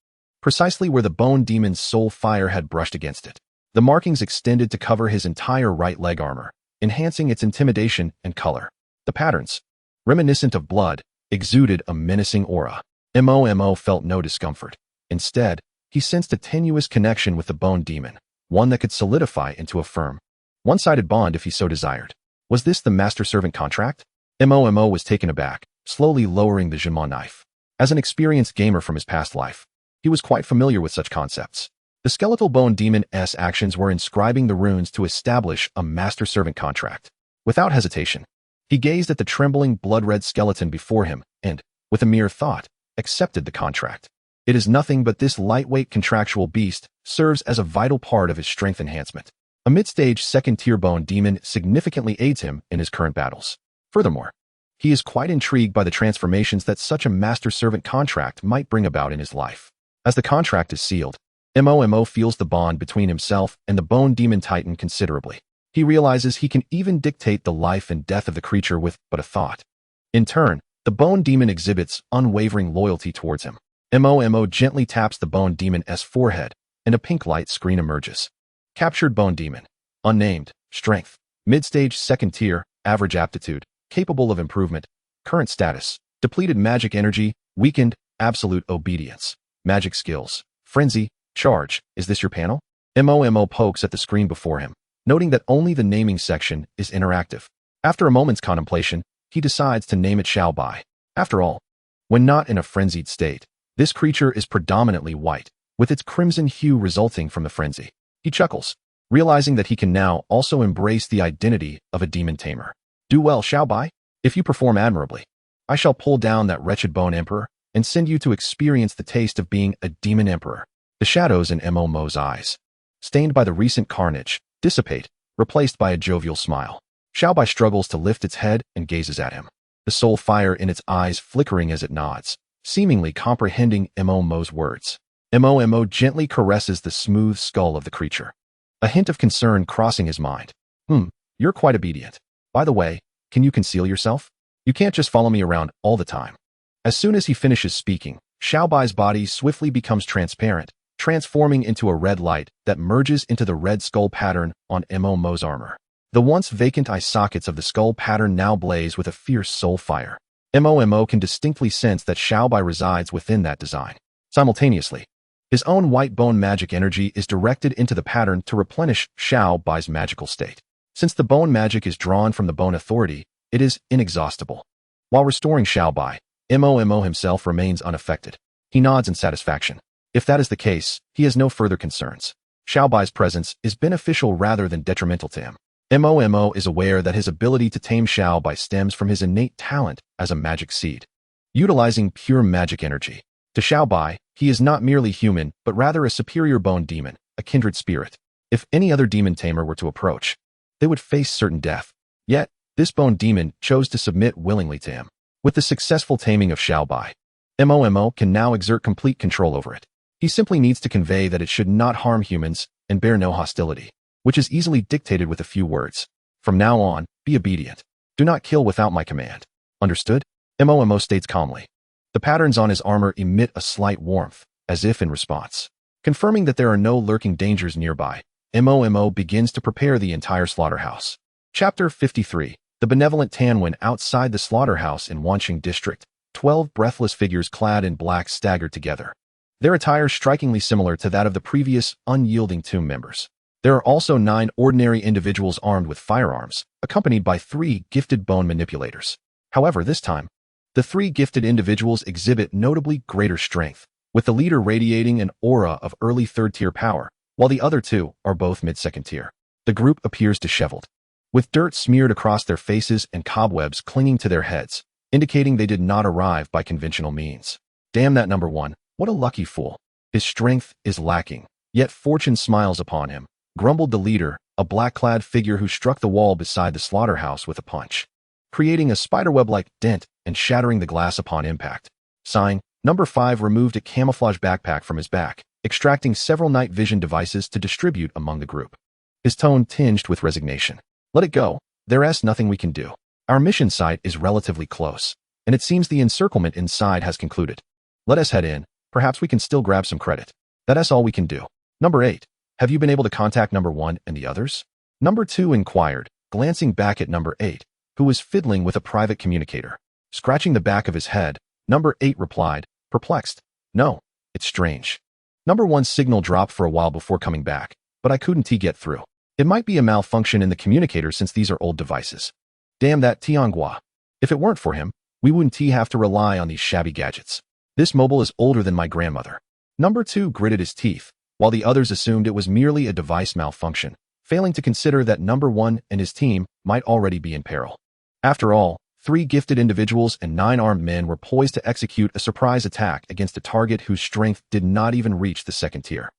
precisely where the bone demon's soul fire had brushed against it. The markings extended to cover his entire right leg armor, enhancing its intimidation and color. The patterns, reminiscent of blood, exuded a menacing aura. Mo felt no discomfort. Instead, he sensed a tenuous connection with the bone demon, one that could solidify into a firm, one-sided bond if he so desired. Was this the master-servant contract? Mo was taken aback, slowly lowering the Jinma knife. As an experienced gamer from his past life, he was quite familiar with such concepts. The skeletal bone demon's actions were inscribing the runes to establish a master-servant contract. Without hesitation, he gazed at the trembling blood-red skeleton before him and, with a mere thought, accepted the contract. It is nothing but this lightweight contractual beast serves as a vital part of his strength enhancement. A mid-stage second-tier bone demon significantly aids him in his current battles. Furthermore, he is quite intrigued by the transformations that such a master-servant contract might bring about in his life. As the contract is sealed, Mo feels the bond between himself and the bone demon titan considerably. He realizes he can even dictate the life and death of the creature with but a thought. In turn, the bone demon exhibits unwavering loyalty towards him. Mo gently taps the bone demon's forehead, and a pink light screen emerges. Captured bone demon. Unnamed. Strength. Mid-stage second tier. Average aptitude. Capable of improvement. Current status. Depleted magic energy. Weakened. Absolute obedience. Magic skills. Frenzy. Charge. Is this your panel? Mo pokes at the screen before him, noting that only the naming section is interactive. After a moment's contemplation, he decides to name it Xiaobai. After all, when not in a frenzied state, this creature is predominantly white, with its crimson hue resulting from the frenzy. He chuckles, realizing that he can now also embrace the identity of a demon tamer. Do well, Xiaobai. If you perform admirably, I shall pull down that wretched bone emperor and send you to experience the taste of being a demon emperor. The shadows in Mo's eyes, stained by the recent carnage, dissipate, replaced by a jovial smile. Xiaobai struggles to lift its head and gazes at him, the soul fire in its eyes flickering as it nods, seemingly comprehending Mo's words. Mo gently caresses the smooth skull of the creature, a hint of concern crossing his mind. You're quite obedient. By the way, can you conceal yourself? You can't just follow me around all the time. As soon as he finishes speaking, Xiaobai's body swiftly becomes transparent, transforming into a red light that merges into the red skull pattern on Mo's armor. The once vacant eye sockets of the skull pattern now blaze with a fierce soul fire. Mo can distinctly sense that Xiaobai resides within that design. Simultaneously, his own white bone magic energy is directed into the pattern to replenish Xiaobai's magical state. Since the bone magic is drawn from the bone authority, it is inexhaustible. While restoring Xiaobai, Mo himself remains unaffected. He nods in satisfaction. If that is the case, he has no further concerns. Xiaobai's presence is beneficial rather than detrimental to him. Mo is aware that his ability to tame Xiaobai stems from his innate talent as a magic seed, utilizing pure magic energy. To Xiaobai, he is not merely human, but rather a superior bone demon, a kindred spirit. If any other demon tamer were to approach, they would face certain death. Yet, this bone demon chose to submit willingly to him. With the successful taming of Xiaobai, Mo can now exert complete control over it. He simply needs to convey that it should not harm humans and bear no hostility, which is easily dictated with a few words. From now on, be obedient. Do not kill without my command. Understood? Mo states calmly. The patterns on his armor emit a slight warmth, as if in response. Confirming that there are no lurking dangers nearby, Mo begins to prepare the entire slaughterhouse. Chapter 53. The benevolent Tanwen outside the slaughterhouse in Wanqing District. 12 breathless figures clad in black staggered together. Their attire strikingly similar to that of the previous unyielding tomb members. There are also 9 ordinary individuals armed with firearms, accompanied by 3 gifted bone manipulators. However, this time, the 3 gifted individuals exhibit notably greater strength, with the leader radiating an aura of early third-tier power, while the other 2 are both mid-second tier. The group appears disheveled, with dirt smeared across their faces and cobwebs clinging to their heads, indicating they did not arrive by conventional means. Damn that number 1, what a lucky fool. His strength is lacking, yet fortune smiles upon him, grumbled the leader, a black-clad figure who struck the wall beside the slaughterhouse with a punch, creating a spiderweb-like dent and shattering the glass upon impact. Sign, number 5 removed a camouflage backpack from his back, extracting several night vision devices to distribute among the group. His tone tinged with resignation. Let it go. There's nothing we can do. Our mission site is relatively close, and it seems the encirclement inside has concluded. Let us head in. Perhaps we can still grab some credit. That's all we can do. Number 8. Have you been able to contact number 1 and the others? Number 2 inquired, glancing back at number 8, who was fiddling with a private communicator. Scratching the back of his head, number 8 replied, perplexed. No, it's strange. Number 1's signal dropped for a while before coming back, but I couldn't get through. It might be a malfunction in the communicator since these are old devices. Damn that Tianghua. If it weren't for him, we wouldn't have to rely on these shabby gadgets. This mobile is older than my grandmother. Number 2 gritted his teeth, while the others assumed it was merely a device malfunction, failing to consider that number 1 and his team might already be in peril. After all, 3 gifted individuals and 9 armed men were poised to execute a surprise attack against a target whose strength did not even reach the 2nd tier.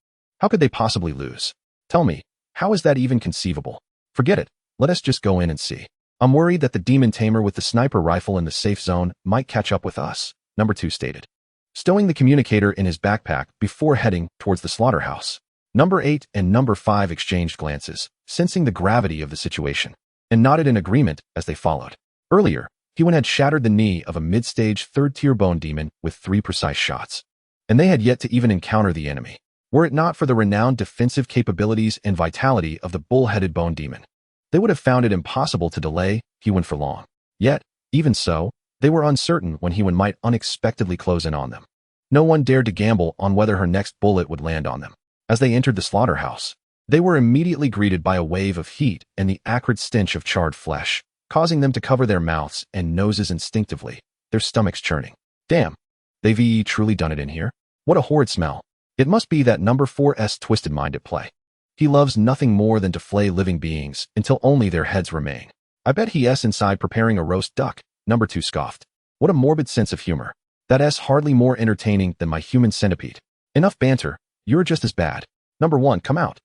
How could they possibly lose? Tell me, how is that even conceivable? Forget it, let us just go in and see. I'm worried that the demon tamer with the sniper rifle in the safe zone might catch up with us, number 2 stated, stowing the communicator in his backpack before heading towards the slaughterhouse. Number 8 and number 5 exchanged glances, sensing the gravity of the situation, and nodded in agreement as they followed. Earlier, Hewen had shattered the knee of a mid-stage 3rd-tier bone demon with 3 precise shots, and they had yet to even encounter the enemy. Were it not for the renowned defensive capabilities and vitality of the bull-headed bone demon, they would have found it impossible to delay Hewen for long. Yet, even so, they were uncertain when Hewen might unexpectedly close in on them. No one dared to gamble on whether her next bullet would land on them. As they entered the slaughterhouse, they were immediately greeted by a wave of heat and the acrid stench of charred flesh, causing them to cover their mouths and noses instinctively, their stomachs churning. Damn, they've truly done it in here? What a horrid smell. It must be that number 4's twisted mind at play. He loves nothing more than to flay living beings until only their heads remain. I bet he's inside preparing a roast duck, number 2 scoffed. What a morbid sense of humor. That's hardly more entertaining than my human centipede. Enough banter, you're just as bad. Number 1, come out.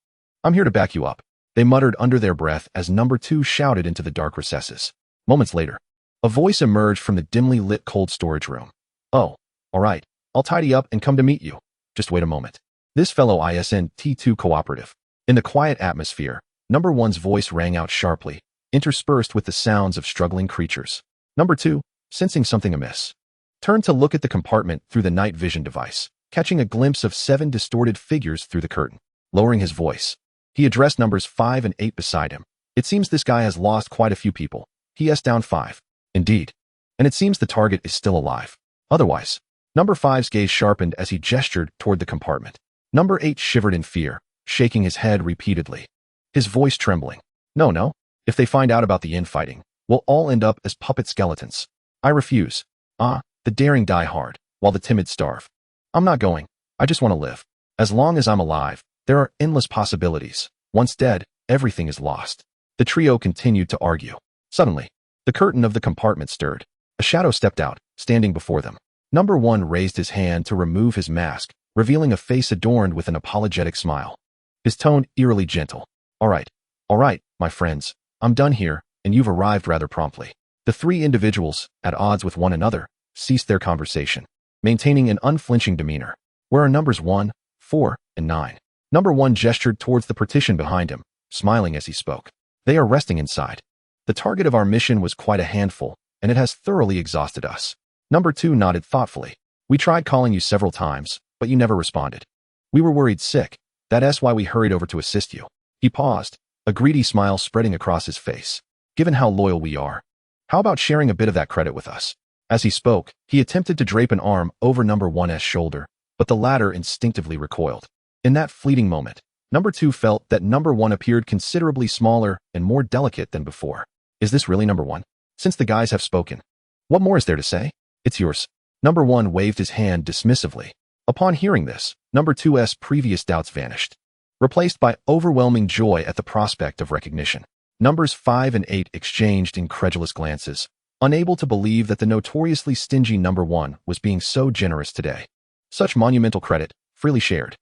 I'm here to back you up. They muttered under their breath as number 2 shouted into the dark recesses. Moments later, a voice emerged from the dimly lit cold storage room. Oh, all right, I'll tidy up and come to meet you. Just wait a moment. This fellow ISN T2 cooperative. In the quiet atmosphere, number one's voice rang out sharply, interspersed with the sounds of struggling creatures. Number two, sensing something amiss, turned to look at the compartment through the night vision device, catching a glimpse of 7 distorted figures through the curtain. Lowering his voice, he addressed numbers 5 and 8 beside him. It seems this guy has lost quite a few people. He down 5. Indeed. And it seems the target is still alive. Otherwise, number 5's gaze sharpened as he gestured toward the compartment. Number 8 shivered in fear, shaking his head repeatedly, his voice trembling. No. If they find out about the infighting, we'll all end up as puppet skeletons. I refuse. The daring die hard, while the timid starve. I'm not going. I just want to live. As long as I'm alive, there are endless possibilities. Once dead, everything is lost. The trio continued to argue. Suddenly, the curtain of the compartment stirred. A shadow stepped out, standing before them. Number 1 raised his hand to remove his mask, revealing a face adorned with an apologetic smile. His tone eerily gentle. All right, my friends. I'm done here, and you've arrived rather promptly. The 3 individuals, at odds with one another, ceased their conversation, maintaining an unflinching demeanor. Where are numbers 1, 4, and 9? Number 1 gestured towards the partition behind him, smiling as he spoke. They are resting inside. The target of our mission was quite a handful, and it has thoroughly exhausted us. Number 2 nodded thoughtfully. We tried calling you several times, but you never responded. We were worried sick. That's why we hurried over to assist you. He paused, a greedy smile spreading across his face. Given how loyal we are, how about sharing a bit of that credit with us? As he spoke, he attempted to drape an arm over number 1's shoulder, but the latter instinctively recoiled. In that fleeting moment, number 2 felt that number 1 appeared considerably smaller and more delicate than before. Is this really number 1? Since the guys have spoken, what more is there to say? It's yours. Number 1 waved his hand dismissively. Upon hearing this, number 2's previous doubts vanished, replaced by overwhelming joy at the prospect of recognition. Numbers 5 and 8 exchanged incredulous glances, unable to believe that the notoriously stingy number 1 was being so generous today. Such monumental credit, freely shared.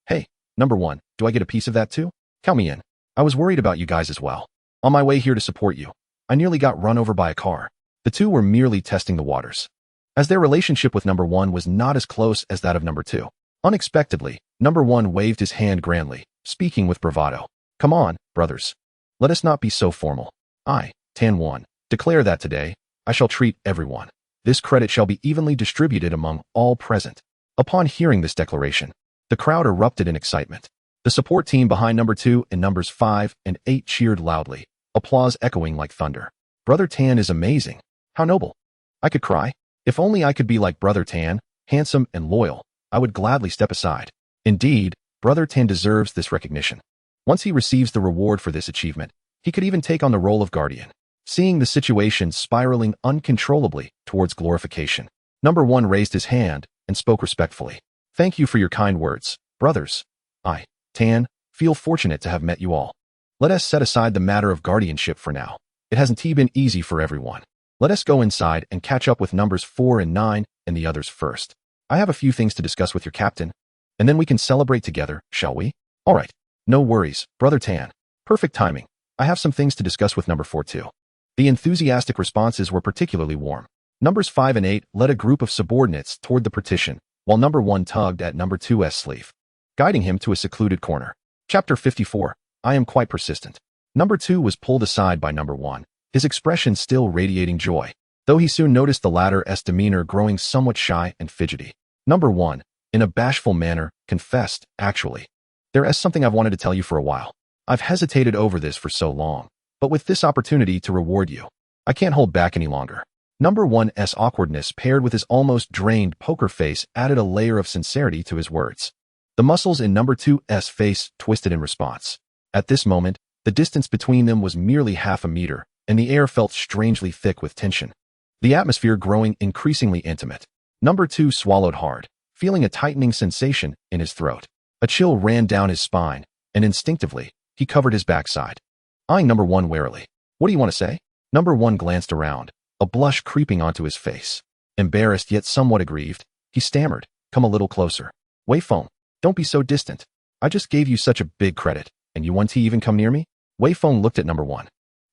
Hey, number 1, do I get a piece of that too? Count me in. I was worried about you guys as well. On my way here to support you, I nearly got run over by a car. The 2 were merely testing the waters, as their relationship with number 1 was not as close as that of number 2. Unexpectedly, number 1 waved his hand grandly, speaking with bravado. Come on, brothers. Let us not be so formal. I, Tan 1, declare that today, I shall treat everyone. This credit shall be evenly distributed among all present. Upon hearing this declaration, the crowd erupted in excitement. The support team behind number 2 and numbers 5 and 8 cheered loudly, applause echoing like thunder. Brother Tan is amazing. How noble. I could cry. If only I could be like Brother Tan, handsome and loyal, I would gladly step aside. Indeed, Brother Tan deserves this recognition. Once he receives the reward for this achievement, he could even take on the role of guardian. Seeing the situation spiraling uncontrollably towards glorification, number 1 raised his hand and spoke respectfully. Thank you for your kind words, brothers. I, Tan, feel fortunate to have met you all. Let us set aside the matter of guardianship for now. It hasn't been easy for everyone. Let us go inside and catch up with numbers 4 and 9 and the others first. I have a few things to discuss with your captain, and then we can celebrate together, shall we? All right. No worries, Brother Tan. Perfect timing. I have some things to discuss with number 4 too. The enthusiastic responses were particularly warm. Numbers 5 and 8 led a group of subordinates toward the partition, while number 1 tugged at number 2's sleeve, guiding him to a secluded corner. Chapter 54. I am quite persistent. Number 2 was pulled aside by number 1, his expression still radiating joy, though he soon noticed the latter's demeanor growing somewhat shy and fidgety. Number 1, in a bashful manner, confessed, actually, there is something I've wanted to tell you for a while. I've hesitated over this for so long, but with this opportunity to reward you, I can't hold back any longer. Number 1's awkwardness paired with his almost drained poker face added a layer of sincerity to his words. The muscles in number 2's face twisted in response. At this moment, the distance between them was merely half a meter, and the air felt strangely thick with tension, the atmosphere growing increasingly intimate. Number 2 swallowed hard, feeling a tightening sensation in his throat. A chill ran down his spine, and instinctively, he covered his backside, eyeing number 1 warily. What do you want to say? Number 1 glanced around, a blush creeping onto his face. Embarrassed yet somewhat aggrieved, he stammered, come a little closer. Wei Feng, don't be so distant. I just gave you such a big credit, and you want to even come near me? Wei Feng looked at number 1,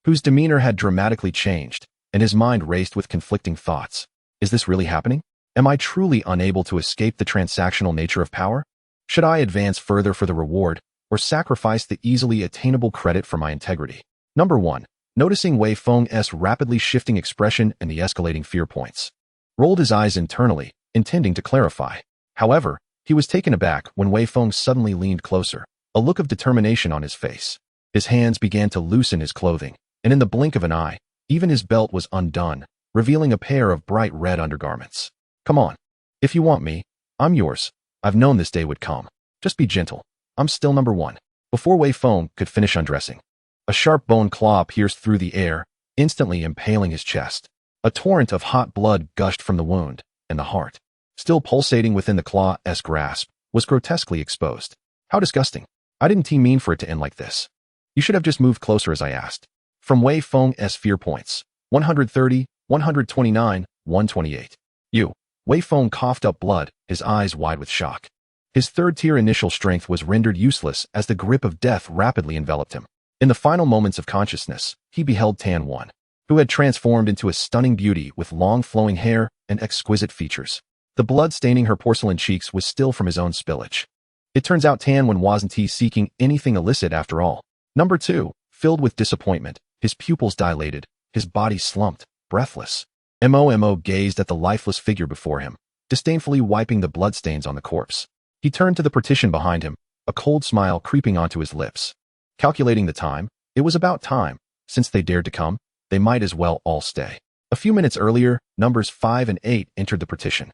whose demeanor had dramatically changed, and his mind raced with conflicting thoughts. Is this really happening? Am I truly unable to escape the transactional nature of power? Should I advance further for the reward, or sacrifice the easily attainable credit for my integrity? Number 1. Noticing Wei Feng's rapidly shifting expression and the escalating fear points. Rolled his eyes internally, intending to clarify. However, he was taken aback when Wei Feng suddenly leaned closer, a look of determination on his face. His hands began to loosen his clothing, and in the blink of an eye, even his belt was undone, revealing a pair of bright red undergarments. Come on. If you want me, I'm yours. I've known this day would come. Just be gentle. I'm still number 1. Before Wei Feng could finish undressing, a sharp bone claw pierced through the air, instantly impaling his chest. A torrent of hot blood gushed from the wound, and the heart, still pulsating within the claw's grasp, was grotesquely exposed. How disgusting. I didn't mean for it to end like this. You should have just moved closer as I asked. From Wei Feng's fear points. 130, 129, 128. Wei Feng coughed up blood, his eyes wide with shock. His third-tier initial strength was rendered useless as the grip of death rapidly enveloped him. In the final moments of consciousness, he beheld Tan Wan, who had transformed into a stunning beauty with long flowing hair and exquisite features. The blood staining her porcelain cheeks was still from his own spillage. It turns out Tan Wan wasn't seeking anything illicit after all. Number 2, filled with disappointment, his pupils dilated, his body slumped, breathless. Mo gazed at the lifeless figure before him, disdainfully wiping the bloodstains on the corpse. He turned to the partition behind him, a cold smile creeping onto his lips. Calculating the time, it was about time. Since they dared to come, they might as well all stay. A few minutes earlier, numbers 5 and 8 entered the partition.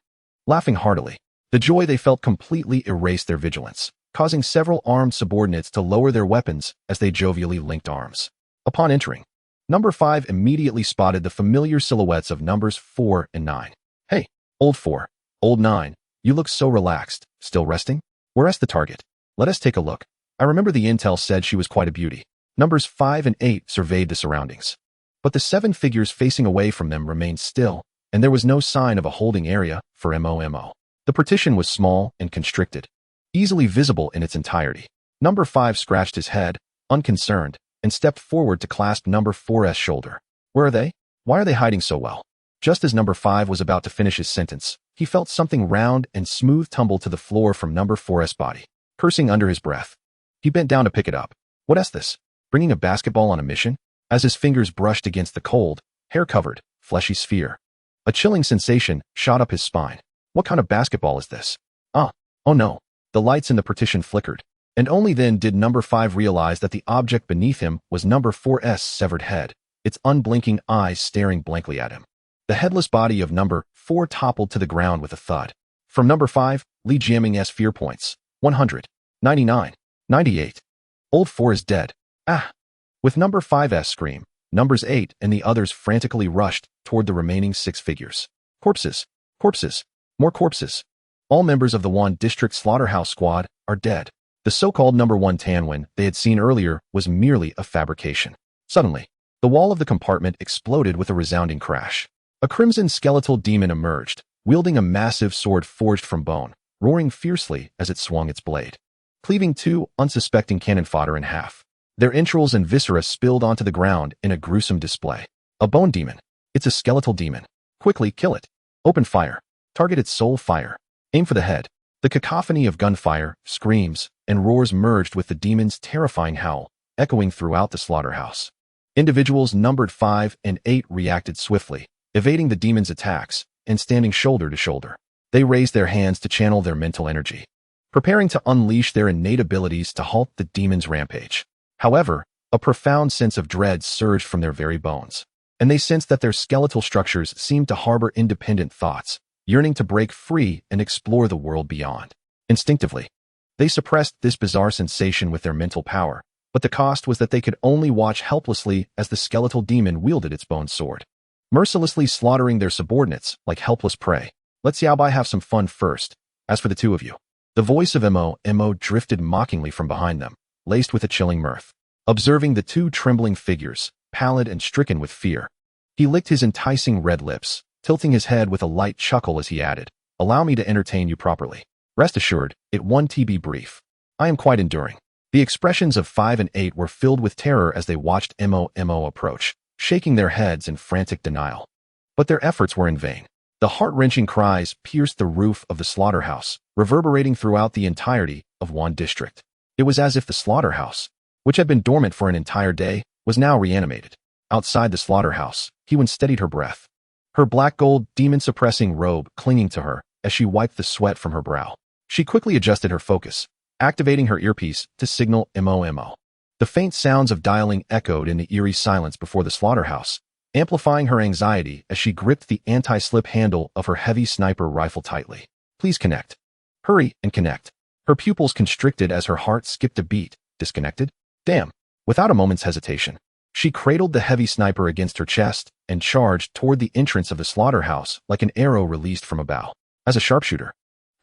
Laughing heartily, the joy they felt completely erased their vigilance, causing several armed subordinates to lower their weapons as they jovially linked arms. Upon entering, Number 5 immediately spotted the familiar silhouettes of numbers 4 and 9. Hey, old 4, old 9, you look so relaxed. Still resting? Where's the target? Let us take a look. I remember the intel said she was quite a beauty. Numbers 5 and 8 surveyed the surroundings. But the 7 figures facing away from them remained still, and there was no sign of a holding area for Mo. The partition was small and constricted, easily visible in its entirety. Number 5 scratched his head, unconcerned, and stepped forward to clasp number 4's shoulder. Where are they? Why are they hiding so well? Just as number 5 was about to finish his sentence, he felt something round and smooth tumble to the floor from number 4's body. Cursing under his breath, he bent down to pick it up. What's this? Bringing a basketball on a mission? As his fingers brushed against the cold, hair-covered, fleshy sphere, a chilling sensation shot up his spine. What kind of basketball is this? Oh no. The lights in the partition flickered, and only then did number 5 realize that the object beneath him was number 4's severed head, its unblinking eyes staring blankly at him. The headless body of number 4 toppled to the ground with a thud. From number 5, Li Jiaming's fear points. 100, 99, 98. Old 4 is dead. Ah! With number 5's scream, numbers 8 and the others frantically rushed toward the remaining 6 figures. Corpses, corpses, more corpses. All members of the Wan District Slaughterhouse Squad are dead. The so-called number 1 Tan Wan they had seen earlier was merely a fabrication. Suddenly, the wall of the compartment exploded with a resounding crash. A crimson skeletal demon emerged, wielding a massive sword forged from bone, roaring fiercely as it swung its blade, cleaving 2 unsuspecting cannon fodder in half. Their entrails and viscera spilled onto the ground in a gruesome display. A bone demon. It's a skeletal demon. Quickly kill it. Open fire. Target its soul fire. Aim for the head. The cacophony of gunfire, screams, and roars merged with the demon's terrifying howl, echoing throughout the slaughterhouse. Individuals numbered 5 and 8 reacted swiftly, evading the demon's attacks and standing shoulder to shoulder. They raised their hands to channel their mental energy, preparing to unleash their innate abilities to halt the demon's rampage. However, a profound sense of dread surged from their very bones, and they sensed that their skeletal structures seemed to harbor independent thoughts, yearning to break free and explore the world beyond. Instinctively, they suppressed this bizarre sensation with their mental power, but the cost was that they could only watch helplessly as the skeletal demon wielded its bone sword, mercilessly slaughtering their subordinates like helpless prey. Let's Xiaobai have some fun first. As for the two of you. The voice of Mo drifted mockingly from behind them, laced with a chilling mirth. Observing the 2 trembling figures, pallid and stricken with fear, he licked his enticing red lips, tilting his head with a light chuckle as he added, "Allow me to entertain you properly. Rest assured, it won't be brief. I am quite enduring." The expressions of 5 and 8 were filled with terror as they watched Mo approach, shaking their heads in frantic denial. But their efforts were in vain. The heart-wrenching cries pierced the roof of the slaughterhouse, reverberating throughout the entirety of one district. It was as if the slaughterhouse, which had been dormant for an entire day, was now reanimated. Outside the slaughterhouse, Hewen steadied her breath, her black gold demon-suppressing robe clinging to her as she wiped the sweat from her brow. She quickly adjusted her focus, activating her earpiece to signal MOMO. The faint sounds of dialing echoed in the eerie silence before the slaughterhouse, amplifying her anxiety as she gripped the anti-slip handle of her heavy sniper rifle tightly. Please connect. Hurry and connect. Her pupils constricted as her heart skipped a beat. Disconnected? Damn. Without a moment's hesitation, she cradled the heavy sniper against her chest and charged toward the entrance of the slaughterhouse like an arrow released from a bow. As a sharpshooter,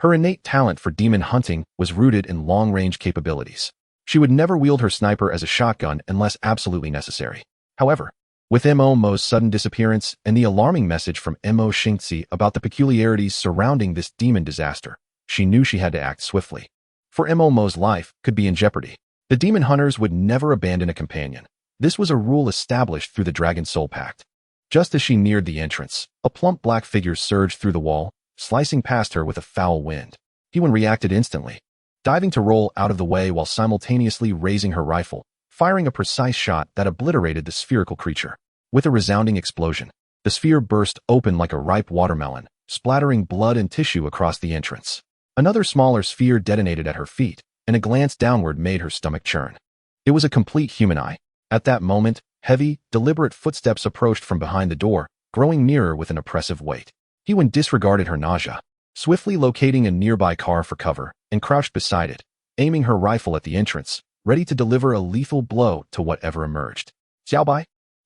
her innate talent for demon hunting was rooted in long-range capabilities. She would never wield her sniper as a shotgun unless absolutely necessary. However, with MOMO's sudden disappearance and the alarming message from Mo Xingzi about the peculiarities surrounding this demon disaster, she knew she had to act swiftly. For MOMO's life could be in jeopardy. The demon hunters would never abandon a companion. This was a rule established through the Dragon Soul Pact. Just as she neared the entrance, a plump black figure surged through the wall, slicing past her with a foul wind. Hewen reacted instantly, diving to roll out of the way while simultaneously raising her rifle, firing a precise shot that obliterated the spherical creature. With a resounding explosion, the sphere burst open like a ripe watermelon, splattering blood and tissue across the entrance. Another smaller sphere detonated at her feet, and a glance downward made her stomach churn. It was a complete human eye. At that moment, heavy, deliberate footsteps approached from behind the door, growing nearer with an oppressive weight. Hewen disregarded her nausea, swiftly locating a nearby car for cover, and crouched beside it, aiming her rifle at the entrance, ready to deliver a lethal blow to whatever emerged. Xiaobai?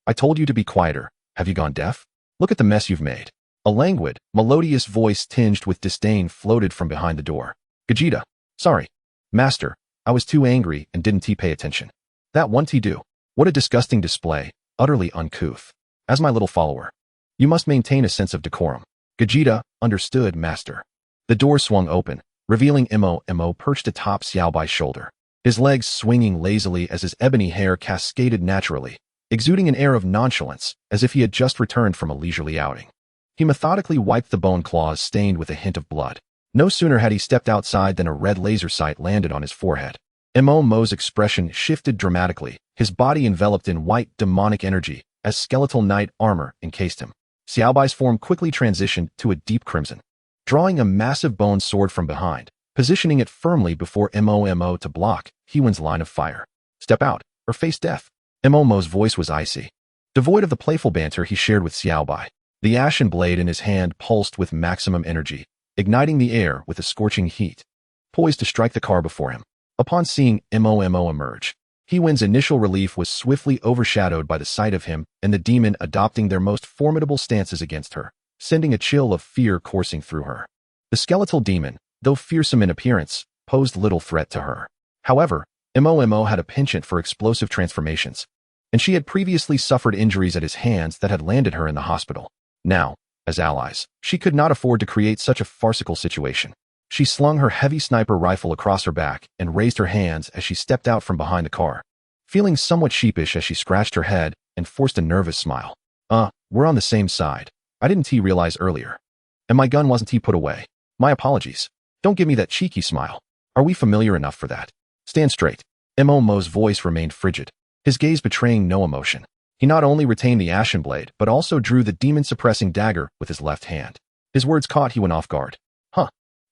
I told you to be quieter. Have you gone deaf? Look at the mess you've made. A languid, melodious voice tinged with disdain floated from behind the door. Gogeta. Sorry. Master, I was too angry and didn't pay attention. That one do. What a disgusting display, utterly uncouth. As my little follower, you must maintain a sense of decorum. Gogeta, understood, master. The door swung open, revealing Mo perched atop Xiaobai's shoulder, his legs swinging lazily as his ebony hair cascaded naturally, exuding an air of nonchalance as if he had just returned from a leisurely outing. He methodically wiped the bone claws stained with a hint of blood. No sooner had he stepped outside than a red laser sight landed on his forehead. Mo's expression shifted dramatically, his body enveloped in white demonic energy as skeletal knight armor encased him. Xiaobai's form quickly transitioned to a deep crimson, drawing a massive bone sword from behind, positioning it firmly before Mo to block Hewen's line of fire. Step out, or face death. Mo's voice was icy, devoid of the playful banter he shared with Xiaobai. The ashen blade in his hand pulsed with maximum energy, igniting the air with a scorching heat, poised to strike the car before him. Upon seeing Mo emerge, Hewen's initial relief was swiftly overshadowed by the sight of him and the demon adopting their most formidable stances against her, sending a chill of fear coursing through her. The skeletal demon, though fearsome in appearance, posed little threat to her. However, Mo had a penchant for explosive transformations, and she had previously suffered injuries at his hands that had landed her in the hospital. Now, as allies, she could not afford to create such a farcical situation. She slung her heavy sniper rifle across her back and raised her hands as she stepped out from behind the car, feeling somewhat sheepish as she scratched her head and forced a nervous smile. We're on the same side. I didn't realize earlier. And my gun wasn't put away. My apologies. Don't give me that cheeky smile. Are we familiar enough for that? Stand straight. Mo's voice remained frigid, his gaze betraying no emotion. He not only retained the ashen blade, but also drew the demon-suppressing dagger with his left hand. His words caught Hewen off guard.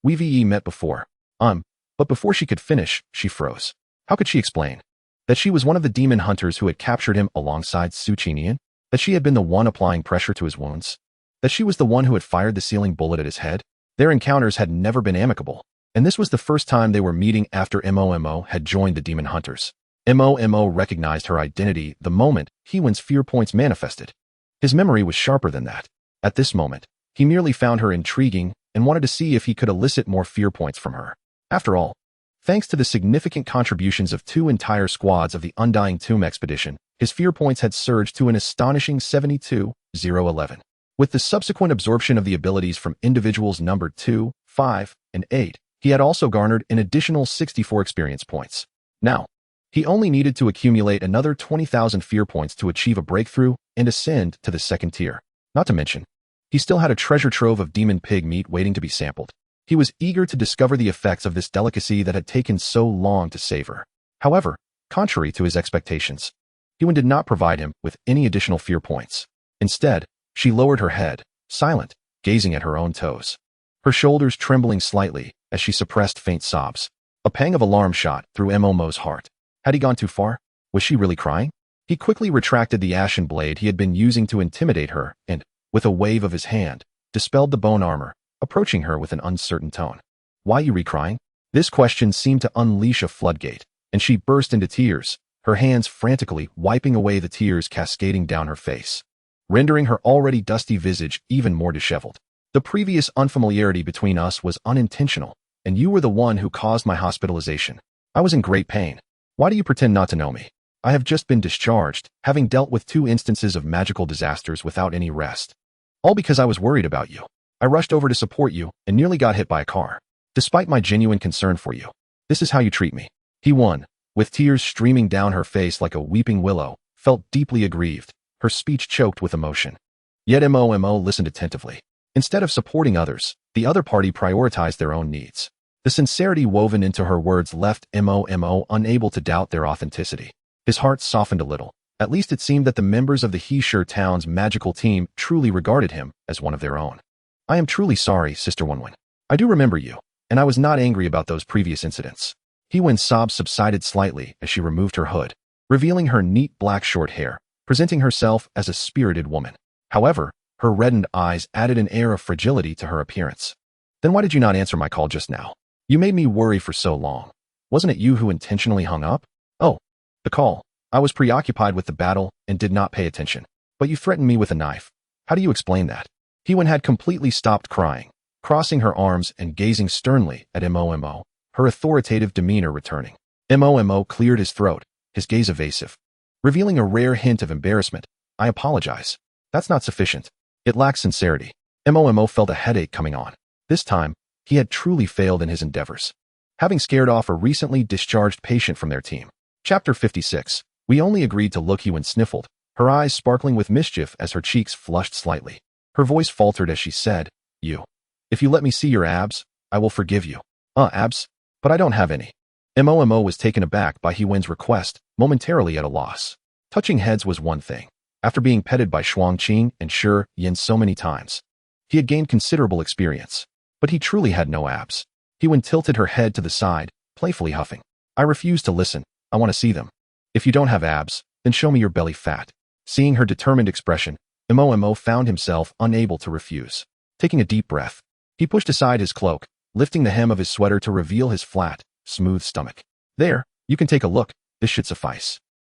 We met before. But before she could finish, she froze. How could she explain? That she was one of the demon hunters who had captured him alongside Su Qinian? That she had been the one applying pressure to his wounds? That she was the one who had fired the sealing bullet at his head? Their encounters had never been amicable, and this was the first time they were meeting after Mo had joined the demon hunters. Mo recognized her identity the moment Hewen's fear points manifested. His memory was sharper than that. At this moment, he merely found her intriguing and wanted to see if he could elicit more fear points from her. After all, thanks to the significant contributions of 2 entire squads of the Undying Tomb expedition, his fear points had surged to an astonishing 72,011. With the subsequent absorption of the abilities from individuals numbered 2, 5, and 8, he had also garnered an additional 64 experience points. Now, he only needed to accumulate another 20,000 fear points to achieve a breakthrough and ascend to the second tier. Not to mention, He still had a treasure trove of demon pig meat waiting to be sampled. He was eager to discover the effects of this delicacy that had taken so long to savor. However, contrary to his expectations, Hiwen did not provide him with any additional fear points. Instead, she lowered her head, silent, gazing at her own toes. Her shoulders trembling slightly as she suppressed faint sobs. A pang of alarm shot through Mo's heart. Had he gone too far? Was she really crying? He quickly retracted the ashen blade he had been using to intimidate her and, with a wave of his hand, dispelled the bone armor, approaching her with an uncertain tone. Why you recrying? This question seemed to unleash a floodgate, and she burst into tears, her hands frantically wiping away the tears cascading down her face, rendering her already dusty visage even more disheveled. The previous unfamiliarity between us was unintentional, and you were the one who caused my hospitalization. I was in great pain. Why do you pretend not to know me? I have just been discharged, having dealt with 2 instances of magical disasters without any rest. All because I was worried about you. I rushed over to support you and nearly got hit by a car. Despite my genuine concern for you, this is how you treat me. Hiwen, with tears streaming down her face like a weeping willow, felt deeply aggrieved, her speech choked with emotion. Yet Mo listened attentively. Instead of supporting others, the other party prioritized their own needs. The sincerity woven into her words left Mo unable to doubt their authenticity. His heart softened a little. At least it seemed that the members of the He-Shur Town's magical team truly regarded him as one of their own. I am truly sorry, Sister Wenwen. I do remember you, and I was not angry about those previous incidents. Hiwen's sobs subsided slightly as she removed her hood, revealing her neat black short hair, presenting herself as a spirited woman. However, her reddened eyes added an air of fragility to her appearance. Then why did you not answer my call just now? You made me worry for so long. Wasn't it you who intentionally hung up? Oh, the call. I was preoccupied with the battle and did not pay attention. But you threatened me with a knife. How do you explain that? Hiwen had completely stopped crying, crossing her arms and gazing sternly at Mo, her authoritative demeanor returning. Mo cleared his throat, his gaze evasive, revealing a rare hint of embarrassment. I apologize. That's not sufficient. It lacks sincerity. Mo felt a headache coming on. This time, he had truly failed in his endeavors, having scared off a recently discharged patient from their team. Chapter 56. We only agreed to look. Hiwen sniffled, her eyes sparkling with mischief as her cheeks flushed slightly. Her voice faltered as she said, If you let me see your abs, I will forgive you. Abs? But I don't have any. Mo was taken aback by Hiwen's request, momentarily at a loss. Touching heads was one thing. After being petted by Shuangqing and Shi Yin so many times, he had gained considerable experience. But he truly had no abs. Hiwen tilted her head to the side, playfully huffing. I refuse to listen. I want to see them. If you don't have abs, then show me your belly fat. Seeing her determined expression, Mo found himself unable to refuse. Taking a deep breath, he pushed aside his cloak, lifting the hem of his sweater to reveal his flat, smooth stomach. There, you can take a look. This should suffice.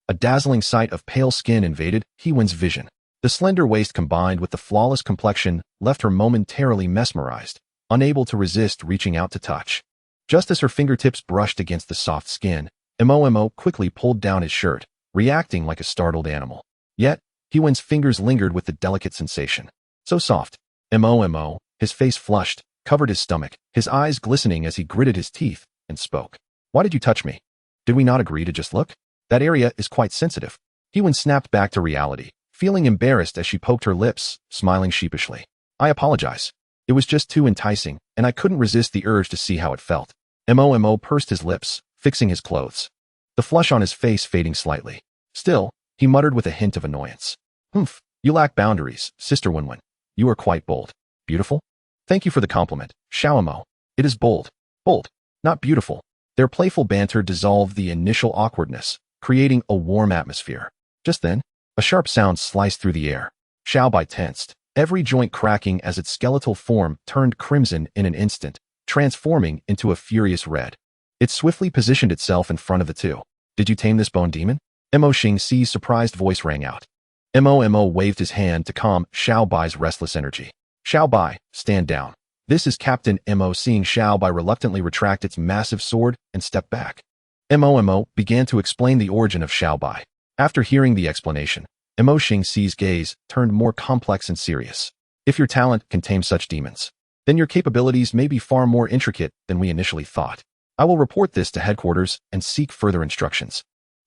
A dazzling sight of pale skin invaded Hiwen's vision. The slender waist combined with the flawless complexion left her momentarily mesmerized, unable to resist reaching out to touch. Just as her fingertips brushed against the soft skin, Mo quickly pulled down his shirt, reacting like a startled animal. Yet, Hiwen's fingers lingered with the delicate sensation. So soft. Mo, his face flushed, covered his stomach, his eyes glistening as he gritted his teeth, and spoke. Why did you touch me? Did we not agree to just look? That area is quite sensitive. Hiwen snapped back to reality, feeling embarrassed as she poked her lips, smiling sheepishly. I apologize. It was just too enticing, and I couldn't resist the urge to see how it felt. Mo pursed his lips, fixing his clothes, the flush on his face fading slightly. Still, he muttered with a hint of annoyance. Humph, you lack boundaries, Sister Wenwen. You are quite bold. Beautiful? Thank you for the compliment, Xiaomo. It is bold. Bold, not beautiful. Their playful banter dissolved the initial awkwardness, creating a warm atmosphere. Just then, a sharp sound sliced through the air. Xiaobai tensed, every joint cracking as its skeletal form turned crimson in an instant, transforming into a furious red. It swiftly positioned itself in front of the two. Did you tame this bone demon? Mo Xingxi's surprised voice rang out. Mo waved his hand to calm Xiaobai's restless energy. Xiaobai, stand down. This is Captain Mo. Seeing Xiaobai reluctantly retract its massive sword and step back, Mo began to explain the origin of Xiaobai. After hearing the explanation, Mo Xingxi's gaze turned more complex and serious. If your talent can tame such demons, then your capabilities may be far more intricate than we initially thought. I will report this to headquarters and seek further instructions.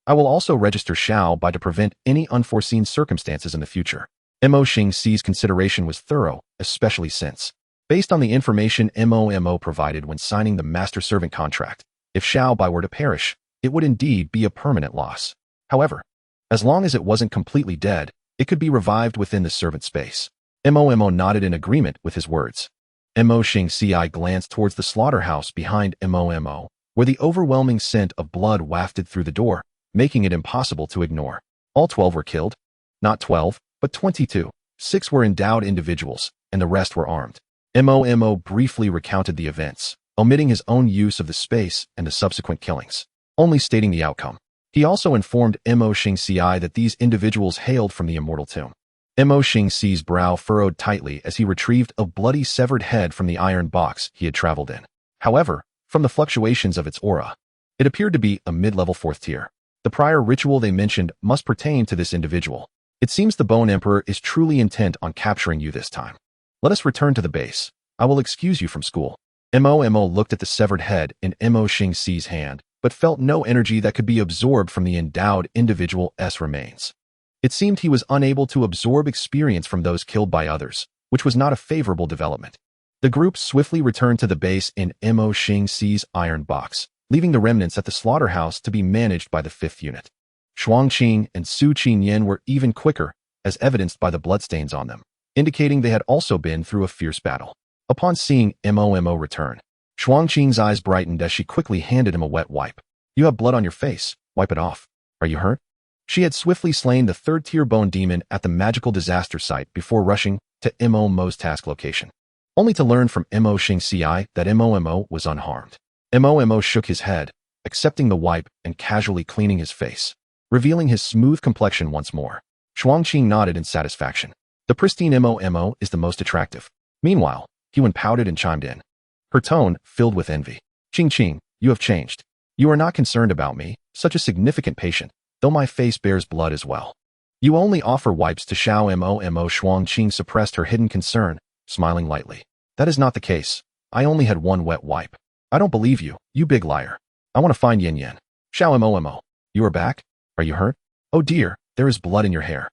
I will also register Xiaobai to prevent any unforeseen circumstances in the future. Mo Xingxi's consideration was thorough, especially since, based on the information Mo provided when signing the master-servant contract, if Xiao Bai were to perish, it would indeed be a permanent loss. However, as long as it wasn't completely dead, it could be revived within the servant space. Mo nodded in agreement with his words. Mo Xingxi glanced towards the slaughterhouse behind Mo, where the overwhelming scent of blood wafted through the door, making it impossible to ignore. All 12 were killed. Not 12, but 22. 6 were endowed individuals, and the rest were armed. Mo briefly recounted the events, omitting his own use of the space and the subsequent killings, only stating the outcome. He also informed Mo Xingxi that these individuals hailed from the immortal tomb. Mo Xingxi's brow furrowed tightly as he retrieved a bloody severed head from the iron box he had traveled in. However, from the fluctuations of its aura, it appeared to be a mid-level 4th tier. The prior ritual they mentioned must pertain to this individual. It seems the Bone Emperor is truly intent on capturing you this time. Let us return to the base. I will excuse you from school. Mo looked at the severed head in Mo Xingxi's hand, but felt no energy that could be absorbed from the endowed individual's remains. It seemed he was unable to absorb experience from those killed by others, which was not a favorable development. The group swiftly returned to the base in Mo Xingxi's iron box, leaving the remnants at the slaughterhouse to be managed by the 5th unit. Shuangqing and Su Qinyan were even quicker, as evidenced by the bloodstains on them, indicating they had also been through a fierce battle. Upon seeing Mo return, Shuangqing's eyes brightened as she quickly handed him a wet wipe. You have blood on your face. Wipe it off. Are you hurt? She had swiftly slain the 3rd-tier bone demon at the magical disaster site before rushing to Mo's task location, only to learn from Mo Xingxi that Mo was unharmed. Mo shook his head, accepting the wipe and casually cleaning his face, revealing his smooth complexion once more. Shuangqing nodded in satisfaction. The pristine Mo is the most attractive. Meanwhile, Huan pouted and chimed in, her tone filled with envy. Qing, you have changed. You are not concerned about me, such a significant patient, though my face bears blood as well. You only offer wipes to Xiao Mo. Shuangqing suppressed her hidden concern, smiling lightly. That is not the case. I only had one wet wipe. I don't believe you, you big liar. I want to find Yan. Xiao Mo. You are back? Are you hurt? Oh dear, there is blood in your hair.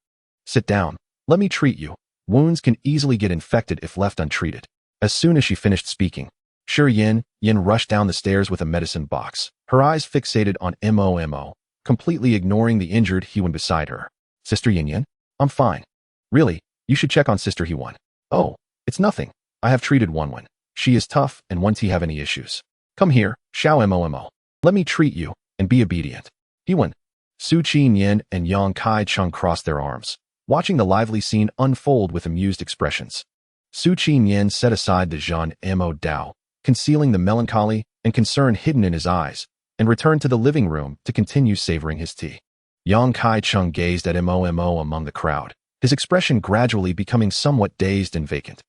Sit down. Let me treat you. Wounds can easily get infected if left untreated. As soon as she finished speaking, Yin rushed down the stairs with a medicine box, her eyes fixated on Mo, completely ignoring the injured Huan beside her. Sister Yin, I'm fine. Really, you should check on Sister Huan. Oh, it's nothing. I have treated Wanwen. She is tough and won't have any issues. Come here, Xiao Mo. Let me treat you, and be obedient. Huan. Su Qinyan and Yang Kai-chung crossed their arms, watching the lively scene unfold with amused expressions. Su Qinyan set aside the Zhan Mo Dao, concealing the melancholy and concern hidden in his eyes, and returned to the living room to continue savoring his tea. Yang Kai-chung gazed at Mo among the crowd, his expression gradually becoming somewhat dazed and vacant.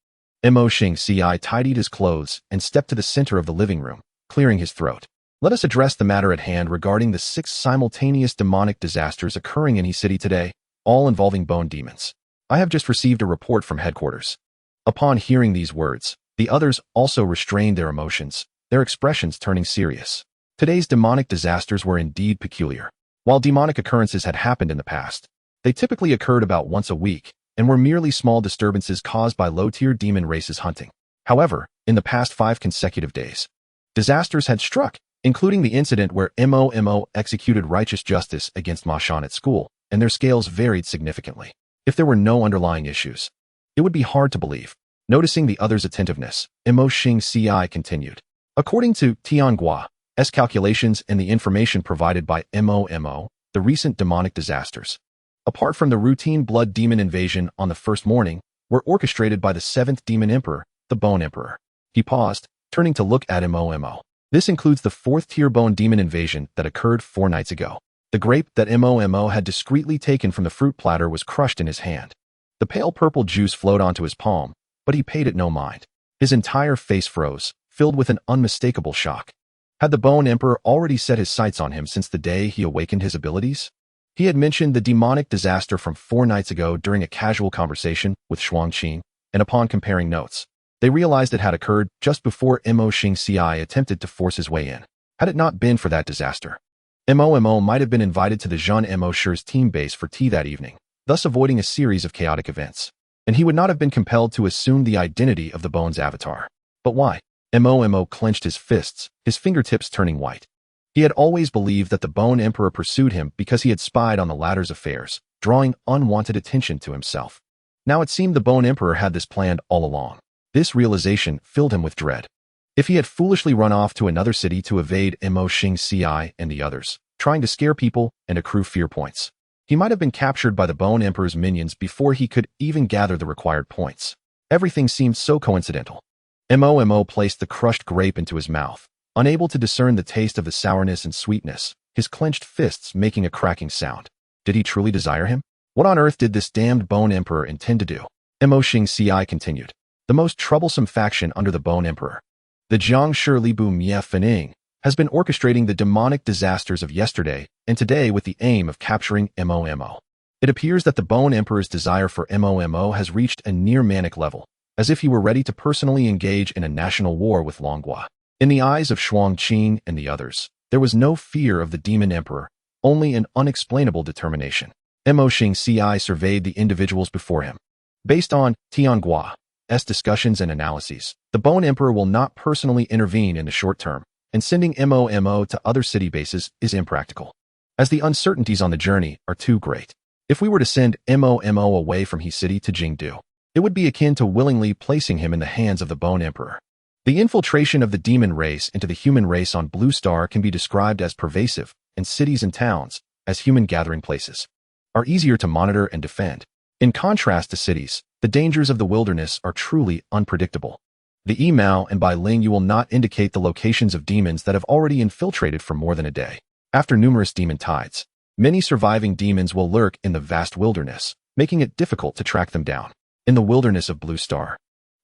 Mo Xingxi tidied his clothes and stepped to the center of the living room, clearing his throat. Let us address the matter at hand regarding the 6 simultaneous demonic disasters occurring in He City today, all involving bone demons. I have just received a report from headquarters. Upon hearing these words, the others also restrained their emotions, their expressions turning serious. Today's demonic disasters were indeed peculiar. While demonic occurrences had happened in the past, they typically occurred about once a week and were merely small disturbances caused by low-tier demon races hunting. However, in the past 5 consecutive days, disasters had struck, including the incident where Mo executed righteous justice against Ma Shan at school, and their scales varied significantly. If there were no underlying issues, it would be hard to believe. Noticing the other's attentiveness, Mo Xingxi continued. According to Tiangua's calculations and the information provided by Mo, the recent demonic disasters, apart from the routine blood demon invasion on the first morning, were orchestrated by the 7th demon emperor, the Bone Emperor. He paused, turning to look at Mo. This includes the 4th-tier bone demon invasion that occurred 4 nights ago. The grape that Mo had discreetly taken from the fruit platter was crushed in his hand. The pale purple juice flowed onto his palm, but he paid it no mind. His entire face froze, filled with an unmistakable shock. Had the Bone Emperor already set his sights on him since the day he awakened his abilities? He had mentioned the demonic disaster from 4 nights ago during a casual conversation with Shuangqing, and upon comparing notes, they realized it had occurred just before Mo Xingxi attempted to force his way in. Had it not been for that disaster, Mo might have been invited to the Zhan Mo Shi's team base for tea that evening, thus avoiding a series of chaotic events. And he would not have been compelled to assume the identity of the Bone's avatar. But why? Mo clenched his fists, his fingertips turning white. He had always believed that the Bone Emperor pursued him because he had spied on the latter's affairs, drawing unwanted attention to himself. Now it seemed the Bone Emperor had this planned all along. This realization filled him with dread. If he had foolishly run off to another city to evade Mo Xingci and the others, trying to scare people and accrue fear points, he might have been captured by the Bone Emperor's minions before he could even gather the required points. Everything seemed so coincidental. Mo placed the crushed grape into his mouth, unable to discern the taste of the sourness and sweetness, his clenched fists making a cracking sound. Did he truly desire him? What on earth did this damned Bone Emperor intend to do? Mo Xingci continued. The most troublesome faction under the Bone Emperor, the Jiangshi Libu Mie Fening, has been orchestrating the demonic disasters of yesterday and today with the aim of capturing Mo. It appears that the Bone Emperor's desire for Mo has reached a near-manic level, as if he were ready to personally engage in a national war with Longhua. In the eyes of Shuang Qing and the others, there was no fear of the Demon Emperor, only an unexplainable determination. Mo Xingci surveyed the individuals before him. Based on Tiangua's discussions and analyses, the Bone Emperor will not personally intervene in the short term, and sending Mo to other city bases is impractical, as the uncertainties on the journey are too great. If we were to send Mo away from He City to Jingdu, it would be akin to willingly placing him in the hands of the Bone Emperor. The infiltration of the demon race into the human race on Blue Star can be described as pervasive, and cities and towns, as human gathering places, are easier to monitor and defend. In contrast to cities, the dangers of the wilderness are truly unpredictable. The Emao and Bai Ling you will not indicate the locations of demons that have already infiltrated for more than a day. After numerous demon tides, many surviving demons will lurk in the vast wilderness, making it difficult to track them down. In the wilderness of Blue Star,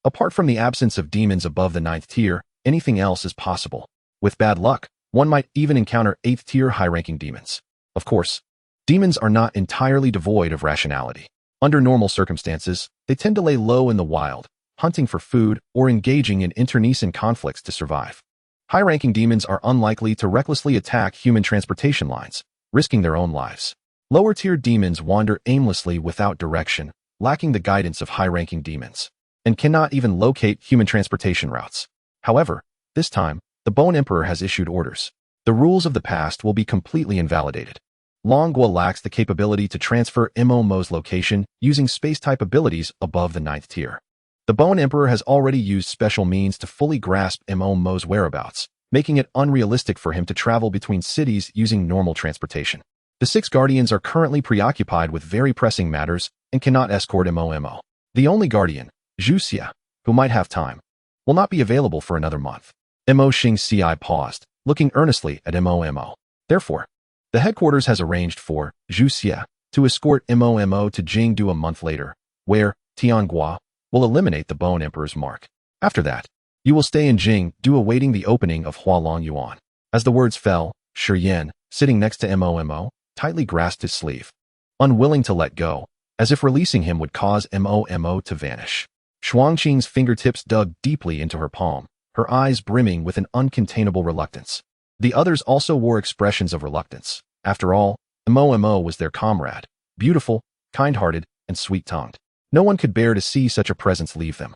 apart from the absence of demons above the 9th tier, anything else is possible. With bad luck, one might even encounter 8th tier high-ranking demons. Of course, demons are not entirely devoid of rationality. Under normal circumstances, they tend to lay low in the wild, hunting for food or engaging in internecine conflicts to survive. High-ranking demons are unlikely to recklessly attack human transportation lines, risking their own lives. Lower-tier demons wander aimlessly without direction, lacking the guidance of high-ranking demons, and cannot even locate human transportation routes. However, this time, the Bone Emperor has issued orders. The rules of the past will be completely invalidated. Longhua lacks the capability to transfer Mo's location using space-type abilities above the 9th tier. The Bone Emperor has already used special means to fully grasp Mo's whereabouts, making it unrealistic for him to travel between cities using normal transportation. The 6 Guardians are currently preoccupied with very pressing matters and cannot escort Mo. The only Guardian, Zhu Xia, who might have time, will not be available for another month. Mo Xingci paused, looking earnestly at Mo. Therefore, the headquarters has arranged for Zhu Xia to escort Mo to Jingdu a month later, where Tiangua will eliminate the Bone Emperor's mark. After that, you will stay in Jingdu awaiting the opening of Hualong Yuan. As the words fell, Shi Yan, sitting next to Mo, tightly grasped his sleeve, unwilling to let go, as if releasing him would cause Mo to vanish. Shuangqing's fingertips dug deeply into her palm, her eyes brimming with an uncontainable reluctance. The others also wore expressions of reluctance. After all, Mo was their comrade, beautiful, kind-hearted, and sweet-tongued. No one could bear to see such a presence leave them.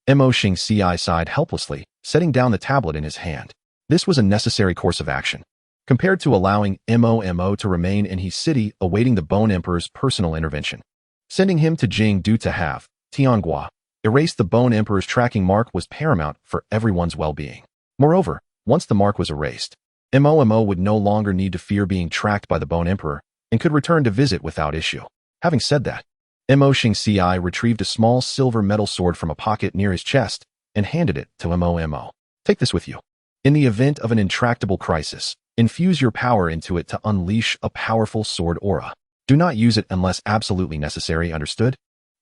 Mo Xingci sighed helplessly, setting down the tablet in his hand. This was a necessary course of action, compared to allowing Mo to remain in his city awaiting the Bone Emperor's personal intervention. Sending him to Jingdu to have Tiangua erase the Bone Emperor's tracking mark was paramount for everyone's well-being. Moreover, once the mark was erased, Mo would no longer need to fear being tracked by the Bone Emperor and could return to visit without issue. Having said that, Mo Xingci retrieved a small silver metal sword from a pocket near his chest and handed it to Mo. Take this with you. In the event of an intractable crisis, infuse your power into it to unleash a powerful sword aura. Do not use it unless absolutely necessary, understood?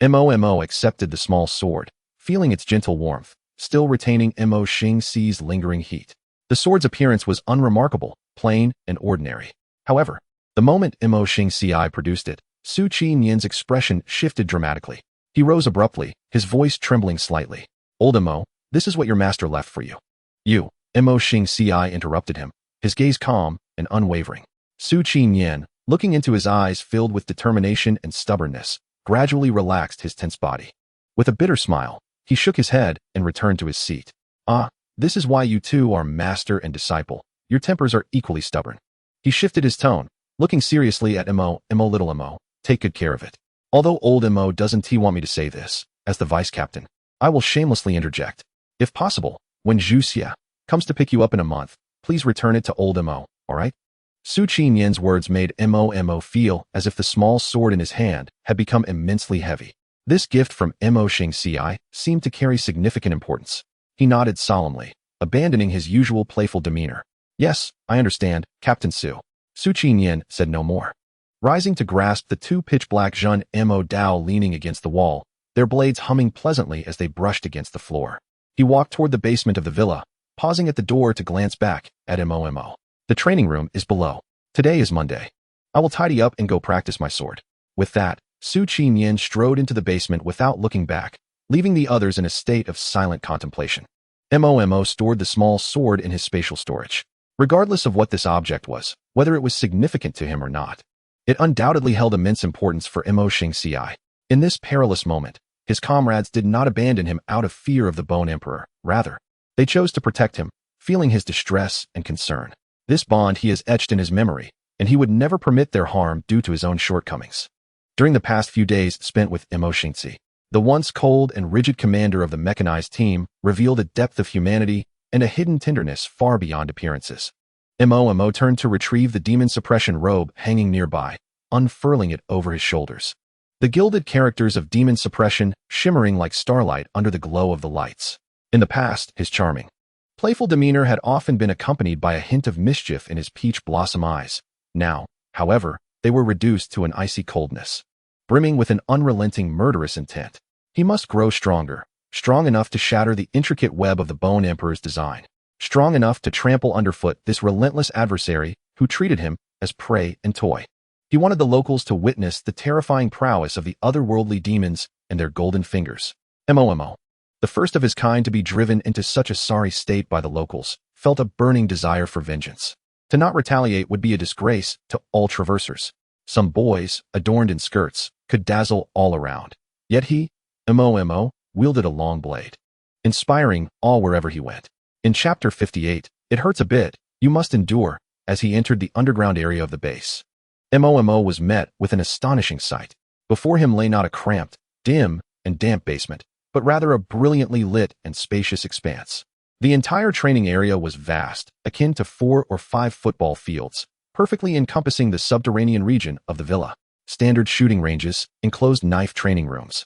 Mo accepted the small sword, feeling its gentle warmth, still retaining Mo Xingci's lingering heat. The sword's appearance was unremarkable, plain, and ordinary. However, the moment Mo Xingci produced it, Su Qinyan's expression shifted dramatically. He rose abruptly, his voice trembling slightly. Old Mo, this is what your master left for you. Mo Xingci interrupted him, his gaze calm and unwavering. Su Qinyan, looking into his eyes filled with determination and stubbornness, gradually relaxed his tense body. With a bitter smile, he shook his head and returned to his seat. Ah, this is why you two are master and disciple. Your tempers are equally stubborn. He shifted his tone, looking seriously at Mo. Little Mo, take good care of it. Although old Mo doesn't want me to say this, as the vice captain, I will shamelessly interject. If possible, when Zhu Xia comes to pick you up in a month, please return it to old Mo, alright? Su Qinyan's words made Mo feel as if the small sword in his hand had become immensely heavy. This gift from Mo Xingxi seemed to carry significant importance. He nodded solemnly, abandoning his usual playful demeanor. Yes, I understand, Captain Su. Su Qinyan said no more. Rising to grasp the two pitch-black Zhun Mo Dao leaning against the wall, their blades humming pleasantly as they brushed against the floor. He walked toward the basement of the villa, pausing at the door to glance back at Mo. The training room is below. Today is Monday. I will tidy up and go practice my sword. With that, Su Qinyan strode into the basement without looking back, leaving the others in a state of silent contemplation. Mo stored the small sword in his spatial storage. Regardless of what this object was, whether it was significant to him or not, it undoubtedly held immense importance for Mo Xingxi. In this perilous moment, his comrades did not abandon him out of fear of the Bone Emperor. Rather, they chose to protect him, feeling his distress and concern. This bond he has etched in his memory, and he would never permit their harm due to his own shortcomings. During the past few days spent with Mo Xingxi, the once cold and rigid commander of the mechanized team revealed a depth of humanity and a hidden tenderness far beyond appearances. Mo turned to retrieve the demon suppression robe hanging nearby, unfurling it over his shoulders. The gilded characters of demon suppression shimmering like starlight under the glow of the lights. In the past, his charming, playful demeanor had often been accompanied by a hint of mischief in his peach blossom eyes. Now, however, they were reduced to an icy coldness, brimming with an unrelenting murderous intent. He must grow stronger, strong enough to shatter the intricate web of the Bone Emperor's design, strong enough to trample underfoot this relentless adversary who treated him as prey and toy. He wanted the locals to witness the terrifying prowess of the otherworldly demons and their golden fingers. Mo, the first of his kind to be driven into such a sorry state by the locals, felt a burning desire for vengeance. To not retaliate would be a disgrace to all traversers. Some boys, adorned in skirts, could dazzle all around. Yet he, Mo, wielded a long blade, inspiring awe wherever he went. In Chapter 58, It Hurts a Bit, You Must Endure, as he entered the underground area of the base. Mo was met with an astonishing sight. Before him lay not a cramped, dim, and damp basement, but rather a brilliantly lit and spacious expanse. The entire training area was vast, akin to 4 or 5 football fields, perfectly encompassing the subterranean region of the villa. Standard shooting ranges, enclosed knife training rooms,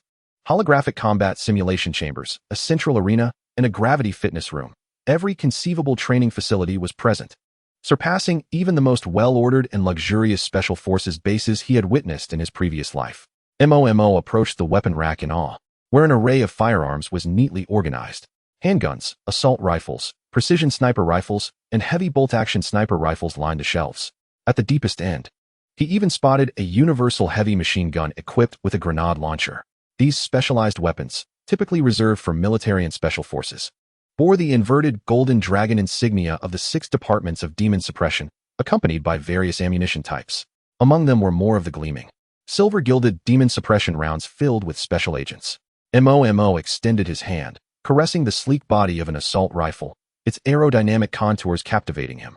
holographic combat simulation chambers, a central arena, and a gravity fitness room. Every conceivable training facility was present, surpassing even the most well-ordered and luxurious special forces bases he had witnessed in his previous life. Mo approached the weapon rack in awe, where an array of firearms was neatly organized. Handguns, assault rifles, precision sniper rifles, and heavy bolt-action sniper rifles lined the shelves. At the deepest end, he even spotted a universal heavy machine gun equipped with a grenade launcher. These specialized weapons, typically reserved for military and special forces, bore the inverted golden dragon insignia of the 6 departments of demon suppression, accompanied by various ammunition types. Among them were more of the gleaming, silver-gilded demon suppression rounds filled with special agents. Mo extended his hand, caressing the sleek body of an assault rifle, its aerodynamic contours captivating him.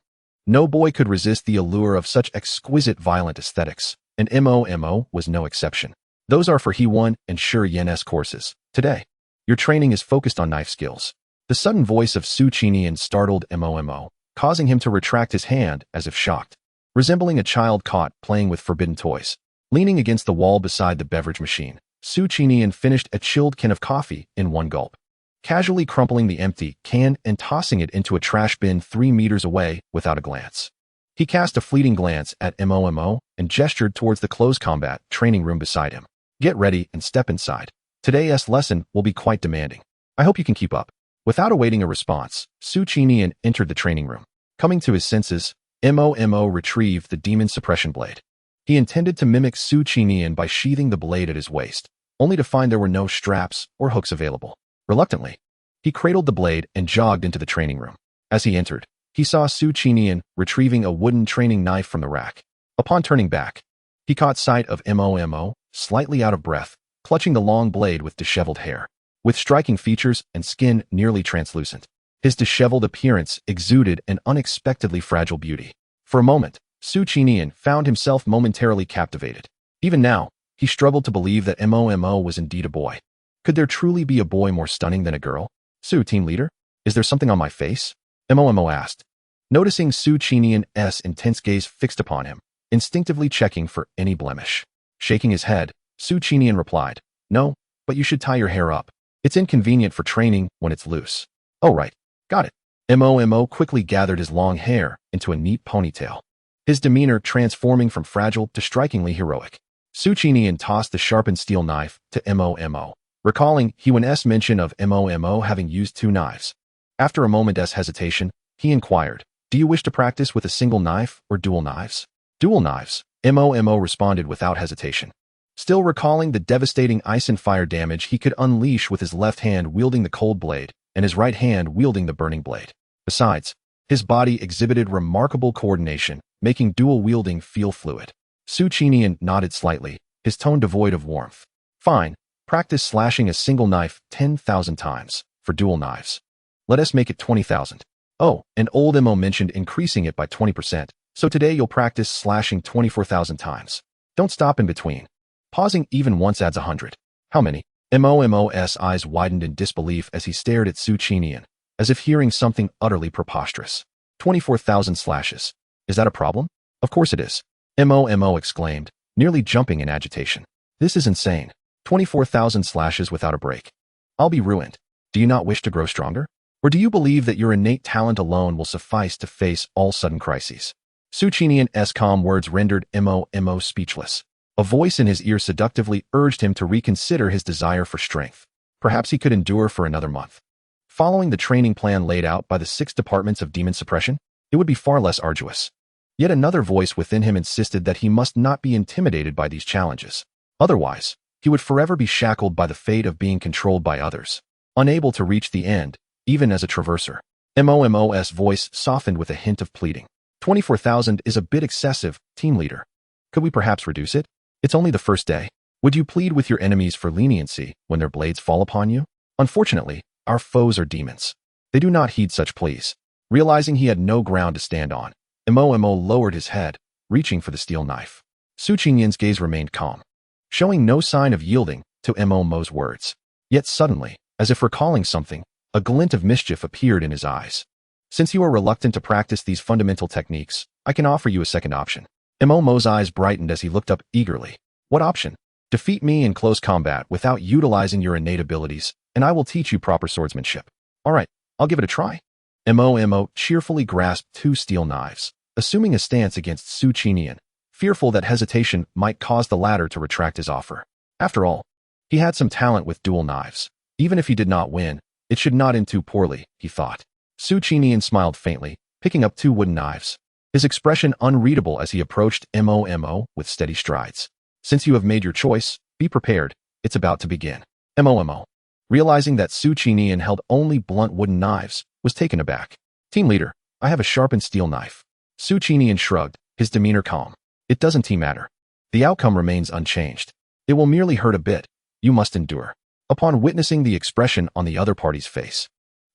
No boy could resist the allure of such exquisite violent aesthetics, and Mo was no exception. Those are for He1 and Shi Yan's courses. Today, your training is focused on knife skills. The sudden voice of Su Qinyan startled Mo, causing him to retract his hand as if shocked. Resembling a child caught playing with forbidden toys, leaning against the wall beside the beverage machine, Su Qinyan finished a chilled can of coffee in one gulp, casually crumpling the empty can and tossing it into a trash bin 3 meters away without a glance. He cast a fleeting glance at Mo and gestured towards the closed combat training room beside him. Get ready and step inside. Today's lesson will be quite demanding. I hope you can keep up. Without awaiting a response, Su Qinyan entered the training room. Coming to his senses, Mo retrieved the demon suppression blade. He intended to mimic Su Qinyan by sheathing the blade at his waist, only to find there were no straps or hooks available. Reluctantly, he cradled the blade and jogged into the training room. As he entered, he saw Su Qinyan retrieving a wooden training knife from the rack. Upon turning back, he caught sight of Momo, slightly out of breath, clutching the long blade with disheveled hair. With striking features and skin nearly translucent, his disheveled appearance exuded an unexpectedly fragile beauty. For a moment, Su Qinian found himself momentarily captivated. Even now, he struggled to believe that Momo was indeed a boy. Could there truly be a boy more stunning than a girl? Su, team leader? Is there something on my face? Momo asked, noticing Su Qinian's intense gaze fixed upon him, instinctively checking for any blemish. Shaking his head, Su Qinian replied, no, but you should tie your hair up. It's inconvenient for training when it's loose. Oh right, got it. Momo quickly gathered his long hair into a neat ponytail, his demeanor transforming from fragile to strikingly heroic. Su Qinian tossed the sharpened steel knife to Momo, recalling Huan's mention of Momo having used 2 knives. After a moment's hesitation, he inquired, do you wish to practice with a single knife or dual knives? Dual knives, Momo responded without hesitation. Still recalling the devastating ice and fire damage he could unleash with his left hand wielding the cold blade and his right hand wielding the burning blade. Besides, his body exhibited remarkable coordination, making dual wielding feel fluid. Su Qinian nodded slightly, his tone devoid of warmth. Fine, practice slashing a single knife 10,000 times. For dual knives, let us make it 20,000. Oh, and old Mo mentioned increasing it by 20%, so today you'll practice slashing 24,000 times. Don't stop in between. Pausing even once adds 100. How many? Momo's eyes widened in disbelief as he stared at Su Qinian, as if hearing something utterly preposterous. 24,000 slashes. Is that a problem? Of course it is. Momo exclaimed, nearly jumping in agitation. This is insane. 24,000 slashes without a break. I'll be ruined. Do you not wish to grow stronger? Or do you believe that your innate talent alone will suffice to face all sudden crises? Su Qinian's calm words rendered Momo speechless. A voice in his ear seductively urged him to reconsider his desire for strength. Perhaps he could endure for another month. Following the training plan laid out by the 6 departments of demon suppression, it would be far less arduous. Yet another voice within him insisted that he must not be intimidated by these challenges. Otherwise, he would forever be shackled by the fate of being controlled by others, unable to reach the end, even as a traverser. Momo's voice softened with a hint of pleading. 24,000 is a bit excessive, team leader. Could we perhaps reduce it? It's only the first day. Would you plead with your enemies for leniency when their blades fall upon you? Unfortunately, our foes are demons. They do not heed such pleas. Realizing he had no ground to stand on, Momo lowered his head, reaching for the steel knife. Su Qinian's gaze remained calm, showing no sign of yielding to Momo's words. Yet suddenly, as if recalling something, a glint of mischief appeared in his eyes. Since you are reluctant to practice these fundamental techniques, I can offer you a second option. Momo's eyes brightened as he looked up eagerly. What option? Defeat me in close combat without utilizing your innate abilities, and I will teach you proper swordsmanship. All right, I'll give it a try. Momo cheerfully grasped 2 steel knives, assuming a stance against Su Qinian, fearful that hesitation might cause the latter to retract his offer. After all, he had some talent with dual knives. Even if he did not win, it should not end too poorly, he thought. Su Qinian smiled faintly, picking up 2 wooden knives, his expression unreadable as he approached Momo with steady strides. Since you have made your choice, be prepared. It's about to begin. Momo, realizing that Su Qinian held only blunt wooden knives, was taken aback. Team leader, I have a sharpened steel knife. Su Qinian shrugged, his demeanor calm. It doesn't matter. The outcome remains unchanged. It will merely hurt a bit. You must endure. Upon witnessing the expression on the other party's face,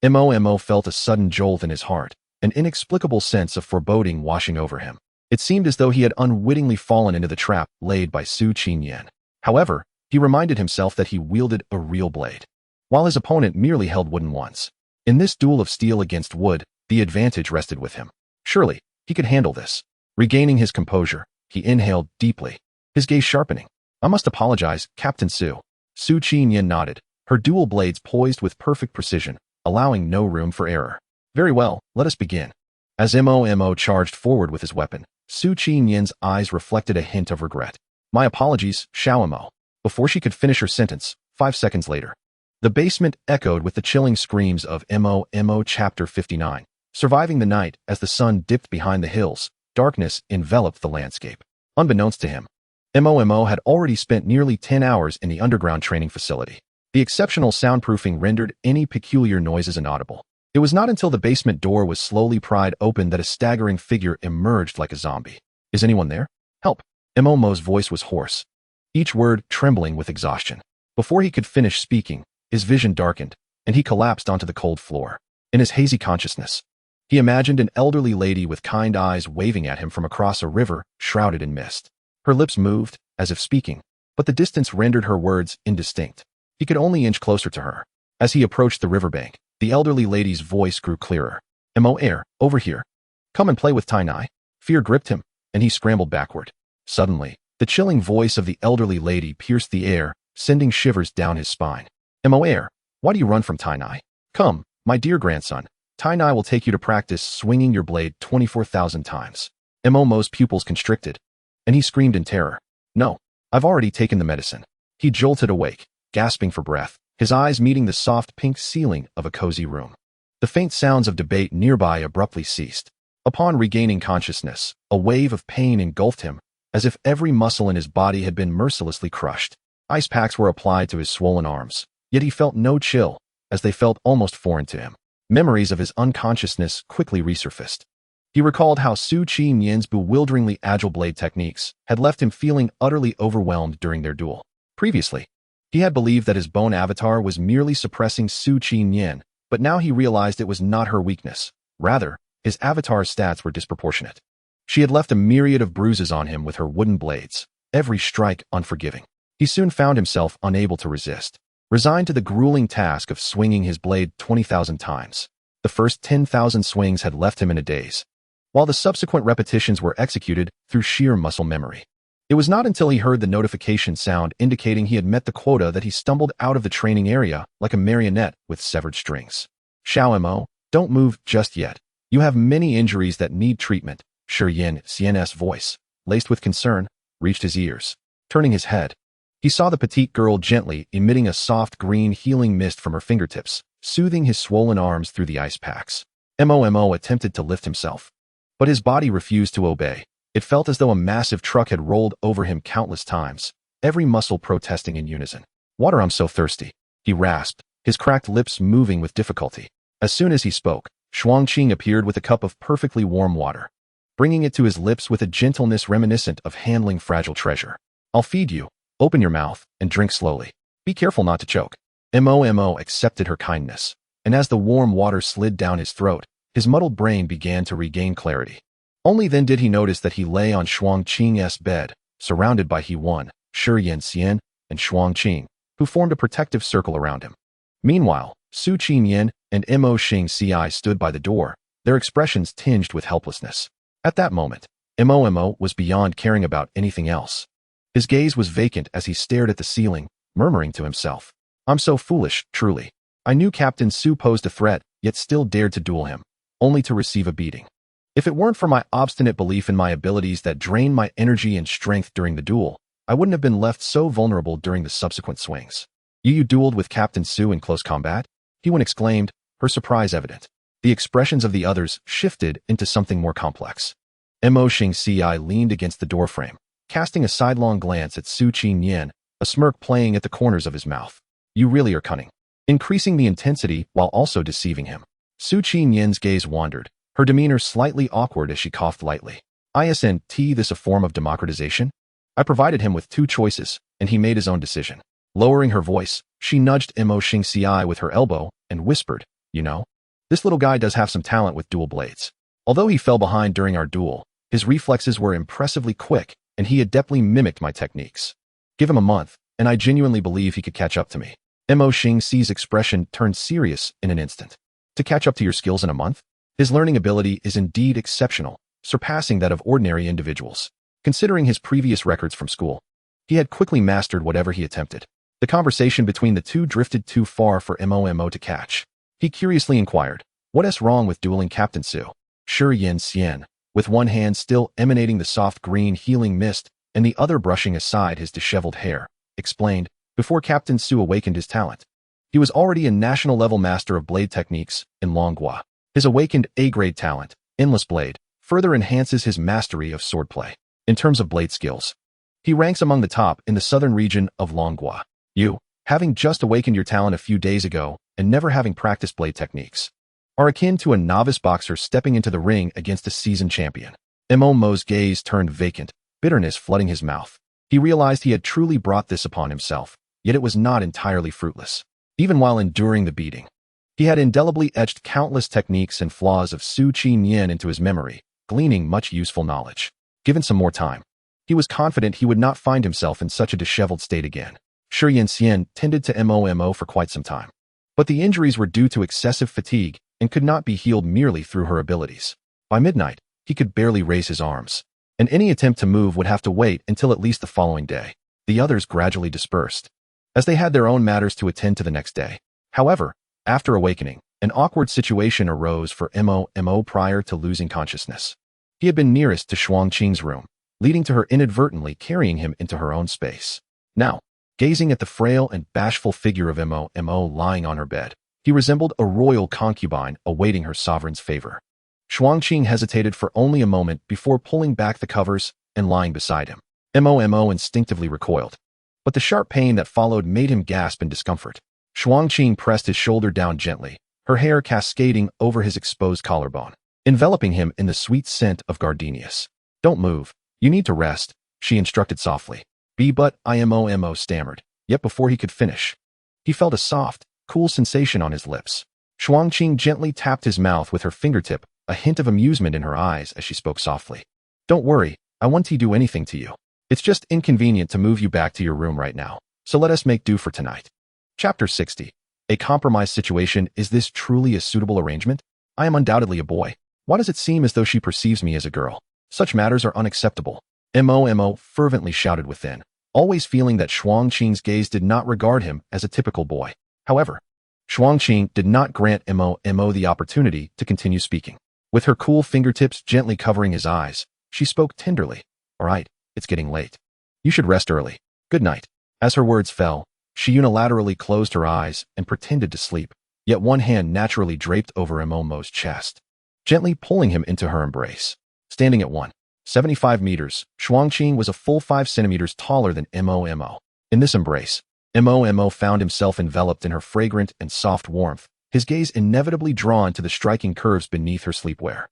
Momo felt a sudden jolt in his heart, an inexplicable sense of foreboding washing over him. It seemed as though he had unwittingly fallen into the trap laid by Su Qinian. However, he reminded himself that he wielded a real blade, while his opponent merely held wooden ones. In this duel of steel against wood, the advantage rested with him. Surely, he could handle this. Regaining his composure, he inhaled deeply, his gaze sharpening. I must apologize, Captain Su. Su Qinian nodded, her dual blades poised with perfect precision, allowing no room for error. Very well, let us begin. As Momo charged forward with his weapon, Su Qinian's eyes reflected a hint of regret. My apologies, Xiaomo. Before she could finish her sentence, 5 seconds later, the basement echoed with the chilling screams of Momo Chapter 59. Surviving the night as the sun dipped behind the hills, darkness enveloped the landscape. Unbeknownst to him, Momo had already spent nearly 10 hours in the underground training facility. The exceptional soundproofing rendered any peculiar noises inaudible. It was not until the basement door was slowly pried open that a staggering figure emerged like a zombie. Is anyone there? Help! Mo's voice was hoarse, each word trembling with exhaustion. Before he could finish speaking, his vision darkened, and he collapsed onto the cold floor. In his hazy consciousness, he imagined an elderly lady with kind eyes waving at him from across a river shrouded in mist. Her lips moved, as if speaking, but the distance rendered her words indistinct. He could only inch closer to her. As he approached the riverbank, the elderly lady's voice grew clearer. Air, over here. Come and play with Tai Nai. Fear gripped him, and he scrambled backward. Suddenly, the chilling voice of the elderly lady pierced the air, sending shivers down his spine. Air, why do you run from Tai Nai? Come, my dear grandson. Tai Nai will take you to practice swinging your blade 24,000 times. Mo's pupils constricted, and he screamed in terror. No, I've already taken the medicine. He jolted awake, gasping for breath, his eyes meeting the soft pink ceiling of a cozy room. The faint sounds of debate nearby abruptly ceased. Upon regaining consciousness, a wave of pain engulfed him, as if every muscle in his body had been mercilessly crushed. Ice packs were applied to his swollen arms, yet he felt no chill, as they felt almost foreign to him. Memories of his unconsciousness quickly resurfaced. He recalled how Su Qinyan's bewilderingly agile blade techniques had left him feeling utterly overwhelmed during their duel. Previously, he had believed that his bone avatar was merely suppressing Su Qinyan, but now he realized it was not her weakness. Rather, his avatar's stats were disproportionate. She had left a myriad of bruises on him with her wooden blades, every strike unforgiving. He soon found himself unable to resist, resigned to the grueling task of swinging his blade 20,000 times. The first 10,000 swings had left him in a daze, while the subsequent repetitions were executed through sheer muscle memory. It was not until he heard the notification sound indicating he had met the quota that he stumbled out of the training area like a marionette with severed strings. Xiao Mo, don't move just yet. You have many injuries that need treatment. Shi Yan's voice, laced with concern, reached his ears. Turning his head, he saw the petite girl gently emitting a soft green healing mist from her fingertips, soothing his swollen arms through the ice packs. Mo attempted to lift himself, but his body refused to obey. It felt as though a massive truck had rolled over him countless times, every muscle protesting in unison. Water, I'm so thirsty, he rasped, his cracked lips moving with difficulty. As soon as he spoke, Shuangqing appeared with a cup of perfectly warm water, bringing it to his lips with a gentleness reminiscent of handling fragile treasure. I'll feed you. Open your mouth and drink slowly. Be careful not to choke. Mo accepted her kindness, and as the warm water slid down his throat, his muddled brain began to regain clarity. Only then did he notice that he lay on Shuangqing's bed, surrounded by He-Wan, Shi Yanxian, and Shuangqing, who formed a protective circle around him. Meanwhile, Su Qinyan and Mo Xingci stood by the door, their expressions tinged with helplessness. At that moment, Mo was beyond caring about anything else. His gaze was vacant as he stared at the ceiling, murmuring to himself, I'm so foolish, truly. I knew Captain Su posed a threat, yet still dared to duel him, only to receive a beating. If it weren't for my obstinate belief in my abilities that drained my energy and strength during the duel, I wouldn't have been left so vulnerable during the subsequent swings. You dueled with Captain Su in close combat? He-Wan exclaimed, her surprise evident. The expressions of the others shifted into something more complex. Mo Xingci leaned against the doorframe, casting a sidelong glance at Su Qinyan, a smirk playing at the corners of his mouth. You really are cunning. Increasing the intensity while also deceiving him. Su Qinyan's gaze wandered, her demeanor slightly awkward as she coughed lightly. Isn't this a form of democratization? I provided him with two choices, and he made his own decision. Lowering her voice, she nudged Mo Xingci with her elbow and whispered, you know, this little guy does have some talent with dual blades. Although he fell behind during our duel, his reflexes were impressively quick, and he adeptly mimicked my techniques. Give him a month, and I genuinely believe he could catch up to me. Mo Xingci's expression turned serious in an instant. To catch up to your skills in a month? His learning ability is indeed exceptional, surpassing that of ordinary individuals. Considering his previous records from school, he had quickly mastered whatever he attempted. The conversation between the two drifted too far for Mo to catch. He curiously inquired, what's wrong with dueling Captain Su? Shi Yanxian, with one hand still emanating the soft green healing mist and the other brushing aside his disheveled hair, explained, before Captain Su awakened his talent. He was already a national-level master of blade techniques in Longhua. His awakened A-grade talent, Endless Blade, further enhances his mastery of swordplay. In terms of blade skills, he ranks among the top in the southern region of Longhua. You, having just awakened your talent a few days ago and never having practiced blade techniques, are akin to a novice boxer stepping into the ring against a seasoned champion. Mo's gaze turned vacant, bitterness flooding his mouth. He realized he had truly brought this upon himself, yet it was not entirely fruitless. Even while enduring the beating, he had indelibly etched countless techniques and flaws of Su Qi into his memory, gleaning much useful knowledge. Given some more time, he was confident he would not find himself in such a disheveled state again. Shi Yanxian tended to MOMO for quite some time, but the injuries were due to excessive fatigue and could not be healed merely through her abilities. By midnight, he could barely raise his arms, and any attempt to move would have to wait until at least the following day. The others gradually dispersed, as they had their own matters to attend to the next day. However, after awakening, an awkward situation arose for MOMO prior to losing consciousness. He had been nearest to Shuangqing's room, leading to her inadvertently carrying him into her own space. Now, gazing at the frail and bashful figure of MOMO lying on her bed, he resembled a royal concubine awaiting her sovereign's favor. Shuangqing hesitated for only a moment before pulling back the covers and lying beside him. MOMO instinctively recoiled, but the sharp pain that followed made him gasp in discomfort. Shuangqing pressed his shoulder down gently, her hair cascading over his exposed collarbone, enveloping him in the sweet scent of gardenias. "Don't move. You need to rest," she instructed softly. But MOMO stammered, yet before he could finish, he felt a soft, cool sensation on his lips. Shuangqing gently tapped his mouth with her fingertip, a hint of amusement in her eyes as she spoke softly. "Don't worry, I won't do anything to you. It's just inconvenient to move you back to your room right now, so let us make do for tonight." Chapter 60. A compromise situation. Is this truly a suitable arrangement? I am undoubtedly a boy. Why does it seem as though she perceives me as a girl? Such matters are unacceptable. MOMO fervently shouted within, always feeling that Shuangqing's gaze did not regard him as a typical boy. However, Shuangqing did not grant MOMO the opportunity to continue speaking. With her cool fingertips gently covering his eyes, she spoke tenderly. "All right, it's getting late. You should rest early. Good night." As her words fell, she unilaterally closed her eyes and pretended to sleep, yet one hand naturally draped over MOMO's chest, gently pulling him into her embrace. Standing at 1.75 meters, Shuangqing was a full 5 centimeters taller than MOMO. In this embrace, MOMO found himself enveloped in her fragrant and soft warmth, his gaze inevitably drawn to the striking curves beneath her sleepwear.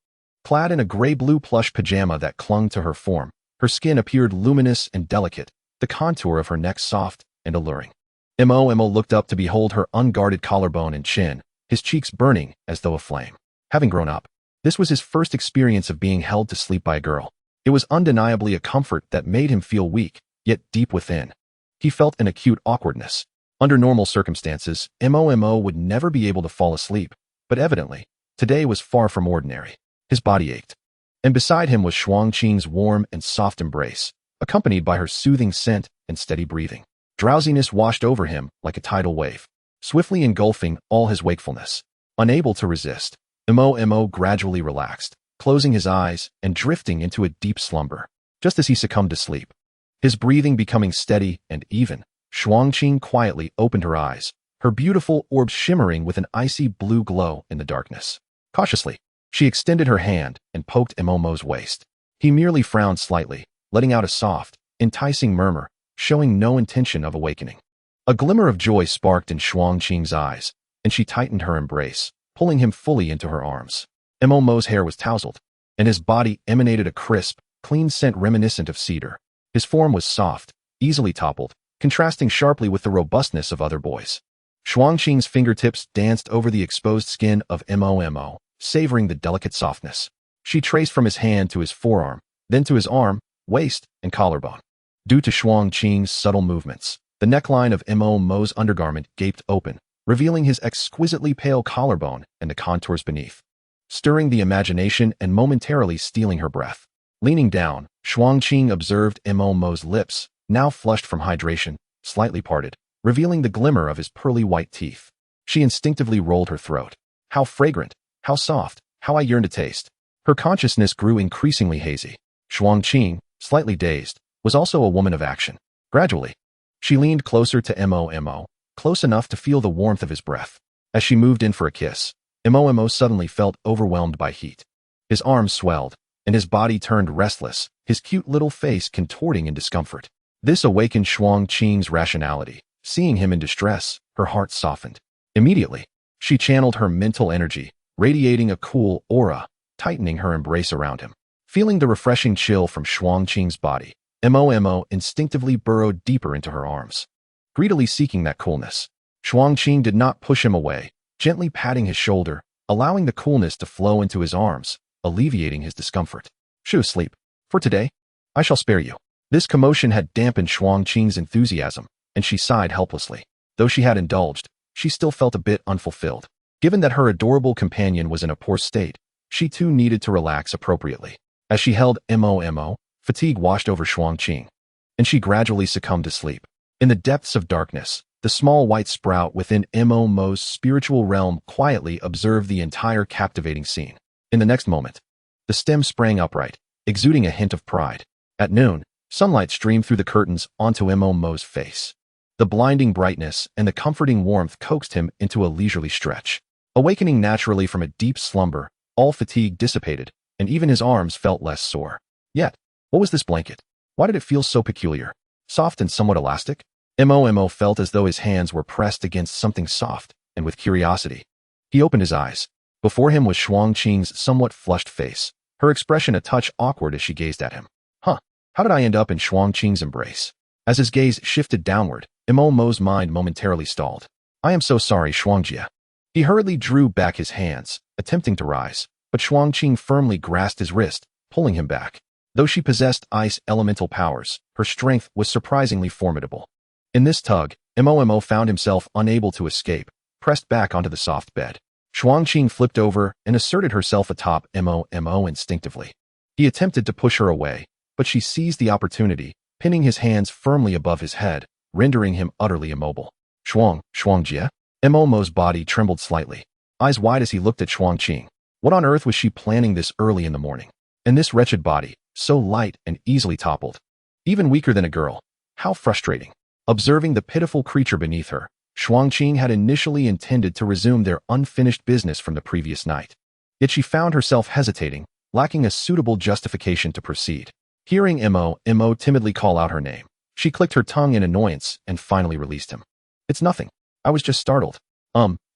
Clad in a gray-blue plush pajama that clung to her form, her skin appeared luminous and delicate, the contour of her neck soft and alluring. MOMO looked up to behold her unguarded collarbone and chin, his cheeks burning as though aflame. Having grown up, this was his first experience of being held to sleep by a girl. It was undeniably a comfort that made him feel weak, yet deep within, he felt an acute awkwardness. Under normal circumstances, MOMO would never be able to fall asleep, but evidently, today was far from ordinary. His body ached, and beside him was Shuangqing's warm and soft embrace, accompanied by her soothing scent and steady breathing. Drowsiness washed over him like a tidal wave, swiftly engulfing all his wakefulness. Unable to resist, MOMO gradually relaxed, closing his eyes and drifting into a deep slumber. Just as he succumbed to sleep, his breathing becoming steady and even, Shuangqing quietly opened her eyes, her beautiful orbs shimmering with an icy blue glow in the darkness. Cautiously, she extended her hand and poked MOMO's waist. He merely frowned slightly, letting out a soft, enticing murmur, showing no intention of awakening. A glimmer of joy sparked in Shuangqing's eyes, and she tightened her embrace, pulling him fully into her arms. MOMO's hair was tousled, and his body emanated a crisp, clean scent reminiscent of cedar. His form was soft, easily toppled, contrasting sharply with the robustness of other boys. Shuangqing's fingertips danced over the exposed skin of MOMO, savoring the delicate softness. She traced from his hand to his forearm, then to his arm, waist, and collarbone. Due to Shuangqing's subtle movements, the neckline of MOMO's undergarment gaped open, revealing his exquisitely pale collarbone and the contours beneath, stirring the imagination and momentarily stealing her breath. Leaning down, Shuangqing observed MOMO's lips, now flushed from hydration, slightly parted, revealing the glimmer of his pearly white teeth. She instinctively rolled her throat. How fragrant, how soft, how I yearned to taste. Her consciousness grew increasingly hazy. Shuangqing, slightly dazed, was also a woman of action. Gradually, she leaned closer to MOMO, close enough to feel the warmth of his breath. As she moved in for a kiss, MOMO suddenly felt overwhelmed by heat. His arms swelled, and his body turned restless, his cute little face contorting in discomfort. This awakened Shuangqing's rationality. Seeing him in distress, her heart softened. Immediately, she channeled her mental energy, radiating a cool aura, tightening her embrace around him. Feeling the refreshing chill from Shuangqing's body, Mo instinctively burrowed deeper into her arms, greedily seeking that coolness. Shuangqing did not push him away, gently patting his shoulder, allowing the coolness to flow into his arms, alleviating his discomfort. Shu, sleep. For today, I shall spare you. This commotion had dampened Shuangqing's enthusiasm, and she sighed helplessly. Though she had indulged, she still felt a bit unfulfilled. Given that her adorable companion was in a poor state, she too needed to relax appropriately. As she held Mo, fatigue washed over Shuangqing, and she gradually succumbed to sleep. In the depths of darkness, the small white sprout within Mo's spiritual realm quietly observed the entire captivating scene. In the next moment, the stem sprang upright, exuding a hint of pride. At noon, sunlight streamed through the curtains onto Mo's face. The blinding brightness and the comforting warmth coaxed him into a leisurely stretch. Awakening naturally from a deep slumber, all fatigue dissipated, and even his arms felt less sore. Yet, what was this blanket? Why did it feel so peculiar? Soft and somewhat elastic? Mo felt as though his hands were pressed against something soft, and with curiosity, he opened his eyes. Before him was Shuangqing's somewhat flushed face, her expression a touch awkward as she gazed at him. Huh, how did I end up in Shuangqing's embrace? As his gaze shifted downward, Mo's mind momentarily stalled. I am so sorry, Shuangjia. He hurriedly drew back his hands, attempting to rise, but Shuangqing firmly grasped his wrist, pulling him back. Though she possessed ice elemental powers, her strength was surprisingly formidable. In this tug, Mo found himself unable to escape, pressed back onto the soft bed. Shuangqing flipped over and asserted herself atop Mo instinctively. He attempted to push her away, but she seized the opportunity, pinning his hands firmly above his head, rendering him utterly immobile. Shuangjia? Mo's body trembled slightly, eyes wide as he looked at Shuangqing. What on earth was she planning this early in the morning? And this wretched body, so light and easily toppled. Even weaker than a girl. How frustrating. Observing the pitiful creature beneath her, Shuangqing had initially intended to resume their unfinished business from the previous night. Yet she found herself hesitating, lacking a suitable justification to proceed. Hearing Mo timidly call out her name, she clicked her tongue in annoyance and finally released him. It's nothing. I was just startled.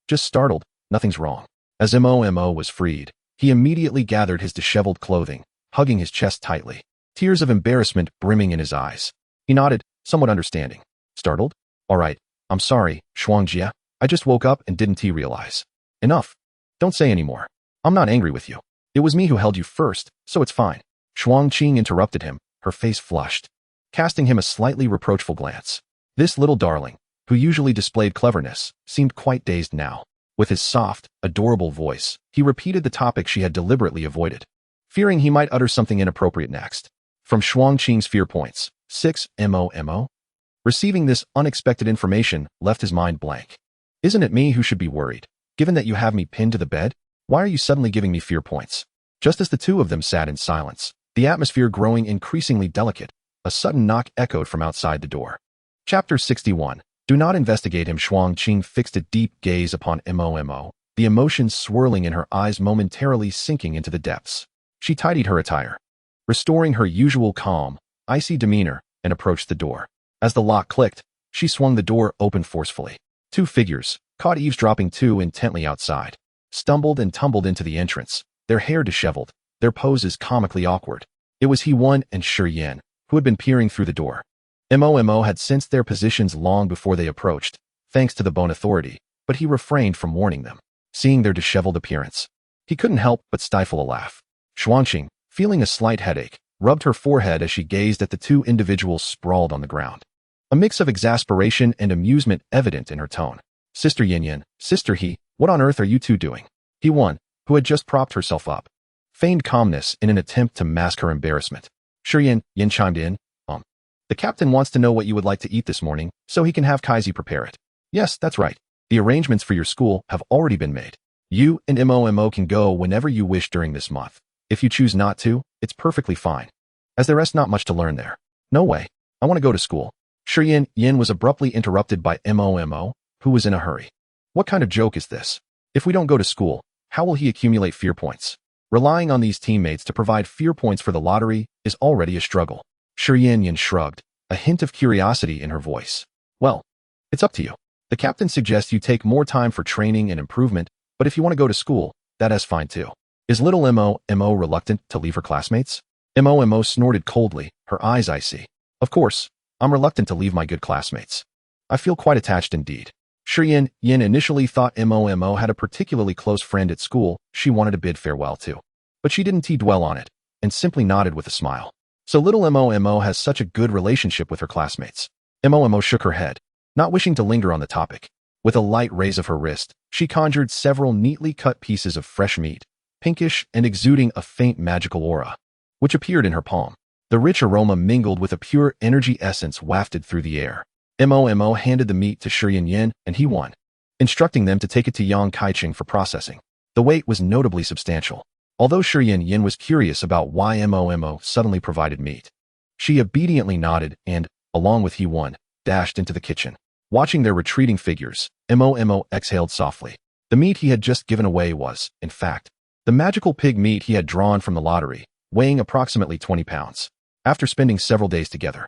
Just startled. Nothing's wrong. As Mo was freed, he immediately gathered his disheveled clothing, hugging his chest tightly, tears of embarrassment brimming in his eyes. He nodded, somewhat understanding. Startled? All right. I'm sorry, Shuangjia. I just woke up and didn't realize. Enough. Don't say any more. I'm not angry with you. It was me who held you first, so it's fine. Shuangqing interrupted him, her face flushed, casting him a slightly reproachful glance. This little darling, who usually displayed cleverness, seemed quite dazed now. With his soft, adorable voice, he repeated the topic she had deliberately avoided, fearing he might utter something inappropriate next. From Shuangqing's fear points, 6 Mo. Receiving this unexpected information left his mind blank. Isn't it me who should be worried? Given that you have me pinned to the bed, why are you suddenly giving me fear points? Just as the two of them sat in silence, the atmosphere growing increasingly delicate, a sudden knock echoed from outside the door. Chapter 61. Do not investigate him. Shuangqing fixed a deep gaze upon Mo, the emotions swirling in her eyes momentarily sinking into the depths. She tidied her attire, restoring her usual calm, icy demeanor, and approached the door. As the lock clicked, she swung the door open forcefully. Two figures, caught eavesdropping too intently outside, stumbled and tumbled into the entrance, their hair disheveled, their poses comically awkward. It was He-Won and Shi-Yin, who had been peering through the door. Mo had sensed their positions long before they approached, thanks to the Bone Authority, but he refrained from warning them. Seeing their disheveled appearance, he couldn't help but stifle a laugh. Shuangqing, feeling a slight headache, rubbed her forehead as she gazed at the two individuals sprawled on the ground. A mix of exasperation and amusement evident in her tone. Sister Yin, Sister He, what on earth are you two doing? He-Won, who had just propped herself up, feigned calmness in an attempt to mask her embarrassment. Shi-Yin chimed in. The captain wants to know what you would like to eat this morning, so he can have Kaizi prepare it. Yes, that's right. The arrangements for your school have already been made. You and Mo can go whenever you wish during this month. If you choose not to, it's perfectly fine, as there is not much to learn there. No way. I want to go to school. Shi-Yin was abruptly interrupted by Mo, who was in a hurry. What kind of joke is this? If we don't go to school, how will he accumulate fear points? Relying on these teammates to provide fear points for the lottery is already a struggle. Shi-Yin shrugged, a hint of curiosity in her voice. Well, it's up to you. The captain suggests you take more time for training and improvement, but if you want to go to school, that is fine too. Is little Mo reluctant to leave her classmates? Mo snorted coldly, her eyes icy. Of course, I'm reluctant to leave my good classmates. I feel quite attached indeed. Shi Yin initially thought Mo had a particularly close friend at school she wanted to bid farewell to. But she didn't dwell on it, and simply nodded with a smile. So little Mo has such a good relationship with her classmates. Mo shook her head, not wishing to linger on the topic. With a light raise of her wrist, she conjured several neatly cut pieces of fresh meat, pinkish and exuding a faint magical aura, which appeared in her palm. The rich aroma mingled with a pure energy essence wafted through the air. Mo handed the meat to Shi Yin and He Wan, instructing them to take it to Yang Kaiching for processing. The weight was notably substantial. Although Shi Yin was curious about why Mo suddenly provided meat, she obediently nodded and, along with He Wan, dashed into the kitchen. Watching their retreating figures, Mo exhaled softly. The meat he had just given away was, in fact, the magical pig meat he had drawn from the lottery, weighing approximately 20 pounds. After spending several days together,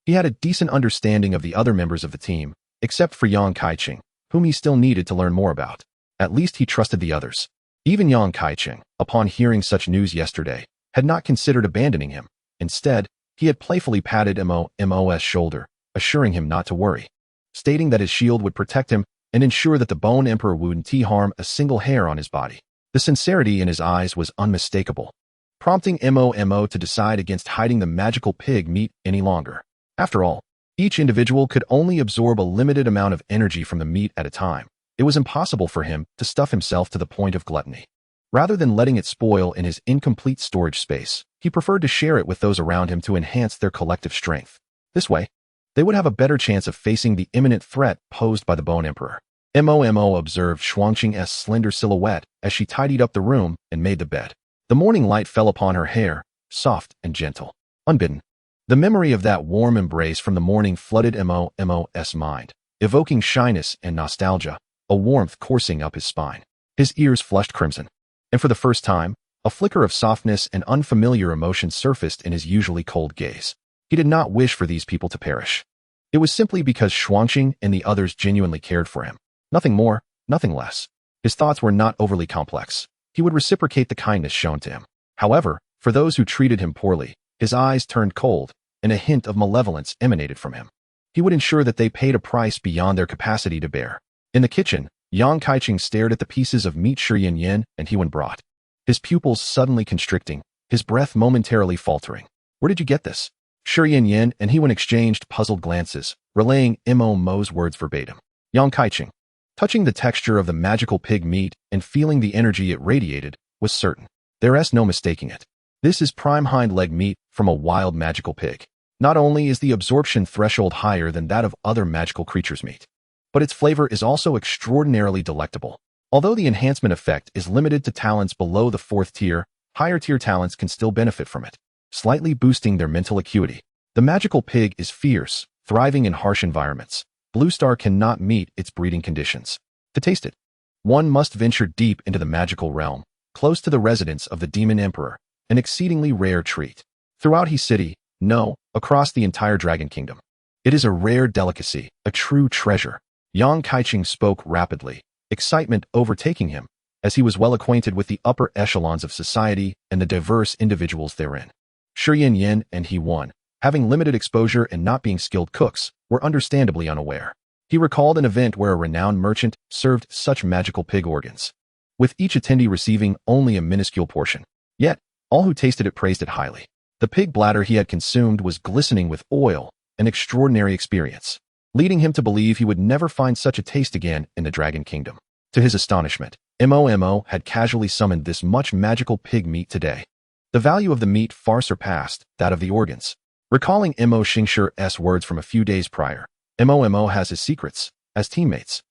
he had a decent understanding of the other members of the team, except for Yang Kaiching, whom he still needed to learn more about. At least he trusted the others. Even Yang Kaiching, upon hearing such news yesterday, had not considered abandoning him. Instead, he had playfully patted Mo's shoulder, assuring him not to worry, stating that his shield would protect him and ensure that the Bone Emperor wouldn't harm a single hair on his body. The sincerity in his eyes was unmistakable, prompting Mo to decide against hiding the magical pig meat any longer. After all, each individual could only absorb a limited amount of energy from the meat at a time. It was impossible for him to stuff himself to the point of gluttony. Rather than letting it spoil in his incomplete storage space, he preferred to share it with those around him to enhance their collective strength. This way, they would have a better chance of facing the imminent threat posed by the Bone Emperor. Mo observed Xuanqing's slender silhouette as she tidied up the room and made the bed. The morning light fell upon her hair, soft and gentle. Unbidden, the memory of that warm embrace from the morning flooded Mo's mind, evoking shyness and nostalgia, a warmth coursing up his spine. His ears flushed crimson, and for the first time, a flicker of softness and unfamiliar emotion surfaced in his usually cold gaze. He did not wish for these people to perish. It was simply because Xuanqing and the others genuinely cared for him. Nothing more, nothing less. His thoughts were not overly complex. He would reciprocate the kindness shown to him. However, for those who treated him poorly, his eyes turned cold, and a hint of malevolence emanated from him. He would ensure that they paid a price beyond their capacity to bear. In the kitchen, Yang Kaiching stared at the pieces of meat Shi Yin and He Wan brought, his pupils suddenly constricting, his breath momentarily faltering. Where did you get this? Shi Yin and He Wan exchanged puzzled glances, relaying Mo's words verbatim. Yang Kaiching, touching the texture of the magical pig meat and feeling the energy it radiated, was certain. There's no mistaking it. This is prime hind leg meat from a wild magical pig. Not only is the absorption threshold higher than that of other magical creatures' meat, but its flavor is also extraordinarily delectable. Although the enhancement effect is limited to talents below the 4th tier, higher tier talents can still benefit from it, slightly boosting their mental acuity. The magical pig is fierce, thriving in harsh environments. Blue Star cannot meet its breeding conditions. To taste it, one must venture deep into the magical realm, close to the residence of the Demon Emperor, an exceedingly rare treat. Throughout He City, no, across the entire Dragon Kingdom, it is a rare delicacy, a true treasure. Yang Kaiching spoke rapidly, excitement overtaking him, as he was well acquainted with the upper echelons of society and the diverse individuals therein. Shi Yin and He Wan, having limited exposure and not being skilled cooks, were understandably unaware. He recalled an event where a renowned merchant served such magical pig organs, with each attendee receiving only a minuscule portion. Yet, all who tasted it praised it highly. The pig bladder he had consumed was glistening with oil, an extraordinary experience, leading him to believe he would never find such a taste again in the Dragon Kingdom. To his astonishment, Mo had casually summoned this much magical pig meat today. The value of the meat far surpassed that of the organs. Recalling Mo Xingshir's words from a few days prior, Mo has his secrets, as teammates.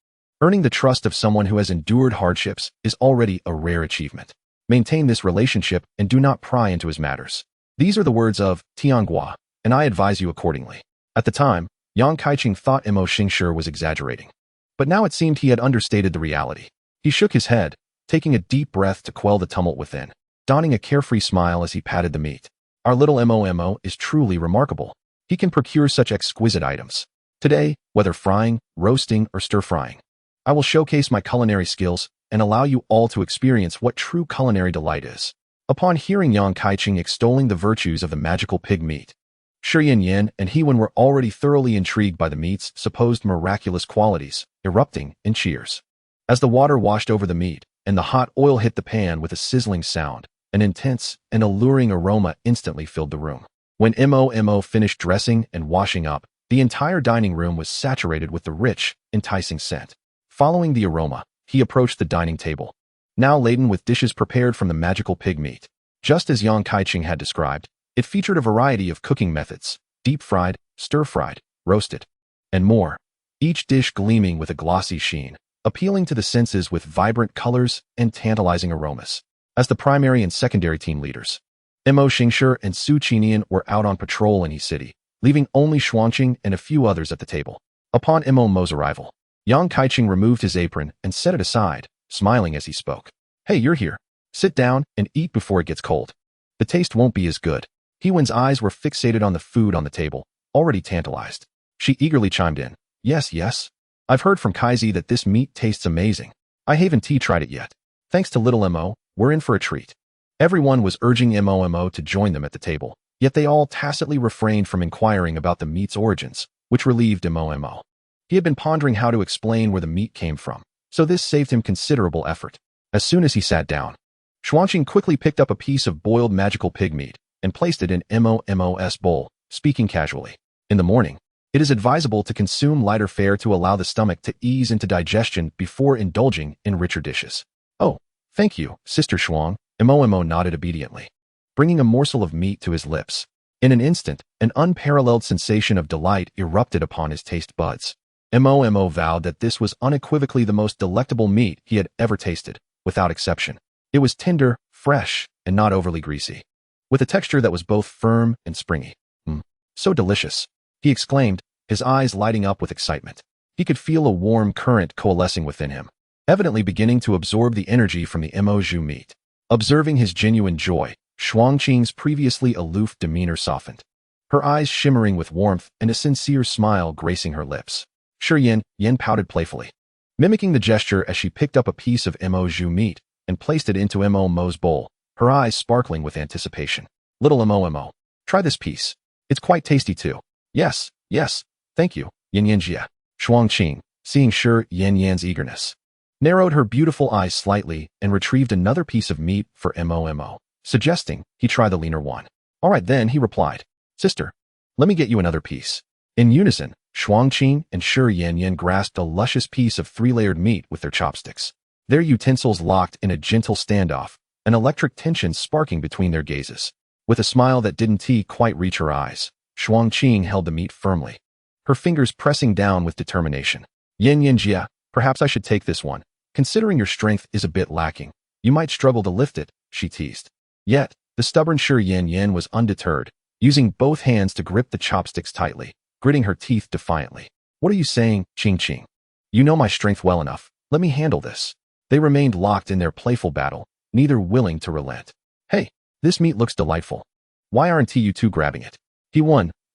Earning the trust of someone who has endured hardships is already a rare achievement. Maintain this relationship and do not pry into his matters. These are the words of Tianghua, and I advise you accordingly. At the time, Yang Kaiching thought Mo Xingshir was exaggerating, but now it seemed he had understated the reality. He shook his head, taking a deep breath to quell the tumult within, donning a carefree smile as he patted the meat. Our little Mo is truly remarkable. He can procure such exquisite items. Today, whether frying, roasting, or stir-frying, I will showcase my culinary skills and allow you all to experience what true culinary delight is. Upon hearing Yang Kaiqing extolling the virtues of the magical pig meat, Shi Yanyan and Hewen were already thoroughly intrigued by the meat's supposed miraculous qualities, erupting in cheers. As the water washed over the meat and the hot oil hit the pan with a sizzling sound, an intense and alluring aroma instantly filled the room. When Mo finished dressing and washing up, the entire dining room was saturated with the rich, enticing scent. Following the aroma, he approached the dining table, now laden with dishes prepared from the magical pig meat. Just as Yang Kaiqing had described, it featured a variety of cooking methods: deep-fried, stir-fried, roasted, and more, each dish gleaming with a glossy sheen, appealing to the senses with vibrant colors and tantalizing aromas. As the primary and secondary team leaders, Mo Xingshi and Su Qinian were out on patrol in He City, leaving only Xuanqing and a few others at the table. Upon Mo's arrival, Yang Kaiqing removed his apron and set it aside, smiling as he spoke. "Hey, you're here. Sit down and eat before it gets cold. The taste won't be as good." Hewen's eyes were fixated on the food on the table, already tantalized. She eagerly chimed in. Yes. I've heard from Kaizi that this meat tastes amazing. I haven't tried it yet. Thanks to little Mo, we're in for a treat." Everyone was urging Mo to join them at the table, yet they all tacitly refrained from inquiring about the meat's origins, which relieved Mo. He had been pondering how to explain where the meat came from, so this saved him considerable effort. As soon as he sat down, Xuanqing quickly picked up a piece of boiled magical pig meat and placed it in Mo's bowl, speaking casually. "In the morning, it is advisable to consume lighter fare to allow the stomach to ease into digestion before indulging in richer dishes." "Oh, thank you, Sister Xuang." Mo nodded obediently, bringing a morsel of meat to his lips. In an instant, an unparalleled sensation of delight erupted upon his taste buds. Mo vowed that this was unequivocally the most delectable meat he had ever tasted, without exception. It was tender, fresh, and not overly greasy, with a texture that was both firm and springy. So delicious," he exclaimed, his eyes lighting up with excitement. He could feel a warm current coalescing within him, evidently beginning to absorb the energy from the Mo meat. Observing his genuine joy, Xuanqing's previously aloof demeanor softened, her eyes shimmering with warmth and a sincere smile gracing her lips. Shi Yan pouted playfully, mimicking the gesture as she picked up a piece of Mo meat and placed it into Mo's bowl, her eyes sparkling with anticipation. "Little Mo, try this piece. It's quite tasty too." Yes, thank you, Yan Jia." Xuanqing, seeing Shi Yan's eagerness, narrowed her beautiful eyes slightly and retrieved another piece of meat for Mo, suggesting he try the leaner one. "All right then," he replied. "Sister, let me get you another piece." In unison, Xuanqing and Shi Yan grasped a luscious piece of 3-layered meat with their chopsticks, their utensils locked in a gentle standoff, an electric tension sparking between their gazes. With a smile that didn't quite reach her eyes, Xuanqing held the meat firmly, her fingers pressing down with determination. Yan Jia, perhaps I should take this one. Considering your strength is a bit lacking, you might struggle to lift it," she teased. Yet, the stubborn Shi Yan was undeterred, using both hands to grip the chopsticks tightly, gritting her teeth defiantly. "What are you saying, Qing? You know my strength well enough. Let me handle this." They remained locked in their playful battle, neither willing to relent. "Hey, this meat looks delightful. Why aren't you two grabbing it?" He,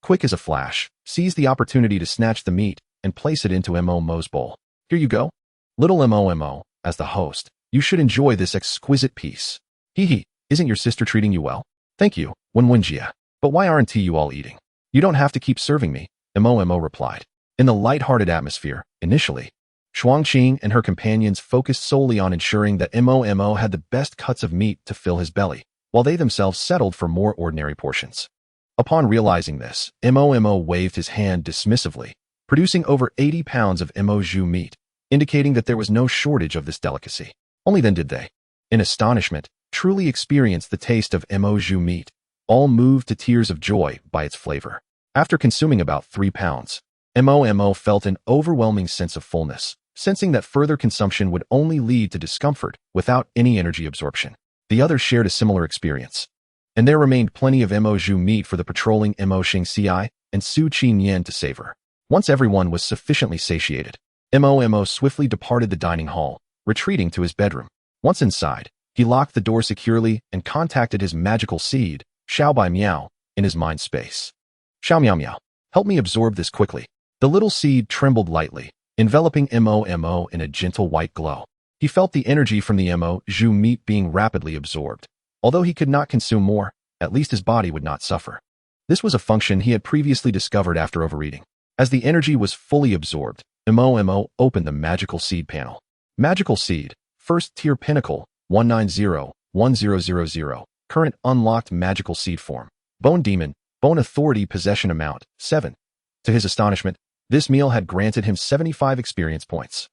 quick as a flash, seized the opportunity to snatch the meat and place it into Mo's bowl. "Here you go. Little Mo, as the host, you should enjoy this exquisite piece." Isn't your sister treating you well?" "Thank you, Wenjia. But why aren't you all eating?" "You don't have to keep serving me," Mo replied. In the light-hearted atmosphere, initially, Xuanqing and her companions focused solely on ensuring that Mo had the best cuts of meat to fill his belly, while they themselves settled for more ordinary portions. Upon realizing this, Mo waved his hand dismissively, producing over 80 pounds of Mo meat, indicating that there was no shortage of this delicacy. Only then did they, in astonishment, truly experience the taste of Mo meat, all moved to tears of joy by its flavor. After consuming about 3 pounds, Mo felt an overwhelming sense of fullness, sensing that further consumption would only lead to discomfort without any energy absorption. The others shared a similar experience, and there remained plenty of Mo meat for the patrolling Mo Xingci and Su Qinian to savor. Once everyone was sufficiently satiated, Mo swiftly departed the dining hall, retreating to his bedroom. Once inside, he locked the door securely and contacted his magical seed, Xiao Bai Miao, in his mind space. "Xiao Miao Miao, help me absorb this quickly." The little seed trembled lightly, enveloping Mo in a gentle white glow. He felt the energy from the Mo meat being rapidly absorbed, Although he could not consume more, at least his body would not suffer. This was a function he had previously discovered after overeating. As the energy was fully absorbed, Mo opened the Magical Seed panel. Magical Seed, First Tier Pinnacle, 190-1000, Current Unlocked Magical Seed Form. Bone Demon, Bone Authority Possession Amount, 7. To his astonishment, this meal had granted him 75 experience points.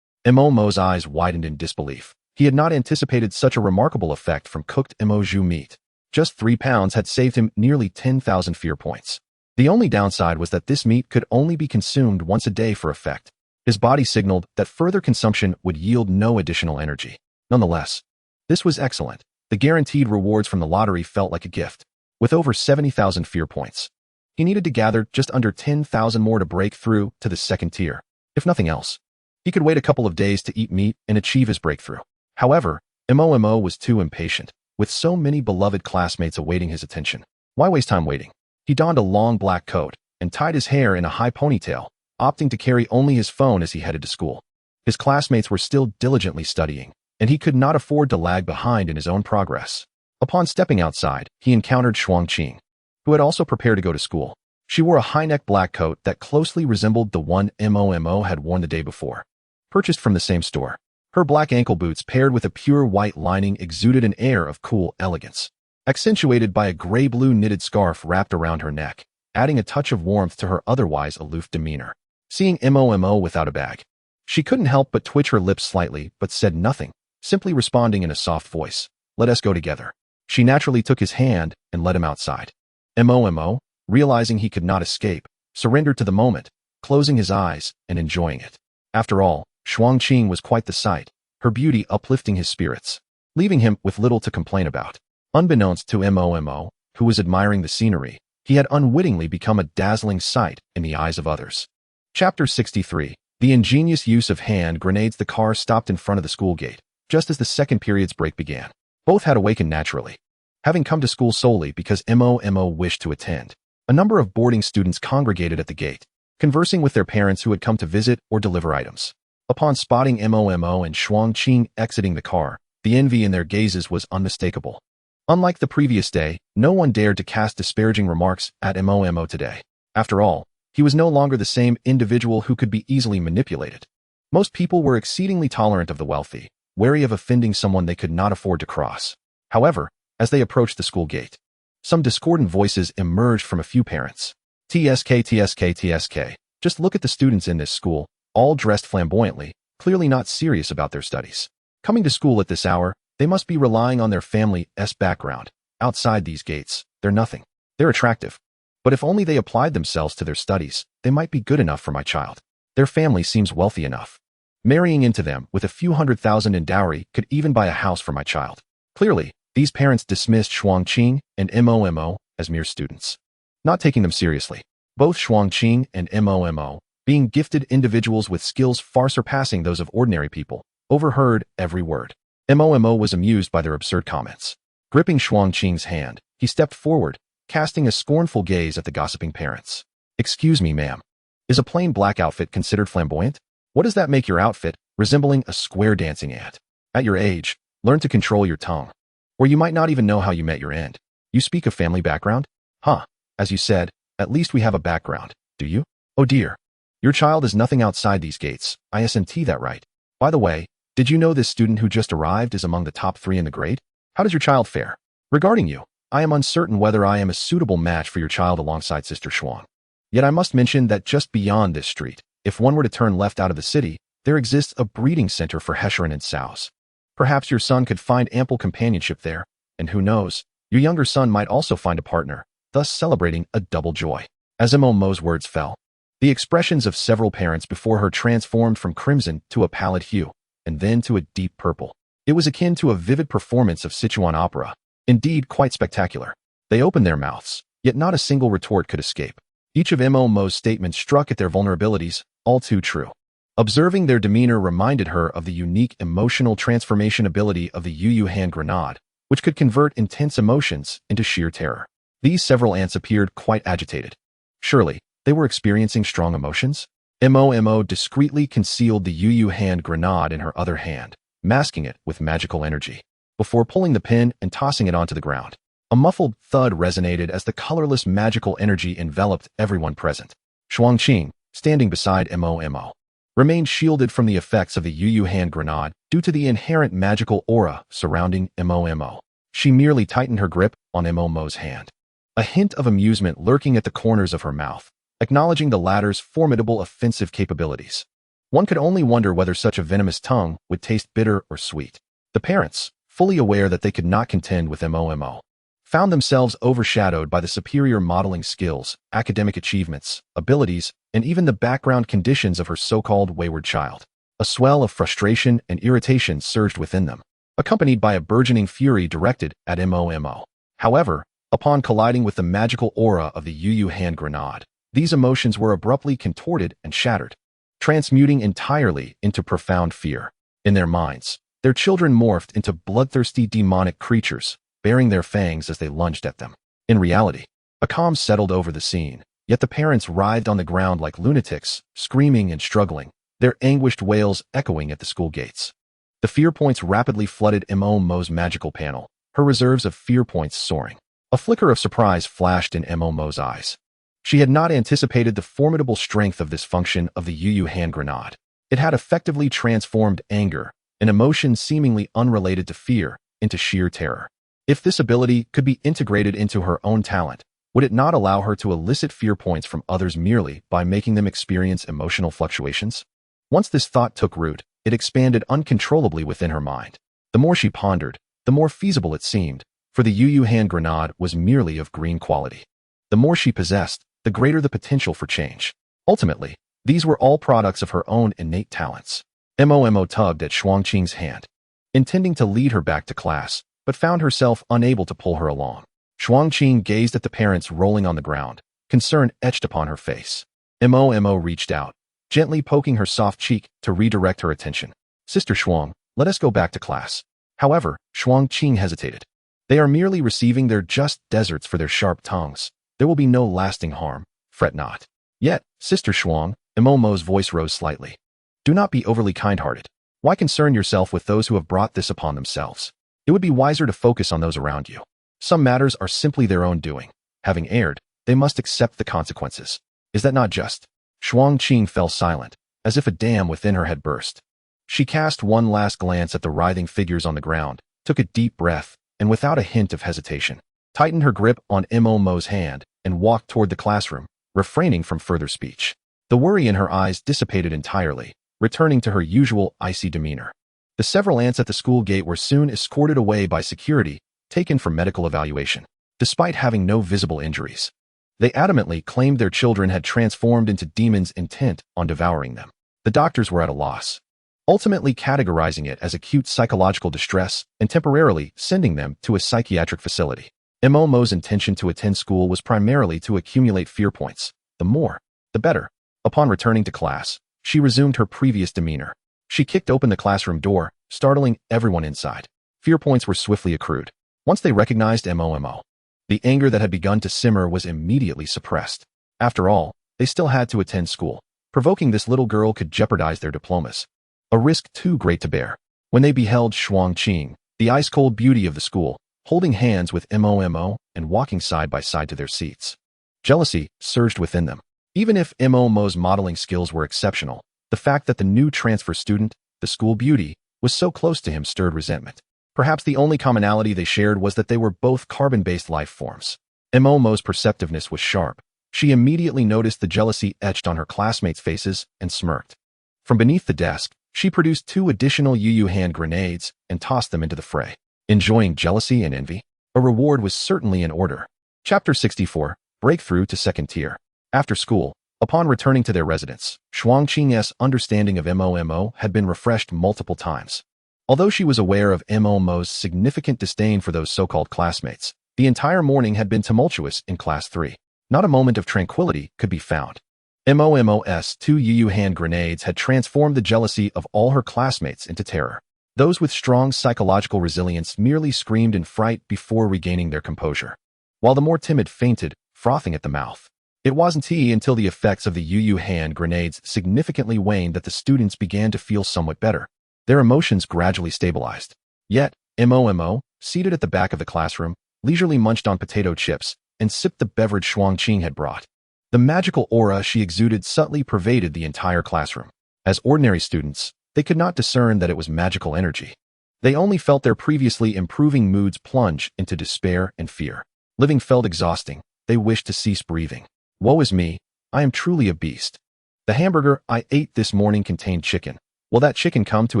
Mo's eyes widened in disbelief. He had not anticipated such a remarkable effect from cooked Emoju meat. Just 3 pounds had saved him nearly 10,000 fear points. The only downside was that this meat could only be consumed once a day for effect. His body signaled that further consumption would yield no additional energy. Nonetheless, this was excellent. The guaranteed rewards from the lottery felt like a gift. With over 70,000 fear points, he needed to gather just under 10,000 more to break through to the second tier. If nothing else, he could wait a couple of days to eat meat and achieve his breakthrough. However, Mo was too impatient. With so many beloved classmates awaiting his attention, why waste time waiting? He donned a long black coat and tied his hair in a high ponytail, opting to carry only his phone as he headed to school. His classmates were still diligently studying, and he could not afford to lag behind in his own progress. Upon stepping outside, he encountered Shuangqing, who had also prepared to go to school. She wore a high-neck black coat that closely resembled the one Mo had worn the day before. Purchased from the same store, her black ankle boots paired with a pure white lining exuded an air of cool elegance, accentuated by a gray-blue knitted scarf wrapped around her neck, adding a touch of warmth to her otherwise aloof demeanor. Seeing Mo without a bag, she couldn't help but twitch her lips slightly but said nothing, simply responding in a soft voice, "Let us go together." She naturally took his hand and led him outside. Mo, realizing he could not escape, surrendered to the moment, closing his eyes and enjoying it. After all, Shuangqing was quite the sight, her beauty uplifting his spirits, leaving him with little to complain about. Unbeknownst to Mo, who was admiring the scenery, he had unwittingly become a dazzling sight in the eyes of others. Chapter 63. The ingenious use of hand grenades. The car stopped in front of the school gate, just as the second period's break began. Both had awakened naturally, having come to school solely because Mo wished to attend. A number of boarding students congregated at the gate, conversing with their parents who had come to visit or deliver items. Upon spotting Mo and Shuangqing exiting the car, the envy in their gazes was unmistakable. Unlike the previous day, no one dared to cast disparaging remarks at Mo today. After all, he was no longer the same individual who could be easily manipulated. Most people were exceedingly tolerant of the wealthy, wary of offending someone they could not afford to cross. However, as they approached the school gate, some discordant voices emerged from a few parents. TSK. Just look at the students in this school, all dressed flamboyantly, clearly not serious about their studies. Coming to school at this hour, they must be relying on their family's background. Outside these gates, they're nothing. They're attractive, but if only they applied themselves to their studies, they might be good enough for my child. Their family seems wealthy enough. Marrying into them with a few 100,000 in dowry could even buy a house for my child. Clearly, these parents dismissed Shuangqing and Mo as mere students, not taking them seriously. Both Shuangqing and Mo, being gifted individuals with skills far surpassing those of ordinary people, overheard every word. Mo was amused by their absurd comments. Gripping Shuangqing's hand, he stepped forward, casting a scornful gaze at the gossiping parents. "Excuse me, ma'am. Is a plain black outfit considered flamboyant? What does that make your outfit, resembling a square dancing ant? At your age, learn to control your tongue, or you might not even know how you met your end. You speak of family background? Huh, as you said, at least we have a background, do you? Oh dear. Your child is nothing outside these gates, isn't that right? By the way, did you know this student who just arrived is among the top 3 in the grade? How does your child fare? Regarding you, I am uncertain whether I am a suitable match for your child alongside Sister Shuang. Yet I must mention that just beyond this street, if one were to turn left out of the city, there exists a breeding center for Hecharan and sows. Perhaps your son could find ample companionship there, and who knows, your younger son might also find a partner, thus celebrating a double joy." As Mo's words fell, the expressions of several parents before her transformed from crimson to a pallid hue, and then to a deep purple. It was akin to a vivid performance of Sichuan opera, indeed quite spectacular. They opened their mouths, yet not a single retort could escape. Each of Mo's statements struck at their vulnerabilities, all too true. Observing their demeanor reminded her of the unique emotional transformation ability of the Yu hand grenade, which could convert intense emotions into sheer terror. These several ants appeared quite agitated. Surely, they were experiencing strong emotions? Mo discreetly concealed the Yu hand grenade in her other hand, masking it with magical energy. before pulling the pin and tossing it onto the ground. A muffled thud resonated as the colorless magical energy enveloped everyone present. Shuangqing, standing beside Mo, remained shielded from the effects of the Yu hand grenade due to the inherent magical aura surrounding Mo. She merely tightened her grip on Mo's hand, a hint of amusement lurking at the corners of her mouth, acknowledging the latter's formidable offensive capabilities. One could only wonder whether such a venomous tongue would taste bitter or sweet. The parents, fully aware that they could not contend with Mo, found themselves overshadowed by the superior modeling skills, academic achievements, abilities, and even the background conditions of her so-called wayward child. A swell of frustration and irritation surged within them, accompanied by a burgeoning fury directed at Mo. However, upon colliding with the magical aura of the Yu hand grenade, these emotions were abruptly contorted and shattered, transmuting entirely into profound fear. In their minds, their children morphed into bloodthirsty demonic creatures, baring their fangs as they lunged at them. In reality, a calm settled over the scene, yet the parents writhed on the ground like lunatics, screaming and struggling, their anguished wails echoing at the school gates. The fear points rapidly flooded Mo's magical panel, her reserves of fear points soaring. A flicker of surprise flashed in Mo's eyes. She had not anticipated the formidable strength of this function of the Yu hand grenade. It had effectively transformed anger, an emotion seemingly unrelated to fear, into sheer terror. If this ability could be integrated into her own talent, would it not allow her to elicit fear points from others merely by making them experience emotional fluctuations? Once this thought took root, it expanded uncontrollably within her mind. The more she pondered, the more feasible it seemed, for the Yu hand grenade was merely of green quality. The more she possessed, the greater the potential for change. Ultimately, these were all products of her own innate talents. Mo tugged at Shuangqing's hand, intending to lead her back to class, but found herself unable to pull her along. Shuangqing gazed at the parents rolling on the ground, concern etched upon her face. Mo reached out, gently poking her soft cheek to redirect her attention. Sister Shuang, let us go back to class. However, Shuangqing hesitated. They are merely receiving their just deserts for their sharp tongues. There will be no lasting harm, fret not. Yet, Sister Shuang, Mo's voice rose slightly. Do not be overly kind-hearted. Why concern yourself with those who have brought this upon themselves? It would be wiser to focus on those around you. Some matters are simply their own doing. Having erred, they must accept the consequences. Is that not just? Shuangqing fell silent, as if a dam within her had burst. She cast one last glance at the writhing figures on the ground, took a deep breath, and without a hint of hesitation, tightened her grip on Mo's hand and walked toward the classroom, refraining from further speech. The worry in her eyes dissipated entirely, returning to her usual icy demeanor. The several ants at the school gate were soon escorted away by security, taken for medical evaluation. Despite having no visible injuries, they adamantly claimed their children had transformed into demons intent on devouring them. The doctors were at a loss, ultimately categorizing it as acute psychological distress and temporarily sending them to a psychiatric facility. Mo's intention to attend school was primarily to accumulate fear points. The more, the better. Upon returning to class, she resumed her previous demeanor. She kicked open the classroom door, startling everyone inside. Fear points were swiftly accrued. Once they recognized Mo, the anger that had begun to simmer was immediately suppressed. After all, they still had to attend school. Provoking this little girl could jeopardize their diplomas, a risk too great to bear. When they beheld Shuangqing, the ice-cold beauty of the school, holding hands with Mo and walking side by side to their seats, jealousy surged within them. Even if Mo's modeling skills were exceptional, the fact that the new transfer student, the school beauty, was so close to him stirred resentment. Perhaps the only commonality they shared was that they were both carbon-based life forms. Mo's perceptiveness was sharp. She immediately noticed the jealousy etched on her classmates' faces and smirked. From beneath the desk, she produced 2 additional Yu hand grenades and tossed them into the fray. Enjoying jealousy and envy? A reward was certainly in order. Chapter 64, Breakthrough to Second Tier. After school, upon returning to their residence, Shuangqing's understanding of Mo had been refreshed multiple times. Although she was aware of Mo's significant disdain for those so-called classmates, the entire morning had been tumultuous in Class 3. Not a moment of tranquility could be found. Mo's 2 Yu hand grenades had transformed the jealousy of all her classmates into terror. Those with strong psychological resilience merely screamed in fright before regaining their composure, while the more timid fainted, frothing at the mouth. It wasn't until the effects of the Yu hand grenades significantly waned that the students began to feel somewhat better. Their emotions gradually stabilized. Yet, Mo, seated at the back of the classroom, leisurely munched on potato chips and sipped the beverage Shuangqing had brought. The magical aura she exuded subtly pervaded the entire classroom. As ordinary students, they could not discern that it was magical energy. They only felt their previously improving moods plunge into despair and fear. Living felt exhausting. They wished to cease breathing. Woe is me, I am truly a beast. The hamburger I ate this morning contained chicken. Will that chicken come to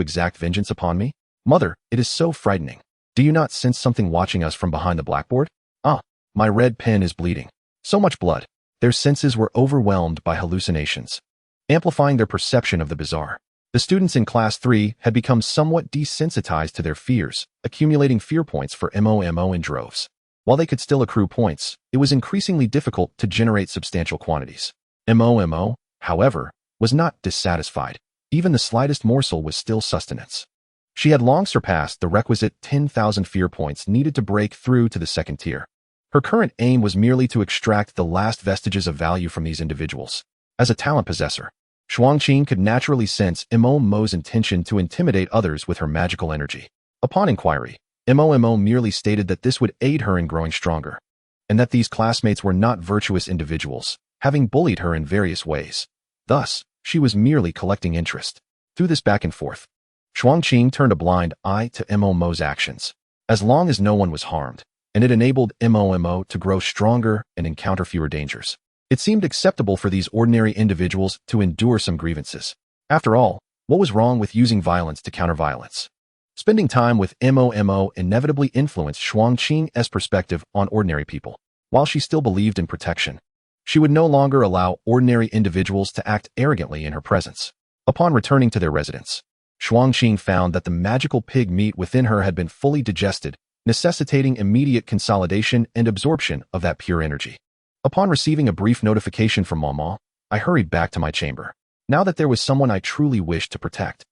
exact vengeance upon me? Mother, it is so frightening. Do you not sense something watching us from behind the blackboard? Ah, my red pen is bleeding. So much blood. Their senses were overwhelmed by hallucinations, amplifying their perception of the bizarre. The students in Class 3 had become somewhat desensitized to their fears, accumulating fear points for Mo in droves. While they could still accrue points, it was increasingly difficult to generate substantial quantities. Mo, however, was not dissatisfied. Even the slightest morsel was still sustenance. She had long surpassed the requisite 10,000 fear points needed to break through to the second tier. Her current aim was merely to extract the last vestiges of value from these individuals. As a talent possessor, Shuangqing could naturally sense Mo's intention to intimidate others with her magical energy. Upon inquiry, Mo merely stated that this would aid her in growing stronger, and that these classmates were not virtuous individuals, having bullied her in various ways. Thus, she was merely collecting interest. Through this back and forth, Shuangqing turned a blind eye to Mo's actions, as long as no one was harmed, and it enabled Mo to grow stronger and encounter fewer dangers. It seemed acceptable for these ordinary individuals to endure some grievances. After all, what was wrong with using violence to counter violence? Spending time with Mo inevitably influenced Shuangqing's perspective on ordinary people. While she still believed in protection, she would no longer allow ordinary individuals to act arrogantly in her presence. Upon returning to their residence, Shuangqing found that the magical pig meat within her had been fully digested, necessitating immediate consolidation and absorption of that pure energy. Upon receiving a brief notification from Mama, I hurried back to my chamber. Now that there was someone I truly wished to protect,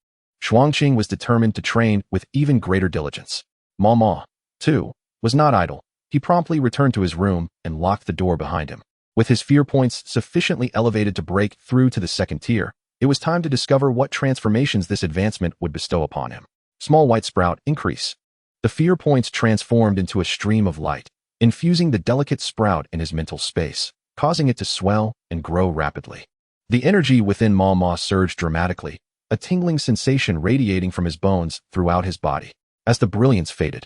Shuangqing was determined to train with even greater diligence. Mama, too, was not idle. He promptly returned to his room and locked the door behind him. With his fear points sufficiently elevated to break through to the second tier, it was time to discover what transformations this advancement would bestow upon him. Small white sprout increase. The fear points transformed into a stream of light, infusing the delicate sprout in his mental space, causing it to swell and grow rapidly. The energy within Ma surged dramatically, a tingling sensation radiating from his bones throughout his body. As the brilliance faded,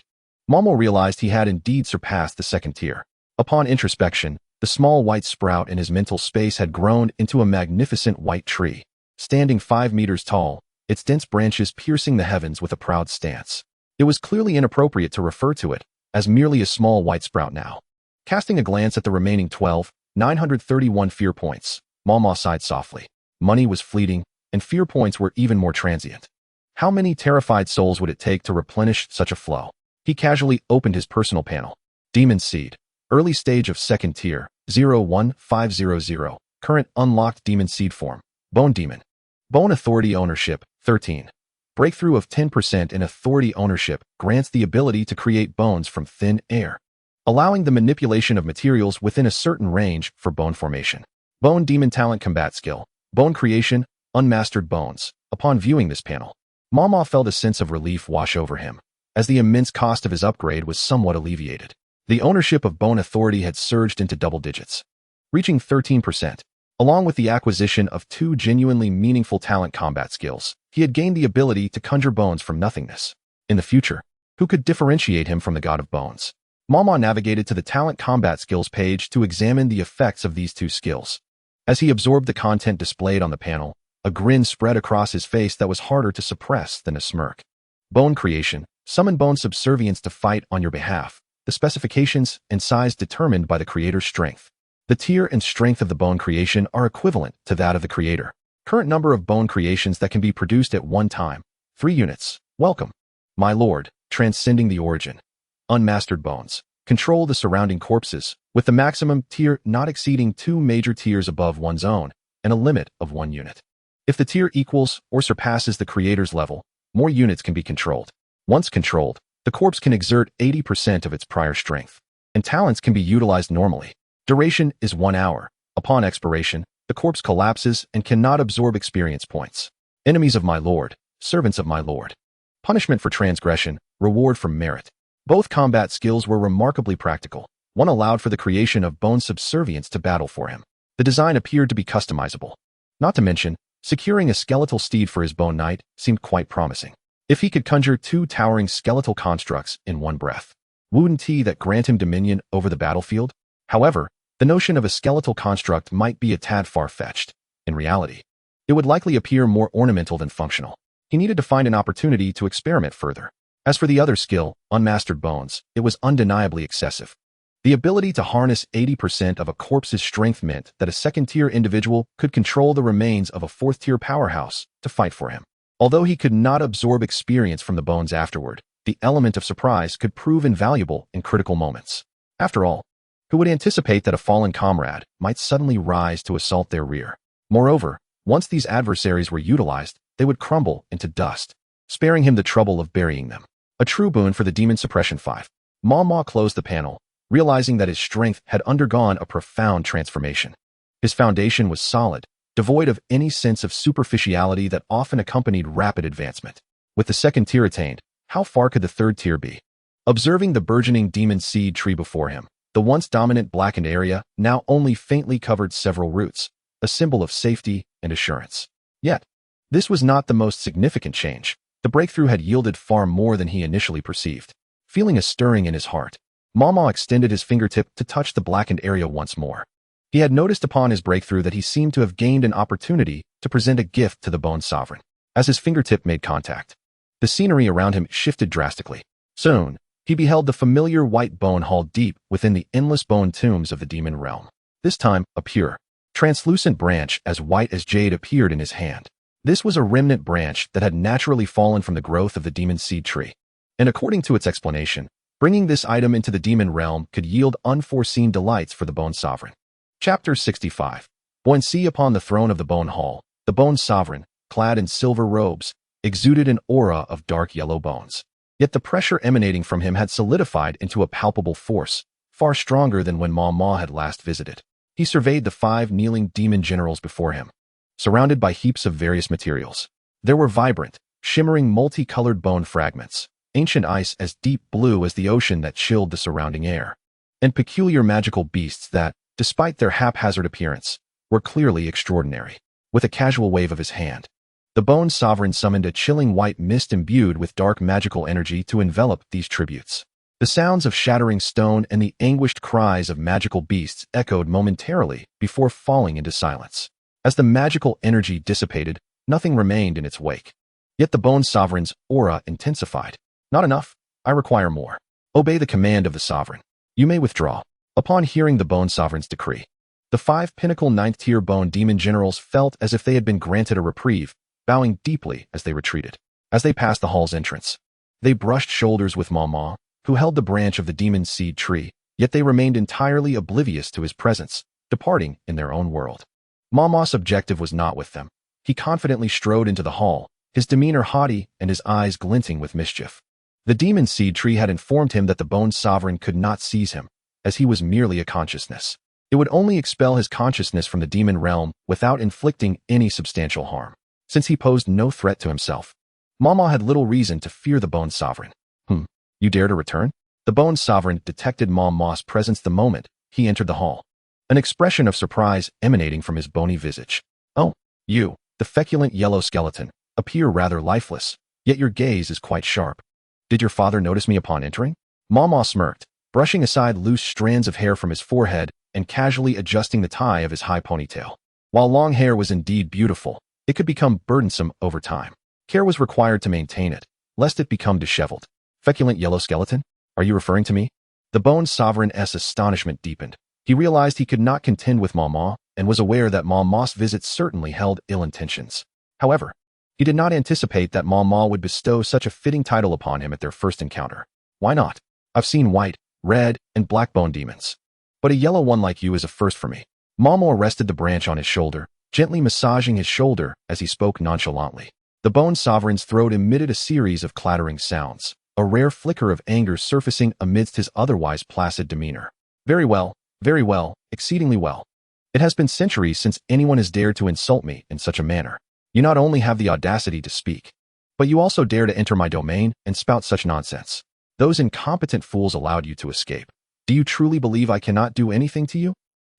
Momo realized he had indeed surpassed the second tier. Upon introspection, the small white sprout in his mental space had grown into a magnificent white tree, standing 5 meters tall, its dense branches piercing the heavens with a proud stance. It was clearly inappropriate to refer to it as merely a small white sprout now. Casting a glance at the remaining 931 fear points, Mama sighed softly. Money was fleeting, and fear points were even more transient. How many terrified souls would it take to replenish such a flow? He casually opened his personal panel. Demon Seed. Early stage of second tier, 01500. Current unlocked Demon Seed form. Bone Demon. Bone Authority Ownership, 13. Breakthrough of 10% in authority ownership grants the ability to create bones from thin air, allowing the manipulation of materials within a certain range for bone formation. Bone Demon Talent Combat Skill. Bone Creation, Unmastered Bones. Upon viewing this panel, Mama felt a sense of relief wash over him, as the immense cost of his upgrade was somewhat alleviated. The ownership of Bone Authority had surged into double digits, reaching 13%. Along with the acquisition of 2 genuinely meaningful talent combat skills, he had gained the ability to conjure bones from nothingness. In the future, who could differentiate him from the god of bones? Mama navigated to the talent combat skills page to examine the effects of these 2 skills. As he absorbed the content displayed on the panel, a grin spread across his face that was harder to suppress than a smirk. Bone Creation. Summon bone subservience to fight on your behalf. The specifications and size determined by the creator's strength. The tier and strength of the bone creation are equivalent to that of the creator. Current number of bone creations that can be produced at one time, 3 units. Welcome, my lord, transcending the origin. Unmastered bones. Control the surrounding corpses, with the maximum tier not exceeding 2 major tiers above one's own, and a limit of 1 unit. If the tier equals or surpasses the creator's level, more units can be controlled. Once controlled, the corpse can exert 80% of its prior strength, and talents can be utilized normally. Duration is 1 hour. Upon expiration, the corpse collapses and cannot absorb experience points. Enemies of my lord, servants of my lord. Punishment for transgression, reward for merit. Both combat skills were remarkably practical. One allowed for the creation of bone subservience to battle for him. The design appeared to be customizable. Not to mention, securing a skeletal steed for his bone knight seemed quite promising. If he could conjure two towering skeletal constructs in one breath, wouldn't he that grant him dominion over the battlefield? However, the notion of a skeletal construct might be a tad far-fetched. In reality, it would likely appear more ornamental than functional. He needed to find an opportunity to experiment further. As for the other skill, Unmastered Bones, it was undeniably excessive. The ability to harness 80% of a corpse's strength meant that a second-tier individual could control the remains of a fourth-tier powerhouse to fight for him. Although he could not absorb experience from the bones afterward, the element of surprise could prove invaluable in critical moments. After all, who would anticipate that a fallen comrade might suddenly rise to assault their rear? Moreover, once these adversaries were utilized, they would crumble into dust, sparing him the trouble of burying them. A true boon for the Demon Suppression 5. Ma closed the panel, realizing that his strength had undergone a profound transformation. His foundation was solid, devoid of any sense of superficiality that often accompanied rapid advancement. With the second tier attained, how far could the third tier be? Observing the burgeoning demon seed tree before him, the once dominant blackened area now only faintly covered several roots, a symbol of safety and assurance. Yet, this was not the most significant change. The breakthrough had yielded far more than he initially perceived. Feeling a stirring in his heart, Ma extended his fingertip to touch the blackened area once more. He had noticed upon his breakthrough that he seemed to have gained an opportunity to present a gift to the Bone Sovereign. As his fingertip made contact, the scenery around him shifted drastically. Soon, he beheld the familiar white bone hall deep within the endless bone tombs of the demon realm. This time, a pure, translucent branch as white as jade appeared in his hand. This was a remnant branch that had naturally fallen from the growth of the demon seed tree. And according to its explanation, bringing this item into the demon realm could yield unforeseen delights for the Bone Sovereign. Chapter 65. Buoyancy. Upon the throne of the Bone Hall, the Bone Sovereign, clad in silver robes, exuded an aura of dark yellow bones. Yet the pressure emanating from him had solidified into a palpable force, far stronger than when Ma had last visited. He surveyed the 5 kneeling demon generals before him, surrounded by heaps of various materials. There were vibrant, shimmering multicolored bone fragments, ancient ice as deep blue as the ocean that chilled the surrounding air, and peculiar magical beasts that, despite their haphazard appearance, were clearly extraordinary. With a casual wave of his hand, the Bone Sovereign summoned a chilling white mist imbued with dark magical energy to envelop these tributes. The sounds of shattering stone and the anguished cries of magical beasts echoed momentarily before falling into silence. As the magical energy dissipated, nothing remained in its wake. Yet the Bone Sovereign's aura intensified. Not enough. I require more. Obey the command of the Sovereign. You may withdraw. Upon hearing the Bone Sovereign's decree, the 5 pinnacle 9th-tier bone demon generals felt as if they had been granted a reprieve, bowing deeply as they retreated. As they passed the hall's entrance, they brushed shoulders with Ma, who held the branch of the demon seed tree, yet they remained entirely oblivious to his presence, departing in their own world. Ma's objective was not with them. He confidently strode into the hall, his demeanor haughty and his eyes glinting with mischief. The demon seed tree had informed him that the Bone Sovereign could not seize him, as he was merely a consciousness. It would only expel his consciousness from the demon realm without inflicting any substantial harm. Since he posed no threat to himself, Ma had little reason to fear the Bone Sovereign. You dare to return? The Bone Sovereign detected Ma's presence the moment he entered the hall, an expression of surprise emanating from his bony visage. Oh, you, the feculent yellow skeleton, appear rather lifeless, yet your gaze is quite sharp. Did your father notice me upon entering? Ma smirked, brushing aside loose strands of hair from his forehead and casually adjusting the tie of his high ponytail. While long hair was indeed beautiful, it could become burdensome over time. Care was required to maintain it, lest it become disheveled. Feculent yellow skeleton? Are you referring to me? The Bone Sovereign's astonishment deepened. He realized he could not contend with Ma and was aware that Ma's visit certainly held ill intentions. However, he did not anticipate that Ma would bestow such a fitting title upon him at their first encounter. Why not? I've seen white, red, and black bone demons, but a yellow one like you is a first for me. Ma rested the branch on his shoulder, gently massaging his shoulder as he spoke nonchalantly. The Bone Sovereign's throat emitted a series of clattering sounds, a rare flicker of anger surfacing amidst his otherwise placid demeanor. Very well, exceedingly well. It has been centuries since anyone has dared to insult me in such a manner. You not only have the audacity to speak, But you also dare to enter my domain and spout such nonsense. Those incompetent fools allowed you to escape. Do you truly believe I cannot do anything to you?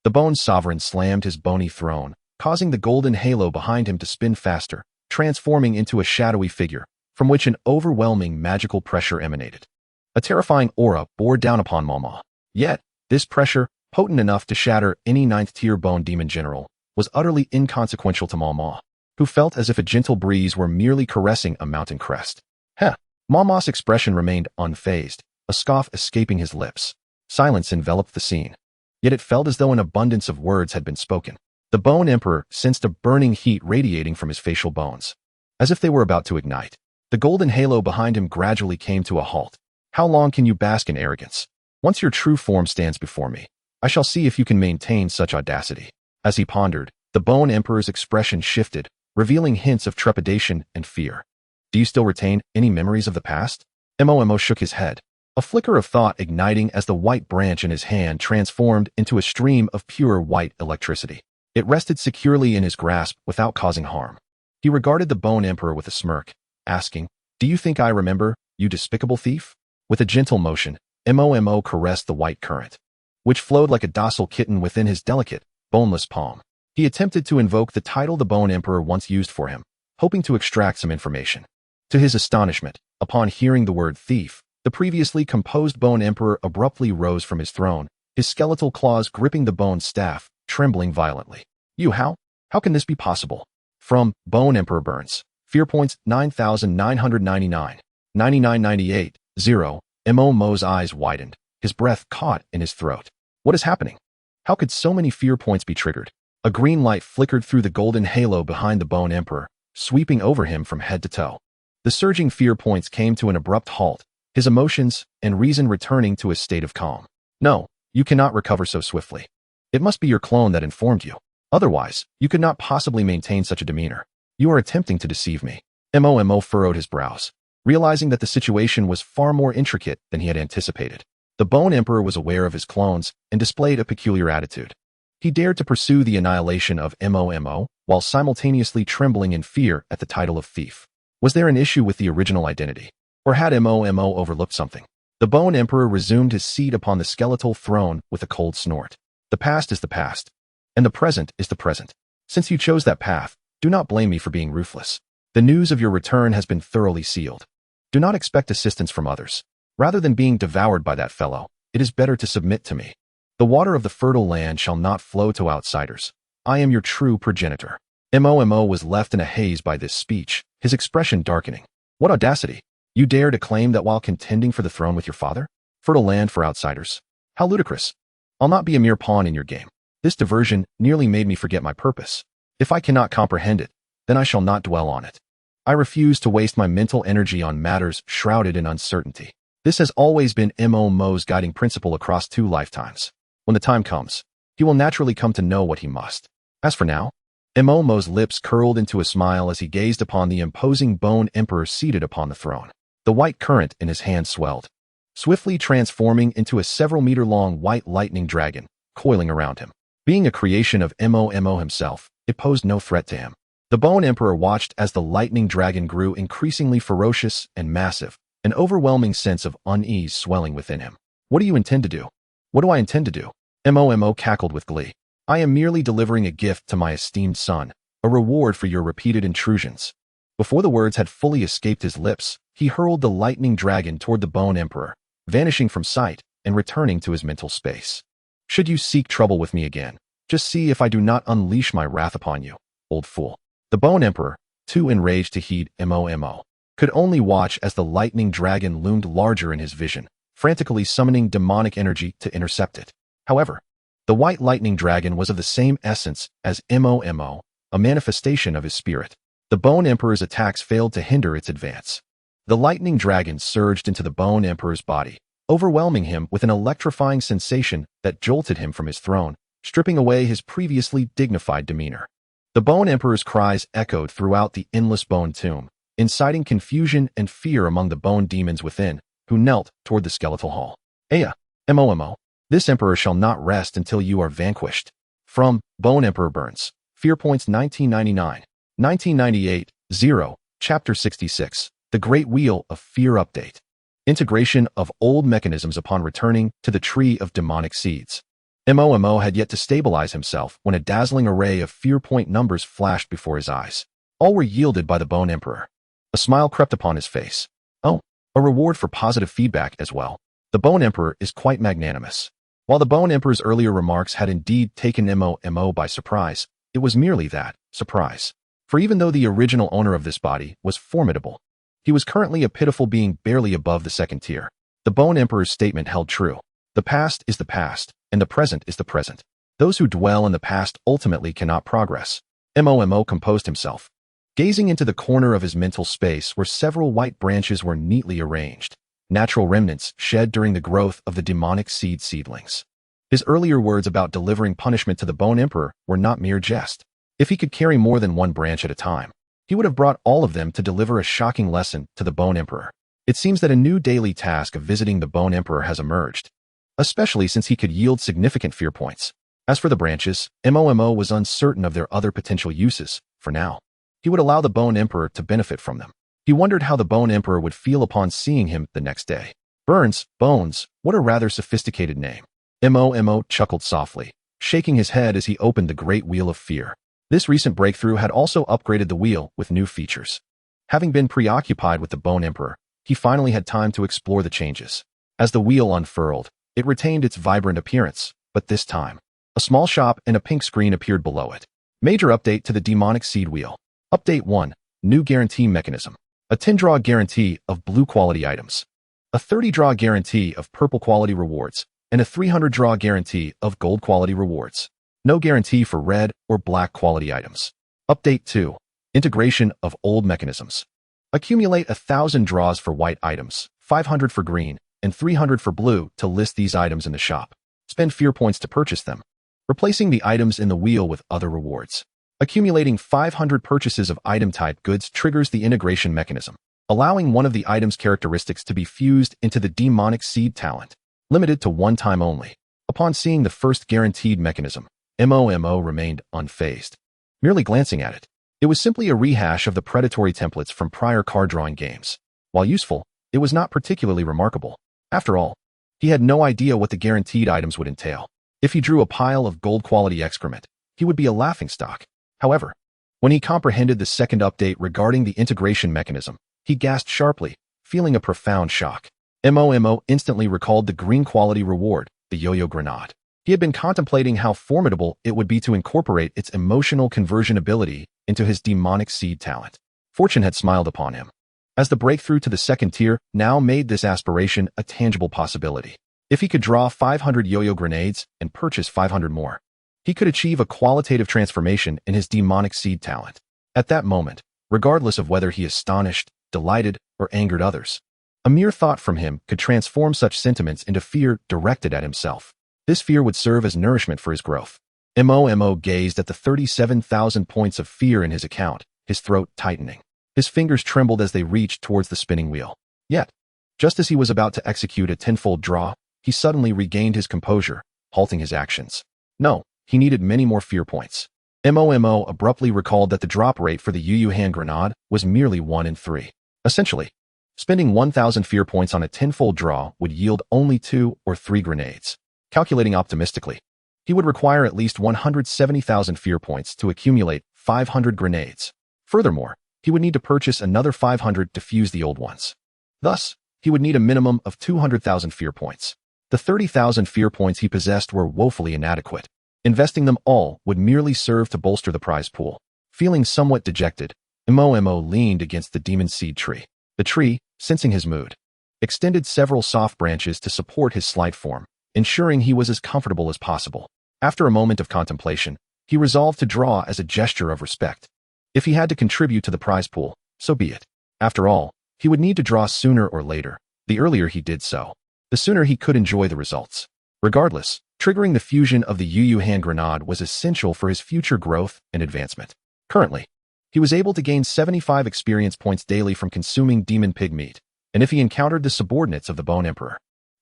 The Bone Sovereign slammed his bony throne, causing the golden halo behind him to spin faster, transforming into a shadowy figure, from which an overwhelming magical pressure emanated. A terrifying aura bore down upon Mama. Yet, this pressure, potent enough to shatter any ninth-tier bone demon general, was utterly inconsequential to Mama, who felt as if a gentle breeze were merely caressing a mountain crest. Heh! Mama's expression remained unfazed, a scoff escaping his lips. Silence enveloped the scene. Yet it felt as though an abundance of words had been spoken. The Bone Emperor sensed a burning heat radiating from his facial bones. As if they were about to ignite, the golden halo behind him gradually came to a halt. How long can you bask in arrogance? Once your true form stands before me, I shall see if you can maintain such audacity. As he pondered, the Bone Emperor's expression shifted, revealing hints of trepidation and fear. Do you still retain any memories of the past? Momo shook his head, a flicker of thought igniting as the white branch in his hand transformed into a stream of pure white electricity. It rested securely in his grasp without causing harm. He regarded the Bone Emperor with a smirk, asking, "Do you think I remember, you despicable thief?" With a gentle motion, Momo caressed the white current, which flowed like a docile kitten within his delicate, boneless palm. He attempted to invoke the title the Bone Emperor once used for him, hoping to extract some information. To his astonishment, upon hearing the word thief, the previously composed Bone Emperor abruptly rose from his throne, his skeletal claws gripping the bone staff, trembling violently. How can this be possible? From Bone Emperor Burns. Fear points 9,999. 9998. 0. Momo's eyes widened. His breath caught in his throat. What is happening? How could so many fear points be triggered? A green light flickered through the golden halo behind the Bone Emperor, sweeping over him from head to toe. The surging fear points came to an abrupt halt, his emotions and reason returning to a state of calm. No, you cannot recover so swiftly. It must be your clone that informed you. Otherwise, you could not possibly maintain such a demeanor. You are attempting to deceive me. Momo furrowed his brows, realizing that the situation was far more intricate than he had anticipated. The Bone Emperor was aware of his clones and displayed a peculiar attitude. He dared to pursue the annihilation of Momo while simultaneously trembling in fear at the title of thief. Was there an issue with the original identity? Or had Momo overlooked something? The Bone Emperor resumed his seat upon the skeletal throne with a cold snort. The past is the past, and the present is the present. Since you chose that path, do not blame me for being ruthless. The news of your return has been thoroughly sealed. Do not expect assistance from others. Rather than being devoured by that fellow, it is better to submit to me. The water of the fertile land shall not flow to outsiders. I am your true progenitor. Momo was left in a haze by this speech, his expression darkening. What audacity! You dare to claim that while contending for the throne with your father? Fertile land for outsiders. How ludicrous. I'll not be a mere pawn in your game. This diversion nearly made me forget my purpose. If I cannot comprehend it, then I shall not dwell on it. I refuse to waste my mental energy on matters shrouded in uncertainty. This has always been Momo's guiding principle across 2 lifetimes. When the time comes, he will naturally come to know what he must. As for now, Momo's lips curled into a smile as he gazed upon the imposing Bone Emperor seated upon the throne. The white current in his hand swelled, swiftly transforming into a several-meter-long white lightning dragon, coiling around him. Being a creation of Momo himself, it posed no threat to him. The Bone Emperor watched as the lightning dragon grew increasingly ferocious and massive, an overwhelming sense of unease swelling within him. What do you intend to do? What do I intend to do? Momo cackled with glee. I am merely delivering a gift to my esteemed son, a reward for your repeated intrusions. Before the words had fully escaped his lips, he hurled the lightning dragon toward the Bone Emperor, vanishing from sight and returning to his mental space. Should you seek trouble with me again, just see if I do not unleash my wrath upon you, old fool. The Bone Emperor, too enraged to heed Momo, could only watch as the lightning dragon loomed larger in his vision, frantically summoning demonic energy to intercept it. However, the white lightning dragon was of the same essence as Momo, a manifestation of his spirit. The Bone Emperor's attacks failed to hinder its advance. The lightning dragon surged into the Bone Emperor's body, overwhelming him with an electrifying sensation that jolted him from his throne, stripping away his previously dignified demeanor. The Bone Emperor's cries echoed throughout the endless bone tomb, inciting confusion and fear among the bone demons within, who knelt toward the skeletal hall. Aya, Momo, this emperor shall not rest until you are vanquished. From Bone Emperor Burns. Fear points 1999. 1998. 0. Chapter 66. The Great Wheel of Fear Update. Integration of old mechanisms upon returning to the Tree of Demonic Seeds. Momo had yet to stabilize himself when a dazzling array of fear point numbers flashed before his eyes. All were yielded by the Bone Emperor. A smile crept upon his face. Oh, a reward for positive feedback as well. The Bone Emperor is quite magnanimous. While the Bone Emperor's earlier remarks had indeed taken Momo by surprise, it was merely that, surprise. For even though the original owner of this body was formidable, he was currently a pitiful being barely above the second tier. The Bone Emperor's statement held true. The past is the past, and the present is the present. Those who dwell in the past ultimately cannot progress. Momo composed himself. Gazing into the corner of his mental space where several white branches were neatly arranged, natural remnants shed during the growth of the demonic seedlings. His earlier words about delivering punishment to the Bone Emperor were not mere jest. If he could carry more than one branch at a time, he would have brought all of them to deliver a shocking lesson to the Bone Emperor. It seems that a new daily task of visiting the Bone Emperor has emerged, especially since he could yield significant fear points. As for the branches, Momo was uncertain of their other potential uses. For now, he would allow the Bone Emperor to benefit from them. He wondered how the Bone Emperor would feel upon seeing him the next day. Bones, what a rather sophisticated name. Momo chuckled softly, shaking his head as he opened the Great Wheel of Fear. This recent breakthrough had also upgraded the wheel with new features. Having been preoccupied with the Bone Emperor, he finally had time to explore the changes. As the wheel unfurled, it retained its vibrant appearance, but this time, a small shop and a pink screen appeared below it. Major update to the Demonic Seed Wheel. Update 1. New Guarantee Mechanism. A 10-draw guarantee of blue quality items. A 30-draw guarantee of purple quality rewards, and a 300-draw guarantee of gold quality rewards. No guarantee for red or black quality items. Update 2. Integration of old mechanisms. Accumulate 1,000 draws for white items, 500 for green, and 300 for blue to list these items in the shop. Spend fear points to purchase them. Replacing the items in the wheel with other rewards. Accumulating 500 purchases of item-type goods triggers the integration mechanism, allowing one of the item's characteristics to be fused into the demonic seed talent. Limited to one time only. Upon seeing the first guaranteed mechanism, Momo remained unfazed. Merely glancing at it, it was simply a rehash of the predatory templates from prior card-drawing games. While useful, it was not particularly remarkable. After all, he had no idea what the guaranteed items would entail. If he drew a pile of gold-quality excrement, he would be a laughingstock. However, when he comprehended the second update regarding the integration mechanism, he gasped sharply, feeling a profound shock. Momo instantly recalled the green quality reward, the Yo-Yo Grenade. He had been contemplating how formidable it would be to incorporate its emotional conversion ability into his demonic seed talent. Fortune had smiled upon him, as the breakthrough to the second tier now made this aspiration a tangible possibility. If he could draw 500 yo-yo grenades and purchase 500 more, he could achieve a qualitative transformation in his demonic seed talent. At that moment, regardless of whether he astonished, delighted, or angered others, a mere thought from him could transform such sentiments into fear directed at himself. This fear would serve as nourishment for his growth. Momo gazed at the 37,000 points of fear in his account, his throat tightening. His fingers trembled as they reached towards the spinning wheel. Yet, just as he was about to execute a tenfold draw, he suddenly regained his composure, halting his actions. No, he needed many more fear points. Momo abruptly recalled that the drop rate for the Yu Hand Grenade was merely 1 in 3. Essentially, spending 1,000 fear points on a tenfold draw would yield only 2 or 3 grenades. Calculating optimistically, he would require at least 170,000 fear points to accumulate 500 grenades. Furthermore, he would need to purchase another 500 to fuse the old ones. Thus, he would need a minimum of 200,000 fear points. The 30,000 fear points he possessed were woefully inadequate. Investing them all would merely serve to bolster the prize pool. Feeling somewhat dejected, Momo leaned against the demon seed tree. The tree, sensing his mood, extended several soft branches to support his slight form, ensuring he was as comfortable as possible. After a moment of contemplation, he resolved to draw as a gesture of respect. If he had to contribute to the prize pool, so be it. After all, he would need to draw sooner or later. The earlier he did so, the sooner he could enjoy the results. Regardless, triggering the fusion of the Yu Hand Grenade was essential for his future growth and advancement. Currently, he was able to gain 75 experience points daily from consuming demon pig meat, and if he encountered the subordinates of the Bone Emperor,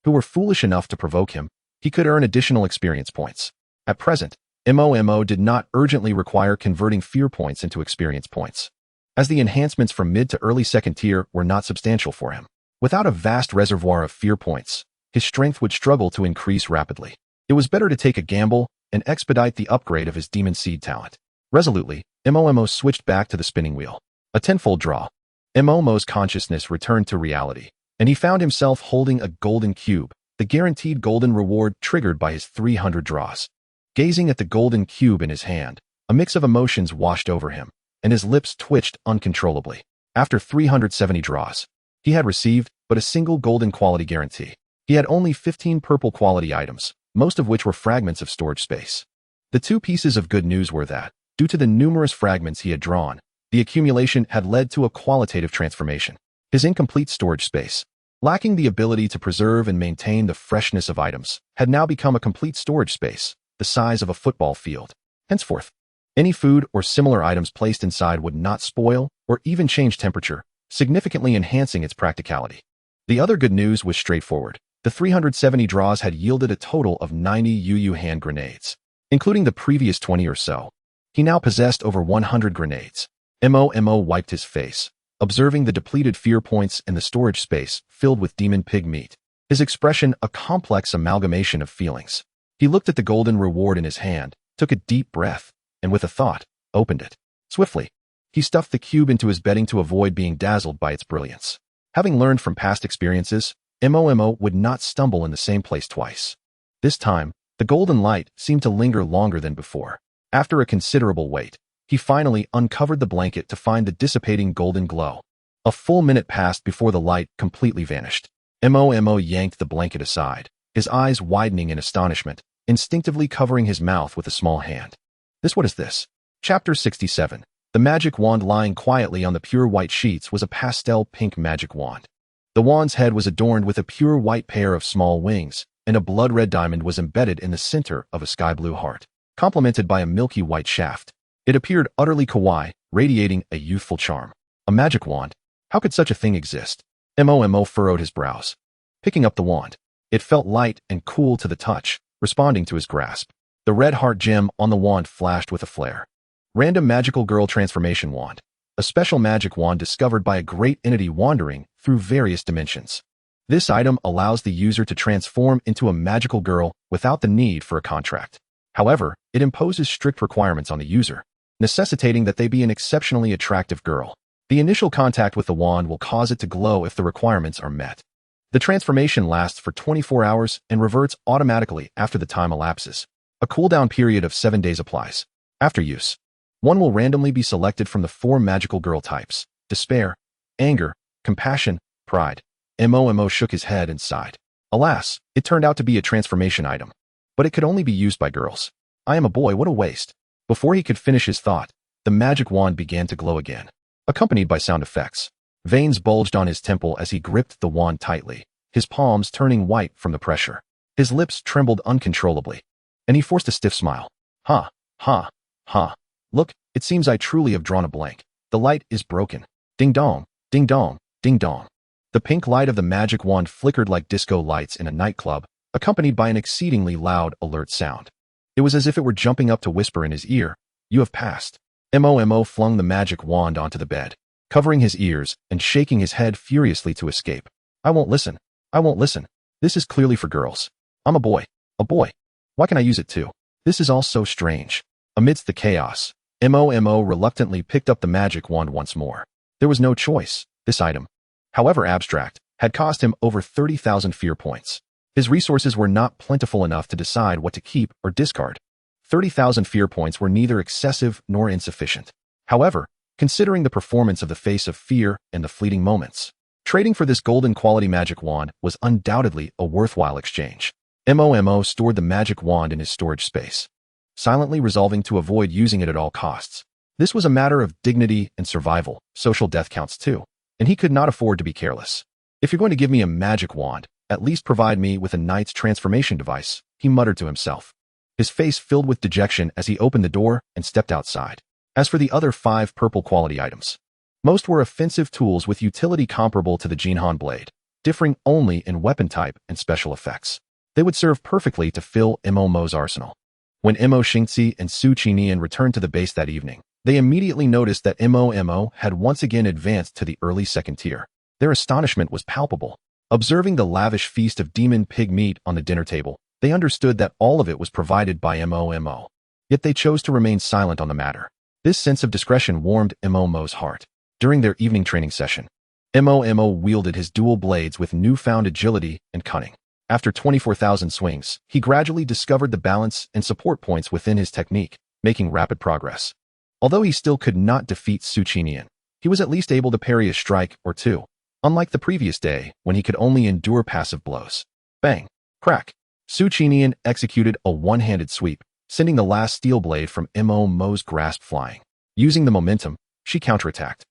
who were foolish enough to provoke him, he could earn additional experience points. At present, Momo did not urgently require converting fear points into experience points. as the enhancements from mid to early second tier were not substantial for him. Without a vast reservoir of fear points, his strength would struggle to increase rapidly. It was better to take a gamble and expedite the upgrade of his Demon Seed talent. Resolutely, Momo switched back to the spinning wheel. A tenfold draw. Momo's consciousness returned to reality, and he found himself holding a golden cube, the guaranteed golden reward triggered by his 300 draws. Gazing at the golden cube in his hand, a mix of emotions washed over him, and his lips twitched uncontrollably. After 370 draws, he had received but a single golden quality guarantee. He had only 15 purple quality items, most of which were fragments of storage space. The two pieces of good news were that, due to the numerous fragments he had drawn, the accumulation had led to a qualitative transformation. His incomplete storage space, lacking the ability to preserve and maintain the freshness of items, had now become a complete storage space, the size of a football field. Henceforth, any food or similar items placed inside would not spoil or even change temperature, significantly enhancing its practicality. The other good news was straightforward. The 370 draws had yielded a total of 90 Yu hand grenades, including the previous 20 or so. He now possessed over 100 grenades. Momo wiped his face, observing the depleted fear points in the storage space filled with demon pig meat. His expression a complex amalgamation of feelings. He looked at the golden reward in his hand, took a deep breath, and with a thought, opened it. Swiftly, he stuffed the cube into his bedding to avoid being dazzled by its brilliance. Having learned from past experiences, Momo would not stumble in the same place twice. This time, the golden light seemed to linger longer than before. After a considerable wait, he finally uncovered the blanket to find the dissipating golden glow. A full minute passed before the light completely vanished. Momo yanked the blanket aside, his eyes widening in astonishment, instinctively covering his mouth with a small hand. What is this? Chapter 67. The magic wand lying quietly on the pure white sheets was a pastel pink magic wand. The wand's head was adorned with a pure white pair of small wings, and a blood-red diamond was embedded in the center of a sky-blue heart, complemented by a milky white shaft. It appeared utterly kawaii, radiating a youthful charm. A magic wand? How could such a thing exist? Momo furrowed his brows. Picking up the wand, it felt light and cool to the touch, responding to his grasp. The red heart gem on the wand flashed with a flare. Random Magical Girl Transformation Wand. A special magic wand discovered by a great entity wandering through various dimensions. This item allows the user to transform into a magical girl without the need for a contract. However, it imposes strict requirements on the user, necessitating that they be an exceptionally attractive girl. The initial contact with the wand will cause it to glow if the requirements are met. The transformation lasts for 24 hours and reverts automatically after the time elapses. A cooldown period of 7 days applies. After use, one will randomly be selected from the 4 magical girl types: despair, anger, compassion, pride. Momo shook his head and sighed. Alas, it turned out to be a transformation item. But it could only be used by girls. I am a boy, what a waste. Before he could finish his thought, the magic wand began to glow again, accompanied by sound effects. Veins bulged on his temple as he gripped the wand tightly, his palms turning white from the pressure. His lips trembled uncontrollably, and he forced a stiff smile. Ha, ha, ha. Look, it seems I truly have drawn a blank. The light is broken. Ding dong, ding dong, ding dong. The pink light of the magic wand flickered like disco lights in a nightclub, accompanied by an exceedingly loud, alert sound. It was as if it were jumping up to whisper in his ear, "You have passed." Momo flung the magic wand onto the bed, covering his ears and shaking his head furiously to escape. I won't listen. I won't listen. This is clearly for girls. I'm a boy. A boy. Why can I use it too? This is all so strange. Amidst the chaos, Momo reluctantly picked up the magic wand once more. There was no choice. This item, however abstract, had cost him over 30,000 fear points. His resources were not plentiful enough to decide what to keep or discard. 30,000 fear points were neither excessive nor insufficient. However, considering the performance of the Face of Fear and the fleeting moments, trading for this golden quality magic wand was undoubtedly a worthwhile exchange. Momo stored the magic wand in his storage space, silently resolving to avoid using it at all costs. This was a matter of dignity and survival. Social death counts too, and he could not afford to be careless. If you're going to give me a magic wand, at least provide me with a knight's transformation device, he muttered to himself. His face filled with dejection as he opened the door and stepped outside. As for the other 5 purple quality items, most were offensive tools with utility comparable to the Jinhan blade, differing only in weapon type and special effects. They would serve perfectly to fill Momo's arsenal. When Mo Xingzi and Su Qinian returned to the base that evening, They immediately noticed that MOMO had once again advanced to the early second tier. Their astonishment was palpable. Observing the lavish feast of demon pig meat on the dinner table, they understood that all of it was provided by MOMO. Yet they chose to remain silent on the matter. This sense of discretion warmed MOMO's heart. During their evening training session, MOMO wielded his dual blades with newfound agility and cunning. After 24,000 swings, he gradually discovered the balance and support points within his technique, making rapid progress. Although he still could not defeat Su Qinian, he was at least able to parry a strike or two, unlike the previous day when he could only endure passive blows. Bang! Crack! Su Qinian executed a one-handed sweep, sending the last steel blade from MOMO's grasp flying. Using the momentum, she counterattacked.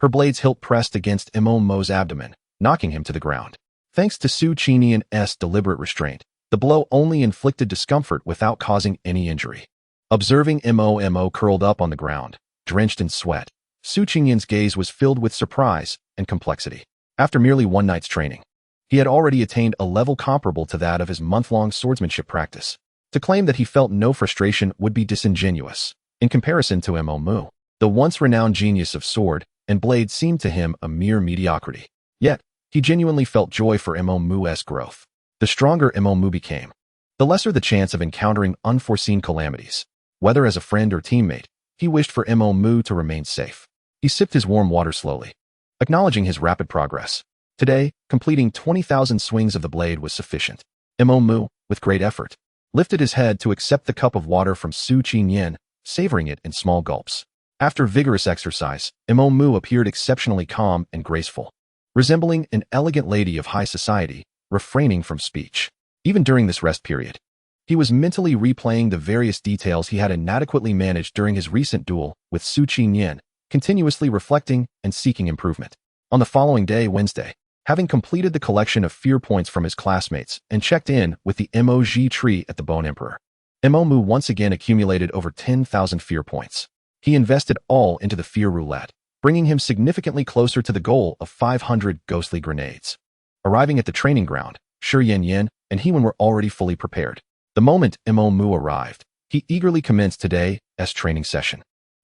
Her blade's hilt pressed against MOMO's abdomen, knocking him to the ground. Thanks to Su Qinian's deliberate restraint, the blow only inflicted discomfort without causing any injury. Observing MOMO curled up on the ground, drenched in sweat, Su Qinian's gaze was filled with surprise and complexity. After merely one night's training, he had already attained a level comparable to that of his month-long swordsmanship practice. To claim that he felt no frustration would be disingenuous. In comparison to MOMO, the once-renowned genius of sword and blade seemed to him a mere mediocrity. Yet, he genuinely felt joy for MOMO's growth. The stronger MOMO became, the lesser the chance of encountering unforeseen calamities. Whether as a friend or teammate, he wished for MOMO to remain safe. He sipped his warm water slowly, acknowledging his rapid progress. Today, completing 20,000 swings of the blade was sufficient. MOMO, with great effort, lifted his head to accept the cup of water from Su Qinian, savoring it in small gulps. After vigorous exercise, MOMO appeared exceptionally calm and graceful, resembling an elegant lady of high society, refraining from speech. Even during this rest period, he was mentally replaying the various details he had inadequately managed during his recent duel with Su Qinian, continuously reflecting and seeking improvement. On the following day, Wednesday, having completed the collection of fear points from his classmates and checked in with the MOG tree at the Bone Emperor, MOMO once again accumulated over 10,000 fear points. He invested all into the fear roulette, bringing him significantly closer to the goal of 500 ghostly grenades. Arriving at the training ground, Shi Yanyan and Hewen were already fully prepared. The moment MOMO arrived, he eagerly commenced today's training session.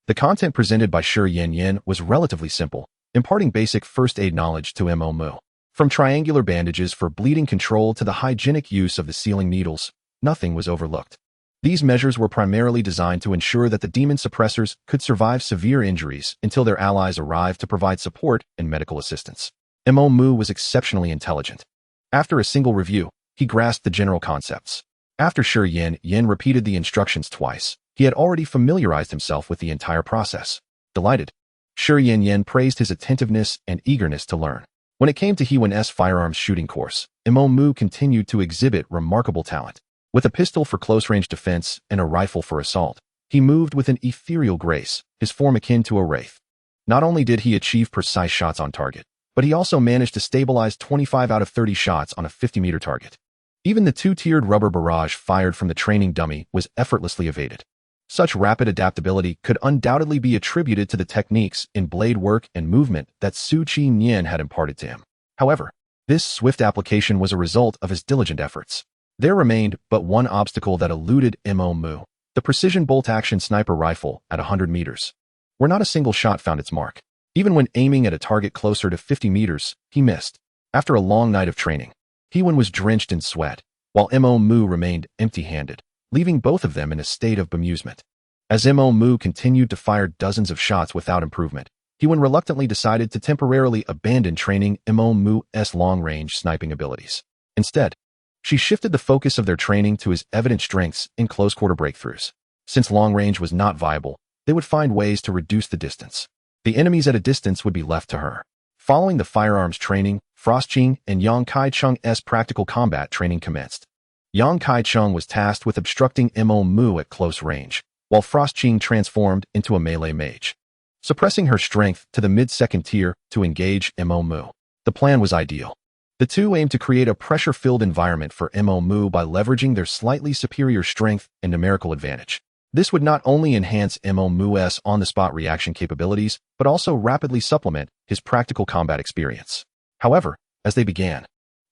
The content presented by Shi Yanyan was relatively simple, imparting basic first aid knowledge to MOMO. From triangular bandages for bleeding control to the hygienic use of the sealing needles, nothing was overlooked. These measures were primarily designed to ensure that the demon suppressors could survive severe injuries until their allies arrived to provide support and medical assistance. MOMO was exceptionally intelligent. After a single review, he grasped the general concepts. After Shi Yanyan repeated the instructions twice, he had already familiarized himself with the entire process. Delighted, Shi Yanyan praised his attentiveness and eagerness to learn. When it came to Hewen's firearms shooting course, MOMO continued to exhibit remarkable talent. With a pistol for close-range defense and a rifle for assault, he moved with an ethereal grace, his form akin to a wraith. Not only did he achieve precise shots on target, but he also managed to stabilize 25 out of 30 shots on a 50-meter target. Even the two-tiered rubber barrage fired from the training dummy was effortlessly evaded. Such rapid adaptability could undoubtedly be attributed to the techniques in blade work and movement that Su Qinian had imparted to him. However, this swift application was a result of his diligent efforts. There remained but one obstacle that eluded MOMO, the precision bolt-action sniper rifle at 100 meters. Where not a single shot found its mark. Even when aiming at a target closer to 50 meters, he missed. After a long night of training, Hewen was drenched in sweat, while MOMO remained empty-handed, leaving both of them in a state of bemusement. As MOMO continued to fire dozens of shots without improvement, Hewen reluctantly decided to temporarily abandon training MOMO's long-range sniping abilities. Instead, she shifted the focus of their training to his evident strengths in close-quarter breakthroughs. Since long-range was not viable, they would find ways to reduce the distance. The enemies at a distance would be left to her. Following the firearms training, Frost Qing and Yang Kai-chung's practical combat training commenced. Yang Kai-chung was tasked with obstructing MOMO at close range, while Frost Qing transformed into a melee mage, suppressing her strength to the mid-second tier to engage MOMO. The plan was ideal. The two aimed to create a pressure-filled environment for MOMO by leveraging their slightly superior strength and numerical advantage. This would not only enhance MOMO's on-the-spot reaction capabilities, but also rapidly supplement his practical combat experience. However, as they began,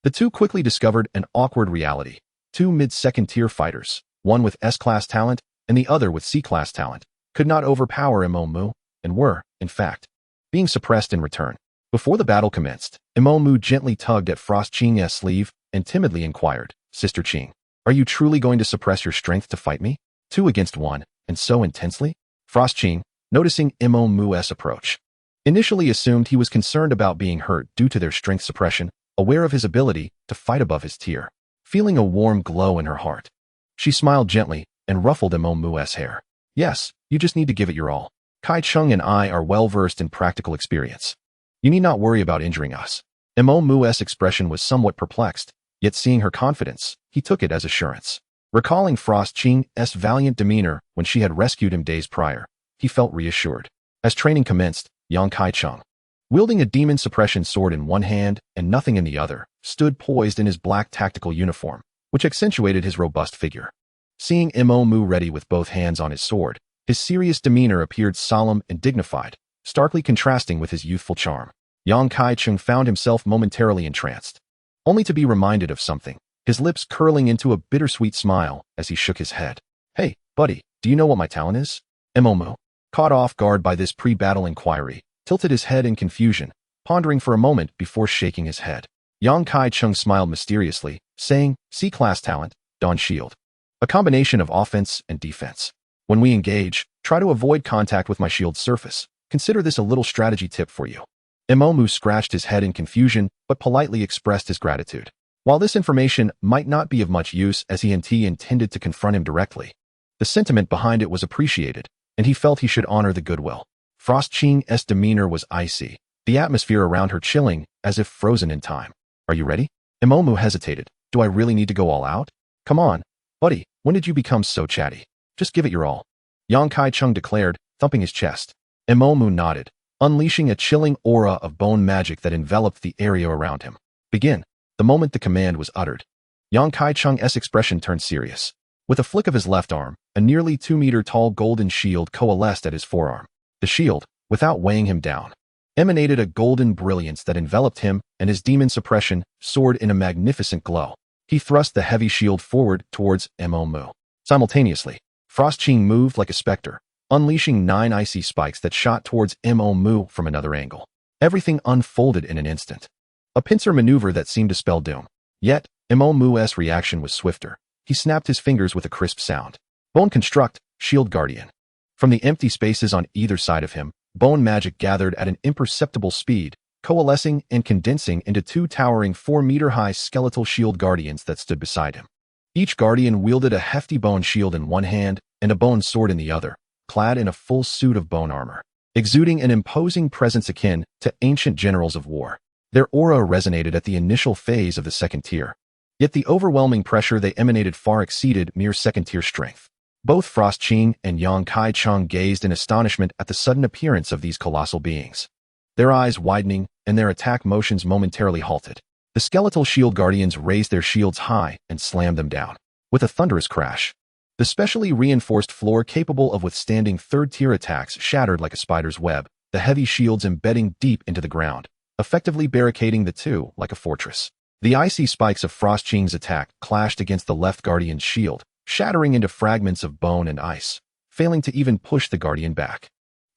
the two quickly discovered an awkward reality. Two mid-second tier fighters, one with S-class talent and the other with C-class talent, could not overpower Imomu, and were, in fact, being suppressed in return. Before the battle commenced, Imomu gently tugged at Frost Qing's sleeve and timidly inquired, Sister Qing, are you truly going to suppress your strength to fight me? 2 against 1, and so intensely? Frost Qing, noticing Imomu's approach, initially assumed he was concerned about being hurt due to their strength suppression, aware of his ability to fight above his tier. Feeling a warm glow in her heart, she smiled gently and ruffled Imomu's hair. Yes, you just need to give it your all. Kai Cheng and I are well versed in practical experience. You need not worry about injuring us. Imomu's expression was somewhat perplexed, yet seeing her confidence, he took it as assurance. Recalling Frost Qing's valiant demeanor when she had rescued him days prior, he felt reassured. As training commenced, Yang Kai-cheng, wielding a demon suppression sword in one hand and nothing in the other, stood poised in his black tactical uniform, which accentuated his robust figure. Seeing Imomu ready with both hands on his sword, his serious demeanor appeared solemn and dignified, starkly contrasting with his youthful charm. Yang Kai-cheng found himself momentarily entranced, only to be reminded of something, his lips curling into a bittersweet smile as he shook his head. Hey, buddy, do you know what my talent is? Imomu, caught off guard by this pre-battle inquiry, tilted his head in confusion, pondering for a moment before shaking his head. Yang Kai-cheng smiled mysteriously, saying, C-class talent, Dawn Shield. A combination of offense and defense. When we engage, try to avoid contact with my shield's surface. Consider this a little strategy tip for you. Imomu scratched his head in confusion, but politely expressed his gratitude. While this information might not be of much use as he intended to confront him directly, the sentiment behind it was appreciated, and he felt he should honor the goodwill. Frost Qing's demeanor was icy, the atmosphere around her chilling, as if frozen in time. Are you ready? Imomu hesitated. Do I really need to go all out? Come on, buddy, when did you become so chatty? Just give it your all. Yang Kai-cheng declared, thumping his chest. Imomu nodded, unleashing a chilling aura of bone magic that enveloped the area around him. Begin. The moment the command was uttered, Yang Kai-cheng's expression turned serious. With a flick of his left arm, a nearly 2-meter-tall golden shield coalesced at his forearm. The shield, without weighing him down, emanated a golden brilliance that enveloped him, and his demon suppression soared in a magnificent glow. He thrust the heavy shield forward towards Imomu. Simultaneously, Frost Qing moved like a specter, unleashing 9 icy spikes that shot towards Imomu from another angle. Everything unfolded in an instant. A pincer maneuver that seemed to spell doom. Yet, Imomu's reaction was swifter. He snapped his fingers with a crisp sound. Bone Construct, Shield Guardian. From the empty spaces on either side of him, bone magic gathered at an imperceptible speed, coalescing and condensing into 2 towering 4-meter-high skeletal shield guardians that stood beside him. Each guardian wielded a hefty bone shield in one hand and a bone sword in the other, clad in a full suit of bone armor, exuding an imposing presence akin to ancient generals of war. Their aura resonated at the initial phase of the second tier, yet the overwhelming pressure they emanated far exceeded mere second-tier strength. Both Frost Qing and Yang Kai-cheng gazed in astonishment at the sudden appearance of these colossal beings, their eyes widening and their attack motions momentarily halted. The skeletal shield guardians raised their shields high and slammed them down. With a thunderous crash, the specially reinforced floor capable of withstanding third-tier attacks shattered like a spider's web, the heavy shields embedding deep into the ground, effectively barricading the two like a fortress. The icy spikes of Frost Qing's attack clashed against the left guardian's shield, shattering into fragments of bone and ice, failing to even push the guardian back.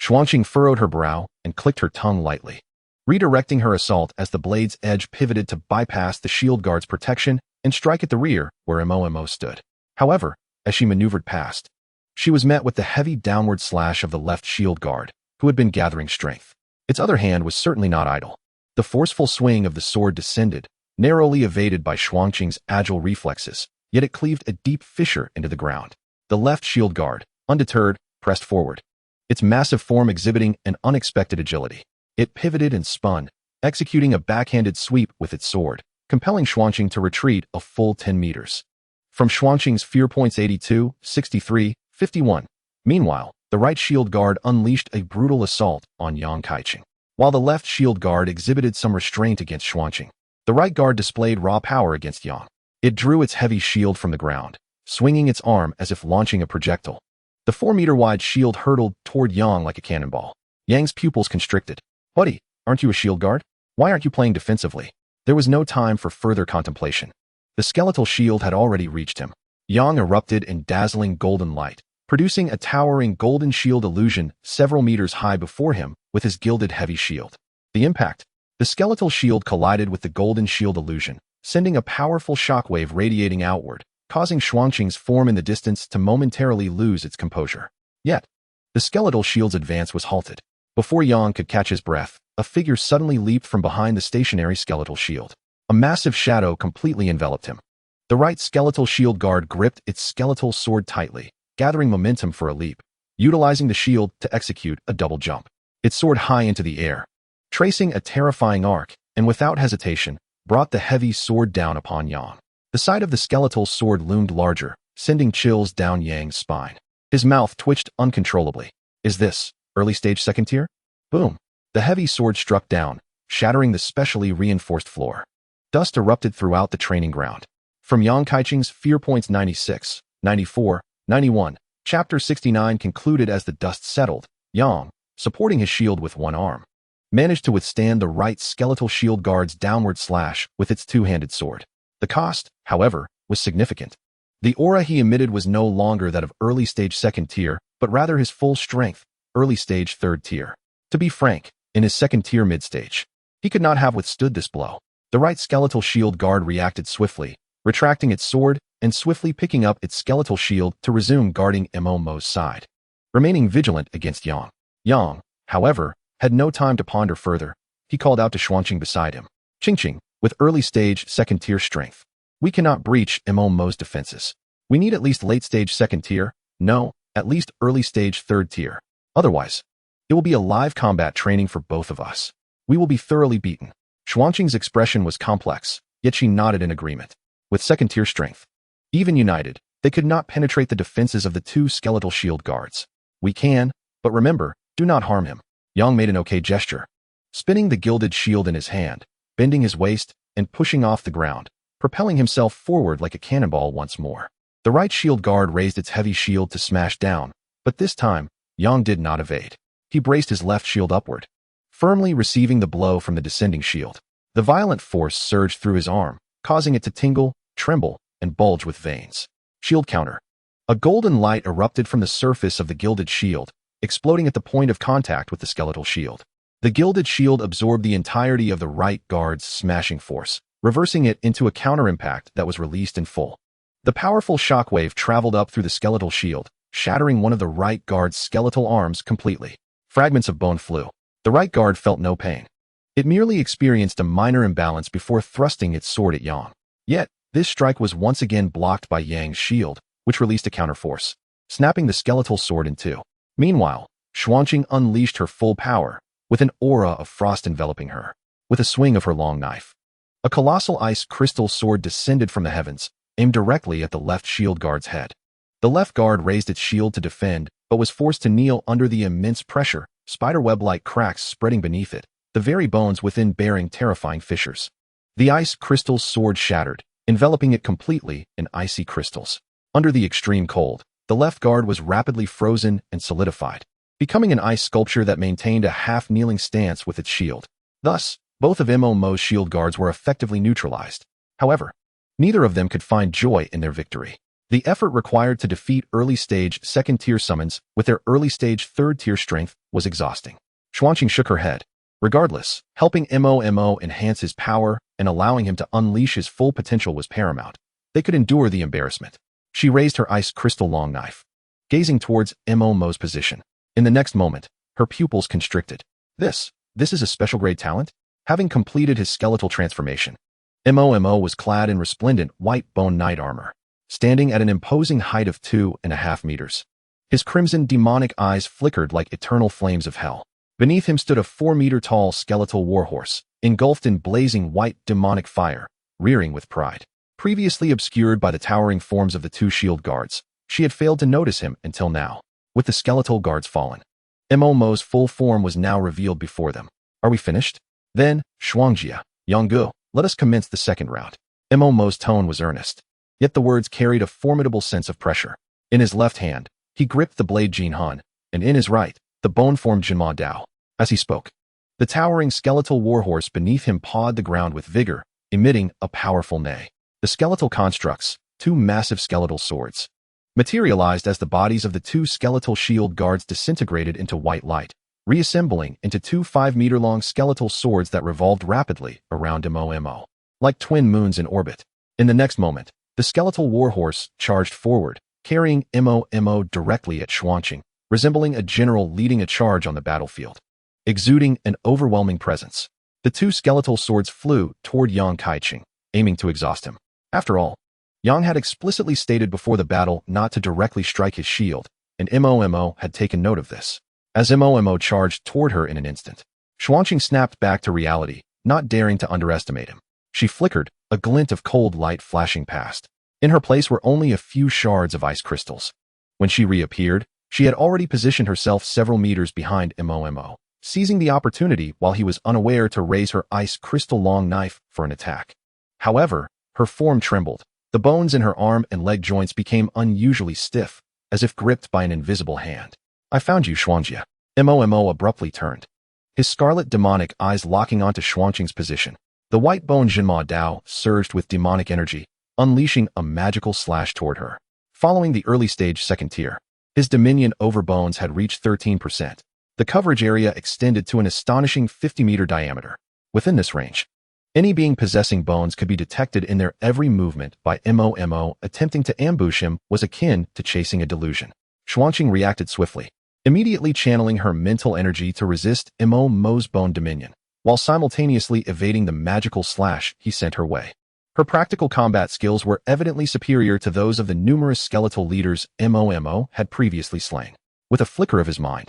Xuanqing furrowed her brow and clicked her tongue lightly, redirecting her assault as the blade's edge pivoted to bypass the shield guard's protection and strike at the rear where Imomu stood. However, as she maneuvered past, she was met with the heavy downward slash of the left shield guard, who had been gathering strength. Its other hand was certainly not idle. The forceful swing of the sword descended, narrowly evaded by Xuanqing's agile reflexes, yet it cleaved a deep fissure into the ground. The left shield guard, undeterred, pressed forward, its massive form exhibiting an unexpected agility. It pivoted and spun, executing a backhanded sweep with its sword, compelling Xuanqing to retreat a full 10 meters. From Xuanqing's fear points 82, 63, 51. Meanwhile, the right shield guard unleashed a brutal assault on Yang Kai-cheng. While the left shield guard exhibited some restraint against Xuanqing, the right guard displayed raw power against Yang. It drew its heavy shield from the ground, swinging its arm as if launching a projectile. The 4-meter-wide shield hurtled toward Yang like a cannonball. Yang's pupils constricted. Buddy, aren't you a shield guard? Why aren't you playing defensively? There was no time for further contemplation. The skeletal shield had already reached him. Yang erupted in dazzling golden light, producing a towering golden shield illusion several meters high before him with his gilded heavy shield. The impact. The skeletal shield collided with the golden shield illusion, sending a powerful shockwave radiating outward, causing Xuanqing's form in the distance to momentarily lose its composure. Yet, the skeletal shield's advance was halted. Before Yang could catch his breath, a figure suddenly leaped from behind the stationary skeletal shield. A massive shadow completely enveloped him. The right skeletal shield guard gripped its skeletal sword tightly, gathering momentum for a leap, utilizing the shield to execute a double jump. It soared high into the air, tracing a terrifying arc, and without hesitation, brought the heavy sword down upon Yang. The sight of the skeletal sword loomed larger, sending chills down Yang's spine. His mouth twitched uncontrollably. Is this early stage second tier? Boom! The heavy sword struck down, shattering the specially reinforced floor. Dust erupted throughout the training ground. From Yang Kaiqing's Fear Points 96, 94, 91, Chapter 69 concluded as the dust settled, Yang, supporting his shield with one arm, managed to withstand the right skeletal shield guard's downward slash with its two-handed sword. The cost, however, was significant. The aura he emitted was no longer that of early stage second tier, but rather his full strength, early stage third tier. To be frank, in his second tier mid-stage, he could not have withstood this blow. The right skeletal shield guard reacted swiftly, retracting its sword and swiftly picking up its skeletal shield to resume guarding Mo's side, remaining vigilant against Yang. Yang, however, had no time to ponder further. He called out to Xuanqing beside him. Qingqing, with early stage second tier strength, we cannot breach Mo's defenses. We need at least late stage second tier, no, at least early stage third tier. Otherwise, it will be a live combat training for both of us. We will be thoroughly beaten. Xuanqing's expression was complex, yet she nodded in agreement. With second tier strength, even united, they could not penetrate the defenses of the two skeletal shield guards. We can, but remember, do not harm him. Yang made an okay gesture, spinning the gilded shield in his hand, bending his waist, and pushing off the ground, propelling himself forward like a cannonball once more. The right shield guard raised its heavy shield to smash down, but this time, Yang did not evade. He braced his left shield upward, firmly receiving the blow from the descending shield. The violent force surged through his arm, causing it to tingle, tremble, and bulge with veins. Shield counter. A golden light erupted from the surface of the gilded shield, exploding at the point of contact with the skeletal shield. The gilded shield absorbed the entirety of the right guard's smashing force, reversing it into a counter-impact that was released in full. The powerful shockwave traveled up through the skeletal shield, shattering one of the right guard's skeletal arms completely. Fragments of bone flew. The right guard felt no pain. It merely experienced a minor imbalance before thrusting its sword at Yang. Yet, this strike was once again blocked by Yang's shield, which released a counterforce, snapping the skeletal sword in two. Meanwhile, Xuanqing unleashed her full power, with an aura of frost enveloping her. With a swing of her long knife, a colossal ice crystal sword descended from the heavens, aimed directly at the left shield guard's head. The left guard raised its shield to defend, but was forced to kneel under the immense pressure, spiderweb-like cracks spreading beneath it, the very bones within bearing terrifying fissures. The ice crystal's sword shattered, enveloping it completely in icy crystals. Under the extreme cold, the left guard was rapidly frozen and solidified, becoming an ice sculpture that maintained a half-kneeling stance with its shield. Thus, both of Mo's shield guards were effectively neutralized. However, neither of them could find joy in their victory. The effort required to defeat early-stage second-tier summons with their early-stage third-tier strength was exhausting. Xuanqing shook her head. Regardless, helping Mo enhance his power and allowing him to unleash his full potential was paramount. They could endure the embarrassment. She raised her ice crystal long knife, gazing towards Mo's position. In the next moment, her pupils constricted. This is a special grade talent? Having completed his skeletal transformation, Mo was clad in resplendent white bone knight armor, standing at an imposing height of 2.5 meters. His crimson demonic eyes flickered like eternal flames of hell. Beneath him stood a 4-meter-tall skeletal warhorse, engulfed in blazing white demonic fire, rearing with pride. Previously obscured by the towering forms of the two shield guards, she had failed to notice him until now. With the skeletal guards fallen, Mo's full form was now revealed before them. Are we finished? Then, Xuangjia, Yanggu, let us commence the second round. Mo's tone was earnest, yet the words carried a formidable sense of pressure. In his left hand, he gripped the blade Jin Han, and in his right, the bone-formed Jinma Dao. As he spoke, the towering skeletal warhorse beneath him pawed the ground with vigor, emitting a powerful neigh. The skeletal constructs, two massive skeletal swords, materialized as the bodies of the two skeletal shield guards disintegrated into white light, reassembling into two 5-meter-long skeletal swords that revolved rapidly around Mo, like twin moons in orbit. In the next moment, the skeletal warhorse charged forward, carrying Mo directly at Xuanqing, resembling a general leading a charge on the battlefield. Exuding an overwhelming presence, the two skeletal swords flew toward Yang Kaiqing, aiming to exhaust him. After all, Yang had explicitly stated before the battle not to directly strike his shield, and Mo had taken note of this. As Mo charged toward her in an instant, Xuanqing snapped back to reality, not daring to underestimate him. She flickered, a glint of cold light flashing past. In her place were only a few shards of ice crystals. When she reappeared, she had already positioned herself several meters behind Mo, seizing the opportunity while he was unaware to raise her ice crystal long knife for an attack. However, her form trembled. The bones in her arm and leg joints became unusually stiff, as if gripped by an invisible hand. "I found you, Xuanjia." Mo abruptly turned, his scarlet demonic eyes locking onto Xuanqing's position. The white bone Jinma Dao surged with demonic energy, unleashing a magical slash toward her. Following the early stage second tier, his dominion over bones had reached 13%. The coverage area extended to an astonishing 50-meter diameter. Within this range, any being possessing bones could be detected in their every movement by Mo. Attempting to ambush him was akin to chasing a delusion. Xuanqing reacted swiftly, immediately channeling her mental energy to resist Mo's bone dominion, while simultaneously evading the magical slash he sent her way. Her practical combat skills were evidently superior to those of the numerous skeletal leaders Mo had previously slain. With a flicker of his mind,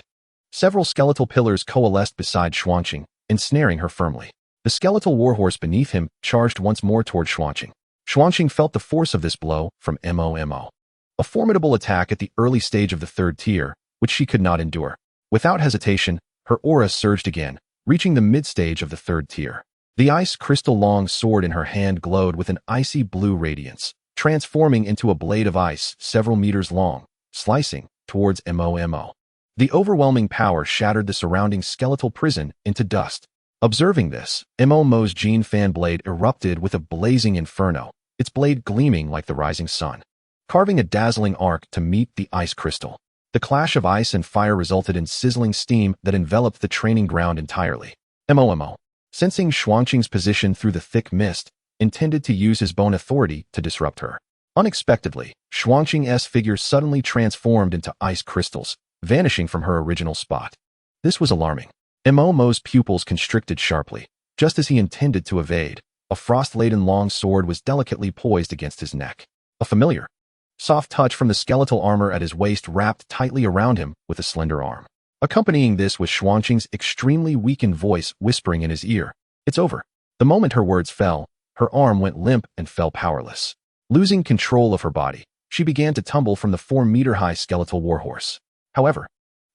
several skeletal pillars coalesced beside Xuanqing, ensnaring her firmly. The skeletal warhorse beneath him charged once more toward Xuanqing. Xuanqing felt the force of this blow from Mo. A formidable attack at the early stage of the third tier, which she could not endure. Without hesitation, her aura surged again, reaching the mid-stage of the third tier. The ice crystal-long sword in her hand glowed with an icy blue radiance, transforming into a blade of ice several meters long, slicing towards Mo. The overwhelming power shattered the surrounding skeletal prison into dust. Observing this, Mo's Gene Fan blade erupted with a blazing inferno, its blade gleaming like the rising sun, carving a dazzling arc to meet the ice crystal. The clash of ice and fire resulted in sizzling steam that enveloped the training ground entirely. Mo, sensing Xuanqing's position through the thick mist, intended to use his bone authority to disrupt her. Unexpectedly, Xuanqing's figure suddenly transformed into ice crystals, vanishing from her original spot. This was alarming. Mo's pupils constricted sharply. Just as he intended to evade, a frost-laden long sword was delicately poised against his neck. A familiar, soft touch from the skeletal armor at his waist wrapped tightly around him with a slender arm. Accompanying this was Xuanqing's extremely weakened voice whispering in his ear, "It's over." The moment her words fell, her arm went limp and fell powerless. Losing control of her body, she began to tumble from the 4-meter-high skeletal warhorse. However,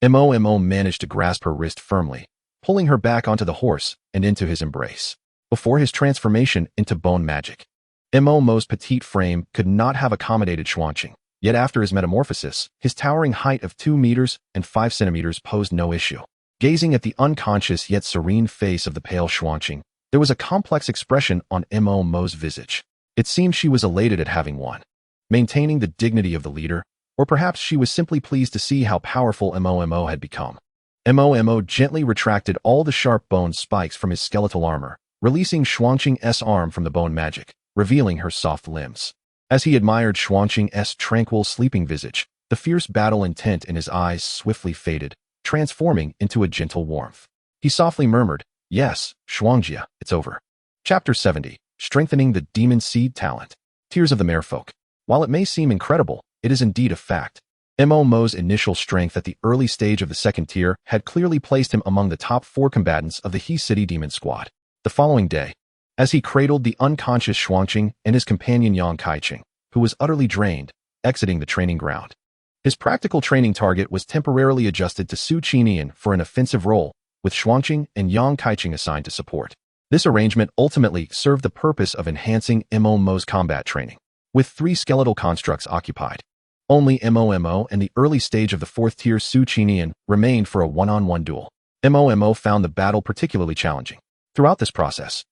Mo managed to grasp her wrist firmly, pulling her back onto the horse and into his embrace. Before his transformation into bone magic, Mo's petite frame could not have accommodated Xuanqing. Yet after his metamorphosis, his towering height of 2 meters and 5 centimeters posed no issue. Gazing at the unconscious yet serene face of the pale Xuanqing, there was a complex expression on Mo's visage. It seemed she was elated at having won, maintaining the dignity of the leader, or perhaps she was simply pleased to see how powerful Mo had become. Mo gently retracted all the sharp bone spikes from his skeletal armor, releasing Xuanqing's arm from the bone magic, revealing her soft limbs. As he admired Xuanqing's tranquil sleeping visage, the fierce battle intent in his eyes swiftly faded, transforming into a gentle warmth. He softly murmured, "Yes, Xuangjia, it's over." Chapter 70, Strengthening the Demon Seed Talent. Tears of the Merfolk. While it may seem incredible, it is indeed a fact. Mo's initial strength at the early stage of the second tier had clearly placed him among the top 4 combatants of the He City Demon Squad. The following day, as he cradled the unconscious Xuanqing and his companion Yang Kaiqing, who was utterly drained, exiting the training ground, his practical training target was temporarily adjusted to Su Qinian for an offensive role, with Xuanqing and Yang Kaiqing assigned to support. This arrangement ultimately served the purpose of enhancing Mo's combat training. With 3 skeletal constructs occupied, only Mo and the early stage of the 4th tier Su Qinian remained for a one-on-one duel. Mo found the battle particularly challenging. Throughout this process,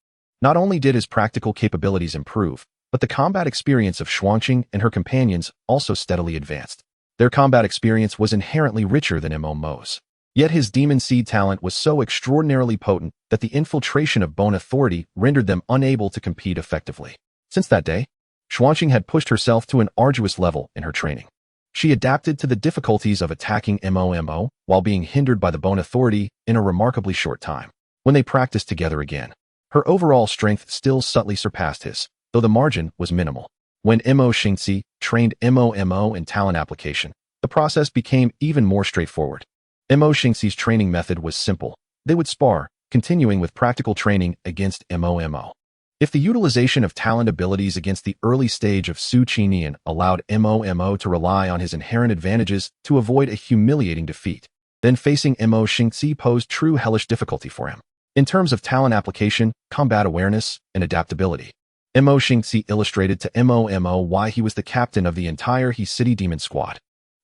not only did his practical capabilities improve, But the combat experience of Xuanqing and her companions also steadily advanced. Their combat experience was inherently richer than Mo's. Yet his demon seed talent was so extraordinarily potent that the infiltration of Bone Authority rendered them unable to compete effectively. Since that day, Xuanqing had pushed herself to an arduous level in her training. She adapted to the difficulties of attacking Mo while being hindered by the Bone Authority in a remarkably short time. When they practiced together again, her overall strength still subtly surpassed his, though the margin was minimal. When Mo Xingzi trained Mo in talent application, the process became even more straightforward. Mo Xingzi's training method was simple. They would spar, continuing with practical training against Mo. If the utilization of talent abilities against the early stage of Su Qinian allowed Mo to rely on his inherent advantages to avoid a humiliating defeat, then facing Mo Xingzi posed true hellish difficulty for him. In terms of talent application, combat awareness, and adaptability, Mo Xingzi illustrated to Mo why he was the captain of the entire He City Demon Squad.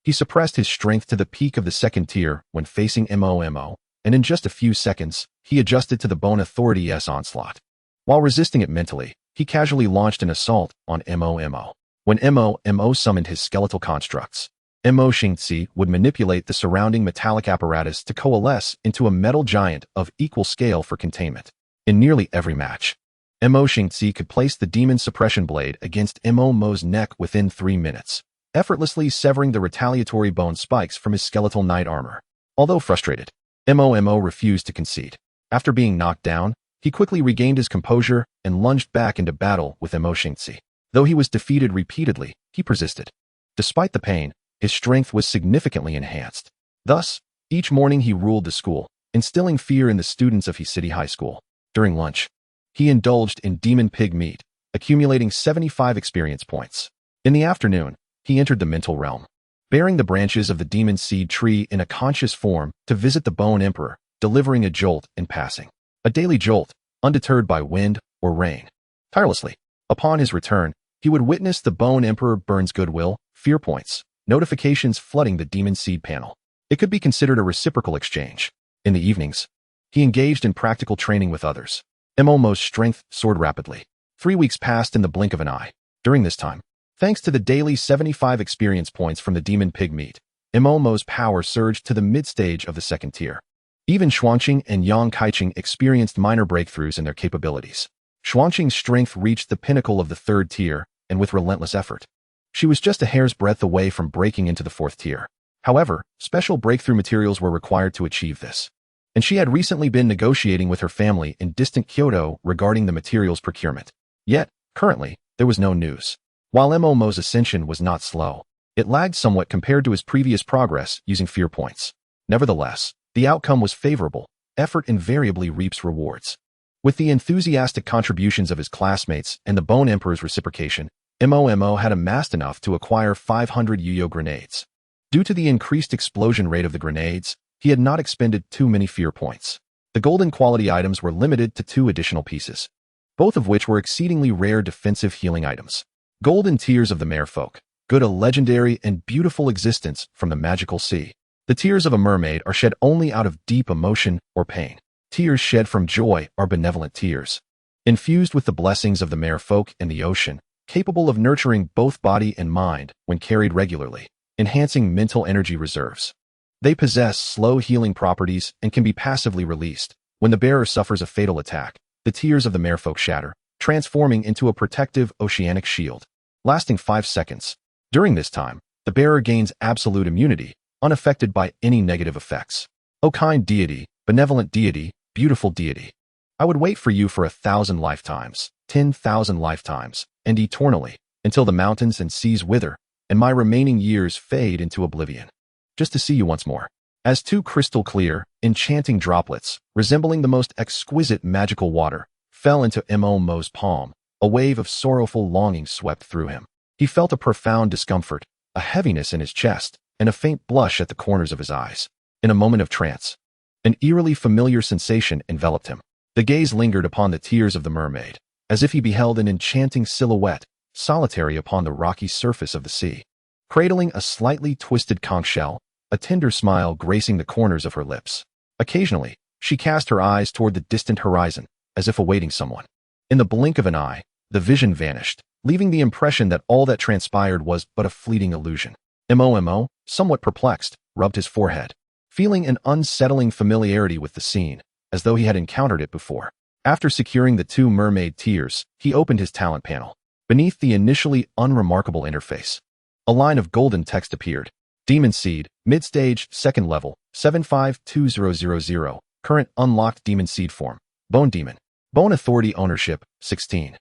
He suppressed his strength to the peak of the second tier when facing Mo, and in just a few seconds, he adjusted to the Bone Authority's onslaught. While resisting it mentally, he casually launched an assault on Mo. When Mo summoned his skeletal constructs, Mo Xingzi would manipulate the surrounding metallic apparatus to coalesce into a metal giant of equal scale for containment. In nearly every match, Mo Xingzi could place the demon suppression blade against Mo's neck within 3 minutes, effortlessly severing the retaliatory bone spikes from his skeletal knight armor. Although frustrated, Mo refused to concede. After being knocked down, he quickly regained his composure and lunged back into battle with Mo Xingzi. Though he was defeated repeatedly, he persisted. Despite the pain, his strength was significantly enhanced. Thus, each morning he ruled the school, instilling fear in the students of He City High School. During lunch, he indulged in demon pig meat, accumulating 75 experience points. In the afternoon, he entered the mental realm, bearing the branches of the demon seed tree in a conscious form to visit the Bone Emperor, delivering a jolt in passing. A daily jolt, undeterred by wind or rain. Tirelessly, upon his return, he would witness the Bone Emperor Burn's goodwill, fear points, notifications flooding the demon seed panel. It could be considered a reciprocal exchange. In the evenings, he engaged in practical training with others. Mo's strength soared rapidly. 3 weeks passed in the blink of an eye. During this time, thanks to the daily 75 experience points from the demon pig meat, Mo's power surged to the mid-stage of the second tier. Even Xuanqing and Yang Kaiqing experienced minor breakthroughs in their capabilities. Xuanqing's strength reached the pinnacle of the third tier, and with relentless effort, she was just a hair's breadth away from breaking into the fourth tier. However, special breakthrough materials were required to achieve this, and she had recently been negotiating with her family in distant Kyoto regarding the materials procurement. Yet, currently, there was no news. While Mo's ascension was not slow, it lagged somewhat compared to his previous progress using fear points. Nevertheless, the outcome was favorable. Effort invariably reaps rewards. With the enthusiastic contributions of his classmates and the Bone Emperor's reciprocation, Mo had amassed enough to acquire 500 Yo-Yo grenades. Due to the increased explosion rate of the grenades, he had not expended too many fear points. The golden quality items were limited to 2 additional pieces, both of which were exceedingly rare defensive healing items. Golden Tears of the Merfolk, good a legendary and beautiful existence from the magical sea. The tears of a mermaid are shed only out of deep emotion or pain. Tears shed from joy are benevolent tears, infused with the blessings of the merfolk and the ocean, capable of nurturing both body and mind when carried regularly, enhancing mental energy reserves. They possess slow healing properties and can be passively released. When the bearer suffers a fatal attack, the tears of the merfolk shatter, transforming into a protective oceanic shield, lasting 5 seconds. During this time, the bearer gains absolute immunity, unaffected by any negative effects. O kind deity, benevolent deity, beautiful deity, I would wait for you for 1,000 lifetimes, 10,000 lifetimes, and eternally, until the mountains and seas wither, and my remaining years fade into oblivion, just to see you once more. As 2 crystal clear, enchanting droplets, resembling the most exquisite magical water, fell into Mo's palm, a wave of sorrowful longing swept through him. He felt a profound discomfort, a heaviness in his chest, and a faint blush at the corners of his eyes. In a moment of trance, an eerily familiar sensation enveloped him. The gaze lingered upon the tears of the mermaid, as if he beheld an enchanting silhouette, solitary upon the rocky surface of the sea. Cradling a slightly twisted conch shell, a tender smile gracing the corners of her lips. Occasionally, she cast her eyes toward the distant horizon, as if awaiting someone. In the blink of an eye, the vision vanished, leaving the impression that all that transpired was but a fleeting illusion. Mo, somewhat perplexed, rubbed his forehead, feeling an unsettling familiarity with the scene, as though he had encountered it before. After securing the 2 mermaid tiers, he opened his talent panel. Beneath the initially unremarkable interface, a line of golden text appeared. Demon Seed, Mid-Stage, 2nd Level, 752000, Current Unlocked Demon Seed Form, Bone Demon. Bone Authority Ownership, 16.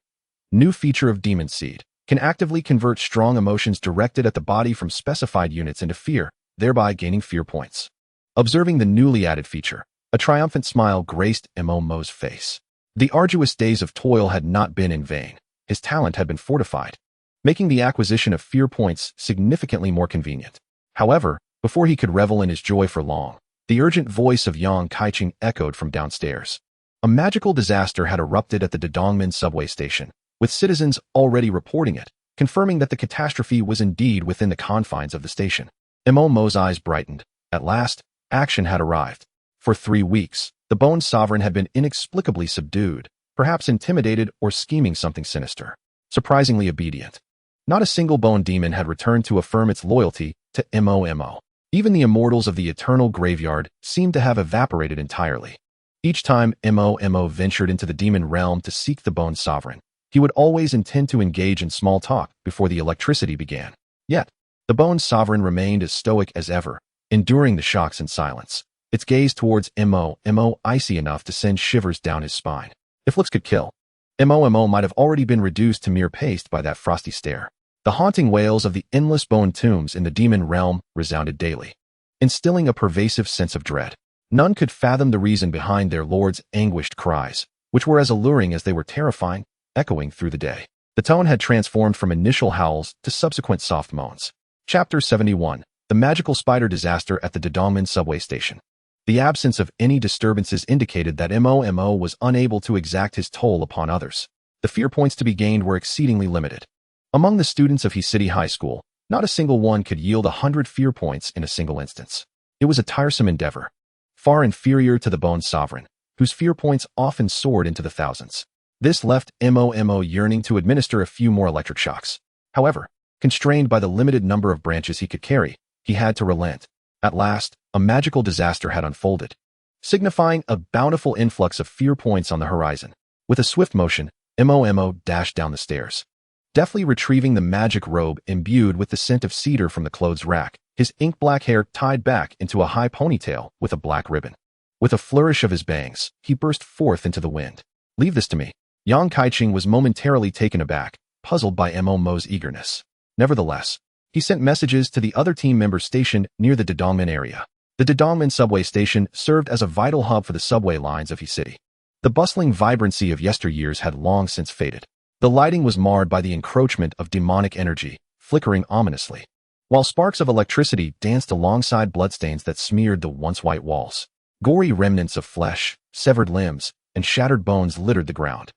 New feature of Demon Seed. Can actively convert strong emotions directed at the body from specified units into fear, thereby gaining fear points. Observing the newly added feature, a triumphant smile graced Mo's face. The arduous days of toil had not been in vain. His talent had been fortified, making the acquisition of fear points significantly more convenient. However, before he could revel in his joy for long, the urgent voice of Yang Kaiqing echoed from downstairs. A magical disaster had erupted at the Dodongmen subway station, with citizens already reporting it, confirming that the catastrophe was indeed within the confines of the station. Mo's eyes brightened. At last, action had arrived. For 3 weeks, the Bone Sovereign had been inexplicably subdued, perhaps intimidated or scheming something sinister. Surprisingly obedient. Not a single bone demon had returned to affirm its loyalty to Mo. Even the immortals of the Eternal Graveyard seemed to have evaporated entirely. Each time Mo ventured into the demon realm to seek the Bone Sovereign, he would always intend to engage in small talk before the electricity began. Yet, the Bone Sovereign remained as stoic as ever, enduring the shocks in silence. Its gaze towards Mo icy enough to send shivers down his spine. If looks could kill, Mo might have already been reduced to mere paste by that frosty stare. The haunting wails of the endless bone tombs in the demon realm resounded daily, instilling a pervasive sense of dread. None could fathom the reason behind their lord's anguished cries, which were as alluring as they were terrifying, echoing through the day. The tone had transformed from initial howls to subsequent soft moans. Chapter 71. The Magical Spider Disaster at the Dodongmen subway station. The absence of any disturbances indicated that Mo was unable to exact his toll upon others. The fear points to be gained were exceedingly limited. Among the students of He City High School, not a single one could yield 100 fear points in a single instance. It was a tiresome endeavor, far inferior to the Bone Sovereign, whose fear points often soared into the thousands. This left Mo yearning to administer a few more electric shocks. However, constrained by the limited number of branches he could carry, he had to relent. At last, a magical disaster had unfolded, signifying a bountiful influx of fear points on the horizon. With a swift motion, Mo dashed down the stairs, deftly retrieving the magic robe imbued with the scent of cedar from the clothes rack, his ink-black hair tied back into a high ponytail with a black ribbon. With a flourish of his bangs, he burst forth into the wind. "Leave this to me." Yang Kaiqing was momentarily taken aback, puzzled by Mo's eagerness. Nevertheless, he sent messages to the other team members stationed near the Dodongmen area. The Dodongmen subway station served as a vital hub for the subway lines of He City. The bustling vibrancy of yesteryears had long since faded. The lighting was marred by the encroachment of demonic energy, flickering ominously, while sparks of electricity danced alongside bloodstains that smeared the once white walls. Gory remnants of flesh, severed limbs, and shattered bones littered the ground,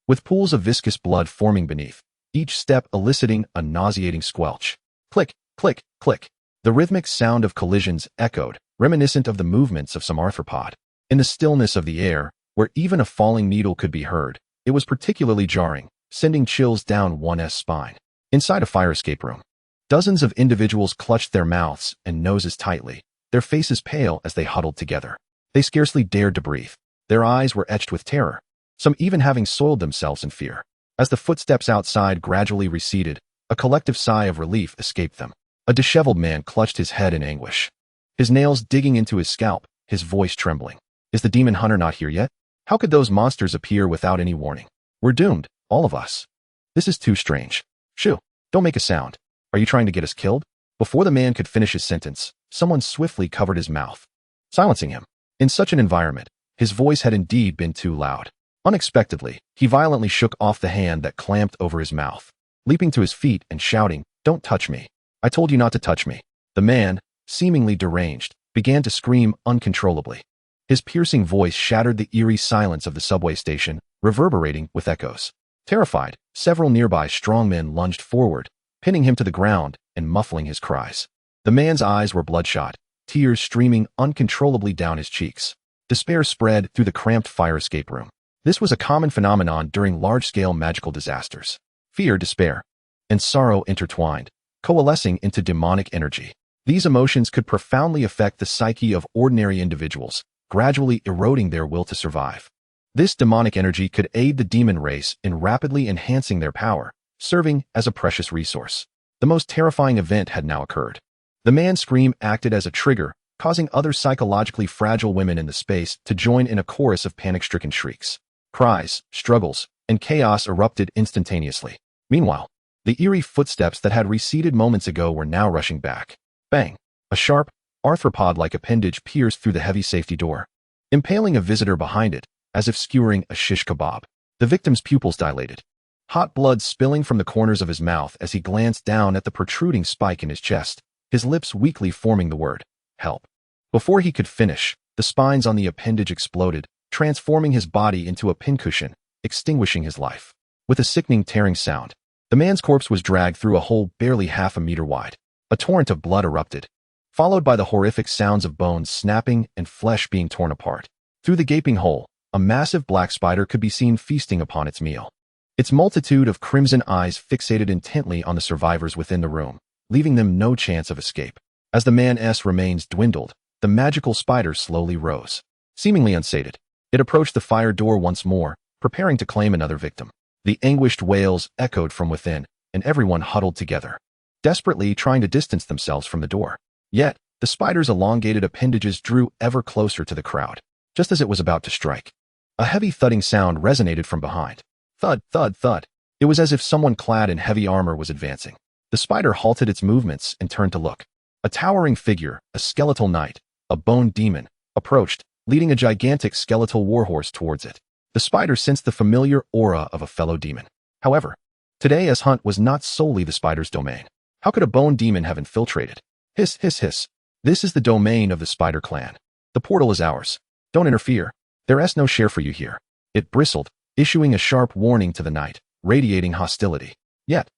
with pools of viscous blood forming beneath, each step eliciting a nauseating squelch. Click, click, click. The rhythmic sound of collisions echoed, reminiscent of the movements of some arthropod. In the stillness of the air, where even a falling needle could be heard, it was particularly jarring, sending chills down one's spine. Inside a fire escape room, dozens of individuals clutched their mouths and noses tightly, their faces pale as they huddled together. They scarcely dared to breathe. Their eyes were etched with terror, some even having soiled themselves in fear. As the footsteps outside gradually receded, a collective sigh of relief escaped them. A disheveled man clutched his head in anguish, his nails digging into his scalp, his voice trembling. "Is the demon hunter not here yet? How could those monsters appear without any warning? We're doomed, all of us. This is too strange. Shoo, don't make a sound. Are you trying to get us killed?" Before the man could finish his sentence, someone swiftly covered his mouth, silencing him. In such an environment, his voice had indeed been too loud. Unexpectedly, he violently shook off the hand that clamped over his mouth, leaping to his feet and shouting, "Don't touch me. I told you not to touch me." The man, seemingly deranged, began to scream uncontrollably. His piercing voice shattered the eerie silence of the subway station, reverberating with echoes. Terrified, several nearby strongmen lunged forward, pinning him to the ground and muffling his cries. The man's eyes were bloodshot, tears streaming uncontrollably down his cheeks. Despair spread through the cramped fire escape room. This was a common phenomenon during large-scale magical disasters. fear, despair, and sorrow intertwined, coalescing into demonic energy. These emotions could profoundly affect the psyche of ordinary individuals, gradually eroding their will to survive. This demonic energy could aid the demon race in rapidly enhancing their power, serving as a precious resource. The most terrifying event had now occurred. The man's scream acted as a trigger, causing other psychologically fragile women in the space to join in a chorus of panic-stricken shrieks. Cries, struggles, and chaos erupted instantaneously. Meanwhile, the eerie footsteps that had receded moments ago were now rushing back. Bang! A sharp, arthropod-like appendage pierced through the heavy safety door, impaling a visitor behind it, as if skewering a shish kebab. The victim's pupils dilated, hot blood spilling from the corners of his mouth as he glanced down at the protruding spike in his chest, his lips weakly forming the word, "Help." Before he could finish, the spines on the appendage exploded, transforming his body into a pincushion, extinguishing his life. With a sickening tearing sound, the man's corpse was dragged through a hole barely half a meter wide. A torrent of blood erupted, followed by the horrific sounds of bones snapping and flesh being torn apart. Through the gaping hole, a massive black spider could be seen feasting upon its meal. Its multitude of crimson eyes fixated intently on the survivors within the room, leaving them no chance of escape. As the man's remains dwindled, the magical spider slowly rose. Seemingly unsated, it approached the fire door once more, preparing to claim another victim. The anguished wails echoed from within, and everyone huddled together, desperately trying to distance themselves from the door. Yet, the spider's elongated appendages drew ever closer to the crowd. Just as it was about to strike, a heavy thudding sound resonated from behind. Thud, thud, thud. It was as if someone clad in heavy armor was advancing. The spider halted its movements and turned to look. A towering figure, a skeletal knight, a bone demon, approached, leading a gigantic skeletal warhorse towards it. The spider sensed the familiar aura of a fellow demon. However, today's hunt was not solely the spider's domain. How could a bone demon have infiltrated? Hiss, hiss, hiss. This is the domain of the spider clan. The portal is ours. Don't interfere. There's no share for you here. It bristled, issuing a sharp warning to the knight, radiating hostility. Yet,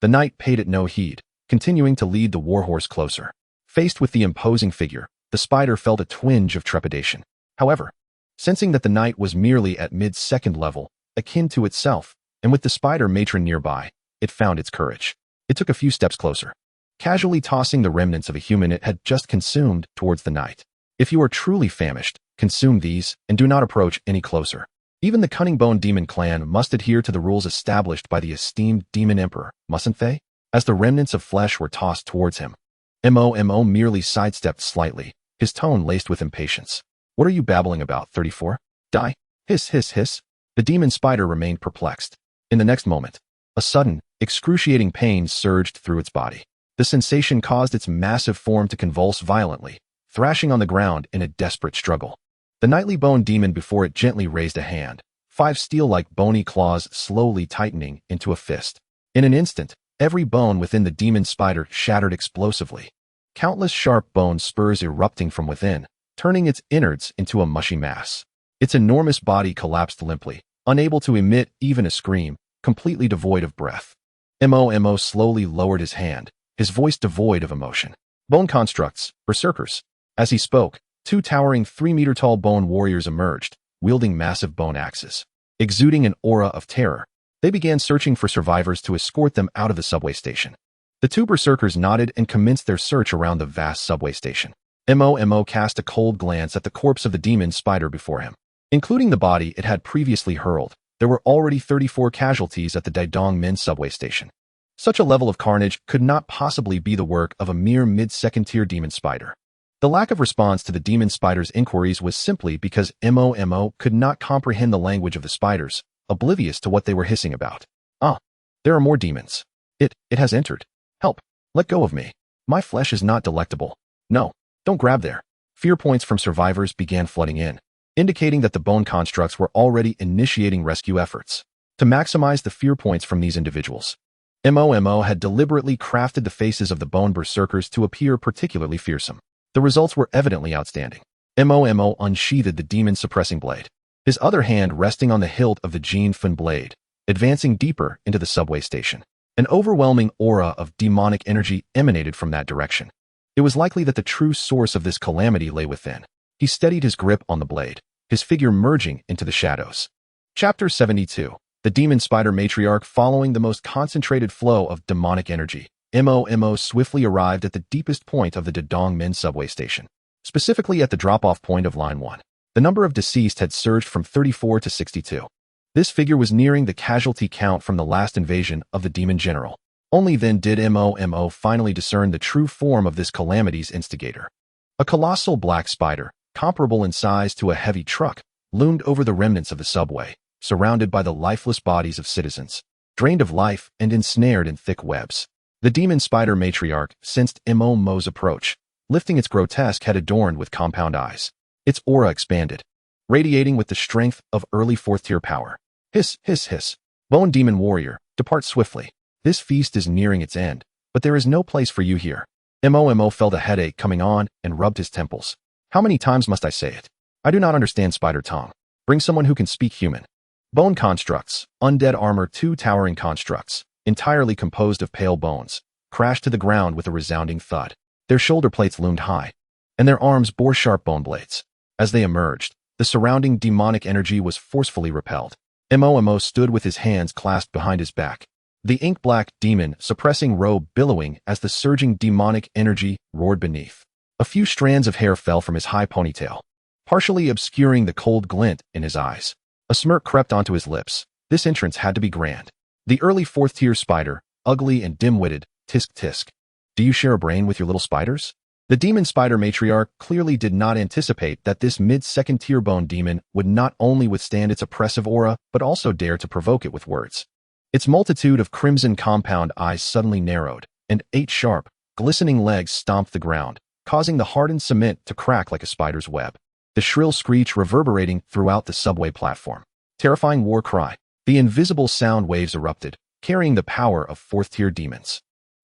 the knight paid it no heed, continuing to lead the warhorse closer. Faced with the imposing figure, the spider felt a twinge of trepidation. However, sensing that the knight was merely at mid-second level, akin to itself, and with the spider matron nearby, it found its courage. It took a few steps closer, casually tossing the remnants of a human it had just consumed towards the knight. If you are truly famished, consume these and do not approach any closer. Even the cunning bone demon clan must adhere to the rules established by the esteemed demon emperor, mustn't they? As the remnants of flesh were tossed towards him, Mo merely sidestepped slightly, his tone laced with impatience. What are you babbling about, 34? Die? Hiss, hiss, hiss. The demon spider remained perplexed. In the next moment, a sudden, excruciating pain surged through its body. The sensation caused its massive form to convulse violently, thrashing on the ground in a desperate struggle. The knightly bone demon before it gently raised a hand, 5 steel-like bony claws slowly tightening into a fist. In an instant, every bone within the demon spider shattered explosively, countless sharp bone spurs erupting from within, turning its innards into a mushy mass. Its enormous body collapsed limply, unable to emit even a scream, completely devoid of breath. Mo slowly lowered his hand, his voice devoid of emotion. Bone constructs, berserkers. As he spoke, 2 towering 3-meter-tall bone warriors emerged, wielding massive bone axes. Exuding an aura of terror, they began searching for survivors to escort them out of the subway station. The 2 berserkers nodded and commenced their search around the vast subway station. Mo cast a cold glance at the corpse of the demon spider before him. Including the body it had previously hurled, there were already 34 casualties at the Daidong Min subway station. Such a level of carnage could not possibly be the work of a mere mid-second-tier demon spider. The lack of response to the demon spider's inquiries was simply because Mo could not comprehend the language of the spiders, oblivious to what they were hissing about. Ah, there are more demons. It has entered. Help, let go of me. My flesh is not delectable. No, don't grab there. Fear points from survivors began flooding in, indicating that the bone constructs were already initiating rescue efforts. To maximize the fear points from these individuals, Mo had deliberately crafted the faces of the bone berserkers to appear particularly fearsome. The results were evidently outstanding. Mo unsheathed the demon-suppressing blade, his other hand resting on the hilt of the Jin Fen blade, advancing deeper into the subway station. An overwhelming aura of demonic energy emanated from that direction. It was likely that the true source of this calamity lay within. He steadied his grip on the blade, his figure merging into the shadows. Chapter 72. the demon spider matriarch following the most concentrated flow of demonic energy. MOMO swiftly arrived at the deepest point of the Dadongmen subway station, specifically at the drop-off point of Line 1. The number of deceased had surged from 34 to 62. This figure was nearing the casualty count from the last invasion of the demon general. Only then did MOMO finally discern the true form of this calamity's instigator. A colossal black spider, comparable in size to a heavy truck, loomed over the remnants of the subway, surrounded by the lifeless bodies of citizens, drained of life and ensnared in thick webs. The demon spider matriarch sensed MOMO's approach, lifting its grotesque head adorned with compound eyes. Its aura expanded, radiating with the strength of early fourth-tier power. Hiss, hiss, hiss. Bone demon warrior, depart swiftly. This feast is nearing its end, but there is no place for you here. MOMO felt a headache coming on and rubbed his temples. How many times must I say it? I do not understand spider tongue. Bring someone who can speak human. Bone constructs, undead armor, 2 towering constructs, entirely composed of pale bones, crashed to the ground with a resounding thud. Their shoulder plates loomed high, and their arms bore sharp bone blades. As they emerged, the surrounding demonic energy was forcefully repelled. MOMO stood with his hands clasped behind his back, the ink-black demon suppressing robe billowing as the surging demonic energy roared beneath. A few strands of hair fell from his high ponytail, partially obscuring the cold glint in his eyes. A smirk crept onto his lips. This entrance had to be grand. The early fourth-tier spider, ugly and dim-witted, tisk tisk. Do you share a brain with your little spiders? The demon spider matriarch clearly did not anticipate that this mid-second-tier bone demon would not only withstand its oppressive aura, but also dare to provoke it with words. Its multitude of crimson compound eyes suddenly narrowed, and 8 sharp, glistening legs stomped the ground, causing the hardened cement to crack like a spider's web. The shrill screech reverberating throughout the subway platform. Terrifying war cry. The invisible sound waves erupted, carrying the power of fourth-tier demons.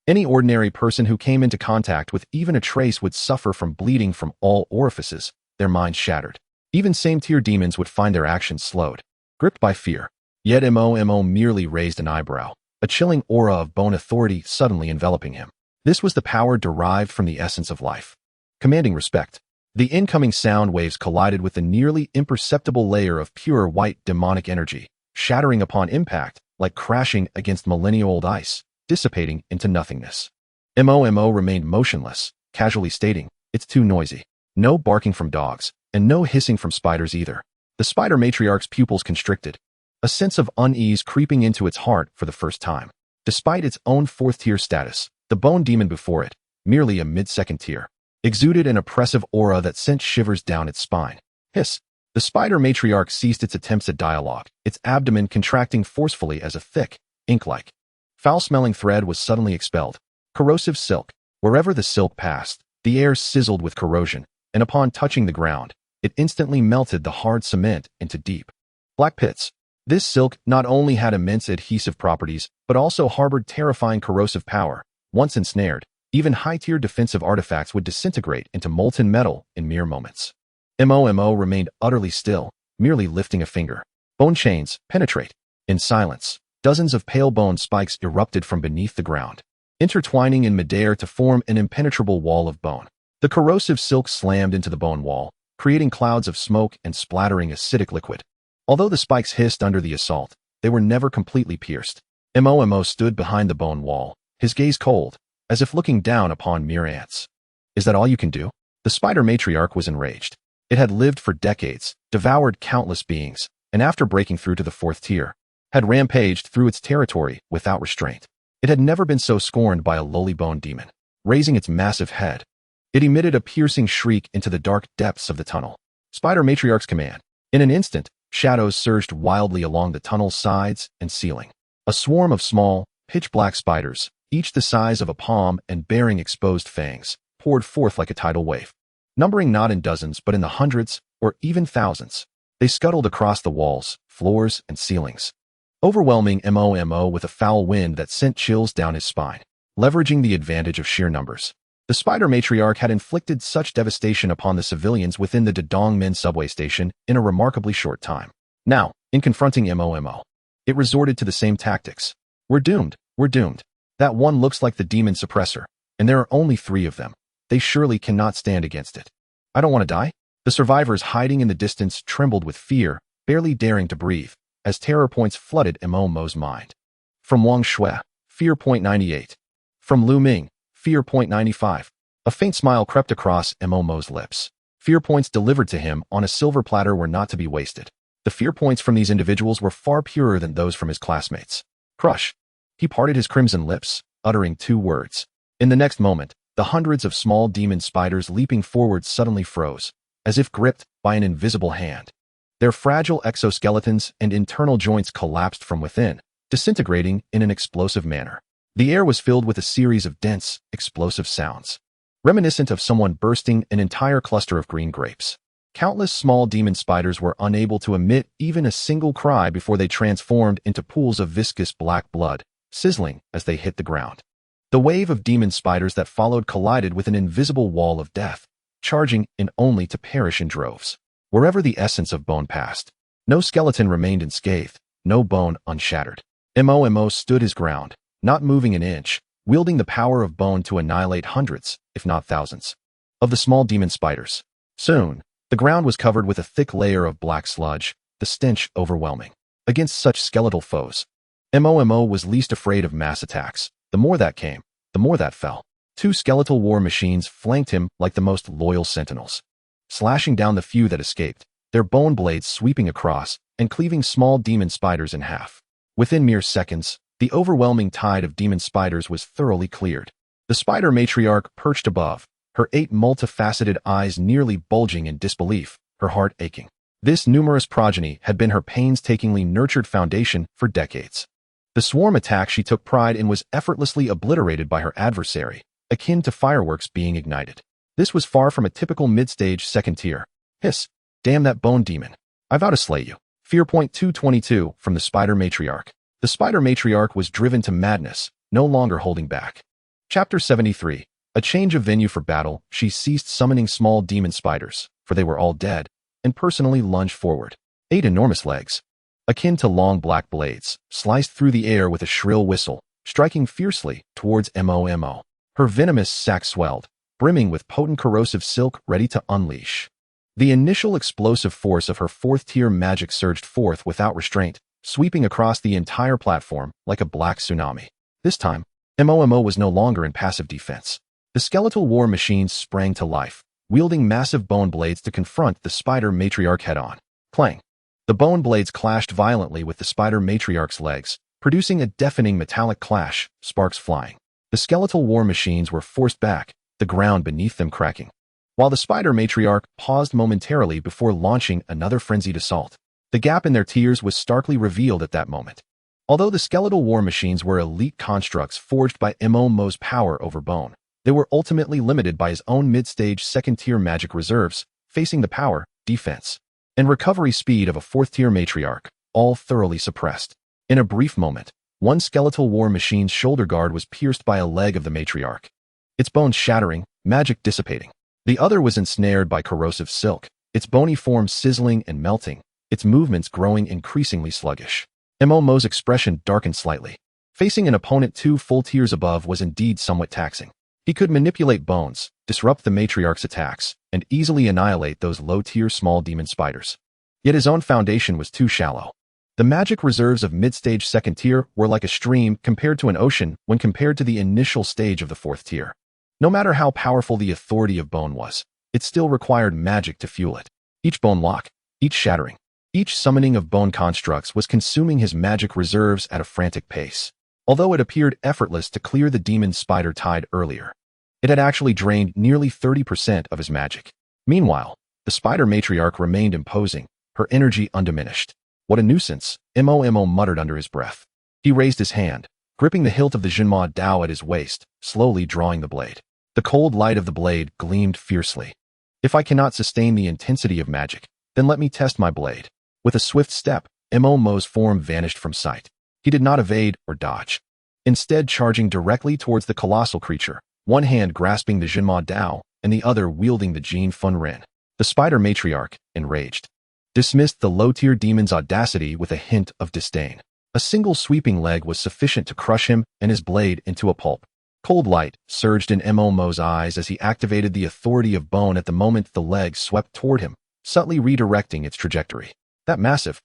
Any ordinary person who came into contact with even a trace would suffer from bleeding from all orifices, their minds shattered. Even same-tier demons would find their actions slowed, gripped by fear. Yet MOMO merely raised an eyebrow, a chilling aura of bone authority suddenly enveloping him. This was the power derived from the essence of life, commanding respect. The incoming sound waves collided with the nearly imperceptible layer of pure white demonic energy, shattering upon impact like crashing against millennia-old ice, dissipating into nothingness. MOMO remained motionless, casually stating, "It's too noisy. No barking from dogs, and no hissing from spiders either." The spider matriarch's pupils constricted, a sense of unease creeping into its heart for the first time. Despite its own fourth-tier status, the bone demon before it, merely a mid-second tier, exuded an oppressive aura that sent shivers down its spine. Hiss. The spider matriarch ceased its attempts at dialogue, its abdomen contracting forcefully as a thick, ink-like, foul-smelling thread was suddenly expelled. Corrosive silk. Wherever the silk passed, the air sizzled with corrosion, and upon touching the ground, it instantly melted the hard cement into deep, black pits. This silk not only had immense adhesive properties, but also harbored terrifying corrosive power. Once ensnared, even high-tier defensive artifacts would disintegrate into molten metal in mere moments. MOMO remained utterly still, merely lifting a finger. Bone chains penetrate. In silence, dozens of pale bone spikes erupted from beneath the ground, intertwining in midair to form an impenetrable wall of bone. The corrosive silk slammed into the bone wall, creating clouds of smoke and splattering acidic liquid. Although the spikes hissed under the assault, they were never completely pierced. MOMO stood behind the bone wall, his gaze cold, as if looking down upon mere ants. Is that all you can do? The spider matriarch was enraged. It had lived for decades, devoured countless beings, and after breaking through to the fourth tier, had rampaged through its territory without restraint. It had never been so scorned by a lowly bone demon. Raising its massive head, it emitted a piercing shriek into the dark depths of the tunnel. Spider matriarch's command. In an instant, shadows surged wildly along the tunnel's sides and ceiling. A swarm of small, pitch-black spiders, each the size of a palm and bearing exposed fangs, poured forth like a tidal wave. Numbering not in dozens but in the hundreds or even thousands, they scuttled across the walls, floors, and ceilings, overwhelming MOMO with a foul wind that sent chills down his spine. Leveraging the advantage of sheer numbers, the spider matriarch had inflicted such devastation upon the civilians within the Dadongmen subway station in a remarkably short time. Now, in confronting MOMO, it resorted to the same tactics. We're doomed. We're doomed. That one looks like the demon suppressor, and there are only 3 of them. They surely cannot stand against it. I don't want to die. The survivors hiding in the distance trembled with fear, barely daring to breathe. as terror points flooded Mo's mind. From Wang Shui, fear point 98. From Lu Ming, fear point 95. A faint smile crept across Mo's lips. Fear points delivered to him on a silver platter were not to be wasted. The fear points from these individuals were far purer than those from his classmates. Crush. He parted his crimson lips, uttering 2 words. In the next moment, the hundreds of small demon spiders leaping forward suddenly froze, as if gripped by an invisible hand. Their fragile exoskeletons and internal joints collapsed from within, disintegrating in an explosive manner. The air was filled with a series of dense, explosive sounds, reminiscent of someone bursting an entire cluster of green grapes. Countless small demon spiders were unable to emit even a single cry before they transformed into pools of viscous black blood, sizzling as they hit the ground. The wave of demon spiders that followed collided with an invisible wall of death, charging in only to perish in droves. Wherever the essence of bone passed, no skeleton remained unscathed, no bone unshattered. Mo stood his ground, not moving an inch, wielding the power of bone to annihilate hundreds, if not thousands, of the small demon spiders. Soon, the ground was covered with a thick layer of black sludge, the stench overwhelming. Against such skeletal foes, Mo was least afraid of mass attacks. The more that came, the more that fell. 2 skeletal war machines flanked him like the most loyal sentinels, slashing down the few that escaped, their bone blades sweeping across and cleaving small demon spiders in half. Within mere seconds, the overwhelming tide of demon spiders was thoroughly cleared. The spider matriarch perched above, her 8 multifaceted eyes nearly bulging in disbelief, her heart aching. This numerous progeny had been her painstakingly nurtured foundation for decades. The swarm attack she took pride in was effortlessly obliterated by her adversary, akin to fireworks being ignited. This was far from a typical mid-stage second tier. Hiss! Damn that bone demon. I vow to slay you. Fear point 222 from the spider matriarch. The spider matriarch was driven to madness, no longer holding back. Chapter 73. A change of venue for battle, she ceased summoning small demon spiders, for they were all dead, and personally lunged forward. 8 enormous legs, akin to long black blades, sliced through the air with a shrill whistle, striking fiercely towards Mo. Her venomous sac swelled, brimming with potent corrosive silk ready to unleash. The initial explosive force of her 4th-tier magic surged forth without restraint, sweeping across the entire platform like a black tsunami. This time, Mo was no longer in passive defense. The skeletal war machines sprang to life, wielding massive bone blades to confront the spider matriarch head-on. Clang! The bone blades clashed violently with the spider matriarch's legs, producing a deafening metallic clash, sparks flying. The skeletal war machines were forced back, the ground beneath them cracking, while the spider matriarch paused momentarily before launching another frenzied assault. The gap in their tiers was starkly revealed at that moment. Although the skeletal war machines were elite constructs forged by Mo's power over bone, they were ultimately limited by his own mid-stage second-tier magic reserves, facing the power, defense, and recovery speed of a 4th-tier matriarch, all thoroughly suppressed. In a brief moment, one skeletal war machine's shoulder guard was pierced by a leg of the matriarch, its bones shattering, magic dissipating. The other was ensnared by corrosive silk, its bony form sizzling and melting, its movements growing increasingly sluggish. Mo's expression darkened slightly. Facing an opponent 2 full tiers above was indeed somewhat taxing. He could manipulate bones, disrupt the matriarch's attacks, and easily annihilate those low-tier small demon spiders. Yet his own foundation was too shallow. The magic reserves of mid-stage second tier were like a stream compared to an ocean when compared to the initial stage of the 4th tier. No matter how powerful the authority of bone was, it still required magic to fuel it. Each bone lock, each shattering, each summoning of bone constructs was consuming his magic reserves at a frantic pace. Although it appeared effortless to clear the demon spider tide earlier, it had actually drained nearly 30% of his magic. Meanwhile, the spider matriarch remained imposing, her energy undiminished. What a nuisance, Mo muttered under his breath. He raised his hand, gripping the hilt of the Jinma Dao at his waist, slowly drawing the blade. The cold light of the blade gleamed fiercely. If I cannot sustain the intensity of magic, then let me test my blade. With a swift step, Mo's form vanished from sight. He did not evade or dodge, instead charging directly towards the colossal creature, one hand grasping the Jinma Dao and the other wielding the Jin Fun Ren. The spider matriarch, enraged, dismissed the low-tier demon's audacity with a hint of disdain. A single sweeping leg was sufficient to crush him and his blade into a pulp. Cold light surged in Mo's eyes as he activated the authority of bone at the moment the leg swept toward him, subtly redirecting its trajectory. That massive,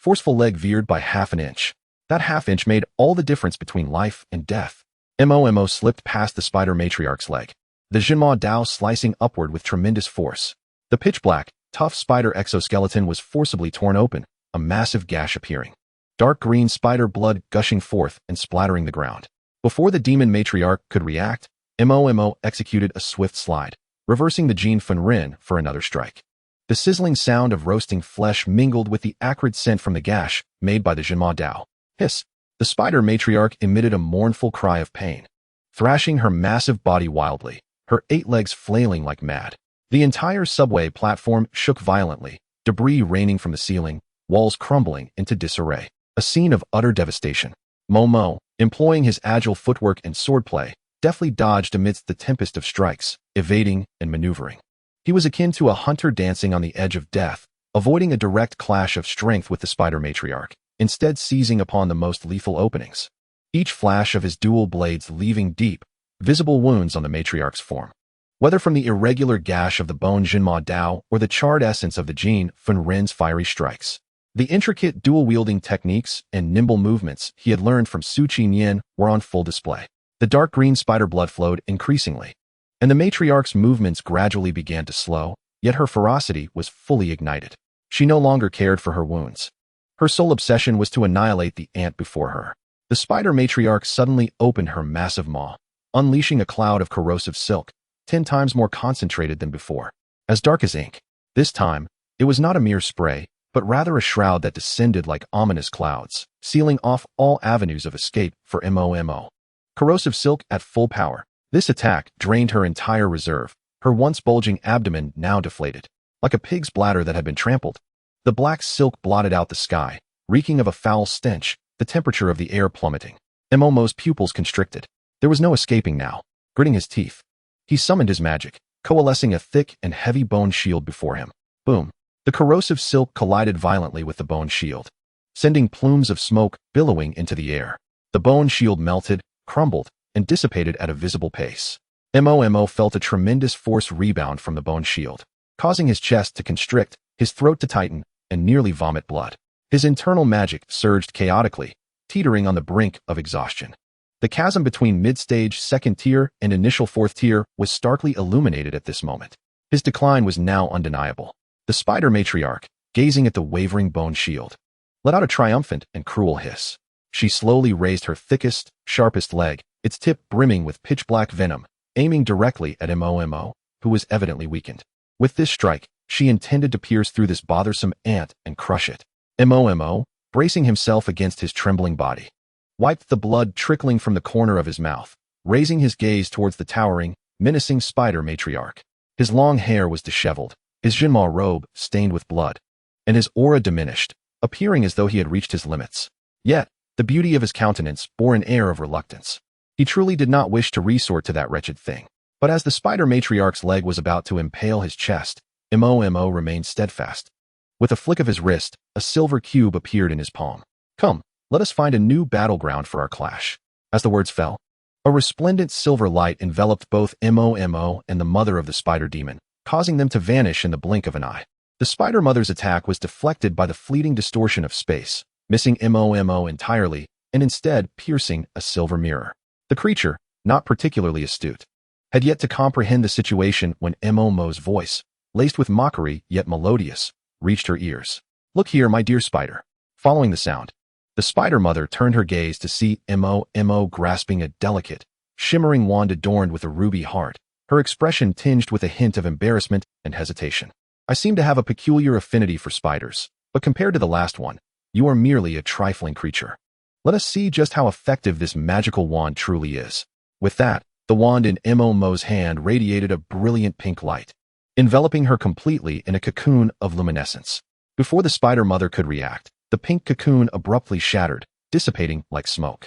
forceful leg veered by half an inch. That half inch made all the difference between life and death. Momo slipped past the spider matriarch's leg, the Jinma Dao slicing upward with tremendous force. The pitch-black, tough spider exoskeleton was forcibly torn open, a massive gash appearing. Dark green spider blood gushing forth and splattering the ground. Before the demon matriarch could react, Momo executed a swift slide, reversing the Jin Funrin for another strike. The sizzling sound of roasting flesh mingled with the acrid scent from the gash made by the Jinma Dao. Hiss! The spider matriarch emitted a mournful cry of pain, thrashing her massive body wildly, her 8 legs flailing like mad. The entire subway platform shook violently, debris raining from the ceiling, walls crumbling into disarray. A scene of utter devastation. Momo, employing his agile footwork and swordplay, deftly dodged amidst the tempest of strikes, evading and maneuvering. He was akin to a hunter dancing on the edge of death, avoiding a direct clash of strength with the spider matriarch, instead seizing upon the most lethal openings. Each flash of his dual blades leaving deep, visible wounds on the matriarch's form. Whether from the irregular gash of the bone Jinma Dao or the charred essence of the Jin Funrin's fiery strikes, the intricate dual-wielding techniques and nimble movements he had learned from Su Qinyan were on full display. The dark green spider blood flowed increasingly, and the matriarch's movements gradually began to slow, yet her ferocity was fully ignited. She no longer cared for her wounds. Her sole obsession was to annihilate the ant before her. The spider matriarch suddenly opened her massive maw, unleashing a cloud of corrosive silk, 10 times more concentrated than before. As dark as ink. This time, it was not a mere spray, but rather a shroud that descended like ominous clouds, sealing off all avenues of escape for Momo. Corrosive silk at full power. This attack drained her entire reserve, her once bulging abdomen now deflated, like a pig's bladder that had been trampled. The black silk blotted out the sky, reeking of a foul stench, the temperature of the air plummeting. Momo's pupils constricted. There was no escaping now. Gritting his teeth, he summoned his magic, coalescing a thick and heavy bone shield before him. Boom! The corrosive silk collided violently with the bone shield, sending plumes of smoke billowing into the air. The bone shield melted, crumbled, and dissipated at a visible pace. Momo felt a tremendous force rebound from the bone shield, causing his chest to constrict, his throat to tighten, and nearly vomit blood. His internal magic surged chaotically, teetering on the brink of exhaustion. The chasm between mid-stage 2nd tier and initial 4th tier was starkly illuminated at this moment. His decline was now undeniable. The spider matriarch, gazing at the wavering bone shield, let out a triumphant and cruel hiss. She slowly raised her thickest, sharpest leg, its tip brimming with pitch-black venom, aiming directly at Momo, who was evidently weakened. With this strike, she intended to pierce through this bothersome ant and crush it. Momo, bracing himself against his trembling body, wiped the blood trickling from the corner of his mouth, raising his gaze towards the towering, menacing spider matriarch. His long hair was disheveled, his Jinma robe stained with blood, and his aura diminished, appearing as though he had reached his limits. Yet, the beauty of his countenance bore an air of reluctance. He truly did not wish to resort to that wretched thing. But as the spider matriarch's leg was about to impale his chest, Momo remained steadfast. With a flick of his wrist, a silver cube appeared in his palm. Come, let us find a new battleground for our clash. As the words fell, a resplendent silver light enveloped both Momo and the mother of the spider demon, causing them to vanish in the blink of an eye. The spider mother's attack was deflected by the fleeting distortion of space, missing Momo entirely and instead piercing a silver mirror. The creature, not particularly astute, had yet to comprehend the situation when Momo's voice, laced with mockery yet melodious, reached her ears. Look here, my dear spider. Following the sound, the spider mother turned her gaze to see Momo grasping a delicate, shimmering wand adorned with a ruby heart, her expression tinged with a hint of embarrassment and hesitation. I seem to have a peculiar affinity for spiders, but compared to the last one, you are merely a trifling creature. Let us see just how effective this magical wand truly is. With that, the wand in Momo's hand radiated a brilliant pink light, enveloping her completely in a cocoon of luminescence. Before the spider mother could react, the pink cocoon abruptly shattered, dissipating like smoke.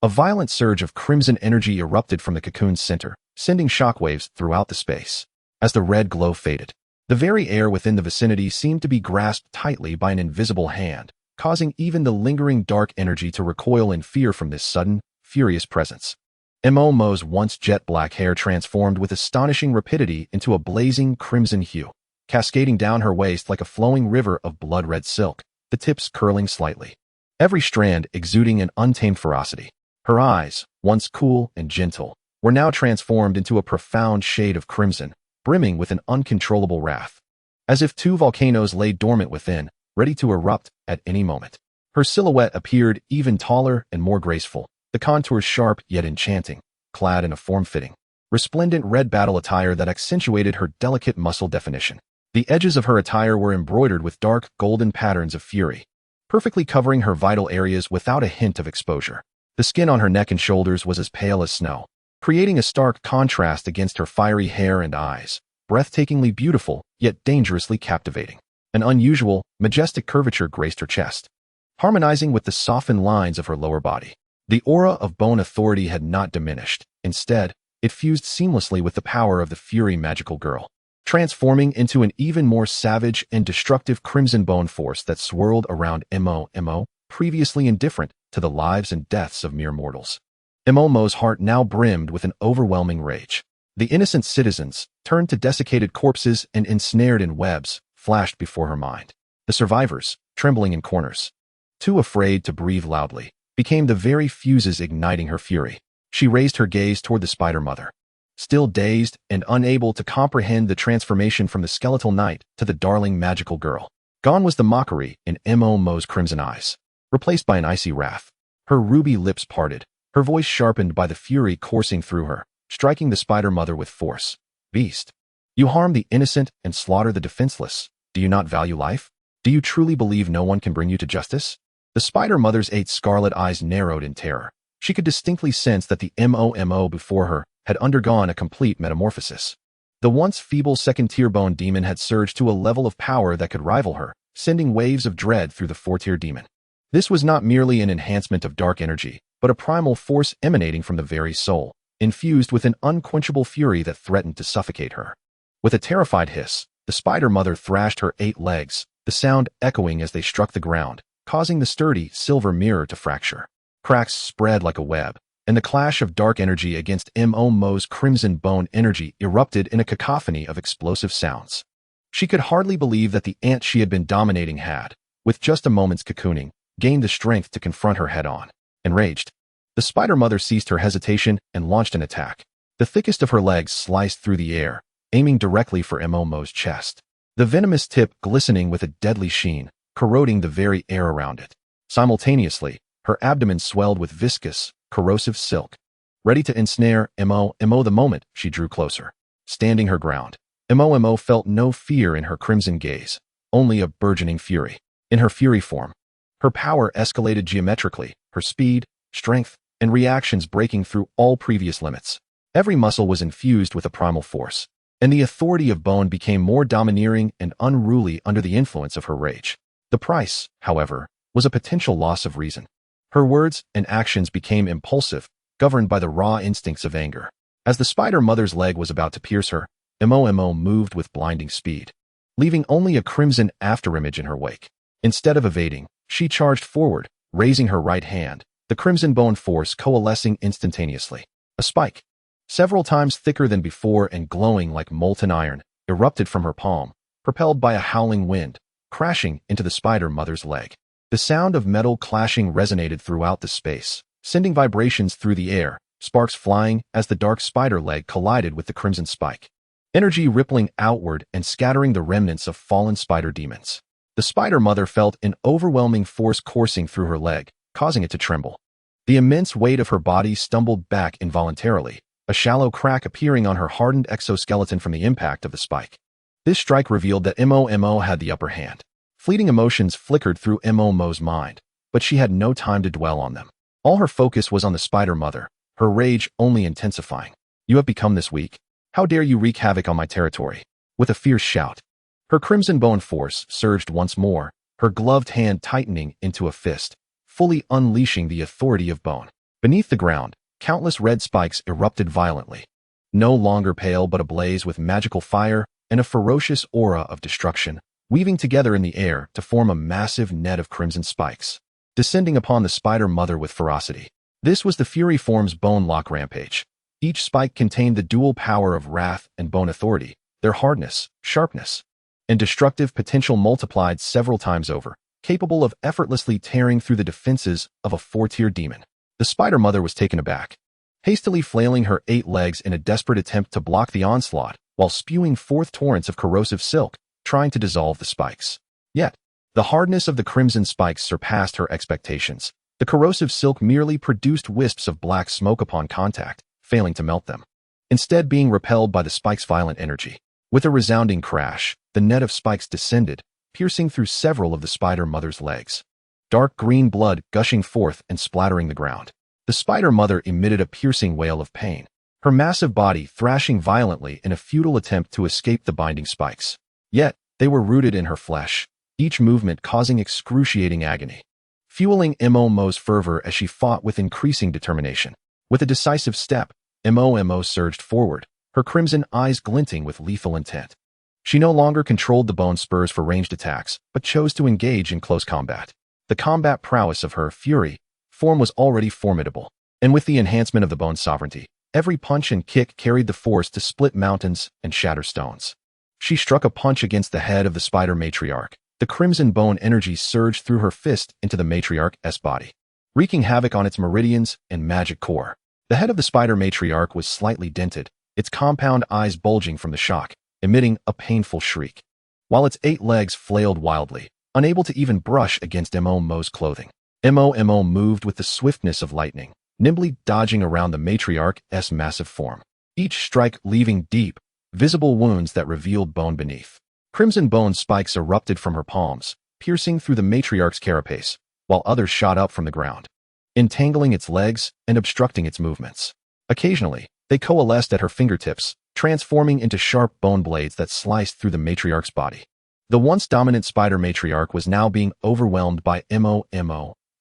A violent surge of crimson energy erupted from the cocoon's center, sending shockwaves throughout the space. As the red glow faded, the very air within the vicinity seemed to be grasped tightly by an invisible hand, causing even the lingering dark energy to recoil in fear from this sudden, furious presence. Momo's once jet-black hair transformed with astonishing rapidity into a blazing crimson hue, cascading down her waist like a flowing river of blood-red silk. The the tips curling slightly. Every strand exuding an untamed ferocity. Her eyes, once cool and gentle, were now transformed into a profound shade of crimson, brimming with an uncontrollable wrath. As if two volcanoes lay dormant within, ready to erupt at any moment. Her silhouette appeared even taller and more graceful, the contours sharp yet enchanting, clad in a form-fitting, resplendent red battle attire that accentuated her delicate muscle definition. The edges of her attire were embroidered with dark, golden patterns of fury, perfectly covering her vital areas without a hint of exposure. The skin on her neck and shoulders was as pale as snow, creating a stark contrast against her fiery hair and eyes, breathtakingly beautiful, yet dangerously captivating. An unusual, majestic curvature graced her chest, harmonizing with the softened lines of her lower body. The aura of bone authority had not diminished. Instead, it fused seamlessly with the power of the Fury magical girl, transforming into an even more savage and destructive crimson bone force that swirled around Mo, previously indifferent to the lives and deaths of mere mortals. Mo's heart now brimmed with an overwhelming rage. The innocent citizens, turned to desiccated corpses and ensnared in webs, flashed before her mind. The survivors, trembling in corners, too afraid to breathe loudly, became the very fuses igniting her fury. She raised her gaze toward the Spider Mother, still dazed and unable to comprehend the transformation from the skeletal knight to the darling magical girl. Gone was the mockery in Mo's crimson eyes, replaced by an icy wrath. Her ruby lips parted, her voice sharpened by the fury coursing through her, striking the Spider Mother with force. Beast, you harm the innocent and slaughter the defenseless. Do you not value life? Do you truly believe no one can bring you to justice? The Spider Mother's 8 scarlet eyes narrowed in terror. She could distinctly sense that the Mo before her had undergone a complete metamorphosis. The once feeble second-tier bone demon had surged to a level of power that could rival her, sending waves of dread through the 4-tier demon. This was not merely an enhancement of dark energy, but a primal force emanating from the very soul, infused with an unquenchable fury that threatened to suffocate her. With a terrified hiss, the Spider Mother thrashed her 8 legs, the sound echoing as they struck the ground, causing the sturdy silver mirror to fracture. Cracks spread like a web, and the clash of dark energy against Mo's crimson bone energy erupted in a cacophony of explosive sounds. She could hardly believe that the ant she had been dominating had, with just a moment's cocooning, gained the strength to confront her head-on. Enraged, the Spider Mother ceased her hesitation and launched an attack. The thickest of her legs sliced through the air, aiming directly for Mo's chest. The venomous tip glistening with a deadly sheen, corroding the very air around it. Simultaneously, her abdomen swelled with viscous, corrosive silk, ready to ensnare Mo the moment she drew closer. Standing her ground, Mo felt no fear in her crimson gaze, only a burgeoning fury. In her fury form, her power escalated geometrically, her speed, strength, and reactions breaking through all previous limits. Every muscle was infused with a primal force, and the authority of bone became more domineering and unruly under the influence of her rage. The price, however, was a potential loss of reason. Her words and actions became impulsive, governed by the raw instincts of anger. As the Spider Mother's leg was about to pierce her, Mo moved with blinding speed, leaving only a crimson afterimage in her wake. Instead of evading, she charged forward, raising her right hand, the crimson bone force coalescing instantaneously. A spike, several times thicker than before and glowing like molten iron, erupted from her palm, propelled by a howling wind, crashing into the Spider Mother's leg. The sound of metal clashing resonated throughout the space, sending vibrations through the air, sparks flying as the dark spider leg collided with the crimson spike, energy rippling outward and scattering the remnants of fallen spider demons. The Spider Mother felt an overwhelming force coursing through her leg, causing it to tremble. The immense weight of her body stumbled back involuntarily, a shallow crack appearing on her hardened exoskeleton from the impact of the spike. This strike revealed that Mo had the upper hand. Fleeting emotions flickered through Mo's mind, but she had no time to dwell on them. All her focus was on the Spider Mother, her rage only intensifying. You have become this weak? How dare you wreak havoc on my territory? With a fierce shout, her crimson bone force surged once more, her gloved hand tightening into a fist, fully unleashing the authority of bone. Beneath the ground, countless red spikes erupted violently, no longer pale but ablaze with magical fire and a ferocious aura of destruction, weaving together in the air to form a massive net of crimson spikes, descending upon the Spider Mother with ferocity. This was the Fury Form's Bone Lock Rampage. Each spike contained the dual power of wrath and bone authority, their hardness, sharpness, and destructive potential multiplied several times over. capable of effortlessly tearing through the defenses of a four-tier demon. The Spider Mother was taken aback, hastily flailing her 8 legs in a desperate attempt to block the onslaught, while spewing forth torrents of corrosive silk, trying to dissolve the spikes. Yet, the hardness of the crimson spikes surpassed her expectations. The corrosive silk merely produced wisps of black smoke upon contact, failing to melt them, instead being repelled by the spike's violent energy. With a resounding crash, the net of spikes descended, piercing through several of the Spider Mother's legs. Dark green blood gushing forth and splattering the ground. The Spider Mother emitted a piercing wail of pain, her massive body thrashing violently in a futile attempt to escape the binding spikes. Yet, they were rooted in her flesh, each movement causing excruciating agony, fueling Mo's fervor as she fought with increasing determination. With a decisive step, Mo surged forward, her crimson eyes glinting with lethal intent. She no longer controlled the bone spurs for ranged attacks, but chose to engage in close combat. The combat prowess of her Fury form was already formidable, and with the enhancement of the bone's sovereignty, every punch and kick carried the force to split mountains and shatter stones. She struck a punch against the head of the Spider Matriarch. The crimson bone energy surged through her fist into the Matriarch's body, wreaking havoc on its meridians and magic core. The head of the Spider Matriarch was slightly dented, its compound eyes bulging from the shock, emitting a painful shriek, while its 8 legs flailed wildly, unable to even brush against Mo's clothing. Mo moved with the swiftness of lightning, nimbly dodging around the Matriarch's massive form, each strike leaving deep, visible wounds that revealed bone beneath. Crimson bone spikes erupted from her palms, piercing through the Matriarch's carapace, while others shot up from the ground, entangling its legs and obstructing its movements. Occasionally, they coalesced at her fingertips, transforming into sharp bone blades that sliced through the Matriarch's body. The once dominant Spider Matriarch was now being overwhelmed by Mo,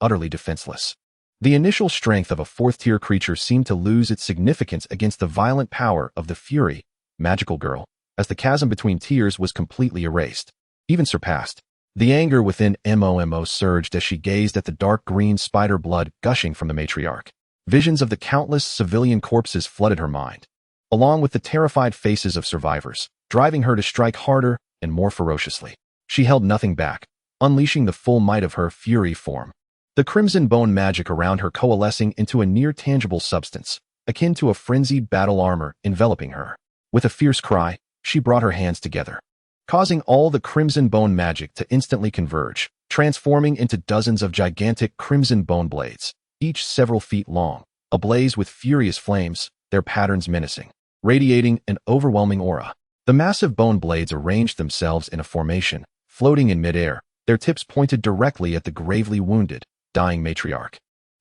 utterly defenseless. The initial strength of a 4th-tier creature seemed to lose its significance against the violent power of the Fury, magical girl, as the chasm between tiers was completely erased, even surpassed. The anger within Mo surged as she gazed at the dark green spider blood gushing from the Matriarch. Visions of the countless civilian corpses flooded her mind, along with the terrified faces of survivors, driving her to strike harder and more ferociously. She held nothing back, unleashing the full might of her Fury form. The crimson bone magic around her coalescing into a near-tangible substance, akin to a frenzied battle armor enveloping her. With a fierce cry, she brought her hands together, causing all the crimson bone magic to instantly converge, transforming into dozens of gigantic crimson bone blades, each several feet long, ablaze with furious flames, their patterns menacing, radiating an overwhelming aura. The massive bone blades arranged themselves in a formation, floating in midair, their tips pointed directly at the gravely wounded, dying Matriarch.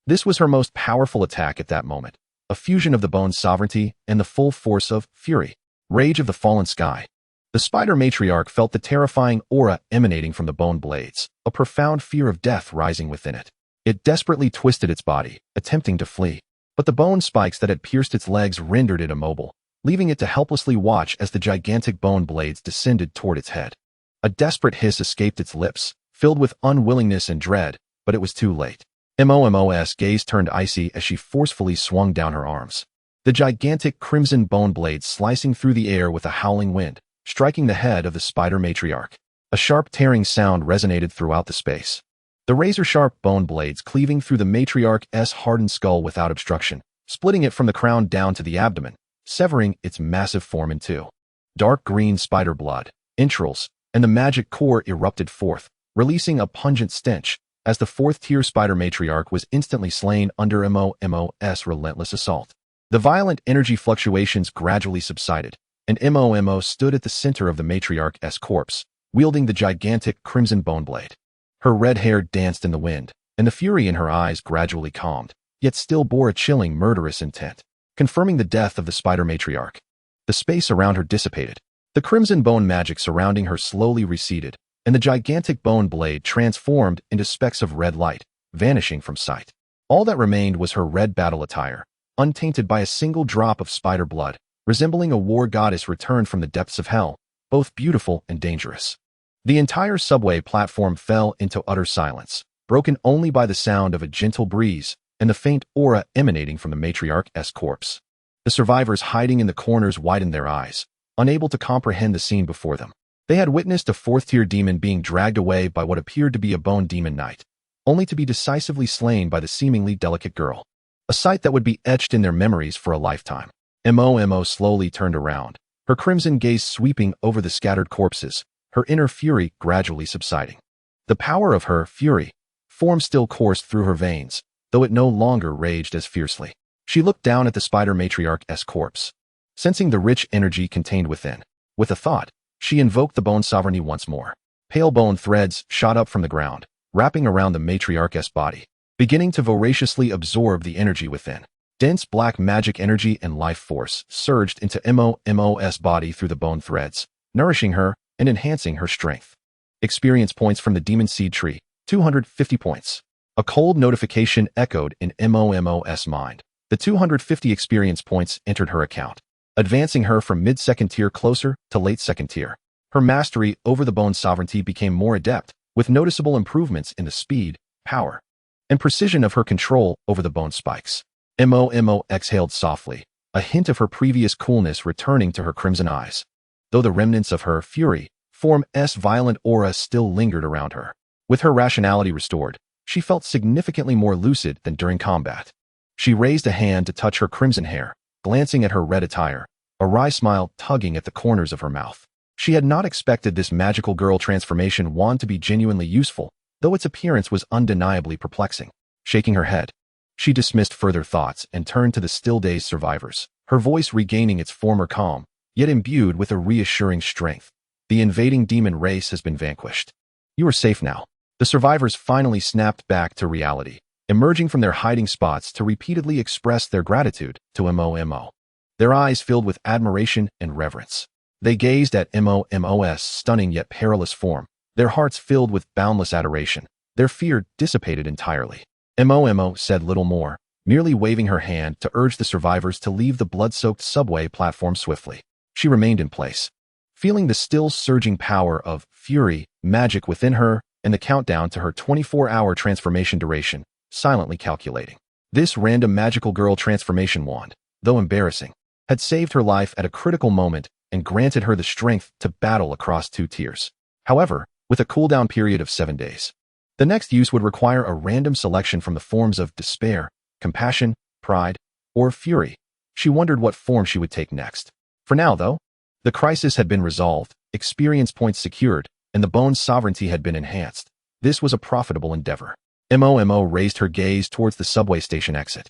This was her most powerful attack at that moment, a fusion of the bone's sovereignty and the full force of Fury, rage of the fallen sky. The Spider Matriarch felt the terrifying aura emanating from the bone blades, a profound fear of death rising within it. It desperately twisted its body, attempting to flee, but the bone spikes that had pierced its legs rendered it immobile, leaving it to helplessly watch as the gigantic bone blades descended toward its head. A desperate hiss escaped its lips, filled with unwillingness and dread, but it was too late. Mo's gaze turned icy as she forcefully swung down her arms, the gigantic crimson bone blades slicing through the air with a howling wind, striking the head of the Spider Matriarch. A sharp tearing sound resonated throughout the space, the razor-sharp bone blades cleaving through the Matriarch's hardened skull without obstruction, splitting it from the crown down to the abdomen, severing its massive form in two. Dark green spider blood, entrails, and the magic core erupted forth, releasing a pungent stench, as the 4th-tier Spider Matriarch was instantly slain under Mo's relentless assault. The violent energy fluctuations gradually subsided, and Mo stood at the center of the Matriarch's corpse, wielding the gigantic crimson bone blade. Her red hair danced in the wind, and the fury in her eyes gradually calmed, yet still bore a chilling, murderous intent, confirming the death of the Spider Matriarch. The space around her dissipated. The crimson bone magic surrounding her slowly receded, and the gigantic bone blade transformed into specks of red light, vanishing from sight. All that remained was her red battle attire, untainted by a single drop of spider blood, resembling a war goddess returned from the depths of hell, both beautiful and dangerous. The entire subway platform fell into utter silence, broken only by the sound of a gentle breeze and the faint aura emanating from the Matriarch's corpse. The survivors hiding in the corners widened their eyes, unable to comprehend the scene before them. They had witnessed a fourth-tier demon being dragged away by what appeared to be a bone demon knight, only to be decisively slain by the seemingly delicate girl. A sight that would be etched in their memories for a lifetime. Mo slowly turned around, her crimson gaze sweeping over the scattered corpses, her inner fury gradually subsiding. The power of her fury form still coursed through her veins, though it no longer raged as fiercely. She looked down at the spider matriarch's corpse, sensing the rich energy contained within. With a thought, she invoked the bone sovereignty once more. Pale bone threads shot up from the ground, wrapping around the matriarch's body, beginning to voraciously absorb the energy within. Dense black magic energy and life force surged into Mo's body through the bone threads, nourishing her and enhancing her strength. Experience points from the demon seed tree, 250 points. A cold notification echoed in Mo's mind. The 250 experience points entered her account, advancing her from mid-second tier closer to late second tier. Her mastery over the bone sovereignty became more adept, with noticeable improvements in the speed, power, and precision of her control over the bone spikes. Mo exhaled softly, a hint of her previous coolness returning to her crimson eyes, though the remnants of her fury form's violent aura still lingered around her. With her rationality restored, she felt significantly more lucid than during combat. She raised a hand to touch her crimson hair, glancing at her red attire, a wry smile tugging at the corners of her mouth. She had not expected this magical girl transformation wand to be genuinely useful, though its appearance was undeniably perplexing. Shaking her head, she dismissed further thoughts and turned to the still-dazed survivors, her voice regaining its former calm, yet imbued with a reassuring strength. The invading demon race has been vanquished. You are safe now. The survivors finally snapped back to reality, emerging from their hiding spots to repeatedly express their gratitude to Mo. Their eyes filled with admiration and reverence. They gazed at Mo's stunning yet perilous form, their hearts filled with boundless adoration. Their fear dissipated entirely. Mo said little more, merely waving her hand to urge the survivors to leave the blood-soaked subway platform swiftly. She remained in place, feeling the still surging power of fury, magic within her, and the countdown to her 24-hour transformation duration, silently calculating. This random magical girl transformation wand, though embarrassing, had saved her life at a critical moment and granted her the strength to battle across 2 tiers. However, with a cooldown period of 7 days. The next use would require a random selection from the forms of despair, compassion, pride, or fury. She wondered what form she would take next. For now, though, the crisis had been resolved, experience points secured, and the bone's sovereignty had been enhanced. This was a profitable endeavor. Mo raised her gaze towards the subway station exit.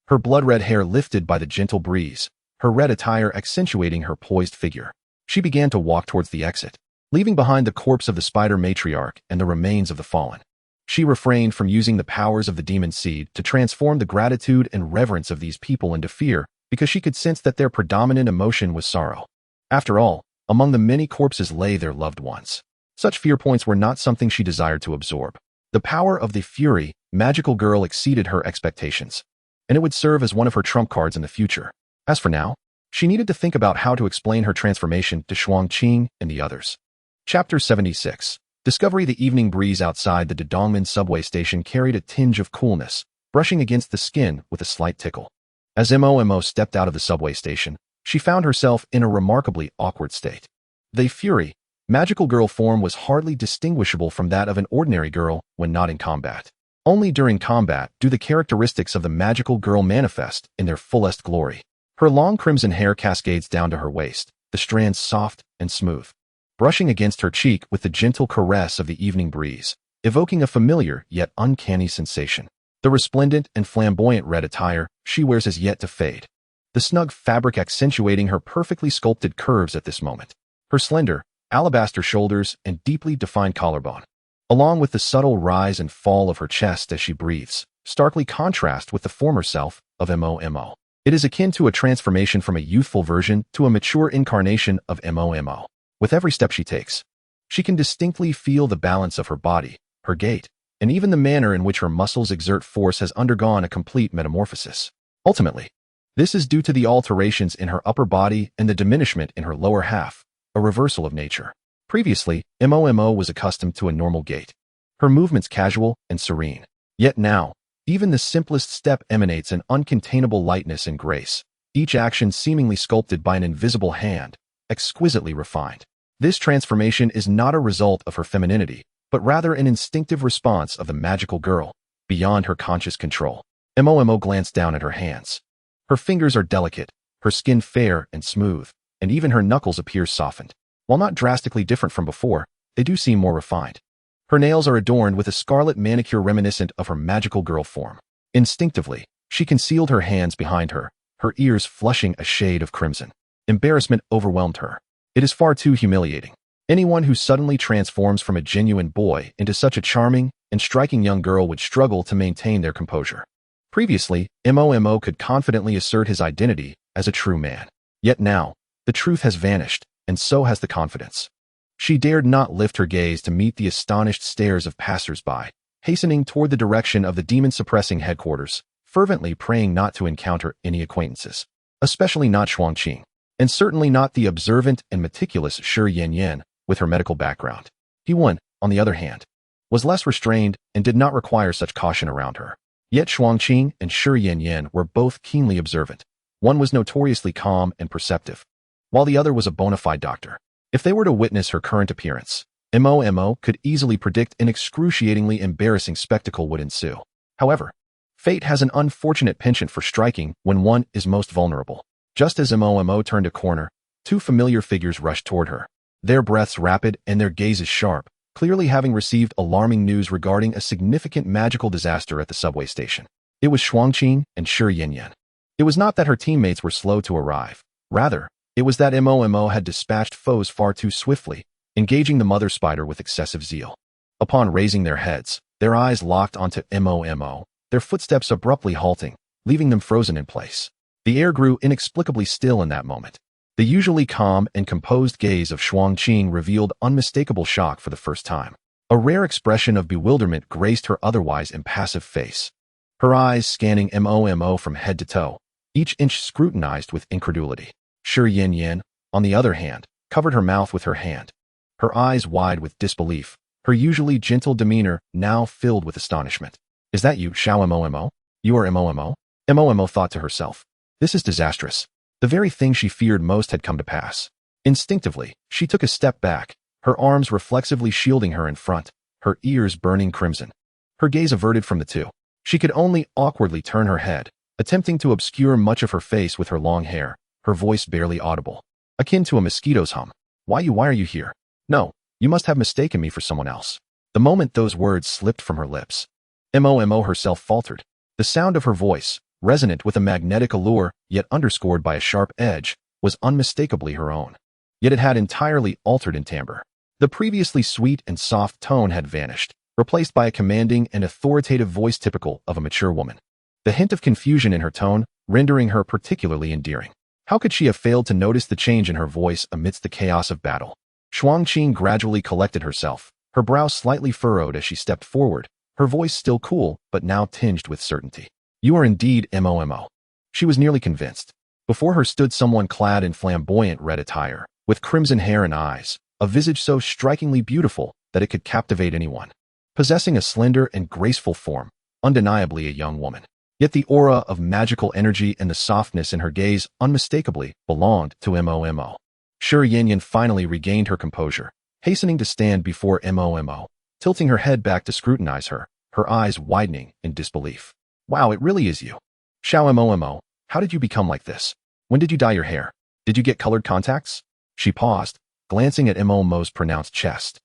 Her blood-red hair lifted by the gentle breeze, her red attire accentuating her poised figure. She began to walk towards the exit, leaving behind the corpse of the spider matriarch and the remains of the fallen. She refrained from using the powers of the demon seed to transform the gratitude and reverence of these people into fear because she could sense that their predominant emotion was sorrow. After all, among the many corpses lay their loved ones. Such fear points were not something she desired to absorb. The power of the fury, magical girl exceeded her expectations, and it would serve as one of her trump cards in the future. As for now, she needed to think about how to explain her transformation to Shuangqing and the others. Chapter 76. Discovery. The evening breeze outside the Dongmen subway station carried a tinge of coolness, brushing against the skin with a slight tickle. As Mo stepped out of the subway station, she found herself in a remarkably awkward state. The fury, magical girl form was hardly distinguishable from that of an ordinary girl when not in combat. Only during combat do the characteristics of the magical girl manifest in their fullest glory. Her long crimson hair cascades down to her waist, the strands soft and smooth, brushing against her cheek with the gentle caress of the evening breeze, evoking a familiar yet uncanny sensation. The resplendent and flamboyant red attire she wears has yet to fade, the snug fabric accentuating her perfectly sculpted curves at this moment. Her slender, alabaster shoulders and deeply defined collarbone, along with the subtle rise and fall of her chest as she breathes, starkly contrast with the former self of Mo. It is akin to a transformation from a youthful version to a mature incarnation of Mo. With every step she takes, she can distinctly feel the balance of her body, her gait, and even the manner in which her muscles exert force has undergone a complete metamorphosis. Ultimately, this is due to the alterations in her upper body and the diminishment in her lower half, a reversal of nature. Previously, Mo was accustomed to a normal gait, her movements casual and serene. Yet now, even the simplest step emanates an uncontainable lightness and grace, each action seemingly sculpted by an invisible hand, exquisitely refined. This transformation is not a result of her femininity, but rather an instinctive response of the magical girl, beyond her conscious control. Momo glanced down at her hands. Her fingers are delicate, her skin fair and smooth, and even her knuckles appear softened. While not drastically different from before, they do seem more refined. Her nails are adorned with a scarlet manicure reminiscent of her magical girl form. Instinctively, she concealed her hands behind her, her ears flushing a shade of crimson. Embarrassment overwhelmed her. It is far too humiliating. Anyone who suddenly transforms from a genuine boy into such a charming and striking young girl would struggle to maintain their composure. Previously, Momo could confidently assert his identity as a true man. Yet now, the truth has vanished, and so has the confidence. She dared not lift her gaze to meet the astonished stares of passers-by, hastening toward the direction of the demon-suppressing headquarters, fervently praying not to encounter any acquaintances, especially not Xuangqing, and certainly not the observant and meticulous Shi Yanyan with her medical background. He-Wen, on the other hand, was less restrained and did not require such caution around her. Yet Xuangqing and Shi Yanyan were both keenly observant. One was notoriously calm and perceptive, while the other was a bona fide doctor. If they were to witness her current appearance, Momo could easily predict an excruciatingly embarrassing spectacle would ensue. However, fate has an unfortunate penchant for striking when one is most vulnerable. Just as Momo turned a corner, two familiar figures rushed toward her, their breaths rapid and their gazes sharp, clearly having received alarming news regarding a significant magical disaster at the subway station. It was Xuangqing and Shi Yanyan. It was not that her teammates were slow to arrive. Rather, it was that Momo had dispatched foes far too swiftly, engaging the mother spider with excessive zeal. Upon raising their heads, their eyes locked onto Momo, their footsteps abruptly halting, leaving them frozen in place. The air grew inexplicably still in that moment. The usually calm and composed gaze of Xuangqing revealed unmistakable shock for the first time. A rare expression of bewilderment graced her otherwise impassive face. Her eyes scanning Momo from head to toe, each inch scrutinized with incredulity. Shi Yanyan, on the other hand, covered her mouth with her hand, her eyes wide with disbelief, her usually gentle demeanor now filled with astonishment. Is that you, Xiao Momo? You are Momo? Momo thought to herself. This is disastrous. The very thing she feared most had come to pass. Instinctively, she took a step back, her arms reflexively shielding her in front, her ears burning crimson. Her gaze averted from the two. She could only awkwardly turn her head, attempting to obscure much of her face with her long hair, her voice barely audible, akin to a mosquito's hum. Why are you here? No, you must have mistaken me for someone else. The moment those words slipped from her lips, Momo herself faltered. The sound of her voice, resonant with a magnetic allure, yet underscored by a sharp edge, was unmistakably her own. Yet it had entirely altered in timbre. The previously sweet and soft tone had vanished, replaced by a commanding and authoritative voice typical of a mature woman. The hint of confusion in her tone, rendering her particularly endearing. How could she have failed to notice the change in her voice amidst the chaos of battle? Xuangqing gradually collected herself, her brow slightly furrowed as she stepped forward, her voice still cool but now tinged with certainty. You are indeed Momo. She was nearly convinced. Before her stood someone clad in flamboyant red attire, with crimson hair and eyes, a visage so strikingly beautiful that it could captivate anyone. Possessing a slender and graceful form, undeniably a young woman. Yet the aura of magical energy and the softness in her gaze unmistakably belonged to Momo. Shi Yanyan finally regained her composure, hastening to stand before Momo, tilting her head back to scrutinize her, her eyes widening in disbelief. Wow, it really is you. Xiao Momo, how did you become like this? When did you dye your hair? Did you get colored contacts? She paused, glancing at Momo's pronounced chest,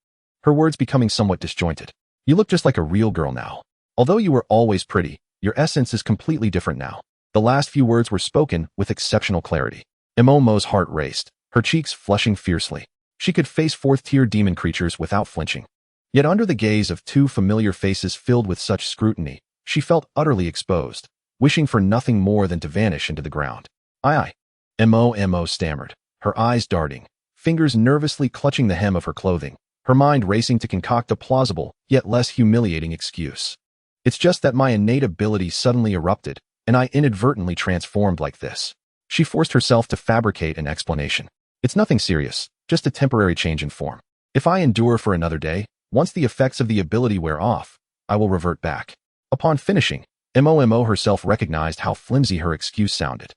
her words becoming somewhat disjointed. You look just like a real girl now. Although you were always pretty, your essence is completely different now. The last few words were spoken with exceptional clarity. Momo's heart raced, her cheeks flushing fiercely. She could face fourth-tier demon creatures without flinching. Yet under the gaze of two familiar faces filled with such scrutiny, she felt utterly exposed, wishing for nothing more than to vanish into the ground. Aye. Momo stammered, her eyes darting, fingers nervously clutching the hem of her clothing, her mind racing to concoct a plausible, yet less humiliating excuse. It's just that my innate ability suddenly erupted, and I inadvertently transformed like this. She forced herself to fabricate an explanation. It's nothing serious, just a temporary change in form. If I endure for another day, once the effects of the ability wear off, I will revert back. Upon finishing, Momo herself recognized how flimsy her excuse sounded.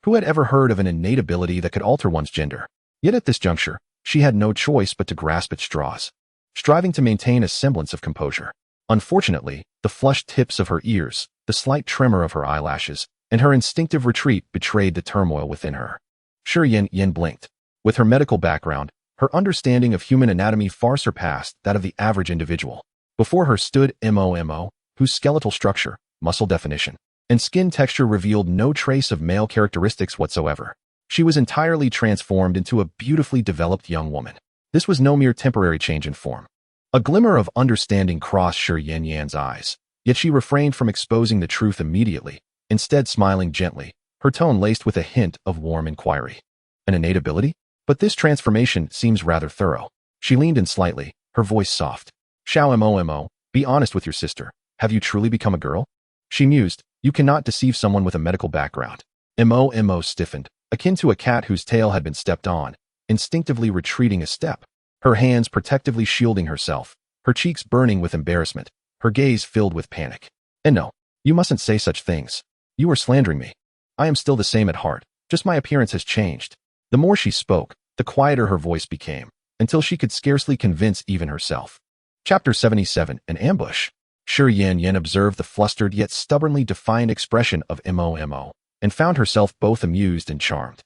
Who had ever heard of an innate ability that could alter one's gender? Yet at this juncture, She had no choice but to grasp at straws, striving to maintain a semblance of composure. Unfortunately, the flushed tips of her ears, the slight tremor of her eyelashes, and her instinctive retreat betrayed the turmoil within her. Shi Yan blinked. With her medical background, her understanding of human anatomy far surpassed that of the average individual. Before her stood Mo, whose skeletal structure, muscle definition, and skin texture revealed no trace of male characteristics whatsoever. She was entirely transformed into a beautifully developed young woman. This was no mere temporary change in form. A glimmer of understanding crossed Shi Yan's eyes, yet she refrained from exposing the truth immediately, instead smiling gently, her tone laced with a hint of warm inquiry. An innate ability? But this transformation seems rather thorough. She leaned in slightly, her voice soft. Xiao Mo, be honest with your sister. Have you truly become a girl? She mused. You cannot deceive someone with a medical background. Mo stiffened, akin to a cat whose tail had been stepped on, instinctively retreating a step, her hands protectively shielding herself, her cheeks burning with embarrassment, her gaze filled with panic. And no, you mustn't say such things. You are slandering me. I am still the same at heart, just my appearance has changed. The more she spoke, the quieter her voice became, until she could scarcely convince even herself. Chapter 77, An Ambush. Shi Yan observed the flustered yet stubbornly defiant expression of Mo, and found herself both amused and charmed,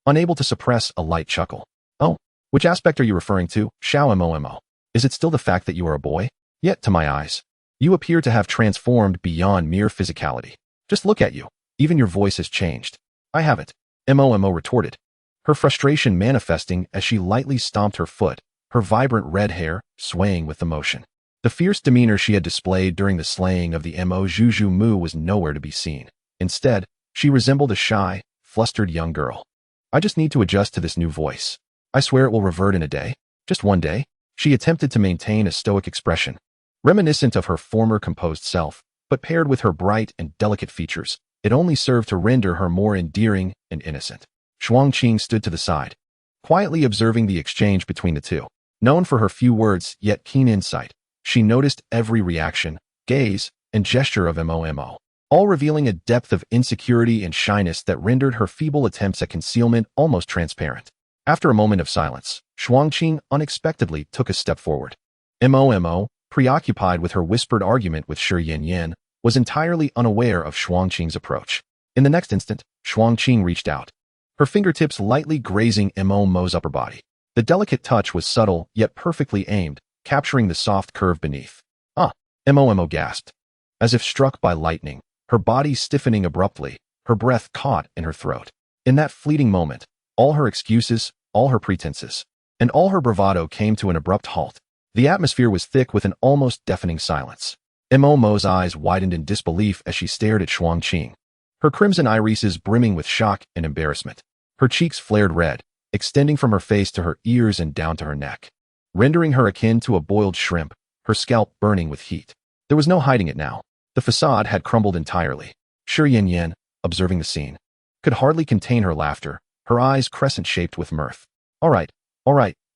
unable to suppress a light chuckle. Oh, which aspect are you referring to, Xiao Mo? Is it still the fact that you are a boy? Yet, to my eyes, you appear to have transformed beyond mere physicality. Just look at you. Even your voice has changed. I haven't, Mo retorted, her frustration manifesting as she lightly stomped her foot, her vibrant red hair swaying with the motion. The fierce demeanor she had displayed during the slaying of the Mo Juju Mu was nowhere to be seen. Instead, she resembled a shy, flustered young girl. I just need to adjust to this new voice. I swear it will revert in a day. Just one day. She attempted to maintain a stoic expression, reminiscent of her former composed self, but paired with her bright and delicate features, it only served to render her more endearing and innocent. Shuangqing stood to the side, quietly observing the exchange between the two. Known for her few words yet keen insight, she noticed every reaction, gaze, and gesture of Mo, all revealing a depth of insecurity and shyness that rendered her feeble attempts at concealment almost transparent. After a moment of silence, Shuangqing unexpectedly took a step forward. Mo, preoccupied with her whispered argument with Shi Yan, was entirely unaware of Shuangqing's approach. In the next instant, Shuangqing reached out, her fingertips lightly grazing Mo's upper body. The delicate touch was subtle yet perfectly aimed, capturing the soft curve beneath. Mo gasped, as if struck by lightning, her body stiffening abruptly, her breath caught in her throat. In that fleeting moment, all her excuses, all her pretenses, and all her bravado came to an abrupt halt. The atmosphere was thick with an almost deafening silence. Mo's eyes widened in disbelief as she stared at Shuangqing, her crimson irises brimming with shock and embarrassment. Her cheeks flared red, extending from her face to her ears and down to her neck, rendering her akin to a boiled shrimp, her scalp burning with heat. There was no hiding it now. The facade had crumbled entirely. Shi Yan, observing the scene, could hardly contain her laughter, her eyes crescent-shaped with mirth. All right,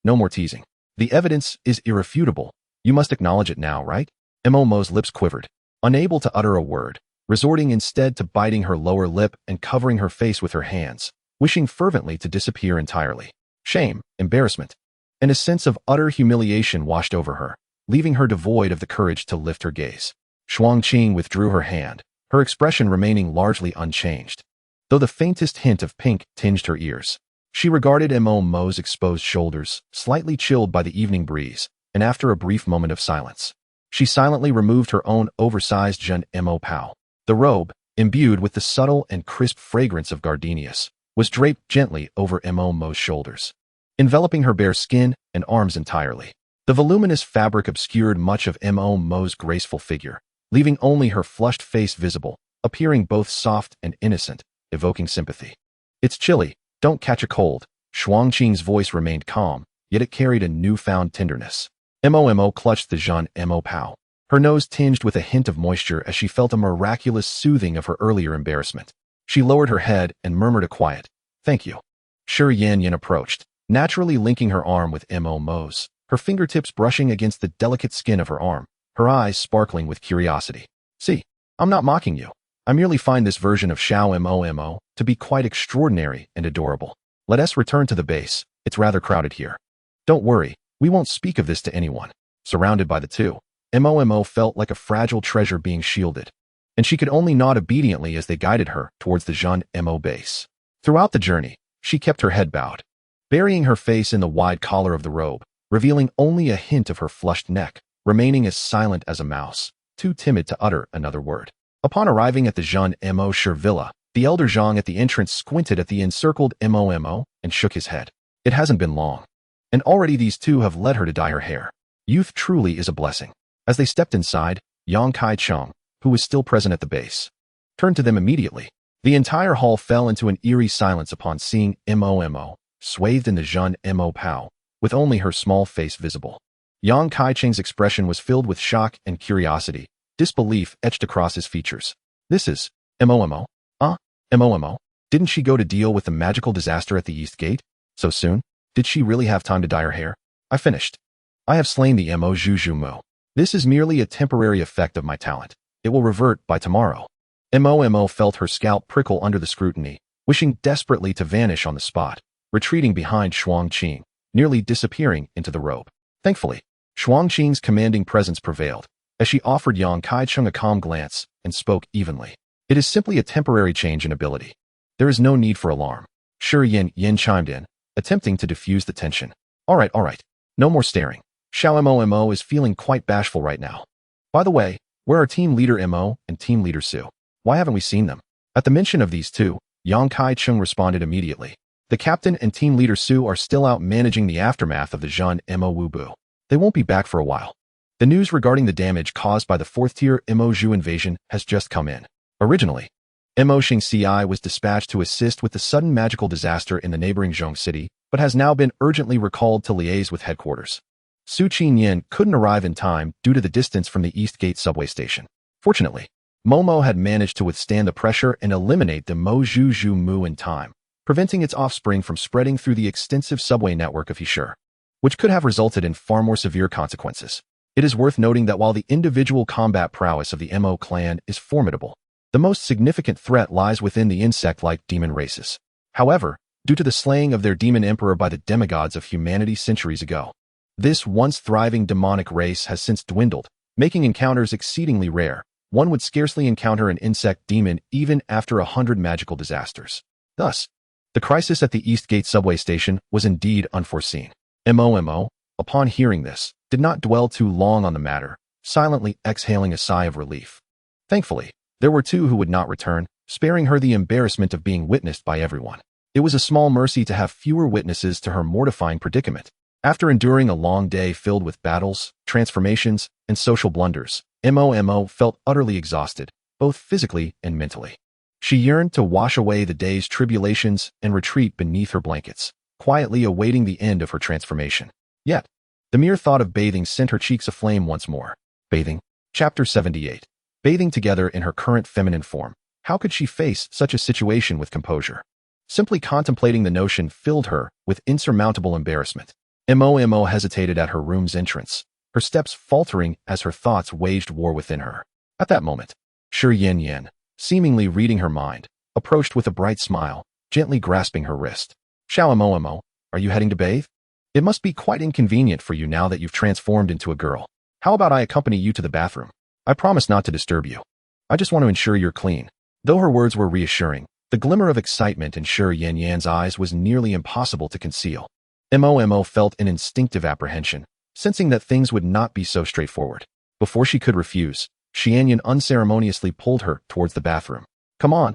no more teasing. The evidence is irrefutable. You must acknowledge it now, right? Mo's lips quivered, unable to utter a word, resorting instead to biting her lower lip and covering her face with her hands, wishing fervently to disappear entirely. Shame, embarrassment, and a sense of utter humiliation washed over her, leaving her devoid of the courage to lift her gaze. Shuangqing withdrew her hand, her expression remaining largely unchanged, though the faintest hint of pink tinged her ears. She regarded Mo's exposed shoulders, slightly chilled by the evening breeze, and after a brief moment of silence, she silently removed her own oversized Jun Mo Pao. The robe, imbued with the subtle and crisp fragrance of gardenias, was draped gently over Mo's shoulders, enveloping her bare skin and arms entirely. The voluminous fabric obscured much of Mo's graceful figure, leaving only her flushed face visible, appearing both soft and innocent, evoking sympathy. It's chilly, don't catch a cold. Shuangqing's voice remained calm, yet it carried a newfound tenderness. Mo clutched the Jun Mo Pao, her nose tinged with a hint of moisture as she felt a miraculous soothing of her earlier embarrassment. She lowered her head and murmured a quiet, "Thank you." Shi Yan approached, naturally linking her arm with Mo's, her fingertips brushing against the delicate skin of her arm, her eyes sparkling with curiosity. "See, I'm not mocking you. I merely find this version of Xiao Mo to be quite extraordinary and adorable. Let us return to the base. It's rather crowded here." Don't worry, we won't speak of this to anyone. Surrounded by the two, Momo felt like a fragile treasure being shielded, and she could only nod obediently as they guided her towards the Jean Mo base. Throughout the journey, she kept her head bowed, burying her face in the wide collar of the robe, revealing only a hint of her flushed neck, remaining as silent as a mouse, too timid to utter another word. Upon arriving at the Jean Mo villa, the elder Zhang at the entrance squinted at the encircled Momo and shook his head. It hasn't been long, and already these two have led her to dye her hair. Youth truly is a blessing. As they stepped inside, Yang Kai-chung, who was still present at the base, turned to them immediately. The entire hall fell into an eerie silence upon seeing Momo, swathed in the Jean Mo Pao, with only her small face visible. Yang Kai-chung's expression was filled with shock and curiosity, disbelief etched across his features. This is Momo? Momo? Didn't she go to deal with the magical disaster at the East Gate? So soon? Did she really have time to dye her hair? I finished. I have slain the Mo Juju Mo. This is merely a temporary effect of my talent. It will revert by tomorrow. Momo felt her scalp prickle under the scrutiny, wishing desperately to vanish on the spot, retreating behind Shuangqing, nearly disappearing into the robe. Thankfully, Shuangqing's commanding presence prevailed, as she offered Yang Kai-chung a calm glance and spoke evenly. It is simply a temporary change in ability. There is no need for alarm. Shi Yin chimed in, attempting to diffuse the tension. All right. No more staring. Xiao Mo is feeling quite bashful right now. By the way, where are Team Leader Mo and Team Leader Su? Why haven't we seen them? At the mention of these two, Yang Kai-chung responded immediately. The captain and Team Leader Su are still out managing the aftermath of the Jean Mo Wubu. They won't be back for a while. The news regarding the damage caused by the fourth-tier Mo Zhu invasion has just come in. Originally, Mo Xingci was dispatched to assist with the sudden magical disaster in the neighboring Zhong city, but has now been urgently recalled to liaise with headquarters. Su Qinyan couldn't arrive in time due to the distance from the East Gate subway station. Fortunately, Momo had managed to withstand the pressure and eliminate the Mo Zhu Mu in time, preventing its offspring from spreading through the extensive subway network of Heshi, which could have resulted in far more severe consequences. It is worth noting that while the individual combat prowess of the Mo clan is formidable, the most significant threat lies within the insect-like demon races. However, due to the slaying of their demon emperor by the demigods of humanity centuries ago, this once thriving demonic race has since dwindled, making encounters exceedingly rare. One would scarcely encounter an insect demon even after 100 magical disasters. Thus, the crisis at the East Gate subway station was indeed unforeseen. Momo, upon hearing this, did not dwell too long on the matter, silently exhaling a sigh of relief. Thankfully, there were two who would not return, sparing her the embarrassment of being witnessed by everyone. It was a small mercy to have fewer witnesses to her mortifying predicament. After enduring a long day filled with battles, transformations, and social blunders, Momo felt utterly exhausted, both physically and mentally. She yearned to wash away the day's tribulations and retreat beneath her blankets, quietly awaiting the end of her transformation. Yet, the mere thought of bathing sent her cheeks aflame once more. Bathing. Chapter 78. Bathing together in her current feminine form. How could she face such a situation with composure? Simply contemplating the notion filled her with insurmountable embarrassment. Momo hesitated at her room's entrance, her steps faltering as her thoughts waged war within her. At that moment, Shi Yin, seemingly reading her mind, approached with a bright smile, gently grasping her wrist. Xiao Momo, are you heading to bathe? It must be quite inconvenient for you now that you've transformed into a girl. How about I accompany you to the bathroom? I promise not to disturb you. I just want to ensure you're clean. Though her words were reassuring, the glimmer of excitement in Shi Yin's eyes was nearly impossible to conceal. Momo felt an instinctive apprehension, sensing that things would not be so straightforward. Before she could refuse, Xianyan unceremoniously pulled her towards the bathroom. Come on.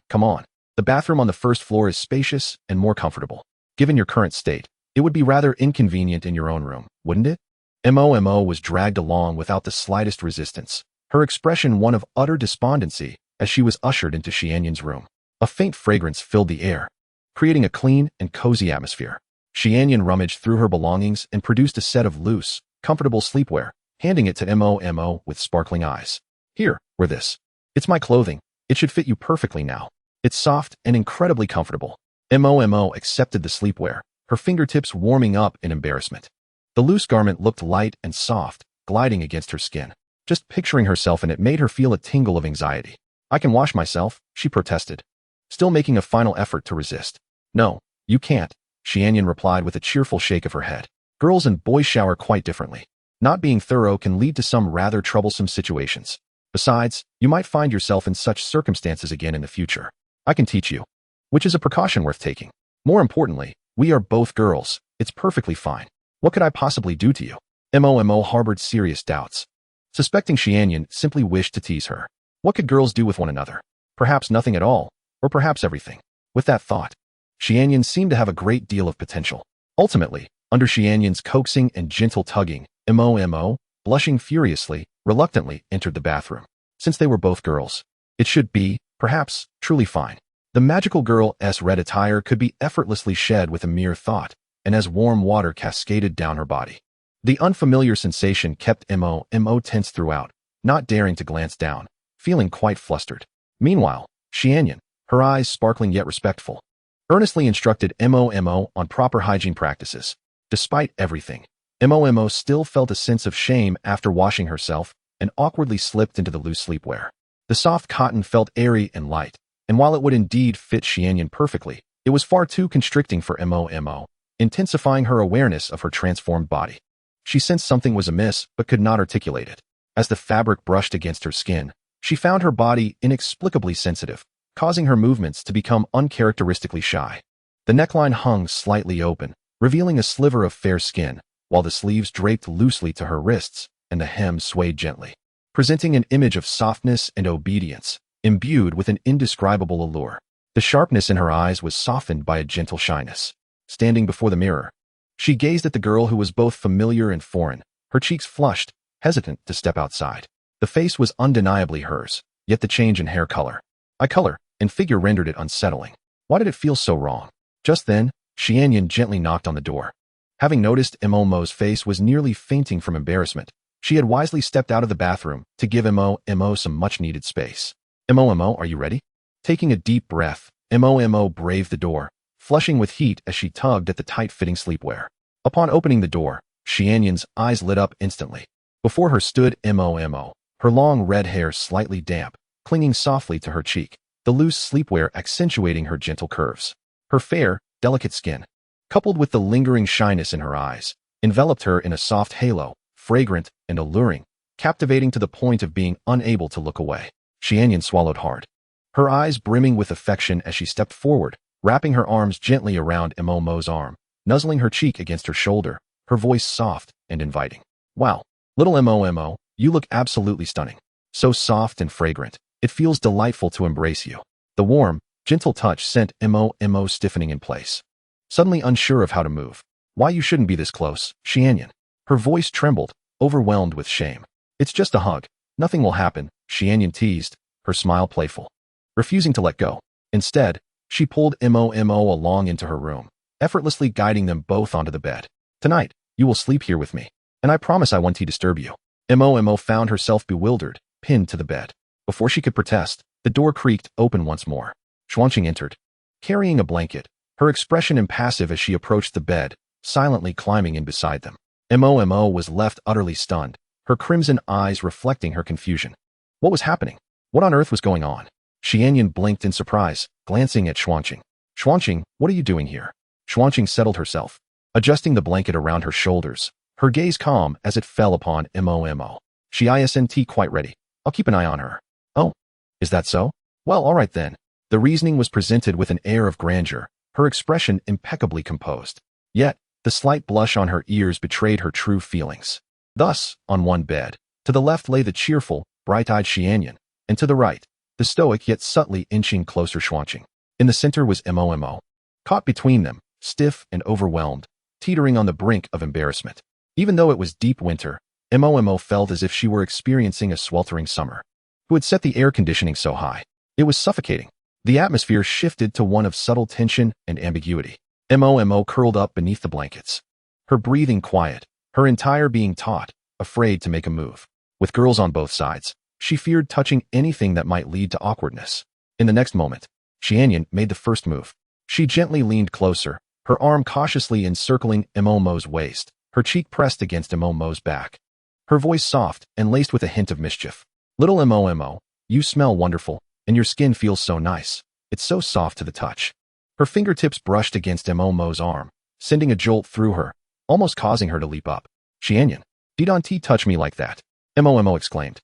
The bathroom on the first floor is spacious and more comfortable. Given your current state, it would be rather inconvenient in your own room, wouldn't it? Momo was dragged along without the slightest resistance, her expression one of utter despondency as she was ushered into Xianyan's room. A faint fragrance filled the air, creating a clean and cozy atmosphere. Xianyan rummaged through her belongings and produced a set of loose, comfortable sleepwear, handing it to Momo with sparkling eyes. Here, wear this. It's my clothing. It should fit you perfectly now. It's soft and incredibly comfortable. Momo accepted the sleepwear, her fingertips warming up in embarrassment. The loose garment looked light and soft, gliding against her skin. Just picturing herself in it made her feel a tingle of anxiety. I can wash myself, she protested, still making a final effort to resist. No, you can't, Xianyan replied with a cheerful shake of her head. Girls and boys shower quite differently. Not being thorough can lead to some rather troublesome situations. Besides, you might find yourself in such circumstances again in the future. I can teach you. Which is a precaution worth taking. More importantly, we are both girls. It's perfectly fine. What could I possibly do to you? Mo harbored serious doubts. Suspecting Xianyan simply wished to tease her. What could girls do with one another? Perhaps nothing at all, or perhaps everything. With that thought, Xianyan seemed to have a great deal of potential. Ultimately, under Xianyan's coaxing and gentle tugging, Mo, blushing furiously, reluctantly entered the bathroom. Since they were both girls, it should be, perhaps, truly fine. The magical girl's red attire could be effortlessly shed with a mere thought, and as warm water cascaded down her body. The unfamiliar sensation kept Mo tense throughout, not daring to glance down, feeling quite flustered. Meanwhile, Xianyan, her eyes sparkling yet respectful, earnestly instructed Mo on proper hygiene practices. Despite everything, Mo still felt a sense of shame after washing herself and awkwardly slipped into the loose sleepwear. The soft cotton felt airy and light, and while it would indeed fit Xianyan perfectly, it was far too constricting for Mo, intensifying her awareness of her transformed body. She sensed something was amiss but could not articulate it. As the fabric brushed against her skin, she found her body inexplicably sensitive, causing her movements to become uncharacteristically shy. The neckline hung slightly open, revealing a sliver of fair skin, while the sleeves draped loosely to her wrists and the hem swayed gently, presenting an image of softness and obedience, imbued with an indescribable allure. The sharpness in her eyes was softened by a gentle shyness. Standing before the mirror, she gazed at the girl who was both familiar and foreign, her cheeks flushed, hesitant to step outside. The face was undeniably hers, yet the change in hair color, eye color, and figure rendered it unsettling. Why did it feel so wrong? Just then, Xianyan gently knocked on the door. Having noticed Mo's face was nearly fainting from embarrassment, she had wisely stepped out of the bathroom to give Mo some much-needed space. Mo, are you ready? Taking a deep breath, Mo braved the door, flushing with heat as she tugged at the tight-fitting sleepwear. Upon opening the door, Xianyan's eyes lit up instantly. Before her stood Mo, her long red hair slightly damp, clinging softly to her cheek, the loose sleepwear accentuating her gentle curves. Her fair, delicate skin, coupled with the lingering shyness in her eyes, enveloped her in a soft halo, fragrant and alluring, captivating to the point of being unable to look away. Xianyan swallowed hard, her eyes brimming with affection as she stepped forward, wrapping her arms gently around Mo's arm, nuzzling her cheek against her shoulder, her voice soft and inviting. Wow, little Mo, you look absolutely stunning. So soft and fragrant, it feels delightful to embrace you. The warm, gentle touch sent Mo stiffening in place, suddenly unsure of how to move. Why you shouldn't be this close, Xianyan. Her voice trembled, overwhelmed with shame. It's just a hug. Nothing will happen, Xianyan teased, her smile playful, refusing to let go. Instead, she pulled Mo along into her room, effortlessly guiding them both onto the bed. Tonight, you will sleep here with me, and I promise I won't disturb you. Mo found herself bewildered, pinned to the bed. Before she could protest, the door creaked open once more. Xuanqing entered, carrying a blanket, her expression impassive as she approached the bed, silently climbing in beside them. Mo was left utterly stunned, her crimson eyes reflecting her confusion. What was happening? What on earth was going on? Xianyan blinked in surprise, glancing at Xuanqing. Xuanqing, what are you doing here? Xuanqing settled herself, adjusting the blanket around her shoulders, her gaze calm as it fell upon Mo. She isn't quite ready. I'll keep an eye on her. Oh, is that so? Well, all right then. The reasoning was presented with an air of grandeur, her expression impeccably composed. Yet, the slight blush on her ears betrayed her true feelings. Thus, on one bed, to the left lay the cheerful, bright-eyed Xianyan, and to the right, the stoic yet subtly inching closer Xuanqing. In the center was Mo, caught between them, stiff and overwhelmed, teetering on the brink of embarrassment. Even though it was deep winter, Mo felt as if she were experiencing a sweltering summer. Who had set the air conditioning so high? It was suffocating. The atmosphere shifted to one of subtle tension and ambiguity. Mo curled up beneath the blankets, her breathing quiet, her entire being taut, afraid to make a move. With girls on both sides, she feared touching anything that might lead to awkwardness. In the next moment, Xianyan made the first move. She gently leaned closer, her arm cautiously encircling Mo's waist, her cheek pressed against Mo's back. Her voice soft and laced with a hint of mischief. Little Mo, you smell wonderful, and your skin feels so nice. It's so soft to the touch. Her fingertips brushed against Mo's arm, sending a jolt through her, almost causing her to leap up. Xianyan, don't touch me like that, Momo exclaimed,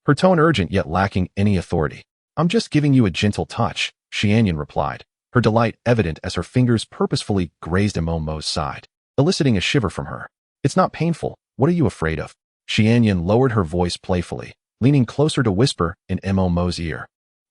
her tone urgent yet lacking any authority. I'm just giving you a gentle touch, Xianyan replied, her delight evident as her fingers purposefully grazed Momo's side, eliciting a shiver from her. It's not painful, what are you afraid of? Xianyan lowered her voice playfully, leaning closer to whisper in Momo's ear,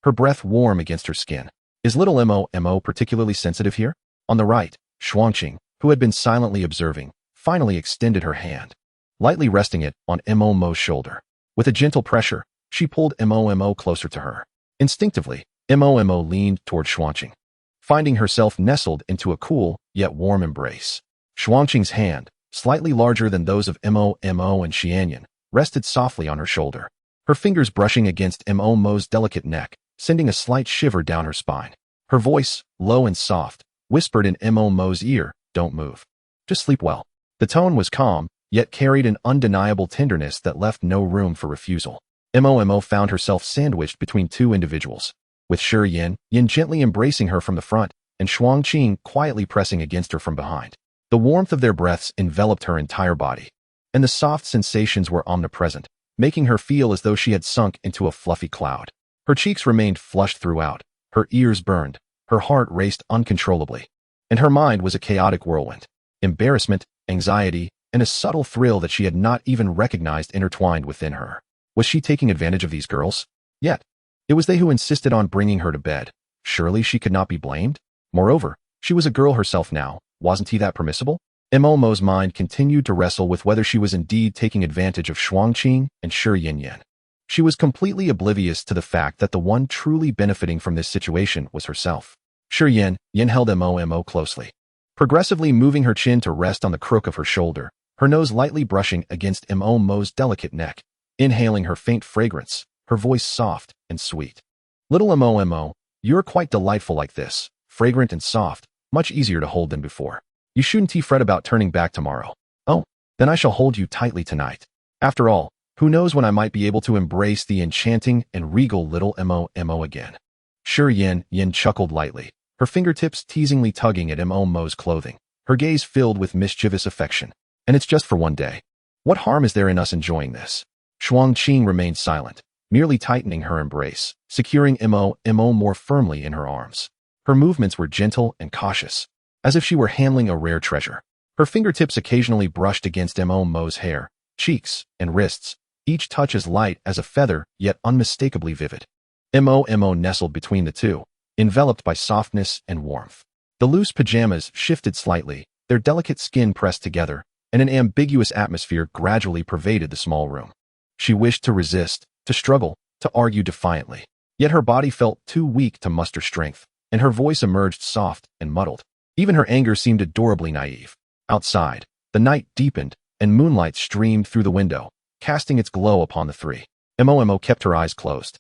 her breath warm against her skin. Is little Mo particularly sensitive here? On the right, Shuangqing, who had been silently observing, finally extended her hand, lightly resting it on Mo's shoulder. With a gentle pressure, she pulled Mo closer to her. Instinctively, Mo leaned toward Shuangqing, finding herself nestled into a cool yet warm embrace. Shuangqing's hand, slightly larger than those of Mo and Xianyan, rested softly on her shoulder, her fingers brushing against Mo's delicate neck, sending a slight shiver down her spine. Her voice, low and soft, whispered in Mo's ear, "Don't move. Just sleep well." The tone was calm, yet carried an undeniable tenderness that left no room for refusal. Mo found herself sandwiched between two individuals, with Shi Yin gently embracing her from the front, and Shuangqing quietly pressing against her from behind. The warmth of their breaths enveloped her entire body, and the soft sensations were omnipresent, making her feel as though she had sunk into a fluffy cloud. Her cheeks remained flushed throughout, her ears burned, her heart raced uncontrollably, and her mind was a chaotic whirlwind. Embarrassment, anxiety, and a subtle thrill that she had not even recognized intertwined within her. Was she taking advantage of these girls? Yet, it was they who insisted on bringing her to bed. Surely she could not be blamed? Moreover, she was a girl herself now. Wasn't he that permissible? Mo's mind continued to wrestle with whether she was indeed taking advantage of Shuangqing and Shi Yin. She was completely oblivious to the fact that the one truly benefiting from this situation was herself. Shi Yin held Mo closely, progressively moving her chin to rest on the crook of her shoulder, her nose lightly brushing against Mo's delicate neck, inhaling her faint fragrance, her voice soft and sweet. Little Mo, you're quite delightful like this, fragrant and soft, much easier to hold than before. You shouldn't fret about turning back tomorrow. Oh, then I shall hold you tightly tonight. After all, who knows when I might be able to embrace the enchanting and regal little Mo again. Shi Yin chuckled lightly, her fingertips teasingly tugging at Mo's clothing, her gaze filled with mischievous affection. And it's just for one day. What harm is there in us enjoying this? Shuangqing remained silent, merely tightening her embrace, securing Mo more firmly in her arms. Her movements were gentle and cautious, as if she were handling a rare treasure. Her fingertips occasionally brushed against Mo's hair, cheeks, and wrists, each touch as light as a feather yet unmistakably vivid. Mo nestled between the two, enveloped by softness and warmth. The loose pajamas shifted slightly, their delicate skin pressed together, and an ambiguous atmosphere gradually pervaded the small room. She wished to resist, to struggle, to argue defiantly. Yet her body felt too weak to muster strength, and her voice emerged soft and muddled. Even her anger seemed adorably naive. Outside, the night deepened, and moonlight streamed through the window, casting its glow upon the three. Mo kept her eyes closed,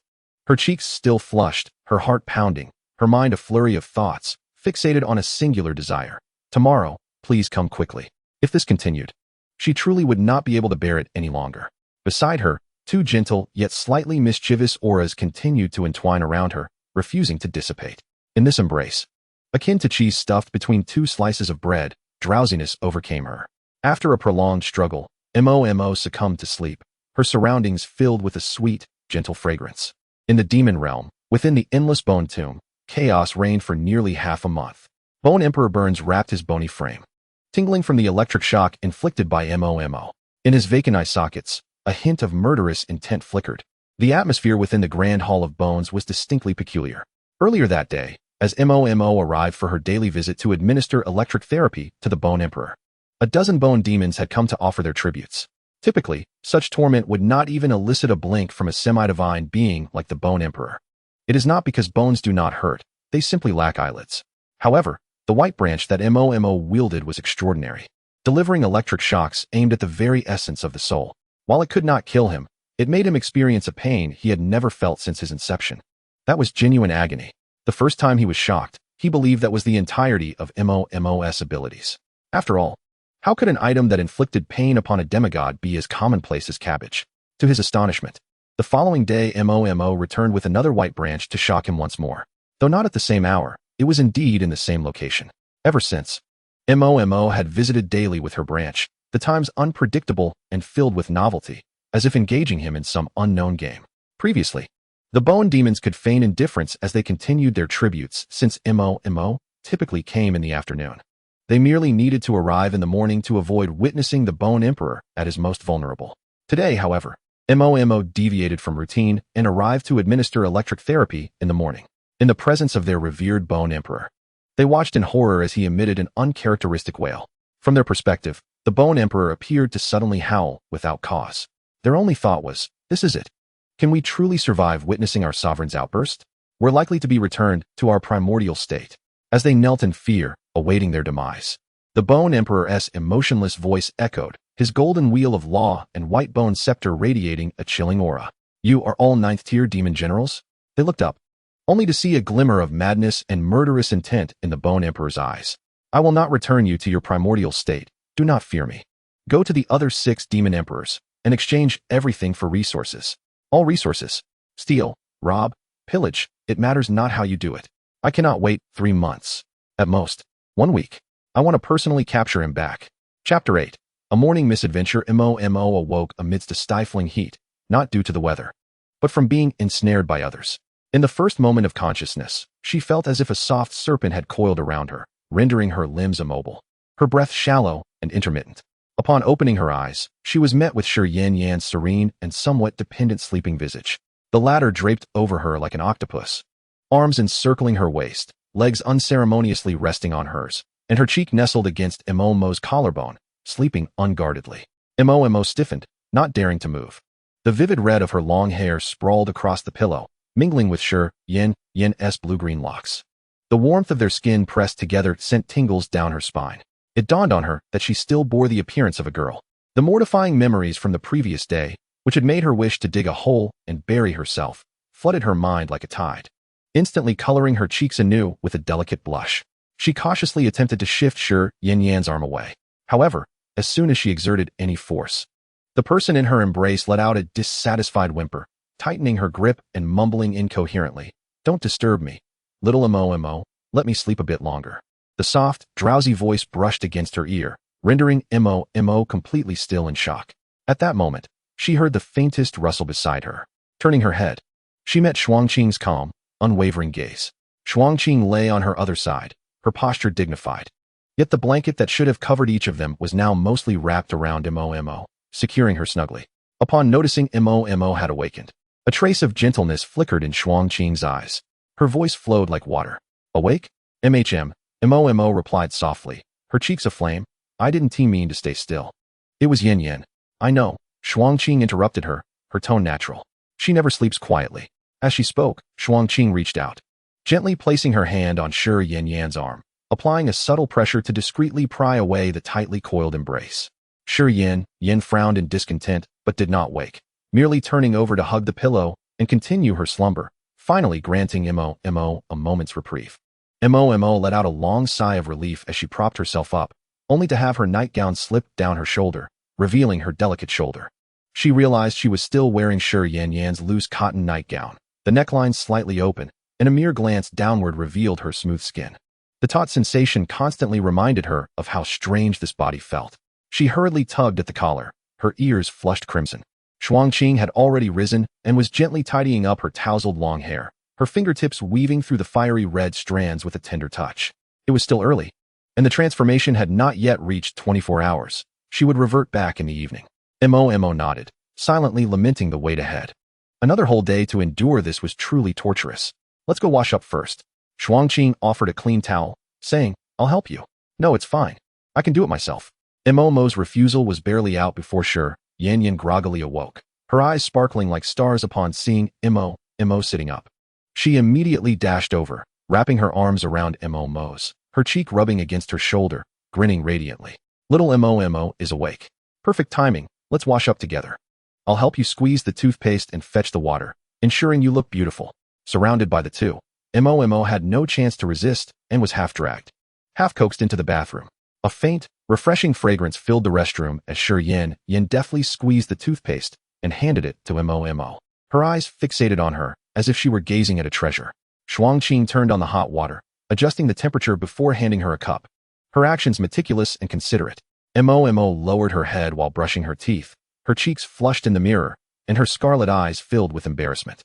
her cheeks still flushed, her heart pounding, her mind a flurry of thoughts, fixated on a singular desire. Tomorrow, please come quickly. If this continued, she truly would not be able to bear it any longer. Beside her, two gentle yet slightly mischievous auras continued to entwine around her, refusing to dissipate. In this embrace, akin to cheese stuffed between two slices of bread, drowsiness overcame her. After a prolonged struggle, Mo succumbed to sleep, her surroundings filled with a sweet, gentle fragrance. In the demon realm, within the endless bone tomb, chaos reigned for nearly half a month. Bone Emperor Burns wrapped his bony frame, tingling from the electric shock inflicted by Mo. In his vacant eye sockets, a hint of murderous intent flickered. The atmosphere within the Grand Hall of Bones was distinctly peculiar. Earlier that day, as Mo arrived for her daily visit to administer electric therapy to the Bone Emperor, a dozen bone demons had come to offer their tributes. Typically, such torment would not even elicit a blink from a semi-divine being like the Bone Emperor. It is not because bones do not hurt, they simply lack eyelids. However, the white branch that Mo wielded was extraordinary, delivering electric shocks aimed at the very essence of the soul. While it could not kill him, it made him experience a pain he had never felt since his inception. That was genuine agony. The first time he was shocked, he believed that was the entirety of Mo's abilities. After all, how could an item that inflicted pain upon a demigod be as commonplace as cabbage? To his astonishment, the following day Mo returned with another white branch to shock him once more. Though not at the same hour, it was indeed in the same location. Ever since, Mo had visited daily with her branch, the times unpredictable and filled with novelty, as if engaging him in some unknown game. Previously, the bone demons could feign indifference as they continued their tributes, since Mo typically came in the afternoon. They merely needed to arrive in the morning to avoid witnessing the Bone Emperor at his most vulnerable. Today, however, Mo deviated from routine and arrived to administer electric therapy in the morning, in the presence of their revered Bone Emperor. They watched in horror as he emitted an uncharacteristic wail. From their perspective, the Bone Emperor appeared to suddenly howl without cause. Their only thought was, this is it. Can we truly survive witnessing our sovereign's outburst? We're likely to be returned to our primordial state. As they knelt in fear, awaiting their demise, the Bone Emperor's emotionless voice echoed, his golden wheel of law and white bone scepter radiating a chilling aura. You are all ninth-tier demon generals? They looked up, only to see a glimmer of madness and murderous intent in the Bone Emperor's eyes. I will not return you to your primordial state. Do not fear me. Go to the other 6 demon emperors and exchange everything for resources. All resources. Steal, rob, pillage. It matters not how you do it. I cannot wait 3 months. At most, 1 week. I want to personally capture him back. Chapter 8. A morning misadventure. Mo awoke amidst a stifling heat, not due to the weather, but from being ensnared by others. In the first moment of consciousness, she felt as if a soft serpent had coiled around her, rendering her limbs immobile, her breath shallow and intermittent. Upon opening her eyes, she was met with Shi Yanyan's serene and somewhat dependent sleeping visage. The latter draped over her like an octopus, arms encircling her waist, legs unceremoniously resting on hers, and her cheek nestled against Mo's collarbone, sleeping unguardedly. Mo stiffened, not daring to move. The vivid red of her long hair sprawled across the pillow, mingling with Shi Yan's blue-green locks. The warmth of their skin pressed together sent tingles down her spine. It dawned on her that she still bore the appearance of a girl. The mortifying memories from the previous day, which had made her wish to dig a hole and bury herself, flooded her mind like a tide, instantly coloring her cheeks anew with a delicate blush. She cautiously attempted to shift Shi Yanyan's arm away. However, as soon as she exerted any force, the person in her embrace let out a dissatisfied whimper, tightening her grip and mumbling incoherently, "Don't disturb me. Little Mo, let me sleep a bit longer." The soft, drowsy voice brushed against her ear, rendering Mo completely still in shock. At that moment, she heard the faintest rustle beside her. Turning her head, she met Shuangqing's calm, unwavering gaze. Shuangqing lay on her other side, her posture dignified. Yet the blanket that should have covered each of them was now mostly wrapped around Mo, securing her snugly. Upon noticing Mo had awakened, a trace of gentleness flickered in Shuangqing's eyes. Her voice flowed like water. "Awake? Mo replied softly, her cheeks aflame. "I didn't mean to stay still." "It was Yan. I know." Shuangqing interrupted her, her tone natural. "She never sleeps quietly." As she spoke, Shuangqing reached out, gently placing her hand on Shi Yanyan's arm, applying a subtle pressure to discreetly pry away the tightly coiled embrace. Shi Yan frowned in discontent, but did not wake, merely turning over to hug the pillow and continue her slumber, finally granting Mo a moment's reprieve. Mo let out a long sigh of relief as she propped herself up, only to have her nightgown slip down her shoulder, revealing her delicate shoulder. She realized she was still wearing Shi Yanyan's loose cotton nightgown, the neckline slightly open, and a mere glance downward revealed her smooth skin. The taut sensation constantly reminded her of how strange this body felt. She hurriedly tugged at the collar, her ears flushed crimson. Shuangqing had already risen and was gently tidying up her tousled long hair, her fingertips weaving through the fiery red strands with a tender touch. It was still early, and the transformation had not yet reached 24 hours. She would revert back in the evening. Mo nodded, silently lamenting the wait ahead. Another whole day to endure this was truly torturous. "Let's go wash up first." Shuangqing offered a clean towel, saying, "I'll help you." "No, it's fine. I can do it myself." Mo's refusal was barely out before Shi Yanyan groggily awoke, her eyes sparkling like stars upon seeing Mo sitting up. She immediately dashed over, wrapping her arms around Mo's, her cheek rubbing against her shoulder, grinning radiantly. "Little Mo is awake. Perfect timing. Let's wash up together. I'll help you squeeze the toothpaste and fetch the water, ensuring you look beautiful." Surrounded by the two, Mo had no chance to resist and was half dragged, half coaxed into the bathroom. A faint, refreshing fragrance filled the restroom as Shi Yan deftly squeezed the toothpaste and handed it to Mo. Her eyes fixated on her, as if she were gazing at a treasure. Shuangqing turned on the hot water, adjusting the temperature before handing her a cup. her actions meticulous and considerate. Mo lowered her head while brushing her teeth, her cheeks flushed in the mirror, and her scarlet eyes filled with embarrassment.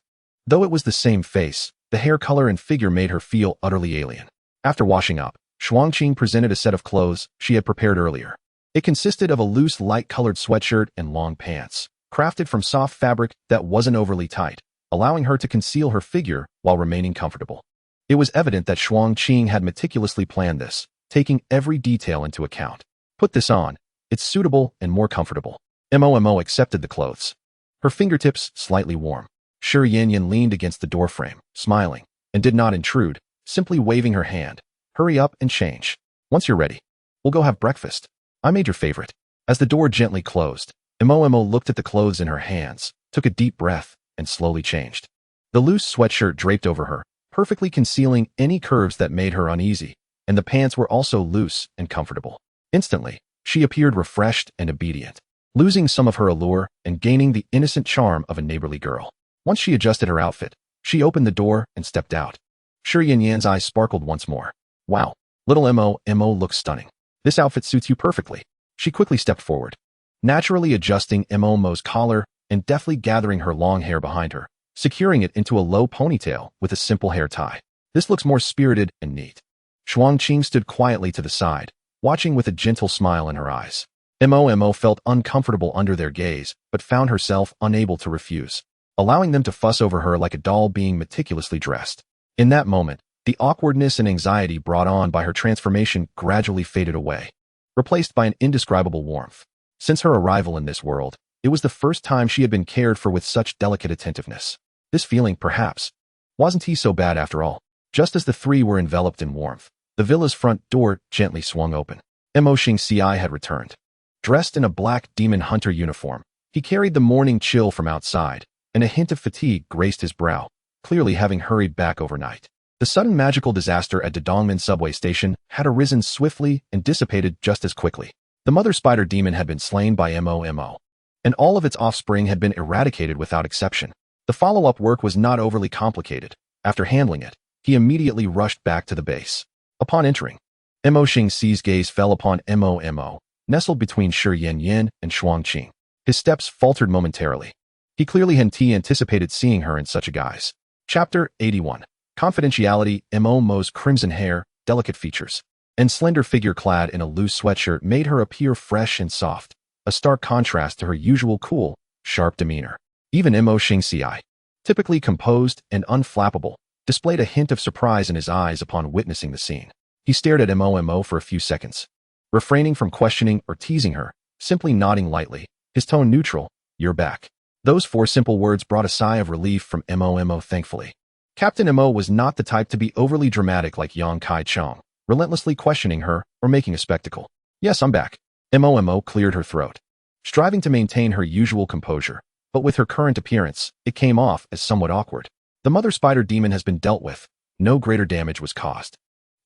Though it was the same face, the hair color and figure made her feel utterly alien. After washing up, Shuangqing presented a set of clothes she had prepared earlier. It consisted of a loose, light-colored sweatshirt and long pants, crafted from soft fabric that wasn't overly tight, allowing her to conceal her figure while remaining comfortable. It was evident that Shuangqing had meticulously planned this, taking every detail into account. Put this on. It's suitable and more comfortable. Mo accepted the clothes. Her fingertips slightly warm. Shi Yanyan leaned against the doorframe, smiling, and did not intrude, simply waving her hand. Hurry up and change. Once you're ready, we'll go have breakfast. I made your favorite. As the door gently closed, Mo looked at the clothes in her hands, took a deep breath, and slowly changed. The loose sweatshirt draped over her, perfectly concealing any curves that made her uneasy, and the pants were also loose and comfortable. Instantly, she appeared refreshed and obedient, losing some of her allure and gaining the innocent charm of a neighborly girl. Once she adjusted her outfit, she opened the door and stepped out. Shi Yanyan's eyes sparkled once more. Wow, little Mo looks stunning. This outfit suits you perfectly. She quickly stepped forward, naturally adjusting Mo's collar and deftly gathering her long hair behind her, securing it into a low ponytail with a simple hair tie. This looks more spirited and neat. Shuangqing stood quietly to the side, watching with a gentle smile in her eyes. Mo felt uncomfortable under their gaze, but found herself unable to refuse, allowing them to fuss over her like a doll being meticulously dressed. In that moment, the awkwardness and anxiety brought on by her transformation gradually faded away, replaced by an indescribable warmth. Since her arrival in this world, it was the first time she had been cared for with such delicate attentiveness. This feeling, perhaps, wasn't he so bad after all. Just as the three were enveloped in warmth, the villa's front door gently swung open. Mo Xingci had returned. Dressed in a black demon hunter uniform, he carried the morning chill from outside, and a hint of fatigue graced his brow, clearly having hurried back overnight. The sudden magical disaster at Dongmen subway station had arisen swiftly and dissipated just as quickly. The mother spider demon had been slain by Mo, and all of its offspring had been eradicated without exception. The follow-up work was not overly complicated. After handling it, he immediately rushed back to the base. Upon entering, Mo Xingci's gaze fell upon Mo, nestled between Shi Yanyan and Shuangqing. His steps faltered momentarily. He clearly hadn't anticipated seeing her in such a guise. Chapter 81. Confidentiality. Mo's crimson hair, delicate features, and slender figure clad in a loose sweatshirt made her appear fresh and soft, a stark contrast to her usual cool, sharp demeanor. Even Mo Xingci, typically composed and unflappable, displayed a hint of surprise in his eyes upon witnessing the scene. He stared at Mo for a few seconds, refraining from questioning or teasing her, simply nodding lightly, his tone neutral. You're back. Those 4 simple words brought a sigh of relief from Mo thankfully. Captain Mo was not the type to be overly dramatic like Yang Kai Chong, relentlessly questioning her or making a spectacle. Yes, I'm back. Mo cleared her throat, striving to maintain her usual composure, but with her current appearance, it came off as somewhat awkward. The mother spider demon has been dealt with. No greater damage was caused.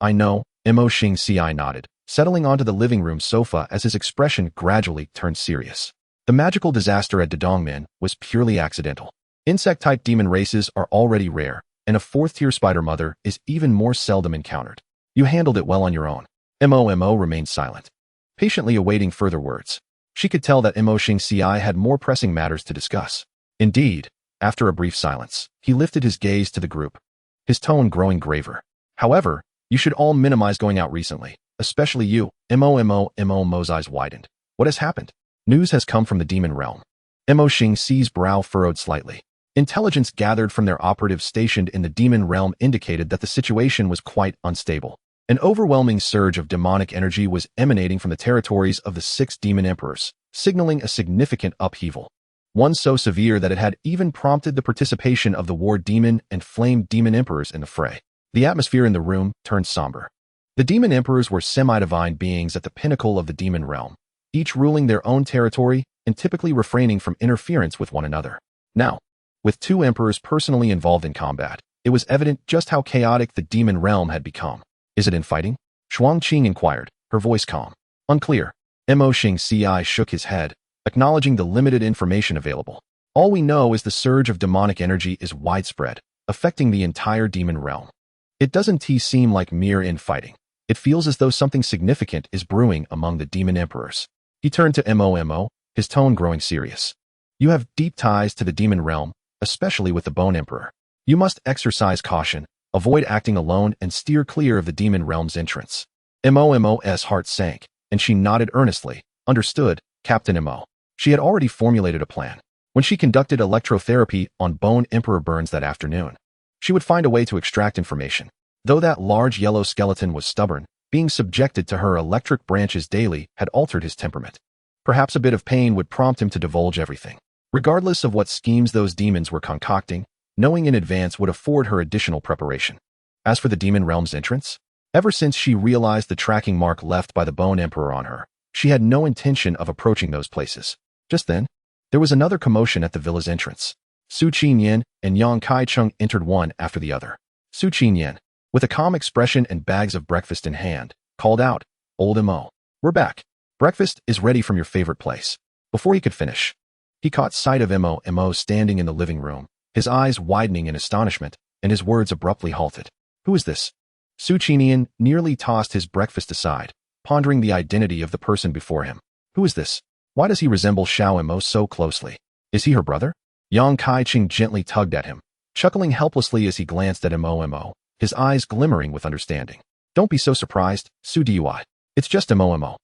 I know, Mo Xingci nodded, settling onto the living room sofa as his expression gradually turned serious. The magical disaster at Dongmen was purely accidental. Insect-type demon races are already rare, and a 4th-tier spider mother is even more seldom encountered. You handled it well on your own. Mo remained silent, patiently awaiting further words. She could tell that Mo Xingci had more pressing matters to discuss. Indeed, after a brief silence, he lifted his gaze to the group, his tone growing graver. However, you should all minimize going out recently, especially you. Mo's eyes widened. What has happened? News has come from the demon realm. Mo Xingci's brow furrowed slightly. Intelligence gathered from their operatives stationed in the demon realm indicated that the situation was quite unstable. An overwhelming surge of demonic energy was emanating from the territories of the 6 demon emperors, signaling a significant upheaval. One so severe that it had even prompted the participation of the war demon and flame demon emperors in the fray. The atmosphere in the room turned somber. The demon emperors were semi-divine beings at the pinnacle of the demon realm, each ruling their own territory and typically refraining from interference with one another. Now, with 2 emperors personally involved in combat, it was evident just how chaotic the demon realm had become. Is it infighting? Shuangqing inquired, her voice calm. Unclear. Mo Xingci shook his head, acknowledging the limited information available. All we know is the surge of demonic energy is widespread, affecting the entire demon realm. It doesn't seem like mere infighting. It feels as though something significant is brewing among the demon emperors. He turned to Mo, his tone growing serious. You have deep ties to the demon realm, especially with the Bone Emperor. You must exercise caution, avoid acting alone, and steer clear of the demon realm's entrance. Mo's heart sank, and she nodded earnestly. Understood, Captain Mo. She had already formulated a plan. When she conducted electrotherapy on Bone Emperor Burns that afternoon, she would find a way to extract information. Though that large yellow skeleton was stubborn, being subjected to her electric branches daily had altered his temperament. Perhaps a bit of pain would prompt him to divulge everything. Regardless of what schemes those demons were concocting, knowing in advance would afford her additional preparation. As for the demon realm's entrance, ever since she realized the tracking mark left by the Bone Emperor on her, she had no intention of approaching those places. Just then, there was another commotion at the villa's entrance. Su Qinyan and Yang Kai-chung entered one after the other. Su Qinyan, with a calm expression and bags of breakfast in hand, called out, Old Mo, we're back. Breakfast is ready from your favorite place. Before he could finish, he caught sight of Mo standing in the living room, his eyes widening in astonishment, and his words abruptly halted. Who is this? Su Qinyan nearly tossed his breakfast aside, pondering the identity of the person before him. Who is this? Why does he resemble Xiao Mo so closely? Is he her brother? Yang Kai-chung gently tugged at him, chuckling helplessly as he glanced at Mo, his eyes glimmering with understanding. Don't be so surprised, Su Dui. It's just Mo.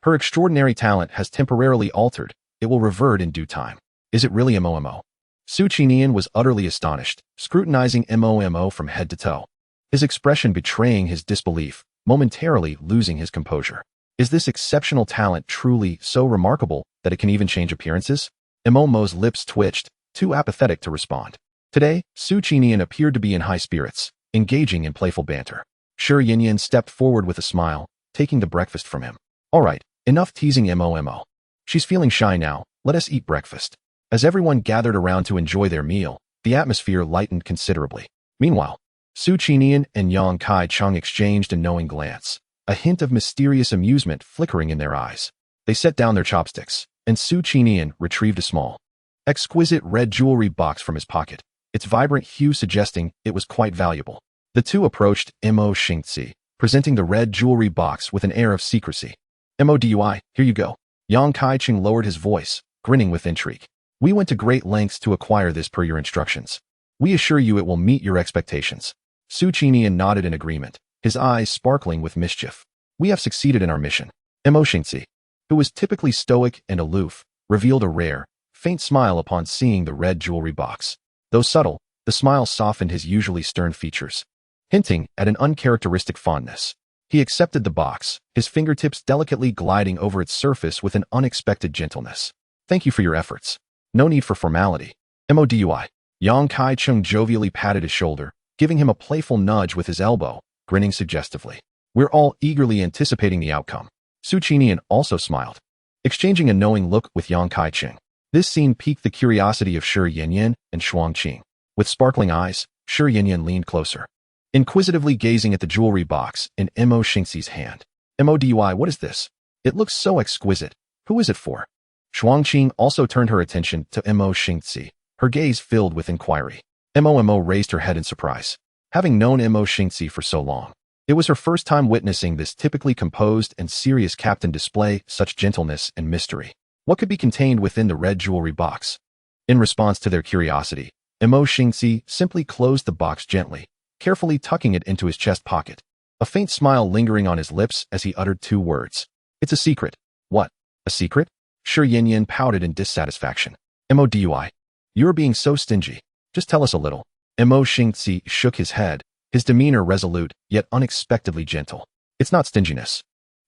Her extraordinary talent has temporarily altered. It will revert in due time. Is it really Mo? Su Qinyan was utterly astonished, scrutinizing Mo from head to toe, his expression betraying his disbelief, momentarily losing his composure. Is this exceptional talent truly so remarkable that it can even change appearances? Mo's lips twitched, too apathetic to respond. Today, Su Qinyan appeared to be in high spirits, engaging in playful banter. Shi Yinyan stepped forward with a smile, taking the breakfast from him. All right, enough teasing Mo. She's feeling shy now, let us eat breakfast. As everyone gathered around to enjoy their meal, the atmosphere lightened considerably. Meanwhile, Su Qinyan and Yang Kai-chung exchanged a knowing glance, a hint of mysterious amusement flickering in their eyes. They set down their chopsticks, and Su Qinyan retrieved a small, exquisite red jewelry box from his pocket, its vibrant hue suggesting it was quite valuable. The two approached Mo Xingzi, presenting the red jewelry box with an air of secrecy. Modui, here you go. Yang Kai-chung lowered his voice, grinning with intrigue. We went to great lengths to acquire this per your instructions. We assure you it will meet your expectations. Su Qinyan nodded in agreement, his eyes sparkling with mischief. We have succeeded in our mission. Mo Xingzi, who was typically stoic and aloof, revealed a rare, faint smile upon seeing the red jewelry box. Though subtle, the smile softened his usually stern features, hinting at an uncharacteristic fondness. He accepted the box, his fingertips delicately gliding over its surface with an unexpected gentleness. Thank you for your efforts. No need for formality. Modui. Yang Kai-chung jovially patted his shoulder, giving him a playful nudge with his elbow, grinning suggestively. We're all eagerly anticipating the outcome. Su Qinyan also smiled, exchanging a knowing look with Yang Kai-chung. This scene piqued the curiosity of Shi Yinyan and Shuang Qing. With sparkling eyes, Shi Yinyan leaned closer, inquisitively gazing at the jewelry box in Mo Xingzi's hand. Modui, what is this? It looks so exquisite. Who is it for? Shuang Qing also turned her attention to Mo Xingzi, her gaze filled with inquiry. Mo raised her head in surprise. Having known Mo Xingzi for so long, it was her first time witnessing this typically composed and serious captain display such gentleness and mystery. What could be contained within the red jewelry box? In response to their curiosity, Mo Xingzi simply closed the box gently, carefully tucking it into his chest pocket, a faint smile lingering on his lips as he uttered two words. It's a secret. What? A secret? Shi Yinyan pouted in dissatisfaction. Modui, you're being so stingy. Just tell us a little. Mo Xingzi shook his head, his demeanor resolute, yet unexpectedly gentle. It's not stinginess.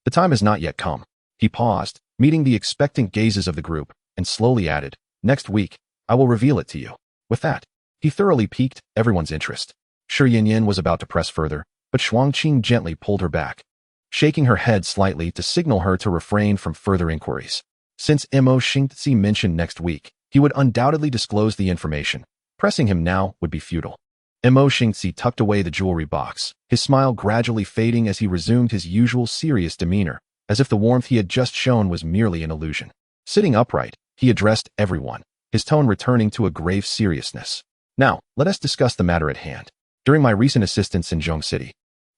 The time has not yet come. He paused, meeting the expectant gazes of the group, and slowly added, next week, I will reveal it to you. With that, he thoroughly piqued everyone's interest. Shi Yinyan was about to press further, but Shuang Qing gently pulled her back, shaking her head slightly to signal her to refrain from further inquiries. Since Mo Xingzi mentioned next week, he would undoubtedly disclose the information. Pressing him now would be futile. Mo Xingzi tucked away the jewelry box, his smile gradually fading as he resumed his usual serious demeanor, as if the warmth he had just shown was merely an illusion. Sitting upright, he addressed everyone, his tone returning to a grave seriousness. Now, let us discuss the matter at hand. During my recent assistance in Zhong City,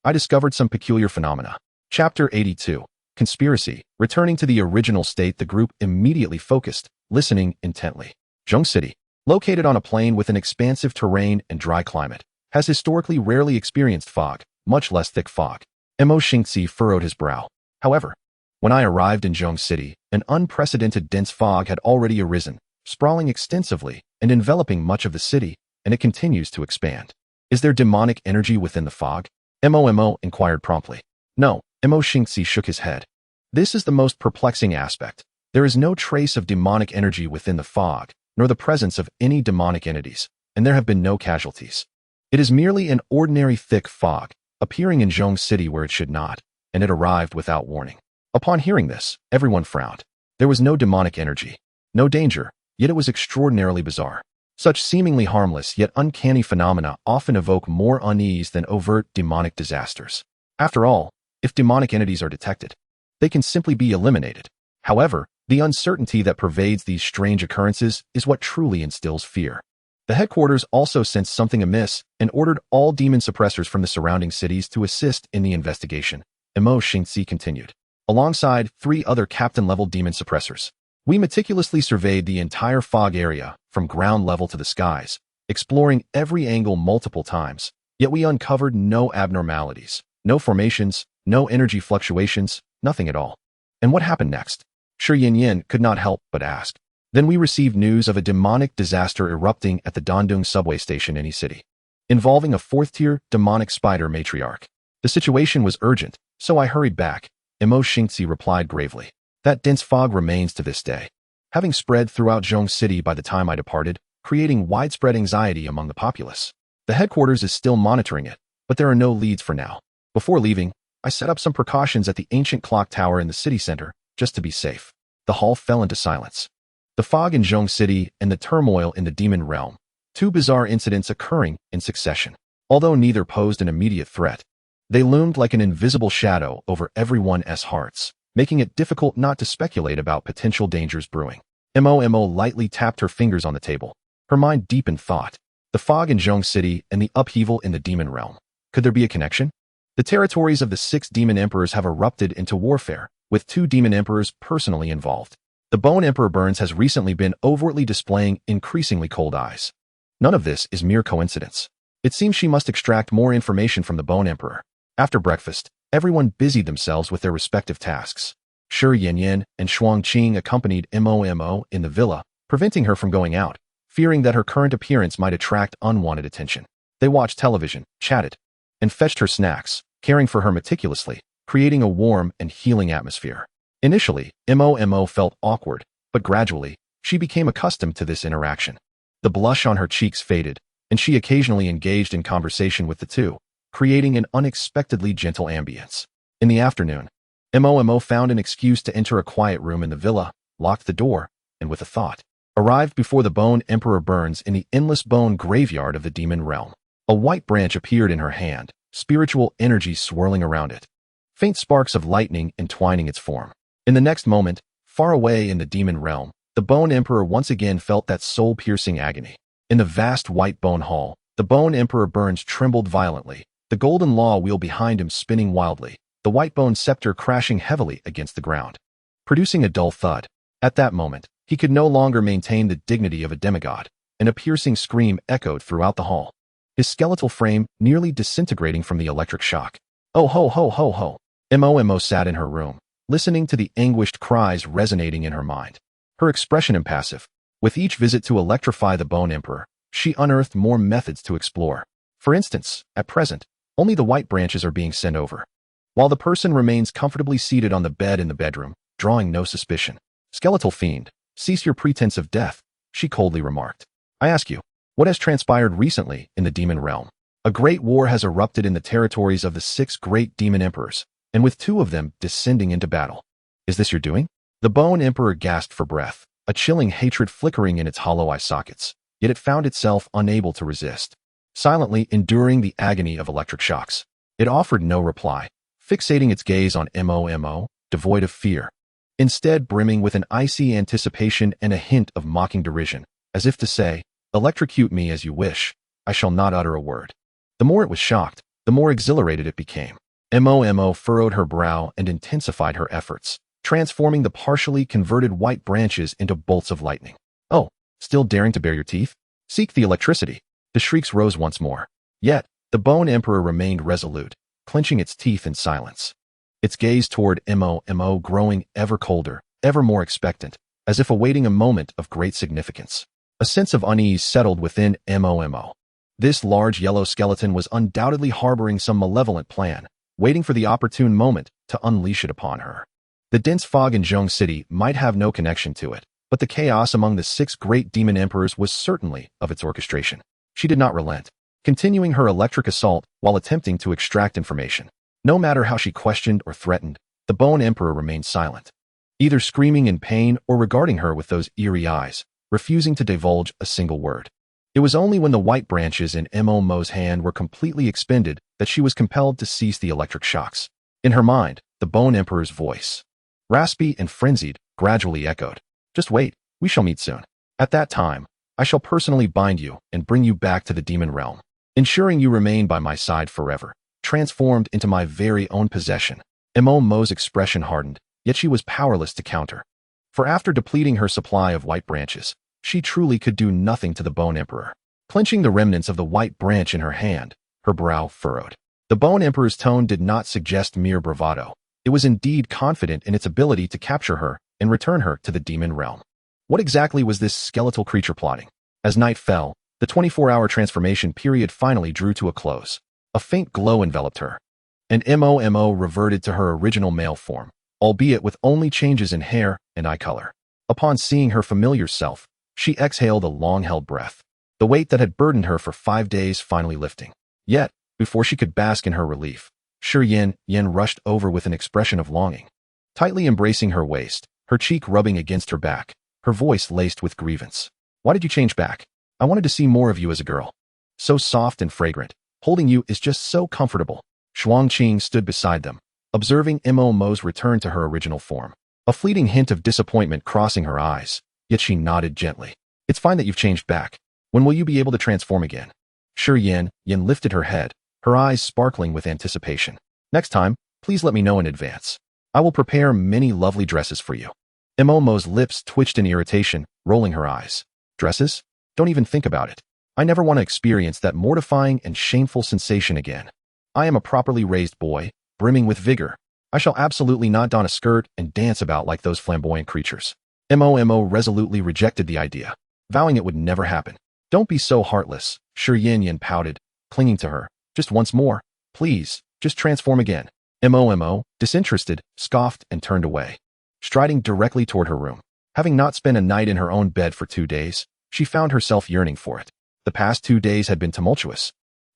I discovered some peculiar phenomena. Chapter 82. Conspiracy. Returning to the original state, the group immediately focused, listening intently. Zhong City, located on a plain with an expansive terrain and dry climate, has historically rarely experienced fog, much less thick fog. Mo Xingzi furrowed his brow. However, when I arrived in Zhong City, an unprecedented dense fog had already arisen, sprawling extensively and enveloping much of the city, and it continues to expand. Is there demonic energy within the fog? Mo inquired promptly. No, Mo Xingzi shook his head. This is the most perplexing aspect. There is no trace of demonic energy within the fog, nor the presence of any demonic entities, and there have been no casualties. It is merely an ordinary thick fog, appearing in Zhong City where it should not, and it arrived without warning. Upon hearing this, everyone frowned. There was no demonic energy, no danger, yet it was extraordinarily bizarre. Such seemingly harmless yet uncanny phenomena often evoke more unease than overt demonic disasters. After all, if demonic entities are detected, they can simply be eliminated. However, the uncertainty that pervades these strange occurrences is what truly instills fear. The headquarters also sensed something amiss and ordered all demon suppressors from the surrounding cities to assist in the investigation. Mo Xingzi continued. Alongside 3 other captain-level demon suppressors, we meticulously surveyed the entire fog area from ground level to the skies, exploring every angle multiple times, yet we uncovered no abnormalities, no formations, no energy fluctuations, nothing at all. And what happened next? Shi Yanyan could not help but ask. Then we received news of a demonic disaster erupting at the Dandong subway station in E-City, involving a 4th-tier demonic spider matriarch. The situation was urgent, so I hurried back. Mo Xingzi replied gravely. That dense fog remains to this day, having spread throughout Zhong City by the time I departed, creating widespread anxiety among the populace. The headquarters is still monitoring it, but there are no leads for now. Before leaving, I set up some precautions at the ancient clock tower in the city center, just to be safe. The hall fell into silence. The fog in Zhong City and the turmoil in the demon realm, 2 bizarre incidents occurring in succession. Although neither posed an immediate threat, they loomed like an invisible shadow over everyone's hearts, making it difficult not to speculate about potential dangers brewing. Mo lightly tapped her fingers on the table. Her mind deep in thought. The fog in Zhong City and the upheaval in the demon realm. Could there be a connection? The territories of the 6 demon emperors have erupted into warfare, with 2 demon emperors personally involved. The Bone Emperor Burns has recently been overtly displaying increasingly cold eyes. None of this is mere coincidence. It seems she must extract more information from the Bone Emperor. After breakfast, everyone busied themselves with their respective tasks. Shi Yanyan and Shuang Qing accompanied Mo in the villa, preventing her from going out, fearing that her current appearance might attract unwanted attention. They watched television, chatted, and fetched her snacks, caring for her meticulously, creating a warm and healing atmosphere. Initially, Mo felt awkward, but gradually, she became accustomed to this interaction. The blush on her cheeks faded, and she occasionally engaged in conversation with the 2, creating an unexpectedly gentle ambience. In the afternoon, Mo found an excuse to enter a quiet room in the villa, locked the door, and with a thought, arrived before the Bone Emperor Burns in the endless bone graveyard of the demon realm. A white branch appeared in her hand, spiritual energy swirling around it, faint sparks of lightning entwining its form. In the next moment, far away in the demon realm, the Bone Emperor once again felt that soul-piercing agony. In the vast white bone hall, the Bone Emperor Burns trembled violently, the golden law wheel behind him spinning wildly, the white bone scepter crashing heavily against the ground, producing a dull thud. At that moment, he could no longer maintain the dignity of a demigod, and a piercing scream echoed throughout the hall, his skeletal frame nearly disintegrating from the electric shock. Oh ho ho ho ho! Mo sat in her room, listening to the anguished cries resonating in her mind. Her expression impassive. With each visit to electrify the Bone Emperor, she unearthed more methods to explore. For instance, at present, only the white branches are being sent over, while the person remains comfortably seated on the bed in the bedroom, drawing no suspicion. Skeletal fiend, cease your pretense of death, she coldly remarked. I ask you, what has transpired recently in the demon realm? A great war has erupted in the territories of the 6 great demon emperors, and with 2 of them descending into battle. Is this your doing? The Bone Emperor gasped for breath, a chilling hatred flickering in its hollow eye sockets, yet it found itself unable to resist. Silently enduring the agony of electric shocks, it offered no reply, fixating its gaze on Mo, devoid of fear, instead brimming with an icy anticipation and a hint of mocking derision, as if to say, electrocute me as you wish, I shall not utter a word. The more it was shocked, the more exhilarated it became. Mo furrowed her brow and intensified her efforts, transforming the partially converted white branches into bolts of lightning. Oh, still daring to bare your teeth? Seek the electricity. The shrieks rose once more. Yet, the Bone Emperor remained resolute, clenching its teeth in silence. Its gaze toward Mo growing ever colder, ever more expectant, as if awaiting a moment of great significance. A sense of unease settled within Mo. This large yellow skeleton was undoubtedly harboring some malevolent plan, waiting for the opportune moment to unleash it upon her. The dense fog in Zhong City might have no connection to it, but the chaos among the 6 great demon emperors was certainly of its orchestration. She did not relent, continuing her electric assault while attempting to extract information. No matter how she questioned or threatened, the Bone Emperor remained silent, either screaming in pain or regarding her with those eerie eyes, refusing to divulge a single word. It was only when the white branches in Mo's hand were completely expended that she was compelled to cease the electric shocks. In her mind, the Bone Emperor's voice, raspy and frenzied, gradually echoed. Just wait, we shall meet soon. At that time, I shall personally bind you and bring you back to the demon realm, ensuring you remain by my side forever, transformed into my very own possession. Mo's expression hardened, yet she was powerless to counter. For after depleting her supply of white branches, she truly could do nothing to the Bone Emperor. Clenching the remnants of the white branch in her hand, her brow furrowed. The Bone Emperor's tone did not suggest mere bravado. It was indeed confident in its ability to capture her and return her to the demon realm. What exactly was this skeletal creature plotting? As night fell, the 24-hour transformation period finally drew to a close. A faint glow enveloped her, and Mo reverted to her original male form, albeit with only changes in hair and eye color. Upon seeing her familiar self, she exhaled a long-held breath, the weight that had burdened her for 5 days finally lifting. Yet, before she could bask in her relief, Shi Yin rushed over with an expression of longing. Tightly embracing her waist, her cheek rubbing against her back, her voice laced with grievance. Why did you change back? I wanted to see more of you as a girl. So soft and fragrant, holding you is just so comfortable. Shuangqing stood beside them, observing Mo's return to her original form. A fleeting hint of disappointment crossing her eyes, yet she nodded gently. It's fine that you've changed back. When will you be able to transform again? Shi Yin lifted her head, her eyes sparkling with anticipation. Next time, please let me know in advance. I will prepare many lovely dresses for you. Mo's lips twitched in irritation, rolling her eyes. Dresses? Don't even think about it. I never want to experience that mortifying and shameful sensation again. I am a properly raised boy, brimming with vigor. I shall absolutely not don a skirt and dance about like those flamboyant creatures. Mo resolutely rejected the idea, vowing it would never happen. Don't be so heartless, Shi Yin pouted, clinging to her. Just once more, please, just transform again. Mo, disinterested, scoffed and turned away, striding directly toward her room. Having not spent a night in her own bed for 2 days, she found herself yearning for it. The past 2 days had been tumultuous,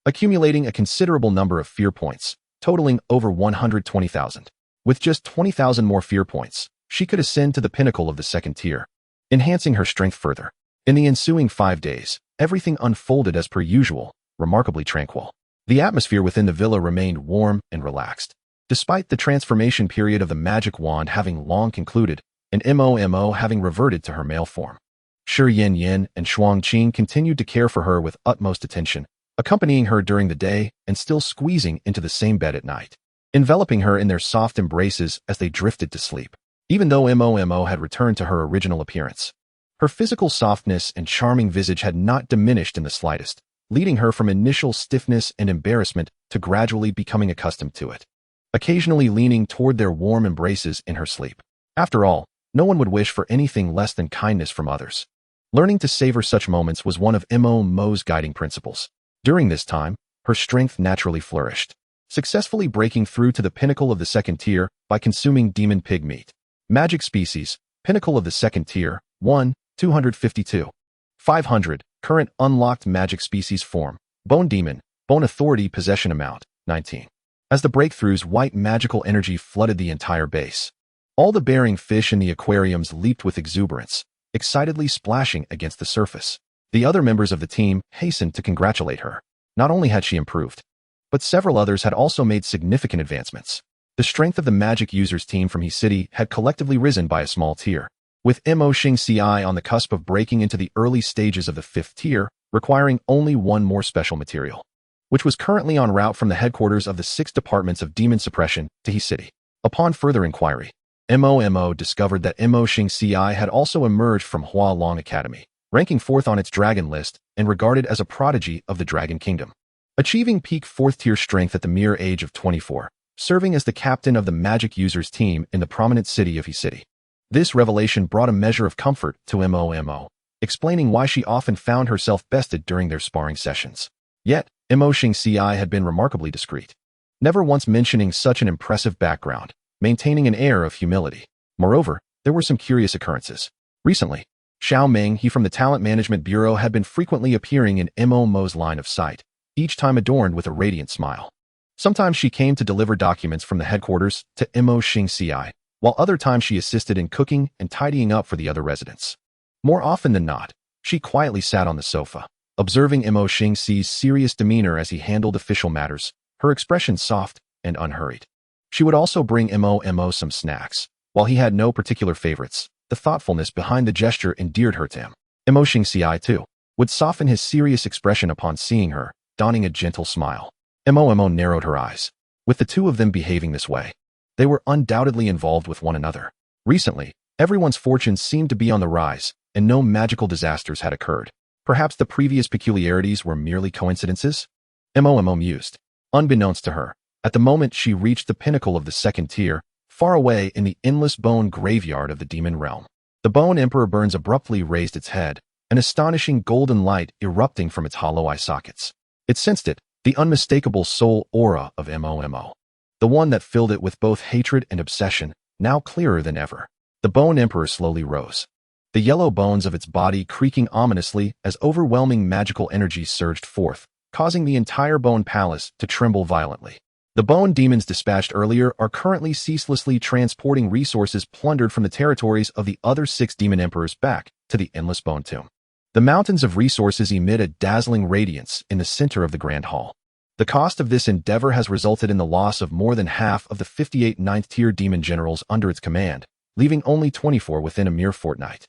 accumulating a considerable number of fear points, totaling over 120,000. With just 20,000 more fear points, she could ascend to the pinnacle of the 2nd tier, enhancing her strength further. In the ensuing 5 days, everything unfolded as per usual, remarkably tranquil. The atmosphere within the villa remained warm and relaxed. Despite the transformation period of the magic wand having long concluded, and Mo having reverted to her male form, Shi Yin and Shuangqing continued to care for her with utmost attention, accompanying her during the day and still squeezing into the same bed at night, enveloping her in their soft embraces as they drifted to sleep. Even though Mo had returned to her original appearance, her physical softness and charming visage had not diminished in the slightest, leading her from initial stiffness and embarrassment to gradually becoming accustomed to it, occasionally leaning toward their warm embraces in her sleep. After all, no one would wish for anything less than kindness from others. Learning to savor such moments was one of Mo's guiding principles. During this time, her strength naturally flourished, successfully breaking through to the pinnacle of the 2nd tier by consuming demon pig meat. Magic species, pinnacle of the 2nd tier, 1, 252. 500, current unlocked magic species form, bone demon, bone authority possession amount, 19. As the breakthrough's white magical energy flooded the entire base, all the bearing fish in the aquariums leaped with exuberance, excitedly splashing against the surface. The other members of the team hastened to congratulate her. Not only had she improved, but several others had also made significant advancements. The strength of the magic users team from He City had collectively risen by a small tier, with Mo Xingci on the cusp of breaking into the early stages of the 5th tier, requiring only one more special material. which was currently en route from the headquarters of the 6 departments of demon suppression to He City. Upon further inquiry, MOMO discovered that Mo Xingci had also emerged from Hua Long Academy, ranking 4th on its dragon list and regarded as a prodigy of the Dragon Kingdom. Achieving peak 4th-tier strength at the mere age of 24, serving as the captain of the magic users team in the prominent city of He City. This revelation brought a measure of comfort to MOMO, explaining why she often found herself bested during their sparring sessions. Yet, Mo Xingci had been remarkably discreet, never once mentioning such an impressive background, maintaining an air of humility. Moreover, there were some curious occurrences. Recently, Xiao Meng He from the Talent Management Bureau had been frequently appearing in MOMO's line of sight, each time adorned with a radiant smile. Sometimes she came to deliver documents from the headquarters to Mo Xingci, while other times she assisted in cooking and tidying up for the other residents. More often than not, she quietly sat on the sofa, observing Mo Xingci's serious demeanor as he handled official matters, her expression soft and unhurried. She would also bring MOMO some snacks. While he had no particular favorites, the thoughtfulness behind the gesture endeared her to him. Mo Xingci, too, would soften his serious expression upon seeing her, donning a gentle smile. MOMO narrowed her eyes. With the two of them behaving this way, they were undoubtedly involved with one another. Recently, everyone's fortunes seemed to be on the rise, and no magical disasters had occurred. Perhaps the previous peculiarities were merely coincidences? MOMO mused. Unbeknownst to her, at the moment she reached the pinnacle of the 2nd tier, far away in the endless bone graveyard of the demon realm. The Bone Emperor Burns abruptly raised its head, an astonishing golden light erupting from its hollow eye sockets. It sensed it, the unmistakable soul aura of MOMO. The one that filled it with both hatred and obsession, now clearer than ever. The Bone Emperor slowly rose, the yellow bones of its body creaking ominously as overwhelming magical energy surged forth, causing the entire Bone Palace to tremble violently. The bone demons dispatched earlier are currently ceaselessly transporting resources plundered from the territories of the other 6 demon emperors back to the Endless Bone Tomb. The mountains of resources emit a dazzling radiance in the center of the Grand Hall. The cost of this endeavor has resulted in the loss of more than half of the 58 9th-tier demon generals under its command, leaving only 24 within a mere fortnight,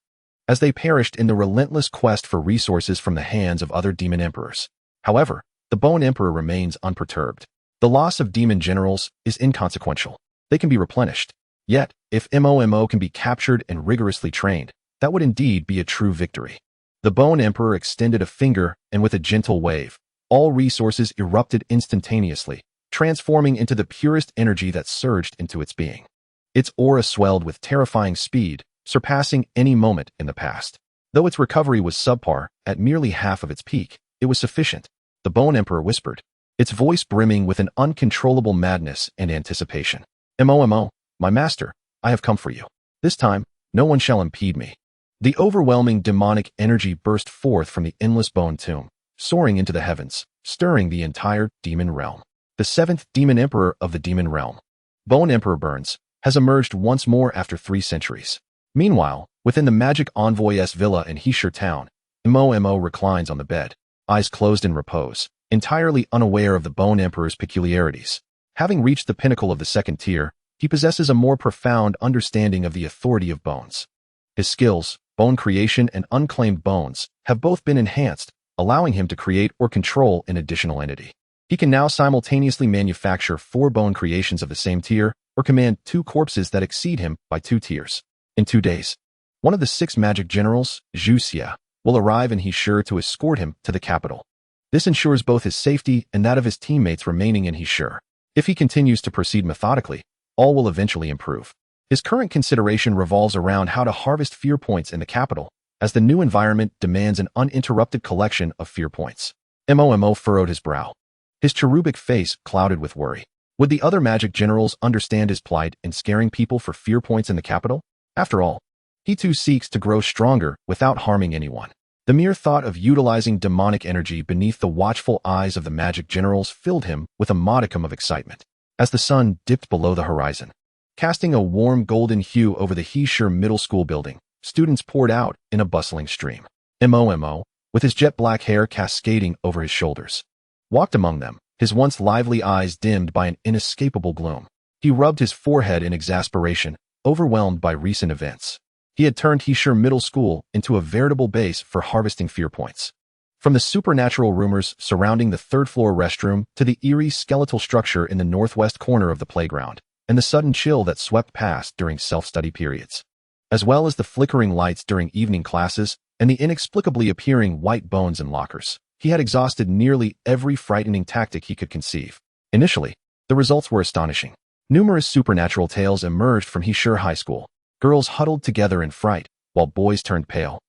as they perished in the relentless quest for resources from the hands of other demon emperors. However, the Bone Emperor remains unperturbed. The loss of demon generals is inconsequential. They can be replenished. Yet, if MOMO can be captured and rigorously trained, that would indeed be a true victory. The Bone Emperor extended a finger, and with a gentle wave, all resources erupted instantaneously, transforming into the purest energy that surged into its being. Its aura swelled with terrifying speed, surpassing any moment in the past. Though its recovery was subpar, at merely half of its peak, it was sufficient. The Bone Emperor whispered, its voice brimming with an uncontrollable madness and anticipation. MOMO, my master, I have come for you. This time, no one shall impede me. The overwhelming demonic energy burst forth from the Endless Bone Tomb, soaring into the heavens, stirring the entire demon realm. The 7th demon emperor of the demon realm, Bone Emperor Burns, has emerged once more after 3 centuries. Meanwhile, within the magic envoy's villa in He Shi town, MOMO reclines on the bed, eyes closed in repose, entirely unaware of the Bone Emperor's peculiarities. Having reached the pinnacle of the 2nd tier, he possesses a more profound understanding of the authority of bones. His skills, bone creation and unclaimed bones, have both been enhanced, allowing him to create or control an additional entity. He can now simultaneously manufacture 4 bone creations of the same tier, or command 2 corpses that exceed him by 2 tiers. In 2 days, one of the 6 magic generals, Zhu Xia, will arrive, and he's sure to escort him to the capital. This ensures both his safety and that of his teammates remaining in He Shi. If he continues to proceed methodically, all will eventually improve. His current consideration revolves around how to harvest fear points in the capital, as the new environment demands an uninterrupted collection of fear points. MOMO furrowed his brow, his cherubic face clouded with worry. Would the other magic generals understand his plight in scaring people for fear points in the capital? After all, he too seeks to grow stronger without harming anyone. The mere thought of utilizing demonic energy beneath the watchful eyes of the magic generals filled him with a modicum of excitement. As the sun dipped below the horizon, casting a warm golden hue over the He Shi Middle School building, students poured out in a bustling stream. MOMO, with his jet-black hair cascading over his shoulders, walked among them, his once lively eyes dimmed by an inescapable gloom. He rubbed his forehead in exasperation, overwhelmed by recent events. He had turned He Shi Middle School into a veritable base for harvesting fear points. From the supernatural rumors surrounding the third-floor restroom to the eerie skeletal structure in the northwest corner of the playground, and the sudden chill that swept past during self-study periods, as well as the flickering lights during evening classes and the inexplicably appearing white bones in lockers, he had exhausted nearly every frightening tactic he could conceive. Initially, the results were astonishing. Numerous supernatural tales emerged from Heesher High School. Girls huddled together in fright, while boys turned pale.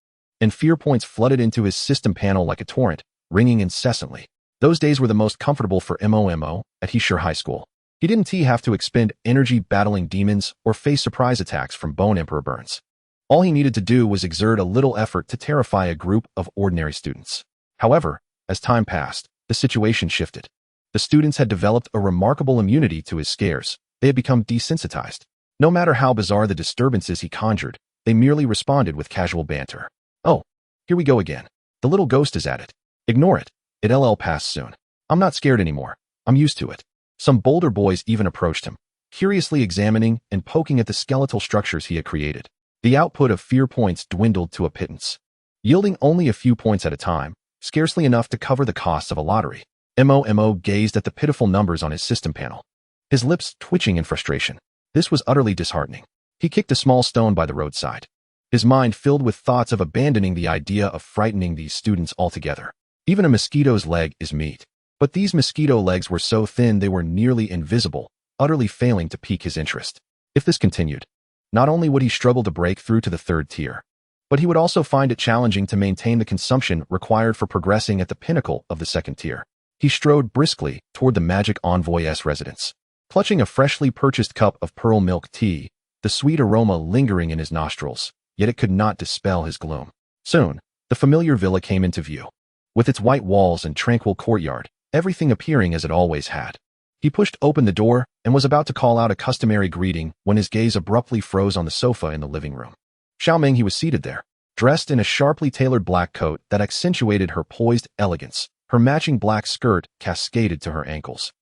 And fear points flooded into his system panel like a torrent, ringing incessantly. Those days were the most comfortable for MOMO at Heesher High School. He didn't have to expend energy battling demons or face surprise attacks from Bone Emperor Burns. All he needed to do was exert a little effort to terrify a group of ordinary students. However, as time passed, the situation shifted. The students had developed a remarkable immunity to his scares. They had become desensitized. No matter how bizarre the disturbances he conjured, they merely responded with casual banter. "Oh, here we go again. The little ghost is at it. Ignore it. It'll pass soon. I'm not scared anymore. I'm used to it." Some bolder boys even approached him, curiously examining and poking at the skeletal structures he had created. The output of fear points dwindled to a pittance, yielding only a few points at a time, scarcely enough to cover the costs of a lottery. MOMO gazed at the pitiful numbers on his system panel, his lips twitching in frustration. This was utterly disheartening. He kicked a small stone by the roadside, his mind filled with thoughts of abandoning the idea of frightening these students altogether. Even a mosquito's leg is meat. But these mosquito legs were so thin they were nearly invisible, utterly failing to pique his interest. If this continued, not only would he struggle to break through to the third tier, but he would also find it challenging to maintain the consumption required for progressing at the pinnacle of the second tier. He strode briskly toward the Magic Envoy's residence, clutching a freshly purchased cup of pearl milk tea, the sweet aroma lingering in his nostrils, yet it could not dispel his gloom. Soon, the familiar villa came into view, with its white walls and tranquil courtyard, everything appearing as it always had. He pushed open the door and was about to call out a customary greeting when his gaze abruptly froze on the sofa in the living room. Xiaoming, he was seated there, dressed in a sharply tailored black coat that accentuated her poised elegance. Her matching black skirt cascaded to her ankles,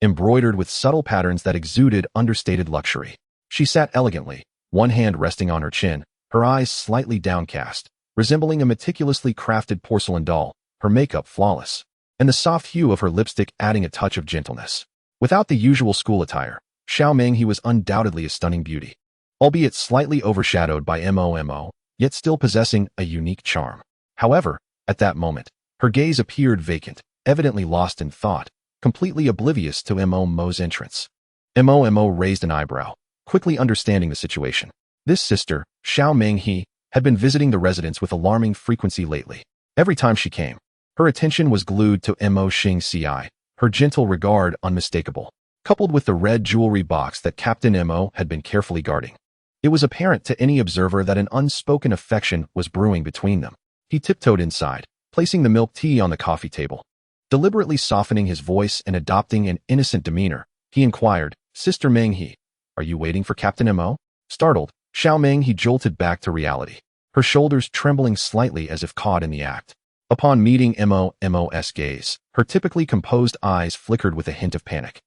embroidered with subtle patterns that exuded understated luxury. She sat elegantly, one hand resting on her chin, her eyes slightly downcast, resembling a meticulously crafted porcelain doll, her makeup flawless, and the soft hue of her lipstick adding a touch of gentleness. Without the usual school attire, Xiaoming, he was undoubtedly a stunning beauty, albeit slightly overshadowed by MOMO, yet still possessing a unique charm. However, at that moment, her gaze appeared vacant, evidently lost in thought, completely oblivious to MOMO's entrance. MOMO raised an eyebrow, quickly understanding the situation. This sister, Xiaoming He, had been visiting the residence with alarming frequency lately. Every time she came, her attention was glued to Mo Xingci, her gentle regard unmistakable, coupled with the red jewelry box that Captain Mo had been carefully guarding. It was apparent to any observer that an unspoken affection was brewing between them. He tiptoed inside, placing the milk tea on the coffee table. Deliberately softening his voice and adopting an innocent demeanor, he inquired, "Sister Meng He, are you waiting for Captain Mo?" Startled, Xiaoming He jolted back to reality, her shoulders trembling slightly as if caught in the act. Upon meeting MOMO's gaze, her typically composed eyes flickered with a hint of panic,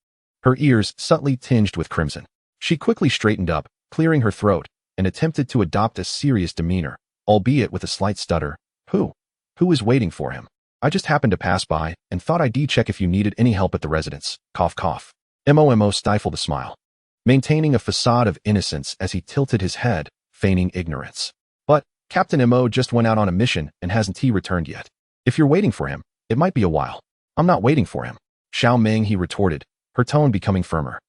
her ears subtly tinged with crimson. She quickly straightened up, clearing her throat, and attempted to adopt a serious demeanor, albeit with a slight stutter. Who is waiting for him? I just happened to pass by and thought I'd check if you needed any help at the residence. Cough, cough. MOMO stifled a smile, maintaining a facade of innocence as he tilted his head, feigning ignorance. But Captain Mo just went out on a mission and hasn't returned yet. If you're waiting for him, it might be a while. I'm not waiting for him, Xiaoming he retorted, her tone becoming firmer,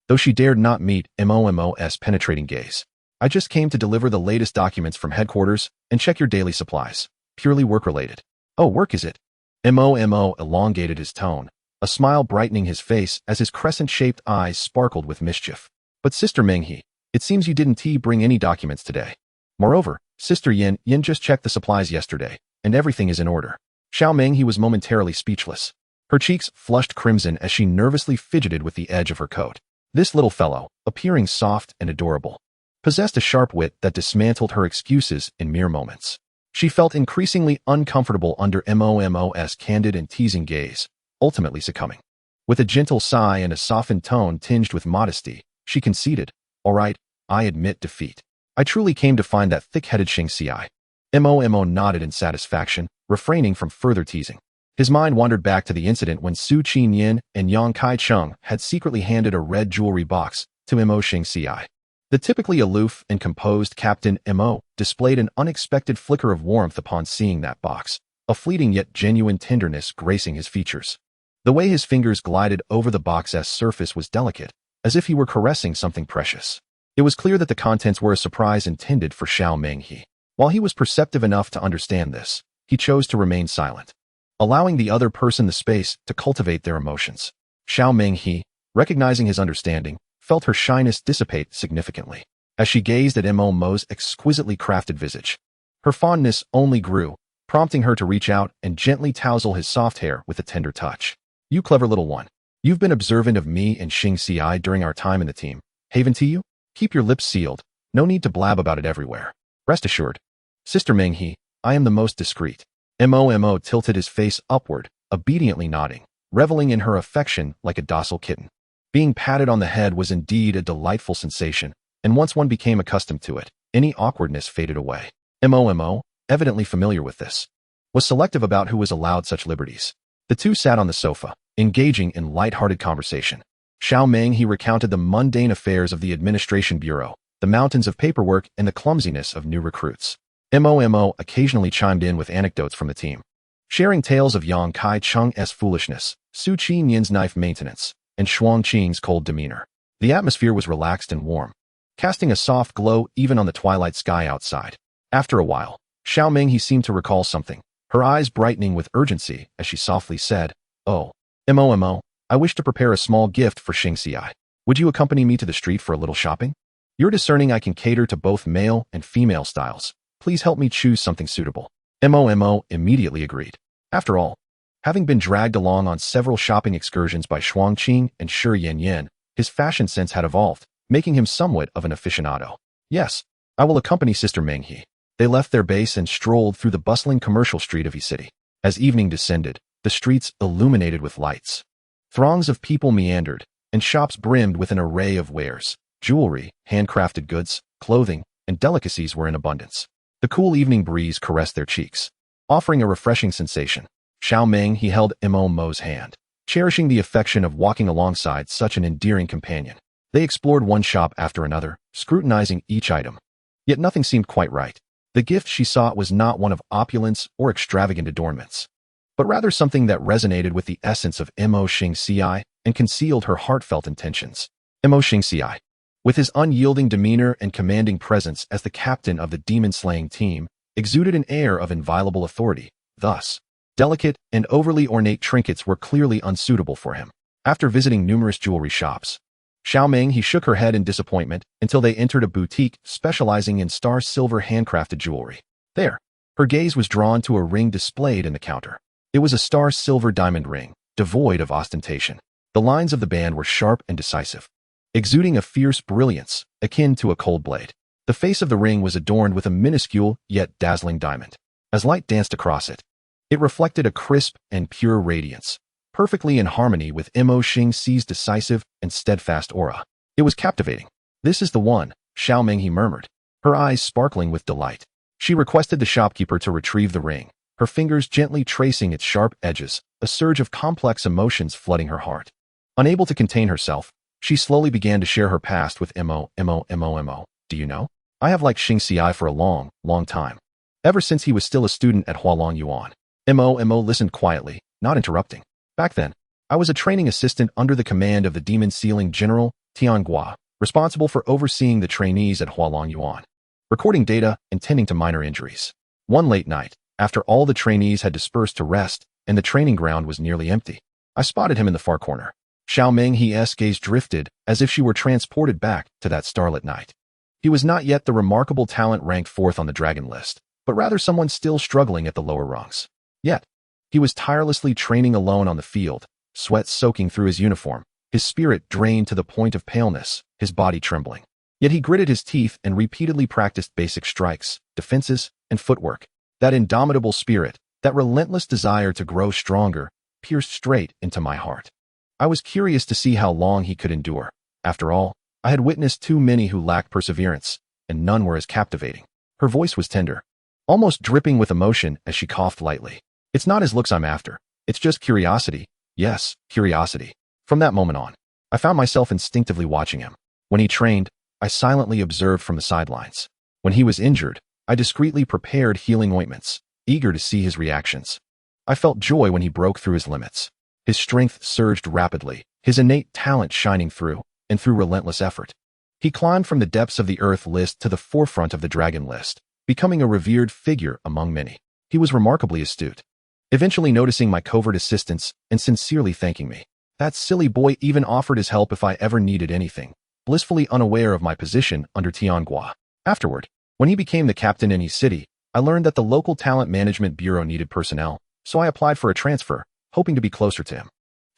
though she dared not meet MOMO's penetrating gaze. I just came to deliver the latest documents from headquarters and check your daily supplies. Purely work-related. Oh, work is it? MOMO elongated his tone, a smile brightening his face as his crescent-shaped eyes sparkled with mischief. But Sister Meng He, it seems you didn't bring any documents today. Moreover, Sister Yin just checked the supplies yesterday, and everything is in order. Xiaoming he was momentarily speechless. Her cheeks flushed crimson as she nervously fidgeted with the edge of her coat. This little fellow, appearing soft and adorable, possessed a sharp wit that dismantled her excuses in mere moments. She felt increasingly uncomfortable under MOMO's candid and teasing gaze, ultimately succumbing. With a gentle sigh and a softened tone tinged with modesty, she conceded, "All right, I admit defeat. I truly came to find that thick-headed Xingci. Mo nodded in satisfaction, refraining from further teasing. His mind wandered back to the incident when Su Qinyin and Yang Kai-chung had secretly handed a red jewelry box to Mo Xingci. The typically aloof and composed Captain Mo displayed an unexpected flicker of warmth upon seeing that box, a fleeting yet genuine tenderness gracing his features. The way his fingers glided over the box's surface was delicate, as if he were caressing something precious. It was clear that the contents were a surprise intended for Xiao Menghe. While he was perceptive enough to understand this, he chose to remain silent, allowing the other person the space to cultivate their emotions. Xiao Menghe, recognizing his understanding, felt her shyness dissipate significantly as she gazed at Mo's exquisitely crafted visage. Her fondness only grew, prompting her to reach out and gently tousle his soft hair with a tender touch. "You clever little one. You've been observant of me and Xingci during our time in the team, haven't you? Keep your lips sealed. No need to blab about it everywhere. Rest assured. Sister Menghe, I am the most discreet." Mo tilted his face upward, obediently nodding, reveling in her affection like a docile kitten. Being patted on the head was indeed a delightful sensation, and once one became accustomed to it, any awkwardness faded away. Mo, evidently familiar with this, was selective about who was allowed such liberties. The two sat on the sofa, engaging in light-hearted conversation. Xiao Menghe recounted the mundane affairs of the administration bureau, the mountains of paperwork, and the clumsiness of new recruits. Mo occasionally chimed in with anecdotes from the team, sharing tales of Yang Kai-chung's foolishness, Su Qinyan's knife maintenance, and Shuang Qing's cold demeanor. The atmosphere was relaxed and warm, casting a soft glow even on the twilight sky outside. After a while, Xiao Menghe seemed to recall something, her eyes brightening with urgency as she softly said, "Oh, Mo, I wish to prepare a small gift for Xingci. Would you accompany me to the street for a little shopping? You're discerning I can cater to both male and female styles. Please help me choose something suitable." Mo immediately agreed. After all, having been dragged along on several shopping excursions by Shuang Qing and Shi Yanyan, his fashion sense had evolved, making him somewhat of an aficionado. "Yes, I will accompany Sister Menghe." They left their base and strolled through the bustling commercial street of E-City. As evening descended, the streets illuminated with lights. Throngs of people meandered, and shops brimmed with an array of wares. Jewelry, handcrafted goods, clothing, and delicacies were in abundance. The cool evening breeze caressed their cheeks, offering a refreshing sensation. Xiao Menghe held Mo's hand, cherishing the affection of walking alongside such an endearing companion. They explored one shop after another, scrutinizing each item. Yet nothing seemed quite right. The gift she sought was not one of opulence or extravagant adornments, but rather something that resonated with the essence of Mo Xingci and concealed her heartfelt intentions. Mo Xingci, with his unyielding demeanor and commanding presence as the captain of the demon-slaying team, exuded an air of inviolable authority. Thus, delicate and overly ornate trinkets were clearly unsuitable for him. After visiting numerous jewelry shops, Xiao Menghe shook her head in disappointment until they entered a boutique specializing in star silver handcrafted jewelry. There, her gaze was drawn to a ring displayed in the counter. It was a star silver diamond ring, devoid of ostentation. The lines of the band were sharp and decisive, exuding a fierce brilliance akin to a cold blade. The face of the ring was adorned with a minuscule yet dazzling diamond. As light danced across it, it reflected a crisp and pure radiance, perfectly in harmony with Mo Xingci's decisive and steadfast aura. It was captivating. "This is the one," Xiao Menghe murmured, her eyes sparkling with delight. She requested the shopkeeper to retrieve the ring, her fingers gently tracing its sharp edges, a surge of complex emotions flooding her heart. Unable to contain herself, she slowly began to share her past with Mo. "Do you know? I have liked Xingci for a long, long time. Ever since he was still a student at Hualong Yuan." Mo listened quietly, not interrupting. "Back then, I was a training assistant under the command of the demon sealing general, Tianghua, responsible for overseeing the trainees at Hualong Yuan, recording data and tending to minor injuries. One late night, after all the trainees had dispersed to rest and the training ground was nearly empty, I spotted him in the far corner." Xiao Menghe's gaze drifted as if she were transported back to that starlit night. He was not yet the remarkable talent ranked fourth on the dragon list, but rather someone still struggling at the lower rungs. Yet, he was tirelessly training alone on the field, sweat soaking through his uniform, his spirit drained to the point of paleness, his body trembling. Yet he gritted his teeth and repeatedly practiced basic strikes, defenses, and footwork. That indomitable spirit, that relentless desire to grow stronger, pierced straight into my heart. I was curious to see how long he could endure. After all, I had witnessed too many who lacked perseverance, and none were as captivating. Her voice was tender, almost dripping with emotion as she coughed lightly. It's not his looks I'm after. It's just curiosity. Yes, curiosity. From that moment on, I found myself instinctively watching him. When he trained, I silently observed from the sidelines. When he was injured, I discreetly prepared healing ointments, eager to see his reactions. I felt joy when he broke through his limits. His strength surged rapidly, his innate talent shining through, and through relentless effort. He climbed from the depths of the Earth list to the forefront of the Dragon list, becoming a revered figure among many. He was remarkably astute, eventually noticing my covert assistance and sincerely thanking me. That silly boy even offered his help if I ever needed anything, blissfully unaware of my position under Tianhua. Afterward, when he became the captain in Yi City, I learned that the local talent management bureau needed personnel, so I applied for a transfer, hoping to be closer to him.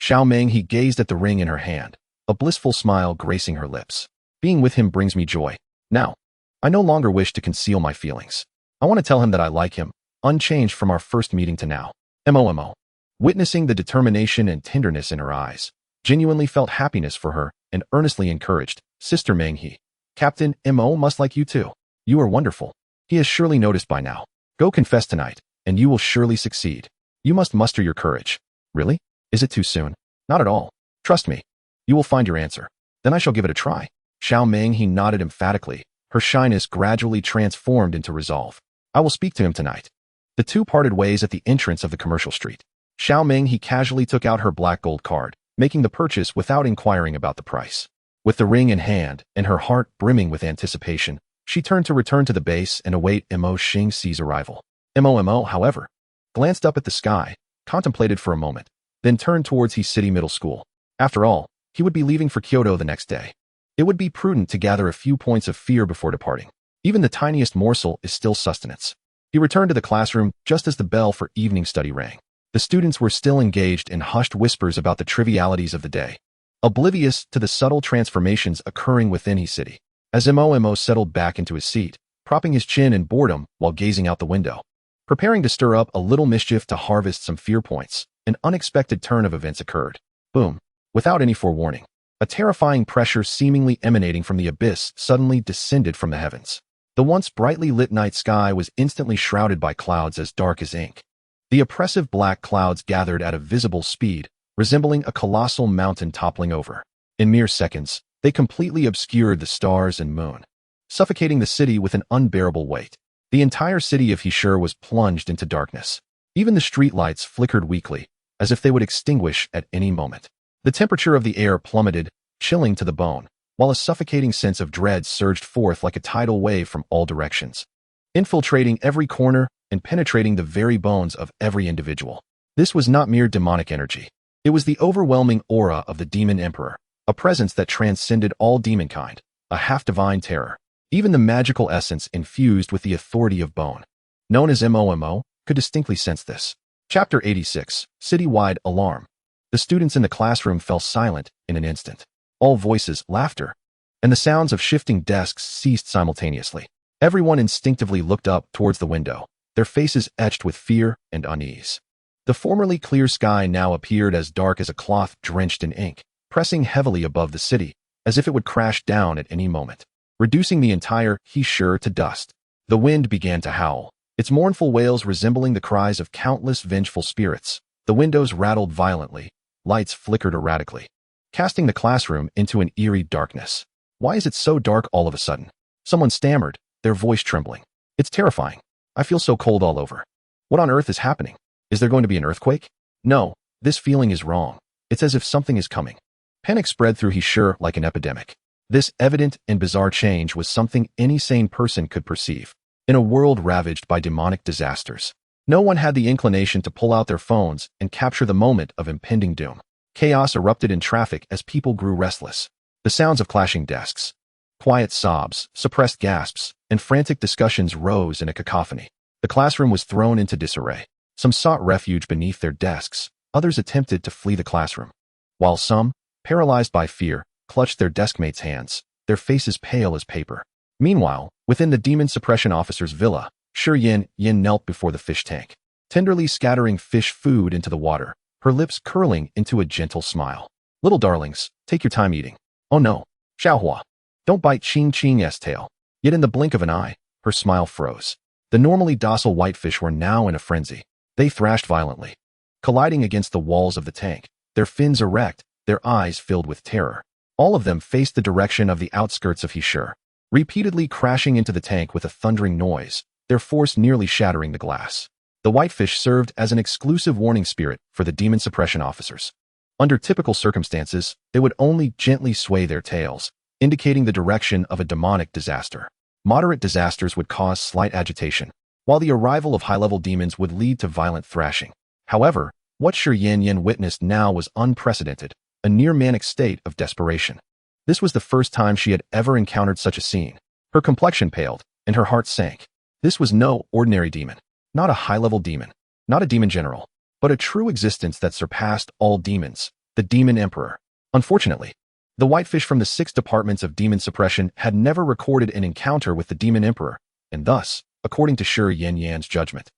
Xiao Meng, he gazed at the ring in her hand, a blissful smile gracing her lips. Being with him brings me joy. Now, I no longer wish to conceal my feelings. I want to tell him that I like him, unchanged from our first meeting to now. MOMO. Witnessing the determination and tenderness in her eyes, genuinely felt happiness for her and earnestly encouraged, Sister Meng He. Captain Mo must like you too. You are wonderful. He has surely noticed by now. Go confess tonight, and you will surely succeed. You must muster your courage. Really? Is it too soon? Not at all. Trust me. You will find your answer. Then I shall give it a try. Xiao Meng He nodded emphatically, her shyness gradually transformed into resolve. I will speak to him tonight. The two parted ways at the entrance of the commercial street. Xiao Meng He casually took out her black gold card, making the purchase without inquiring about the price. With the ring in hand and her heart brimming with anticipation, she turned to return to the base and await Mo Xingxi's arrival. Mo, however, glanced up at the sky, contemplated for a moment, then turned towards Yi City Middle School. After all, he would be leaving for Kyoto the next day. It would be prudent to gather a few points of fear before departing. Even the tiniest morsel is still sustenance. He returned to the classroom just as the bell for evening study rang. The students were still engaged in hushed whispers about the trivialities of the day, oblivious to the subtle transformations occurring within Yi City. As Mo settled back into his seat, propping his chin in boredom while gazing out the window, preparing to stir up a little mischief to harvest some fear points, an unexpected turn of events occurred. Boom. Without any forewarning, a terrifying pressure seemingly emanating from the abyss suddenly descended from the heavens. The once brightly lit night sky was instantly shrouded by clouds as dark as ink. The oppressive black clouds gathered at a visible speed, resembling a colossal mountain toppling over. In mere seconds, they completely obscured the stars and moon, suffocating the city with an unbearable weight. The entire city of Hishur was plunged into darkness. Even the streetlights flickered weakly, as if they would extinguish at any moment. The temperature of the air plummeted, chilling to the bone, while a suffocating sense of dread surged forth like a tidal wave from all directions, infiltrating every corner and penetrating the very bones of every individual. This was not mere demonic energy. It was the overwhelming aura of the Demon Emperor, a presence that transcended all demonkind, a half-divine terror. Even the magical essence infused with the authority of bone, known as MOMO, could distinctly sense this. Chapter 86, Citywide Alarm. The students in the classroom fell silent in an instant. All voices, laughter, and the sounds of shifting desks ceased simultaneously. Everyone instinctively looked up towards the window, their faces etched with fear and unease. The formerly clear sky now appeared as dark as a cloth drenched in ink, pressing heavily above the city, as if it would crash down at any moment, reducing the entire Hishur to dust. The wind began to howl, its mournful wails resembling the cries of countless vengeful spirits. The windows rattled violently, lights flickered erratically, casting the classroom into an eerie darkness. Why is it so dark all of a sudden? Someone stammered, their voice trembling. It's terrifying. I feel so cold all over. What on earth is happening? Is there going to be an earthquake? No, this feeling is wrong. It's as if something is coming. Panic spread through Hishur like an epidemic. This evident and bizarre change was something any sane person could perceive. In a world ravaged by demonic disasters, no one had the inclination to pull out their phones and capture the moment of impending doom. Chaos erupted in traffic as people grew restless. The sounds of clashing desks, quiet sobs, suppressed gasps, and frantic discussions rose in a cacophony. The classroom was thrown into disarray. Some sought refuge beneath their desks, others attempted to flee the classroom, while some, paralyzed by fear, clutched their deskmates' hands, their faces pale as paper. Meanwhile, within the demon suppression officer's villa, Yin knelt before the fish tank, tenderly scattering fish food into the water, her lips curling into a gentle smile. Little darlings, take your time eating. Oh no, Xiaohua, don't bite Qing's tail. Yet in the blink of an eye, her smile froze. The normally docile whitefish were now in a frenzy. They thrashed violently, colliding against the walls of the tank, their fins erect, their eyes filled with terror. All of them faced the direction of the outskirts of Hishur, repeatedly crashing into the tank with a thundering noise, their force nearly shattering the glass. The whitefish served as an exclusive warning spirit for the demon suppression officers. Under typical circumstances, they would only gently sway their tails, indicating the direction of a demonic disaster. Moderate disasters would cause slight agitation, while the arrival of high-level demons would lead to violent thrashing. However, what Shi Yanyan witnessed now was unprecedented, a near-manic state of desperation. This was the first time she had ever encountered such a scene. Her complexion paled, and her heart sank. This was no ordinary demon, not a high-level demon, not a demon general, but a true existence that surpassed all demons, the Demon Emperor. Unfortunately, the whitefish from the 6 departments of demon suppression had never recorded an encounter with the Demon Emperor, and thus, according to Shi Yanyan's judgment,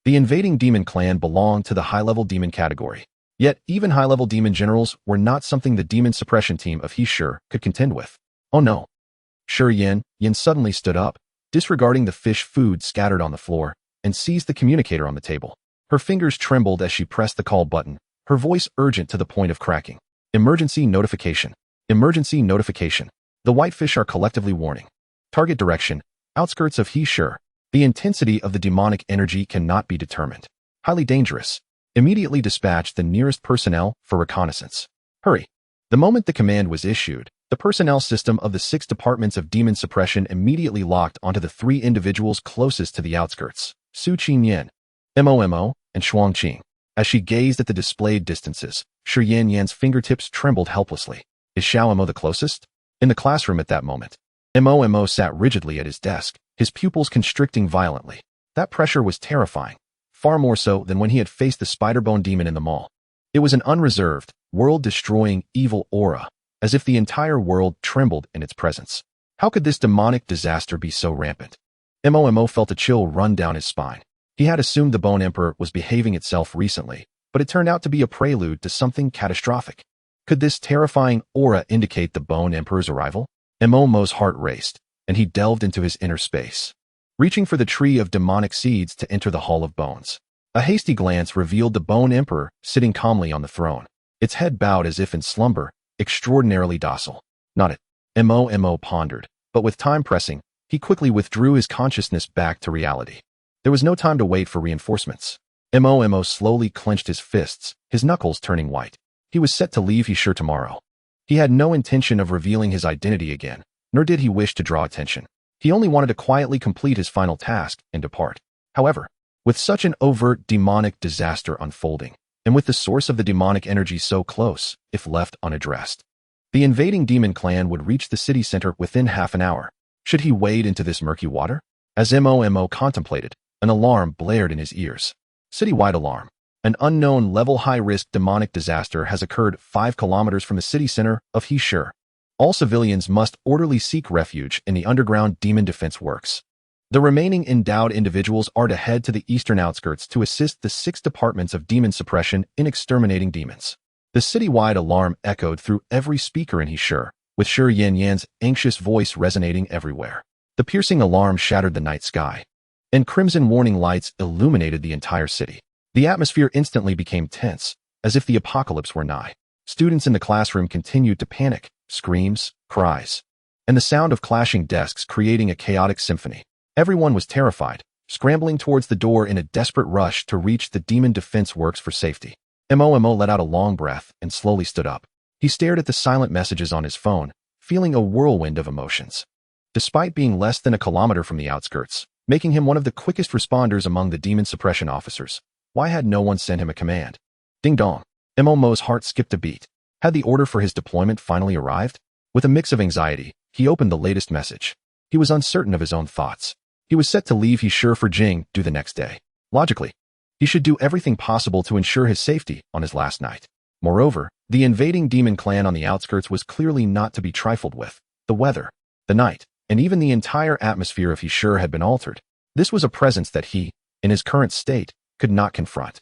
the invading demon clan belonged to the high-level demon category. Yet, even high-level demon generals were not something the demon suppression team of Hishur could contend with. Oh no. Shi Yanyan suddenly stood up, disregarding the fish food scattered on the floor, and seized the communicator on the table. Her fingers trembled as she pressed the call button, her voice urgent to the point of cracking. Emergency notification. Emergency notification. The whitefish are collectively warning. Target direction, outskirts of Hishur. The intensity of the demonic energy cannot be determined. Highly dangerous. Immediately dispatch the nearest personnel for reconnaissance. Hurry. The moment the command was issued, the personnel system of the 6 departments of demon suppression immediately locked onto the 3 individuals closest to the outskirts, Su Qingyan, Mo, and Shuangqing. As she gazed at the displayed distances, Shi Yanyan's fingertips trembled helplessly. Is Xiao Mo the closest? In the classroom at that moment, Mo sat rigidly at his desk, his pupils constricting violently. That pressure was terrifying, far more so than when he had faced the spider-bone demon in the mall. It was an unreserved, world-destroying, evil aura, as if the entire world trembled in its presence. How could this demonic disaster be so rampant? Mo felt a chill run down his spine. He had assumed the Bone Emperor was behaving itself recently, but it turned out to be a prelude to something catastrophic. Could this terrifying aura indicate the Bone Emperor's arrival? Mo's heart raced, and he delved into his inner space, reaching for the tree of demonic seeds to enter the Hall of Bones. A hasty glance revealed the Bone Emperor sitting calmly on the throne, its head bowed as if in slumber, extraordinarily docile. Not it. Mo pondered, but with time pressing, he quickly withdrew his consciousness back to reality. There was no time to wait for reinforcements. Mo slowly clenched his fists, his knuckles turning white. He was set to leave Hishur tomorrow. He had no intention of revealing his identity again, nor did he wish to draw attention. He only wanted to quietly complete his final task and depart. However, with such an overt demonic disaster unfolding, and with the source of the demonic energy so close, if left unaddressed, the invading demon clan would reach the city center within half an hour. Should he wade into this murky water? As Mo contemplated, an alarm blared in his ears. Citywide alarm. An unknown level high-risk demonic disaster has occurred 5 kilometers from the city center of Hishur. All civilians must orderly seek refuge in the underground demon defense works. The remaining endowed individuals are to head to the eastern outskirts to assist the 6 departments of demon suppression in exterminating demons. The citywide alarm echoed through every speaker in Hishur, with Shi Yanyan's anxious voice resonating everywhere. The piercing alarm shattered the night sky, and crimson warning lights illuminated the entire city. The atmosphere instantly became tense, as if the apocalypse were nigh. Students in the classroom continued to panic, screams, cries, and the sound of clashing desks creating a chaotic symphony. Everyone was terrified, scrambling towards the door in a desperate rush to reach the demon defense works for safety. Mo let out a long breath and slowly stood up. He stared at the silent messages on his phone, feeling a whirlwind of emotions. Despite being less than a kilometer from the outskirts, making him one of the quickest responders among the demon suppression officers, why had no one sent him a command? Ding dong. Mo's heart skipped a beat. Had the order for his deployment finally arrived? With a mix of anxiety, he opened the latest message. He was uncertain of his own thoughts. He was set to leave Hishur for Jingdu the next day. Logically, he should do everything possible to ensure his safety on his last night. Moreover, the invading demon clan on the outskirts was clearly not to be trifled with. The weather, the night, and even the entire atmosphere of Hishur had been altered. This was a presence that he, in his current state, could not confront.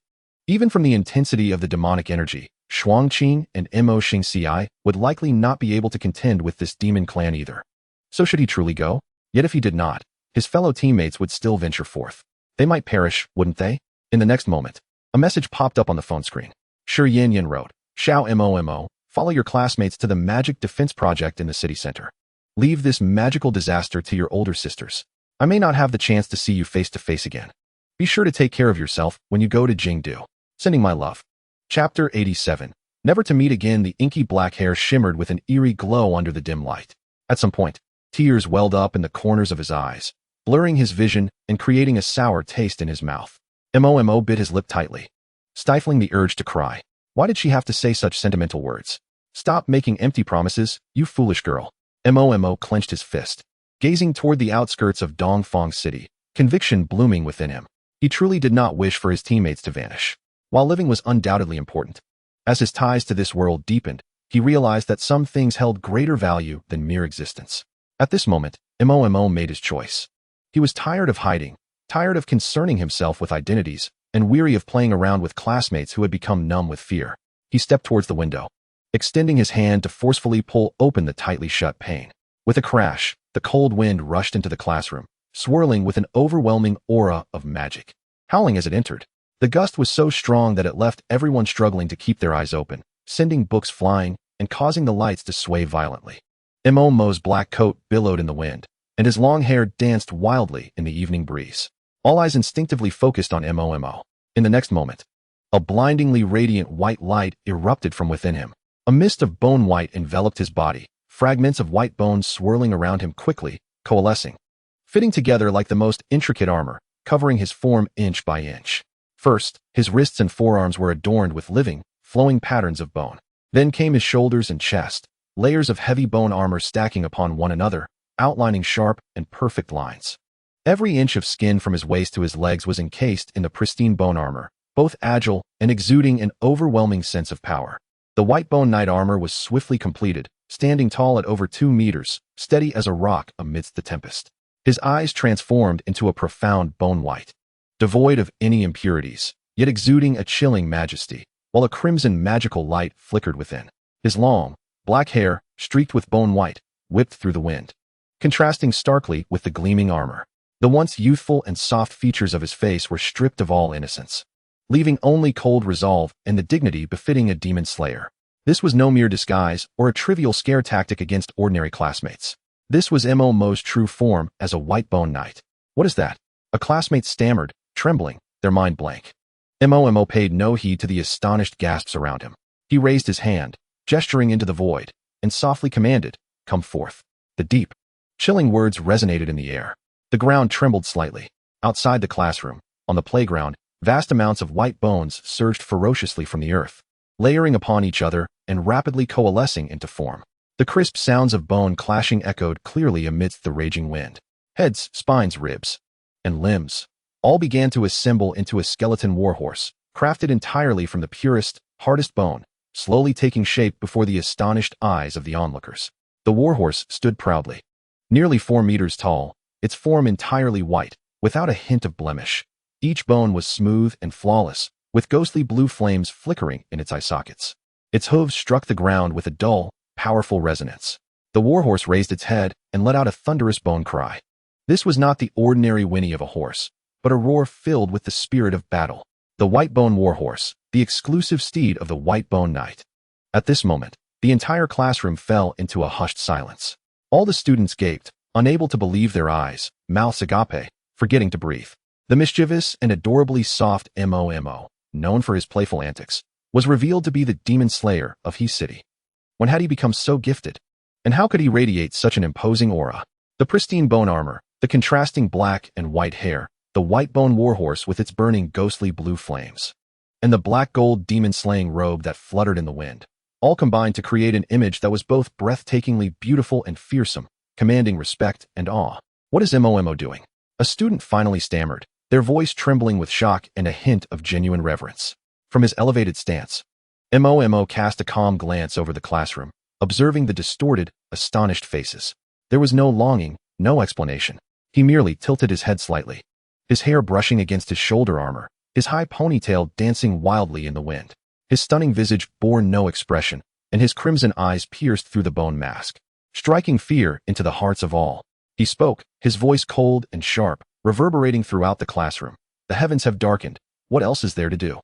Even from the intensity of the demonic energy, Shuangqing and Mo Xingci would likely not be able to contend with this demon clan either. So should he truly go? Yet if he did not, his fellow teammates would still venture forth. They might perish, wouldn't they? In the next moment, a message popped up on the phone screen. Shi Yanyan wrote, Xiao Mo, follow your classmates to the Magic Defense Project in the city center. Leave this magical disaster to your older sisters. I may not have the chance to see you face to face again. Be sure to take care of yourself when you go to Jingdu. Sending my love. Chapter 87. Never to meet again. The inky black hair shimmered with an eerie glow under the dim light. At some point, tears welled up in the corners of his eyes, blurring his vision and creating a sour taste in his mouth. Mo bit his lip tightly, stifling the urge to cry. Why did she have to say such sentimental words? Stop making empty promises, you foolish girl. Mo clenched his fist, gazing toward the outskirts of Dongfang City, conviction blooming within him. He truly did not wish for his teammates to vanish. While living was undoubtedly important, as his ties to this world deepened, he realized that some things held greater value than mere existence. At this moment, Mo made his choice. He was tired of hiding, tired of concerning himself with identities, and weary of playing around with classmates who had become numb with fear. He stepped towards the window, extending his hand to forcefully pull open the tightly shut pane. With a crash, the cold wind rushed into the classroom, swirling with an overwhelming aura of magic. Howling as it entered, the gust was so strong that it left everyone struggling to keep their eyes open, sending books flying and causing the lights to sway violently. Mo's black coat billowed in the wind, and his long hair danced wildly in the evening breeze. All eyes instinctively focused on Mo. In the next moment, a blindingly radiant white light erupted from within him. A mist of bone white enveloped his body, fragments of white bones swirling around him quickly, coalescing, fitting together like the most intricate armor, covering his form inch by inch. First, his wrists and forearms were adorned with living, flowing patterns of bone. Then came his shoulders and chest, layers of heavy bone armor stacking upon one another, outlining sharp and perfect lines. Every inch of skin from his waist to his legs was encased in the pristine bone armor, both agile and exuding an overwhelming sense of power. The white bone knight armor was swiftly completed, standing tall at over 2 meters, steady as a rock amidst the tempest. His eyes transformed into a profound bone white, devoid of any impurities, yet exuding a chilling majesty, while a crimson magical light flickered within. His long, black hair, streaked with bone white, whipped through the wind, contrasting starkly with the gleaming armor. The once youthful and soft features of his face were stripped of all innocence, leaving only cold resolve and the dignity befitting a demon slayer. This was no mere disguise or a trivial scare tactic against ordinary classmates. This was Mo's true form as a white bone knight. What is that? A classmate stammered, trembling, their mind blank. Mo paid no heed to the astonished gasps around him. He raised his hand, gesturing into the void, and softly commanded, "Come forth." The deep, chilling words resonated in the air. The ground trembled slightly. Outside the classroom, on the playground, vast amounts of white bones surged ferociously from the earth, layering upon each other and rapidly coalescing into form. The crisp sounds of bone clashing echoed clearly amidst the raging wind. Heads, spines, ribs, and limbs all began to assemble into a skeleton warhorse, crafted entirely from the purest, hardest bone, slowly taking shape before the astonished eyes of the onlookers. The warhorse stood proudly, nearly 4 meters tall, its form entirely white, without a hint of blemish. Each bone was smooth and flawless, with ghostly blue flames flickering in its eye sockets. Its hooves struck the ground with a dull, powerful resonance. The warhorse raised its head and let out a thunderous bone cry. This was not the ordinary whinny of a horse, but a roar filled with the spirit of battle. The white bone warhorse, the exclusive steed of the white bone knight. At this moment, the entire classroom fell into a hushed silence. All the students gaped, unable to believe their eyes, mouths agape, forgetting to breathe. The mischievous and adorably soft Mo, known for his playful antics, was revealed to be the demon slayer of He City. When had he become so gifted? And how could he radiate such an imposing aura? The pristine bone armor, the contrasting black and white hair, the white bone warhorse with its burning ghostly blue flames, and the black gold demon-slaying robe that fluttered in the wind, all combined to create an image that was both breathtakingly beautiful and fearsome, commanding respect and awe. What is Mo doing? A student finally stammered, their voice trembling with shock and a hint of genuine reverence. From his elevated stance, Mo cast a calm glance over the classroom, observing the distorted, astonished faces. There was no longing, no explanation. He merely tilted his head slightly, his hair brushing against his shoulder armor, his high ponytail dancing wildly in the wind. His stunning visage bore no expression, and his crimson eyes pierced through the bone mask, striking fear into the hearts of all. He He spoke, his voice cold and sharp, reverberating throughout the classroom. The heavens have darkened. What else is there to do?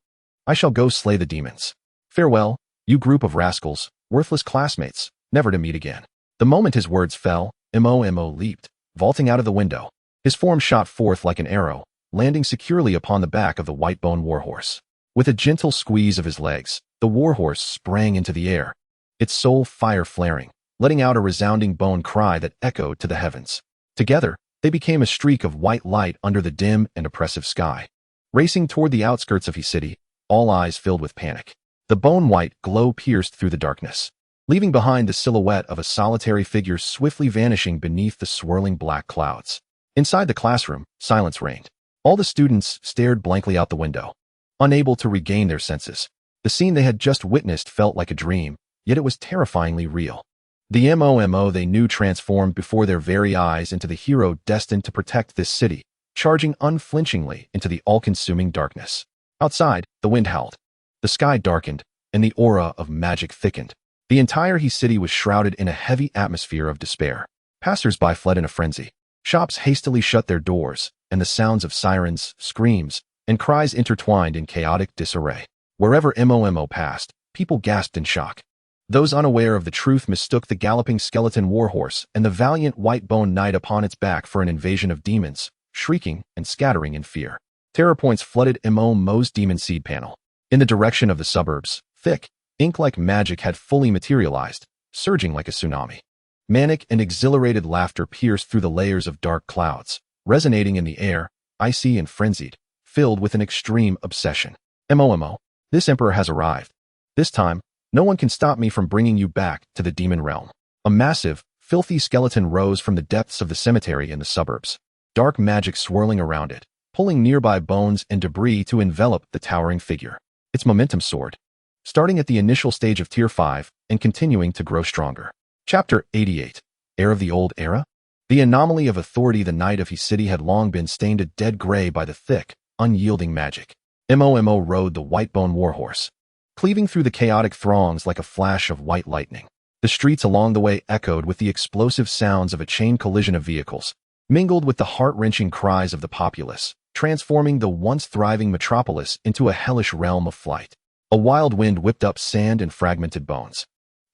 I shall go slay the demons. Farewell, you group of rascals, worthless classmates, never to meet again. The moment his words fell, Mo leaped, vaulting out of the window. His form shot forth like an arrow, landing securely upon the back of the white-bone warhorse. With a gentle squeeze of his legs, the warhorse sprang into the air, its soul fire flaring, letting out a resounding bone cry that echoed to the heavens. Together, they became a streak of white light under the dim and oppressive sky. Racing toward the outskirts of his city, all eyes filled with panic. The bone-white glow pierced through the darkness, leaving behind the silhouette of a solitary figure swiftly vanishing beneath the swirling black clouds. Inside the classroom, silence reigned. All the students stared blankly out the window, unable to regain their senses. The scene they had just witnessed felt like a dream, yet it was terrifyingly real. The Mo they knew transformed before their very eyes into the hero destined to protect this city, charging unflinchingly into the all-consuming darkness. Outside, the wind howled. The sky darkened, and the aura of magic thickened. The entire city was shrouded in a heavy atmosphere of despair. Passers-by fled in a frenzy. Shops hastily shut their doors, and the sounds of sirens, screams, and cries intertwined in chaotic disarray. Wherever Mo passed, people gasped in shock. Those unaware of the truth mistook the galloping skeleton warhorse and the valiant white-bone knight upon its back for an invasion of demons, shrieking and scattering in fear. Terror points flooded Mo's demon seed panel. In the direction of the suburbs, thick, ink-like magic had fully materialized, surging like a tsunami. Manic and exhilarated laughter pierced through the layers of dark clouds, resonating in the air, icy and frenzied, filled with an extreme obsession. Mo, this emperor has arrived. This time, no one can stop me from bringing you back to the demon realm. A massive, filthy skeleton rose from the depths of the cemetery in the suburbs, dark magic swirling around it, pulling nearby bones and debris to envelop the towering figure. Its momentum soared, starting at the initial stage of Tier 5 and continuing to grow stronger. Chapter 88. Heir of the Old Era? The anomaly of authority the Knight of his city had long been stained a dead gray by the thick, unyielding magic. Mo rode the white-bone warhorse, cleaving through the chaotic throngs like a flash of white lightning. The streets along the way echoed with the explosive sounds of a chain collision of vehicles, mingled with the heart-wrenching cries of the populace, transforming the once thriving metropolis into a hellish realm of flight. A wild wind whipped up sand and fragmented bones,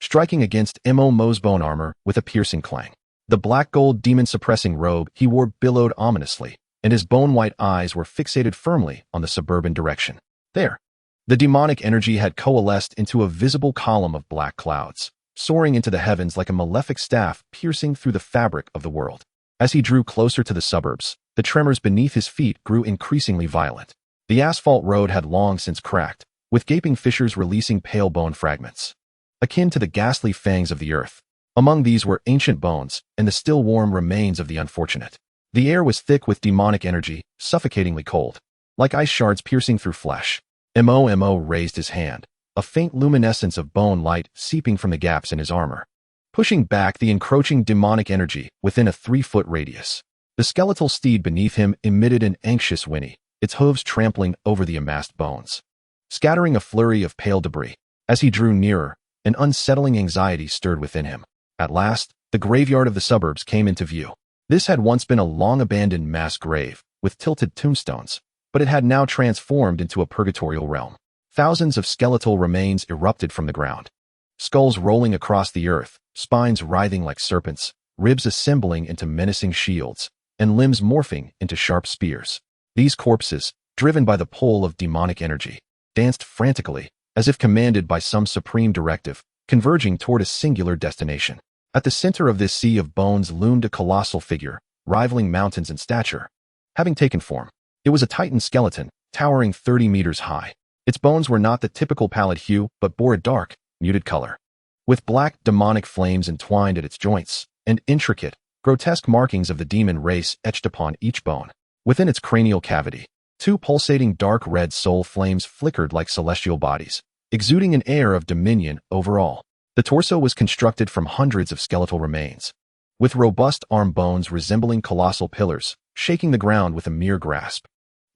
striking against Mo's bone armor with a piercing clang. The black-gold demon-suppressing robe he wore billowed ominously, and his bone-white eyes were fixated firmly on the suburban direction. There, the demonic energy had coalesced into a visible column of black clouds, soaring into the heavens like a malefic staff piercing through the fabric of the world. As he drew closer to the suburbs, the tremors beneath his feet grew increasingly violent. The asphalt road had long since cracked, with gaping fissures releasing pale bone fragments, akin to the ghastly fangs of the earth. Among these were ancient bones and the still warm remains of the unfortunate. The air was thick with demonic energy, suffocatingly cold, like ice shards piercing through flesh. Mo raised his hand, a faint luminescence of bone light seeping from the gaps in his armor, pushing back the encroaching demonic energy within a 3-foot radius. The skeletal steed beneath him emitted an anxious whinny, its hooves trampling over the amassed bones, scattering a flurry of pale debris. As he drew nearer, an unsettling anxiety stirred within him. At last, the graveyard of the suburbs came into view. This had once been a long-abandoned mass grave, with tilted tombstones, but it had now transformed into a purgatorial realm. Thousands of skeletal remains erupted from the ground, skulls rolling across the earth, spines writhing like serpents, ribs assembling into menacing shields, and limbs morphing into sharp spears. These corpses, driven by the pull of demonic energy, danced frantically, as if commanded by some supreme directive, converging toward a singular destination. At the center of this sea of bones loomed a colossal figure, rivaling mountains in stature. Having taken form, it was a titan skeleton, towering 30 meters high. Its bones were not the typical pallid hue, but bore a dark, muted color, with black demonic flames entwined at its joints, and intricate, grotesque markings of the demon race etched upon each bone. Within its cranial cavity, 2 pulsating dark red soul flames flickered like celestial bodies, exuding an air of dominion over all. The torso was constructed from hundreds of skeletal remains, with robust arm bones resembling colossal pillars, shaking the ground with a mere grasp.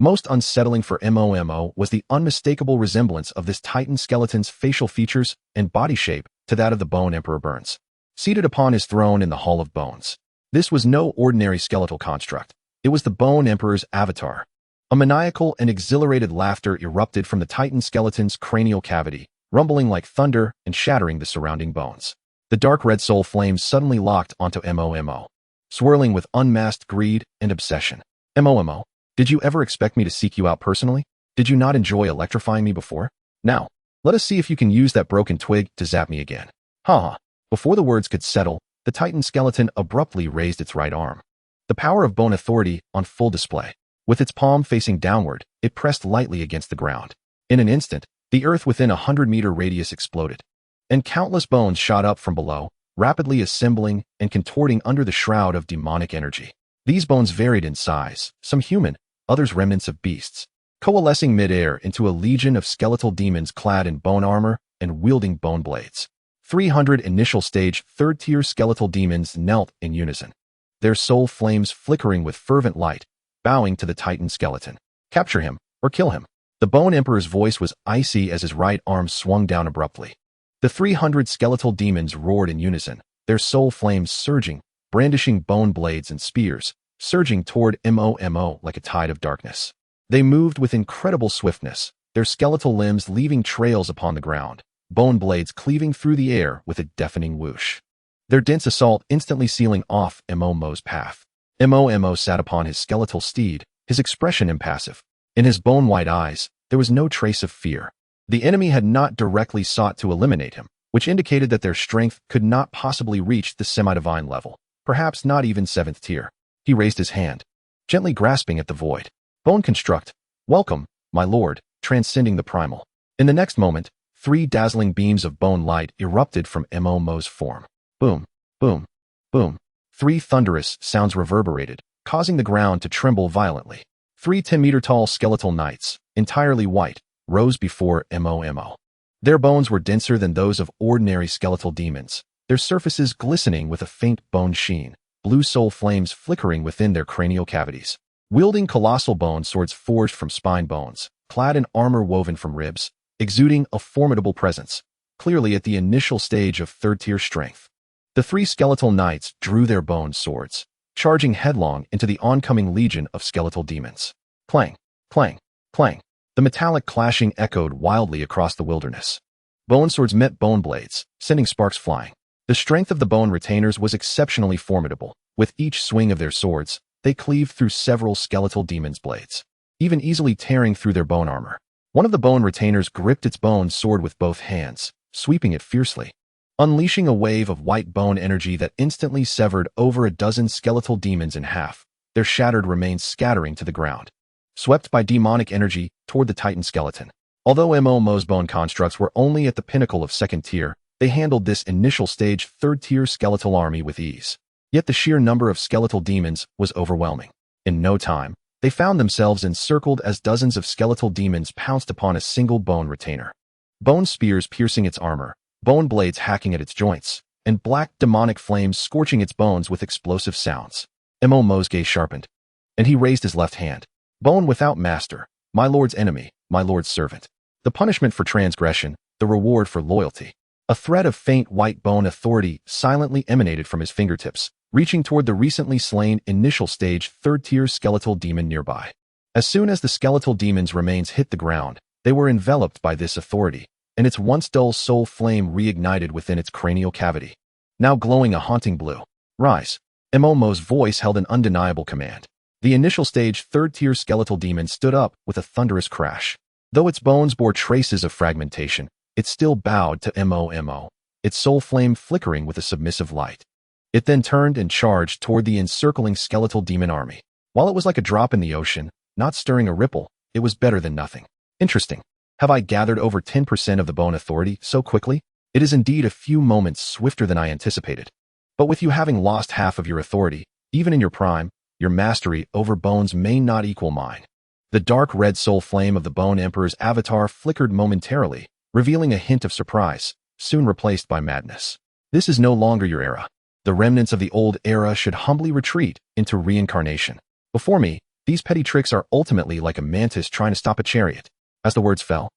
Most unsettling for Mo was the unmistakable resemblance of this titan skeleton's facial features and body shape to that of the Bone Emperor Burns, seated upon his throne in the Hall of Bones. This was no ordinary skeletal construct. It was the Bone Emperor's avatar. A maniacal and exhilarated laughter erupted from the Titan skeleton's cranial cavity, rumbling like thunder and shattering the surrounding bones. The dark red soul flames suddenly locked onto Momo, swirling with unmasked greed and obsession. Momo, did you ever expect me to seek you out personally? Did you not enjoy electrifying me before? Now, let us see if you can use that broken twig to zap me again. Ha! Before the words could settle, the Titan skeleton abruptly raised its right arm. The power of Bone Authority on full display. With its palm facing downward, it pressed lightly against the ground. In an instant, the earth within a 100-meter radius exploded, and countless bones shot up from below, rapidly assembling and contorting under the shroud of demonic energy. These bones varied in size, some human, others remnants of beasts, coalescing mid-air into a legion of skeletal demons clad in bone armor and wielding bone blades. 300 initial stage third-tier skeletal demons knelt in unison, their soul flames flickering with fervent light, bowing to the Titan skeleton. Capture him, or kill him. The Bone Emperor's voice was icy as his right arm swung down abruptly. The 300 skeletal demons roared in unison, their soul flames surging, brandishing bone blades and spears, surging toward Momo like a tide of darkness. They moved with incredible swiftness, their skeletal limbs leaving trails upon the ground, bone blades cleaving through the air with a deafening whoosh. Their dense assault instantly sealing off Momo's path. Momo sat upon his skeletal steed, his expression impassive. In his bone-white eyes, there was no trace of fear. The enemy had not directly sought to eliminate him, which indicated that their strength could not possibly reach the semi-divine level, perhaps not even 7th tier. He raised his hand, gently grasping at the void. Bone construct, welcome, my lord, transcending the primal. In the next moment, 3 dazzling beams of bone light erupted from Momo's form. Boom, boom, boom. 3 thunderous sounds reverberated, causing the ground to tremble violently. 3 10-meter-tall skeletal knights, entirely white, rose before Momo. Their bones were denser than those of ordinary skeletal demons, their surfaces glistening with a faint bone sheen, blue soul flames flickering within their cranial cavities. Wielding colossal bone swords forged from spine bones, clad in armor woven from ribs, exuding a formidable presence, clearly at the initial stage of 3rd-tier strength. The 3 skeletal knights drew their bone swords, charging headlong into the oncoming legion of skeletal demons. Clang, clang, clang. The metallic clashing echoed wildly across the wilderness. Bone swords met bone blades, sending sparks flying. The strength of the bone retainers was exceptionally formidable. With each swing of their swords, they cleaved through several skeletal demons' blades, even easily tearing through their bone armor. One of the bone retainers gripped its bone sword with both hands, sweeping it fiercely, unleashing a wave of white bone energy that instantly severed over a dozen skeletal demons in half, their shattered remains scattering to the ground. Swept by demonic energy toward the Titan skeleton. Although Momo's bone constructs were only at the pinnacle of 2nd tier, they handled this initial stage 3rd-tier skeletal army with ease. Yet the sheer number of skeletal demons was overwhelming. In no time, they found themselves encircled as dozens of skeletal demons pounced upon a single bone retainer. Bone spears piercing its armor, bone blades hacking at its joints, and black demonic flames scorching its bones with explosive sounds. Momo's gaze sharpened, and he raised his left hand. Bone without master, my lord's enemy, my lord's servant. The punishment for transgression, the reward for loyalty. A thread of faint white bone authority silently emanated from his fingertips, reaching toward the recently slain initial stage 3rd-tier skeletal demon nearby. As soon as the skeletal demon's remains hit the ground, they were enveloped by this authority, and its once dull soul flame reignited within its cranial cavity, now glowing a haunting blue. Rise. Momo's voice held an undeniable command. The initial stage 3rd-tier skeletal demon stood up with a thunderous crash. Though its bones bore traces of fragmentation, it still bowed to Momo, its soul flame flickering with a submissive light. It then turned and charged toward the encircling skeletal demon army. While it was like a drop in the ocean, not stirring a ripple, it was better than nothing. Interesting. Have I gathered over 10% of the bone authority so quickly? It is indeed a few moments swifter than I anticipated. But with you having lost half of your authority, even in your prime, your mastery over bones may not equal mine. The dark red soul flame of the Bone Emperor's avatar flickered momentarily, revealing a hint of surprise, soon replaced by madness. This is no longer your era. The remnants of the old era should humbly retreat into reincarnation. Before me, these petty tricks are ultimately like a mantis trying to stop a chariot. As the words fell,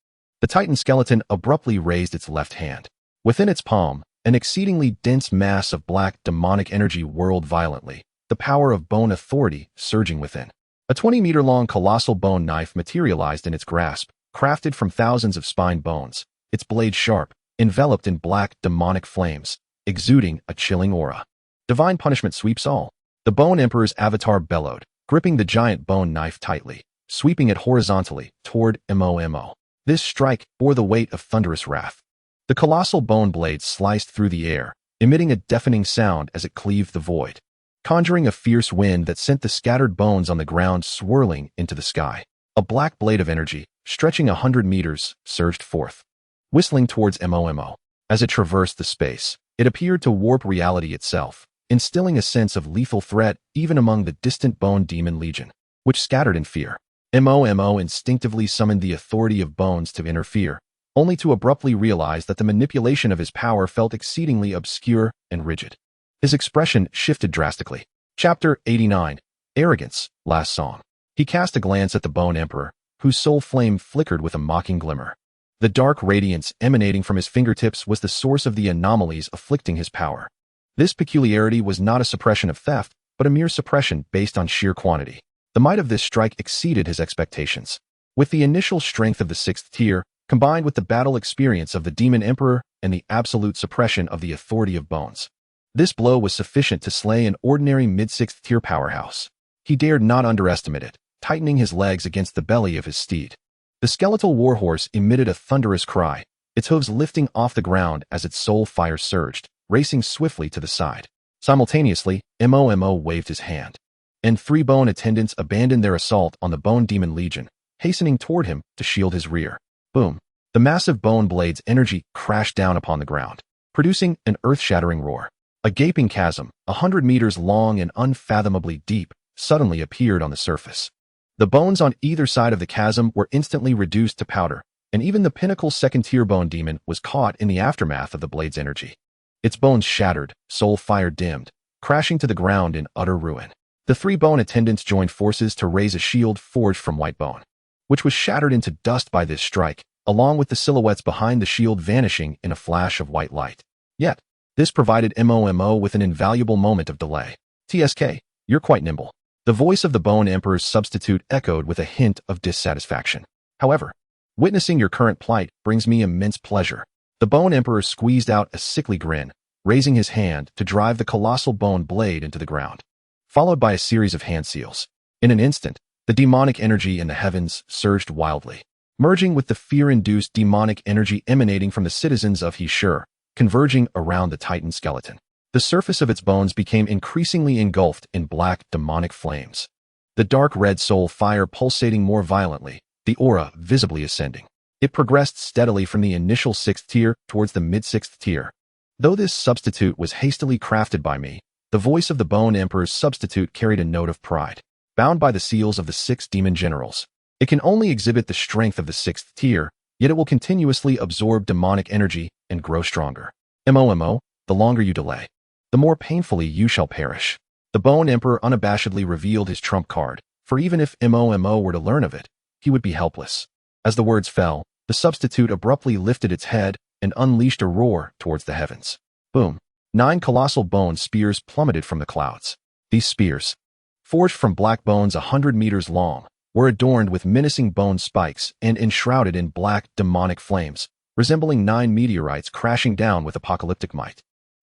the Titan skeleton abruptly raised its left hand. Within its palm, An exceedingly dense mass of black demonic energy whirled violently, the power of bone authority surging within. A 20-meter-long colossal bone knife materialized in its grasp, crafted from thousands of spine bones, its blade sharp, enveloped in black demonic flames, exuding a chilling aura. Divine punishment sweeps all. The Bone Emperor's avatar bellowed, gripping the giant bone knife tightly, sweeping it horizontally toward Mo. This strike bore the weight of thunderous wrath. The colossal bone blade sliced through the air, emitting a deafening sound as it cleaved the void, conjuring a fierce wind that sent the scattered bones on the ground swirling into the sky. A black blade of energy, stretching 100 meters, surged forth, whistling towards Mo. As it traversed the space, it appeared to warp reality itself, instilling a sense of lethal threat even among the distant Bone Demon Legion, which scattered in fear. Mo instinctively summoned the authority of bones to interfere, only to abruptly realize that the manipulation of his power felt exceedingly obscure and rigid. His expression shifted drastically. Chapter 89. Arrogance, Last Song. He cast a glance at the Bone Emperor, whose soul flame flickered with a mocking glimmer. The dark radiance emanating from his fingertips was the source of the anomalies afflicting his power. This peculiarity was not a suppression of theft, but a mere suppression based on sheer quantity. The might of this strike exceeded his expectations. With the initial strength of the 6th tier, combined with the battle experience of the Demon Emperor and the absolute suppression of the authority of bones, this blow was sufficient to slay an ordinary mid-6th tier powerhouse. He dared not underestimate it, tightening his legs against the belly of his steed. The skeletal warhorse emitted a thunderous cry, its hooves lifting off the ground as its soul fire surged, racing swiftly to the side. Simultaneously, Mo waved his hand, and 3 bone attendants abandoned their assault on the Bone Demon Legion, hastening toward him to shield his rear. Boom! The massive bone blade's energy crashed down upon the ground, producing an earth-shattering roar. A gaping chasm, 100 meters long and unfathomably deep, suddenly appeared on the surface. The bones on either side of the chasm were instantly reduced to powder, and even the pinnacle 2nd-tier bone demon was caught in the aftermath of the blade's energy. Its bones shattered, soul fire dimmed, crashing to the ground in utter ruin. The 3 bone attendants joined forces to raise a shield forged from white bone, which was shattered into dust by this strike, along with the silhouettes behind the shield vanishing in a flash of white light. Yet, this provided Mo with an invaluable moment of delay. TSK, you're quite nimble. The voice of the Bone Emperor's substitute echoed with a hint of dissatisfaction. However, witnessing your current plight brings me immense pleasure. The Bone Emperor squeezed out a sickly grin, raising his hand to drive the colossal bone blade into the ground, followed by a series of hand seals. In an instant, the demonic energy in the heavens surged wildly, merging with the fear-induced demonic energy emanating from the citizens of Heshur, converging around the Titan skeleton. The surface of its bones became increasingly engulfed in black demonic flames, the dark red soul fire pulsating more violently, the aura visibly ascending. It progressed steadily from the initial 6th tier towards the mid-6th tier. Though this substitute was hastily crafted by me, the voice of the Bone Emperor's substitute carried a note of pride. Bound by the seals of the 6 demon generals, it can only exhibit the strength of the 6th tier, yet it will continuously absorb demonic energy and grow stronger. Mo, the longer you delay, the more painfully you shall perish. The Bone Emperor unabashedly revealed his trump card, for even if Mo were to learn of it, he would be helpless. As the words fell, the substitute abruptly lifted its head and unleashed a roar towards the heavens. Boom! 9 colossal bone spears plummeted from the clouds. These spears, forged from black bones 100 meters long, were adorned with menacing bone spikes and enshrouded in black demonic flames, resembling 9 meteorites crashing down with apocalyptic might,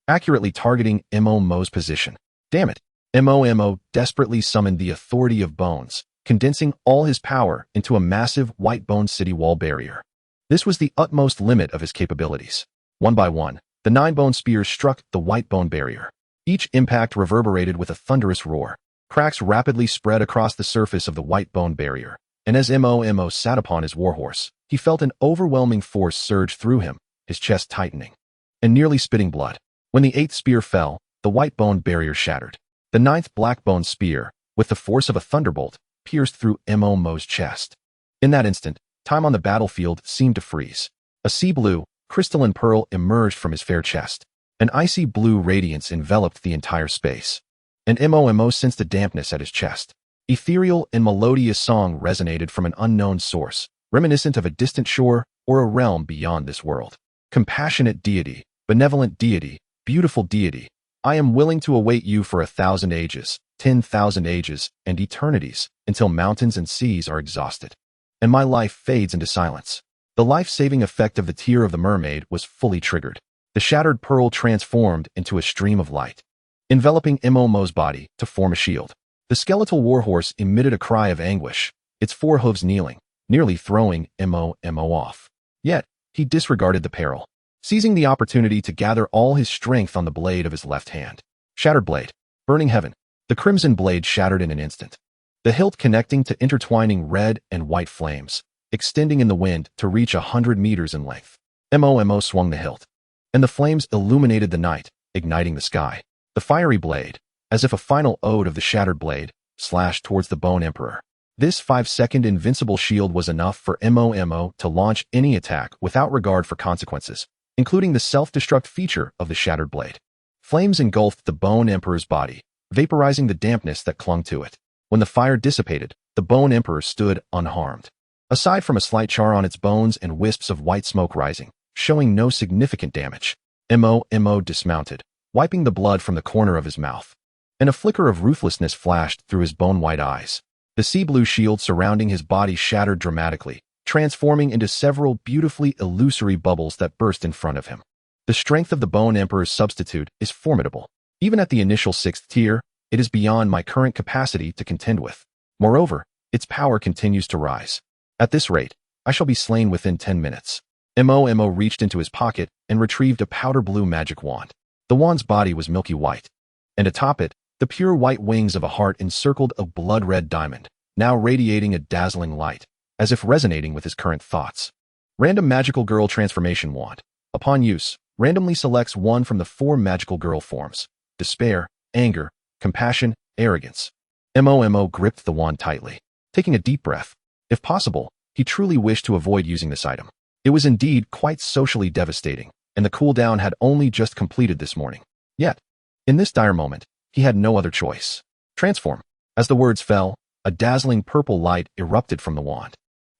accurately targeting Mo's position. Damn it! Mo desperately summoned the authority of bones, condensing all his power into a massive white bone city wall barrier. This was the utmost limit of his capabilities. One by one, the 9 bone spears struck the white bone barrier. Each impact reverberated with a thunderous roar. Cracks rapidly spread across the surface of the white bone barrier, and as Mo sat upon his warhorse, he felt an overwhelming force surge through him, his chest tightening, and nearly spitting blood. When the 8th spear fell, the white bone barrier shattered. The 9th black bone spear, with the force of a thunderbolt, pierced through Mo's chest. In that instant, time on the battlefield seemed to freeze. A sea blue, crystalline pearl emerged from his fair chest. An icy blue radiance enveloped the entire space, and Mo sensed a dampness at his chest. Ethereal and melodious song resonated from an unknown source, reminiscent of a distant shore or a realm beyond this world. Compassionate deity, Benevolent deity, beautiful deity, I am willing to await you for 1,000 ages, 10,000 ages, and eternities, until mountains and seas are exhausted, and my life fades into silence. The life-saving effect of the tear of the mermaid was fully triggered. The shattered pearl transformed into a stream of light, enveloping Mo's body to form a shield. The skeletal warhorse emitted a cry of anguish, its four hooves kneeling, nearly throwing Mo off. Yet, he disregarded the peril, seizing the opportunity to gather all his strength on the blade of his left hand. Shattered blade, burning heaven. The crimson blade shattered in an instant, the hilt connecting to intertwining red and white flames, extending in the wind to reach 100 meters in length. Mo swung the hilt, and the flames illuminated the night, igniting the sky. The fiery blade, as if a final ode of the shattered blade, slashed towards the Bone Emperor. This 5-second invincible shield was enough for Mo to launch any attack without regard for consequences, including the self-destruct feature of the shattered blade. Flames engulfed the Bone Emperor's body, vaporizing the dampness that clung to it. When the fire dissipated, the Bone Emperor stood unharmed, aside from a slight char on its bones and wisps of white smoke rising, showing no significant damage. Mo dismounted, wiping the blood from the corner of his mouth, and a flicker of ruthlessness flashed through his bone-white eyes. The sea-blue shield surrounding his body shattered dramatically, transforming into several beautifully illusory bubbles that burst in front of him. The strength of the Bone Emperor's substitute is formidable. Even at the initial 6th tier, it is beyond my current capacity to contend with. Moreover, its power continues to rise. At this rate, I shall be slain within 10 minutes. Mo reached into his pocket and retrieved a powder blue magic wand. The wand's body was milky white, and atop it, the pure white wings of a heart encircled a blood-red diamond, now radiating a dazzling light, as if resonating with his current thoughts. Random Magical Girl Transformation Wand. Upon use, randomly selects one from the 4 magical girl forms: despair, anger, compassion, arrogance. Mo gripped the wand tightly, taking a deep breath. If possible, he truly wished to avoid using this item. It was indeed quite socially devastating, and the cooldown had only just completed this morning. Yet, in this dire moment, he had no other choice. Transform. As the words fell, a dazzling purple light erupted from the wand.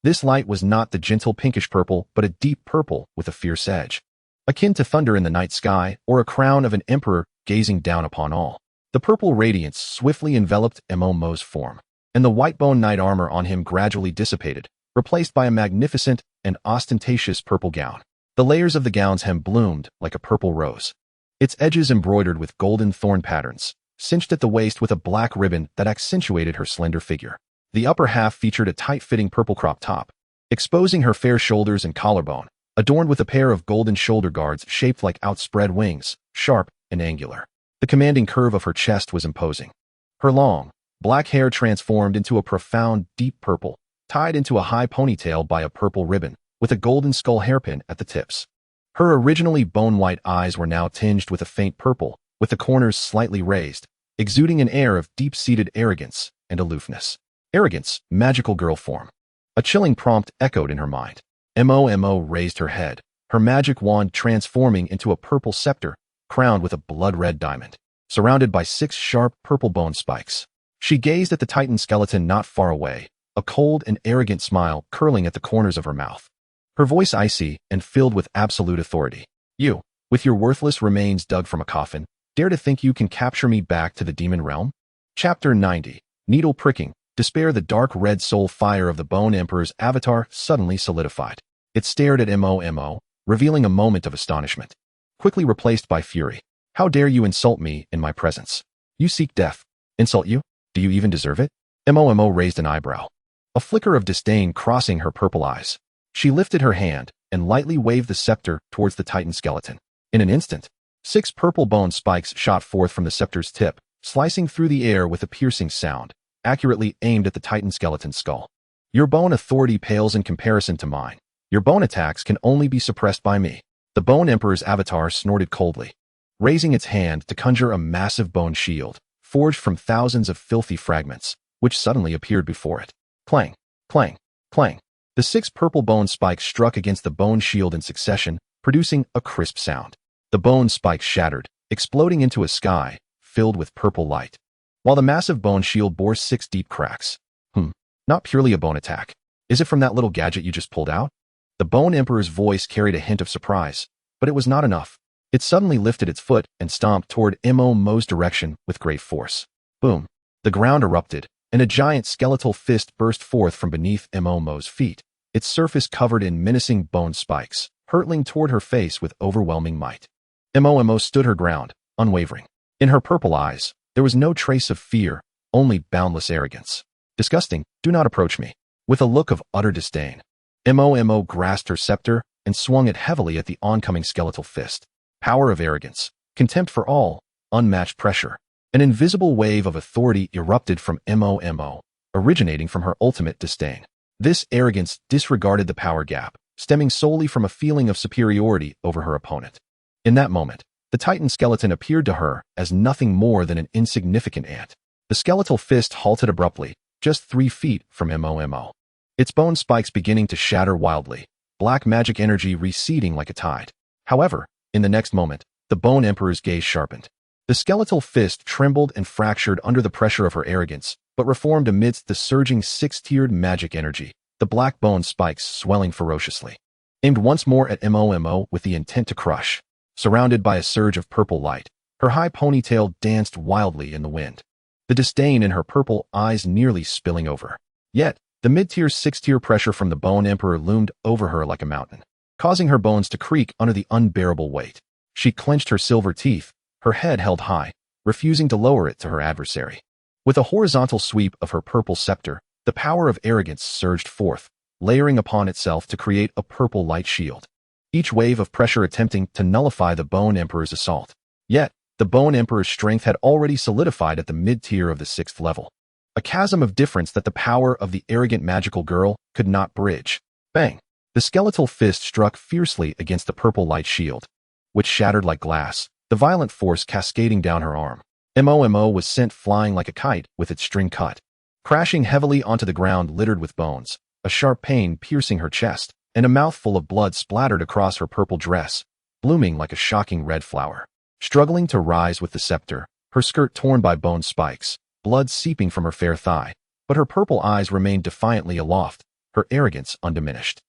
This light was not the gentle pinkish purple, but a deep purple with a fierce edge, akin to thunder in the night sky or a crown of an emperor gazing down upon all. The purple radiance swiftly enveloped Mo's form, and the white bone knight armor on him gradually dissipated, replaced by a magnificent and ostentatious purple gown. The layers of the gown's hem bloomed like a purple rose, its edges embroidered with golden thorn patterns, cinched at the waist with a black ribbon that accentuated her slender figure. The upper half featured a tight-fitting purple crop top, exposing her fair shoulders and collarbone, adorned with a pair of golden shoulder guards shaped like outspread wings, sharp and angular. The commanding curve of her chest was imposing. Her long, black hair transformed into a profound, deep purple, tied into a high ponytail by a purple ribbon, with a golden skull hairpin at the tips. Her originally bone-white eyes were now tinged with a faint purple, with the corners slightly raised, exuding an air of deep-seated arrogance and aloofness. Arrogance, magical girl form. A chilling prompt echoed in her mind. Mo raised her head, her magic wand transforming into a purple scepter, crowned with a blood-red diamond, surrounded by 6 sharp purple bone spikes. She gazed at the Titan skeleton not far away, a cold and arrogant smile curling at the corners of her mouth. Her voice icy and filled with absolute authority. You, with your worthless remains dug from a coffin, dare to think you can capture me back to the demon realm? Chapter 90. Needle pricking. Despair. The dark red soul fire of the Bone Emperor's avatar suddenly solidified. It stared at Mo, revealing a moment of astonishment, quickly replaced by fury. How dare you insult me in my presence? You seek death. Insult you? Do you even deserve it? Mo raised an eyebrow, a flicker of disdain crossing her purple eyes. She lifted her hand and lightly waved the scepter towards the Titan skeleton. In an instant, 6 purple bone spikes shot forth from the scepter's tip, slicing through the air with a piercing sound, accurately aimed at the Titan skeleton's skull. Your bone authority pales in comparison to mine. Your bone attacks can only be suppressed by me. The Bone Emperor's avatar snorted coldly, raising its hand to conjure a massive bone shield, forged from thousands of filthy fragments, which suddenly appeared before it. Clang, clang, clang. The 6 purple bone spikes struck against the bone shield in succession, producing a crisp sound. The bone spikes shattered, exploding into a sky filled with purple light, while the massive bone shield bore 6 deep cracks. Not purely a bone attack. Is it from that little gadget you just pulled out? The Bone Emperor's voice carried a hint of surprise, but it was not enough. It suddenly lifted its foot and stomped toward Mo's direction with great force. Boom! The ground erupted, and a giant skeletal fist burst forth from beneath Mo's feet, its surface covered in menacing bone spikes, hurtling toward her face with overwhelming might. Mo stood her ground, unwavering. In her purple eyes, there was no trace of fear, only boundless arrogance. Disgusting, do not approach me. With a look of utter disdain, Mo grasped her scepter and swung it heavily at the oncoming skeletal fist. Power of arrogance, contempt for all, unmatched pressure. An invisible wave of authority erupted from Mo, originating from her ultimate disdain. This arrogance disregarded the power gap, stemming solely from a feeling of superiority over her opponent. In that moment, the Titan skeleton appeared to her as nothing more than an insignificant ant. The skeletal fist halted abruptly, just 3 feet from Mo. Its bone spikes beginning to shatter wildly, black magic energy receding like a tide. However, in the next moment, the Bone Emperor's gaze sharpened. The skeletal fist trembled and fractured under the pressure of her arrogance, but reformed amidst the surging 6-tiered magic energy, the black bone spikes swelling ferociously. Aimed once more at Mo with the intent to crush. Surrounded by a surge of purple light, her high ponytail danced wildly in the wind, the disdain in her purple eyes nearly spilling over. Yet, the mid-tier 6-tier pressure from the Bone Emperor loomed over her like a mountain, causing her bones to creak under the unbearable weight. She clenched her silver teeth, her head held high, refusing to lower it to her adversary. With a horizontal sweep of her purple scepter, the power of arrogance surged forth, layering upon itself to create a purple light shield. Each wave of pressure attempting to nullify the Bone Emperor's assault. Yet, the Bone Emperor's strength had already solidified at the mid-tier of the 6th level. A chasm of difference that the power of the arrogant magical girl could not bridge. Bang! The skeletal fist struck fiercely against the purple light shield, which shattered like glass, the violent force cascading down her arm. Mo was sent flying like a kite with its string cut, crashing heavily onto the ground littered with bones, a sharp pain piercing her chest, and a mouthful of blood splattered across her purple dress, blooming like a shocking red flower. Struggling to rise with the scepter, her skirt torn by bone spikes, blood seeping from her fair thigh, but her purple eyes remained defiantly aloft, her arrogance undiminished.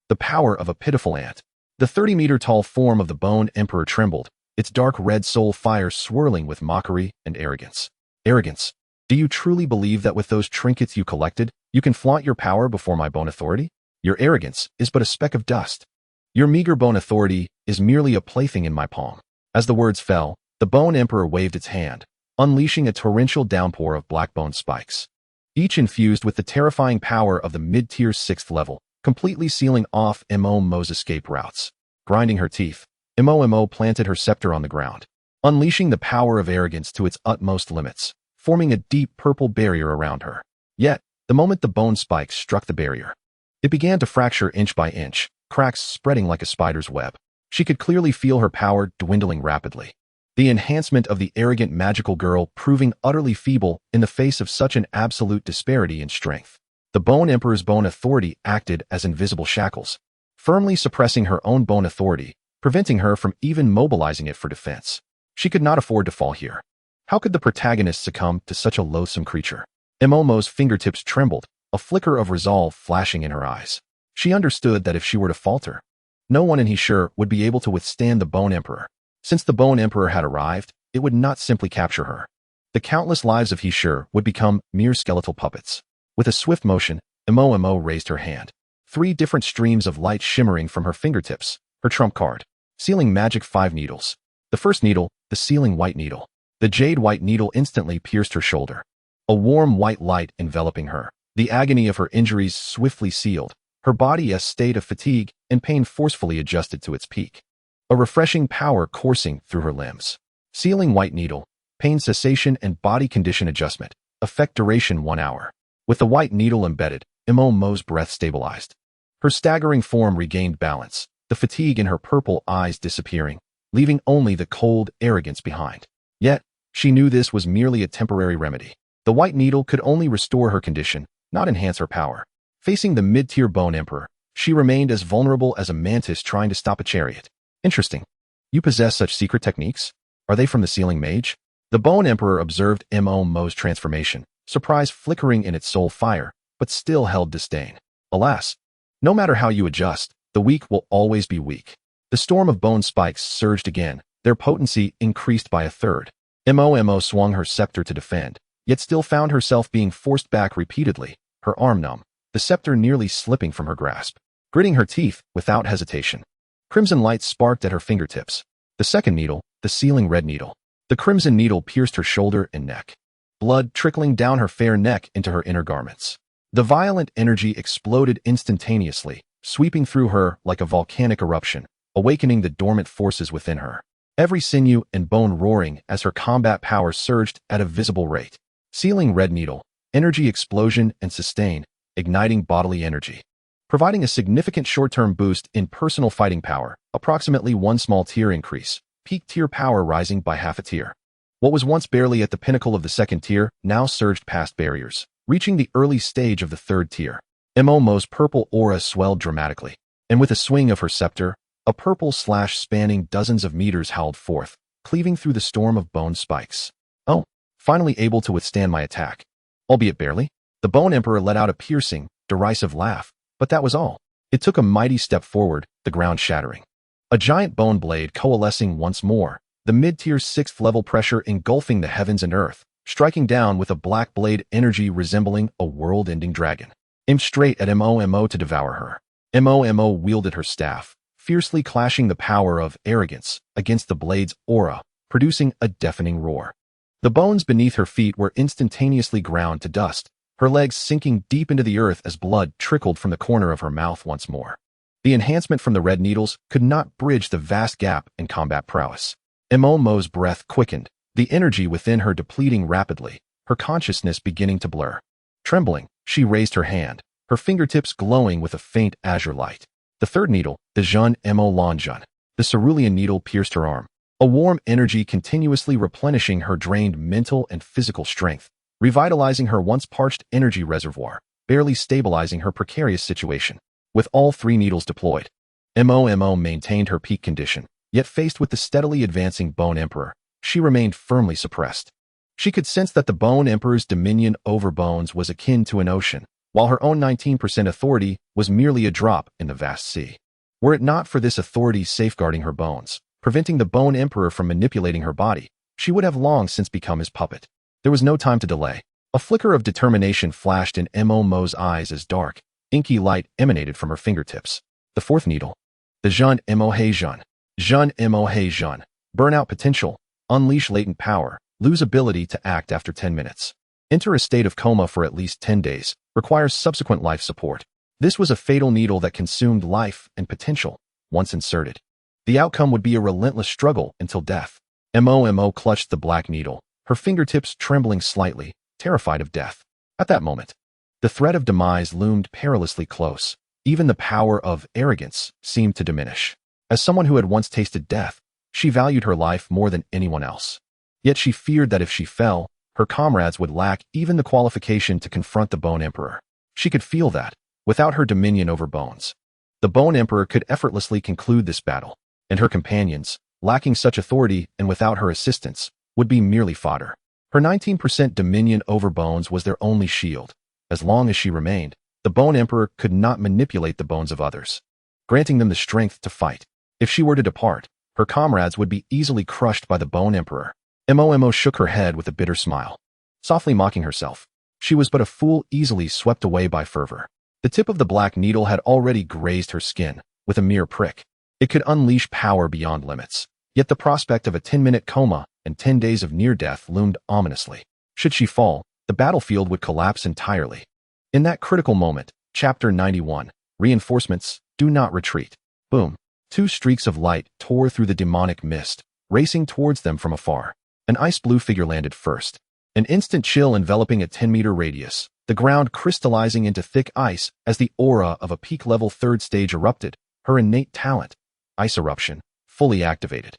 The power of a pitiful ant. The 30-meter-tall form of the Bone Emperor trembled, its dark red soul fire swirling with mockery and arrogance. Arrogance. Do you truly believe that with those trinkets you collected, you can flaunt your power before my bone authority? Your arrogance is but a speck of dust. Your meager bone authority is merely a plaything in my palm. As the words fell, the Bone Emperor waved its hand, unleashing a torrential downpour of black bone spikes, each infused with the terrifying power of the mid-tier 6th level, completely sealing off Mo's escape routes. Grinding her teeth, Mo planted her scepter on the ground, unleashing the power of arrogance to its utmost limits, forming a deep purple barrier around her. Yet, the moment the bone spikes struck the barrier, it began to fracture inch by inch, cracks spreading like a spider's web. She could clearly feel her power dwindling rapidly. The enhancement of the arrogant magical girl proving utterly feeble in the face of such an absolute disparity in strength. The Bone Emperor's bone authority acted as invisible shackles, firmly suppressing her own bone authority, preventing her from even mobilizing it for defense. She could not afford to fall here. How could the protagonist succumb to such a loathsome creature? Mo's fingertips trembled, a flicker of resolve flashing in her eyes. She understood that if she were to falter, no one in He Shi would be able to withstand the Bone Emperor. Since the Bone Emperor had arrived, it would not simply capture her. The countless lives of He Shi would become mere skeletal puppets. With a swift motion, Mo raised her hand. 3 different streams of light shimmering from her fingertips, her trump card. Sealing magic 5 needles. The first needle, the sealing white needle. The jade white needle instantly pierced her shoulder. A warm white light enveloping her. The agony of her injuries swiftly sealed, her body a state of fatigue and pain forcefully adjusted to its peak. A refreshing power coursing through her limbs. Sealing white needle, pain cessation and body condition adjustment. Effect duration 1 hour. With the white needle embedded, Mo's breath stabilized. Her staggering form regained balance, the fatigue in her purple eyes disappearing, leaving only the cold arrogance behind. Yet, she knew this was merely a temporary remedy. The white needle could only restore her condition, not enhance her power. Facing the mid-tier Bone Emperor, she remained as vulnerable as a mantis trying to stop a chariot. Interesting. You possess such secret techniques? Are they from the Sealing Mage? The Bone Emperor observed Mo's transformation, surprise flickering in its soul fire, but still held disdain. Alas, no matter how you adjust, the weak will always be weak. The storm of bone spikes surged again, their potency increased by a third. Mo swung her scepter to defend, yet still found herself being forced back repeatedly, her arm numb, the scepter nearly slipping from her grasp. Gritting her teeth without hesitation, crimson light sparked at her fingertips. The second needle, the sealing red needle. The crimson needle pierced her shoulder and neck, blood trickling down her fair neck into her inner garments. The violent energy exploded instantaneously, sweeping through her like a volcanic eruption, awakening the dormant forces within her. Every sinew and bone roaring as her combat power surged at a visible rate. Sealing red needle, energy explosion and sustain, igniting bodily energy. Providing a significant short-term boost in personal fighting power, approximately one small tier increase, peak tier power rising by half a tier. What was once barely at the pinnacle of the second tier now surged past barriers, reaching the early stage of the third tier. Mo's purple aura swelled dramatically, and with a swing of her scepter, a purple slash spanning dozens of meters howled forth, cleaving through the storm of bone spikes. Oh, finally able to withstand my attack. Albeit barely, the Bone Emperor let out a piercing, derisive laugh, but that was all. It took a mighty step forward, the ground shattering. A giant bone blade coalescing once more, the mid-tier 6th level pressure engulfing the heavens and earth, striking down with a black blade energy resembling a world-ending dragon. Aimed straight at Mo to devour her. Mo wielded her staff, fiercely clashing the power of arrogance against the blade's aura, producing a deafening roar. The bones beneath her feet were instantaneously ground to dust, her legs sinking deep into the earth as blood trickled from the corner of her mouth once more. The enhancement from the red needles could not bridge the vast gap in combat prowess. Mo's breath quickened, the energy within her depleting rapidly, her consciousness beginning to blur. Trembling, she raised her hand, her fingertips glowing with a faint azure light. The third needle, the Jun Mo Lanjun, the cerulean needle pierced her arm, a warm energy continuously replenishing her drained mental and physical strength, revitalizing her once parched energy reservoir, barely stabilizing her precarious situation. With all three needles deployed, Mo maintained her peak condition, yet faced with the steadily advancing Bone Emperor, she remained firmly suppressed. She could sense that the Bone Emperor's dominion over bones was akin to an ocean, while her own 19% authority was merely a drop in the vast sea. Were it not for this authority safeguarding her bones, preventing the Bone Emperor from manipulating her body, she would have long since become his puppet. There was no time to delay. A flicker of determination flashed in Mo's eyes as dark, inky light emanated from her fingertips. The fourth needle, the Jun Mo Jun. Jun Mo Jun. Burnout potential, unleash latent power, lose ability to act after 10 minutes. Enter a state of coma for at least 10 days, requires subsequent life support. This was a fatal needle that consumed life and potential, once inserted. The outcome would be a relentless struggle until death. Mo clutched the black needle, her fingertips trembling slightly, terrified of death. At that moment, the threat of demise loomed perilously close. Even the power of arrogance seemed to diminish. As someone who had once tasted death, she valued her life more than anyone else. Yet she feared that if she fell, her comrades would lack even the qualification to confront the Bone Emperor. She could feel that, without her dominion over bones, the Bone Emperor could effortlessly conclude this battle, and her companions, lacking such authority and without her assistance, would be merely fodder. Her 19% dominion over bones was their only shield. As long as she remained, the Bone Emperor could not manipulate the bones of others, granting them the strength to fight. If she were to depart, her comrades would be easily crushed by the Bone Emperor. Mo shook her head with a bitter smile, softly mocking herself. She was but a fool easily swept away by fervor. The tip of the black needle had already grazed her skin, with a mere prick. It could unleash power beyond limits. Yet the prospect of a 10-minute coma and 10 days of near death loomed ominously. Should she fall, the battlefield would collapse entirely. In that critical moment, Chapter 91, Reinforcements, Do Not Retreat. Boom. Two streaks of light tore through the demonic mist, racing towards them from afar. An ice-blue figure landed first. An instant chill enveloping a 10-meter radius, the ground crystallizing into thick ice as the aura of a peak-level third stage erupted, her innate talent, ice eruption, fully activated.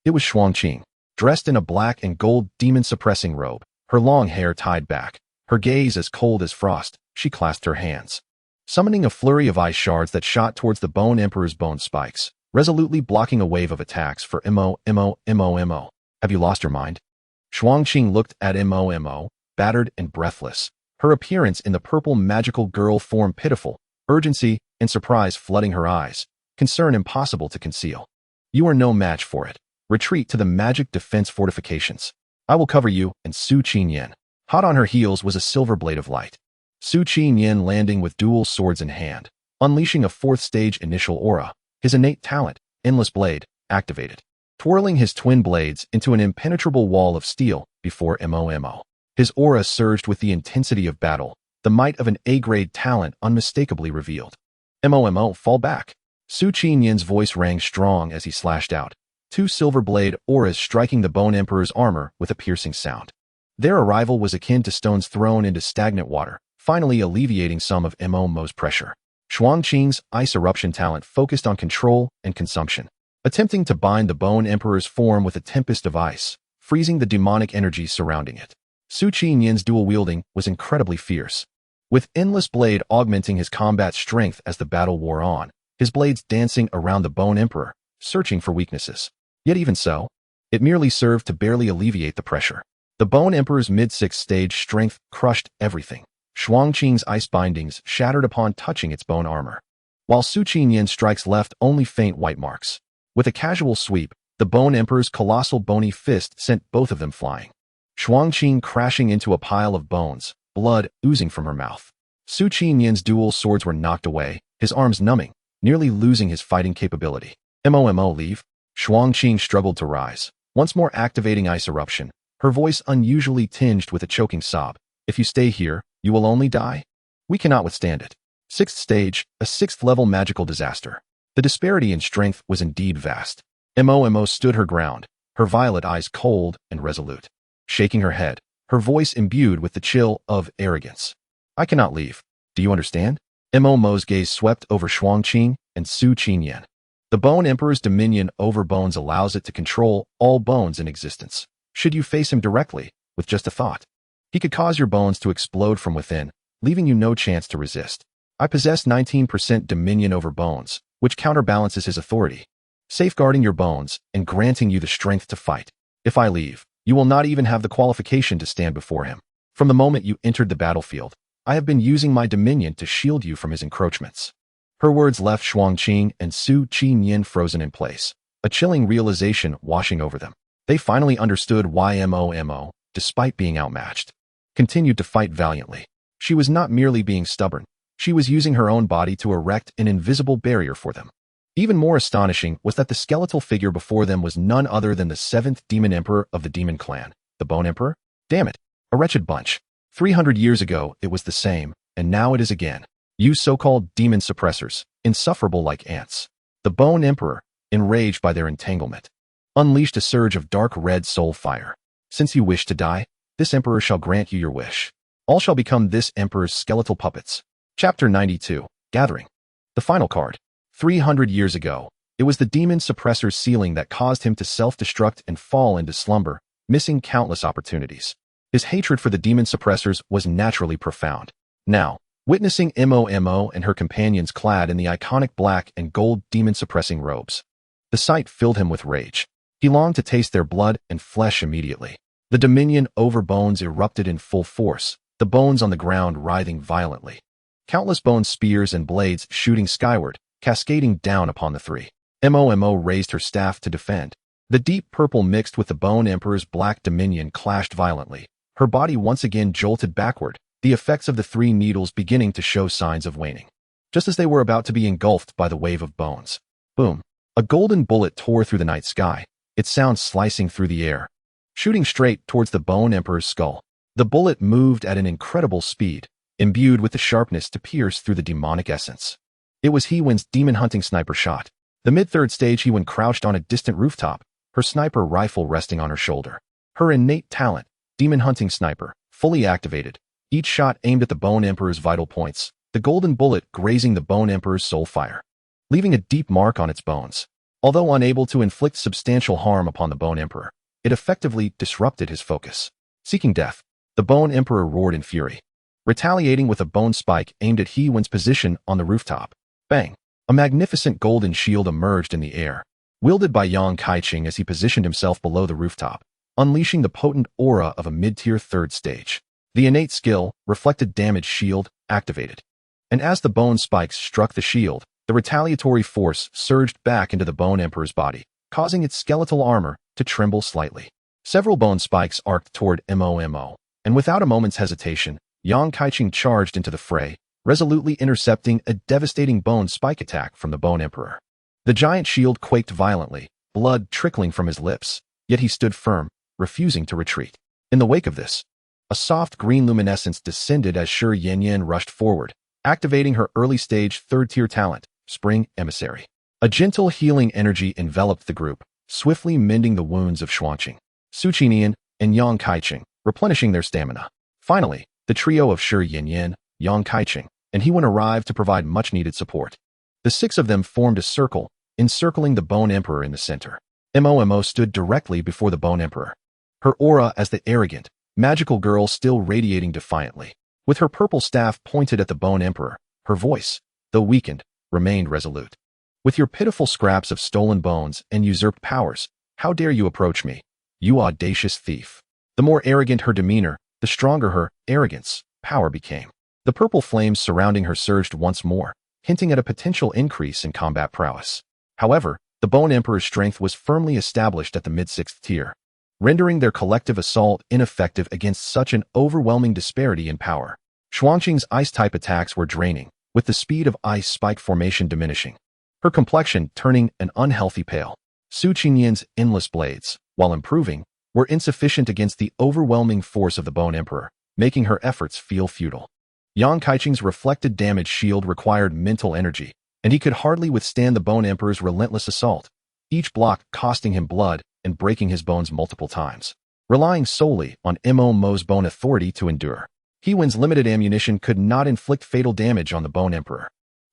It was Xuangqing, dressed in a black and gold demon-suppressing robe, her long hair tied back, her gaze as cold as frost. She clasped her hands, summoning a flurry of ice shards that shot towards the Bone Emperor's bone spikes, resolutely blocking a wave of attacks for Mo. Have you lost your mind? Xuangqing looked at Mo, battered and breathless, her appearance in the purple magical girl form pitiful, urgency and surprise flooding her eyes, concern impossible to conceal. You are no match for it. Retreat to the magic defense fortifications. I will cover you, and Su Qinyan. Hot on her heels was a silver blade of light. Su Qinyan landing with dual swords in hand, unleashing a fourth stage initial aura, his innate talent, Endless Blade, activated, twirling his twin blades into an impenetrable wall of steel before Momo. His aura surged with the intensity of battle, the might of an A-grade talent unmistakably revealed. Momo, fall back. Su Qinyan's voice rang strong as he slashed out, two silver blade auras striking the Bone Emperor's armor with a piercing sound. Their arrival was akin to stones thrown into stagnant water, finally alleviating some of Momo's pressure. Xuangqing's ice eruption talent focused on control and consumption, attempting to bind the Bone Emperor's form with a tempest of ice, freezing the demonic energy surrounding it. Su Qinyan's dual wielding was incredibly fierce, with Endless Blade augmenting his combat strength as the battle wore on, his blades dancing around the Bone Emperor, searching for weaknesses. Yet even so, it merely served to barely alleviate the pressure. The Bone Emperor's mid-sixth stage strength crushed everything. Xuangqing's ice bindings shattered upon touching its bone armor, while Su Qinyan's strikes left only faint white marks. With a casual sweep, the Bone Emperor's colossal bony fist sent both of them flying, Xuangqing crashing into a pile of bones, blood oozing from her mouth. Su Qinyan's dual swords were knocked away, his arms numbing, nearly losing his fighting capability. Momo, leave. Xuangqing struggled to rise, once more activating ice eruption, her voice unusually tinged with a choking sob. If you stay here, you will only die? We cannot withstand it. Sixth stage, a sixth-level magical disaster. The disparity in strength was indeed vast. Momo stood her ground, her violet eyes cold and resolute, shaking her head, her voice imbued with the chill of arrogance. I cannot leave. Do you understand? Momo's gaze swept over Xuangqing and Su Qinyan. The Bone Emperor's dominion over bones allows it to control all bones in existence. Should you face him directly, with just a thought, he could cause your bones to explode from within, leaving you no chance to resist. I possess 19% dominion over bones, which counterbalances his authority, safeguarding your bones and granting you the strength to fight. If I leave, you will not even have the qualification to stand before him. From the moment you entered the battlefield, I have been using my dominion to shield you from his encroachments. Her words left Xuangqing and Su Qinyan frozen in place, a chilling realization washing over them. They finally understood why Momo, despite being outmatched, continued to fight valiantly. She was not merely being stubborn, she was using her own body to erect an invisible barrier for them. Even more astonishing was that the skeletal figure before them was none other than the seventh demon emperor of the demon clan, the Bone Emperor. Damn it, a wretched bunch. 300 years ago it was the same, and now it is again. You so-called demon suppressors, insufferable like ants. The Bone Emperor, enraged by their entanglement, unleashed a surge of dark red soul fire. Since you wish to die, this emperor shall grant you your wish. All shall become this emperor's skeletal puppets. Chapter 92, Gathering. The final card. 300 years ago, it was the demon suppressor's sealing that caused him to self-destruct and fall into slumber, missing countless opportunities. His hatred for the demon suppressors was naturally profound. Now, witnessing Momo and her companions clad in the iconic black and gold demon-suppressing robes, the sight filled him with rage. He longed to taste their blood and flesh immediately. The dominion over bones erupted in full force, the bones on the ground writhing violently. Countless bone spears and blades shooting skyward, cascading down upon the three. Momo raised her staff to defend. The deep purple mixed with the Bone Emperor's black dominion clashed violently. Her body once again jolted backward, the effects of the three needles beginning to show signs of waning. Just as they were about to be engulfed by the wave of bones. Boom. A golden bullet tore through the night sky, its sound slicing through the air, shooting straight towards the Bone Emperor's skull. The bullet moved at an incredible speed, imbued with the sharpness to pierce through the demonic essence. It was Hewen's demon-hunting sniper shot. The mid-third stage Hewen crouched on a distant rooftop, her sniper rifle resting on her shoulder. Her innate talent, demon-hunting sniper, fully activated, each shot aimed at the Bone Emperor's vital points, the golden bullet grazing the Bone Emperor's soul fire, leaving a deep mark on its bones. Although unable to inflict substantial harm upon the Bone Emperor, it effectively disrupted his focus. Seeking death, the Bone Emperor roared in fury, retaliating with a bone spike aimed at Hewen's position on the rooftop. Bang! A magnificent golden shield emerged in the air, wielded by Yang Kaiqing as he positioned himself below the rooftop, unleashing the potent aura of a mid-tier third stage. The innate skill, reflected damage shield, activated. And as the bone spikes struck the shield, the retaliatory force surged back into the Bone Emperor's body, causing its skeletal armor to tremble slightly. Several bone spikes arced toward Momo, and without a moment's hesitation, Yang Kaiqing charged into the fray, resolutely intercepting a devastating bone spike attack from the Bone Emperor. The giant shield quaked violently, blood trickling from his lips, yet he stood firm, refusing to retreat. In the wake of this, a soft green luminescence descended as Shi Yanyan rushed forward, activating her early-stage third-tier talent, Spring Emissary. A gentle healing energy enveloped the group, swiftly mending the wounds of Xuanqing, Su Qinian, and Yang Kaiqing, replenishing their stamina. Finally, the trio of Shi Yanyan, Yang Kaiqing, and He Wen arrived to provide much-needed support. The six of them formed a circle, encircling the Bone Emperor in the center. Momo stood directly before the Bone Emperor, her aura as the arrogant, magical girl still radiating defiantly. With her purple staff pointed at the Bone Emperor, her voice, though weakened, remained resolute. With your pitiful scraps of stolen bones and usurped powers, how dare you approach me, you audacious thief? The more arrogant her demeanor, the stronger her arrogance, power became. The purple flames surrounding her surged once more, hinting at a potential increase in combat prowess. However, the Bone Emperor's strength was firmly established at the mid-sixth tier, rendering their collective assault ineffective against such an overwhelming disparity in power. Xuanqing's ice-type attacks were draining, with the speed of ice spike formation diminishing, her complexion turning an unhealthy pale. Su Qinian's endless blades, while improving, were insufficient against the overwhelming force of the Bone Emperor, making her efforts feel futile. Yang Kaiqing's reflected damage shield required mental energy, and he could hardly withstand the Bone Emperor's relentless assault, each block costing him blood and breaking his bones multiple times. Relying solely on Mo's bone authority to endure, He Wen's limited ammunition could not inflict fatal damage on the Bone Emperor.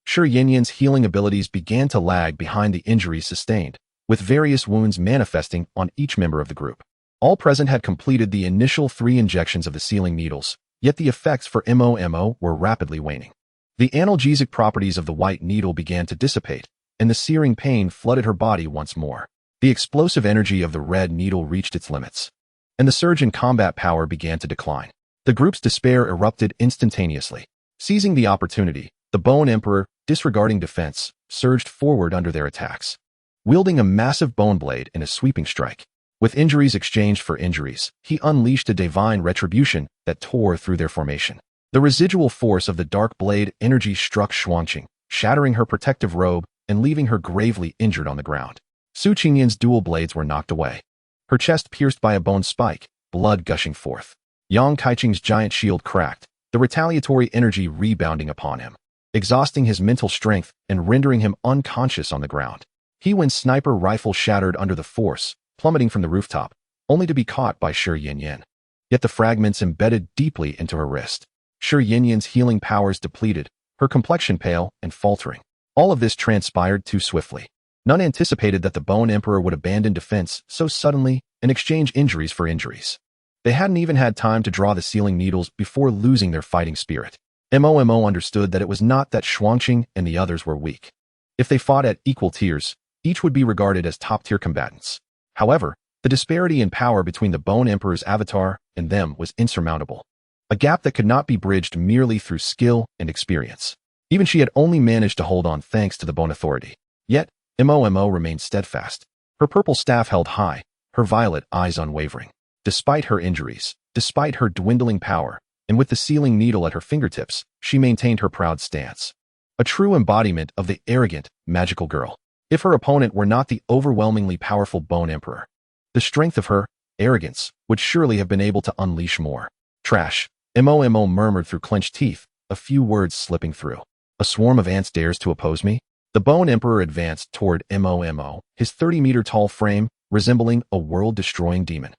Shi Yanyan's healing abilities began to lag behind the injuries sustained, with various wounds manifesting on each member of the group. All present had completed the initial 3 injections of the sealing needles, yet the effects for Momo were rapidly waning. The analgesic properties of the white needle began to dissipate, and the searing pain flooded her body once more. The explosive energy of the red needle reached its limits, and the surge in combat power began to decline. The group's despair erupted instantaneously. Seizing the opportunity, the Bone Emperor, disregarding defense, surged forward under their attacks, wielding a massive bone blade in a sweeping strike. With injuries exchanged for injuries, he unleashed a divine retribution that tore through their formation. The residual force of the dark blade energy struck Xuanqing, shattering her protective robe and leaving her gravely injured on the ground. Su Qinian's dual blades were knocked away, her chest pierced by a bone spike, blood gushing forth. Yang Kaiqing's giant shield cracked, the retaliatory energy rebounding upon him, exhausting his mental strength and rendering him unconscious on the ground. He Wen's sniper rifle shattered under the force, plummeting from the rooftop, only to be caught by Shi Yanyan. Yet the fragments embedded deeply into her wrist. Shi Yanyan's healing powers depleted, her complexion pale and faltering. All of this transpired too swiftly. None anticipated that the Bone Emperor would abandon defense so suddenly and exchange injuries for injuries. They hadn't even had time to draw the sealing needles before losing their fighting spirit. Momo understood that it was not that Xuanqing and the others were weak. If they fought at equal tiers, each would be regarded as top-tier combatants. However, the disparity in power between the Bone Emperor's avatar and them was insurmountable, a gap that could not be bridged merely through skill and experience. Even she had only managed to hold on thanks to the Bone Authority. Yet, Momo remained steadfast, her purple staff held high, her violet eyes unwavering. Despite her injuries, despite her dwindling power, and with the sealing needle at her fingertips, she maintained her proud stance. A true embodiment of the arrogant, magical girl. If her opponent were not the overwhelmingly powerful Bone Emperor, the strength of her arrogance would surely have been able to unleash more. Trash, Momo murmured through clenched teeth, a few words slipping through. A swarm of ants dares to oppose me? The Bone Emperor advanced toward Momo, his 30-meter-tall frame resembling a world-destroying demon.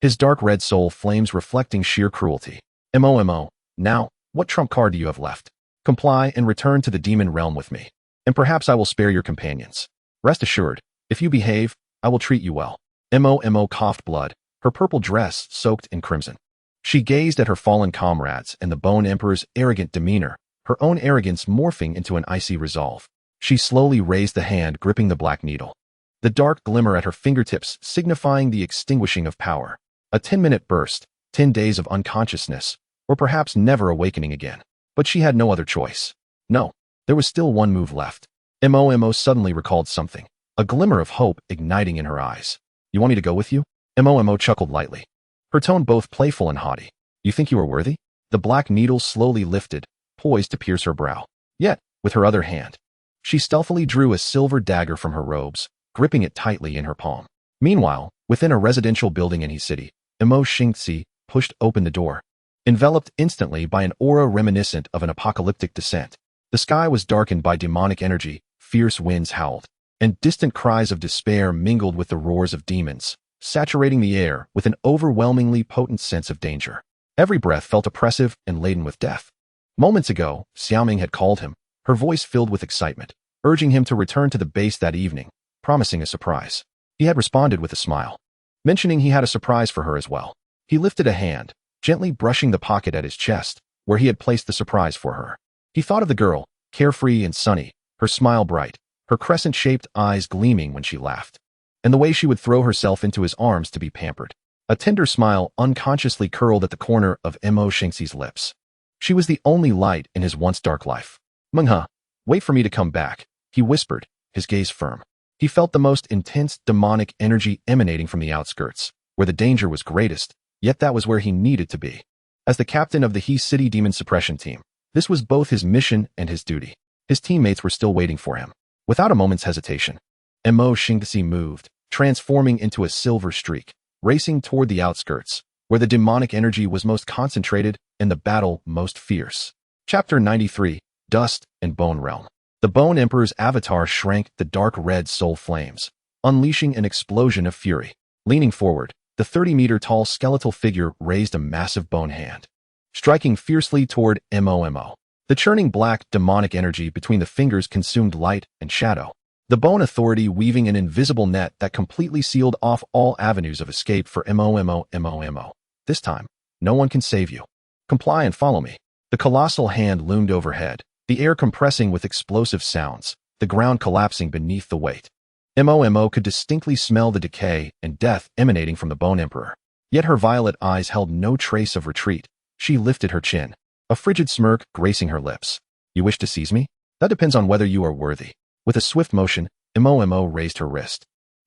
His dark red soul flames reflecting sheer cruelty. Momo, now, what trump card do you have left? Comply and return to the demon realm with me, and perhaps I will spare your companions. Rest assured, if you behave, I will treat you well. Momo coughed blood, her purple dress soaked in crimson. She gazed at her fallen comrades and the Bone Emperor's arrogant demeanor, her own arrogance morphing into an icy resolve. She slowly raised the hand gripping the black needle, the dark glimmer at her fingertips signifying the extinguishing of power. A 10-minute burst, 10 days of unconsciousness, or perhaps never awakening again. But she had no other choice. No, there was still one move left. Momo suddenly recalled something. a glimmer of hope igniting in her eyes. You want me to go with you? Momo chuckled lightly, her tone both playful and haughty. You think you are worthy? The black needle slowly lifted, poised to pierce her brow. Yet, with her other hand, she stealthily drew a silver dagger from her robes, gripping it tightly in her palm. Meanwhile, within a residential building in He City, Emo Xingzi pushed open the door. Enveloped instantly by an aura reminiscent of an apocalyptic descent, the sky was darkened by demonic energy, fierce winds howled, and distant cries of despair mingled with the roars of demons, saturating the air with an overwhelmingly potent sense of danger. Every breath felt oppressive and laden with death. Moments ago, Xiaoming had called him, her voice filled with excitement, urging him to return to the base that evening, promising a surprise. He had responded with a smile, mentioning he had a surprise for her as well. He lifted a hand, gently brushing the pocket at his chest, where he had placed the surprise for her. He thought of the girl, carefree and sunny, her smile bright, her crescent-shaped eyes gleaming when she laughed, and the way she would throw herself into his arms to be pampered. A tender smile unconsciously curled at the corner of Mo Xingxi's lips. She was the only light in his once dark life. Menghe, wait for me to come back, he whispered, his gaze firm. He felt the most intense demonic energy emanating from the outskirts, where the danger was greatest, yet that was where he needed to be. As the captain of the He City Demon Suppression Team, this was both his mission and his duty. His teammates were still waiting for him. Without a moment's hesitation, Mo Xingzi moved, transforming into a silver streak, racing toward the outskirts, where the demonic energy was most concentrated and the battle most fierce. Chapter 93, Dust and Bone Realm. The Bone Emperor's avatar shrank the dark red soul flames, unleashing an explosion of fury. Leaning forward, the 30-meter-tall skeletal figure raised a massive bone hand, striking fiercely toward Mo. The churning black, demonic energy between the fingers consumed light and shadow, the Bone Authority weaving an invisible net that completely sealed off all avenues of escape for Mo. This time, no one can save you. Comply and follow me. The colossal hand loomed overhead, the air compressing with explosive sounds, the ground collapsing beneath the weight. Mo could distinctly smell the decay and death emanating from the Bone Emperor. Yet her violet eyes held no trace of retreat. She lifted her chin, a frigid smirk gracing her lips. You wish to seize me? That depends on whether you are worthy. With a swift motion, Mo raised her wrist,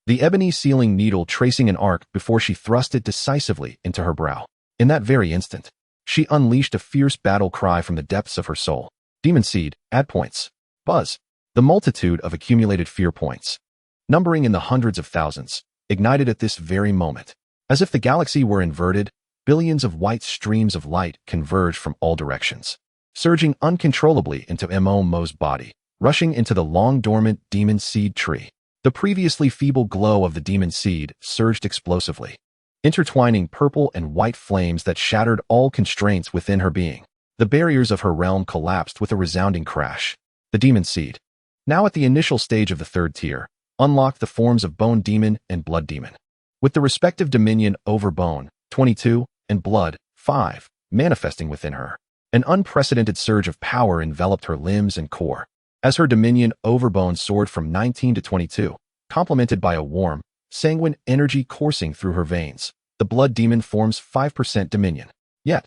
the ebony sealing needle tracing an arc before she thrust it decisively into her brow. In that very instant, she unleashed a fierce battle cry from the depths of her soul. Demon Seed, add points. Buzz. The multitude of accumulated fear points, numbering in the hundreds of thousands, ignited at this very moment. As if the galaxy were inverted, billions of white streams of light converged from all directions, surging uncontrollably into Mo's body, rushing into the long-dormant demon seed tree. The previously feeble glow of the demon seed surged explosively, intertwining purple and white flames that shattered all constraints within her being. The barriers of her realm collapsed with a resounding crash. The demon seed, now at the initial stage of the third tier, unlocked the forms of Bone Demon and Blood Demon, with the respective dominion over Bone, 22, and Blood, 5, manifesting within her. An unprecedented surge of power enveloped her limbs and core, as her dominion over Bone soared from 19 to 22, complemented by a warm, sanguine energy coursing through her veins. The Blood Demon forms 5% dominion. Yet,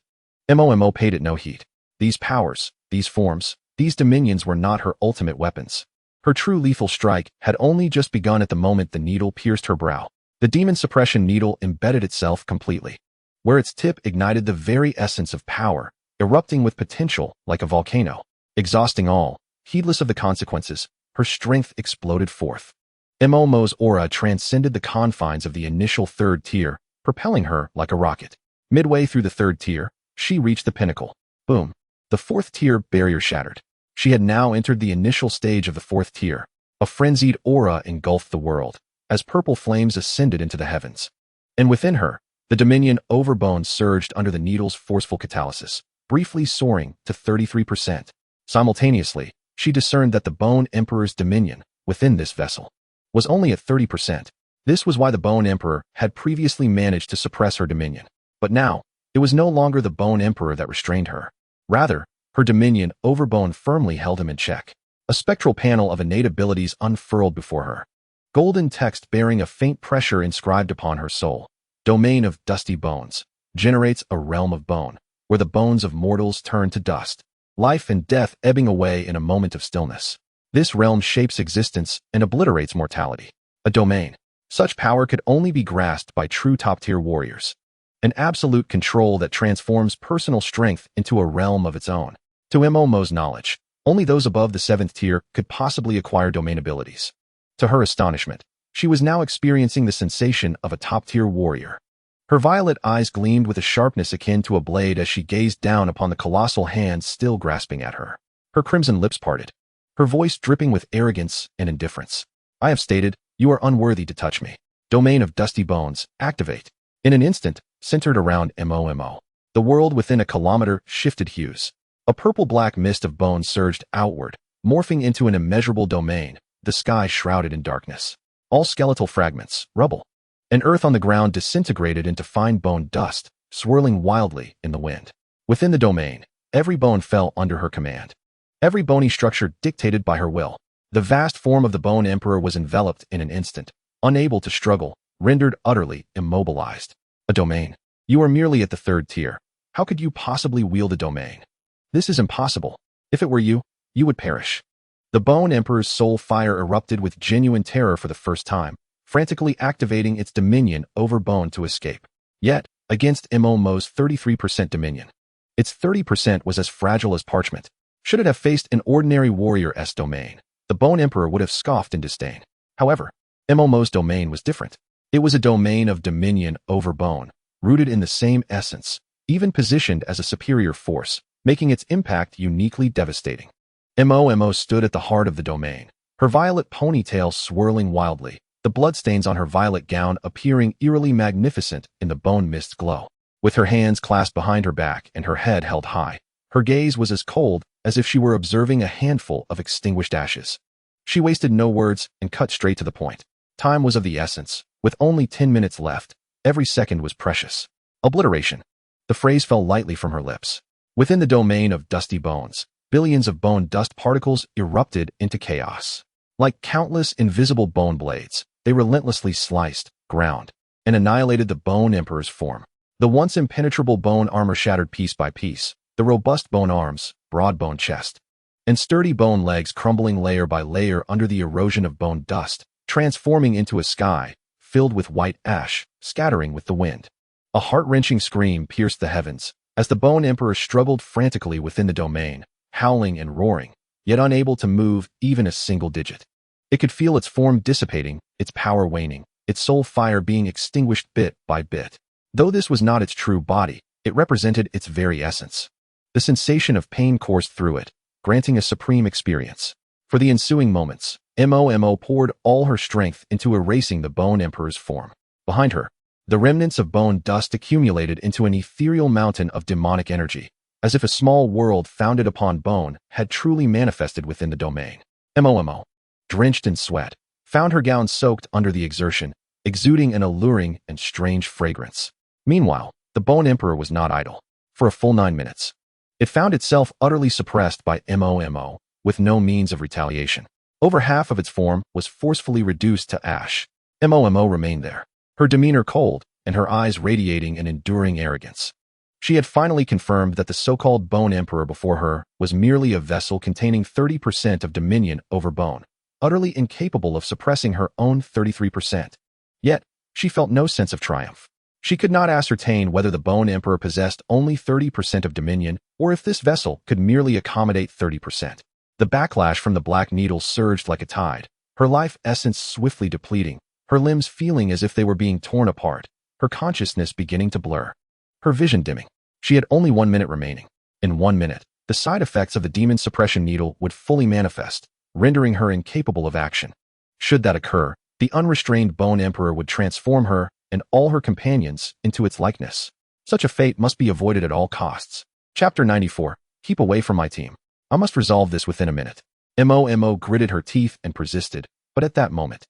Mo paid it no heed. These powers, these forms, these dominions were not her ultimate weapons. Her true lethal strike had only just begun at the moment the needle pierced her brow. The demon suppression needle embedded itself completely, where its tip ignited the very essence of power, erupting with potential like a volcano. Exhausting all, heedless of the consequences, her strength exploded forth. Mo's aura transcended the confines of the initial third tier, propelling her like a rocket. Midway through the third tier, she reached the pinnacle. Boom. The fourth tier barrier shattered. She had now entered the initial stage of the fourth tier. A frenzied aura engulfed the world, as purple flames ascended into the heavens. And within her, the dominion over Bone surged under the needle's forceful catalysis, briefly soaring to 33%. Simultaneously, she discerned that the Bone Emperor's dominion, within this vessel, was only at 30%. This was why the Bone Emperor had previously managed to suppress her dominion. But now, it was no longer the Bone Emperor that restrained her. Rather, her dominion over Bone firmly held him in check. A spectral panel of innate abilities unfurled before her. Golden text bearing a faint pressure inscribed upon her soul. Domain of dusty bones. Generates a realm of bone, where the bones of mortals turn to dust. Life and death ebbing away in a moment of stillness. This realm shapes existence and obliterates mortality. A domain. Such power could only be grasped by true top-tier warriors. An absolute control that transforms personal strength into a realm of its own. To Mo's knowledge, only those above the 7th tier could possibly acquire domain abilities. To her astonishment, she was now experiencing the sensation of a top-tier warrior. Her violet eyes gleamed with a sharpness akin to a blade as she gazed down upon the colossal hands still grasping at her. Her crimson lips parted, her voice dripping with arrogance and indifference. I have stated, you are unworthy to touch me. Domain of Dusty Bones, activate. In an instant, centered around Mo. The world within a kilometer shifted hues. A purple-black mist of bone surged outward, morphing into an immeasurable domain, the sky shrouded in darkness. All skeletal fragments, rubble. And earth on the ground disintegrated into fine bone dust, swirling wildly in the wind. Within the domain, every bone fell under her command. Every bony structure dictated by her will. The vast form of the Bone Emperor was enveloped in an instant, unable to struggle, rendered utterly immobilized. A domain. You are merely at the 3rd tier. How could you possibly wield a domain? This is impossible. If it were you, you would perish. The Bone Emperor's soul fire erupted with genuine terror for the first time, frantically activating its dominion over bone to escape. Yet, against Mo's 33% dominion, its 30% was as fragile as parchment. Should it have faced an ordinary warrior's domain, the Bone Emperor would have scoffed in disdain. However, Mo's domain was different. It was a domain of dominion over bone, rooted in the same essence, even positioned as a superior force, making its impact uniquely devastating. Mo stood at the heart of the domain, her violet ponytail swirling wildly, the bloodstains on her violet gown appearing eerily magnificent in the bone mist glow. With her hands clasped behind her back and her head held high, her gaze was as cold as if she were observing a handful of extinguished ashes. She wasted no words and cut straight to the point. Time was of the essence. With only 10 minutes left, every second was precious. Obliteration. The phrase fell lightly from her lips. Within the domain of Dusty Bones, billions of bone dust particles erupted into chaos. Like countless invisible bone blades, they relentlessly sliced, ground, and annihilated the Bone Emperor's form. The once impenetrable bone armor shattered piece by piece, the robust bone arms, broad bone chest, and sturdy bone legs crumbling layer by layer under the erosion of bone dust, transforming into a sky filled with white ash, scattering with the wind. A heart-wrenching scream pierced the heavens as the Bone Emperor struggled frantically within the domain, howling and roaring, yet unable to move even a single digit. It could feel its form dissipating, its power waning, its soul fire being extinguished bit by bit. Though this was not its true body, it represented its very essence. The sensation of pain coursed through it, granting a supreme experience. For the ensuing moments, Mo poured all her strength into erasing the Bone Emperor's form. Behind her, the remnants of bone dust accumulated into an ethereal mountain of demonic energy, as if a small world founded upon bone had truly manifested within the domain. Mo, drenched in sweat, found her gown soaked under the exertion, exuding an alluring and strange fragrance. Meanwhile, the Bone Emperor was not idle. For a full 9 minutes, it found itself utterly suppressed by Mo, with no means of retaliation. Over half of its form was forcefully reduced to ash. Mo remained there, her demeanor cold and her eyes radiating an enduring arrogance. She had finally confirmed that the so-called Bone Emperor before her was merely a vessel containing 30% of dominion over bone, utterly incapable of suppressing her own 33%. Yet, she felt no sense of triumph. She could not ascertain whether the Bone Emperor possessed only 30% of dominion or if this vessel could merely accommodate 30%. The backlash from the Black Needle surged like a tide, her life essence swiftly depleting, her limbs feeling as if they were being torn apart, her consciousness beginning to blur, her vision dimming. She had only 1 minute remaining. In 1 minute, the side effects of the demon suppression needle would fully manifest, rendering her incapable of action. Should that occur, the unrestrained Bone Emperor would transform her and all her companions into its likeness. Such a fate must be avoided at all costs. Chapter 94. Keep away from my team. I must resolve this within a minute. Mo gritted her teeth and persisted, but at that moment,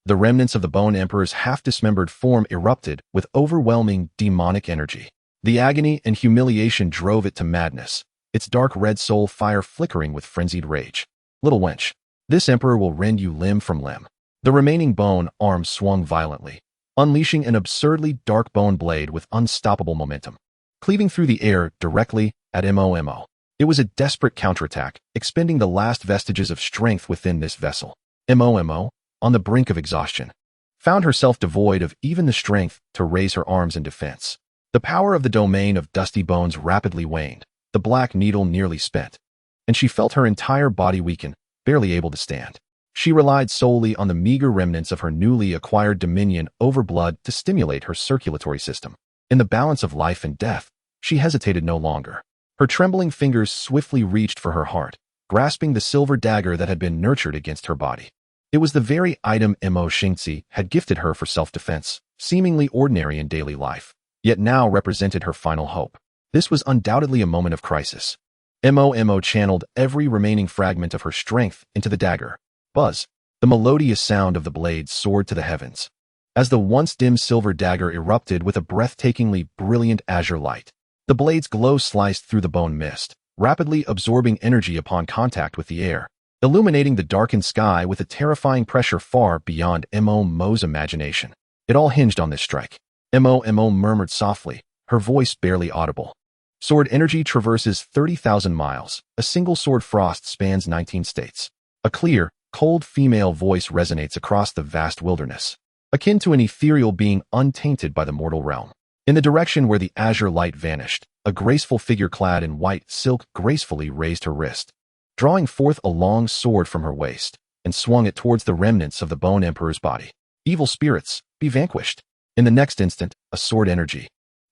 the remnants of the Bone Emperor's half-dismembered form erupted with overwhelming demonic energy. The agony and humiliation drove it to madness, its dark red soul fire flickering with frenzied rage. Little wench, this emperor will rend you limb from limb. The remaining bone arm swung violently, unleashing an absurdly dark bone blade with unstoppable momentum, cleaving through the air directly at Mo. It was a desperate counterattack, expending the last vestiges of strength within this vessel. Mo, on the brink of exhaustion, found herself devoid of even the strength to raise her arms in defense. The power of the domain of Dusty Bones rapidly waned, the black needle nearly spent, and she felt her entire body weaken, barely able to stand. She relied solely on the meager remnants of her newly acquired dominion over blood to stimulate her circulatory system. In the balance of life and death, she hesitated no longer. Her trembling fingers swiftly reached for her heart, grasping the silver dagger that had been nurtured against her body. It was the very item Mo Xingzi had gifted her for self-defense, seemingly ordinary in daily life, yet now represented her final hope. This was undoubtedly a moment of crisis. Mo channeled every remaining fragment of her strength into the dagger. Buzz! The melodious sound of the blade soared to the heavens, as the once dim silver dagger erupted with a breathtakingly brilliant azure light. The blade's glow sliced through the bone mist, rapidly absorbing energy upon contact with the air, illuminating the darkened sky with a terrifying pressure far beyond Mo's imagination. It all hinged on this strike. Mo murmured softly, her voice barely audible. Sword energy traverses 30,000 miles. A single sword frost spans 19 states. A clear, cold female voice resonates across the vast wilderness, akin to an ethereal being untainted by the mortal realm. In the direction where the azure light vanished, a graceful figure clad in white silk gracefully raised her wrist, drawing forth a long sword from her waist, and swung it towards the remnants of the Bone Emperor's body. Evil spirits, be vanquished. In the next instant, a sword energy,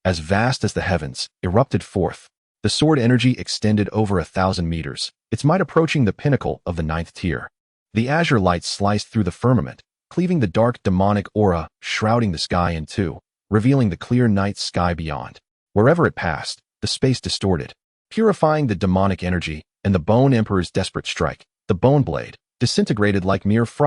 as vast as the heavens, erupted forth. The sword energy extended over 1,000 meters, its might approaching the pinnacle of the 9th tier. The azure light sliced through the firmament, cleaving the dark demonic aura shrouding the sky in two, revealing the clear night sky beyond. Wherever it passed, the space distorted, purifying the demonic energy, and the Bone Emperor's desperate strike, the Bone Blade, disintegrated like mere frost.